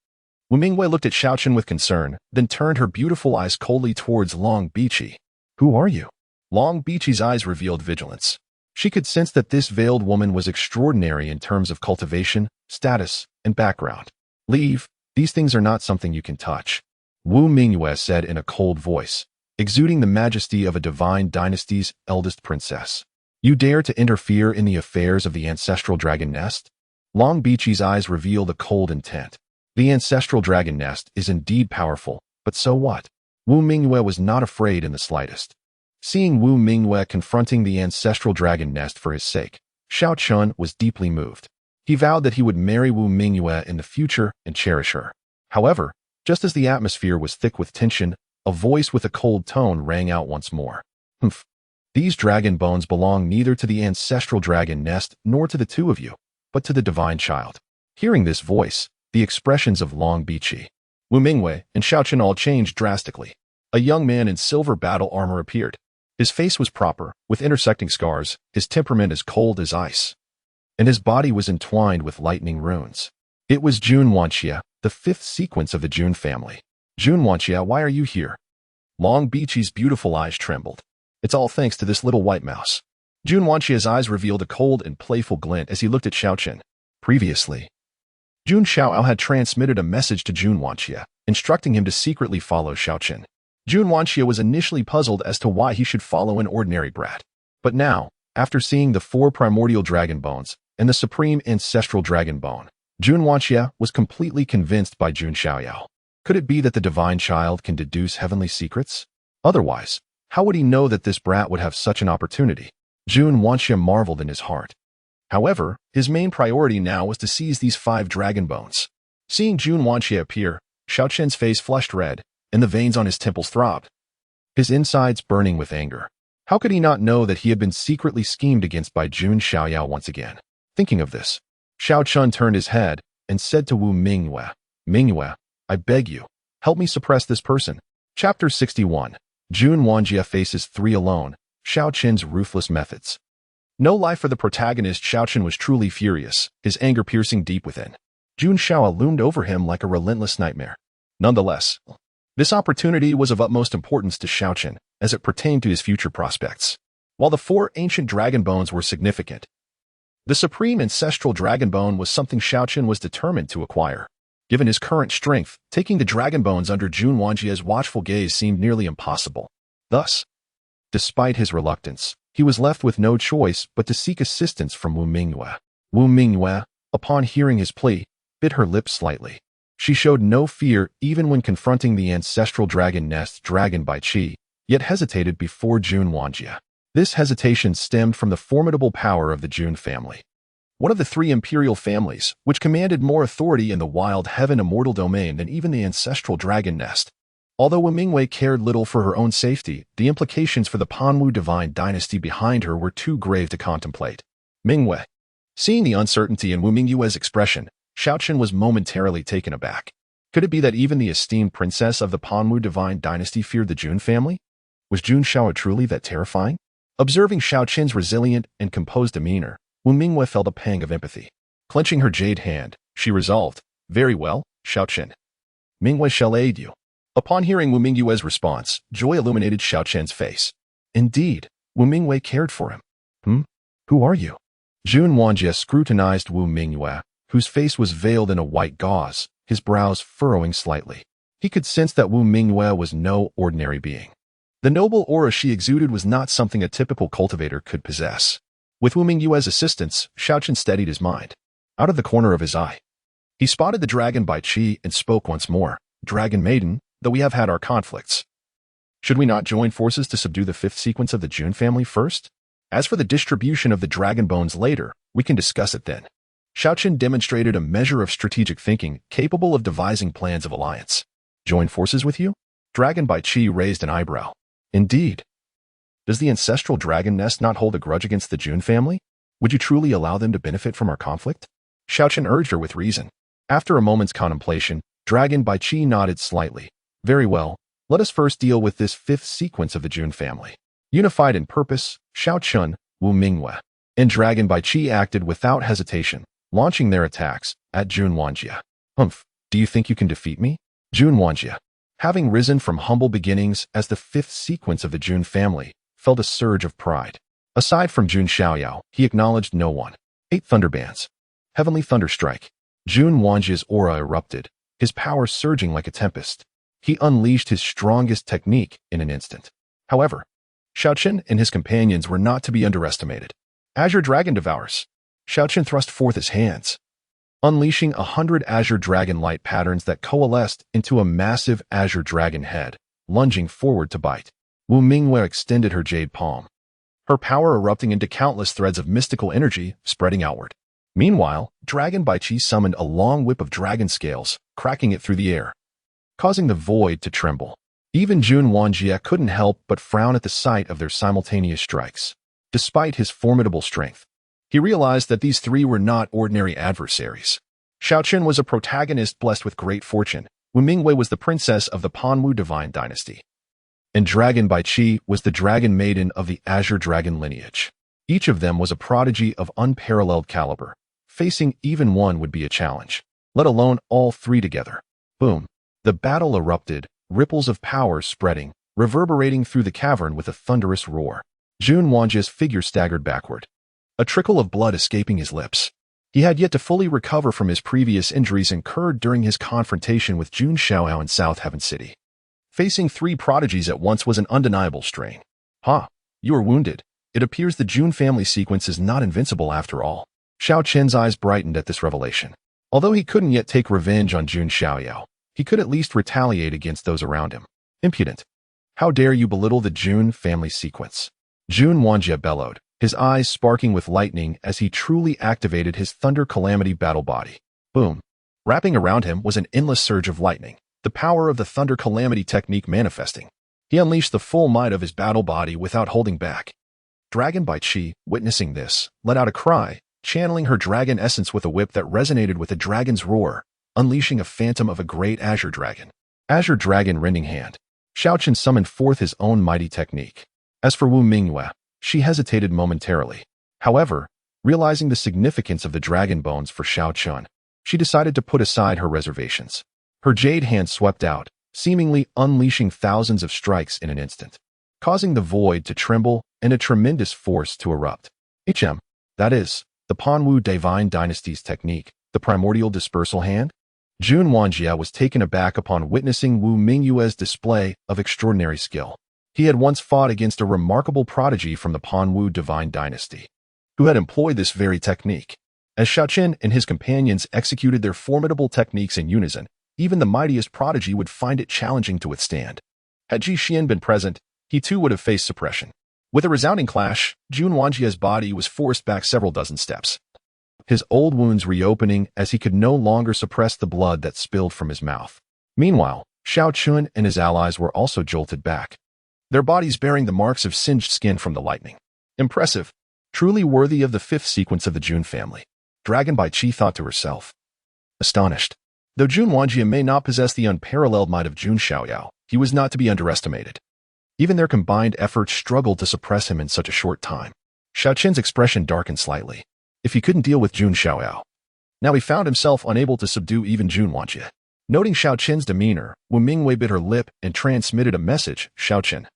Wu Mingyue looked at Xiao Chen with concern, then turned her beautiful eyes coldly towards Long Bichi. Who are you? Long Bichi's eyes revealed vigilance. She could sense that this veiled woman was extraordinary in terms of cultivation, status, and background. Leave, these things are not something you can touch, Wu Mingyue said in a cold voice, exuding the majesty of a divine dynasty's eldest princess. You dare to interfere in the affairs of the ancestral dragon nest? Long Bichi's eyes revealed a cold intent. The ancestral dragon nest is indeed powerful, but so what? Wu Mingyue was not afraid in the slightest. Seeing Wu Mingyue confronting the ancestral dragon nest for his sake, Xiao Chen was deeply moved. He vowed that he would marry Wu Mingyue in the future and cherish her. However, just as the atmosphere was thick with tension, a voice with a cold tone rang out once more. Humph. These dragon bones belong neither to the ancestral dragon nest nor to the two of you, but to the divine child. Hearing this voice, the expressions of Long Bichi, Wu Mingyue, and Xiao Chen all changed drastically. A young man in silver battle armor appeared. His face was proper, with intersecting scars, his temperament as cold as ice, and his body was entwined with lightning runes. It was Jun Xiaoyao, the fifth sequence of the Jun family. Jun Xiaoyao, why are you here? Long Bichi's beautiful eyes trembled. It's all thanks to this little white mouse. Jun Xiaoyao's eyes revealed a cold and playful glint as he looked at Xiao Chen. Previously, Jun Xiaoyao had transmitted a message to Jun Xiaoyao, instructing him to secretly follow Xiao Chen. Jun Xiaoyao was initially puzzled as to why he should follow an ordinary brat. But now, after seeing the 4 primordial dragon bones and the supreme ancestral dragon bone, Jun Xiaoyao was completely convinced by Jun Xiaoyao. Could it be that the divine child can deduce heavenly secrets? Otherwise, how would he know that this brat would have such an opportunity? Jun Xiaoyao marveled in his heart. However, his main priority now was to seize these 5 dragon bones. Seeing Jun Xiaoyao appear, Xiao Chen's face flushed red, and the veins on his temples throbbed, his insides burning with anger. How could he not know that he had been secretly schemed against by Jun Xiaoyao once again? Thinking of this, Xiao Chen turned his head and said to Wu Mingyue, Mingyue, I beg you, help me suppress this person. Chapter 61. Jun Xiaoyao faces 3 alone, Xiao Chen's ruthless methods. No lie for the protagonist, Xiao Chen was truly furious, his anger piercing deep within. Jun Xiaoyao loomed over him like a relentless nightmare. Nonetheless, this opportunity was of utmost importance to Xiao Chen, as it pertained to his future prospects. While the 4 ancient dragon bones were significant, the supreme ancestral dragon bone was something Xiao Chen was determined to acquire. Given his current strength, taking the dragon bones under Jun Xiaoyao's watchful gaze seemed nearly impossible. Thus, despite his reluctance, he was left with no choice but to seek assistance from Wu Mingyue. Wu Mingyue, upon hearing his plea, bit her lips slightly. She showed no fear even when confronting the ancestral dragon nest dragon by Qi, yet hesitated before Jun Xiaoyao. This hesitation stemmed from the formidable power of the Jun family, one of the 3 imperial families, which commanded more authority in the wild heaven immortal domain than even the ancestral dragon nest. Although Wu Mingyue cared little for her own safety, the implications for the Panwu divine dynasty behind her were too grave to contemplate. Mingyue. Seeing the uncertainty in Wu Mingyue's expression, Xiao Chen was momentarily taken aback. Could it be that even the esteemed princess of the Panwu divine dynasty feared the Jun family? Was Jun Xiaoyao truly that terrifying? Observing Xiao Chen's resilient and composed demeanor, Wu Mingyue felt a pang of empathy. Clenching her jade hand, she resolved, Very well, Xiao Chen. Mingyue shall aid you. Upon hearing Wu Mingyue's response, joy illuminated Xiao Chen's face. Indeed, Wu Mingyue cared for him. Who are you? Jun Xiaoyao scrutinized Wu Mingyue, whose face was veiled in a white gauze, his brows furrowing slightly. He could sense that Wu Mingyue was no ordinary being. The noble aura she exuded was not something a typical cultivator could possess. With Wu Mingyue's assistance, Xiao Chen steadied his mind. Out of the corner of his eye, he spotted the dragon by Qi and spoke once more. Dragon Maiden, though we have had our conflicts, should we not join forces to subdue the 5th sequence of the Jun family first? As for the distribution of the dragon bones later, we can discuss it then. Xiaoqin demonstrated a measure of strategic thinking capable of devising plans of alliance. Join forces with you? Dragon by Qi raised an eyebrow. Indeed. Does the ancestral dragon nest not hold a grudge against the Jun family? Would you truly allow them to benefit from our conflict? Xiaoqin urged her with reason. After a moment's contemplation, Dragon by Qi nodded slightly. Very well, let us first deal with this fifth sequence of the Jun family. Unified in purpose, Xiaoqun, Wu Mingwe, and Dragon by Qi acted without hesitation, launching their attacks at Jun Wanjie. Do you think you can defeat me? Jun Wanjie, having risen from humble beginnings as the fifth sequence of the Jun family, felt a surge of pride. Aside from Jun Xiaoyao, he acknowledged no one. 8 thunderbands. Heavenly thunderstrike. Jun Wanjie's aura erupted, his power surging like a tempest. He unleashed his strongest technique in an instant. However, Xiaoqin and his companions were not to be underestimated. Azure Dragon Devours. Xiaoqin thrust forth his hands, unleashing 100 Azure Dragon light patterns that coalesced into a massive Azure Dragon head, lunging forward to bite. Wu Mingwe extended her jade palm, her power erupting into countless threads of mystical energy spreading outward. Meanwhile, Dragon by Qi summoned a long whip of dragon scales, cracking it through the air, causing the void to tremble. Even Jun Wanjie couldn't help but frown at the sight of their simultaneous strikes. Despite his formidable strength, he realized that these three were not ordinary adversaries. Xiaoqin was a protagonist blessed with great fortune. Wu Mingwe was the princess of the Panwu Divine Dynasty, and Dragon by Qi was the dragon maiden of the Azure Dragon lineage. Each of them was a prodigy of unparalleled caliber. Facing even one would be a challenge, let alone all three together. Boom. The battle erupted, ripples of power spreading, reverberating through the cavern with a thunderous roar. Jun Wanjie's figure staggered backward, a trickle of blood escaping his lips. He had yet to fully recover from his previous injuries incurred during his confrontation with Jun Xiaoyao in South Heaven City. Facing three prodigies at once was an undeniable strain. You are wounded. It appears the Jun family sequence is not invincible after all. Xiaoqin's eyes brightened at this revelation. Although he couldn't yet take revenge on Jun Xiaoyao, he could at least retaliate against those around him. Impudent. How dare you belittle the Jun family sequence? Jun Wanjie bellowed, his eyes sparking with lightning as he truly activated his Thunder Calamity battle body. Boom. Wrapping around him was an endless surge of lightning, the power of the Thunder Calamity technique manifesting. He unleashed the full might of his battle body without holding back. Dragon by Qi, witnessing this, let out a cry, channeling her dragon essence with a whip that resonated with a dragon's roar, unleashing a phantom of a great Azure Dragon. Azure Dragon Rending Hand. Xiaoqin summoned forth his own mighty technique. As for Wu Mingwe, she hesitated momentarily. However, realizing the significance of the dragon bones for Xiaoqin, she decided to put aside her reservations. Her jade hand swept out, seemingly unleashing thousands of strikes in an instant, causing the void to tremble and a tremendous force to erupt. That is, the Panwu Divine Dynasty's technique, the Primordial Dispersal Hand? Jun Wanjie was taken aback upon witnessing Wu Mingwe's display of extraordinary skill. He had once fought against a remarkable prodigy from the Panwu Divine Dynasty, who had employed this very technique. As Xiaoqin and his companions executed their formidable techniques in unison, even the mightiest prodigy would find it challenging to withstand. Had Ji Xian been present, he too would have faced suppression. With a resounding clash, Jun Wanjie's body was forced back several dozen steps, his old wounds reopening as he could no longer suppress the blood that spilled from his mouth. Meanwhile, Xiaoqin and his allies were also jolted back, their bodies bearing the marks of singed skin from the lightning. Impressive. Truly worthy of the fifth sequence of the Jun family. Dragon by Qi thought to herself. Astonished. Though Jun Wanjie may not possess the unparalleled might of Jun Xiaoyao, he was not to be underestimated. Even their combined efforts struggled to suppress him in such a short time. Xiaoqin's expression darkened slightly. If he couldn't deal with Jun Xiaoyao, now he found himself unable to subdue even Jun Wanjie. Noting Xiaoqin's demeanor, Wu Mingwe bit her lip and transmitted a message. Xiaoqin,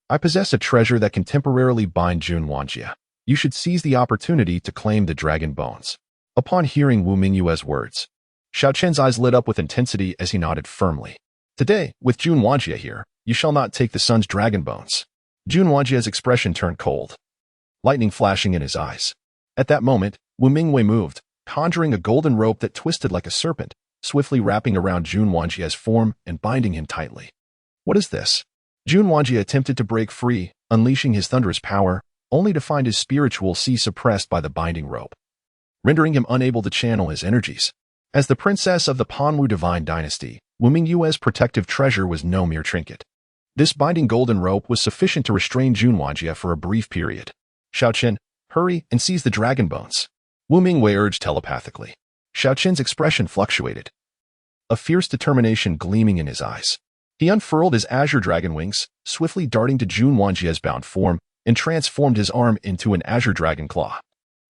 I possess a treasure that can temporarily bind Jun Wanjie. You should seize the opportunity to claim the dragon bones. Upon hearing Wu Mingwe's words, Xiaoqin's eyes lit up with intensity as he nodded firmly. Today, with Jun Wanjie here, you shall not take the sun's dragon bones. Jun Wanjie's expression turned cold, lightning flashing in his eyes. At that moment, Wu Mingwe moved, conjuring a golden rope that twisted like a serpent, swiftly wrapping around Jun Wanjie's form and binding him tightly. What is this? Jun Wanjie attempted to break free, unleashing his thunderous power, only to find his spiritual sea suppressed by the binding rope, rendering him unable to channel his energies. As the princess of the Panwu Divine Dynasty, Wu Mingyue's protective treasure was no mere trinket. This binding golden rope was sufficient to restrain Jun Wanjie for a brief period. Xiaoqin, hurry and seize the dragon bones, Wu Mingyue urged telepathically. Xiaoqin's expression fluctuated, a fierce determination gleaming in his eyes. He unfurled his azure dragon wings, swiftly darting to Jun Wanjie's bound form, and transformed his arm into an azure dragon claw,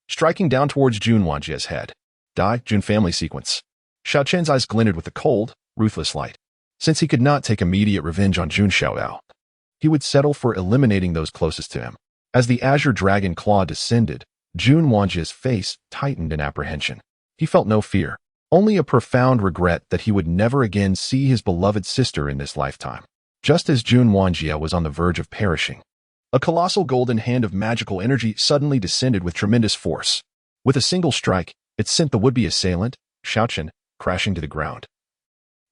striking down towards Jun Wanjie's head. Die, Jun family sequence. Xiaoqin's eyes glinted with a cold, ruthless light. Since he could not take immediate revenge on Jun Xiaoyao, he would settle for eliminating those closest to him. As the azure dragon claw descended, Jun Wanjie's face tightened in apprehension. He felt no fear, only a profound regret that he would never again see his beloved sister in this lifetime. Just as Jun Wanjie was on the verge of perishing, a colossal golden hand of magical energy suddenly descended with tremendous force. With a single strike, it sent the would-be assailant, Xiaoqin, crashing to the ground,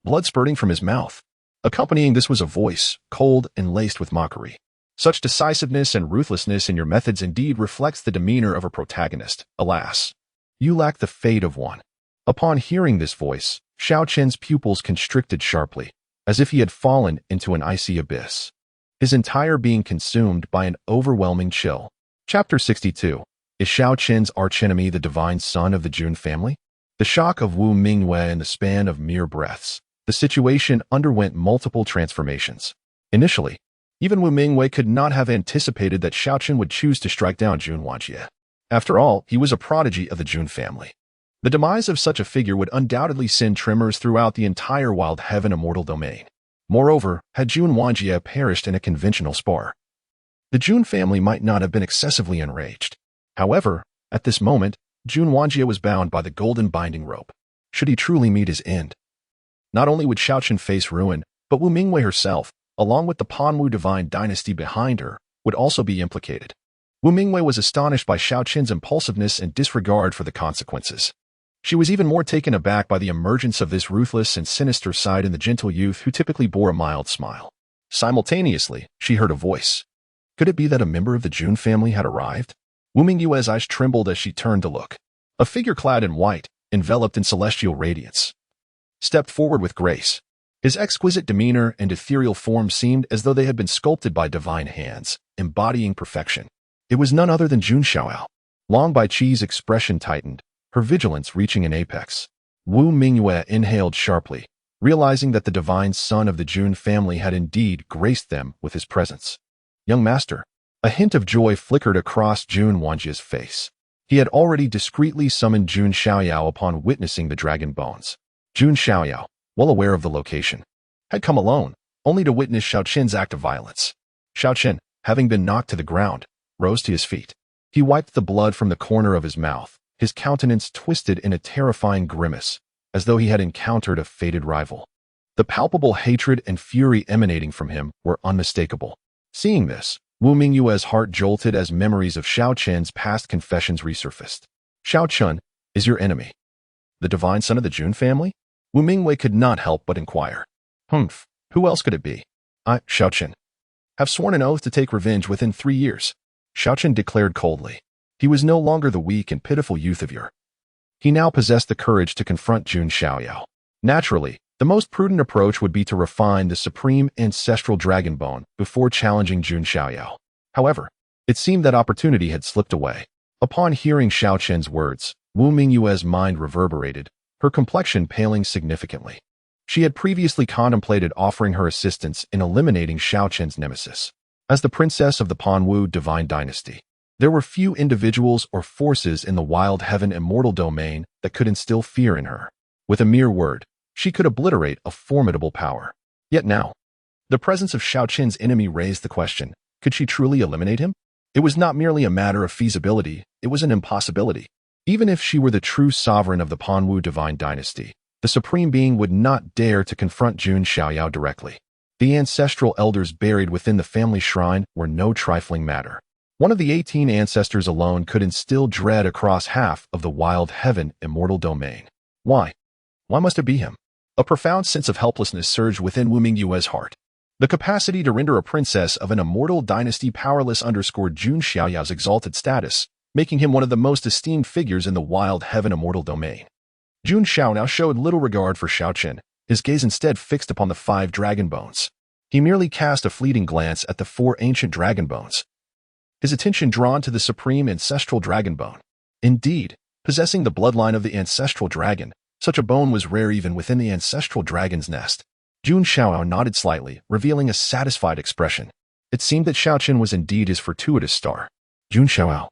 blood spurting from his mouth. Accompanying this was a voice, cold and laced with mockery. Such decisiveness and ruthlessness in your methods indeed reflects the demeanor of a protagonist. Alas, you lack the fate of one. Upon hearing this voice, Xiaoqin's pupils constricted sharply, as if he had fallen into an icy abyss, his entire being consumed by an overwhelming chill. Chapter 62. Is Xiaoqin's archenemy the divine son of the Jun family? The shock of Wu Mingyue in the span of mere breaths, the situation underwent multiple transformations. Initially, even Wu Mingyue could not have anticipated that Xiaoqin would choose to strike down Jun Wanjie. After all, he was a prodigy of the Jun family. The demise of such a figure would undoubtedly send tremors throughout the entire Wild Heaven Immortal Domain. Moreover, had Jun Wanjie perished in a conventional spar, the Jun family might not have been excessively enraged. However, at this moment, Jun Wanjie was bound by the golden binding rope. Should he truly meet his end, not only would Xiaoqin face ruin, but Wu Mingyue herself, along with the Panwu Divine Dynasty behind her, would also be implicated. Wu Mingyue was astonished by Xiaoqin's impulsiveness and disregard for the consequences. She was even more taken aback by the emergence of this ruthless and sinister side in the gentle youth who typically bore a mild smile. Simultaneously, she heard a voice. Could it be that a member of the Jun family had arrived? Wu Mingyue's eyes trembled as she turned to look. A figure clad in white, enveloped in celestial radiance, stepped forward with grace. His exquisite demeanor and ethereal form seemed as though they had been sculpted by divine hands, embodying perfection. It was none other than Jun Xiaoyao. Long Bai Qi's expression tightened, her vigilance reaching an apex. Wu Mingyue inhaled sharply, realizing that the divine son of the Jun family had indeed graced them with his presence. Young master. A hint of joy flickered across Jun Wanjie's face. He had already discreetly summoned Jun Xiaoyao upon witnessing the dragon bones. Jun Xiaoyao, well aware of the location, had come alone, only to witness Xiaoqin's act of violence. Xiaoqin, having been knocked to the ground, rose to his feet. He wiped the blood from the corner of his mouth, his countenance twisted in a terrifying grimace, as though he had encountered a fated rival. The palpable hatred and fury emanating from him were unmistakable. Seeing this, Wu Mingyue's heart jolted as memories of Xiaoqin's past confessions resurfaced. Xiaoqin is your enemy, the divine son of the Jun family? Wu Mingyue could not help but inquire. Humph, who else could it be? I, Xiaoqin, have sworn an oath to take revenge within 3 years. Xiaoqin declared coldly. He was no longer the weak and pitiful youth of yore. He now possessed the courage to confront Jun Xiaoyao. Naturally, the most prudent approach would be to refine the supreme ancestral dragon bone before challenging Jun Xiaoyao. However, it seemed that opportunity had slipped away. Upon hearing Xiaoqin's words, Wu Mingyue's mind reverberated, her complexion paling significantly. She had previously contemplated offering her assistance in eliminating Xiaoqin's nemesis. As the princess of the Panwu Divine Dynasty, there were few individuals or forces in the Wild Heaven Immortal Domain that could instill fear in her. With a mere word, she could obliterate a formidable power. Yet now, the presence of Xiaoqin's enemy raised the question, could she truly eliminate him? It was not merely a matter of feasibility, it was an impossibility. Even if she were the true sovereign of the Panwu Divine Dynasty, the Supreme Being would not dare to confront Jun Xiaoyao directly. The ancestral elders buried within the family shrine were no trifling matter. One of the 18 ancestors alone could instill dread across half of the Wild Heaven Immortal Domain. Why? Why must it be him? A profound sense of helplessness surged within Wu Mingyue's heart. The capacity to render a princess of an immortal dynasty powerless underscored Jun Xiaoyao's exalted status, making him one of the most esteemed figures in the wild heaven immortal domain. Jun Xiao now showed little regard for Xiaoqin, his gaze instead fixed upon the 5 dragon bones. He merely cast a fleeting glance at the 4 ancient dragon bones, his attention drawn to the supreme ancestral dragon bone. Indeed, possessing the bloodline of the ancestral dragon, such a bone was rare even within the ancestral dragon's nest. Jun Xiaoyao nodded slightly, revealing a satisfied expression. It seemed that Xiaoqin was indeed his fortuitous star. Jun Xiaoyao,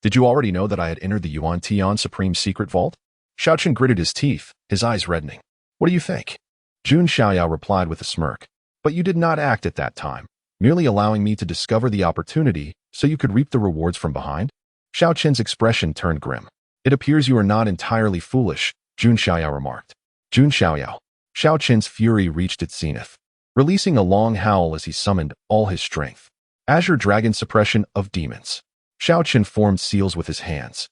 did you already know that I had entered the Yuan Tian Supreme Secret Vault? Xiaoqin gritted his teeth, his eyes reddening. What do you think? Jun Xiaoyao replied with a smirk. But you did not act at that time, merely allowing me to discover the opportunity so you could reap the rewards from behind? Xiaoqin's expression turned grim. It appears you are not entirely foolish, Jun Xiaoyao remarked. Jun Xiaoyao. Xiaoqin's fury reached its zenith, releasing a long howl as he summoned all his strength. Azure Dragon Suppression of Demons. Xiaoqin formed seals with his hands,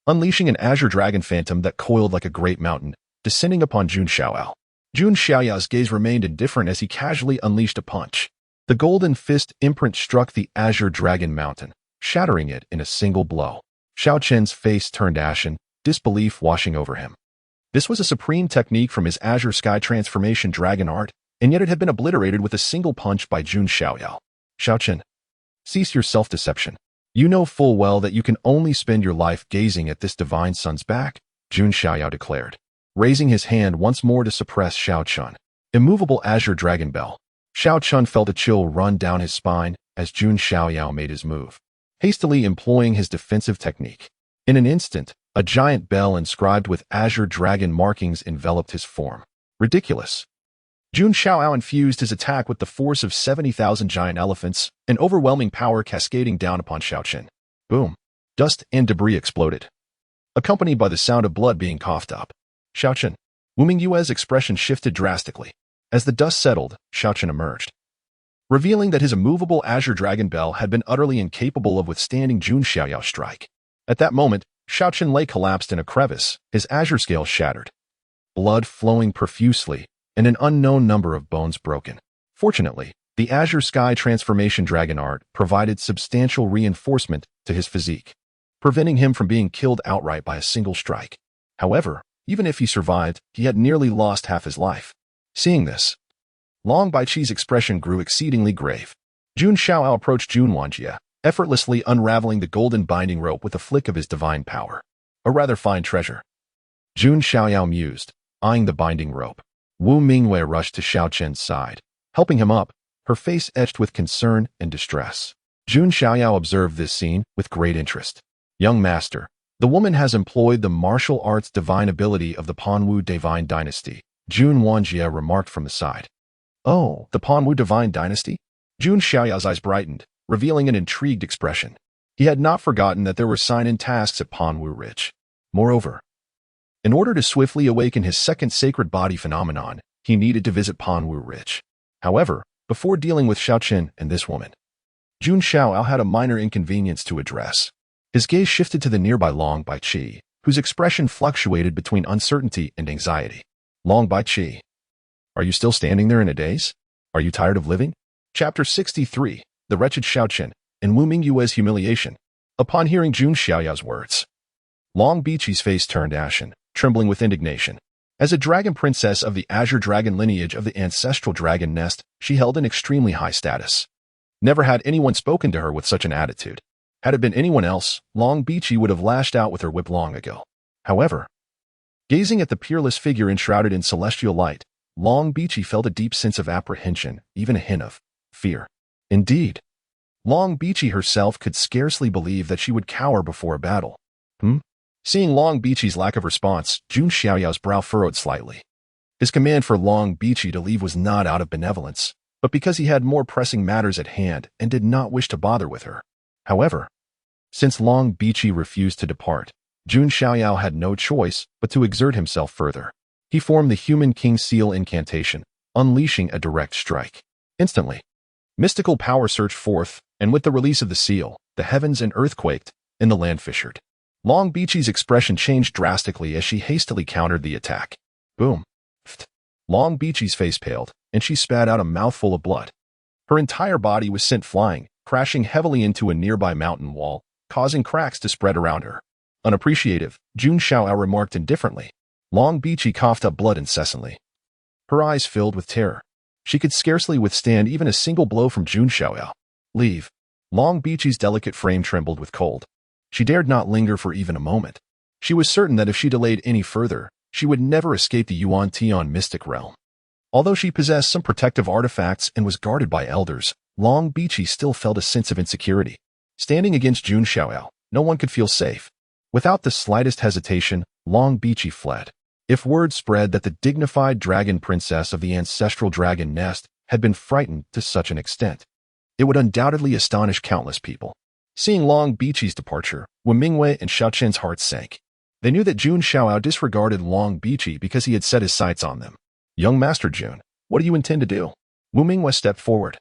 unleashing an azure dragon phantom that coiled like a great mountain, descending upon Jun Xiaoyao. Jun Xiaoyao's gaze remained indifferent as he casually unleashed a punch. The golden fist imprint struck the azure dragon mountain, shattering it in a single blow. Xiaoqin's face turned ashen, disbelief washing over him. This was a supreme technique from his azure sky transformation dragon art, and yet it had been obliterated with a single punch by Jun Xiaoyao. Xiaoqin, cease your self-deception. You know full well that you can only spend your life gazing at this divine sun's back, Jun Xiaoyao declared, raising his hand once more to suppress Xiaoqin. Immovable azure dragon bell. Xiaoqin felt a chill run down his spine as Jun Xiaoyao made his move, hastily employing his defensive technique. In an instant, a giant bell inscribed with azure dragon markings enveloped his form. Ridiculous. Jun Xiaoyao infused his attack with the force of 70,000 giant elephants, an overwhelming power cascading down upon Xiaoqin. Boom. Dust and debris exploded, accompanied by the sound of blood being coughed up. Xiaoqin. Wu Mingyue's expression shifted drastically. As the dust settled, Xiaoqin emerged, revealing that his immovable azure dragon bell had been utterly incapable of withstanding Jun Xiaoyao's strike. At that moment, Xiaoqin lay collapsed in a crevice, his azure scales shattered, blood flowing profusely, and an unknown number of bones broken. Fortunately, the azure sky transformation dragon art provided substantial reinforcement to his physique, preventing him from being killed outright by a single strike. However, even if he survived, he had nearly lost half his life. Seeing this, Long Baiqi's expression grew exceedingly grave. Jun Xiaoyao approached Jun Wanjie, effortlessly unraveling the golden binding rope with a flick of his divine power. A rather fine treasure. Jun Xiaoyao mused, eyeing the binding rope. Wu Mingyue rushed to Xiaoqin's side, helping him up, her face etched with concern and distress. Jun Xiaoyao observed this scene with great interest. Young master, the woman has employed the martial arts divine ability of the Panwu Divine Dynasty, Jun Wanjie remarked from the side. Oh, the Panwu Divine Dynasty? Jun Xiaoyao's eyes brightened, revealing an intrigued expression. He had not forgotten that there were scion tasks at Panwu Ridge. Moreover, in order to swiftly awaken his second sacred body phenomenon, he needed to visit Panwu Ridge. However, before dealing with Xiaoqin and this woman, Jun Xiaoyao had a minor inconvenience to address. His gaze shifted to the nearby Long Baiqi, whose expression fluctuated between uncertainty and anxiety. Long Baiqi, are you still standing there in a daze? Are you tired of living? Chapter 63, The Wretched Xiaoqin, and Wu Mingyue's Humiliation. Upon hearing Jun Xiaoyao's words, Long Baiqi's face turned ashen, trembling with indignation. As a dragon princess of the azure dragon lineage of the ancestral dragon nest, she held an extremely high status. Never had anyone spoken to her with such an attitude. Had it been anyone else, Long Baiqi would have lashed out with her whip long ago. However, gazing at the peerless figure enshrouded in celestial light, Long Baiqi felt a deep sense of apprehension, even a hint of fear. Indeed, Long Baiqi herself could scarcely believe that she would cower before a battle. Seeing Long Baiqi's lack of response, Jun Xiaoyao's brow furrowed slightly. His command for Long Baiqi to leave was not out of benevolence, but because he had more pressing matters at hand and did not wish to bother with her. However, since Long Baiqi refused to depart, Jun Xiaoyao had no choice but to exert himself further. He formed the Human King Seal incantation, unleashing a direct strike. Instantly, mystical power surged forth, and with the release of the seal, the heavens and earth quaked, and the land fissured. Long Baiqi's expression changed drastically as she hastily countered the attack. Boom. Long Baiqi's face paled, and she spat out a mouthful of blood. Her entire body was sent flying, crashing heavily into a nearby mountain wall, causing cracks to spread around her. Unappreciative, Jun Xiaoyao remarked indifferently. Long Bichi coughed up blood incessantly. Her eyes filled with terror. She could scarcely withstand even a single blow from Jun Xiaoyao. Leave. Long Bichi's delicate frame trembled with cold. She dared not linger for even a moment. She was certain that if she delayed any further, she would never escape the Yuan Tian mystic realm. Although she possessed some protective artifacts and was guarded by elders, Long Bichi still felt a sense of insecurity. Standing against Jun Xiaoyao, no one could feel safe. Without the slightest hesitation, Long Bichi fled. If word spread that the dignified dragon princess of the ancestral dragon nest had been frightened to such an extent, it would undoubtedly astonish countless people. Seeing Long Bichi's departure, Wu Mingwei and Xiao Chen's hearts sank. They knew that Jun Xiaoyao disregarded Long Bichi because he had set his sights on them. Young Master Jun, what do you intend to do? Wu Mingwei stepped forward.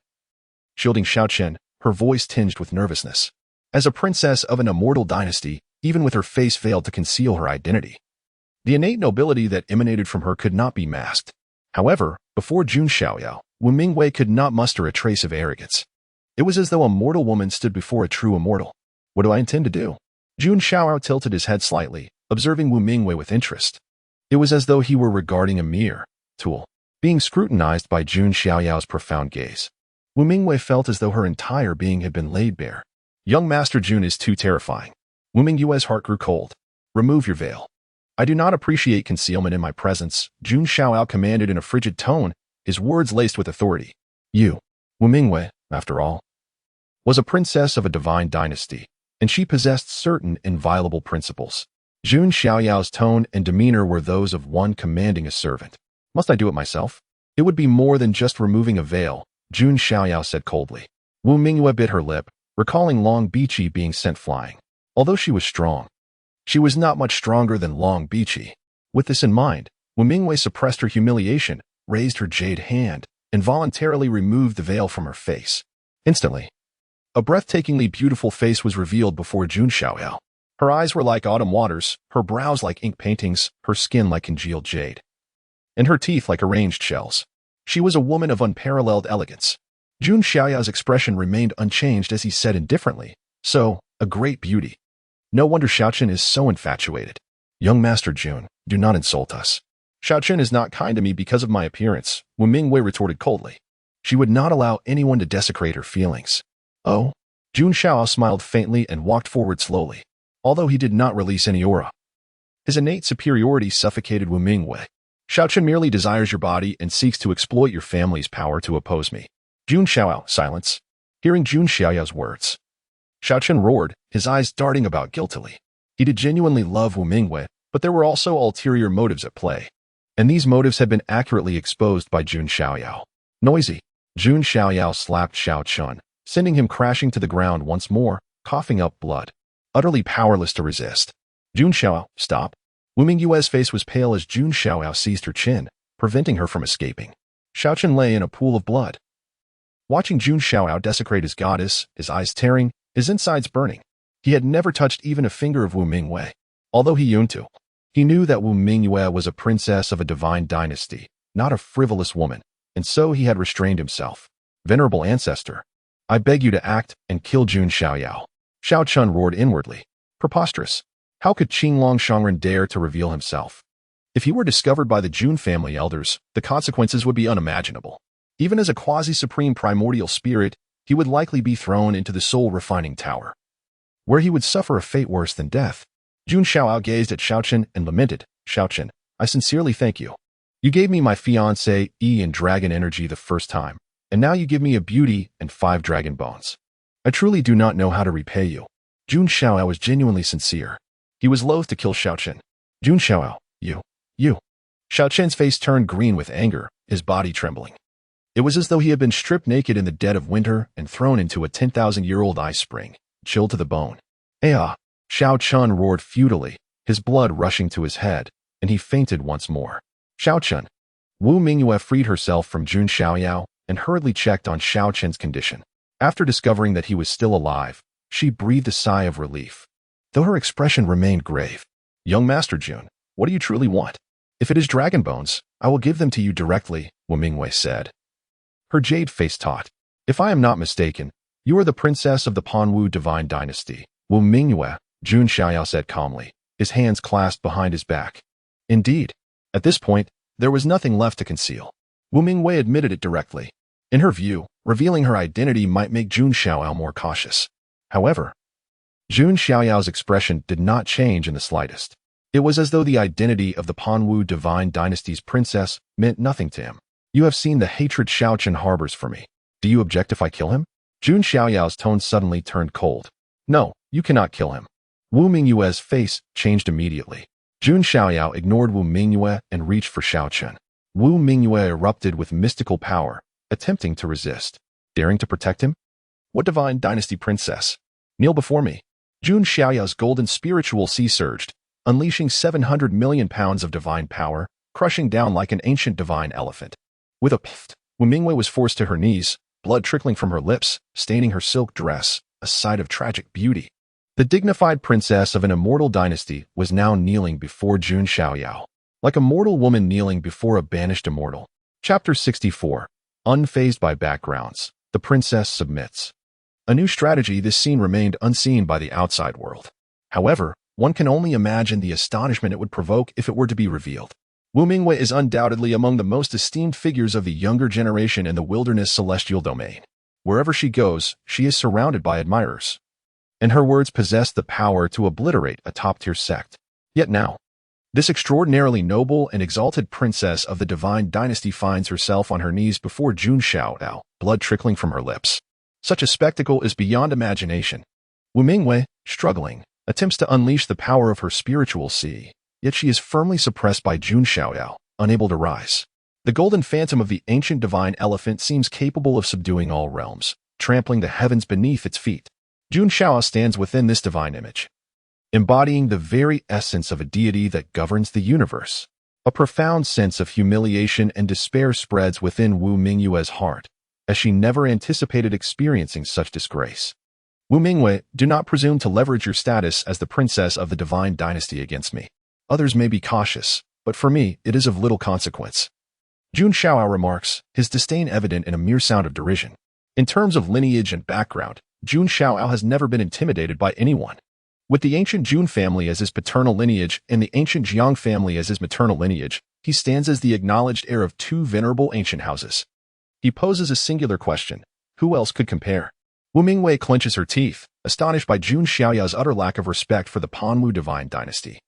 Shielding Xiao Chen, her voice tinged with nervousness. As a princess of an immortal dynasty, even with her face veiled to conceal her identity, the innate nobility that emanated from her could not be masked. However, before Jun Xiaoyao, Wu Mingwei could not muster a trace of arrogance. It was as though a mortal woman stood before a true immortal. What do I intend to do? Jun Xiaoyao tilted his head slightly, observing Wu Mingwei with interest. It was as though he were regarding a mere tool, being scrutinized by Jun Xiaoyao's profound gaze. Wu Mingwei felt as though her entire being had been laid bare. Young Master Jun is too terrifying. Wu Mingyue's heart grew cold. Remove your veil. I do not appreciate concealment in my presence, Jun Xiaoyao commanded in a frigid tone, his words laced with authority. You, Wu Mingwei, after all, was a princess of a divine dynasty, and she possessed certain inviolable principles. Jun Xiaoyao's tone and demeanor were those of one commanding a servant. Must I do it myself? It would be more than just removing a veil, Jun Xiaoyao said coldly. Wu Mingyue bit her lip, recalling Long Bichi being sent flying. Although she was strong, she was not much stronger than Long Bichi. With this in mind, Wu Mingwei suppressed her humiliation, raised her jade hand, and voluntarily removed the veil from her face. Instantly, a breathtakingly beautiful face was revealed before Jun Xiaoyao. Her eyes were like autumn waters, her brows like ink paintings, her skin like congealed jade, and her teeth like arranged shells. She was a woman of unparalleled elegance. Jun Xiaoyao's expression remained unchanged as he said indifferently, "So, a great beauty. No wonder Xiao Chen is so infatuated. Young Master Jun, do not insult us. Xiao Chen is not kind to me because of my appearance," Wu Mingwei retorted coldly. She would not allow anyone to desecrate her feelings. Oh? Jun Xiaoyao smiled faintly and walked forward slowly, although he did not release any aura. His innate superiority suffocated Wu Mingwei. Xiao Chen merely desires your body and seeks to exploit your family's power to oppose me. Jun Xiaoyao, silence. Hearing Jun Xiaoyao's words, Xiao Chen roared, his eyes darting about guiltily. He did genuinely love Wu Mingwei, but there were also ulterior motives at play, and these motives had been accurately exposed by Jun Xiaoyao. Noisy. Jun Xiaoyao slapped Xiao Chen, sending him crashing to the ground once more, coughing up blood. Utterly powerless to resist. Jun Xiaoyao, stop. Wu Mingyue's face was pale as Jun Xiaoyao seized her chin, preventing her from escaping. Xiao Chen lay in a pool of blood. Watching Jun Xiaoyao desecrate his goddess, his eyes tearing, his insides burning, he had never touched even a finger of Wu Mingwei. Although he yearned to, he knew that Wu Mingyue was a princess of a divine dynasty, not a frivolous woman, and so he had restrained himself. Venerable ancestor, I beg you to act and kill Jun Xiaoyao. Xiao Chen roared inwardly. Preposterous. How could Qinglong Shangren dare to reveal himself? If he were discovered by the Jun family elders, the consequences would be unimaginable. Even as a quasi-supreme primordial spirit, he would likely be thrown into the soul-refining tower, where he would suffer a fate worse than death. Jun Xiaoyao gazed at Xiao Chen and lamented, Xiao Chen, I sincerely thank you. You gave me my fiancé and dragon energy the first time, and now you give me a beauty and 5 dragon bones. I truly do not know how to repay you. Jun Xiaoyao was genuinely sincere. He was loath to kill Xiao Chen. Jun Xiaoyao, you. Xiao Chen's face turned green with anger, his body trembling. It was as though he had been stripped naked in the dead of winter and thrown into a 10,000-year-old ice spring, chilled to the bone. Ah! Xiao Chen roared futilely, his blood rushing to his head, and he fainted once more. Xiao Chen. Wu Mingyue freed herself from Jun Xiaoyao and hurriedly checked on Xiao Chen's condition. After discovering that he was still alive, she breathed a sigh of relief, though her expression remained grave. Young Master Jun, what do you truly want? If it is dragon bones, I will give them to you directly, Wu Mingwei said, her jade face taut. "If I am not mistaken, you are the princess of the Panwu Divine Dynasty." "Wu Mingyue," Jun Xiaoyao said calmly, his hands clasped behind his back. Indeed, at this point, there was nothing left to conceal. Wu Mingyue admitted it directly. In her view, revealing her identity might make Jun Xiaoyao more cautious. However, Jun Xiaoyao's expression did not change in the slightest. It was as though the identity of the Panwu Divine Dynasty's princess meant nothing to him. "You have seen the hatred Xiaochen harbors for me. Do you object if I kill him?" Jun Xiaoyao's tone suddenly turned cold. "No, you cannot kill him." Wu Mingyue's face changed immediately. Jun Xiaoyao ignored Wu Mingyue and reached for Xiaochen. Wu Mingyue erupted with mystical power, attempting to resist. Daring to protect him? "What divine dynasty princess? Kneel before me." Jun Xiaoyao's golden spiritual sea surged, unleashing 700 million pounds of divine power, crushing down like an ancient divine elephant. With a pft, Wu Mingyue was forced to her knees, blood trickling from her lips, staining her silk dress, a sight of tragic beauty. The dignified princess of an immortal dynasty was now kneeling before Jun Xiaoyao, like a mortal woman kneeling before a banished immortal. Chapter 64. Unfazed by backgrounds, the princess submits. A new strategy, this scene remained unseen by the outside world. However, one can only imagine the astonishment it would provoke if it were to be revealed. Wu Mingyue is undoubtedly among the most esteemed figures of the younger generation in the wilderness celestial domain. Wherever she goes, she is surrounded by admirers, and her words possess the power to obliterate a top-tier sect. Yet now, this extraordinarily noble and exalted princess of the divine dynasty finds herself on her knees before Jun Xiaoyao, blood trickling from her lips. Such a spectacle is beyond imagination. Wu Mingyue, struggling, attempts to unleash the power of her spiritual sea, yet she is firmly suppressed by Jun Xiaoyao, unable to rise. The golden phantom of the ancient divine elephant seems capable of subduing all realms, trampling the heavens beneath its feet. Jun Xiaoyao stands within this divine image, embodying the very essence of a deity that governs the universe. A profound sense of humiliation and despair spreads within Wu Mingyue's heart, as she never anticipated experiencing such disgrace. "Wu Mingyue, do not presume to leverage your status as the princess of the divine dynasty against me. Others may be cautious, but for me, it is of little consequence." Jun Xiaoyao remarks, his disdain evident in a mere sound of derision. In terms of lineage and background, Jun Xiaoyao has never been intimidated by anyone. With the ancient Jun family as his paternal lineage and the ancient Jiang family as his maternal lineage, he stands as the acknowledged heir of two venerable ancient houses. He poses a singular question: who else could compare? Wu Mingyue clenches her teeth, astonished by Jun Xiaoyao's utter lack of respect for the Panwu divine dynasty.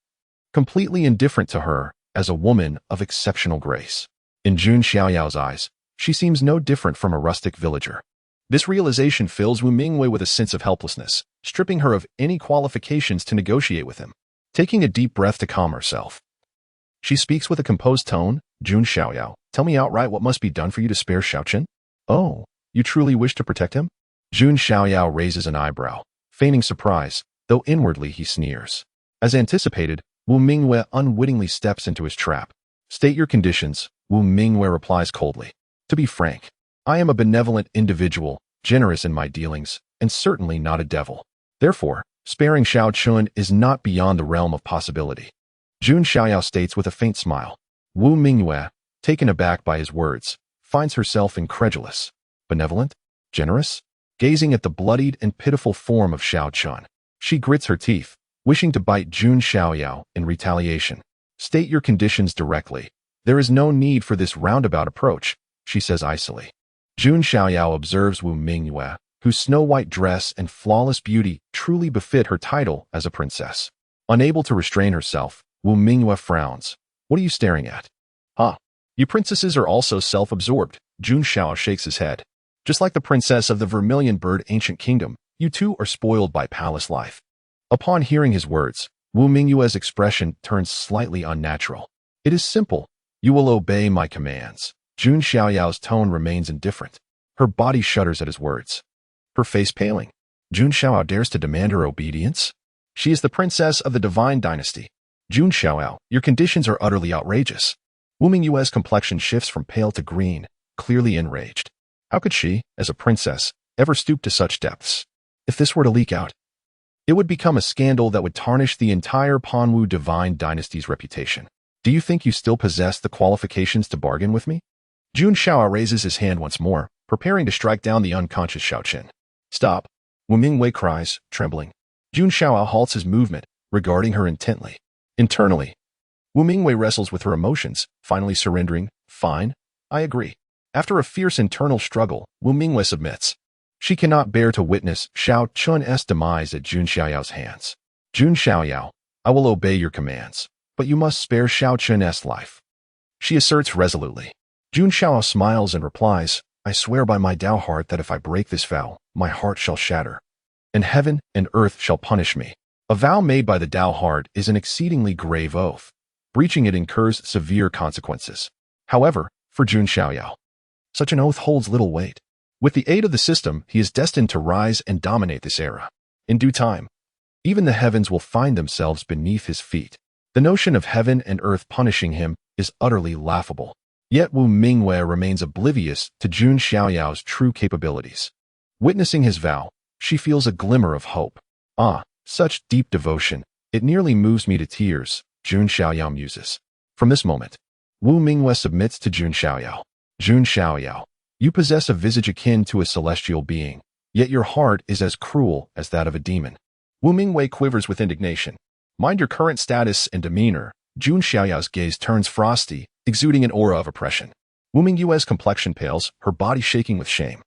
Completely indifferent to her as a woman of exceptional grace. In Jun Xiaoyao's eyes, she seems no different from a rustic villager. This realization fills Wu Mingyue with a sense of helplessness, stripping her of any qualifications to negotiate with him. Taking a deep breath to calm herself, she speaks with a composed tone. "Jun Xiaoyao, tell me outright what must be done for you to spare Xiaochen." "Oh, you truly wish to protect him?" Jun Xiaoyao raises an eyebrow, feigning surprise, though inwardly he sneers. As anticipated, Wu Mingyue unwittingly steps into his trap. "State your conditions," Wu Mingyue replies coldly. "To be frank, I am a benevolent individual, generous in my dealings, and certainly not a devil. Therefore, sparing Xiaochen is not beyond the realm of possibility." Jun Xiaoyao states with a faint smile. Wu Mingyue, taken aback by his words, finds herself incredulous. Benevolent? Generous? Gazing at the bloodied and pitiful form of Xiaochen, she grits her teeth, wishing to bite Jun Xiaoyao in retaliation. "State your conditions directly. There is no need for this roundabout approach," she says icily. Jun Xiaoyao observes Wu Mingyue, whose snow-white dress and flawless beauty truly befit her title as a princess. Unable to restrain herself, Wu Mingyue frowns. "What are you staring at?" "Huh. You princesses are also self-absorbed." Jun Xiaoyao shakes his head. "Just like the princess of the Vermilion Bird Ancient Kingdom, you too are spoiled by palace life." Upon hearing his words, Wu Mingyue's expression turns slightly unnatural. "It is simple. You will obey my commands." Jun Xiaoyao's tone remains indifferent. Her body shudders at his words, her face paling. Jun Xiaoyao dares to demand her obedience? She is the princess of the divine dynasty. "Jun Xiaoyao, your conditions are utterly outrageous." Wu Mingyue's complexion shifts from pale to green, clearly enraged. How could she, as a princess, ever stoop to such depths? If this were to leak out, it would become a scandal that would tarnish the entire Panwu divine dynasty's reputation. "Do you think you still possess the qualifications to bargain with me?" Jun Xiaoyao raises his hand once more, preparing to strike down the unconscious Xiaochen. Stop! Wu Mingwei cries, trembling. Jun Xiaoyao halts his movement, regarding her intently. Internally, Wu Mingwei wrestles with her emotions, finally surrendering. Fine, I agree. After a fierce internal struggle, Wu Mingwei submits. She cannot bear to witness Xiao Chun's demise at Jun Xiaoyao's hands. Jun Xiaoyao, I will obey your commands, but you must spare Xiao Chun's life. She asserts resolutely. Jun Xiaoyao smiles and replies, I swear by my Tao heart that if I break this vow, my heart shall shatter, and heaven and earth shall punish me. A vow made by the Tao heart is an exceedingly grave oath. Breaching it incurs severe consequences. However, for Jun Xiaoyao, such an oath holds little weight. With the aid of the system, he is destined to rise and dominate this era. In due time, even the heavens will find themselves beneath his feet. The notion of heaven and earth punishing him is utterly laughable. Yet Wu Mingwei remains oblivious to Jun Xiaoyao's true capabilities. Witnessing his vow, she feels a glimmer of hope. Ah, such deep devotion, it nearly moves me to tears, Jun Xiaoyao muses. From this moment, Wu Mingwei submits to Jun Xiaoyao. Jun Xiaoyao, you possess a visage akin to a celestial being, yet your heart is as cruel as that of a demon. Wu Mingwei quivers with indignation. Mind your current status and demeanor. Jun Xiaoyao's gaze turns frosty, exuding an aura of oppression. Wu Mingwei's complexion pales, her body shaking with shame.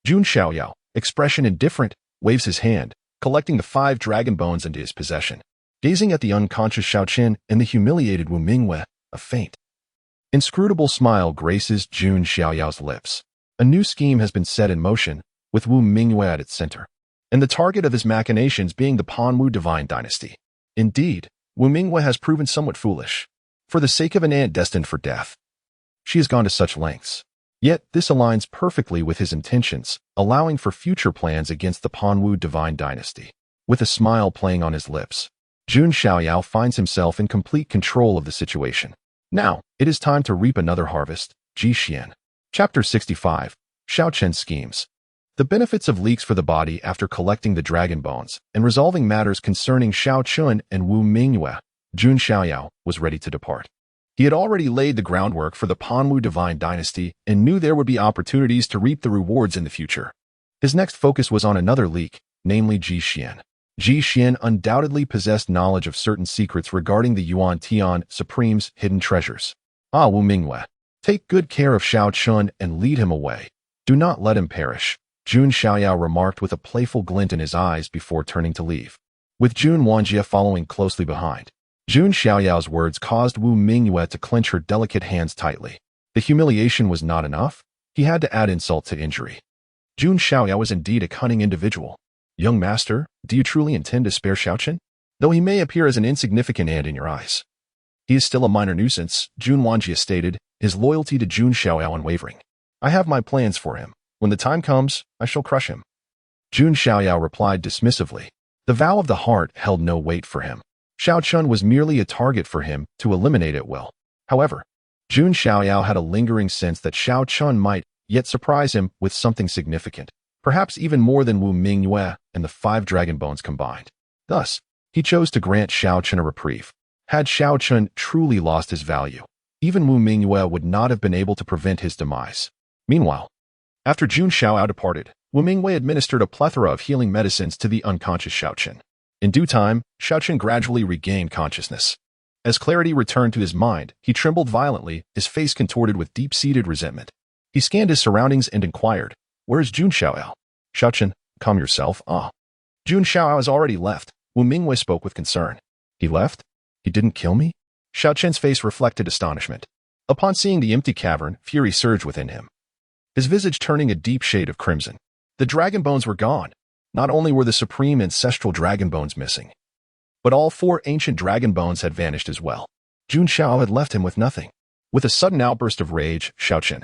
Jun Xiaoyao, expression indifferent, waves his hand, collecting the 5 dragon bones into his possession. Gazing at the unconscious Xiaochen and the humiliated Wu Mingwei, a faint, inscrutable smile graces Jun Xiaoyao's lips. A new scheme has been set in motion, with Wu Mingwei at its center, and the target of his machinations being the Panwu divine dynasty. Indeed, Wu Mingwei has proven somewhat foolish. For the sake of an ant destined for death, she has gone to such lengths. Yet this aligns perfectly with his intentions, allowing for future plans against the Panwu divine dynasty. With a smile playing on his lips, Jun Xiaoyao finds himself in complete control of the situation. Now, it is time to reap another harvest. Ji Xian. Chapter 65. Xiaochen Schemes. The benefits of leeks for the body after collecting the dragon bones and resolving matters concerning Xiao Chun and Wu Mingwei, Jun Xiaoyao was ready to depart. He had already laid the groundwork for the Panwu divine dynasty and knew there would be opportunities to reap the rewards in the future. His next focus was on another leek, namely Ji Xian. Ji Xian undoubtedly possessed knowledge of certain secrets regarding the Yuan Tian Supreme's hidden treasures. Ah, Wu Mingwei, take good care of Xiao Chun and lead him away. Do not let him perish, Jun Xiaoyao remarked with a playful glint in his eyes before turning to leave. With Jun Wanjie following closely behind, Jun Xiaoyao's words caused Wu Mingwei to clench her delicate hands tightly. The humiliation was not enough. He had to add insult to injury. Jun Xiaoyao was indeed a cunning individual. Young master, do you truly intend to spare Xiaochen? Though he may appear as an insignificant ant in your eyes, he is still a minor nuisance, Jun Wanjie stated, his loyalty to Jun Xiaoyao unwavering. I have my plans for him. When the time comes, I shall crush him. Jun Xiaoyao replied dismissively. The vow of the heart held no weight for him. Xiao Chun was merely a target for him to eliminate at will. However, Jun Xiaoyao had a lingering sense that Xiao Chun might yet surprise him with something significant, perhaps even more than Wu Mingwei and the 5 dragon bones combined. Thus, he chose to grant Xiao Chun a reprieve. Had Xiao Chun truly lost his value, even Wu Mingwei would not have been able to prevent his demise. Meanwhile, after Jun Xiaoyao departed, Wu Mingwei administered a plethora of healing medicines to the unconscious Xiaochen. In due time, Xiaochen gradually regained consciousness. As clarity returned to his mind, he trembled violently, his face contorted with deep-seated resentment. He scanned his surroundings and inquired, "Where is Jun Xiaoyao?" "Xiaochen, calm yourself." "Ah." "Jun Xiaoyao has already left." Wu Mingwei spoke with concern. "He left? He didn't kill me?" Xiaochen's face reflected astonishment. Upon seeing the empty cavern, fury surged within him, his visage turning a deep shade of crimson. The dragon bones were gone. Not only were the supreme ancestral dragon bones missing, but all 4 ancient dragon bones had vanished as well. Jun Xiaoyao had left him with nothing. With a sudden outburst of rage, Xiaochen,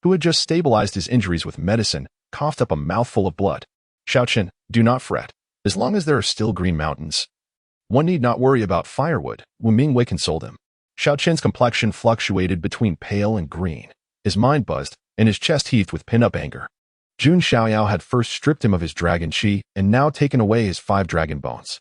who had just stabilized his injuries with medicine, coughed up a mouthful of blood. "Xiaochen, do not fret. As long as there are still green mountains, one need not worry about firewood," Wu Mingwei consoled him. Xiaochen's complexion fluctuated between pale and green. His mind buzzed, and his chest heaved with pent-up anger. Jun Xiaoyao had first stripped him of his dragon chi and now taken away his 5 dragon bones.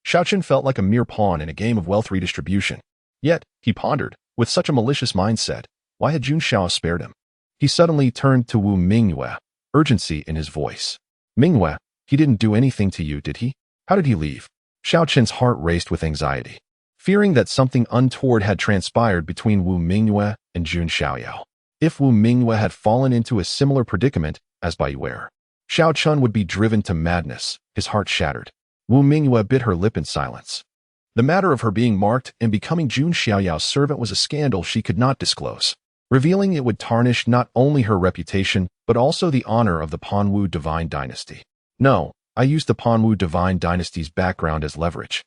Xiaochen felt like a mere pawn in a game of wealth redistribution. Yet, he pondered, with such a malicious mindset, why had Jun Xiaoyao spared him? He suddenly turned to Wu Mingyue, urgency in his voice. Mingyue, he didn't do anything to you, did he? How did he leave? Xiao Chen's heart raced with anxiety, fearing that something untoward had transpired between Wu Mingyue and Jun Xiaoyao. If Wu Mingyue had fallen into a similar predicament as Taiyue, Xiao Chun would be driven to madness, his heart shattered. Wu Mingyue bit her lip in silence. The matter of her being marked and becoming Jun Xiaoyao's servant was a scandal she could not disclose, revealing it would tarnish not only her reputation but also the honor of the Panwu Divine Dynasty. No, I used the Panwu Divine Dynasty's background as leverage.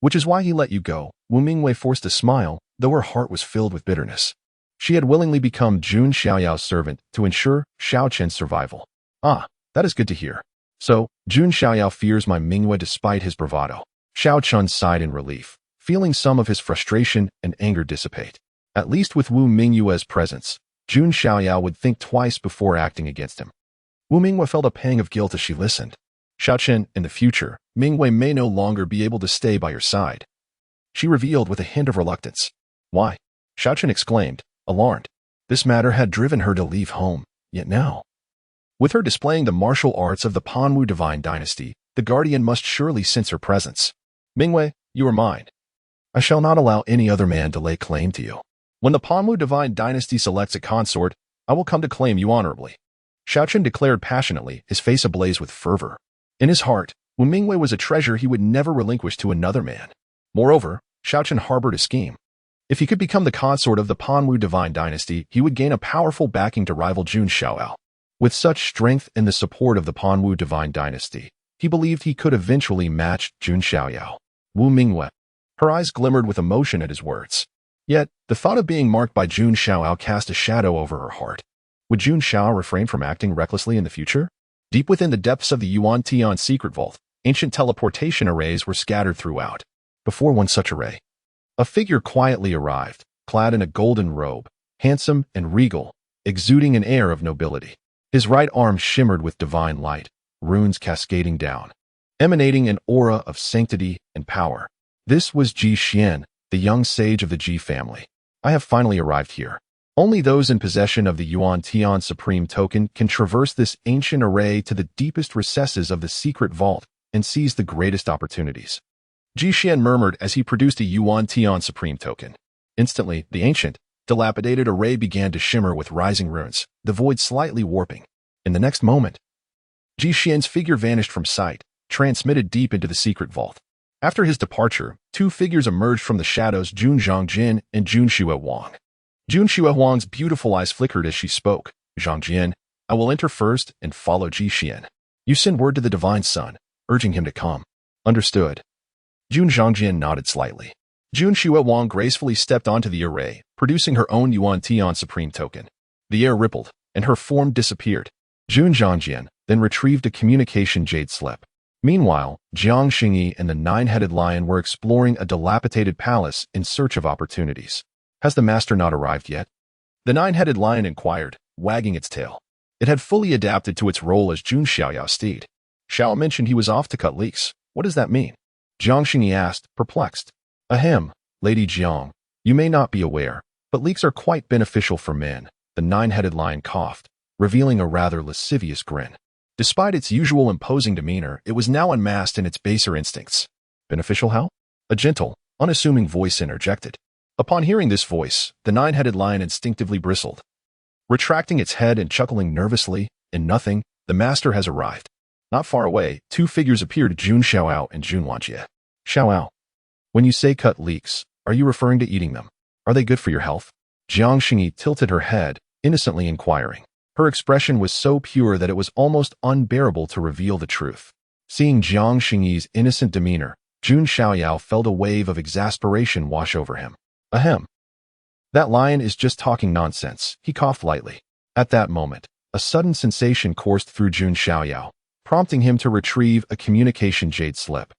Which is why he let you go. Wu Mingyue forced a smile, though her heart was filled with bitterness. She had willingly become Jun Xiaoyao's servant to ensure Xiao Chen's survival. Ah, that is good to hear. So, Jun Xiaoyao fears my Mingyue despite his bravado. Xiao Chun sighed in relief, feeling some of his frustration and anger dissipate. At least with Wu Mingyue's presence, Jun Xiaoyao would think twice before acting against him. Wu Mingyue felt a pang of guilt as she listened. Xiao Chen, in the future, Mingyue may no longer be able to stay by your side. She revealed with a hint of reluctance. Why? Xiao Chen exclaimed, alarmed. This matter had driven her to leave home, yet now, with her displaying the martial arts of the Panwu Divine Dynasty, the guardian must surely sense her presence. Mingyue, you are mine. I shall not allow any other man to lay claim to you. When the Panwu Divine Dynasty selects a consort, I will come to claim you honorably. Xiao Chen declared passionately, his face ablaze with fervor. In his heart, Wu Mingyue was a treasure he would never relinquish to another man. Moreover, Xiao Chen harbored a scheme. If he could become the consort of the Panwu Divine Dynasty, he would gain a powerful backing to rival Jun Xiaoyao. With such strength and the support of the Panwu Divine Dynasty, he believed he could eventually match Jun Xiaoyao. Wu Mingyue. Her eyes glimmered with emotion at his words. Yet, the thought of being marked by Jun Xiaoyao cast a shadow over her heart. Would Jun Xiaoyao refrain from acting recklessly in the future? Deep within the depths of the Yuan Tian secret vault, ancient teleportation arrays were scattered throughout. Before one such array, a figure quietly arrived, clad in a golden robe, handsome and regal, exuding an air of nobility. His right arm shimmered with divine light, runes cascading down, emanating an aura of sanctity and power. This was Ji Xian, the young sage of the Ji family. I have finally arrived here. Only those in possession of the Yuan Tian Supreme Token can traverse this ancient array to the deepest recesses of the secret vault and seize the greatest opportunities. Ji Xian murmured as he produced a Yuan Tian Supreme Token. Instantly, the ancient, dilapidated array began to shimmer with rising runes, the void slightly warping. In the next moment, Ji Xian's figure vanished from sight, transmitted deep into the secret vault. After his departure, two figures emerged from the shadows, Jun Zhongjin and Jun Xiaoyao. Jun Xiaoyao's beautiful eyes flickered as she spoke. Zhongjin, I will enter first and follow Ji Xian. You send word to the Divine Son, urging him to come. Understood. Jun Zhongjin nodded slightly. Jun Xiaoyao gracefully stepped onto the array, producing her own Yuan Tian Supreme Token. The air rippled, and her form disappeared. Jun Zhongjin then retrieved a communication jade slip. Meanwhile, Jiang Xingyi and the nine-headed lion were exploring a dilapidated palace in search of opportunities. Has the master not arrived yet? The nine-headed lion inquired, wagging its tail. It had fully adapted to its role as Jun Xiaoyao's steed. Xiao mentioned he was off to cut leeks. What does that mean? Jiang Xingyi asked, perplexed. Ahem, Lady Jiang, you may not be aware, but leeks are quite beneficial for men. The nine-headed lion coughed, revealing a rather lascivious grin. Despite its usual imposing demeanor, it was now unmasked in its baser instincts. Beneficial how? A gentle, unassuming voice interjected. Upon hearing this voice, the nine-headed lion instinctively bristled. Retracting its head and chuckling nervously, in nothing, the master has arrived. Not far away, two figures appeared, Jun Xiaoyao and Jun Wanjie. Xiaoyao, when you say cut leeks, are you referring to eating them? Are they good for your health? Jiang Xingyi tilted her head, innocently inquiring. Her expression was so pure that it was almost unbearable to reveal the truth. Seeing Jiang Xingyi's innocent demeanor, Jun Xiaoyao felt a wave of exasperation wash over him. Ahem. That lion is just talking nonsense, he coughed lightly. At that moment, a sudden sensation coursed through Jun Xiaoyao, prompting him to retrieve a communication jade slip.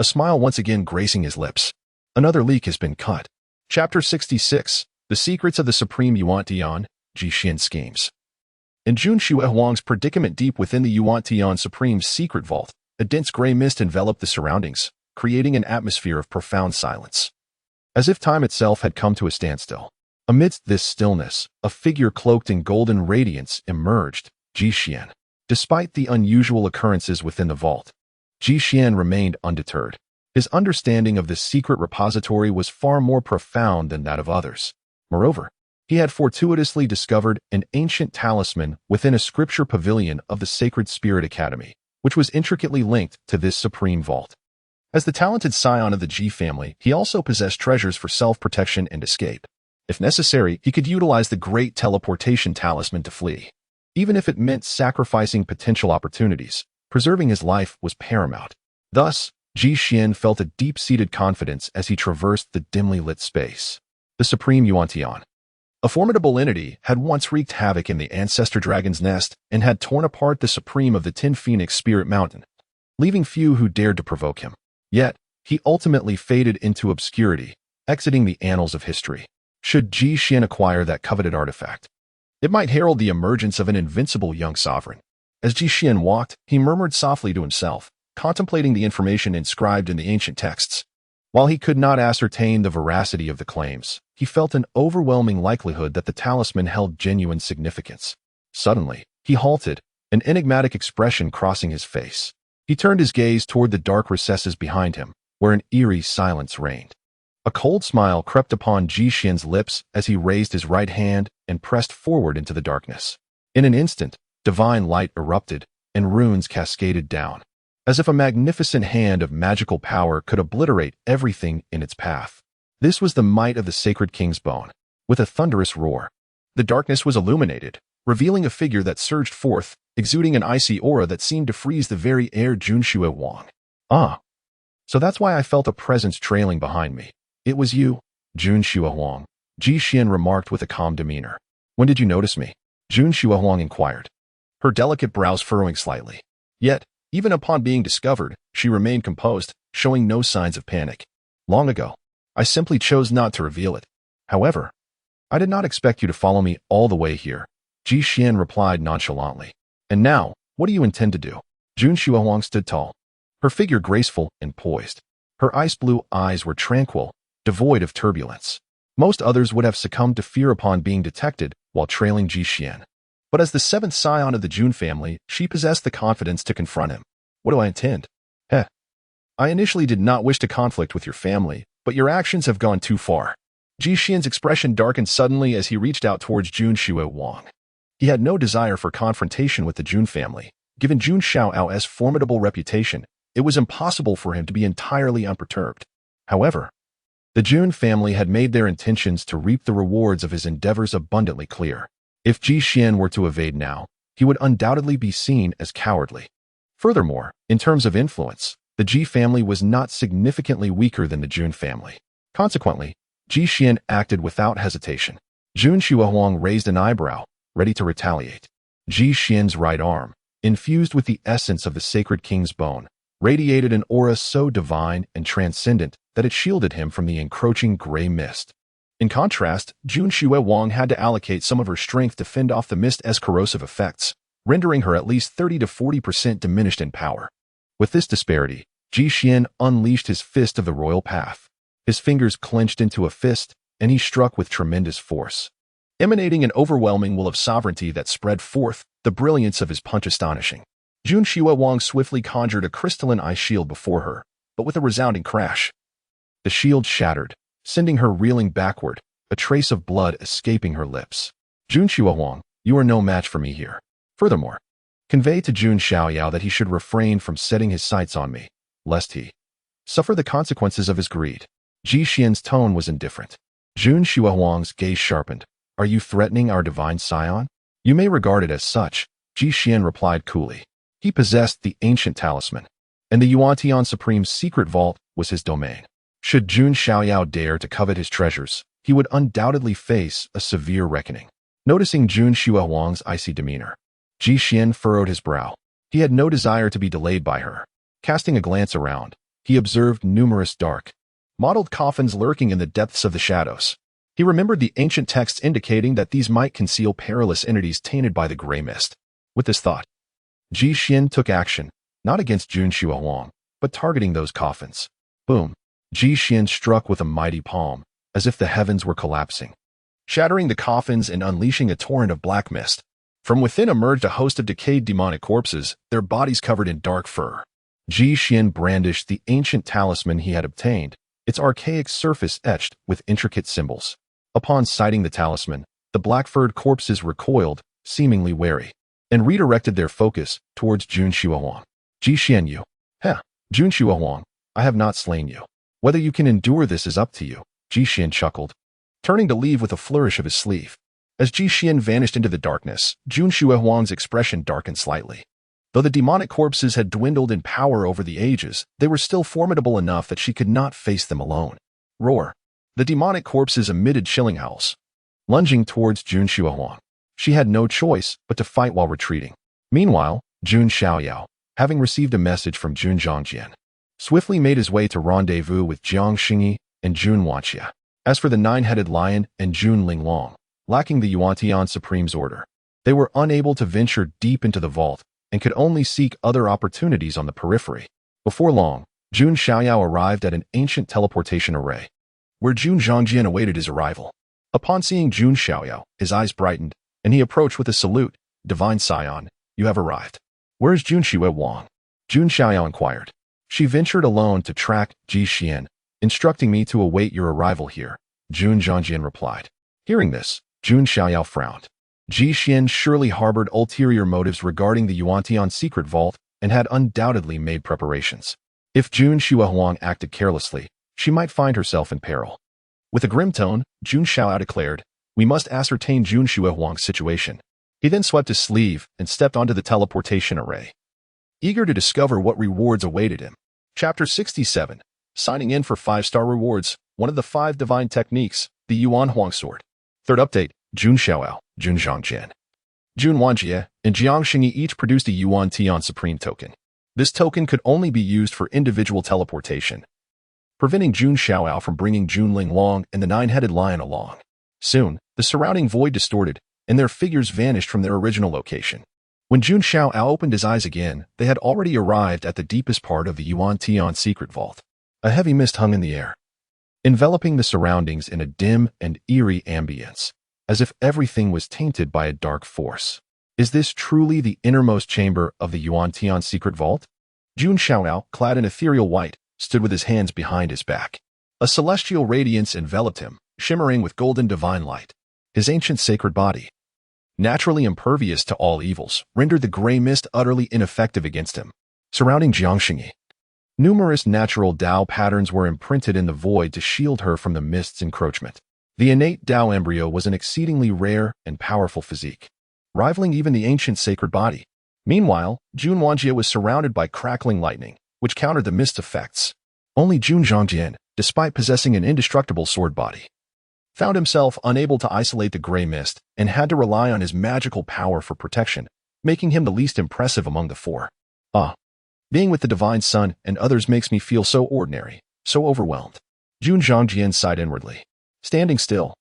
A smile once again gracing his lips. Another leak has been cut. Chapter 66, The Secrets of the Supreme Yuan Tian, Ji Xian Schemes. In Jun Xiaoyao's predicament deep within the Yuan Tian Supreme's secret vault, a dense gray mist enveloped the surroundings, creating an atmosphere of profound silence. As if time itself had come to a standstill. Amidst this stillness, a figure cloaked in golden radiance emerged, Ji. Despite the unusual occurrences within the vault, Ji remained undeterred. His understanding of the secret repository was far more profound than that of others. Moreover, he had fortuitously discovered an ancient talisman within a scripture pavilion of the Sacred Spirit Academy, which was intricately linked to this supreme vault. As the talented scion of the Ji family, he also possessed treasures for self-protection and escape. If necessary, he could utilize the great teleportation talisman to flee. Even if it meant sacrificing potential opportunities, preserving his life was paramount. Thus, Ji felt a deep-seated confidence as he traversed the dimly lit space. The Supreme Yuan-Tian, a formidable entity, had once wreaked havoc in the Ancestor Dragon's Nest and had torn apart the Supreme of the Tin Phoenix Spirit Mountain, leaving few who dared to provoke him. Yet, he ultimately faded into obscurity, exiting the annals of history. Should Ji acquire that coveted artifact, it might herald the emergence of an invincible young sovereign. As Ji walked, he murmured softly to himself, contemplating the information inscribed in the ancient texts. While he could not ascertain the veracity of the claims, he felt an overwhelming likelihood that the talisman held genuine significance. Suddenly, he halted, an enigmatic expression crossing his face. He turned his gaze toward the dark recesses behind him, where an eerie silence reigned. A cold smile crept upon Ji-Xian's lips as he raised his right hand and pressed forward into the darkness. In an instant, divine light erupted, and runes cascaded down, as if a magnificent hand of magical power could obliterate everything in its path. This was the might of the Sacred King's Bone. With a thunderous roar, the darkness was illuminated, revealing a figure that surged forth, exuding an icy aura that seemed to freeze the very air. Jun Xiaoyao. Ah. So that's why I felt a presence trailing behind me. It was you, Jun Xiaoyao, Ji remarked with a calm demeanor. When did you notice me? Jun Xiaoyao inquired, her delicate brows furrowing slightly. Yet, even upon being discovered, she remained composed, showing no signs of panic. Long ago, I simply chose not to reveal it. However, I did not expect you to follow me all the way here, Ji replied nonchalantly. And now, what do you intend to do? Jun Xiaoyao stood tall, her figure graceful and poised. Her ice-blue eyes were tranquil, devoid of turbulence. Most others would have succumbed to fear upon being detected while trailing Ji. But as the seventh scion of the Jun family, she possessed the confidence to confront him. What do I intend? I initially did not wish to conflict with your family, but your actions have gone too far. Ji-Xian's expression darkened suddenly as he reached out towards Jun Xiaoyao. He had no desire for confrontation with the Jun family. Given Jun Xiaoyao's formidable reputation, it was impossible for him to be entirely unperturbed. However, the Jun family had made their intentions to reap the rewards of his endeavors abundantly clear. If Ji were to evade now, he would undoubtedly be seen as cowardly. Furthermore, in terms of influence, the Ji family was not significantly weaker than the Jun family. Consequently, Ji acted without hesitation. Jun Xiaoyao raised an eyebrow, ready to retaliate. Ji-Xian's right arm, infused with the essence of the Sacred King's Bone, radiated an aura so divine and transcendent that it shielded him from the encroaching gray mist. In contrast, Jun Xiaoyao had to allocate some of her strength to fend off the mist's corrosive effects, rendering her at least 30 to 40% diminished in power. With this disparity, Ji unleashed his fist of the royal path. His fingers clenched into a fist, and he struck with tremendous force, emanating an overwhelming will of sovereignty that spread forth, the brilliance of his punch astonishing. Jun Xiaoyao swiftly conjured a crystalline ice shield before her, but with a resounding crash, the shield shattered, sending her reeling backward, a trace of blood escaping her lips. Jun Xiaoyao, you are no match for me here. Furthermore, convey to Jun Xiaoyao that he should refrain from setting his sights on me, lest he suffer the consequences of his greed. Ji-Xian's tone was indifferent. Jun Xiaoyao's gaze sharpened. Are you threatening our divine scion? You may regard it as such, Ji-Xian replied coolly. He possessed the ancient talisman, and the Yuan-Tian Supreme's secret vault was his domain. Should Jun Xiaoyao dare to covet his treasures, he would undoubtedly face a severe reckoning. Noticing Jun Xiaoyao's icy demeanor, Ji-Xian furrowed his brow. He had no desire to be delayed by her. Casting a glance around, he observed numerous dark, mottled coffins lurking in the depths of the shadows. He remembered the ancient texts indicating that these might conceal perilous entities tainted by the gray mist. With this thought, Ji-Xian took action, not against Jun Xiaoyao, but targeting those coffins. Boom! Ji-Xian struck with a mighty palm, as if the heavens were collapsing. shattering the coffins and unleashing a torrent of black mist. From within emerged a host of decayed demonic corpses, their bodies covered in dark fur. Ji Xian brandished the ancient talisman he had obtained, its archaic surface etched with intricate symbols. Upon sighting the talisman, the black-furred corpses recoiled, seemingly wary, and redirected their focus towards Jun Xiaoyao. Ji Xian Yu. Heh, Jun Xiaoyao, I have not slain you. Whether you can endure this is up to you, Ji Xian chuckled, turning to leave with a flourish of his sleeve. As Ji Xian vanished into the darkness, Jun Xiaoyao's expression darkened slightly. Though the demonic corpses had dwindled in power over the ages, they were still formidable enough that she could not face them alone. Roar. The demonic corpses emitted chilling howls, lunging towards Jun Xiaoyao. She had no choice but to fight while retreating. Meanwhile, Jun Xiaoyao, having received a message from Jun Zhongjian, swiftly made his way to rendezvous with Jiang Xingyi and Jun Wanjie. As for the nine-headed lion and Jun Linglong, lacking the Yuantian Supreme's order, they were unable to venture deep into the vault and could only seek other opportunities on the periphery. Before long, Jun Xiaoyao arrived at an ancient teleportation array, where Jun Zhongjian awaited his arrival. Upon seeing Jun Xiaoyao, his eyes brightened, and he approached with a salute. Divine Scion, you have arrived. Where is Jun Xiaoyao? Jun Xiaoyao inquired. She ventured alone to track Ji Xian, instructing me to await your arrival here, Jun Zhongjian replied. Hearing this, Jun Xiaoyao frowned. Ji Xian surely harbored ulterior motives regarding the Yuantian secret vault and had undoubtedly made preparations. If Jun Xiaoyao acted carelessly, she might find herself in peril. With a grim tone, Jun Xiaoyao declared, we must ascertain Jun Xiaoyao's situation. He then swept his sleeve and stepped onto the teleportation array, eager to discover what rewards awaited him. Chapter 67. Signing in for 5-star rewards, one of the 5 divine techniques, the Yuan Huang Sword. Third update, Jun Xiaoyao, Jun Zhongjian, Jun Wanjie, and Jiang Xingyi each produced a Yuan-Tian Supreme token. This token could only be used for individual teleportation, preventing Jun Xiaoyao from bringing Jun Linglong and the nine-headed lion along. Soon, the surrounding void distorted, and their figures vanished from their original location. When Jun Xiaoyao opened his eyes again, they had already arrived at the deepest part of the Yuan-Tian secret vault. A heavy mist hung in the air, enveloping the surroundings in a dim and eerie ambience, as if everything was tainted by a dark force. Is this truly the innermost chamber of the Yuan-Tian secret vault? Jun Xiaoyao, clad in ethereal white, stood with his hands behind his back. A celestial radiance enveloped him, shimmering with golden divine light. His ancient sacred body, naturally impervious to all evils, rendered the gray mist utterly ineffective against him. Surrounding Jiang Xingyi, numerous natural Tao patterns were imprinted in the void to shield her from the mist's encroachment. The innate Tao embryo was an exceedingly rare and powerful physique, rivaling even the ancient sacred body. Meanwhile, Jun Wanjie was surrounded by crackling lightning, which countered the mist's effects. Only Jun Zhongjian, despite possessing an indestructible sword body, found himself unable to isolate the gray mist and had to rely on his magical power for protection, making him the least impressive among the 4. Being with the Divine Sun and others makes me feel so ordinary, so overwhelmed. Jun Zhongjian sighed inwardly. Standing still,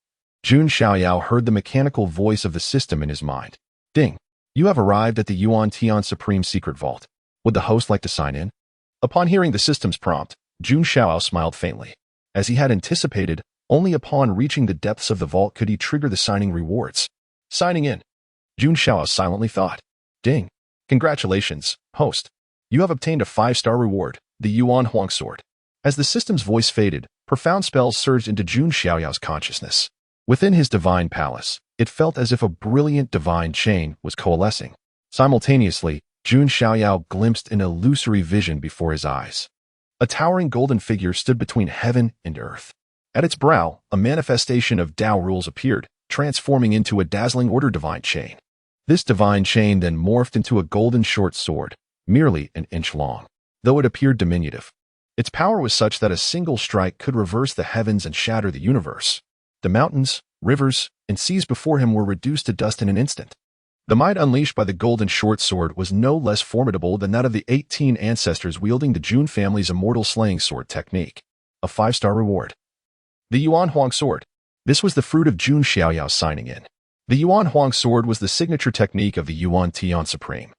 Jun Xiaoyao heard the mechanical voice of the system in his mind. Ding! You have arrived at the Yuan-Tian Supreme Secret Vault. Would the host like to sign in? Upon hearing the system's prompt, Jun Xiaoyao smiled faintly. As he had anticipated, only upon reaching the depths of the vault could he trigger the signing rewards. Signing in. Jun Xiaoyao silently thought. Ding! Congratulations, host. You have obtained a 5-star reward, the Yuan Huang Sword. As the system's voice faded, profound spells surged into Jun Xiaoyao's consciousness. Within his divine palace, it felt as if a brilliant divine chain was coalescing. Simultaneously, Jun Xiaoyao glimpsed an illusory vision before his eyes. A towering golden figure stood between heaven and earth. At its brow, a manifestation of Tao rules appeared, transforming into a dazzling order divine chain. This divine chain then morphed into a golden short sword, merely an inch long. Though it appeared diminutive, its power was such that a single strike could reverse the heavens and shatter the universe. The mountains, rivers, and seas before him were reduced to dust in an instant. The might unleashed by the golden short sword was no less formidable than that of the 18 ancestors wielding the Jun family's immortal slaying sword technique. A 5-star reward. The Yuan Huang Sword. This was the fruit of Jun Xiaoyao signing in. The Yuan Huang Sword was the signature technique of the Yuan-Tian Supreme,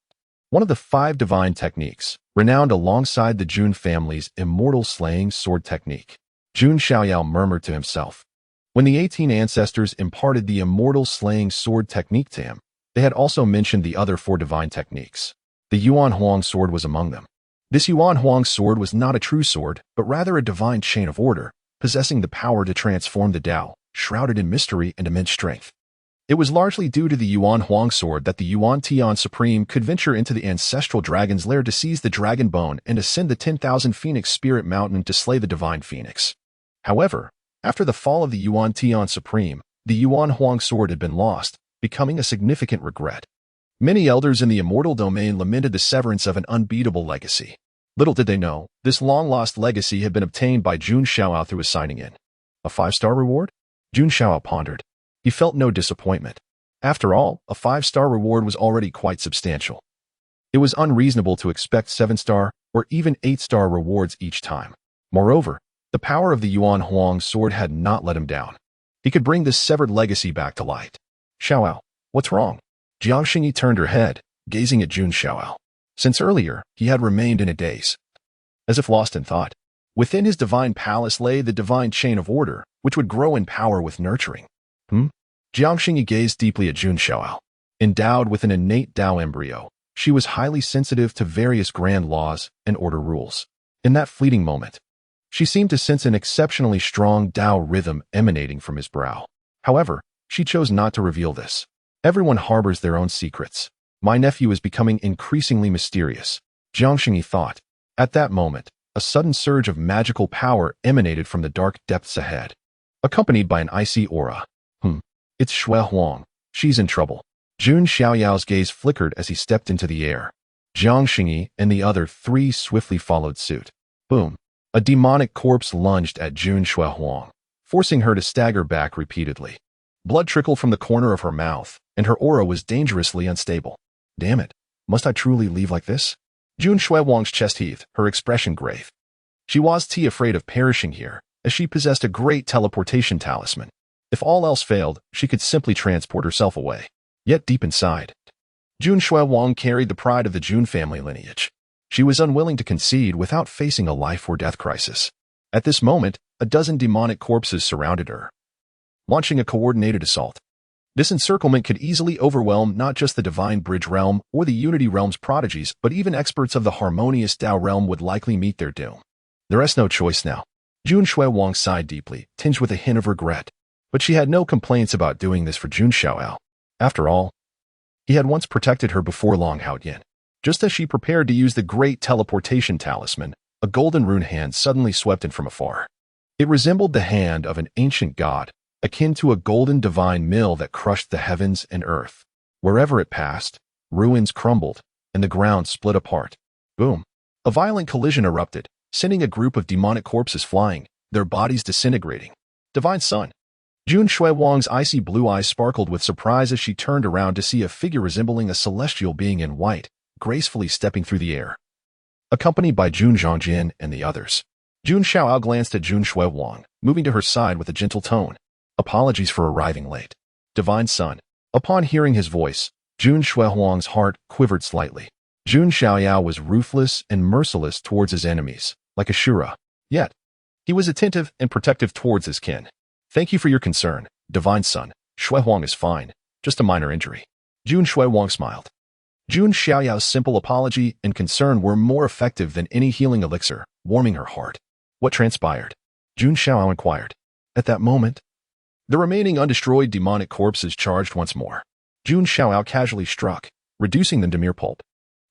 one of the 5 divine techniques, renowned alongside the Jun family's immortal slaying sword technique. Jun Xiaoyao murmured to himself. When the 18 ancestors imparted the immortal slaying sword technique to him, they had also mentioned the other 4 divine techniques. The Yuan Huang sword was among them. This Yuan Huang sword was not a true sword, but rather a divine chain of order, possessing the power to transform the Tao, shrouded in mystery and immense strength. It was largely due to the Yuan Huang sword that the Yuan Tian Supreme could venture into the ancestral dragon's lair to seize the dragon bone and ascend the 10,000 Phoenix Spirit Mountain to slay the divine phoenix. However, after the fall of the Yuan Tian Supreme, the Yuan Huang sword had been lost, becoming a significant regret. Many elders in the immortal domain lamented the severance of an unbeatable legacy. Little did they know, this long-lost legacy had been obtained by Jun Xiaoyao through his signing in. A 5-star reward? Jun Xiaoyao pondered. He felt no disappointment. After all, a 5-star reward was already quite substantial. It was unreasonable to expect 7-star or even 8-star rewards each time. Moreover, the power of the Yuan Huang sword had not let him down. He could bring this severed legacy back to light. Xiaoyao, what's wrong? Jiang Xingyi turned her head, gazing at Jun Xiaoyao. Since earlier, he had remained in a daze, as if lost in thought. Within his divine palace lay the divine chain of order, which would grow in power with nurturing. Jiang Xingyi gazed deeply at Jun Xiaoyao. Endowed with an innate Tao embryo, she was highly sensitive to various grand laws and order rules. In that fleeting moment, she seemed to sense an exceptionally strong Tao rhythm emanating from his brow. However, she chose not to reveal this. Everyone harbors their own secrets. My nephew is becoming increasingly mysterious, Jiang Xingyi thought. At that moment, a sudden surge of magical power emanated from the dark depths ahead, accompanied by an icy aura. It's Shui Huang. She's in trouble. Jun Xiaoyao's gaze flickered as he stepped into the air. Jiang Xingyi and the other 3 swiftly followed suit. Boom. A demonic corpse lunged at Jun Shui Huang, forcing her to stagger back repeatedly. Blood trickled from the corner of her mouth, and her aura was dangerously unstable. Damn it. Must I truly leave like this? Jun Shui Huang's chest heaved, her expression grave. She was too afraid of perishing here, as she possessed a great teleportation talisman. If all else failed, she could simply transport herself away. Yet deep inside, Jun Shui Huang carried the pride of the Jun family lineage. She was unwilling to concede without facing a life-or-death crisis. At this moment, a dozen demonic corpses surrounded her, launching a coordinated assault. This encirclement could easily overwhelm not just the Divine Bridge Realm or the Unity Realm's prodigies, but even experts of the harmonious Tao Realm would likely meet their doom. There is no choice now. Jun Shui Huang sighed deeply, tinged with a hint of regret. But she had no complaints about doing this for Jun Xiaoyao. After all, he had once protected her before Long Haoyan. Just as she prepared to use the great teleportation talisman, a golden rune hand suddenly swept in from afar. It resembled the hand of an ancient god, akin to a golden divine mill that crushed the heavens and earth. Wherever it passed, ruins crumbled, and the ground split apart. Boom. A violent collision erupted, sending a group of demonic corpses flying, their bodies disintegrating. Divine Sun. Jun Shui Huang's icy blue eyes sparkled with surprise as she turned around to see a figure resembling a celestial being in white, gracefully stepping through the air, accompanied by Jun Zhongjin and the others. Jun Xiaoyao glanced at Jun Shui Huang, moving to her side with a gentle tone. Apologies for arriving late. Divine Sun. Upon hearing his voice, Jun Shui Huang's heart quivered slightly. Jun Xiaoyao was ruthless and merciless towards his enemies, like Ashura. Yet, he was attentive and protective towards his kin. Thank you for your concern, Divine Sun. Shui Huang is fine, just a minor injury. Jun Shui Huang smiled. Jun Xiaoyao's simple apology and concern were more effective than any healing elixir, warming her heart. What transpired? Jun Xiaoyao inquired. At that moment, the remaining undestroyed demonic corpses charged once more. Jun Xiaoyao casually struck, reducing them to mere pulp.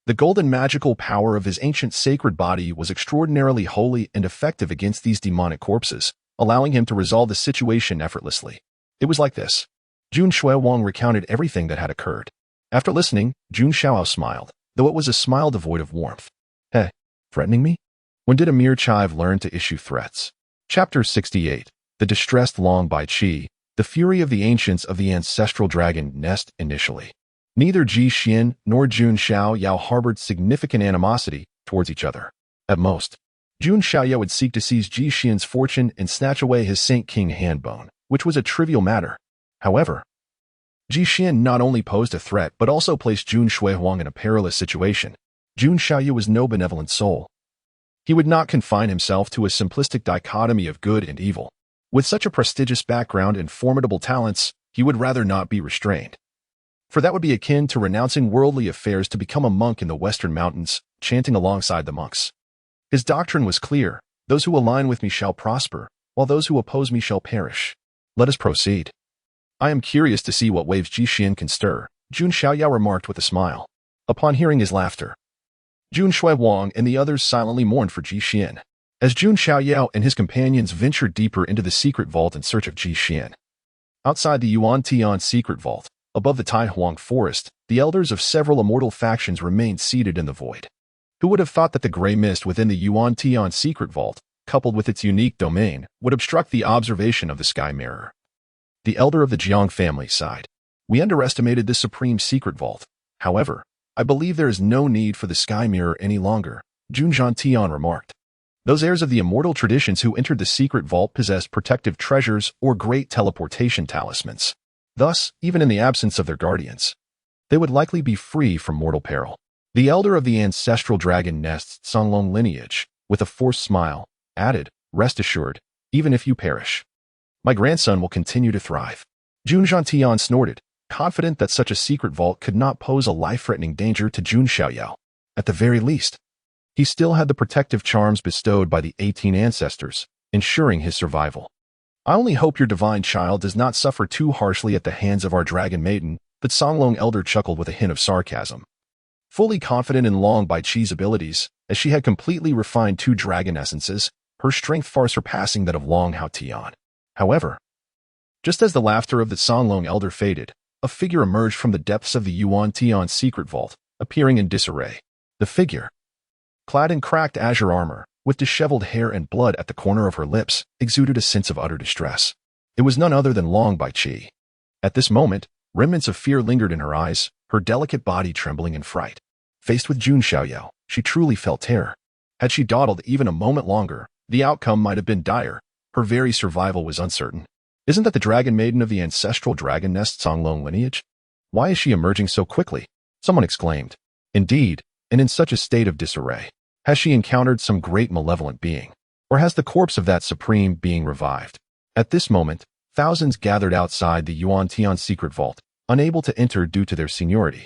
The golden magical power of his ancient sacred body was extraordinarily holy and effective against these demonic corpses, allowing him to resolve the situation effortlessly. It was like this. Jun Shui Huang recounted everything that had occurred. After listening, Jun Xiaoyao smiled, though it was a smile devoid of warmth. Hey, threatening me? When did Emir Chive learn to issue threats? Chapter 68. The Distressed Long Bai Qi, the fury of the ancients of the ancestral dragon nest initially. Neither Ji Xian nor Jun Xiaoyao harbored significant animosity towards each other. At most, Jun Xiaoyao would seek to seize Ji Xian's fortune and snatch away his Saint King handbone, which was a trivial matter. However, Ji Xian not only posed a threat but also placed Jun Shui Huang in a perilous situation. Jun Xiaoyao was no benevolent soul. He would not confine himself to a simplistic dichotomy of good and evil. With such a prestigious background and formidable talents, he would rather not be restrained. For that would be akin to renouncing worldly affairs to become a monk in the western mountains, chanting alongside the monks. His doctrine was clear: those who align with me shall prosper, while those who oppose me shall perish. Let us proceed. I am curious to see what waves Jixin can stir, Jun Xiaoyao remarked with a smile. Upon hearing his laughter, Jun Shuiwang and the others silently mourned for Jixin. As Jun Xiaoyao and his companions ventured deeper into the secret vault in search of Jixin. Outside the Yuan Tian secret vault, above the Taihuang forest, the elders of several immortal factions remained seated in the void. Who would have thought that the gray mist within the Yuan Tian secret vault, coupled with its unique domain, would obstruct the observation of the Sky Mirror? The elder of the Jiang family sighed. We underestimated this supreme secret vault. However, I believe there is no need for the Sky Mirror any longer, Jun Tian remarked. Those heirs of the immortal traditions who entered the secret vault possessed protective treasures or great teleportation talismans. Thus, even in the absence of their guardians, they would likely be free from mortal peril. The elder of the ancestral dragon nest's Songlong lineage, with a forced smile, added, rest assured, even if you perish, my grandson will continue to thrive. Jun Tian snorted, confident that such a secret vault could not pose a life-threatening danger to Jun Xiaoyao. At the very least, he still had the protective charms bestowed by the 18 ancestors, ensuring his survival. I only hope your divine child does not suffer too harshly at the hands of our dragon maiden, the Songlong elder chuckled with a hint of sarcasm. Fully confident in Long Baiqi's abilities, as she had completely refined 2 dragon essences, her strength far surpassing that of Long Haotian. However, just as the laughter of the Songlong elder faded, a figure emerged from the depths of the Yuan Tian secret vault, appearing in disarray. The figure, clad in cracked azure armor, with disheveled hair and blood at the corner of her lips, exuded a sense of utter distress. It was none other than Long Baiqi. At this moment, remnants of fear lingered in her eyes, her delicate body trembling in fright. Faced with Jun Xiaoyao, she truly felt terror. Had she dawdled even a moment longer, the outcome might have been dire. Her very survival was uncertain. Isn't that the dragon maiden of the ancestral dragon nest Songlong lineage? Why is she emerging so quickly? Someone exclaimed. Indeed, and in such a state of disarray. Has she encountered some great malevolent being? Or has the corpse of that supreme being revived? At this moment, thousands gathered outside the Yuan Tian secret vault, unable to enter due to their seniority.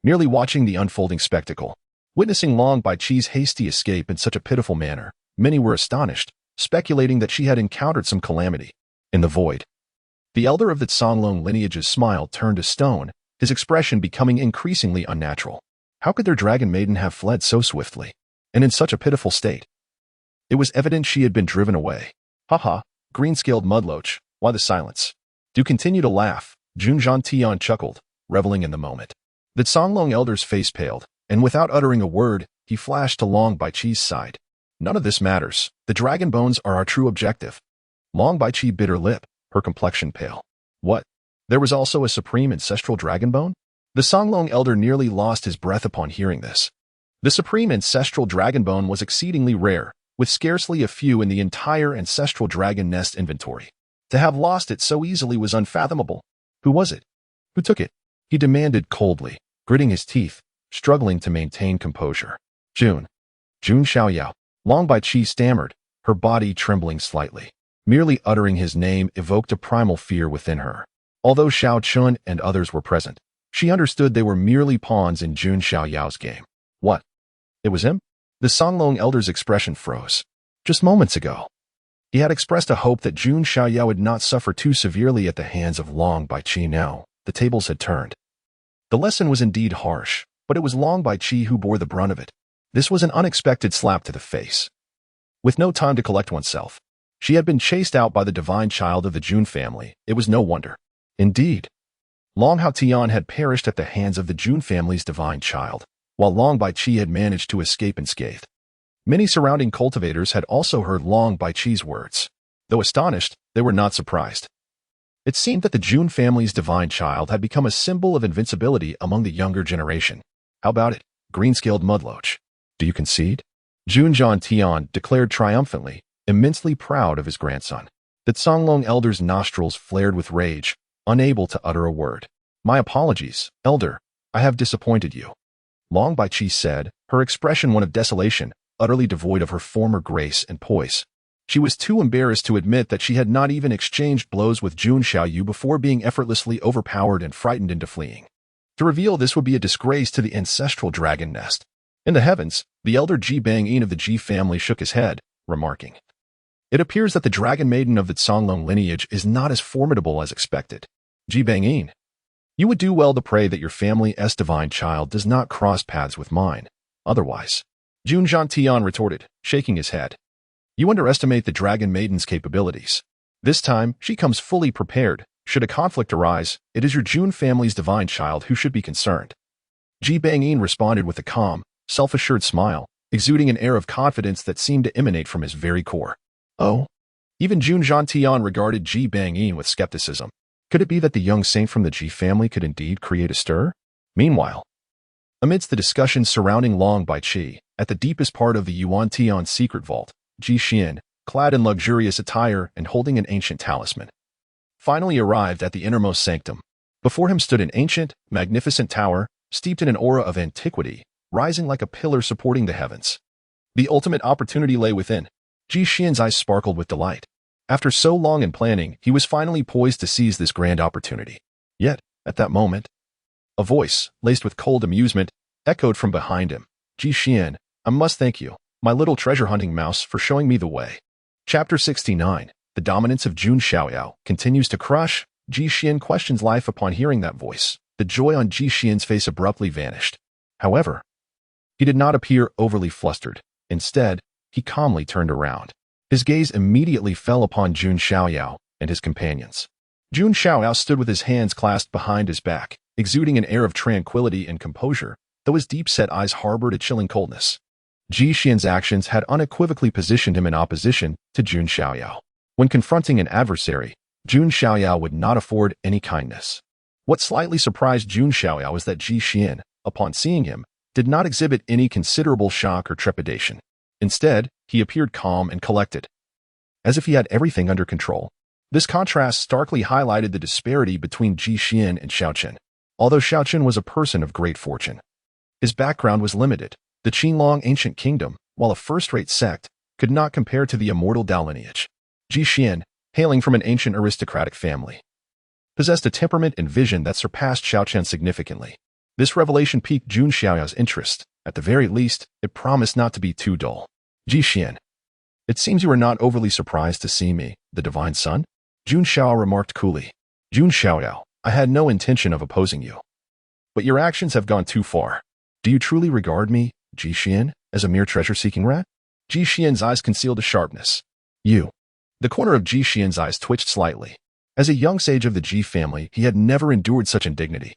Merely watching the unfolding spectacle. Witnessing Long Baiqi's hasty escape in such a pitiful manner, many were astonished, speculating that she had encountered some calamity. In the void, the elder of the Songlong lineage's smile turned to stone, his expression becoming increasingly unnatural. How could their dragon maiden have fled so swiftly? And in such a pitiful state? It was evident she had been driven away. Haha, green-scaled mudloach, why the silence? Do continue to laugh, Jun Tian chuckled, reveling in the moment. The Songlong elder's face paled, and without uttering a word, he flashed to Long Baiqi's side. None of this matters. The dragon bones are our true objective. Long Baiqi bit her lip, her complexion pale. What? There was also a supreme ancestral dragon bone? The Songlong elder nearly lost his breath upon hearing this. The supreme ancestral dragon bone was exceedingly rare, with scarcely a few in the entire ancestral dragon nest inventory. To have lost it so easily was unfathomable. Who was it? Who took it? He demanded coldly, gritting his teeth, struggling to maintain composure. Jun Xiaoyao. Long Baiqi stammered, her body trembling slightly. Merely uttering his name evoked a primal fear within her. Although Xiao Chun and others were present, she understood they were merely pawns in Jun Xiaoyao's game. What? It was him? The Songlong elder's expression froze. Just moments ago, he had expressed a hope that Jun Xiaoyao would not suffer too severely at the hands of Long Baiqi. Now, the tables had turned. The lesson was indeed harsh, but it was Long Baiqi who bore the brunt of it. This was an unexpected slap to the face. With no time to collect oneself, she had been chased out by the divine child of the Jun family. It was no wonder. Indeed, Long Haotian had perished at the hands of the Jun family's divine child, while Long Baiqi had managed to escape unscathed. Many surrounding cultivators had also heard Long Baiqi's words. Though astonished, they were not surprised. It seemed that the Jun family's divine child had become a symbol of invincibility among the younger generation. How about it, green-scaled mudloach? Do you concede? Jun Tian declared triumphantly, immensely proud of his grandson. The Songlong elder's nostrils flared with rage, unable to utter a word. My apologies, elder. I have disappointed you. Long Baiqi said, her expression one of desolation, utterly devoid of her former grace and poise. She was too embarrassed to admit that she had not even exchanged blows with Jun Xiaoyao before being effortlessly overpowered and frightened into fleeing. To reveal this would be a disgrace to the ancestral dragon nest. In the heavens, the elder Ji Bangyin of the Ji family shook his head, remarking, "It appears that the dragon maiden of the Songlong lineage is not as formidable as expected. Ji Bangyin, you would do well to pray that your family's divine child does not cross paths with mine. Otherwise," Jun Xiaoyao retorted, shaking his head. "You underestimate the dragon maiden's capabilities. This time, she comes fully prepared. Should a conflict arise, it is your Jun family's divine child who should be concerned." Ji Bangyin responded with a calm, self-assured smile, exuding an air of confidence that seemed to emanate from his very core. Oh? Even Jun Xiaoyao regarded Ji Bangyin with skepticism. Could it be that the young saint from the Ji family could indeed create a stir? Meanwhile, amidst the discussions surrounding Long Baiqi, at the deepest part of the Yuan Tian secret vault, Ji Xian, clad in luxurious attire and holding an ancient talisman, finally arrived at the innermost sanctum. Before him stood an ancient, magnificent tower, steeped in an aura of antiquity, rising like a pillar supporting the heavens. The ultimate opportunity lay within. Ji Xian's eyes sparkled with delight. After so long in planning, he was finally poised to seize this grand opportunity. Yet, at that moment, a voice, laced with cold amusement, echoed from behind him. "Ji Xian, I must thank you, my little treasure-hunting mouse, for showing me the way." Chapter 69. The dominance of Jun Xiaoyao continues to crush. Ji Xian questions life upon hearing that voice. The joy on Ji Xian's face abruptly vanished. However, he did not appear overly flustered. Instead, he calmly turned around. His gaze immediately fell upon Jun Xiaoyao and his companions. Jun Xiaoyao stood with his hands clasped behind his back, exuding an air of tranquility and composure, though his deep-set eyes harbored a chilling coldness. Ji Xian's actions had unequivocally positioned him in opposition to Jun Xiaoyao. When confronting an adversary, Jun Xiaoyao would not afford any kindness. What slightly surprised Jun Xiaoyao was that Ji Xian, upon seeing him, did not exhibit any considerable shock or trepidation. Instead, he appeared calm and collected, as if he had everything under control. This contrast starkly highlighted the disparity between Ji Xian and Xiaochen. Although Xiaochen was a person of great fortune, his background was limited. The Qinglong ancient kingdom, while a first-rate sect, could not compare to the immortal Dao lineage. Ji Xian, hailing from an ancient aristocratic family, possessed a temperament and vision that surpassed Xiaochen significantly. This revelation piqued Jun Xiaoyao's interest. At the very least, it promised not to be too dull. "Ji Xian, it seems you are not overly surprised to see me, the divine son?" Jun Xiaoyao remarked coolly. "Jun Xiaoyao, I had no intention of opposing you. But your actions have gone too far. Do you truly regard me, Ji Xian, as a mere treasure-seeking rat?" Ji Xian's eyes concealed a sharpness. "You." The corner of Ji Xian's eyes twitched slightly. As a young sage of the Ji family, he had never endured such indignity.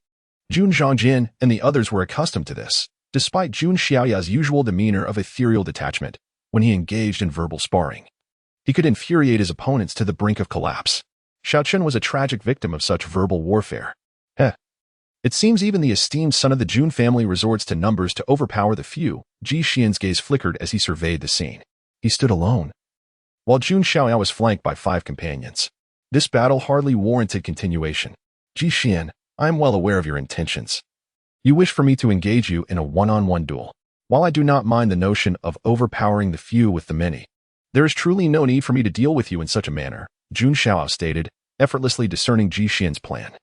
Jun Zhongjin and the others were accustomed to this, despite Jun Xiaoyao's usual demeanor of ethereal detachment. When he engaged in verbal sparring, he could infuriate his opponents to the brink of collapse. Xiaochen was a tragic victim of such verbal warfare. It seems even the esteemed son of the Jun family resorts to numbers to overpower the few. Ji Xian's gaze flickered as he surveyed the scene. He stood alone, while Jun Xiaoyao was flanked by 5 companions. This battle hardly warranted continuation. "Ji Xian, I am well aware of your intentions. You wish for me to engage you in a one-on-one duel. While I do not mind the notion of overpowering the few with the many, there is truly no need for me to deal with you in such a manner," Jun Xiaoyao stated, effortlessly discerning Ji Xian's plan.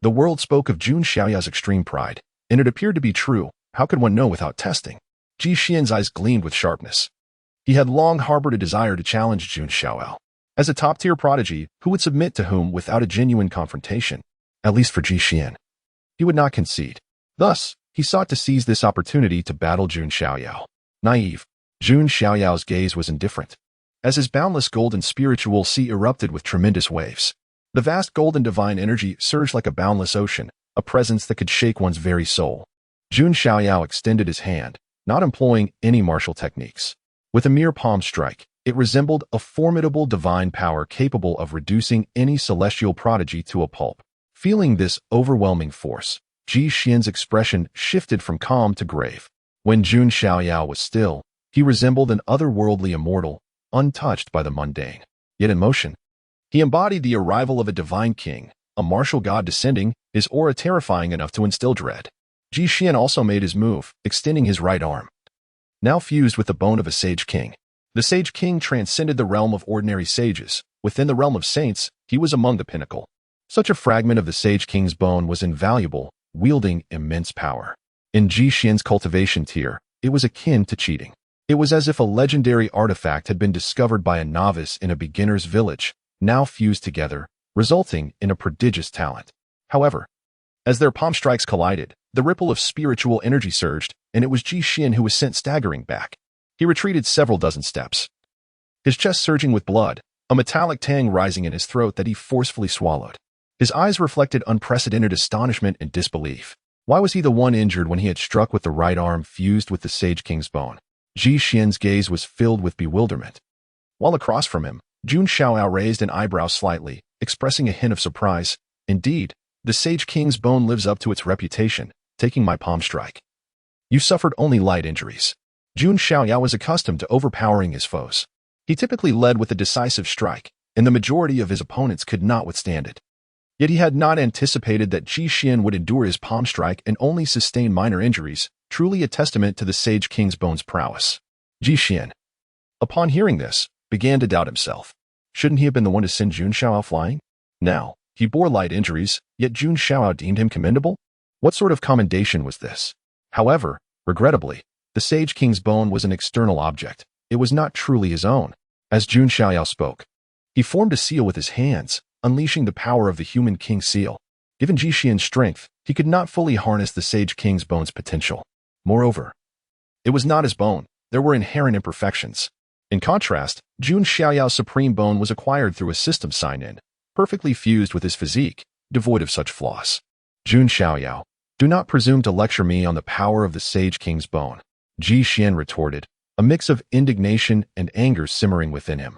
The world spoke of Jun Xiaoyao's extreme pride, and it appeared to be true. How could one know without testing? Ji Xian's eyes gleamed with sharpness. He had long harbored a desire to challenge Jun Xiaoyao. As a top-tier prodigy, who would submit to whom without a genuine confrontation? At least for Ji Xian, he would not concede. Thus, he sought to seize this opportunity to battle Jun Xiaoyao. Naive, Jun Xiaoyao's gaze was indifferent. As his boundless golden spiritual sea erupted with tremendous waves, the vast golden divine energy surged like a boundless ocean, a presence that could shake one's very soul. Jun Xiaoyao extended his hand, not employing any martial techniques. With a mere palm strike, it resembled a formidable divine power capable of reducing any celestial prodigy to a pulp. Feeling this overwhelming force, Ji Xian's expression shifted from calm to grave. When Jun Xiaoyao was still, he resembled an otherworldly immortal, untouched by the mundane. Yet in motion, he embodied the arrival of a divine king, a martial god descending, his aura terrifying enough to instill dread. Ji Xian also made his move, extending his right arm, now fused with the bone of a sage king. The Sage King transcended the realm of ordinary sages. Within the realm of saints, he was among the pinnacle. Such a fragment of the Sage King's bone was invaluable, wielding immense power. In Ji Xian's cultivation tier, it was akin to cheating. It was as if a legendary artifact had been discovered by a novice in a beginner's village, now fused together, resulting in a prodigious talent. However, as their palm strikes collided, the ripple of spiritual energy surged, and it was Ji Xian who was sent staggering back. He retreated several dozen steps, his chest surging with blood, a metallic tang rising in his throat that he forcefully swallowed. His eyes reflected unprecedented astonishment and disbelief. Why was he the one injured when he had struck with the right arm fused with the Sage King's bone? Ji Xian's gaze was filled with bewilderment. While across from him, Jun Xiaoyao raised an eyebrow slightly, expressing a hint of surprise. Indeed, the Sage King's bone lives up to its reputation, taking my palm strike. You suffered only light injuries. Jun Xiaoyao was accustomed to overpowering his foes. He typically led with a decisive strike, and the majority of his opponents could not withstand it. Yet he had not anticipated that Ji Xian would endure his palm strike and only sustain minor injuries, truly a testament to the Sage King's bone's prowess. Ji Xian, upon hearing this, began to doubt himself. Shouldn't he have been the one to send Jun Xiaoyao flying? Now, he bore light injuries, yet Jun Xiaoyao deemed him commendable? What sort of commendation was this? However, regrettably, the Sage King's bone was an external object. It was not truly his own. As Jun Xiaoyao spoke, he formed a seal with his hands, unleashing the power of the human king seal. Given Ji Xian's strength, he could not fully harness the Sage King's bone's potential. Moreover, it was not his bone. There were inherent imperfections. In contrast, Jun Xiaoyao's supreme bone was acquired through a system sign-in, perfectly fused with his physique, devoid of such flaws. Jun Xiaoyao, do not presume to lecture me on the power of the Sage King's bone. Ji Xian retorted, a mix of indignation and anger simmering within him.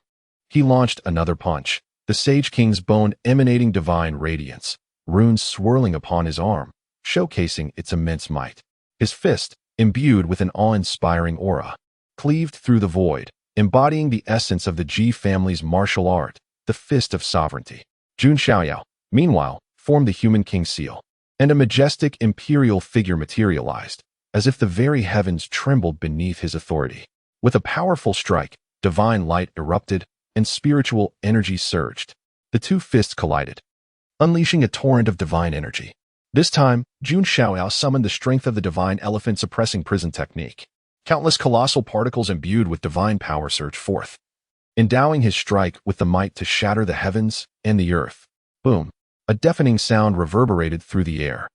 He launched another punch, the Sage King's bone emanating divine radiance, runes swirling upon his arm, showcasing its immense might. His fist, imbued with an awe-inspiring aura, cleaved through the void, embodying the essence of the Ji family's martial art, the Fist of Sovereignty. Jun Xiaoyao, meanwhile, formed the human king seal, and a majestic imperial figure materialized, as if the very heavens trembled beneath his authority. With a powerful strike, divine light erupted, and spiritual energy surged. The two fists collided, unleashing a torrent of divine energy. This time, Jun Xiaoyao summoned the strength of the Divine Elephant Suppression Technique. Countless colossal particles imbued with divine power surged forth, endowing his strike with the might to shatter the heavens and the earth. Boom! A deafening sound reverberated through the air.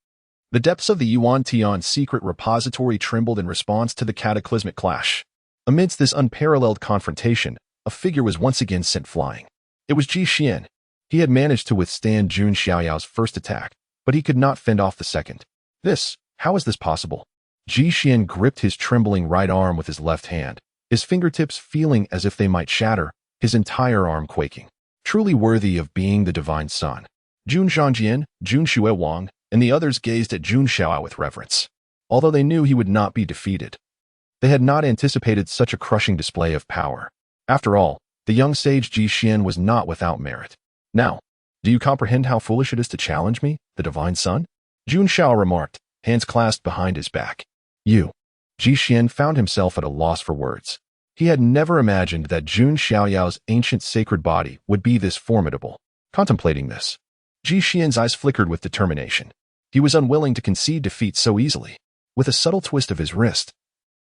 The depths of the Yuan Tian secret repository trembled in response to the cataclysmic clash. Amidst this unparalleled confrontation, a figure was once again sent flying. It was Ji Xian. He had managed to withstand Jun Xiaoyao's first attack, but he could not fend off the second. How is this possible? Ji Xian gripped his trembling right arm with his left hand, his fingertips feeling as if they might shatter, his entire arm quaking. Truly worthy of being the divine son. Jun Zhangjian, Jun Xuewang, and the others gazed at Jun Xiaoyao with reverence. Although they knew he would not be defeated, they had not anticipated such a crushing display of power. After all, the young sage Ji Xian was not without merit. Now, do you comprehend how foolish it is to challenge me, the divine son? Jun Xiaoyao remarked, hands clasped behind his back. Ji Xian found himself at a loss for words. He had never imagined that Jun Xiaoyao's ancient sacred body would be this formidable. Contemplating this, Ji Xian's eyes flickered with determination. He was unwilling to concede defeat so easily. With a subtle twist of his wrist,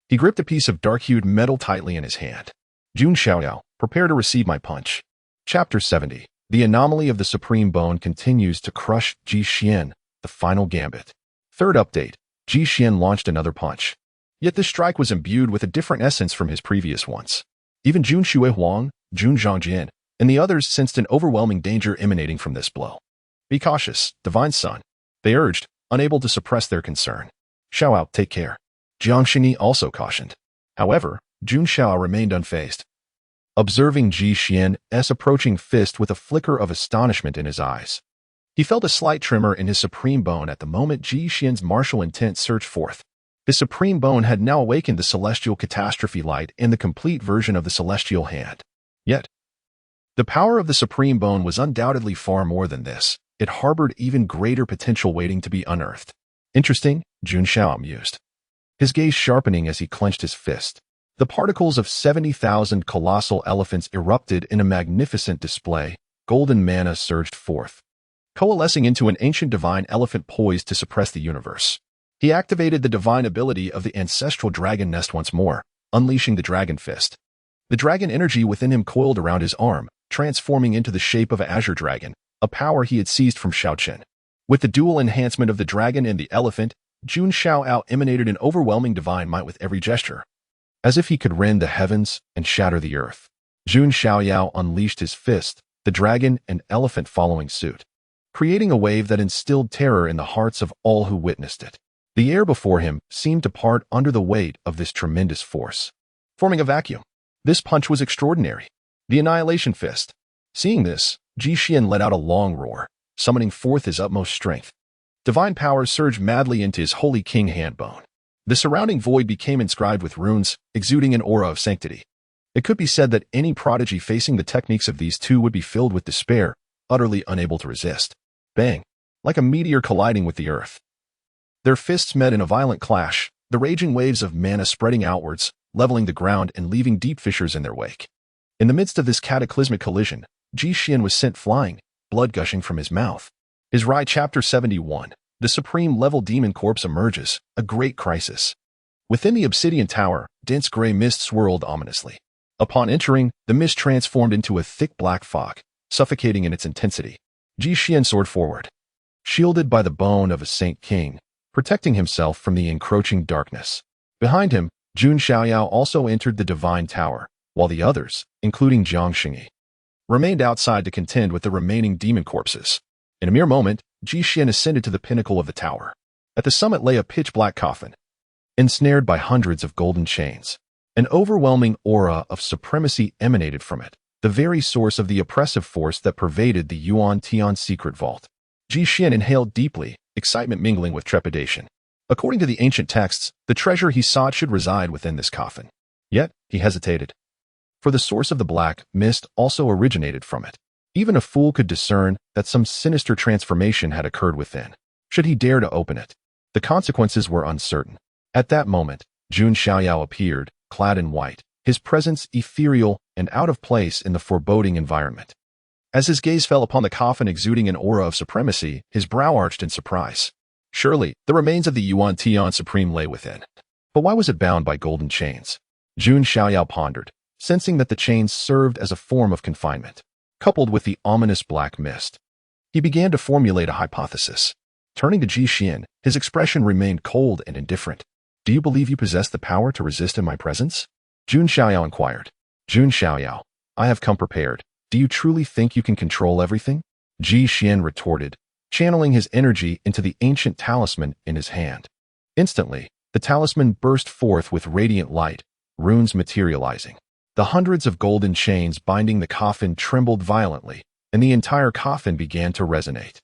he gripped a piece of dark-hued metal tightly in his hand. Jun Xiaoyao, prepare to receive my punch. Chapter 70. The anomaly of the supreme bone continues to crush Ji Xian, the final gambit. Third update. Ji Xian launched another punch. Yet this strike was imbued with a different essence from his previous ones. Even Jun Xuewang, Jun Zhangjian, and the others sensed an overwhelming danger emanating from this blow. Be cautious, divine son, they urged, unable to suppress their concern. Xiaoyao, take care. Jiang Shini also cautioned. However, Jun Xiaoyao remained unfazed, observing Ji Xian's approaching fist with a flicker of astonishment in his eyes. He felt a slight tremor in his supreme bone at the moment Ji Xian's martial intent surged forth. His supreme bone had now awakened the celestial catastrophe light and the complete version of the celestial hand. Yet, the power of the supreme bone was undoubtedly far more than this. It harbored even greater potential waiting to be unearthed. Interesting, Jun Xiaoyao mused, his gaze sharpening as he clenched his fist. The particles of 70,000 colossal elephants erupted in a magnificent display. Golden mana surged forth, coalescing into an ancient divine elephant poised to suppress the universe. He activated the divine ability of the ancestral dragon nest once more, unleashing the dragon fist. The dragon energy within him coiled around his arm, transforming into the shape of an azure dragon, a power he had seized from Xiaochen. With the dual enhancement of the dragon and the elephant, Jun Xiaoyao emanated an overwhelming divine might with every gesture, as if he could rend the heavens and shatter the earth. Jun Xiaoyao unleashed his fist, the dragon and elephant following suit, creating a wave that instilled terror in the hearts of all who witnessed it. The air before him seemed to part under the weight of this tremendous force, forming a vacuum. This punch was extraordinary. The Annihilation Fist. Seeing this, Jixian let out a long roar, summoning forth his utmost strength. Divine powers surged madly into his Holy King handbone. The surrounding void became inscribed with runes, exuding an aura of sanctity. It could be said that any prodigy facing the techniques of these two would be filled with despair, utterly unable to resist. Bang! Like a meteor colliding with the earth. Their fists met in a violent clash, the raging waves of mana spreading outwards, leveling the ground and leaving deep fissures in their wake. In the midst of this cataclysmic collision, Jixian was sent flying, blood gushing from his mouth. His Rai Chapter 71, the supreme level demon corpse emerges, a great crisis. Within the obsidian tower, dense gray mist swirled ominously. Upon entering, the mist transformed into a thick black fog, suffocating in its intensity. Jixian soared forward, shielded by the bone of a Saint King, protecting himself from the encroaching darkness. Behind him, Jun Xiaoyao also entered the divine tower, while the others, including Jiang Xingyi, remained outside to contend with the remaining demon corpses. In a mere moment, Jixian ascended to the pinnacle of the tower. At the summit lay a pitch-black coffin, ensnared by hundreds of golden chains. An overwhelming aura of supremacy emanated from it, the very source of the oppressive force that pervaded the Yuan Tian secret vault. Jixian inhaled deeply, excitement mingling with trepidation. According to the ancient texts, the treasure he sought should reside within this coffin. Yet, he hesitated. For the source of the black mist also originated from it. Even a fool could discern that some sinister transformation had occurred within. Should he dare to open it, the consequences were uncertain. At that moment, Jun Xiaoyao appeared, clad in white, his presence ethereal and out of place in the foreboding environment. As his gaze fell upon the coffin exuding an aura of supremacy, his brow arched in surprise. Surely, the remains of the Yuan Tian Supreme lay within. But why was it bound by golden chains? Jun Xiaoyao pondered, sensing that the chains served as a form of confinement, coupled with the ominous black mist. He began to formulate a hypothesis. Turning to Jixian, his expression remained cold and indifferent. Do you believe you possess the power to resist in my presence? Jun Xiaoyao inquired. Jun Xiaoyao, I have come prepared. Do you truly think you can control everything? Jixian retorted, channeling his energy into the ancient talisman in his hand. Instantly, the talisman burst forth with radiant light, runes materializing. The hundreds of golden chains binding the coffin trembled violently, and the entire coffin began to resonate.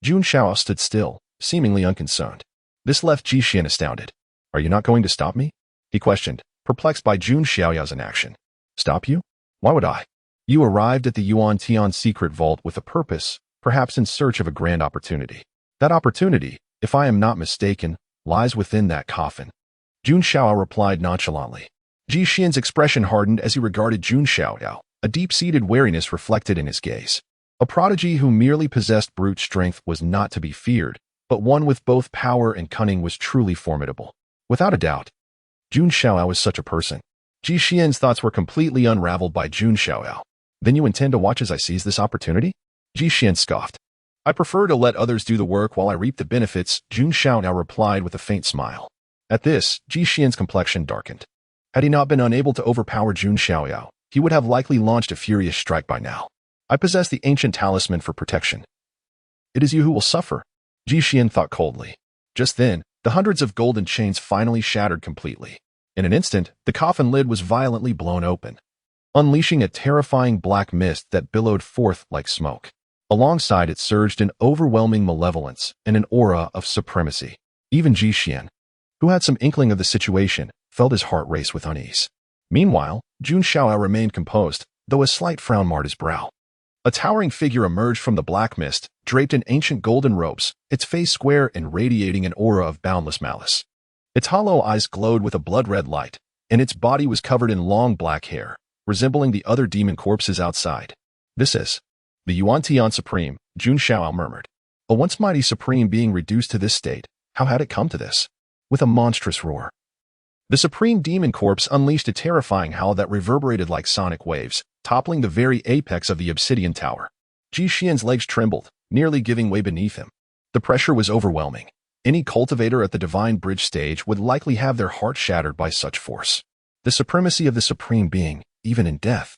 Jun Xiaoyao stood still, seemingly unconcerned. This left Jixian astounded. Are you not going to stop me? He questioned, perplexed by Jun Xiaoyao's inaction. Stop you? Why would I? You arrived at the Yuan Tian secret vault with a purpose, perhaps in search of a grand opportunity. That opportunity, if I am not mistaken, lies within that coffin. Jun Xiaoyao replied nonchalantly. Jixian's expression hardened as he regarded Jun Xiaoyao, a deep-seated wariness reflected in his gaze. A prodigy who merely possessed brute strength was not to be feared, but one with both power and cunning was truly formidable. Without a doubt, Jun Xiaoyao was such a person. Jixian's thoughts were completely unraveled by Jun Xiaoyao. Then you intend to watch as I seize this opportunity? Jixian scoffed. I prefer to let others do the work while I reap the benefits, Jun Xiaoyao replied with a faint smile. At this, Jixian's complexion darkened. Had he not been unable to overpower Jun Xiaoyao, he would have likely launched a furious strike by now. I possess the ancient talisman for protection. It is you who will suffer, Jixian thought coldly. Just then, the hundreds of golden chains finally shattered completely. In an instant, the coffin lid was violently blown open, unleashing a terrifying black mist that billowed forth like smoke. Alongside it surged an overwhelming malevolence and an aura of supremacy. Even Jixian, who had some inkling of the situation, felt his heart race with unease. Meanwhile, Jun Xiaoyao remained composed, though a slight frown marred his brow. A towering figure emerged from the black mist, draped in ancient golden robes, its face square and radiating an aura of boundless malice. Its hollow eyes glowed with a blood-red light, and its body was covered in long black hair, resembling the other demon corpses outside. This is the Yuan Tian Supreme, Jun Xiaoyao murmured. A once mighty supreme being reduced to this state, how had it come to this? With a monstrous roar, the supreme demon corpse unleashed a terrifying howl that reverberated like sonic waves, toppling the very apex of the obsidian tower. Ji Xian's legs trembled, nearly giving way beneath him. The pressure was overwhelming. Any cultivator at the Divine Bridge stage would likely have their heart shattered by such force. The supremacy of the supreme being, even in death,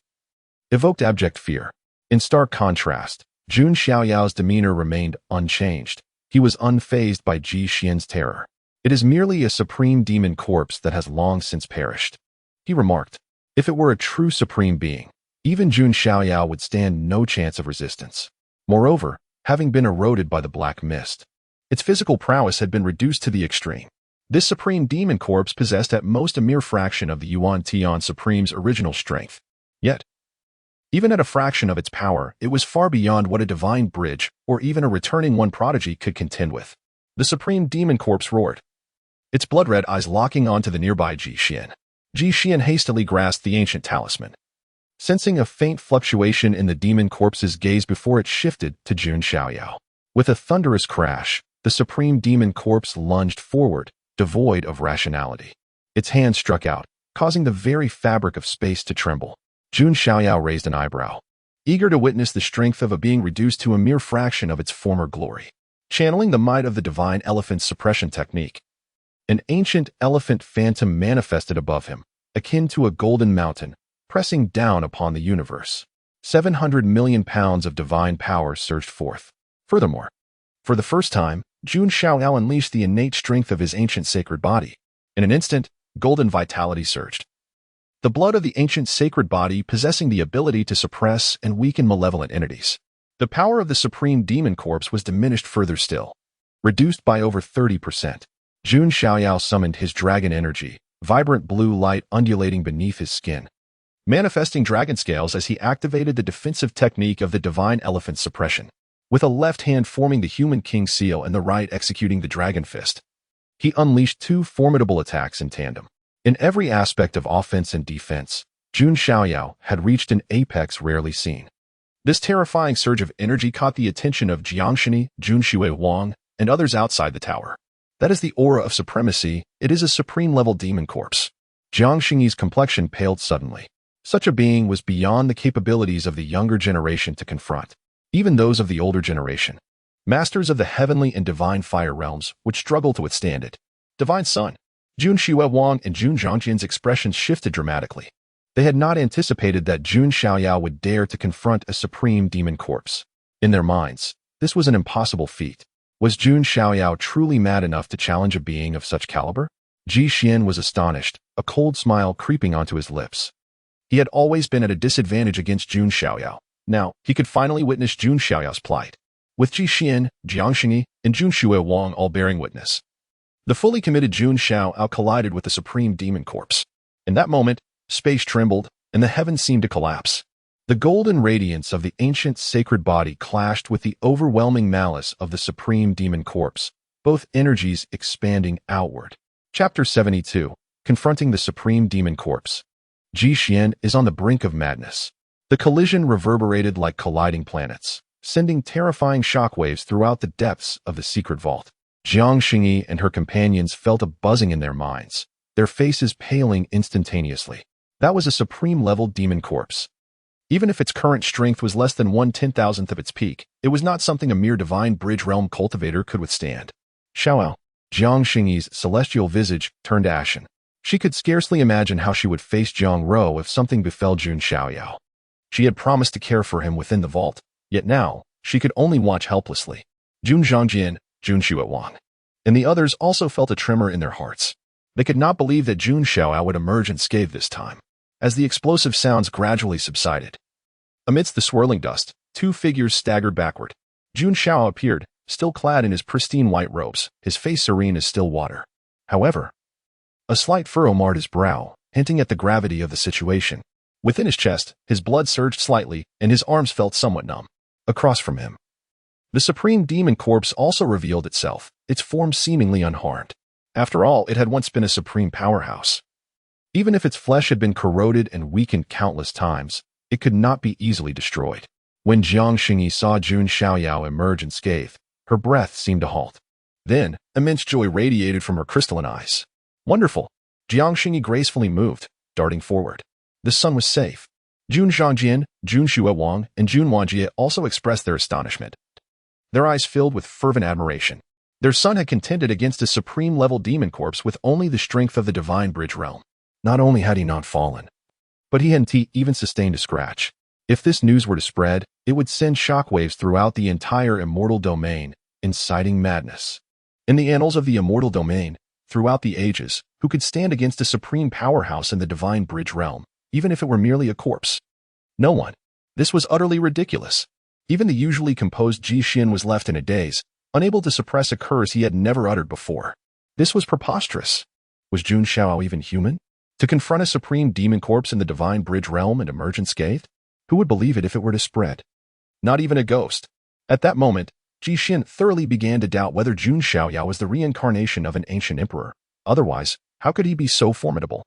evoked abject fear. In stark contrast, Jun Xiaoyao's demeanor remained unchanged. He was unfazed by Ji Xian's terror. It is merely a supreme demon corpse that has long since perished, he remarked. If it were a true supreme being, even Jun Xiaoyao would stand no chance of resistance. Moreover, having been eroded by the black mist, its physical prowess had been reduced to the extreme. This supreme demon corpse possessed at most a mere fraction of the Yuan Tian Supreme's original strength. Yet, even at a fraction of its power, it was far beyond what a divine bridge or even a returning one prodigy could contend with. The supreme demon corpse roared, its blood-red eyes locking onto the nearby Ji Xian. Ji Xian hastily grasped the ancient talisman, sensing a faint fluctuation in the demon corpse's gaze before it shifted to Jun Xiaoyao. With a thunderous crash, the supreme demon corpse lunged forward, devoid of rationality. Its hand struck out, causing the very fabric of space to tremble. Jun Xiaoyao raised an eyebrow, eager to witness the strength of a being reduced to a mere fraction of its former glory. Channeling the might of the Divine Elephant Suppression Technique, an ancient elephant phantom manifested above him, akin to a golden mountain, pressing down upon the universe. 700 million pounds of divine power surged forth. Furthermore, for the first time, Jun Xiaoyao unleashed the innate strength of his ancient sacred body. In an instant, golden vitality surged. The blood of the ancient sacred body possessing the ability to suppress and weaken malevolent entities. The power of the supreme demon corpse was diminished further still, reduced by over 30%. Jun Xiaoyao summoned his dragon energy, vibrant blue light undulating beneath his skin, manifesting dragon scales as he activated the defensive technique of the Divine Elephant Suppression. With a left hand forming the human king seal and the right executing the dragon fist, he unleashed two formidable attacks in tandem. In every aspect of offense and defense, Jun Xiaoyao had reached an apex rarely seen. This terrifying surge of energy caught the attention of Jiangxini, Jun Xiaoyao, and others outside the tower. That is the aura of supremacy. It is a supreme-level demon corpse. Jiangxini's complexion paled suddenly. Such a being was beyond the capabilities of the younger generation to confront. Even those of the older generation, masters of the heavenly and divine fire realms, would struggle to withstand it. Divine Sun, Jun Xiaoyao and Jun Zhangjian's expressions shifted dramatically. They had not anticipated that Jun Xiaoyao would dare to confront a supreme demon corpse. In their minds, this was an impossible feat. Was Jun Xiaoyao truly mad enough to challenge a being of such caliber? Ji Xian was astonished, a cold smile creeping onto his lips. He had always been at a disadvantage against Jun Xiaoyao. Now, he could finally witness Jun Xiaoyao's plight, with Ji Xian, Jiangxini, and Jun Xiaoyao all bearing witness. The fully committed Jun Xiaoyao collided with the supreme demon corpse. In that moment, space trembled, and the heavens seemed to collapse. The golden radiance of the ancient sacred body clashed with the overwhelming malice of the supreme demon corpse, both energies expanding outward. Chapter 72, Confronting the Supreme Demon Corpse. Ji Xian is on the brink of madness. The collision reverberated like colliding planets, sending terrifying shockwaves throughout the depths of the secret vault. Jiangxini and her companions felt a buzzing in their minds, their faces paling instantaneously. That was a supreme-level demon corpse. Even if its current strength was less than 1/10,000th of its peak, it was not something a mere divine bridge realm cultivator could withstand. Xiaoyao, Jiangxini's celestial visage turned ashen. She could scarcely imagine how she would face Jiang Ro if something befell Jun Xiaoyao. She had promised to care for him within the vault, yet now, she could only watch helplessly. Jun Zhangjian, Jun Xiaoyao, and the others also felt a tremor in their hearts. They could not believe that Jun Xiaoyao would emerge unscathed this time. As the explosive sounds gradually subsided, amidst the swirling dust, two figures staggered backward. Jun Xiaoyao appeared, still clad in his pristine white robes, his face serene as still water. However, a slight furrow marred his brow, hinting at the gravity of the situation. Within his chest, his blood surged slightly, and his arms felt somewhat numb. Across from him, the supreme demon corpse also revealed itself, its form seemingly unharmed. After all, it had once been a supreme powerhouse. Even if its flesh had been corroded and weakened countless times, it could not be easily destroyed. When Jiang Xingyi saw Jun Xiaoyao emerge unscathed, her breath seemed to halt. Then, immense joy radiated from her crystalline eyes. Wonderful! Jiang Xingyi gracefully moved, darting forward. The son was safe. Jun Zhangjian, Jun Shuewang, and Jun Wanjie also expressed their astonishment. Their eyes filled with fervent admiration. Their son had contended against a supreme-level demon corpse with only the strength of the divine bridge realm. Not only had he not fallen, but he hadn't even sustained a scratch. If this news were to spread, it would send shockwaves throughout the entire immortal domain, inciting madness. In the annals of the immortal domain, throughout the ages, who could stand against a supreme powerhouse in the divine bridge realm, even if it were merely a corpse? No one. This was utterly ridiculous. Even the usually composed Ji Xian was left in a daze, unable to suppress a curse he had never uttered before. This was preposterous. Was Jun Xiaoyao even human? To confront a supreme demon corpse in the divine bridge realm and emerge unscathed? Who would believe it if it were to spread? Not even a ghost. At that moment, Ji Xian thoroughly began to doubt whether Jun Xiaoyao was the reincarnation of an ancient emperor. Otherwise, how could he be so formidable?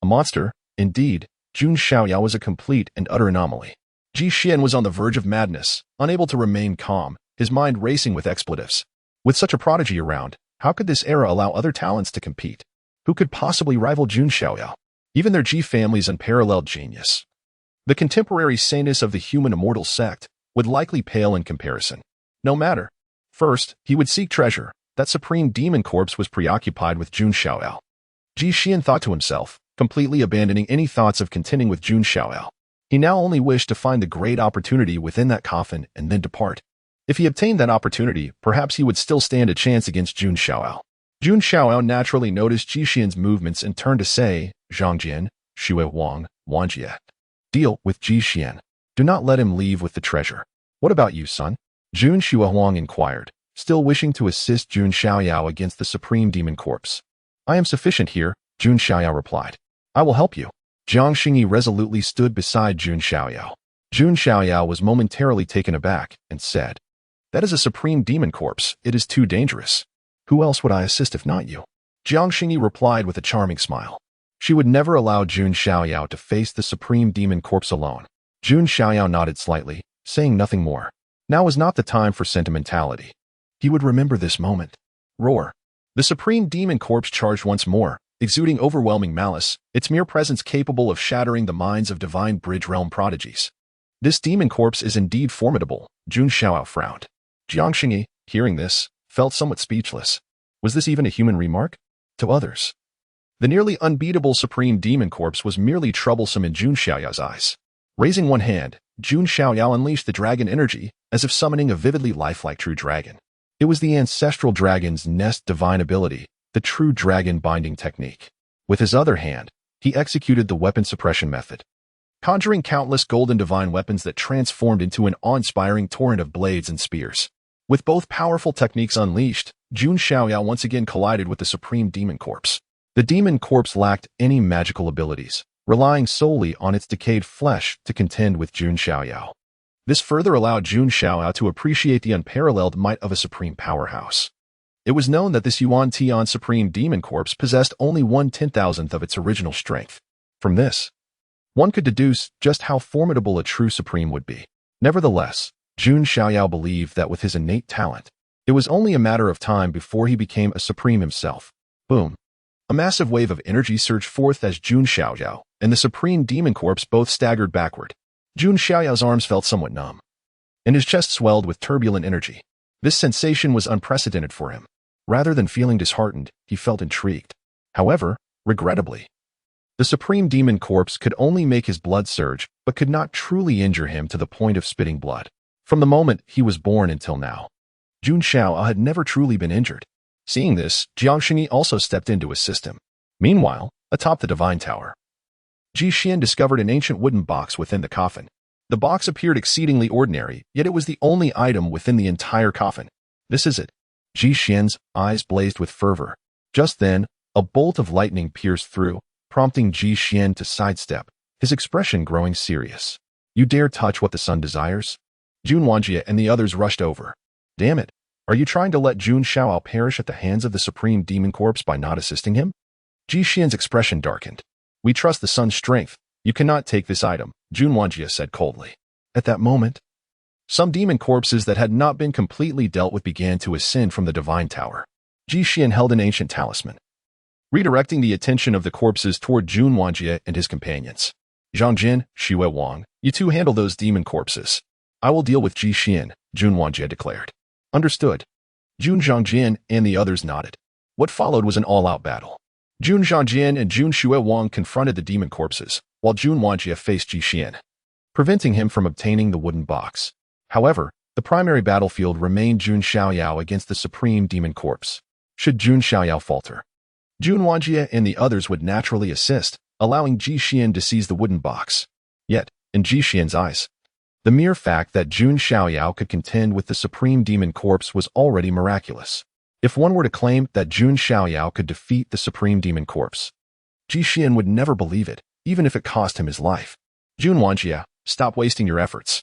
A monster, indeed. Jun Xiaoyao was a complete and utter anomaly. Ji Xian was on the verge of madness, unable to remain calm, his mind racing with expletives. With such a prodigy around, how could this era allow other talents to compete? Who could possibly rival Jun Xiaoyao? Even their Ji family's unparalleled genius. The contemporary saneness of the human immortal sect would likely pale in comparison. No matter. First, he would seek treasure. That supreme demon corpse was preoccupied with Jun Xiaoyao. Ji Xian thought to himself, completely abandoning any thoughts of contending with Jun Xiaoyao. He now only wished to find the great opportunity within that coffin and then depart. If he obtained that opportunity, perhaps he would still stand a chance against Jun Xiaoyao. Jun Xiaoyao naturally noticed Ji Xian's movements and turned to say, Zhangjian, Shuewang, Wanjie. Deal with Ji Xian. Do not let him leave with the treasure. What about you, son? Jun Shuewang inquired, still wishing to assist Jun Xiaoyao against the supreme demon corpse. I am sufficient here, Jun Xiaoyao replied. I will help you. Jiang Xingyi resolutely stood beside Jun Xiaoyao. Jun Xiaoyao was momentarily taken aback and said, That is a supreme demon corpse. It is too dangerous. Who else would I assist if not you? Jiang Xingyi replied with a charming smile. She would never allow Jun Xiaoyao to face the supreme demon corpse alone. Jun Xiaoyao nodded slightly, saying nothing more. Now was not the time for sentimentality. He would remember this moment. Roar. The supreme demon corpse charged once more, exuding overwhelming malice, its mere presence capable of shattering the minds of divine bridge realm prodigies. This demon corpse is indeed formidable, Jun Xiaoyao frowned. Jiang Xingyi, hearing this, felt somewhat speechless. Was this even a human remark? To others, the nearly unbeatable supreme demon corpse was merely troublesome in Jun Xiaoyao's eyes. Raising one hand, Jun Xiaoyao unleashed the dragon energy, as if summoning a vividly lifelike true dragon. It was the ancestral dragon's nest divine ability, the true dragon binding technique. With his other hand, he executed the weapon suppression method, conjuring countless golden divine weapons that transformed into an awe-inspiring torrent of blades and spears. With both powerful techniques unleashed, Jun Xiaoyao once again collided with the supreme demon corpse. The demon corpse lacked any magical abilities, relying solely on its decayed flesh to contend with Jun Xiaoyao. This further allowed Jun Xiaoyao to appreciate the unparalleled might of a supreme powerhouse. It was known that this Yuan Tian supreme demon corpse possessed only 1/10,000th of its original strength. From this, one could deduce just how formidable a true supreme would be. Nevertheless, Jun Xiaoyao believed that with his innate talent, it was only a matter of time before he became a supreme himself. Boom. A massive wave of energy surged forth as Jun Xiaoyao and the supreme demon corpse both staggered backward. Jun Xiaoyao's arms felt somewhat numb, and his chest swelled with turbulent energy. This sensation was unprecedented for him. Rather than feeling disheartened, he felt intrigued. However, regrettably, the supreme demon corpse could only make his blood surge, but could not truly injure him to the point of spitting blood. From the moment he was born until now, Jun Xiaoyao had never truly been injured. Seeing this, Jiang Xingyi also stepped in to assist him. Meanwhile, atop the divine tower, Ji Xian discovered an ancient wooden box within the coffin. The box appeared exceedingly ordinary, yet it was the only item within the entire coffin. This is it. Ji Xian's eyes blazed with fervor. Just then, a bolt of lightning pierced through, prompting Ji Xian to sidestep, his expression growing serious. You dare touch what the sun desires? Jun Wanjie and the others rushed over. Damn it. Are you trying to let Jun Xiaoyao perish at the hands of the supreme demon corpse by not assisting him? Ji Xian's expression darkened. We trust the sun's strength. You cannot take this item, Jun Xiaoyao said coldly. At that moment, some demon corpses that had not been completely dealt with began to ascend from the divine tower. Ji held an ancient talisman, redirecting the attention of the corpses toward Jun Xiaoyao and his companions. Zhangjin, Xue Wang, you two handle those demon corpses. I will deal with Ji Jun Xiaoyao declared. Understood. Jun Zhangjin and the others nodded. What followed was an all-out battle. Jun Zhangjin and Jun Xue Wang confronted the demon corpses, while Jun Xiaoyao faced Ji Xian, preventing him from obtaining the wooden box. However, the primary battlefield remained Jun Xiaoyao against the supreme demon corpse. Should Jun Xiaoyao falter, Jun Xiaoyao and the others would naturally assist, allowing Ji Xian to seize the wooden box. Yet, in Ji Xian's eyes, the mere fact that Jun Xiaoyao could contend with the supreme demon corpse was already miraculous. If one were to claim that Jun Xiaoyao could defeat the supreme demon corpse, Ji Xian would never believe it, even if it cost him his life. Jun Xiaoyao, stop wasting your efforts.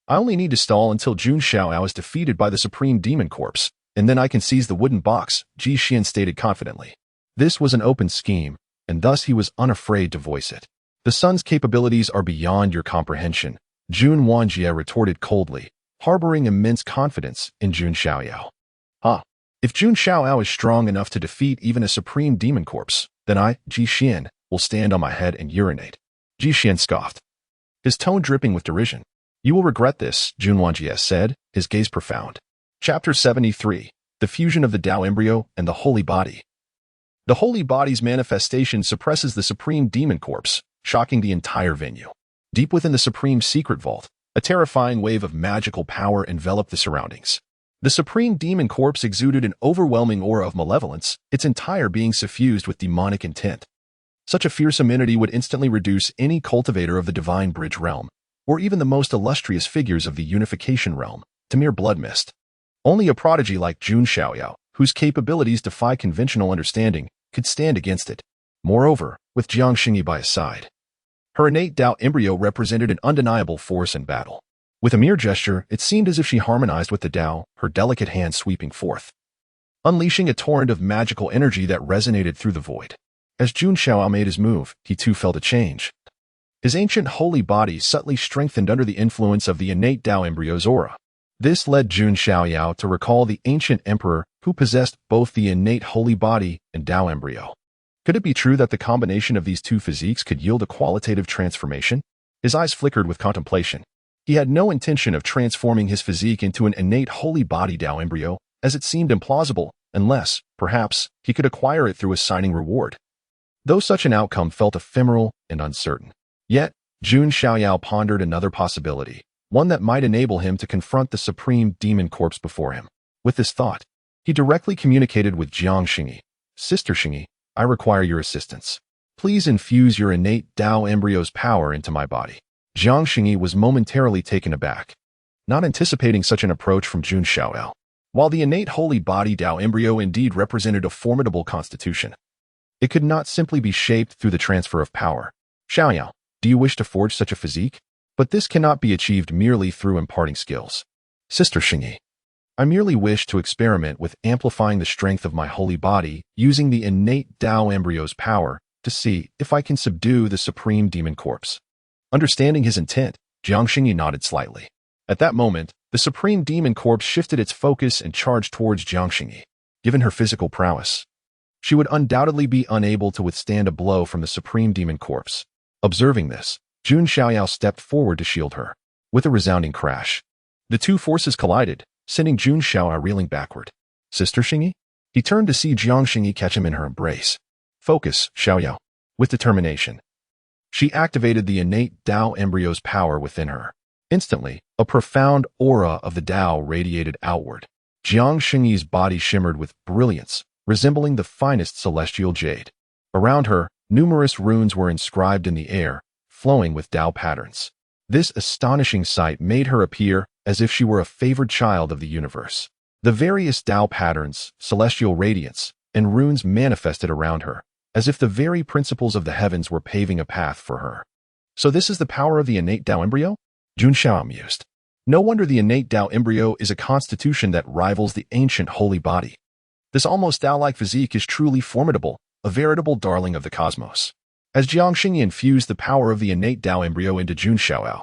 I only need to stall until Jun Xiaoyao is defeated by the supreme demon corpse, and then I can seize the wooden box, Ji Xian stated confidently. This was an open scheme, and thus he was unafraid to voice it. The sun's capabilities are beyond your comprehension, Jun Xiaoyao retorted coldly, harboring immense confidence in Jun Xiaoyao. If Jun Xiaoyao is strong enough to defeat even a supreme demon corpse, then I, Ji Xian, will stand on my head and urinate. Ji Xian scoffed, his tone dripping with derision. You will regret this, Jun Xiaoyao said, his gaze profound. Chapter 73, The Fusion of the Tao Embryo and the Holy Body. The Holy Body's manifestation suppresses the supreme demon corpse, shocking the entire venue. Deep within the supreme secret vault, a terrifying wave of magical power enveloped the surroundings. The supreme demon corpse exuded an overwhelming aura of malevolence, its entire being suffused with demonic intent. Such a fearsome entity would instantly reduce any cultivator of the divine bridge realm, or even the most illustrious figures of the unification realm, to mere blood mist. Only a prodigy like Jun Xiaoyao, whose capabilities defy conventional understanding, could stand against it. Moreover, with Jiang Xingyi by his side, her innate Tao embryo represented an undeniable force in battle. With a mere gesture, it seemed as if she harmonized with the Tao, her delicate hand sweeping forth, unleashing a torrent of magical energy that resonated through the void. As Jun Xiaoyao made his move, he too felt a change. His ancient holy body subtly strengthened under the influence of the innate Tao embryo's aura. This led Jun Xiaoyao to recall the ancient emperor who possessed both the innate holy body and Tao embryo. Could it be true that the combination of these two physiques could yield a qualitative transformation? His eyes flickered with contemplation. He had no intention of transforming his physique into an innate holy body Tao embryo, as it seemed implausible, unless, perhaps, he could acquire it through a signing reward. Though such an outcome felt ephemeral and uncertain. Yet, Jun Xiaoyao pondered another possibility, one that might enable him to confront the supreme demon corpse before him. With this thought, he directly communicated with Jiang Xingyi. Sister Xingyi, I require your assistance. Please infuse your innate Tao embryo's power into my body. Jiang Xingyi was momentarily taken aback, not anticipating such an approach from Jun Xiaoyao. While the innate holy body Tao embryo indeed represented a formidable constitution, it could not simply be shaped through the transfer of power. Xiaoyao, do you wish to forge such a physique? But this cannot be achieved merely through imparting skills. Sister Xingyi, I merely wish to experiment with amplifying the strength of my holy body using the innate Tao embryo's power to see if I can subdue the supreme demon corpse. Understanding his intent, Jiang Xingyi nodded slightly. At that moment, the supreme demon corpse shifted its focus and charged towards Jiang Xingyi. Given her physical prowess, she would undoubtedly be unable to withstand a blow from the supreme demon corpse. Observing this, Jun Xiaoyao stepped forward to shield her. With a resounding crash, the two forces collided, sending Jun Xiaoyao reeling backward. Sister Xingyi? He turned to see Jiang Xingyi catch him in her embrace. Focus, Xiaoyao. With determination, she activated the innate Tao embryo's power within her. Instantly, a profound aura of the Tao radiated outward. Jiang Xingyi's body shimmered with brilliance, resembling the finest celestial jade. Around her, numerous runes were inscribed in the air, flowing with Tao patterns. This astonishing sight made her appear as if she were a favored child of the universe. The various Tao patterns, celestial radiance, and runes manifested around her, as if the very principles of the heavens were paving a path for her. So this is the power of the innate Tao embryo? Jun Xiaoyao mused. No wonder the innate Tao embryo is a constitution that rivals the ancient holy body. This almost Tao-like physique is truly formidable, a veritable darling of the cosmos. as Jiang Xingyi infused the power of the innate Tao embryo into Jun Xiaoyao.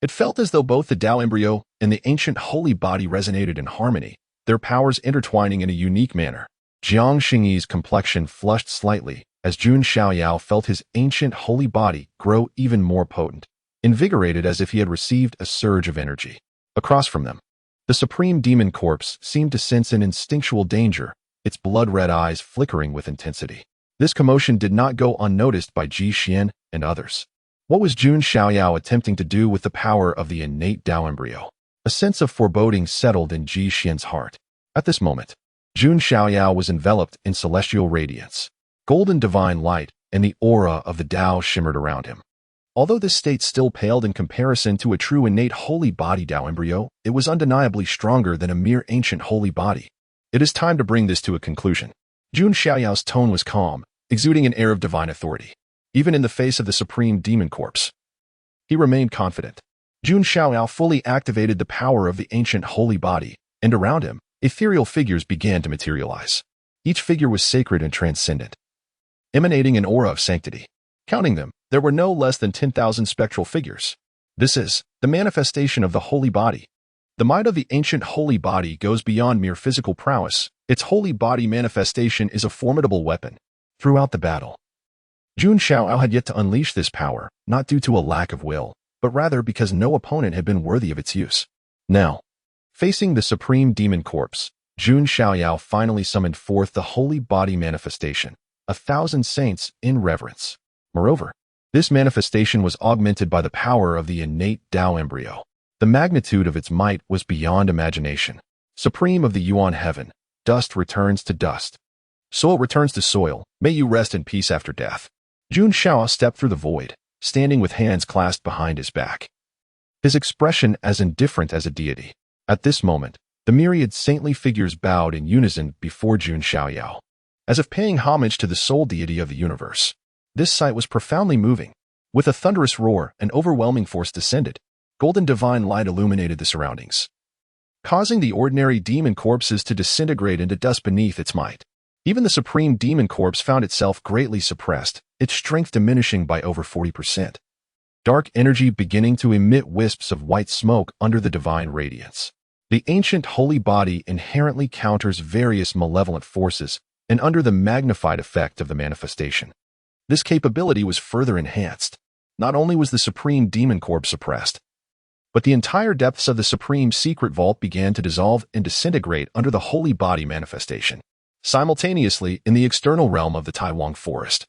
It felt as though both the Tao embryo and the ancient holy body resonated in harmony, their powers intertwining in a unique manner. Jiang Xingyi's complexion flushed slightly as Jun Xiaoyao felt his ancient holy body grow even more potent, invigorated as if he had received a surge of energy. Across from them, the supreme demon corpse seemed to sense an instinctual danger, its blood-red eyes flickering with intensity. This commotion did not go unnoticed by Ji Xian and others. What was Jun Xiaoyao attempting to do with the power of the innate Tao embryo? A sense of foreboding settled in Ji Xian's heart. At this moment, Jun Xiaoyao was enveloped in celestial radiance. Golden divine light and the aura of the Tao shimmered around him. Although this state still paled in comparison to a true innate holy body Tao embryo, it was undeniably stronger than a mere ancient holy body. It is time to bring this to a conclusion. Jun Xiaoyao's tone was calm, exuding an air of divine authority. Even in the face of the supreme demon corpse, he remained confident. Jun Xiaoyao fully activated the power of the ancient holy body, and around him, ethereal figures began to materialize. Each figure was sacred and transcendent, emanating an aura of sanctity. Counting them, there were no less than 10,000 spectral figures. This is the manifestation of the holy body. The might of the ancient holy body goes beyond mere physical prowess. Its holy body manifestation is a formidable weapon. Throughout the battle, Jun Xiaoyao had yet to unleash this power, not due to a lack of will, but rather because no opponent had been worthy of its use. Now, facing the supreme demon corpse, Jun Xiaoyao finally summoned forth the holy body manifestation, 1,000 saints in reverence. Moreover, this manifestation was augmented by the power of the innate Tao embryo. The magnitude of its might was beyond imagination. Supreme of the Yuan heaven, dust returns to dust. Soil returns to soil, may you rest in peace after death. Jun Xiaoyao stepped through the void, standing with hands clasped behind his back, his expression as indifferent as a deity. At this moment, the myriad saintly figures bowed in unison before Jun Xiaoyao, as if paying homage to the sole deity of the universe. This sight was profoundly moving. With a thunderous roar, an overwhelming force descended. Golden divine light illuminated the surroundings, causing the ordinary demon corpses to disintegrate into dust beneath its might. Even the supreme demon corpse found itself greatly suppressed, its strength diminishing by over 40%. Dark energy beginning to emit wisps of white smoke under the divine radiance. The ancient holy body inherently counters various malevolent forces, and under the magnified effect of the manifestation, this capability was further enhanced. Not only was the supreme demon corpse suppressed, but the entire depths of the supreme secret vault began to dissolve and disintegrate under the holy body manifestation. Simultaneously, in the external realm of the Taiwan forest,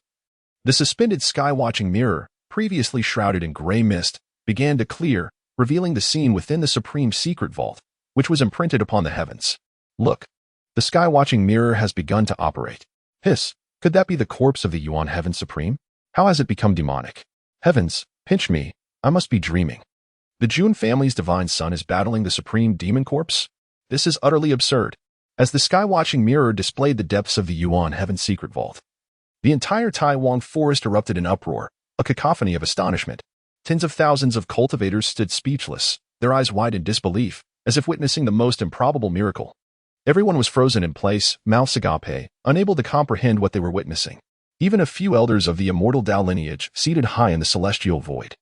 the suspended sky-watching mirror, previously shrouded in gray mist, began to clear, revealing the scene within the supreme secret vault, which was imprinted upon the heavens. Look, the sky-watching mirror has begun to operate. Hiss, could that be the corpse of the Yuan Heaven Supreme? How has it become demonic? Heavens, pinch me, I must be dreaming. The Jun family's divine son is battling the supreme demon corpse? This is utterly absurd. As the sky-watching mirror displayed the depths of the Yuan Heaven secret vault, the entire Taiwan forest erupted in uproar, a cacophony of astonishment. Tens of thousands of cultivators stood speechless, their eyes wide in disbelief, as if witnessing the most improbable miracle. Everyone was frozen in place, mouths agape, unable to comprehend what they were witnessing. Even a few elders of the immortal Tao lineage, seated high in the celestial void,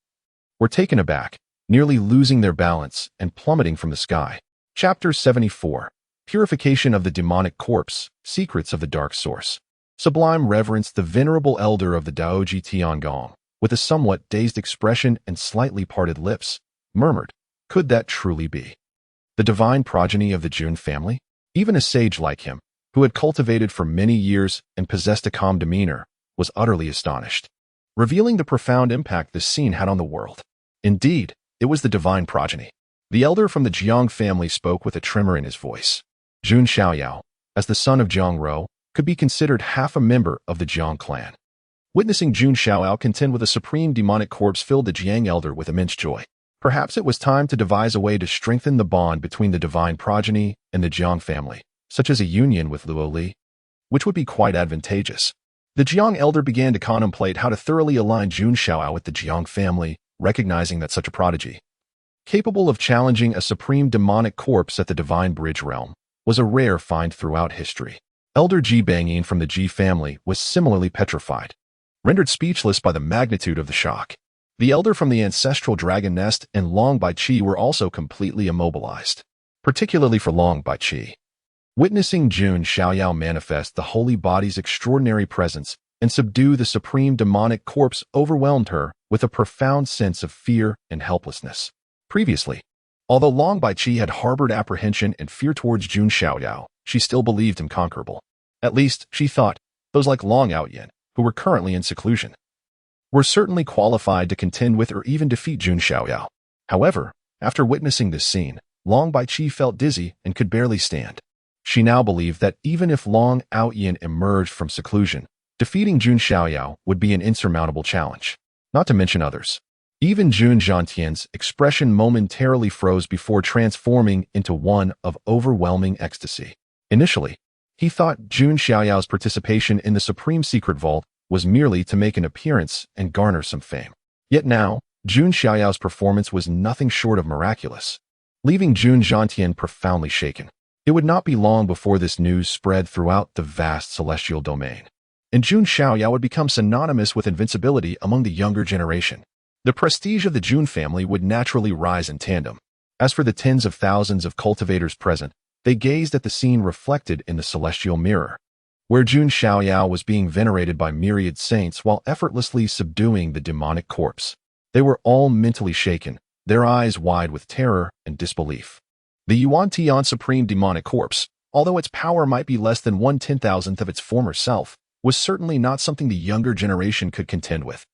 were taken aback, nearly losing their balance and plummeting from the sky. Chapter 74. Purification of the Demonic Corpse, Secrets of the Dark Source. Sublime reverence, the venerable elder of the Daoji Tiangong, with a somewhat dazed expression and slightly parted lips, murmured, could that truly be the divine progeny of the Jun family? Even a sage like him, who had cultivated for many years and possessed a calm demeanor, was utterly astonished, revealing the profound impact this scene had on the world. Indeed, it was the divine progeny. The elder from the Jiang family spoke with a tremor in his voice. Jun Xiaoyao, as the son of Jiang Rou, could be considered half a member of the Jiang clan. Witnessing Jun Xiaoyao contend with a supreme demonic corpse filled the Jiang elder with immense joy. Perhaps it was time to devise a way to strengthen the bond between the divine progeny and the Jiang family, such as a union with Luo Li, which would be quite advantageous. The Jiang elder began to contemplate how to thoroughly align Jun Xiaoyao with the Jiang family, recognizing that such a prodigy, capable of challenging a supreme demonic corpse at the divine bridge realm, was a rare find throughout history. Elder Ji Bangyin from the Ji family was similarly petrified. rendered speechless by the magnitude of the shock. The elder from the ancestral dragon nest and Long Baiqi were also completely immobilized, particularly for Long Baiqi. Witnessing Jun Xiaoyao manifest the holy body's extraordinary presence and subdue the supreme demonic corpse overwhelmed her with a profound sense of fear and helplessness. Previously, although Long Baiqi had harbored apprehension and fear towards Jun Xiaoyao, she still believed him conquerable. At least, she thought, those like Long Yaoyan, who were currently in seclusion, were certainly qualified to contend with or even defeat Jun Xiaoyao. However, after witnessing this scene, Long Baiqi felt dizzy and could barely stand. She now believed that even if Long Yaoyan emerged from seclusion, defeating Jun Xiaoyao would be an insurmountable challenge. Not to mention others. Even Jun Zhantian's expression momentarily froze before transforming into one of overwhelming ecstasy. Initially, he thought Jun Xiaoyao's participation in the Supreme Secret Vault was merely to make an appearance and garner some fame. Yet now, Jun Xiaoyao's performance was nothing short of miraculous, leaving Jun Zhantian profoundly shaken. It would not be long before this news spread throughout the vast celestial domain, and Jun Xiaoyao would become synonymous with invincibility among the younger generation. The prestige of the Jun family would naturally rise in tandem. As for the tens of thousands of cultivators present, they gazed at the scene reflected in the celestial mirror, where Jun Xiaoyao was being venerated by myriad saints while effortlessly subduing the demonic corpse. They were all mentally shaken, their eyes wide with terror and disbelief. The Yuan Tian Supreme Demonic Corpse, although its power might be less than 1/10,000th of its former self, was certainly not something the younger generation could contend with.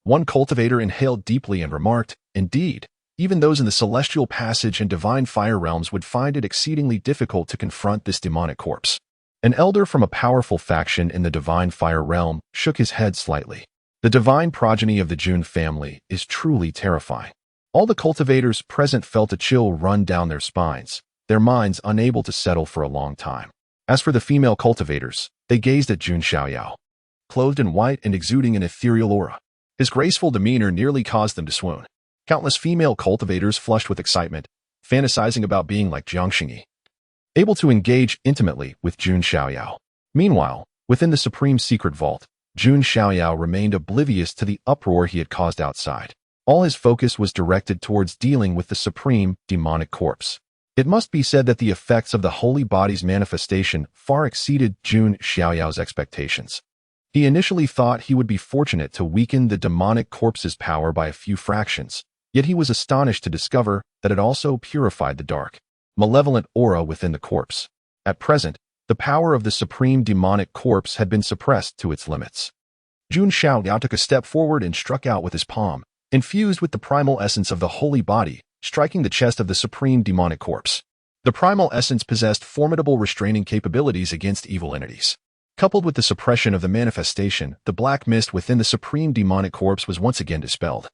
One cultivator inhaled deeply and remarked, "Indeed, even those in the Celestial Passage and Divine Fire realms would find it exceedingly difficult to confront this demonic corpse." An elder from a powerful faction in the Divine Fire realm shook his head slightly. The divine progeny of the Jun family is truly terrifying. All the cultivators present felt a chill run down their spines, their minds unable to settle for a long time. As for the female cultivators, they gazed at Jun Xiaoyao, clothed in white and exuding an ethereal aura. His graceful demeanor nearly caused them to swoon. Countless female cultivators flushed with excitement, fantasizing about being like Jiang Xingyi, able to engage intimately with Jun Xiaoyao. Meanwhile, within the Supreme Secret Vault, Jun Xiaoyao remained oblivious to the uproar he had caused outside. All his focus was directed towards dealing with the Supreme Demonic Corpse. It must be said that the effects of the Holy Body's manifestation far exceeded Jun Xiaoyao's expectations. He initially thought he would be fortunate to weaken the demonic corpse's power by a few fractions, yet he was astonished to discover that it also purified the dark, malevolent aura within the corpse. At present, the power of the Supreme Demonic Corpse had been suppressed to its limits. Jun Xiaoyao took a step forward and struck out with his palm, infused with the primal essence of the Holy Body, striking the chest of the Supreme Demonic Corpse. The primal essence possessed formidable restraining capabilities against evil entities. Coupled with the suppression of the manifestation, the black mist within the Supreme Demonic Corpse was once again dispelled,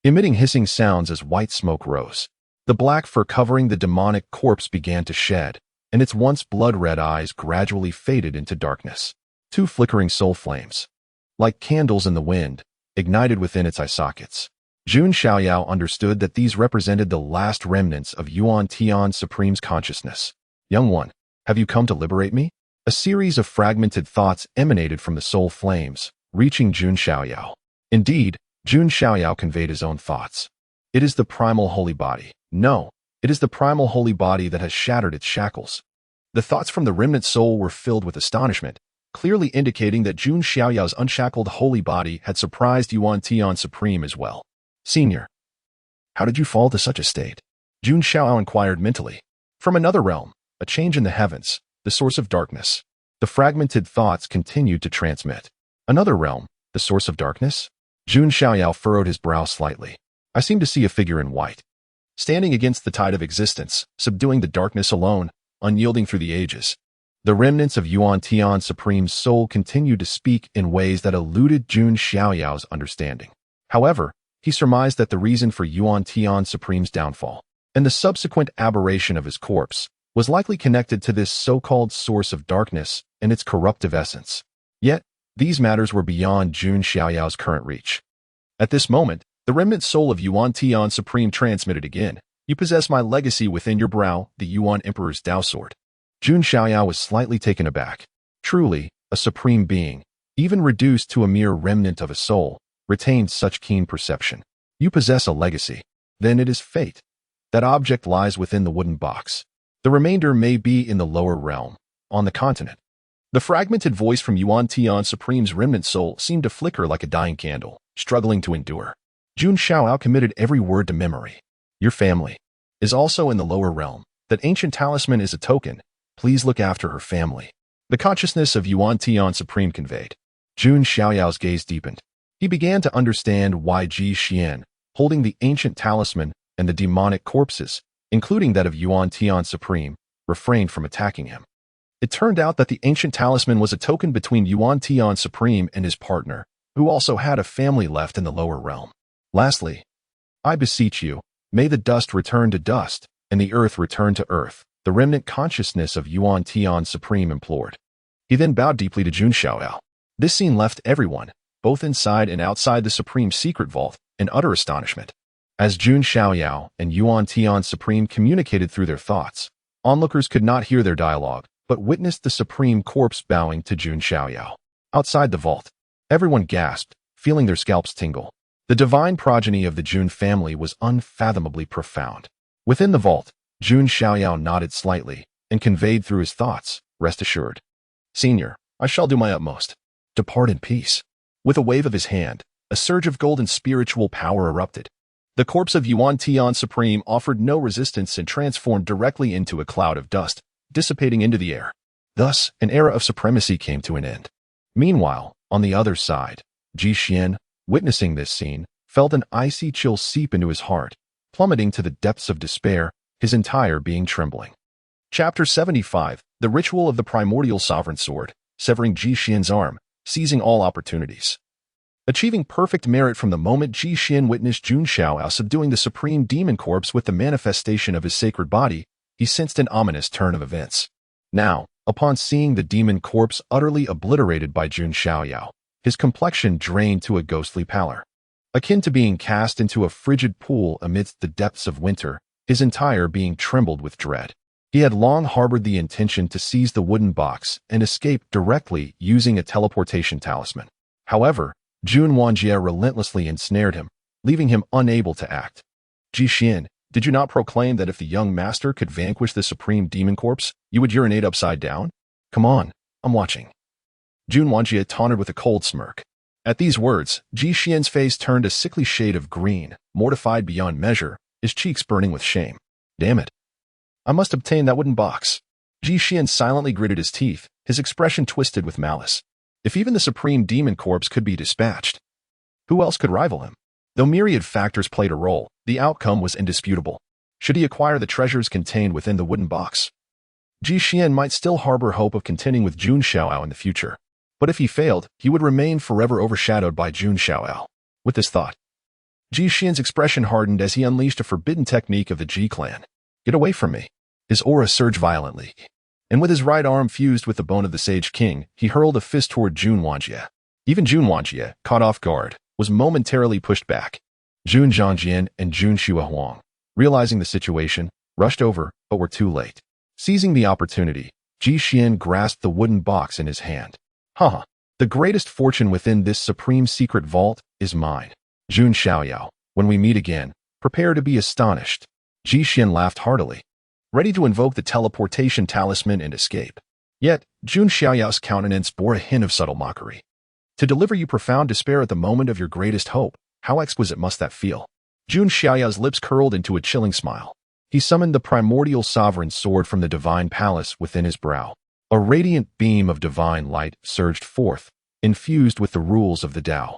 emitting hissing sounds as white smoke rose. The black fur covering the demonic corpse began to shed, and its once blood-red eyes gradually faded into darkness. Two flickering soul flames, like candles in the wind, ignited within its eye sockets. Jun Xiaoyao understood that these represented the last remnants of Yuan Tian Supreme's consciousness. "Young one, have you come to liberate me?" A series of fragmented thoughts emanated from the soul flames, reaching Jun Xiaoyao. Indeed, Jun Xiaoyao conveyed his own thoughts. "It is the primal holy body. No, it is the primal holy body that has shattered its shackles." The thoughts from the remnant soul were filled with astonishment, clearly indicating that Jun Xiaoyao's unshackled holy body had surprised Yuan Tian Supreme as well. "Senior, how did you fall to such a state?" Jun Xiaoyao inquired mentally. From another realm, a change in the heavens, the source of darkness. The fragmented thoughts continued to transmit. Another realm, the source of darkness? Jun Xiaoyao furrowed his brow slightly. "I seem to see a figure in white, standing against the tide of existence, subduing the darkness alone, unyielding through the ages." The remnants of Yuan Tian Supreme's soul continued to speak in ways that eluded Jun Xiaoyao's understanding. However, he surmised that the reason for Yuan Tian Supreme's downfall, and the subsequent aberration of his corpse, was likely connected to this so-called source of darkness and its corruptive essence. Yet, these matters were beyond Jun Xiaoyao's current reach. At this moment, the remnant soul of Yuan Tian Supreme transmitted again. "You possess my legacy within your brow, the Yuan Emperor's Tao Sword." Jun Xiaoyao was slightly taken aback. Truly, a supreme being, even reduced to a mere remnant of a soul, retained such keen perception. You possess a legacy. Then it is fate. That object lies within the wooden box. The remainder may be in the lower realm, on the continent. The fragmented voice from Yuan Tian Supreme's remnant soul seemed to flicker like a dying candle, struggling to endure. Jun Xiaoyao committed every word to memory. Your family is also in the lower realm. That ancient talisman is a token. Please look after her family. The consciousness of Yuan Tian Supreme conveyed. Jun Xiaoyao's gaze deepened. He began to understand why Ji Xian, holding the ancient talisman and the demonic corpses, including that of Yuan Tian Supreme, refrained from attacking him. It turned out that the ancient talisman was a token between Yuan Tian Supreme and his partner, who also had a family left in the lower realm. Lastly, I beseech you, may the dust return to dust, and the earth return to earth, the remnant consciousness of Yuan Tian Supreme implored. He then bowed deeply to Jun Xiaoyao. This scene left everyone, both inside and outside the Supreme Secret Vault, in utter astonishment. As Jun Xiaoyao and Yuan Tian Supreme communicated through their thoughts, onlookers could not hear their dialogue, but witnessed the Supreme Corpse bowing to Jun Xiaoyao. Outside the vault, everyone gasped, feeling their scalps tingle. The divine progeny of the Jun family was unfathomably profound. Within the vault, Jun Xiaoyao nodded slightly and conveyed through his thoughts, rest assured. Senior, I shall do my utmost. Depart in peace. With a wave of his hand, a surge of golden spiritual power erupted. The corpse of Yuan Tian Supreme offered no resistance and transformed directly into a cloud of dust, dissipating into the air. Thus, an era of supremacy came to an end. Meanwhile, on the other side, Ji Xian, witnessing this scene, felt an icy chill seep into his heart, plummeting to the depths of despair, his entire being trembling. Chapter 75, The Ritual of the Primordial Sovereign Sword, severing Ji Xian's arm, seizing all opportunities. Achieving perfect merit from the moment Ji Xian witnessed Jun Xiaoyao subduing the supreme demon corpse with the manifestation of his sacred body, he sensed an ominous turn of events. Now, upon seeing the demon corpse utterly obliterated by Jun Xiaoyao, his complexion drained to a ghostly pallor. Akin to being cast into a frigid pool amidst the depths of winter, his entire being trembled with dread. He had long harbored the intention to seize the wooden box and escape directly using a teleportation talisman. However, Jun Wanjie relentlessly ensnared him, leaving him unable to act. Ji Xian, did you not proclaim that if the young master could vanquish the supreme demon corpse, you would urinate upside down? Come on, I'm watching. Jun Wanjie taunted with a cold smirk. At these words, Ji Xian's face turned a sickly shade of green, mortified beyond measure, his cheeks burning with shame. Damn it. I must obtain that wooden box. Ji Xian silently gritted his teeth, his expression twisted with malice. If even the supreme demon corpse could be dispatched, who else could rival him? Though myriad factors played a role, the outcome was indisputable. Should he acquire the treasures contained within the wooden box, Ji Xian might still harbor hope of contending with Jun Xiaoyao in the future. But if he failed, he would remain forever overshadowed by Jun Xiaoyao. With this thought, Ji Xian's expression hardened as he unleashed a forbidden technique of the Ji clan. Get away from me. His aura surged violently, and with his right arm fused with the bone of the Sage King, he hurled a fist toward Jun Wanjie. Even Jun Wanjie, caught off guard, was momentarily pushed back. Jun Zhangjian and Jun Xuehuang, realizing the situation, rushed over, but were too late. Seizing the opportunity, Ji Xian grasped the wooden box in his hand. Haha, the greatest fortune within this supreme secret vault is mine. Jun Xiaoyao, when we meet again, prepare to be astonished. Ji Xian laughed heartily, ready to invoke the teleportation talisman and escape. Yet, Jun Xiaoyao's countenance bore a hint of subtle mockery. To deliver you profound despair at the moment of your greatest hope, how exquisite must that feel? Jun Xiaoyao's lips curled into a chilling smile. He summoned the primordial sovereign sword from the Divine Palace within his brow. A radiant beam of divine light surged forth, infused with the rules of the Tao.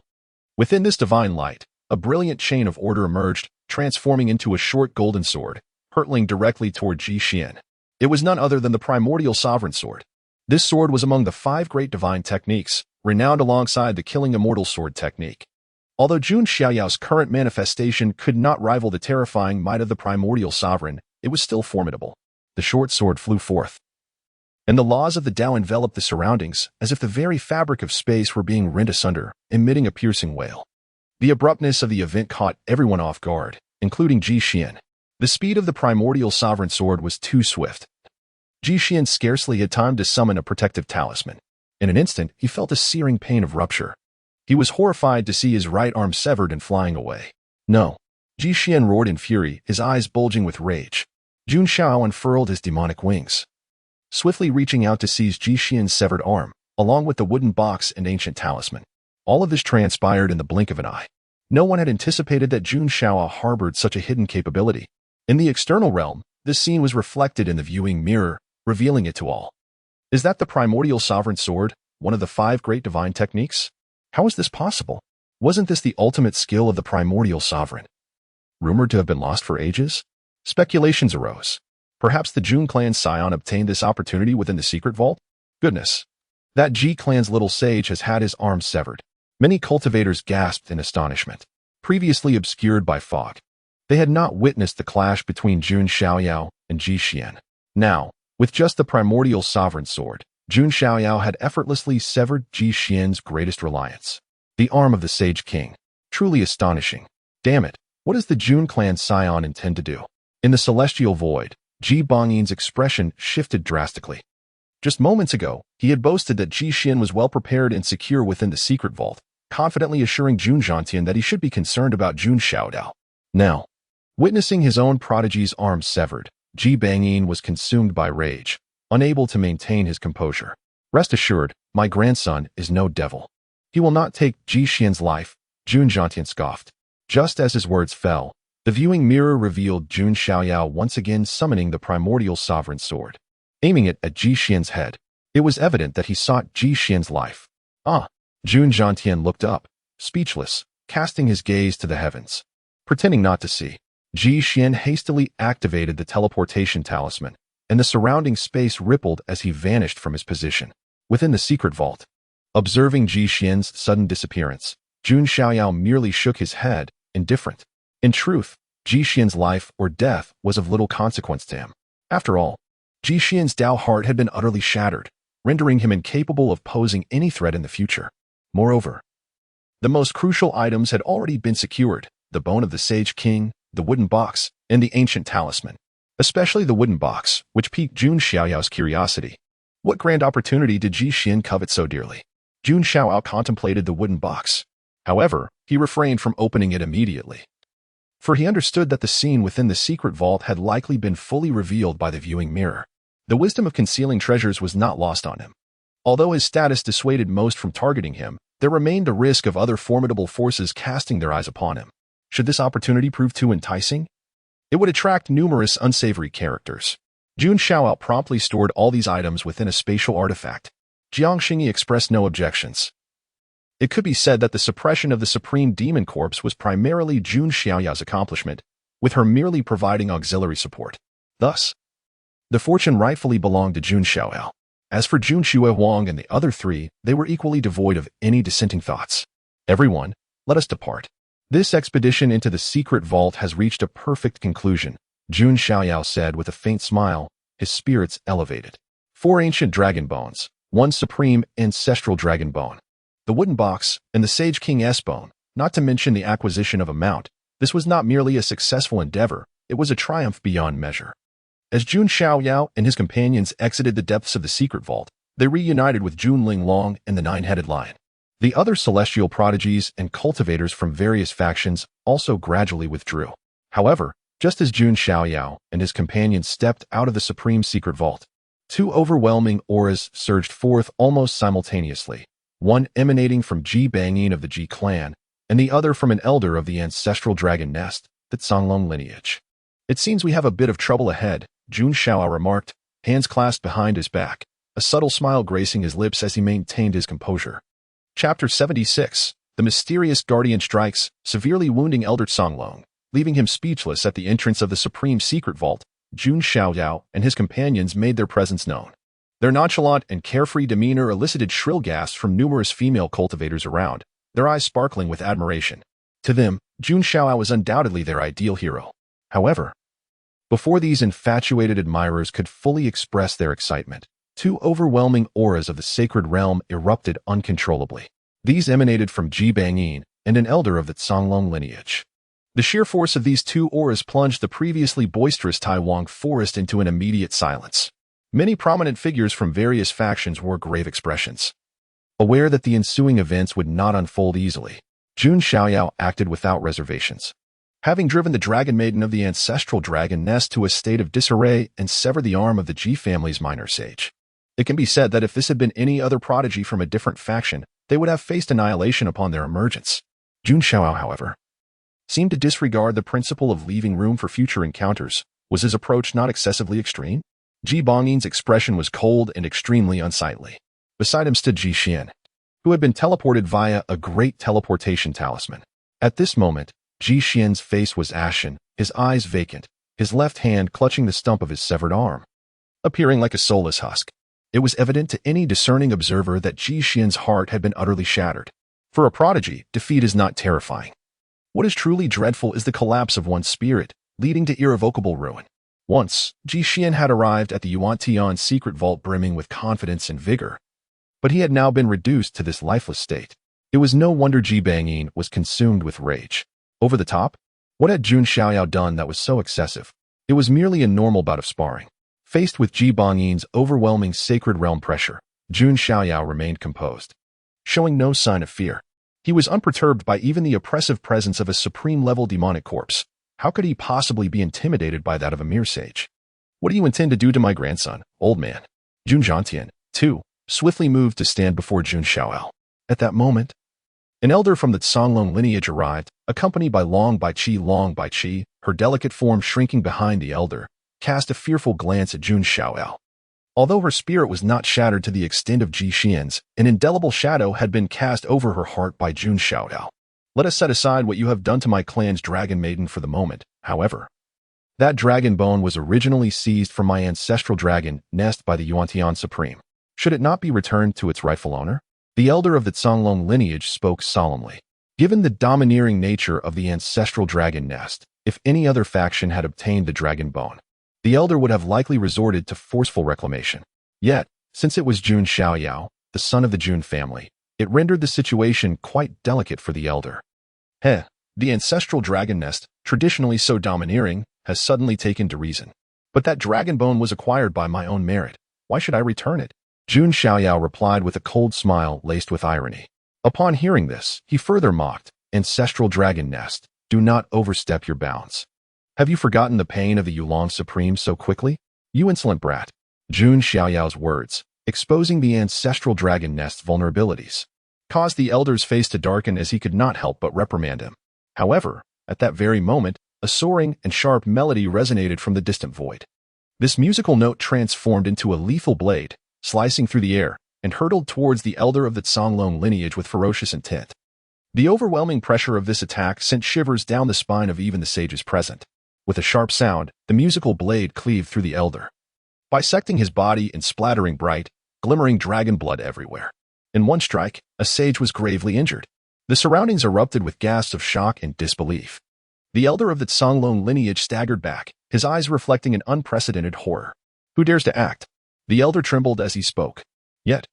Within this divine light, a brilliant chain of order emerged, transforming into a short golden sword, hurtling directly toward Ji Xian. It was none other than the primordial sovereign sword. This sword was among the 5 great divine techniques, renowned alongside the killing immortal sword technique. Although Jun Xiaoyao's current manifestation could not rival the terrifying might of the primordial sovereign, it was still formidable. The short sword flew forth, and the laws of the Tao enveloped the surroundings as if the very fabric of space were being rent asunder, emitting a piercing wail. The abruptness of the event caught everyone off guard, including Ji Xian. The speed of the primordial sovereign sword was too swift. Ji Xian scarcely had time to summon a protective talisman. In an instant, he felt a searing pain of rupture. He was horrified to see his right arm severed and flying away. No. Ji Xian roared in fury, his eyes bulging with rage. Jun Xiaoyao unfurled his demonic wings, swiftly reaching out to seize Ji Xian's severed arm, along with the wooden box and ancient talisman. All of this transpired in the blink of an eye. No one had anticipated that Jun Xiaoyao harbored such a hidden capability. In the external realm, this scene was reflected in the viewing mirror, revealing it to all. Is that the Primordial Sovereign Sword, one of the 5 great divine techniques? How is this possible? Wasn't this the ultimate skill of the Primordial Sovereign, rumored to have been lost for ages? Speculations arose. Perhaps the Jun clan scion obtained this opportunity within the secret vault? Goodness. That Ji clan's little sage has had his arm severed. Many cultivators gasped in astonishment. Previously obscured by fog, they had not witnessed the clash between Jun Xiaoyao and Ji Xian. Now, with just the Primordial Sovereign Sword, Jun Xiaoyao had effortlessly severed Ji Xian's greatest reliance, the arm of the Sage King. Truly astonishing. Damn it, what does the Jun clan scion intend to do? In the celestial void, Ji Bongyin's expression shifted drastically. Just moments ago, he had boasted that Ji Xian was well prepared and secure within the secret vault, confidently assuring Jun Xiaotian that he should be concerned about Jun Xiaoyao. Now, witnessing his own prodigy's arm severed, Ji Bangyin was consumed by rage, unable to maintain his composure. Rest assured, my grandson is no devil. He will not take Ji Xian's life, Jun Xiaotian scoffed. Just as his words fell, the viewing mirror revealed Jun Xiaoyao once again summoning the Primordial Sovereign Sword, aiming it at Ji Xian's head. It was evident that he sought Ji Xian's life. Jun Xiaotian looked up, speechless, casting his gaze to the heavens. Pretending not to see, Ji Xian hastily activated the teleportation talisman, and the surrounding space rippled as he vanished from his position within the secret vault. Observing Ji Xian's sudden disappearance, Jun Xiaoyao merely shook his head, indifferent. In truth, Ji Xian's life or death was of little consequence to him. After all, Ji Xian's Dao heart had been utterly shattered, rendering him incapable of posing any threat in the future. Moreover, the most crucial items had already been secured: the bone of the Sage King, the wooden box, and the ancient talisman. Especially the wooden box, which piqued Jun Xiaoyao's curiosity. What grand opportunity did Ji Xian covet so dearly? Jun Xiaoyao contemplated the wooden box. However, he refrained from opening it immediately, for he understood that the scene within the secret vault had likely been fully revealed by the viewing mirror. The wisdom of concealing treasures was not lost on him. Although his status dissuaded most from targeting him, there remained a risk of other formidable forces casting their eyes upon him. Should this opportunity prove too enticing, it would attract numerous unsavory characters. Jun Xiaoyao promptly stored all these items within a spatial artifact. Jiang Xingyi expressed no objections. It could be said that the suppression of the Supreme Demon Corpse was primarily Jun Xiaoyao's accomplishment, with her merely providing auxiliary support. Thus, the fortune rightfully belonged to Jun Xiaoyao. As for Jun Xuehuang and the other 3, they were equally devoid of any dissenting thoughts. Everyone, let us depart. This expedition into the secret vault has reached a perfect conclusion, Jun Xiaoyao said with a faint smile, his spirits elevated. 4 ancient dragon bones, 1 supreme ancestral dragon bone, the wooden box, and the Sage King's bone, not to mention the acquisition of a mount. This was not merely a successful endeavor, it was a triumph beyond measure. As Jun Xiaoyao and his companions exited the depths of the secret vault, they reunited with Jun Linglong and the 9-headed lion. The other celestial prodigies and cultivators from various factions also gradually withdrew. However, just as Jun Xiaoyao and his companions stepped out of the supreme secret vault, 2 overwhelming auras surged forth almost simultaneously, one emanating from Ji Bangyin of the Ji clan, and the other from an elder of the ancestral dragon nest, the Songlong lineage. It seems we have a bit of trouble ahead, Jun Xiaoyao remarked, hands clasped behind his back, a subtle smile gracing his lips as he maintained his composure. Chapter 76. The mysterious guardian strikes, severely wounding Elder Songlong, leaving him speechless at the entrance of the supreme secret vault. Jun Xiaoyao and his companions made their presence known. Their nonchalant and carefree demeanor elicited shrill gasps from numerous female cultivators around, their eyes sparkling with admiration. To them, Jun Xiaoyao was undoubtedly their ideal hero. However, before these infatuated admirers could fully express their excitement, 2 overwhelming auras of the sacred realm erupted uncontrollably. These emanated from Ji Bangyin and an elder of the Songlong lineage. The sheer force of these 2 auras plunged the previously boisterous Taiwang forest into an immediate silence. Many prominent figures from various factions wore grave expressions. Aware that the ensuing events would not unfold easily, Jun Xiaoyao acted without reservations. Having driven the dragon maiden of the ancestral dragon nest to a state of disarray and severed the arm of the Ji family's minor sage. It can be said that if this had been any other prodigy from a different faction, they would have faced annihilation upon their emergence. Jun Xiaoyao, however, seemed to disregard the principle of leaving room for future encounters. Was his approach not excessively extreme? Ji Bongyin's expression was cold and extremely unsightly. Beside him stood Ji Xian, who had been teleported via a great teleportation talisman. At this moment, Ji Xian's face was ashen, his eyes vacant, his left hand clutching the stump of his severed arm, appearing like a soulless husk. It was evident to any discerning observer that Ji Xian's heart had been utterly shattered. For a prodigy, defeat is not terrifying. What is truly dreadful is the collapse of one's spirit, leading to irrevocable ruin. Once, Ji Xian had arrived at the Yuan-Tian secret vault brimming with confidence and vigor, but he had now been reduced to this lifeless state. It was no wonder Ji Bongying was consumed with rage. Over the top? What had Jun Xiaoyao done that was so excessive? It was merely a normal bout of sparring. Faced with Ji Bongying's overwhelming sacred realm pressure, Jun Xiaoyao remained composed, showing no sign of fear. He was unperturbed by even the oppressive presence of a supreme-level demonic corpse. How could he possibly be intimidated by that of a mere sage? What do you intend to do to my grandson, old man? Jun Xiaotian, too, swiftly moved to stand before Jun Xiaoyao. At that moment, an elder from the Songlong lineage arrived, accompanied by Long Baiqi, her delicate form shrinking behind the elder, cast a fearful glance at Jun Xiaoyao. Although her spirit was not shattered to the extent of Ji Xian's, an indelible shadow had been cast over her heart by Jun Xiaoyao. Let us set aside what you have done to my clan's dragon maiden for the moment, however. That dragon bone was originally seized from my ancestral dragon nest by the Yuan-Tian Supreme. Should it not be returned to its rightful owner? The elder of the Songlong lineage spoke solemnly. Given the domineering nature of the ancestral dragon nest, if any other faction had obtained the dragon bone, the elder would have likely resorted to forceful reclamation. Yet, since it was Jun Xiaoyao, the son of the Jun family, it rendered the situation quite delicate for the elder. The ancestral dragon nest, traditionally so domineering, has suddenly taken to reason. But that dragon bone was acquired by my own merit. Why should I return it? Jun Xiaoyao replied with a cold smile laced with irony. Upon hearing this, he further mocked, "Ancestral dragon nest, do not overstep your bounds. Have you forgotten the pain of the Yulong Supreme so quickly? You insolent brat." Jun Xiaoyao's words, exposing the ancestral dragon nest's vulnerabilities, caused the elder's face to darken as he could not help but reprimand him. However, at that very moment, a soaring and sharp melody resonated from the distant void. This musical note transformed into a lethal blade, slicing through the air, and hurtled towards the elder of the Songlong lineage with ferocious intent. The overwhelming pressure of this attack sent shivers down the spine of even the sages present. With a sharp sound, the musical blade cleaved through the elder, bisecting his body and splattering bright, glimmering dragon blood everywhere. In one strike, a sage was gravely injured. The surroundings erupted with gasps of shock and disbelief. The elder of the Songlong lineage staggered back, his eyes reflecting an unprecedented horror. Who dares to act? The elder trembled as he spoke. Yet,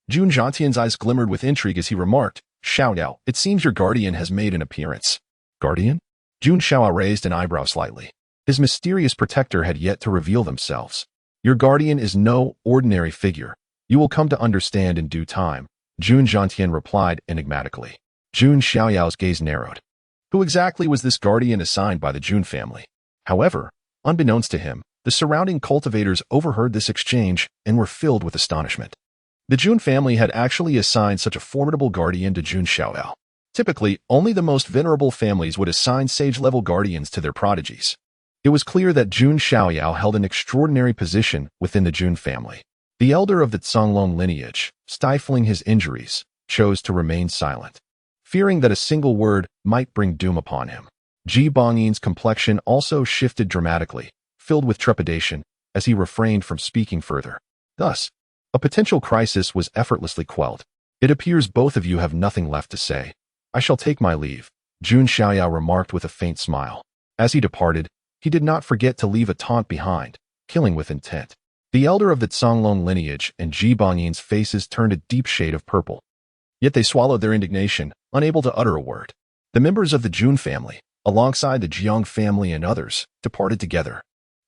Jun Xiaotian's eyes glimmered with intrigue as he remarked, "Xiaoyao, it seems your guardian has made an appearance." Guardian? Jun Xiaoyao raised an eyebrow slightly. His mysterious protector had yet to reveal themselves. Your guardian is no ordinary figure. You will come to understand in due time, Jun Xiaotian replied enigmatically. Jun Xiaoyao's gaze narrowed. Who exactly was this guardian assigned by the Jun family? However, unbeknownst to him, the surrounding cultivators overheard this exchange and were filled with astonishment. The Jun family had actually assigned such a formidable guardian to Jun Xiaoyao. Typically, only the most venerable families would assign sage-level guardians to their prodigies. It was clear that Jun Xiaoyao held an extraordinary position within the Jun family. The elder of the Songlong lineage, stifling his injuries, chose to remain silent, fearing that a single word might bring doom upon him. Ji Bongying's complexion also shifted dramatically, filled with trepidation, as he refrained from speaking further. Thus, a potential crisis was effortlessly quelled. It appears both of you have nothing left to say. I shall take my leave, Jun Xiaoyao remarked with a faint smile. As he departed, he did not forget to leave a taunt behind, killing with intent. The elder of the Songlong lineage and Ji Bongying's faces turned a deep shade of purple. Yet they swallowed their indignation, unable to utter a word. The members of the Jun family, alongside the Jiang family and others, departed together.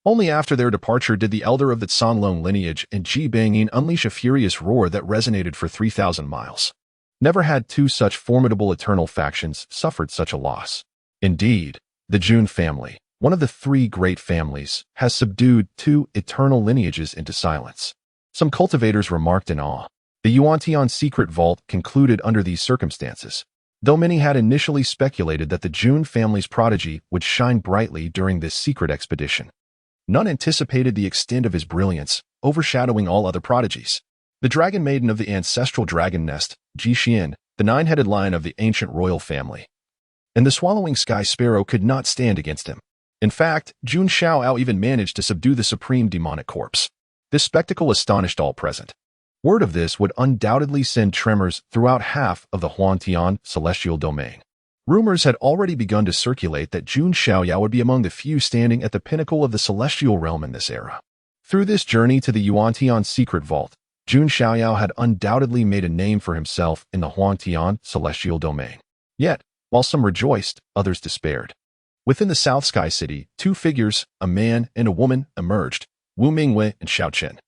Only after their departure did the elder of the Canlong lineage and Ji Bangyin unleash a furious roar that resonated for 3,000 miles. Never had two such formidable eternal factions suffered such a loss. Indeed, the Jun family, one of the three great families, has subdued two eternal lineages into silence. Some cultivators remarked in awe. The Yuan-Tian secret vault concluded under these circumstances, though many had initially speculated that the Jun family's prodigy would shine brightly during this secret expedition. None anticipated the extent of his brilliance, overshadowing all other prodigies. The dragon maiden of the ancestral dragon nest, Ji Xian, the nine-headed lion of the ancient royal family, and the swallowing sky sparrow could not stand against him. In fact, Jun Xiaoyao even managed to subdue the supreme demonic corpse. This spectacle astonished all present. Word of this would undoubtedly send tremors throughout half of the Huangtian celestial domain. Rumors had already begun to circulate that Jun Xiaoyao would be among the few standing at the pinnacle of the celestial realm in this era. Through this journey to the Yuan-Tian secret vault, Jun Xiaoyao had undoubtedly made a name for himself in the Huangtian celestial domain. Yet, while some rejoiced, others despaired. Within the South Sky City, two figures, a man and a woman, emerged, Wu Mingwei and Xiao Chen.